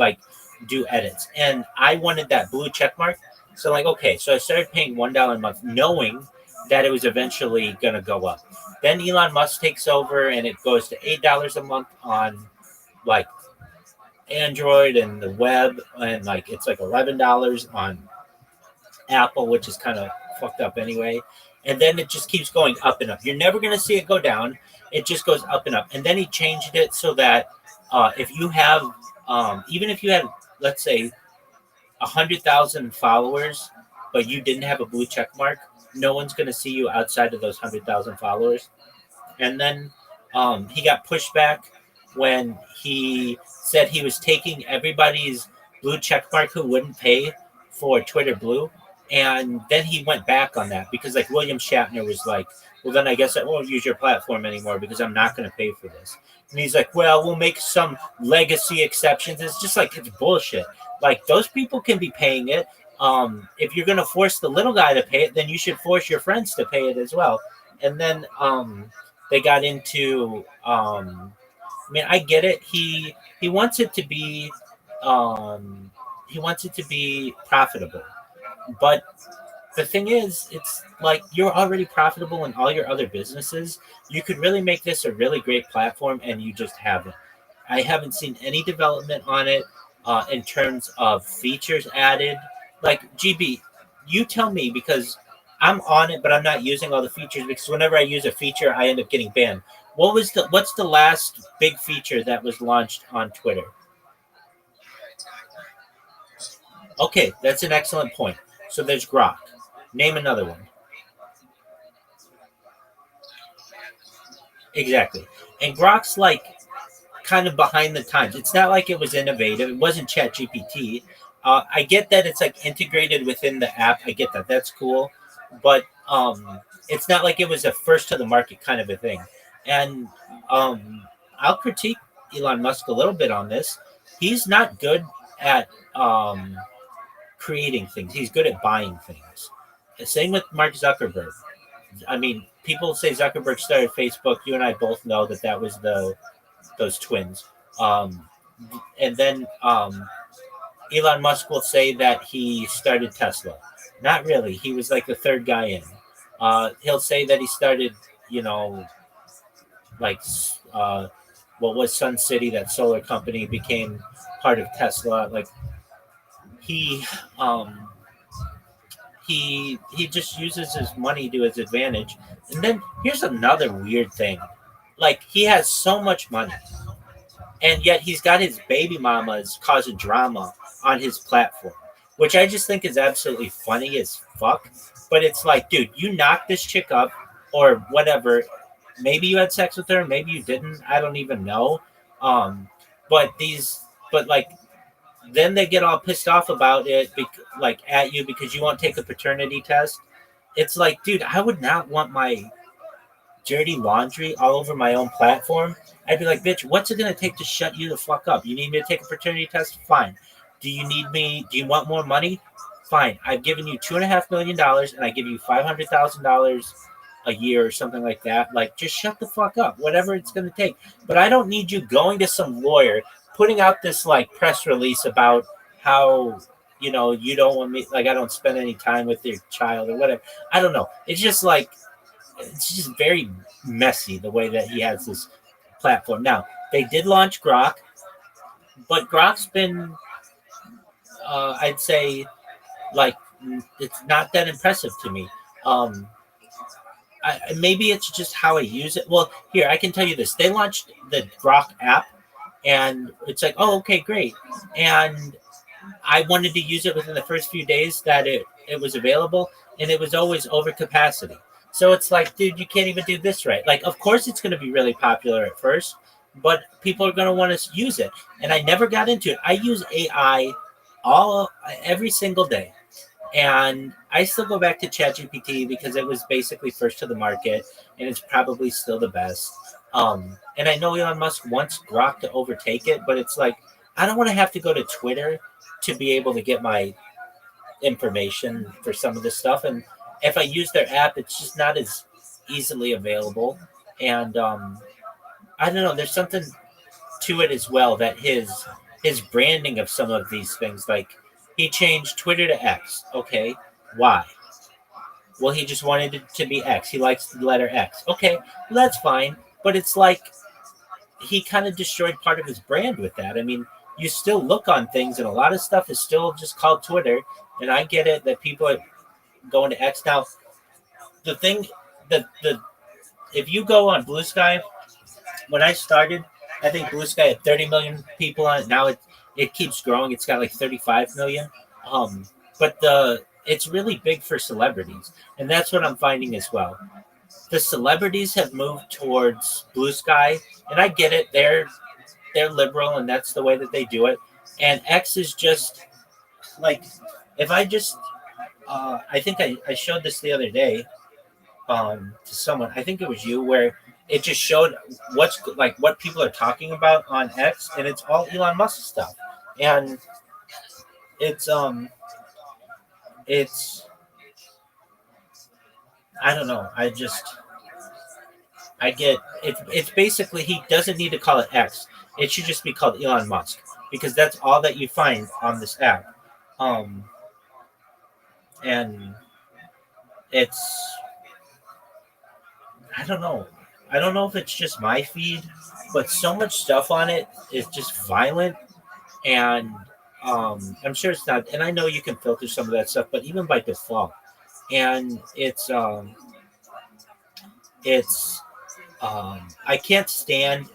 do edits, and I wanted that blue check mark. So so I started paying $1 a month, knowing that it was eventually going to go up. Then Elon Musk takes over, and it goes to $8 a month on Android and the web, and it's $11 on Apple, which is kind of fucked up anyway. And then it just keeps going up and up. You're never going to see it go down. It just goes up and up. And then he changed it so that if you have, even if you had, let's say, 100,000 followers, but you didn't have a blue check mark, no one's going to see you outside of those 100,000 followers. And then he got pushed back when he said he was taking everybody's blue check mark who wouldn't pay for Twitter Blue. And then he went back on that because William Shatner was like, well, then I guess I won't use your platform anymore because I'm not going to pay for this. And he's like, well, we'll make some legacy exceptions. It's just it's bullshit. Those people can be paying it. If you're going to force the little guy to pay it, then you should force your friends to pay it as well. And then they got into, I get it. He wants it to be, profitable. But the thing is, it's you're already profitable in all your other businesses. You could really make this a really great platform, and you just haven't. I haven't seen any development on it in terms of features added. GB, you tell me, because I'm on it, but I'm not using all the features, because whenever I use a feature, I end up getting banned. What's the last big feature that was launched on Twitter? Okay, that's an excellent point. So there's Grok. Name another one. Exactly. And Grok's kind of behind the times. It's not like it was innovative. It wasn't ChatGPT. I get that it's integrated within the app. I get that. That's cool. But it's not like it was a first to the market kind of a thing. And I'll critique Elon Musk a little bit on this. He's not good at creating things. He's good at buying things. The same with Mark Zuckerberg. People say Zuckerberg started Facebook. You and I both know that was those twins. And then Elon Musk will say that he started Tesla. Not really. He was like the third guy in. He'll say that he started, you know, like what was Sun City, that solar company, became part of Tesla. Like he um, he just uses his money to his advantage. And then here's another weird thing. Like he has so much money, and yet he's got his baby mamas causing drama on his platform, which I just think is absolutely funny as fuck. But it's like, dude, you knocked this chick up or whatever. Maybe you had sex with her, maybe you didn't. I don't even know. Um, but like, then they get all pissed off about it, like at you because you won't take a paternity test. It's like, dude, I would not want my dirty laundry all over my own platform. I'd be like, bitch, what's it gonna take to shut you the fuck up? You need me to take a paternity test? Fine. Do you want more money? Fine. I've given you $2.5 million and I give you $500,000 a year or something like that. Like, just shut the fuck up, whatever it's gonna take. But I don't need you going to some lawyer, putting out this like press release about how, you know, you don't want me, like I don't spend any time with your child or whatever. I don't know. It's just like, it's just very messy the way that he has this platform. Now, they did launch Grok, but Grok's been, I'd say, like, it's not that impressive to me. Maybe it's just how I use it. Well, here, I can tell you this. They launched the Grok app, and it's like, oh, okay, great. And I wanted to use it within the first few days that it was available, and it was always over capacity. So it's like, dude, you can't even do this right. Like, of course it's going to be really popular at first, but people are going to want to use it. And I never got into it. I use AI every single day. And I still go back to ChatGPT because it was basically first to the market, and it's probably still the best. And I know Elon Musk wants Grok to overtake it, but it's like, I don't want to have to go to Twitter to be able to get my information for some of this stuff. And if I use their app, it's just not as easily available. And I don't know, there's something to it as well that his branding of some of these things, like he changed Twitter to X. Okay, why? Well, he just wanted it to be X. He likes the letter X. Okay, well, that's fine. But it's like he kind of destroyed part of his brand with that. I mean, you still look on things, and a lot of stuff is still just called Twitter. And I get it that people are going to X now. The thing, the if you go on Blue Sky, when I started, I think Blue Sky had 30 million people on it. Now it keeps growing. It's got like 35 million. But it's really big for celebrities, and that's what I'm finding as well. The celebrities have moved towards Blue Sky, and I get it. They're liberal, and that's the way that they do it. And X is just like, if I just I think I showed this the other day to someone. I think it was you, where it just showed what people are talking about on X, and it's all Elon Musk stuff. And it's I don't know. I get it's basically, he doesn't need to call it X. It should just be called Elon Musk, because that's all that you find on this app. And it's, I don't know. I don't know if it's just my feed, but so much stuff on it is just violent, and I'm sure it's not. And I know you can filter some of that stuff, but even by default, and it's I can't stand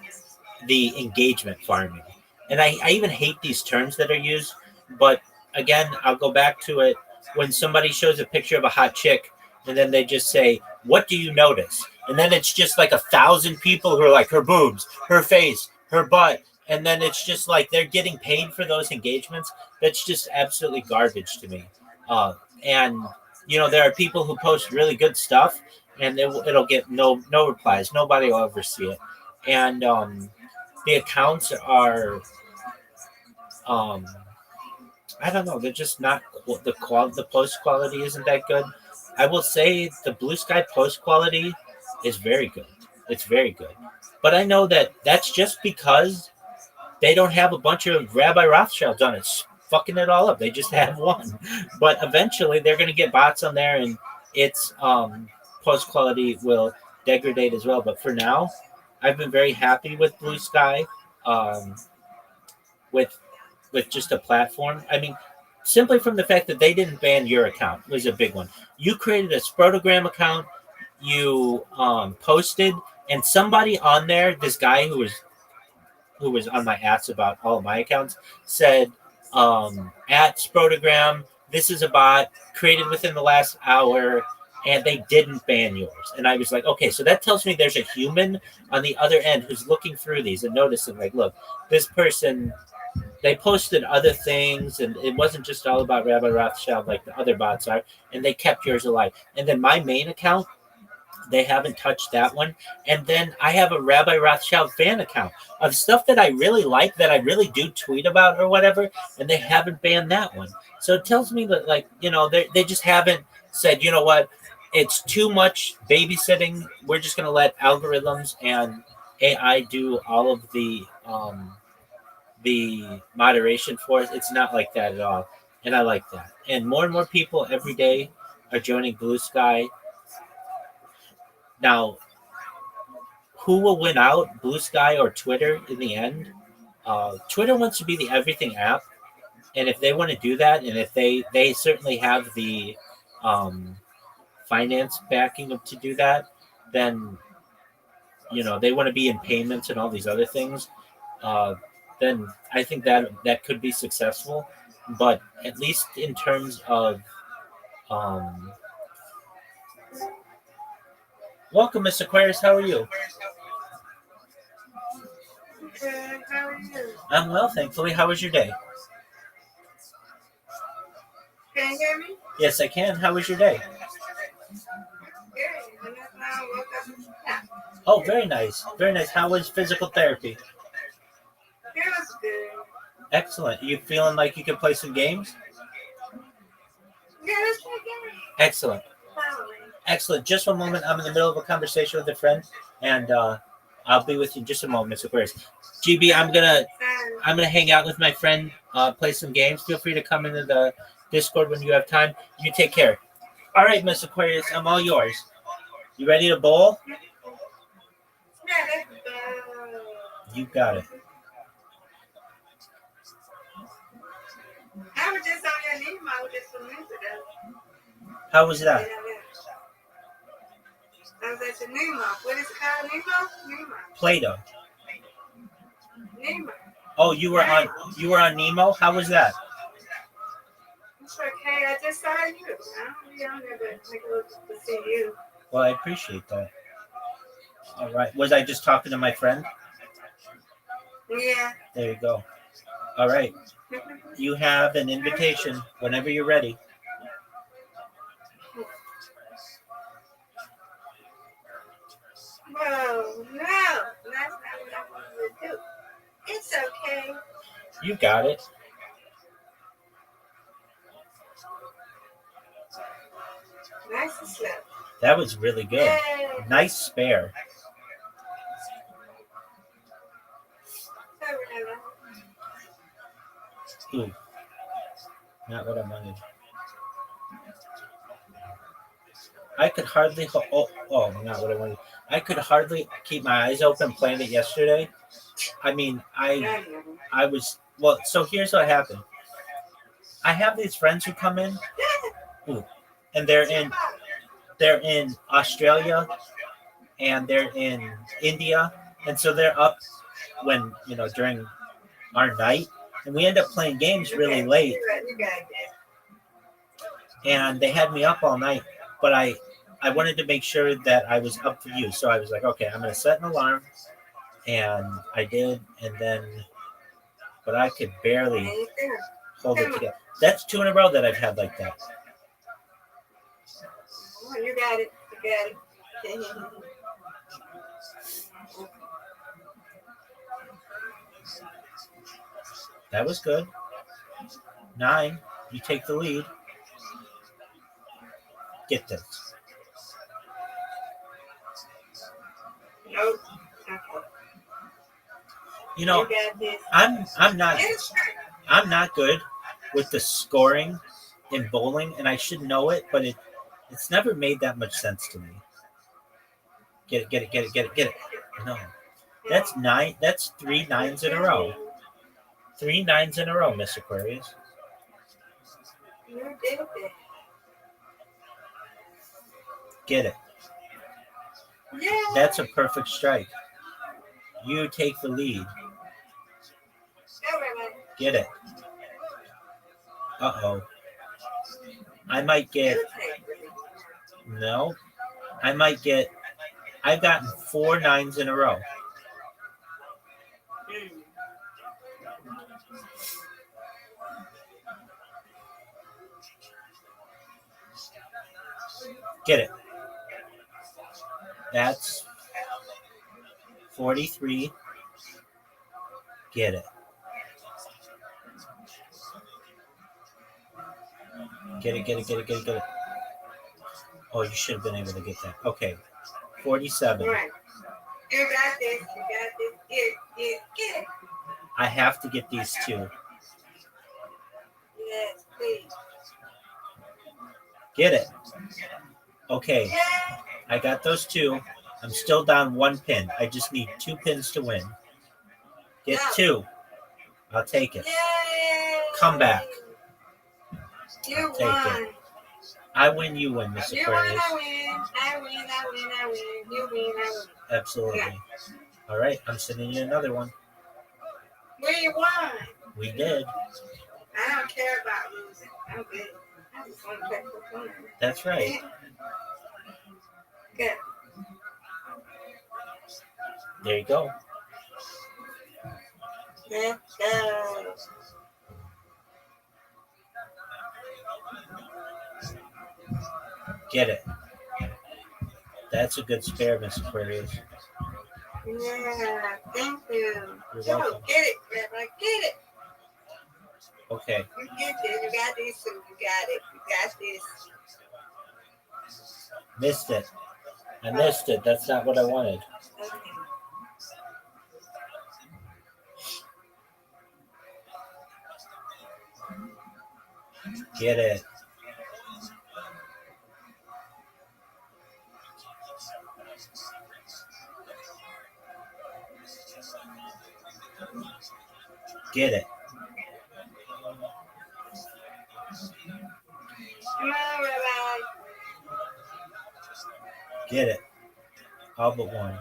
the engagement farming, and I even hate these terms that are used. But again, I'll go back to it. When somebody shows a picture of a hot chick, and then they just say, "What do you notice?" And then it's just like 1,000 people who are like, her boobs, her face, her butt. And then it's just like they're getting paid for those engagements. That's just absolutely garbage to me. And, you know, there are people who post really good stuff, and it'll get no replies. Nobody will ever see it. And the accounts are, I don't know, they're just not, the post quality isn't that good. I will say the Blue Sky post quality is very good. It's very good. But I know that that's just because they don't have a bunch of Rabbi Rothschilds on it fucking it all up. They just have one. But eventually they're going to get bots on there, and its post quality will degrade as well. But for now, I've been very happy with Blue Sky, with just a platform. I mean, simply from the fact that they didn't ban your account was a big one. You created a Sprotogram account, you posted, and somebody on there, this guy who was on my ass about all of my accounts, said, at Sprotogram, this is a bot created within the last hour, and they didn't ban yours. And I was like, okay, so that tells me there's a human on the other end who's looking through these and noticing, like, look, this person, they posted other things, and it wasn't just all about Rabbi Rothschild like the other bots are, and they kept yours alive. And then my main account, they haven't touched that one. And then I have a Rabbi Rothschild fan account of stuff that I really like, that I really do tweet about or whatever, and they haven't banned that one. So it tells me that, like, you know, they just haven't said, you know what, it's too much babysitting. We're just going to let algorithms and AI do all of the moderation for us. It's not like that at all. And I like that. And more people every day are joining Blue Sky. Now, who will win out, Blue Sky or Twitter in the end? Twitter wants to be the everything app. And if they want to do that, and if they certainly have the finance backing to do that, then, you know, they want to be in payments and all these other things, then I think that could be successful. But at least in terms of welcome, Miss Aquarius. How are you? Good. How are you? I'm well, thankfully. How was your day? Can you hear me? Yes, I can. How was your day? Good. I woke up and snapped. Oh, very nice. Very nice. How was physical therapy? It was good. Excellent. You feeling like you can play some games? Yeah, let's play games. Excellent. Finally. Excellent. Just one moment. I'm in the middle of a conversation with a friend, and I'll be with you in just a moment, Miss Aquarius. GB, I'm gonna hang out with my friend, play some games. Feel free to come into the Discord when you have time. You take care. All right, Miss Aquarius, I'm all yours. You ready to bowl? Yeah, let's go. You got it. I was just on your Nemo just a minute ago. How was that? I was at your Nemo. What is it called? Nemo? Play-Doh. Nemo. Oh, you were on Nemo? How was that? It's okay. I just saw you. I don't be on there, but I go to see you. Well, I appreciate that. All right. Was I just talking to my friend? Yeah. There you go. All right. You have an invitation whenever you're ready. Whoa, no, that's not what I wanted to do. It's okay. You got it. Nice and slow. That was really good. Yay. Nice spare. Ooh. Not what I wanted. I could hardly not what I wanted. I could hardly keep my eyes open playing it yesterday. I mean, I was, well, so here's what happened. I have these friends who come in, and they're in Australia, and they're in India, and so they're up when, you know, during our night, and we end up playing games really late. And they had me up all night, but I wanted to make sure that I was up for you. So I was like, okay, I'm going to set an alarm. And I did. And then, but I could barely hold it together. That's 2 in a row that I've had like that. Oh, you got it. You got it. That was good. 9. You take the lead. Get this. Nope. You know, I'm not good. with the scoring in bowling, and I should know it, but it's never made that much sense to me. Get it. No. That's 9. That's 3 9s in a row. 3 9s in a row, Miss Aquarius. You did it. Get it. Yeah. That's a perfect strike. You take the lead. Get it. Uh-oh. I might get... No. I might get... I've gotten 4 9s in a row. Get it. That's 43. Get it. Get it. Oh, you should have been able to get that. Okay. 47. Right. You got this. Get it. I have to get these 2. Yes, please. Get it. Okay. I got those 2. I'm still down 1 pin. I just need 2 pins to win. Get 2. I'll take it. Come back. You Take won. it. I win, you win, Miss You win, Aquarius. I win. You win, I win. Absolutely. Yeah. All right, I'm sending you another one. We won. We did. I don't care about losing. I'm good. I just want to play for fun. That's right. Good. There you go. Let's go. Get it. That's a good spare, Miss Aquarius. Yeah, thank you. You're So, welcome. get it, Rabbi. Get it. Okay. You get this. You got this, too. You got it. You got this. Missed it. I missed it. That's not what I wanted. Okay. Get it. Get it. Come on, Rabbi. Get it. All but one.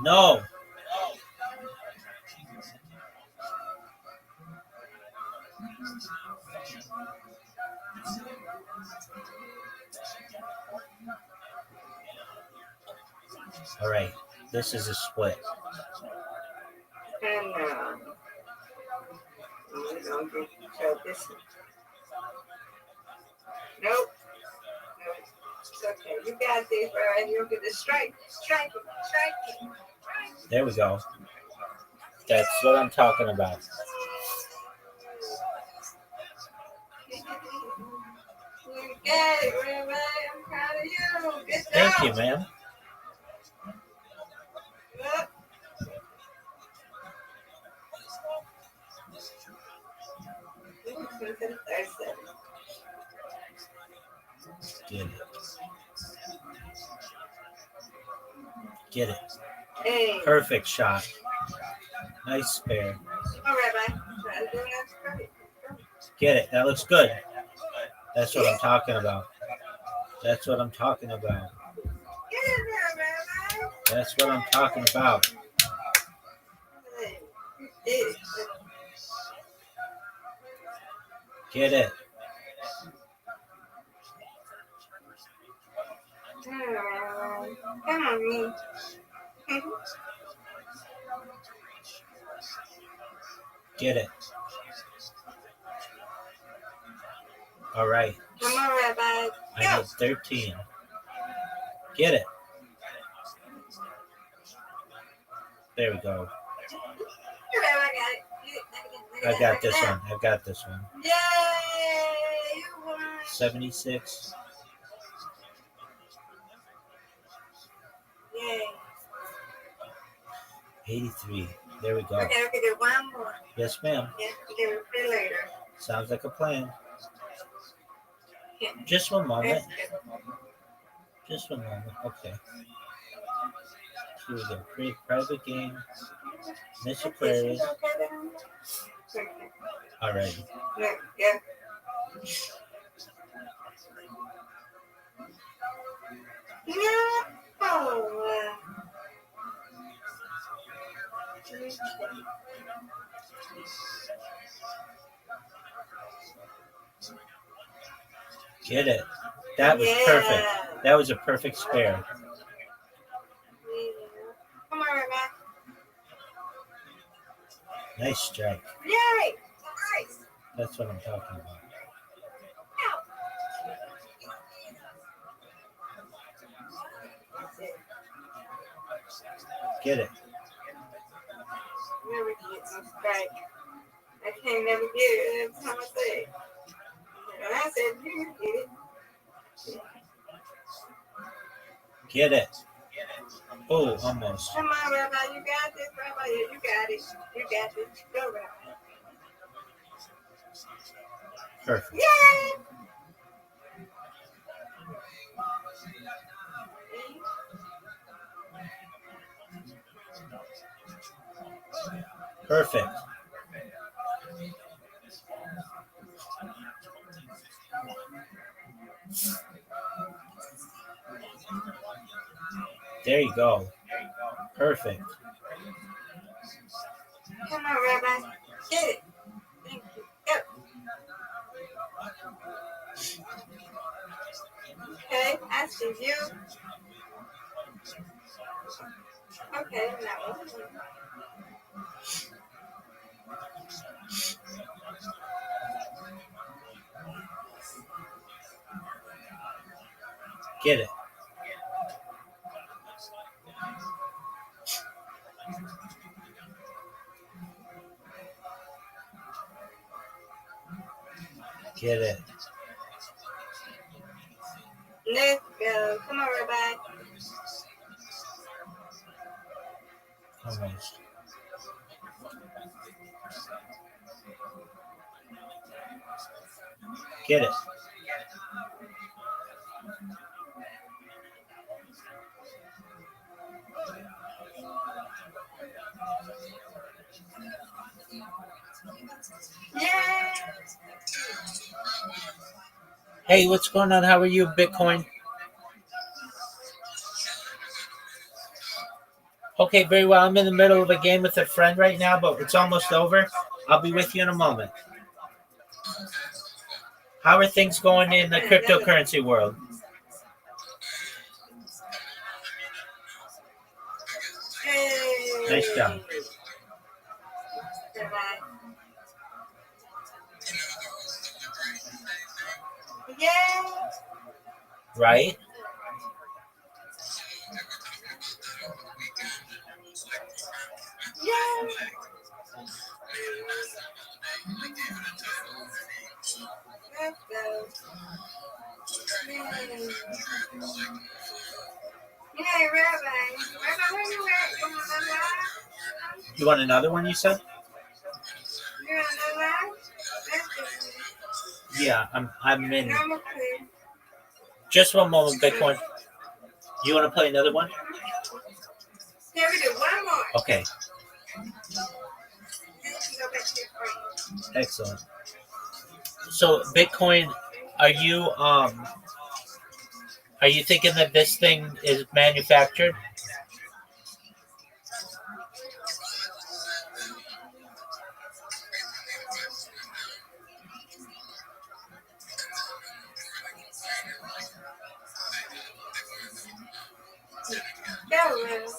No. All right. This is a split. And we're going to show this one. Nope. It's okay. You got this, right? You'll get the strike. Strike it. There we go. That's what I'm talking about. You got it, Rabbi. I'm proud of you. Good job. Thank you, ma'am. Yep. Get it. Get it. Hey. Perfect shot. Nice spare. All right, Rabbi. Try to do that. Get it. That looks good. That's what I'm talking about. That's what I'm talking about. That's what I'm talking about. Get it. Come on, me. Get it. All right. Come on, Rabbi. I got 13. Get it. There we go. I got this one. I've got this one. Yay! You won. 76. Yay. 83. There we go. Okay, we can do one more. Yes, ma'am. Yeah, we can repeat later. Sounds like a plan. Yeah. Just one moment. That's good. Just one moment. Okay. Here we go. Create private game. Miss Aquarius. All right. Yeah, yeah. No. Get it. That was perfect. That was a perfect spare. Come on, Rabbi. Nice strike. Yay! Nice. That's what I'm talking about. Get it. Never get some strike. I can't never get it every time I say it. And I said, you can get it. Get it. Oh, almost. Come on, Rabbi. You got this, Rabbi. Yeah, you got it. You got this. Go, Rabbi. Perfect. Yay! Perfect. There you go. Perfect. Come on, Rabbi. Get it. Thank you. Yep. Okay, I see you. Okay, now. Get it. Get it. Let's go. Come on, Rabbi. Almost. Get it. Yeah. Hey, what's going on? How are you, Bitcoin? Okay, very well. I'm in the middle of a game with a friend right now, but it's almost over. I'll be with you in a moment. How are things going in the cryptocurrency world? Hey. Nice job. Yeah. Right? Yeah. Let's go. Hey, Rabbi. Rabbi, where you at? You want another live? You want another one, you said? You want another live? Let's go. Yeah, I'm in. Normal clear. Just one moment, Bitcoin. You want to play another one? Yeah, we do one more. Okay, Then you can go back to your friend. excellent. So, Bitcoin, are you thinking that this thing is manufactured? Go, Will.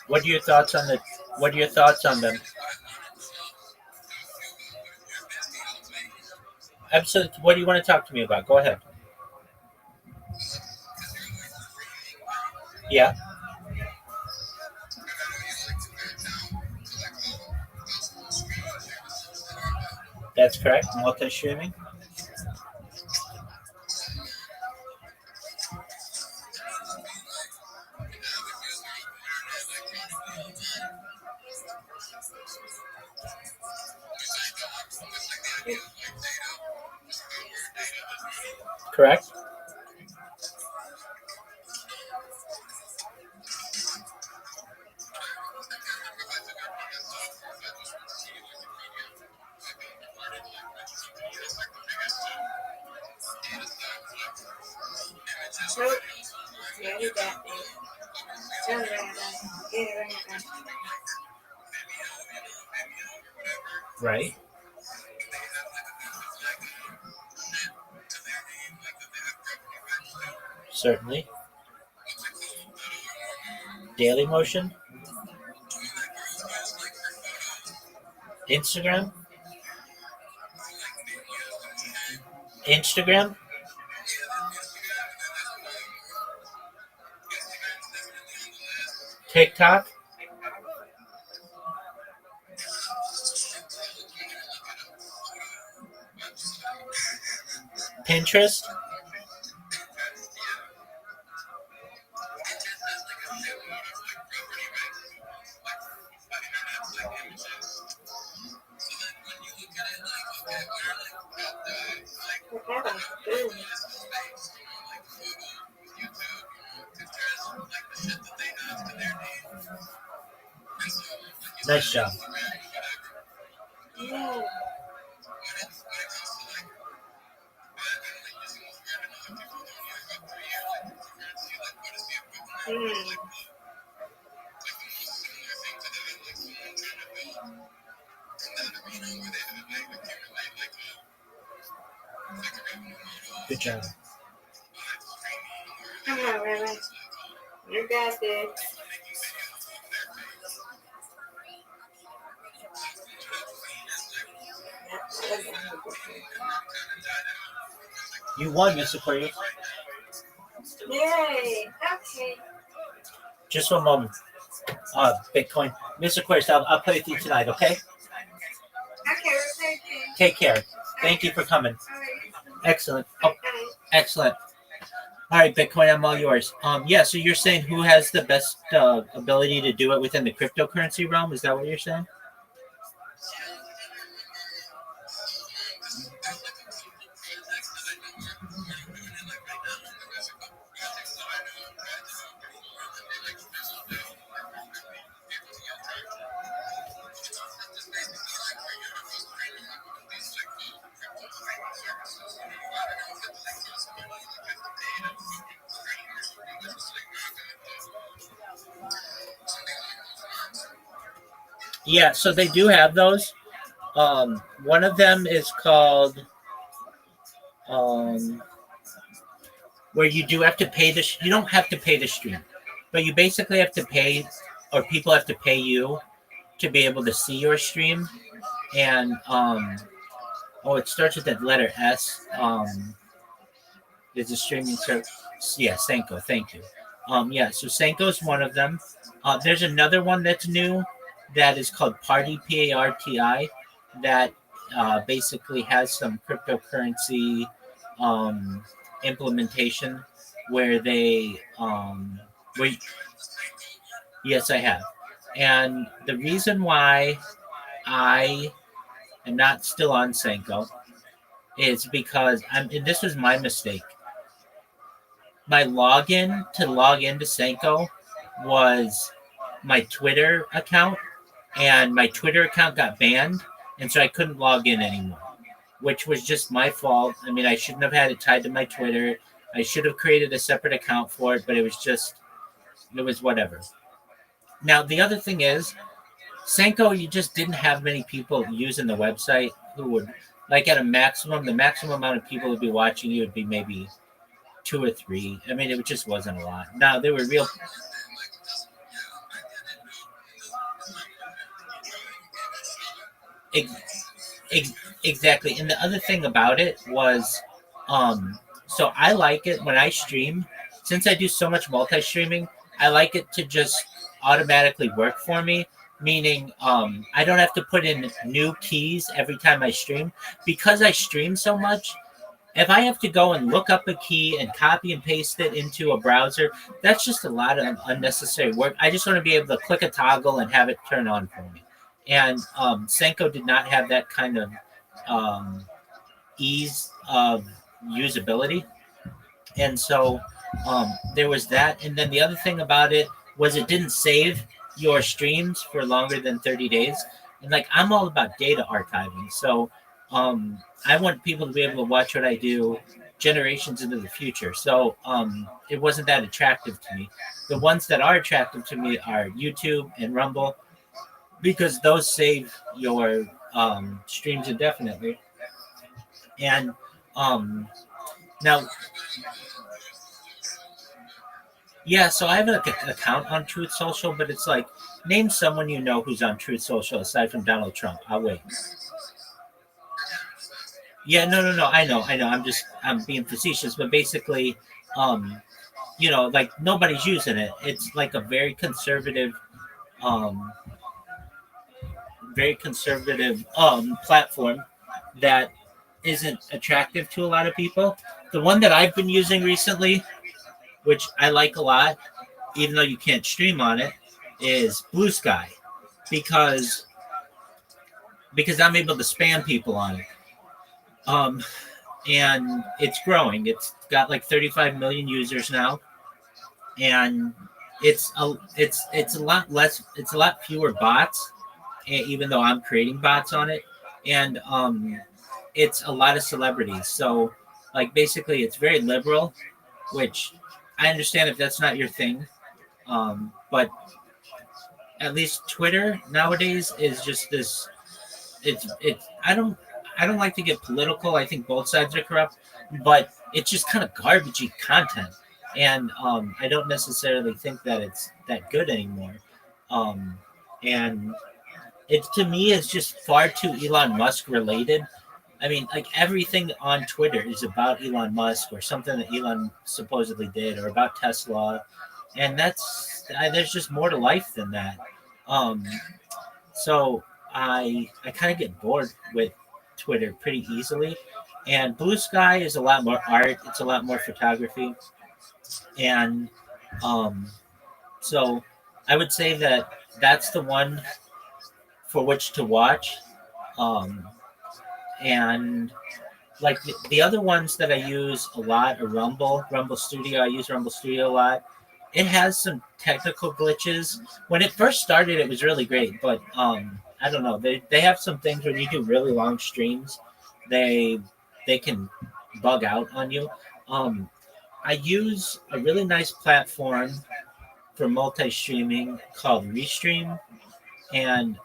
What are your thoughts on the? What are your thoughts on them? Absolutely. What do you want to talk to me about? Go ahead. Yeah. That's correct. Multi-streaming. Correct. Nope. Yeah, you got me. Turn around. Get it right. Right. Certainly. Daily Motion. Instagram. Instagram. TikTok. Pinterest. Nice job. Yeah. Good job. Come on, Rabbi. You got this. You won, Miss Aquarius. Yay. Okay. Just one moment. Bitcoin. Miss Aquarius, I'll play with you tonight, okay? Okay, thank you. Take care. Thank you for coming. All right. Excellent. Oh, excellent. All right, Bitcoin, I'm all yours. Yeah, so you're saying who has the best ability to do it within the cryptocurrency realm? Is that what you're saying? Yeah, so they do have those. One of them is called where you do have to pay you don't have to pay the stream, but you basically have to pay, or people have to pay you to be able to see your stream. And it starts with that letter S. Is a streaming service. Yeah, Senko. Thank you. Yeah, so Senko is one of them. There's another one that's new that is called Party, Parti, that basically has some cryptocurrency implementation where they yes, I have. And the reason why I am not still on Senko is because and this was my mistake. My login to log into Senko was my Twitter account, and my Twitter account got banned, and so I couldn't log in anymore, which was just my fault. I mean, I shouldn't have had it tied to my Twitter. I should have created a separate account for it, but it was whatever. Now, the other thing is, Senko, you just didn't have many people using the website who would, like at the maximum amount of people who'd be watching you would be maybe 2 or 3. I mean, it just wasn't a lot. Now, there were real... Exactly. And the other thing about it was, so I like it when I stream, since I do so much multi-streaming, I like it to just automatically work for me, meaning I don't have to put in new keys every time I stream. Because I stream so much, if I have to go and look up a key and copy and paste it into a browser, that's just a lot of unnecessary work. I just want to be able to click a toggle and have it turn on for me. And Senko did not have that kind of ease of usability. And so there was that. And then the other thing about it was it didn't save your streams for longer than 30 days. And like, I'm all about data archiving. So I want people to be able to watch what I do generations into the future. So it wasn't that attractive to me. The ones that are attractive to me are YouTube and Rumble, because those save your streams indefinitely. And now, yeah, so I have an account on Truth Social, but it's like, name someone you know who's on Truth Social aside from Donald Trump. I'll wait. Yeah, no. I know. I'm being facetious, but basically, like nobody's using it. It's like a very conservative platform that isn't attractive to a lot of people. The one that I've been using recently, which I like a lot, even though you can't stream on it, is Blue Sky, because I'm able to spam people on it. And it's growing. It's got like 35 million users now, and it's a lot less. It's a lot fewer bots, even though I'm creating bots on it, and it's a lot of celebrities. So, like, basically, it's very liberal, which I understand if that's not your thing, but at least Twitter nowadays is just this. It's I don't like to get political. I think both sides are corrupt, but it's just kind of garbagey content, and I don't necessarily think that it's that good anymore. And it, to me, is just far too Elon Musk related. I mean, like, everything on Twitter is about Elon Musk or something that Elon supposedly did, or about Tesla, and there's just more to life than that. So I kind of get bored with Twitter pretty easily, and Blue Sky is a lot more art. It's a lot more photography, and so I would say that that's the one for which to watch. And like the other ones that I use a lot are Rumble Studio. I use Rumble Studio a lot. It has some technical glitches. When it first started, it was really great, but I don't know. They have some things when you do really long streams, they can bug out on you. I use a really nice platform for multi-streaming called Restream, and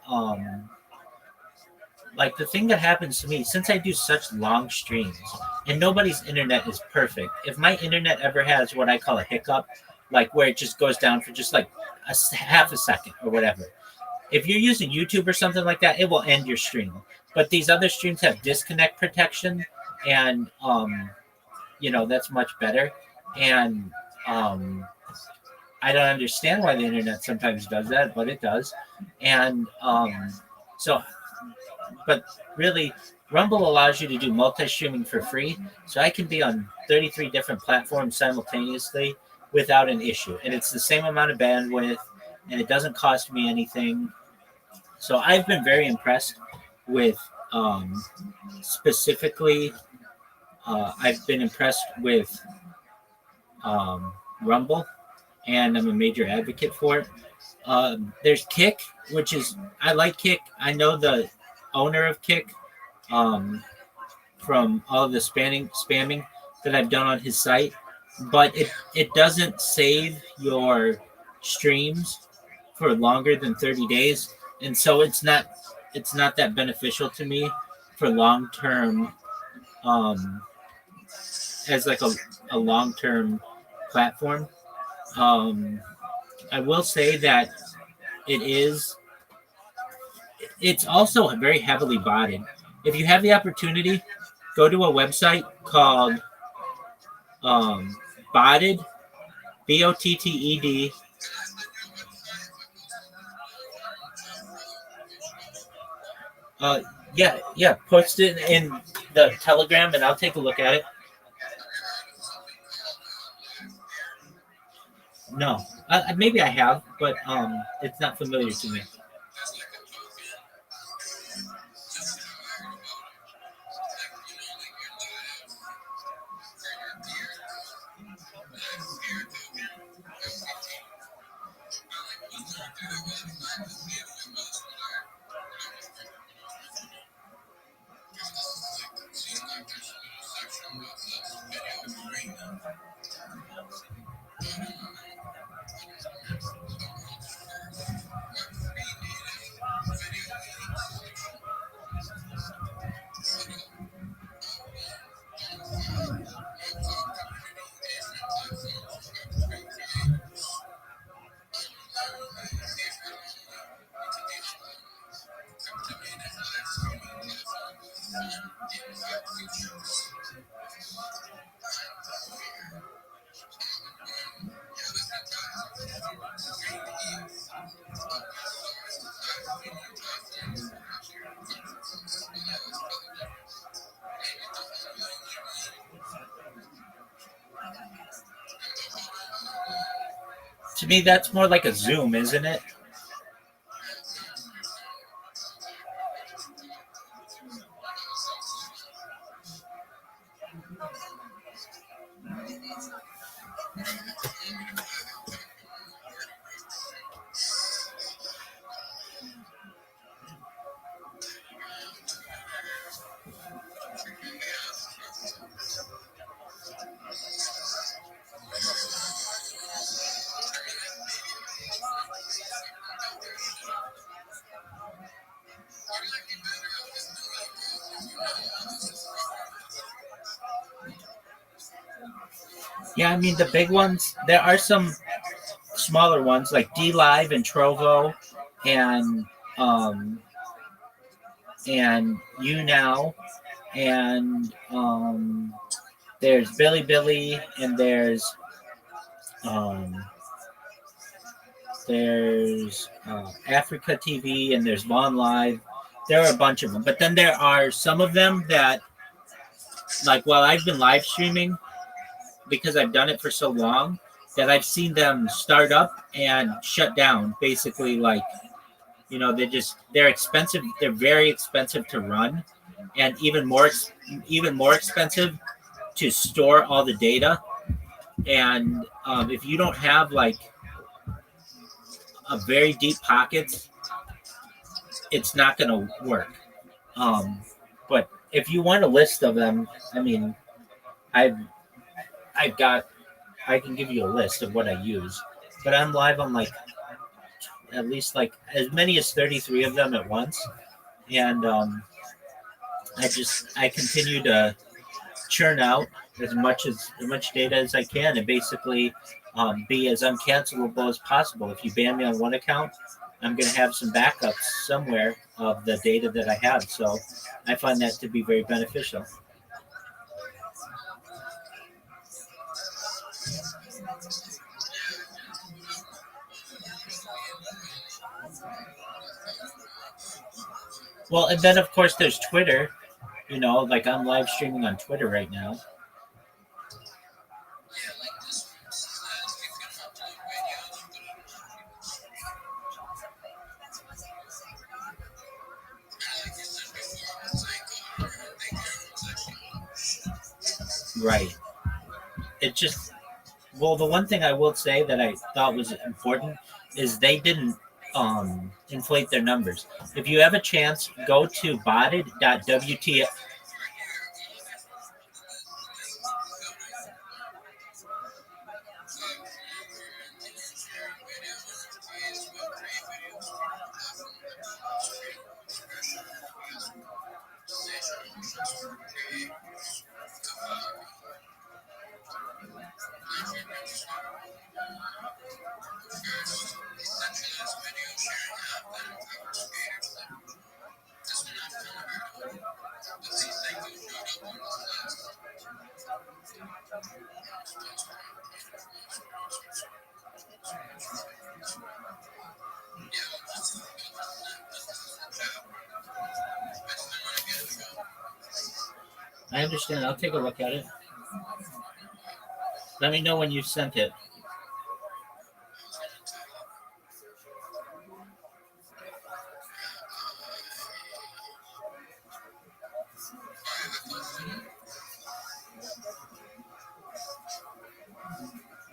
like, the thing that happens to me, since I do such long streams, and nobody's internet is perfect. If my internet ever has what I call a hiccup, like where it just goes down for just like half a second or whatever, if you're using YouTube or something like that, it will end your stream. But these other streams have disconnect protection, and that's much better. And I don't understand why the internet sometimes does that, but it does. And but really, Rumble allows you to do multi-streaming for free, so I can be on 33 different platforms simultaneously without an issue, and it's the same amount of bandwidth, and it doesn't cost me anything. So I've been very impressed with specifically. I've been impressed with Rumble, and I'm a major advocate for it. There's Kick, which is, I like Kick. I know the owner of Kick from all of the spamming that I've done on his site, but it doesn't save your streams for longer than 30 days, and so it's not that beneficial to me for long-term as like a long-term platform. I will say that it's also very heavily botted. If you have the opportunity, go to a website called Botted, BOTTED Yeah. Post it in the Telegram, and I'll take a look at it. No, maybe I have, but it's not familiar to me. To me, that's more like a Zoom, isn't it? Yeah, I mean the big ones. There are some smaller ones like D Live and Trovo, and You Now, and there's Billy, and um, there's Africa TV, and there's Vaughn Live. There are a bunch of them, but then there are some of them that, like, while I've been live streaming, because I've done it for so long, that I've seen them start up and shut down. Basically, like, they're expensive. They're very expensive to run, and even more expensive to store all the data. And if you don't have like a very deep pockets, it's not going to work. But if you want a list of them, I mean, I've got, I can give you a list of what I use. But I'm live on like at least like as many as 33 of them at once, and I continue to churn out as much data as I can, and basically be as uncancelable as possible. If you ban me on one account, I'm going to have some backups somewhere of the data that I have. So I find that to be very beneficial. Well, and then of course there's Twitter. Like I'm live streaming on Twitter right now. Right. It just, well, the one thing I will say that I thought was important is they didn't inflate their numbers. If you have a chance, go to botted.wtf. I understand. I'll take a look at it. Let me know when you sent it.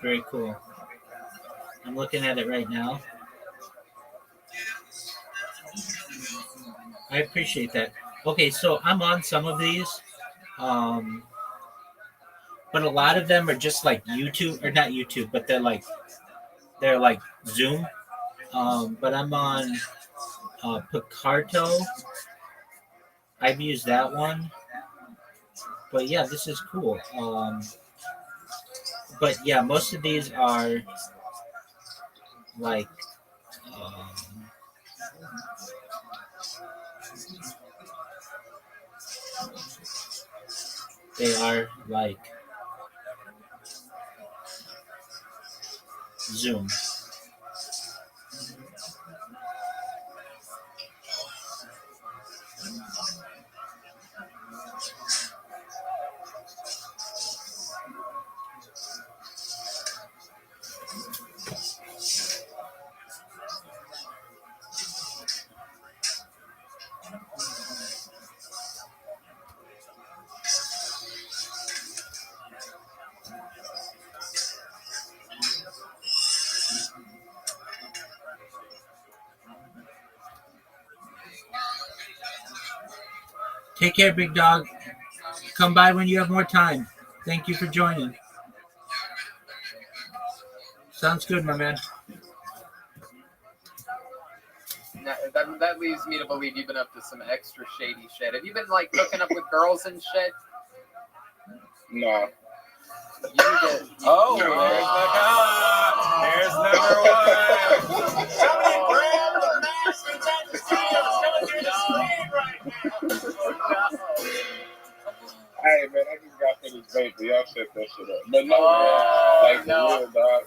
Very cool. I'm looking at it right now. I appreciate that. Okay, so I'm on some of these, but a lot of them are just like YouTube, or not YouTube, but they're like Zoom. But I'm on Picarto. I've used that one. But yeah, this is cool. But yeah, most of these are like they are like Zoom. Take care, big dog. Come by when you have more time. Thank you for joining. Sounds good, my man. That leads me to believe you've been up to some extra shady shit. Have you been like hooking up with girls and shit? No. Oh, there's number one. Somebody grab the mask inside the studio. It's coming through the screen right now. Hey man, I just got to this vape, but y'all shut that shit up. But no, like no. for real, dog.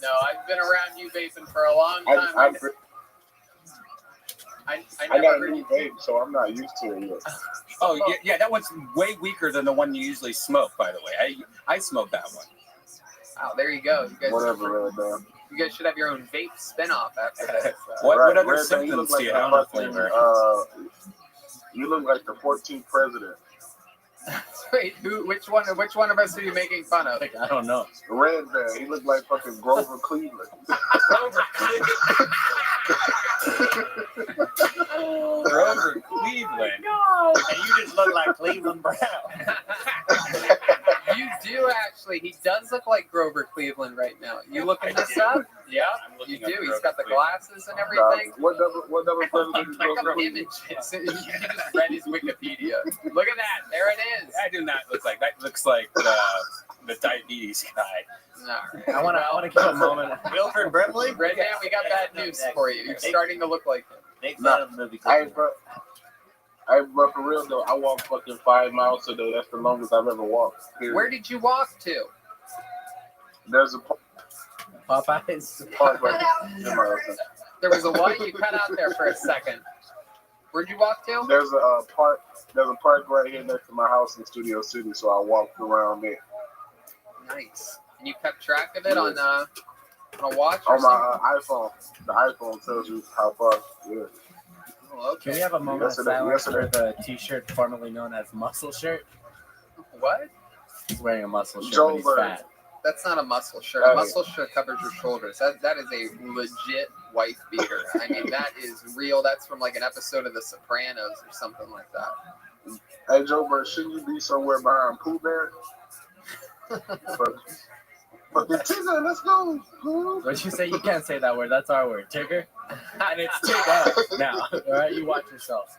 No, I've been around you vaping for a long time. I got a new vape, so I'm not used to it yet. Oh yeah, that one's way weaker than the one you usually smoke. By the way, I smoke that one. Oh, there you go. You guys, Whatever, man. You guys should have your own vape spinoff after this. What other symptoms do you have on the flavor? You look like the 14th president. Wait, which one of us are you making fun of? I don't know. Red man, he looked like fucking Grover Cleveland. Grover Cleveland. God. And you just look like Cleveland Brown. You do actually. He does look like Grover Cleveland right now. You looking this up? Yeah, you do. He's got the glasses and everything. What double president is Grover Cleveland? Images. You just read his Wikipedia. Look at that. There it is. I do not look like that. Looks like the diabetes guy. All right. I want to give a moment. Wilford Brimley? Red man, we got bad news for you. You're starting to look like him. Big fan of the movie. But for real though, I walk fucking 5 miles a day. That's the longest I've ever walked. Period. Where did you walk to? There's a Popeyes. park right there. There was a what? You cut out there for a second. Where'd you walk to? There's a park. There's a park right here next to my house in Studio City, so I walked around there. Nice. And you kept track of it on a watch on or something? my iPhone. The iPhone tells you how far. Yeah. Oh, okay. Can we have a moment of silence for the T-shirt formerly known as muscle shirt? What? He's wearing a muscle shirt Joe when he's Bird. fat. That's not a muscle shirt. A muscle shirt covers your shoulders. That is a legit wife beater. I mean, that is real. That's from like an episode of The Sopranos or something like that. Hey, Joe Bird, shouldn't you be somewhere behind Pooh Bear? But the Tigger, let's go. What'd you say? You can't say that word. That's our word. Tigger? And it's Tigger now. All right, you watch yourself.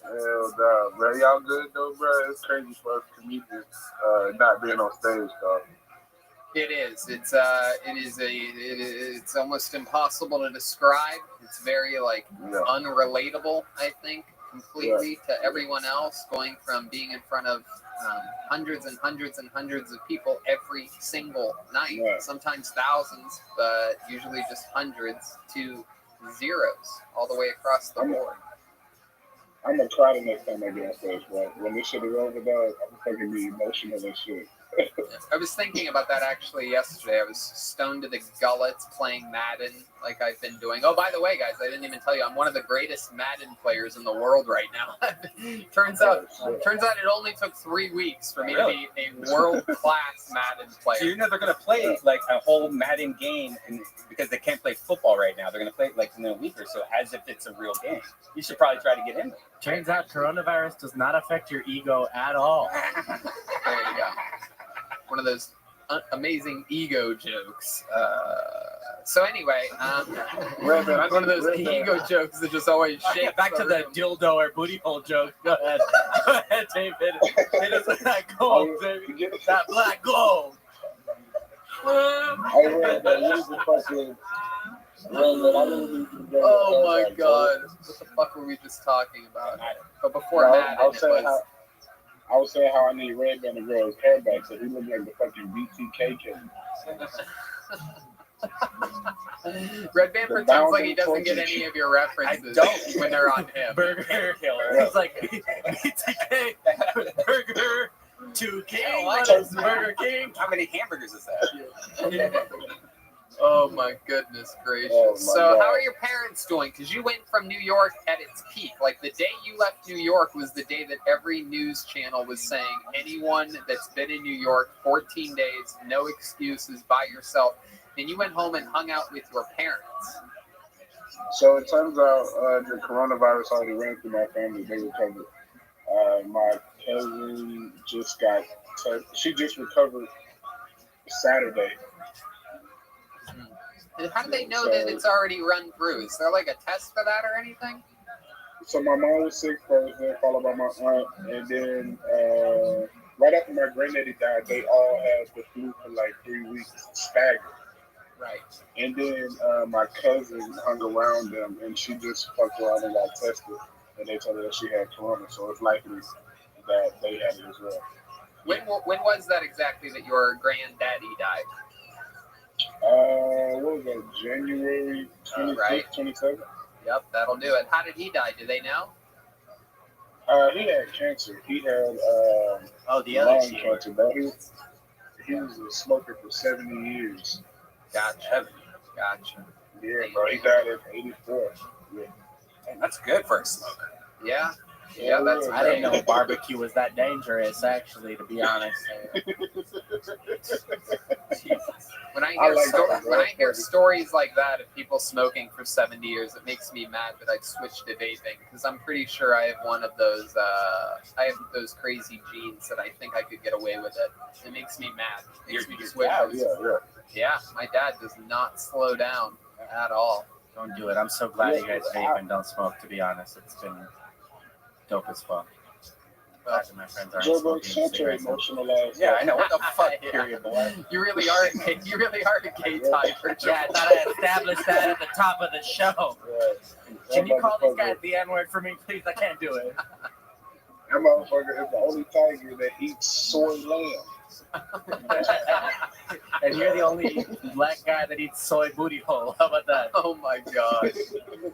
Hell no, bro. Y'all good though, bro? It's crazy for us comedians not being on stage, dog. It is. It's almost impossible to describe. It's very unrelatable, I think, completely to everyone else, going from being in front of hundreds and hundreds and hundreds of people every single night, sometimes thousands, but usually just hundreds, to zeros all the way across the board. I'm gonna cry the next time I get on stage, bro. When this shit is over, dog, I'm fucking be emotional and shit. I was thinking about that actually yesterday. I was stoned to the gullets playing Madden like I've been doing. Oh, by the way, guys, I didn't even tell you, I'm one of the greatest Madden players in the world right now. turns out it only took 3 weeks for me to be a world-class Madden player. So you're never going to play like a whole Madden game because they can't play football right now. They're going to play it like in a week or so as if it's a real game. You should probably try to get in there. Turns out coronavirus does not affect your ego at all. There you go. One of those amazing ego jokes. So anyway, one of those ego jokes that just always shakes. Back to the dildo or booty hole joke. Go ahead. Go ahead, David. It is that gold, baby. That black gold. I read that you the fucking. Oh my god. What the fuck were we just talking about? But before Madden, I was saying how I need Red Band to grow his hair back so he looked like the fucking BTK kid. Red Band pretends like he doesn't get any of your references when they're on him. Burger killer. He's like, BTK, Burger, 2K, what is Burger King? How many hamburgers is that? Oh my goodness gracious. How are your parents doing? Because you went from New York at its peak. Like the day you left New York was the day that every news channel was saying anyone that's been in New York 14 days, no excuses, by yourself. And you went home and hung out with your parents. So it turns out the coronavirus already ran through my family. They recovered. My cousin just got she just recovered Saturday. And how do they know that it's already run through? Is there like a test for that or anything? So my mom was sick first, then followed by my aunt, and then right after my granddaddy died, they all had the flu for like 3 weeks, staggered. Right. And then my cousin hung around them, and she just fucked around and got tested, and they told her that she had corona, so it's likely that they had it as well. When was that exactly that your granddaddy died? What was that, January 26th, 27th? Yep, that'll do it. How did he die? Do they know? He had cancer. He had the other lung cancer, but he was a smoker for 70 years. Gotcha. Yeah, bro. He died at 84. Yeah. Man, that's good for a smoker. Yeah. Yeah, that's. I didn't know barbecue was that dangerous, actually, to be honest. When I hear stories like that of people smoking for 70 years, it makes me mad that I've switched to vaping because I'm pretty sure I have one of those. I have those crazy genes that I think I could get away with it. It makes me mad. It makes me switch. Yeah, my dad does not slow down at all. Don't do it. I'm so glad you guys vape and don't smoke, to be honest. It's been dope as fuck. My friends aren't smoking cigarettes. Yeah, I know. What the fuck, period, boy? You really are a gay typer. Yeah, I thought I established that at the top of the show. Can you call these guys the N-word for me, please? I can't do it. That motherfucker is the only tiger that eats soy lamb. And you're the only black guy that eats soy booty hole. How about that? Oh my god.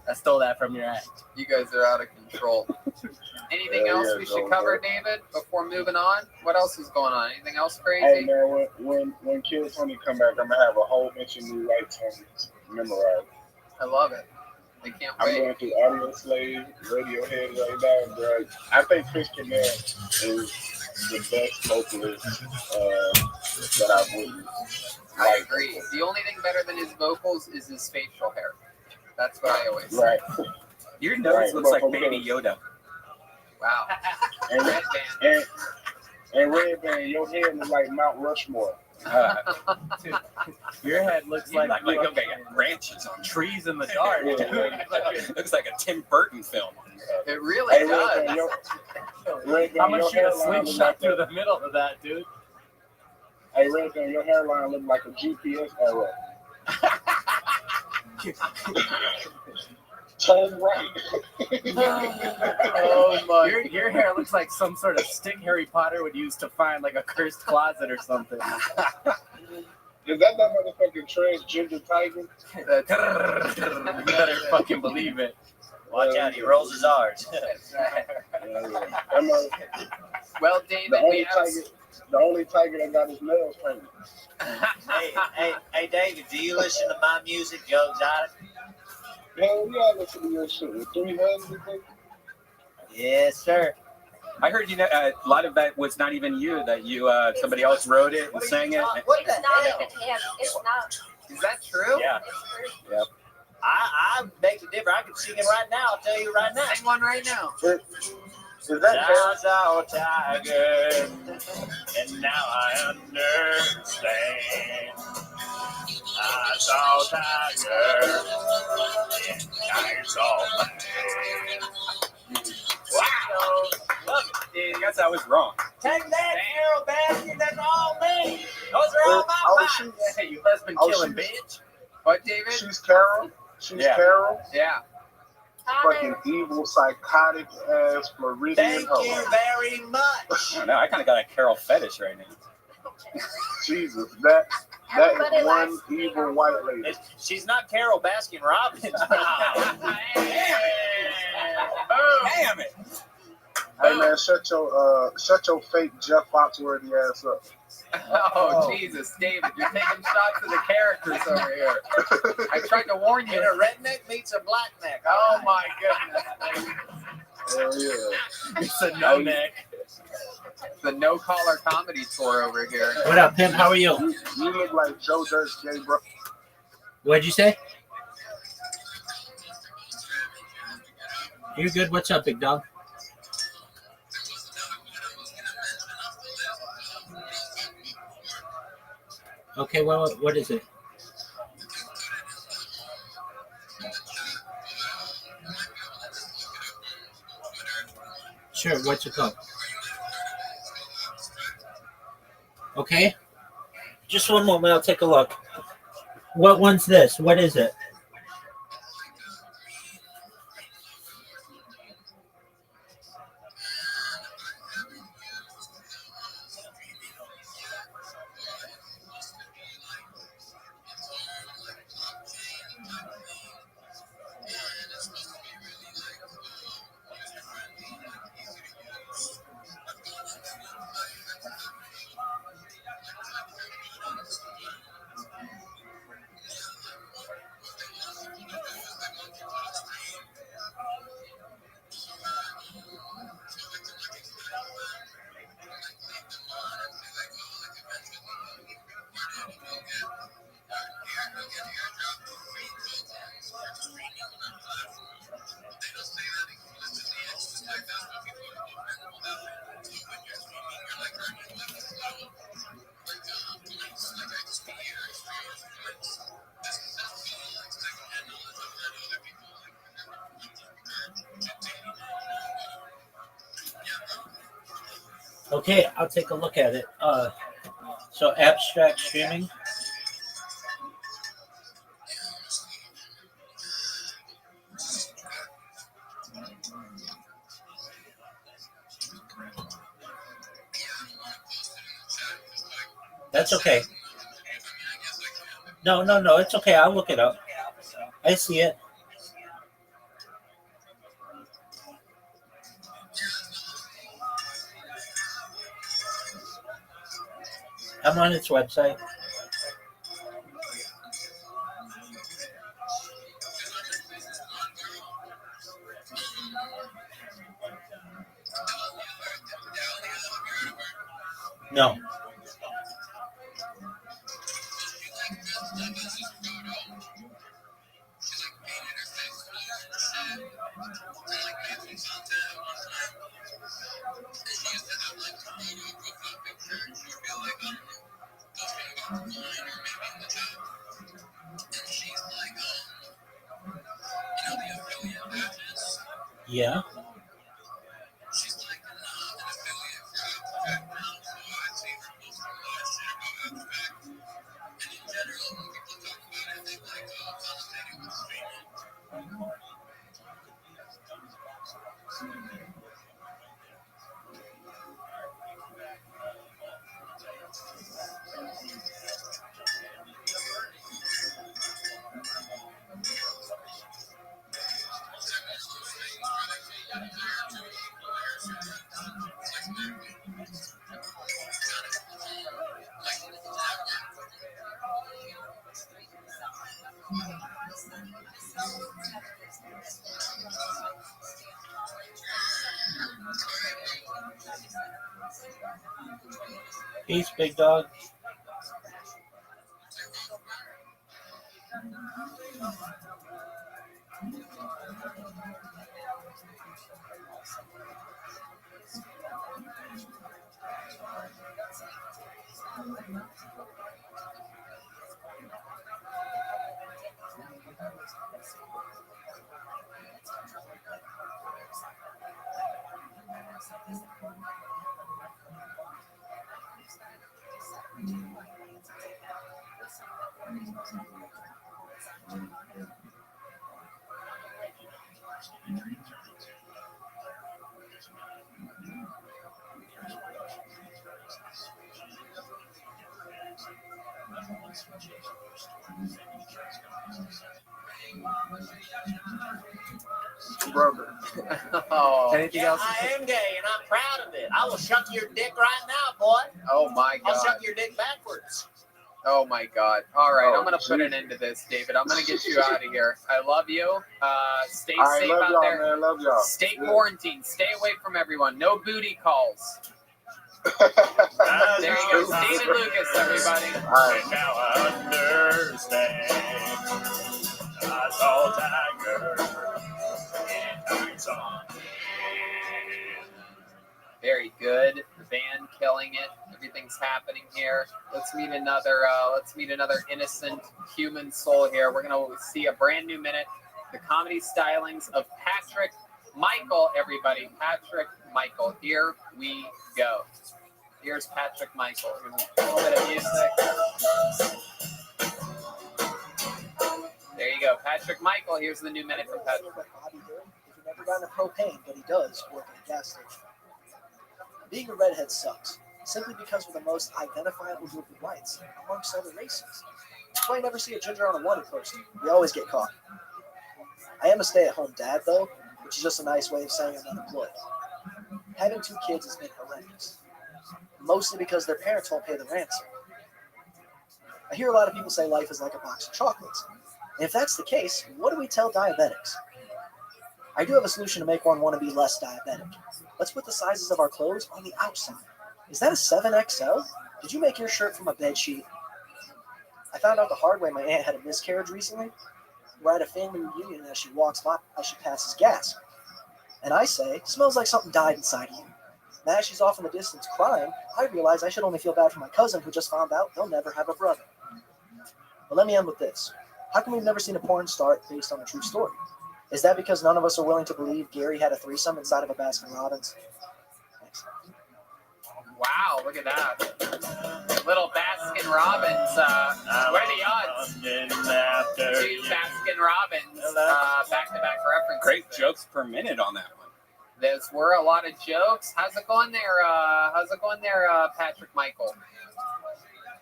I stole that from your act. You guys are out of control. Anything else we should cover, David, before moving on? What else is going on? Anything else crazy? Hey man, when Kill Tony come back, I'm gonna have a whole bunch of new lights memorized. I love it. I can't wait. I'm going through Audio Slave, Radiohead right now, bro. I think Chris Cornell is the best vocalist that I've witnessed. I agree. The only thing better than his vocals is his facial hair. That's what I always say. Right. Your nose looks like Baby Yoda. Wow. And Red Band, your head looks like Mount Rushmore. Dude, your head looks like branches on trees in the dark. Dude. Looks like a Tim Burton film. It really does. I'm gonna shoot a slingshot through the middle of that, dude. Hey, Red Band, your hairline looks like a GPS arrow. Turn right. Oh my! Your hair looks like some sort of stick Harry Potter would use to find like a cursed closet or something. Is that motherfucking transgender tiger? You better fucking believe it. Watch out, he rolls his R's. Well, David, the only tiger that got his nails painted. Hey, David, do you listen to my music, Joe Exotic? Hell yeah, I listen to your shit. With 3 hands, you think? Yes, sir. I heard a lot of that was not even you. That you somebody else wrote it and sang it. What the not even him. It's not. Is that true? Yeah. Yep. I beg to differ. I can sing it right now. I'll tell you right now. Sing one right now. Is that our tiger, and now I understand. I saw tiger, and I saw man. Wow. Love it. I guess I was wrong. Take that, Carol Baskin. That's all me. Those are all my vibes. Hey, you husband killing bitch. What, David? She's Carol. Carol. Yeah. Fucking evil, psychotic ass Floridian. Thank you very much. I don't know. I kind of got a Carol fetish right now. Jesus, that Everybody is one likes evil white lady. She's not Carol Baskin Robbins. Damn it. Hey man, shut your fake Jeff Foxworthy ass up. Oh, Jesus, David, you're taking shots at the characters over here. I tried to warn you. And a redneck meets a black neck. Oh my goodness. Hell yeah. It's a no neck. The no collar comedy tour over here. What up, Pimp? How are you? You look like Joe Dirt's gay bro. What'd you say? You're good. What's up, big dog? Okay, well, what is it? Sure, what's it called? Okay. Just one moment, I'll take a look. What one's this? What is it? Okay, I'll take a look at it. So abstract streaming. That's okay. No, it's okay. I'll look it up. I see it. I'm on its website. No. Yeah. Peace, big dog. Brother. Oh. Anything else? I am gay and I'm proud of it. I will shuck your dick right now, boy. Oh my I'll God. shuck your dick backwards. Oh my God. All right, Oh, I'm gonna put an end to this, David. I'm gonna get you out of here. I love you. Stay I safe love out y'all, there. man. Love y'all. Stay Yeah. quarantined. Stay away from everyone. No booty calls. There you go. David Lucas, everybody. All right. Now I understand. I saw Tiger in nights on. Very good. The band killing it. Everything's happening here. Let's meet another innocent human soul here. We're gonna see a brand new minute. The comedy stylings of Patrick Michael, everybody. Patrick Michael. Here we go. Here's Patrick Michael. Here's a little bit of music. There you go. Patrick Michael. Here's the new minute from Patrick. If you've never gotten a propane, but he does work at a gas station. Being a redhead sucks, simply because we're the most identifiable group of whites amongst other races. That's why you never see a ginger on a wanted poster. We always get caught. I am a stay-at-home dad, though, which is just a nice way of saying I'm unemployed. Having 2 kids has been horrendous, mostly because their parents won't pay the ransom. I hear a lot of people say life is like a box of chocolates. And if that's the case, what do we tell diabetics? I do have a solution to make one want to be less diabetic. Let's put the sizes of our clothes on the outside. Is that a 7XL? Did you make your shirt from a bed sheet? I found out the hard way my aunt had a miscarriage recently. We're at a family reunion and as she walks by, she passes gas. And I say, smells like something died inside of you. And as she's off in the distance crying, I realize I should only feel bad for my cousin who just found out they'll never have a brother. But let me end with this. How come we've never seen a porn star based on a true story? Is that because none of us are willing to believe Gary had a threesome inside of a Baskin Robbins? Thanks. Wow, look at that. Little Baskin Robbins. What are the odds? Two Baskin Robbins. Back-to-back reference. Great jokes per minute on that one. Those were a lot of jokes. How's it going there, Patrick Michael?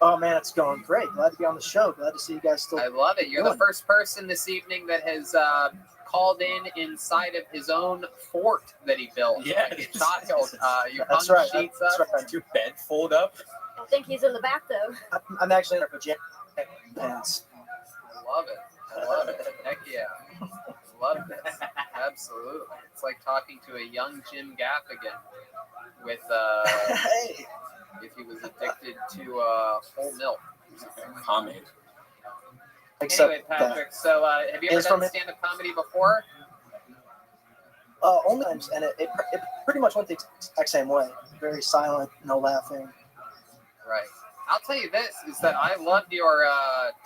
Oh man, it's going great. Glad to be on the show. Glad to see you guys still. I love it. You're the first person this evening that has called in inside of his own fort that he built. Yeah, like a child. You That's hung right. sheets That's up. right. Your bed fold up. I think he's in the bathtub. I'm actually in a pajama pants. I love it. I love it. Heck yeah. Love this. Absolutely. It's like talking to a young Jim Gaffigan with Hey. if he was addicted to whole milk. Comment. Anyway, Patrick, so have you ever done stand-up comedy before? Only times, and it pretty much went the exact same way. Very silent, no laughing. Right. I'll tell you this, is that I loved your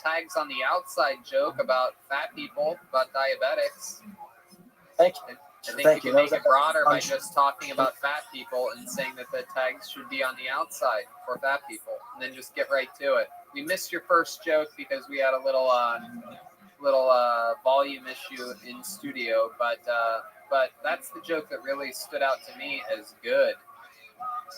tags on the outside joke about fat people, about diabetics. Thank you. I think Thank you you. can make That it was broader by fun. just talking about fat people and saying that the tags should be on the outside for fat people, and then just get right to it. We missed your first joke because we had a little volume issue in studio, but that's the joke that really stood out to me as good.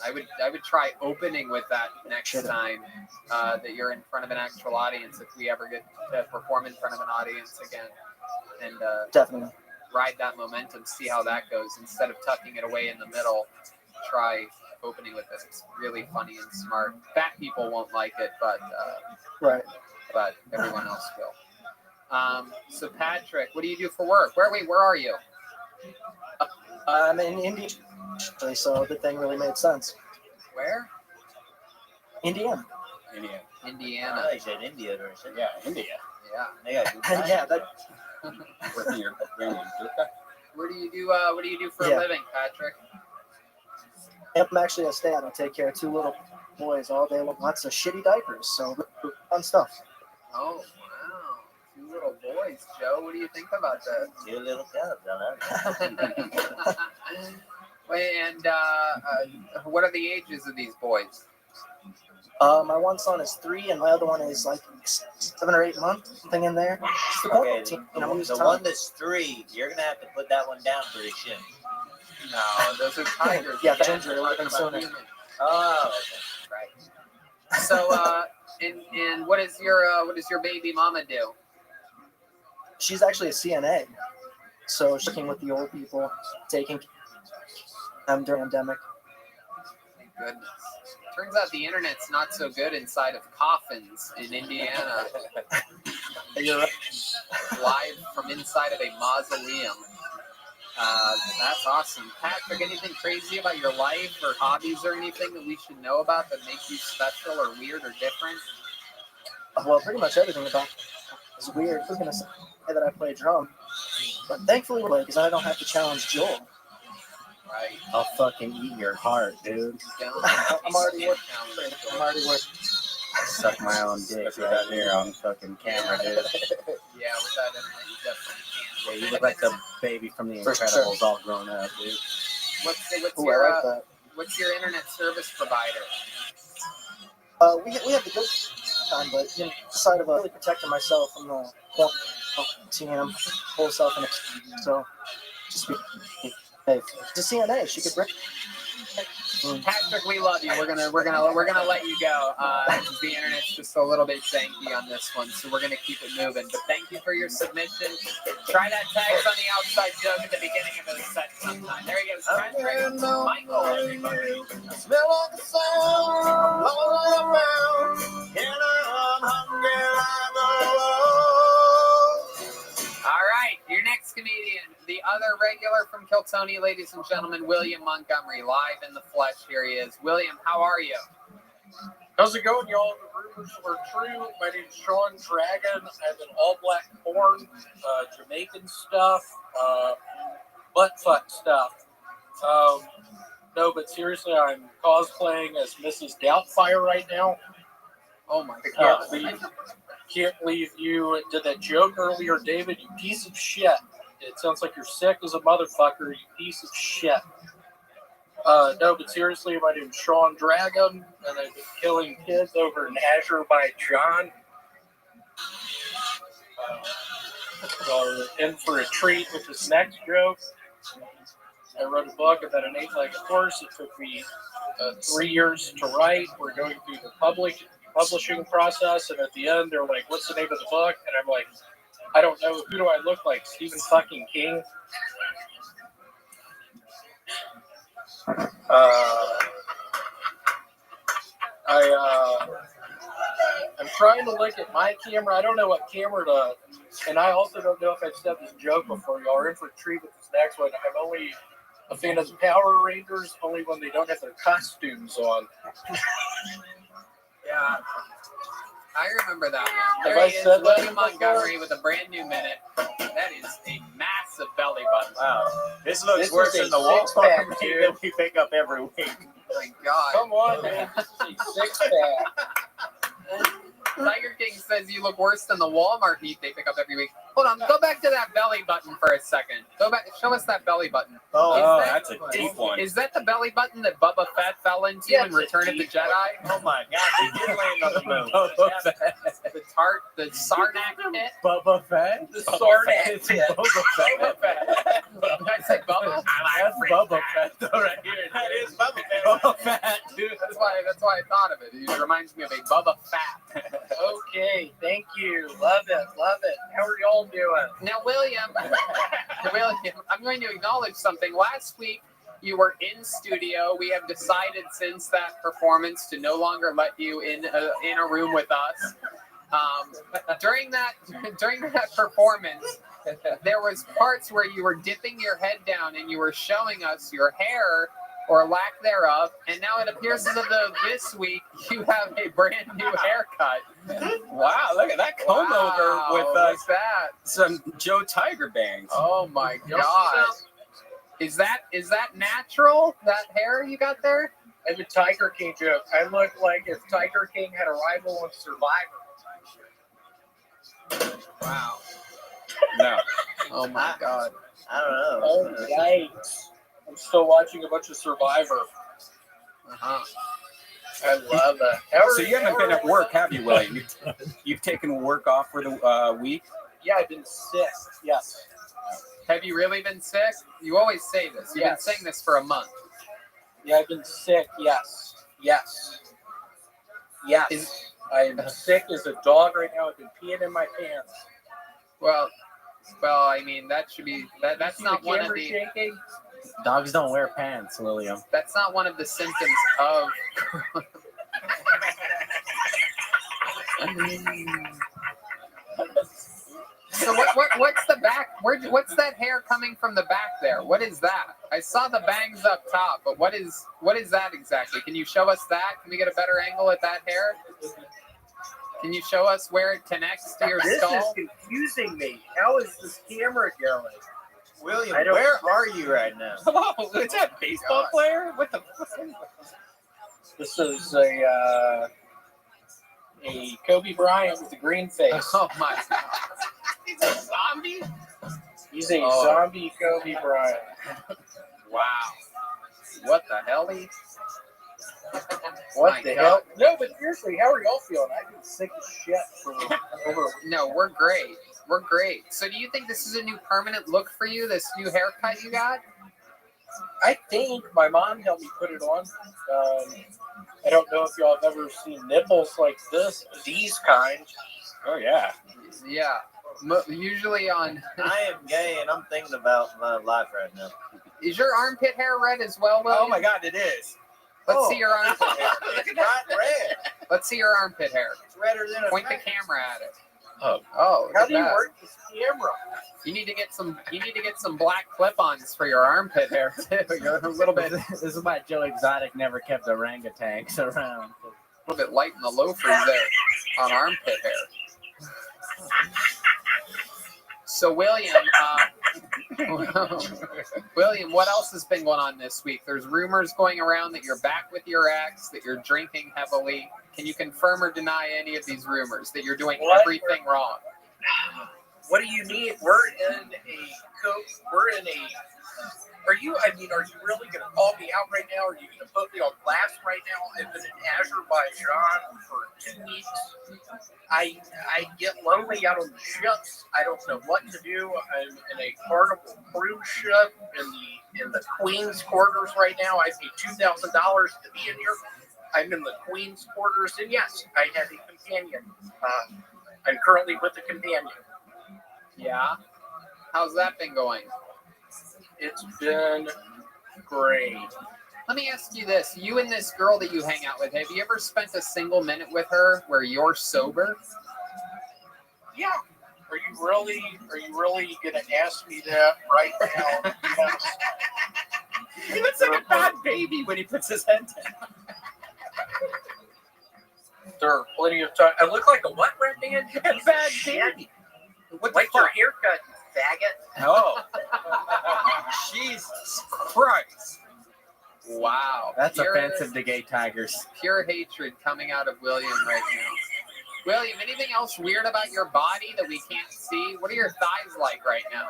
I would try opening with that next time that you're in front of an actual audience, if we ever get to perform in front of an audience again. And Definitely. ride that momentum, see how that goes. Instead of tucking it away in the middle, try opening with this. It's really funny and smart. Fat people won't like it, but Right. but everyone else will. So Patrick, what do you do for work? Where are you? I'm in India, actually, so the thing really made sense. Where? Indiana. Indiana. I said India or something. Yeah, India. Yeah. Yeah, that, Where do you do? What do you do for a Yeah. living, Patrick? I'm actually a dad. I take care of 2 little boys all day long. Lots of shitty diapers, so fun stuff. Oh, wow. 2 little boys, Joe. What do you think about that? 2 little cubs. I love it. Wait, and what are the ages of these boys? My one son is 3, and my other one is like 7 or 8 months, something in there. It's the Okay, the the one that's 3, you're gonna have to put that one down pretty soon. No, those are tigers. Yeah, Cats Ginger, are talking living about sooner. humans. Oh, Right. So, and what is your baby mama do? She's actually a CNA, so she's working with the old people, taking them during the pandemic. Thank goodness. Turns out the internet's not so good inside of coffins in Indiana. You're right. Live from inside of a mausoleum. That's awesome. Patrick, anything crazy about your life or hobbies or anything that we should know about that make you special or weird or different? Well, pretty much everything about is weird. I was gonna say that I play drum, but thankfully, because I don't have to challenge Joel. Right. I'll fucking eat your heart, dude. I'm already working. I'm already working. Suck my own dick right here on fucking camera, dude. Yeah, with that internet, you definitely Yeah, can. you look like the baby from The For Incredibles sure. all grown up, dude. Ooh, I like that. What's your internet service provider? We have the good time, but inside of really protecting myself from the quarantine, whole self and so just be safe. The CNA, she could break. Patrick, we love you. We're gonna let you go. The internet's just a little bit janky on this one, so we're gonna keep it moving. But thank you for your submission. Try that tags on the outside joke at the beginning of the set sometime. There he goes. Patrick, Michael, everybody. Smell like a sound, I'm all around, and I'm hungry like a All right, your next comedian, the other regular from Kiltony, ladies and gentlemen, William Montgomery, live in the flesh. Here he is. William, how are you? How's it going, y'all? The rumors are true. My name's Sean Dragon. I have an all-black porn, Jamaican stuff, butt fuck stuff. No, but seriously, I'm cosplaying as Mrs. Doubtfire right now. Oh my God! God. Can't believe you did that joke earlier, David. You piece of shit. It sounds like you're sick as a motherfucker. You piece of shit. No, but seriously, my name's Sean Dragon, and I've been killing kids over in Azerbaijan. Are in for a treat with this next joke. I wrote a book about an 8-legged horse. It took me 3 years to write. We're going through the publishing process, and at the end, they're like, "What's the name of the book?" And I'm like, "I don't know. Who do I look like? Stephen fucking King?" I'm trying to look at my camera. I don't know what camera to, and I also don't know if I've said this joke before. Y'all are in for a treat with this next one. I'm only a fan of the Power Rangers, only when they don't have their costumes on. Yeah, I remember that one. Have There I he is, said that William before? Montgomery with a brand new minute. That is a massive belly button. Wow. This looks This worse is a than the wall six-pack, that we pick up every week. Oh my God. Come on, man. Six-pack. Tiger King says you look worse than the Walmart meat they pick up every week. Hold on, go back to that belly button for a second. Go back, show us that belly button. Oh, that's a deep one. Is that the belly button that Bubba Fett fell into in Return of the Jedi? Oh my God, he did land on the moon. The Sarnak pit? Bubba Fett? The Sarnak pit. Bubba Fett. Did I say Bubba? That's Bubba Fett, though, right here. That is Bubba Fett. Bubba Fett, dude. That's why I thought of it. It reminds me of a Bubba Fat. Okay, thank you. Love it, love it. How are y'all doing? Now, William, William, I'm going to acknowledge something. Last week, you were in studio. We have decided since that performance to no longer let you in a room with us. During that performance, there was parts where you were dipping your head down and you were showing us your hair or lack thereof, and now it appears as though this week you have a brand new haircut. Wow, look at that comb over with that some Joe Tiger bangs. Oh my god! Is that natural? That hair you got there? I have a Tiger King joke. I look like if Tiger King had a rival on Survivor. Wow. No. Oh my god. I don't know. Oh, yikes. I'm still watching a bunch of Survivor. Uh-huh. I love that. So you haven't been at work, have you, William? You've taken work off for the week? Yeah, I've been sick. Yes. Have you really been sick? You always say this. You've been saying this for a month. Yeah, I've been sick. Yes. Yes. Yes. I'm sick as a dog right now. I've been peeing in my pants. Well, I mean, that should be that's not one of the shaking. Dogs don't wear pants, William. That's not one of the symptoms of So what's the back? What's that hair coming from the back there? What is that? I saw the bangs up top, but what is that exactly? Can you show us that? Can we get a better angle at that hair? Can you show us where it connects to your This skull? is confusing me. How is this camera going? William, where are you right now? Hello, is that a baseball player? What the fuck? This is a Kobe Bryant with a green face. Oh my god. He's a zombie? He's a zombie Kobe Bryant. Wow. What the hell? What the hell? No, but seriously, how are y'all feeling? I've been sick as shit for over. No, we're great. We're great. So do you think this is a new permanent look for you, this new haircut you got? I think my mom helped me put it on. I don't know if y'all have ever seen nipples like these kind. Oh, yeah. Yeah. Usually on... I am gay and I'm thinking about my life right now. Is your armpit hair red as well, Will? Oh, my God, it is. Let's see your armpit hair. Look at that red. Let's see your armpit hair. It's redder than a Point the camera at it. Oh. Oh, how do you work this camera? You need to get some black clip-ons for your armpit hair too. You're a little bit This is why Joe Exotic never kept orangutans around. a little bit light in the loafers there on armpit hair. So William, William, what else has been going on this week? There's rumors going around that you're back with your ex, that you're drinking heavily. Can you confirm or deny any of these rumors that you're doing everything wrong? What do you mean? We're in a. Are you really going to call me out right now? Are you going to put me on blast right now? I've been in Azerbaijan for 2 weeks. I get lonely out on the ships. I don't know what to do. I'm in a Carnival cruise ship in the Queen's quarters right now. I pay $2,000 to be in here. I'm in the Queen's quarters, and yes, I have a companion. I'm currently with a companion. Yeah. How's that been going? It's been great. Let me ask you this. You and this girl that you hang out with, have you ever spent a single minute with her where you're sober? Yeah. Are you really going to ask me that right now? Yes. He looks like a bad baby when he puts his head down. There are plenty of time. I look like a what, Red Man? A bad baby. What the like fuck? your haircut, you faggot. Oh. Jesus Christ. Wow. That's offensive to gay tigers. Pure hatred coming out of William right now. William, anything else weird about your body that we can't see? What are your thighs like right now?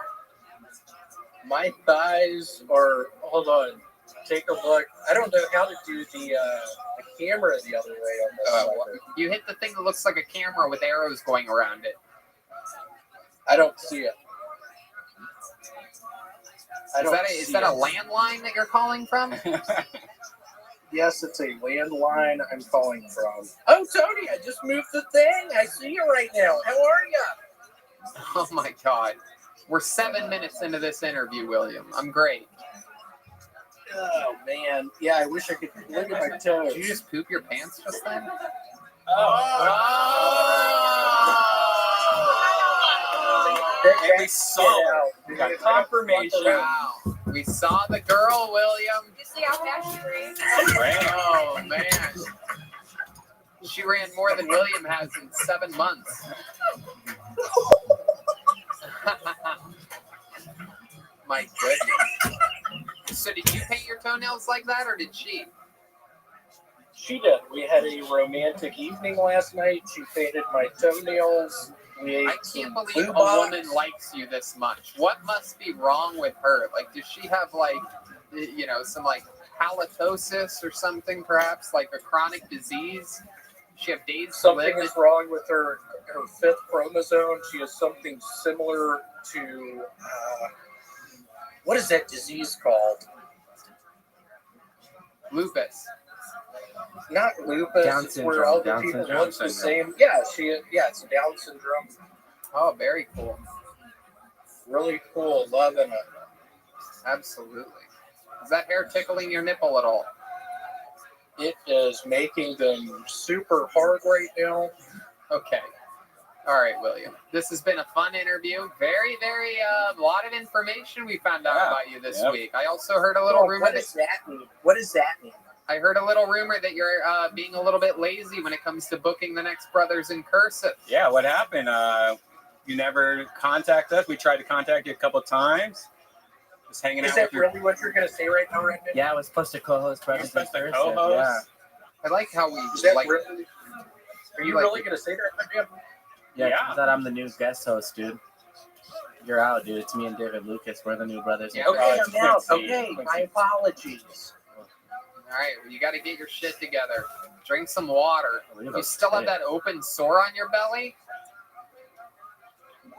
My thighs are, hold on, take a look. I don't know how to do the camera the other way on this. You hit the thing that looks like a camera with arrows going around it. I don't see it. Is that a landline that you're calling from? Yes, it's a landline I'm calling from. Oh, Tony, I just moved the thing. I see you right now. How are you? Oh, my God. We're 7 minutes into this interview, William. I'm great. Oh man, yeah. I wish I could look at my toes. Did you just poop your pants just then? And we saw it. We got confirmation. Wow. We saw the girl, William. You see how fast she ran? Oh, man. She ran more than William has in 7 months. My goodness. So did you paint your toenails like that, or did she? She did. We had a romantic evening last night. She painted my toenails. I can't believe a woman likes you this much. What must be wrong with her? Like, does she have, like, you know, some, like, halitosis or something, perhaps? Like a chronic disease? Does she have days to live? Something is wrong with her fifth chromosome. She has something similar to, what is that disease called? Lupus. Not lupus. Down It's where all the people look the same. Yeah, it's Down syndrome. Oh, very cool. Really cool. Loving it. Absolutely. Is that hair tickling your nipple at all? It is making them super hard right now. Okay. All right, William. This has been a fun interview. Very, very, a lot of information we found out about you this week. I also heard a little rumor. What does that mean? What does that mean? I heard a little rumor that you're being a little bit lazy when it comes to booking the next Brothers in Cursive. Yeah, what happened? You never contact us. We tried to contact you a couple times. Just hanging out. Is that really what you're going to say right now, Randy? Yeah, I was supposed to co-host Brothers in Cursive. Yeah. I like how we Is that like. really? Are you like- really going to say that, Randy? Yeah, turns out I'm the new guest host, dude. You're out, dude. It's me and David Lucas. We're the new brothers. Yeah, Okay, it's I'm out. Quincy. Okay, my apologies. All right, well, you got to get your shit together. Drink some water. Leave You us still have shit. that open sore on your belly?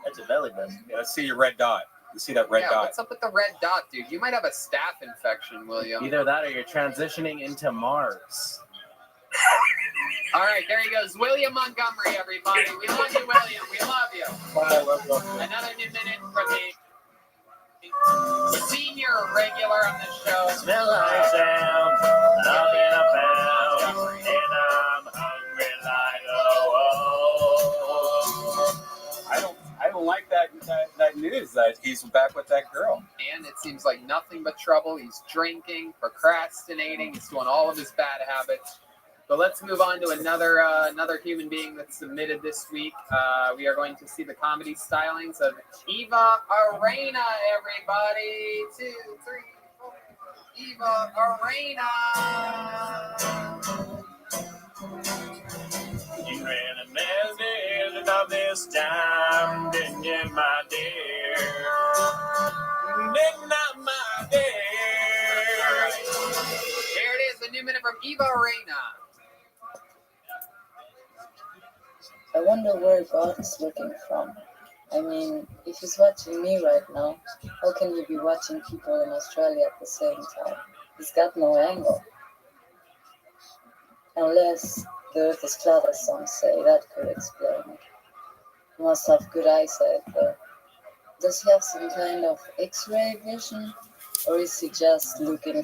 That's a belly button. Yeah, let's see your red dot. You see that red Yeah, dot? what's up with the red dot, dude? You might have a staph infection, William. Either that or you're transitioning into Mars. All right, there he goes. William Montgomery, everybody. We love you, William. We love you. I love you. Another new minute from the senior regular on the show. Smell like sound, up and about, and I'm hungry like I don't like that news that he's back with that girl. And it seems like nothing but trouble. He's drinking, procrastinating. He's doing all of his bad habits. But let's move on to another human being that's submitted this week. We are going to see the comedy stylings of Eva Arena, everybody. 2, 3, 4. Eva Arena. you ran a mess and all this time, didn't you, my dear? Did not, my dear. Here it is, the new minute from Eva Arena. I wonder where God is looking from. I mean, if he's watching me right now, how can he be watching people in Australia at the same time? He's got no angle. Unless the earth is flat, as some say, that could explain it. He must have good eyesight, though. Does he have some kind of X-ray vision? Or is he just looking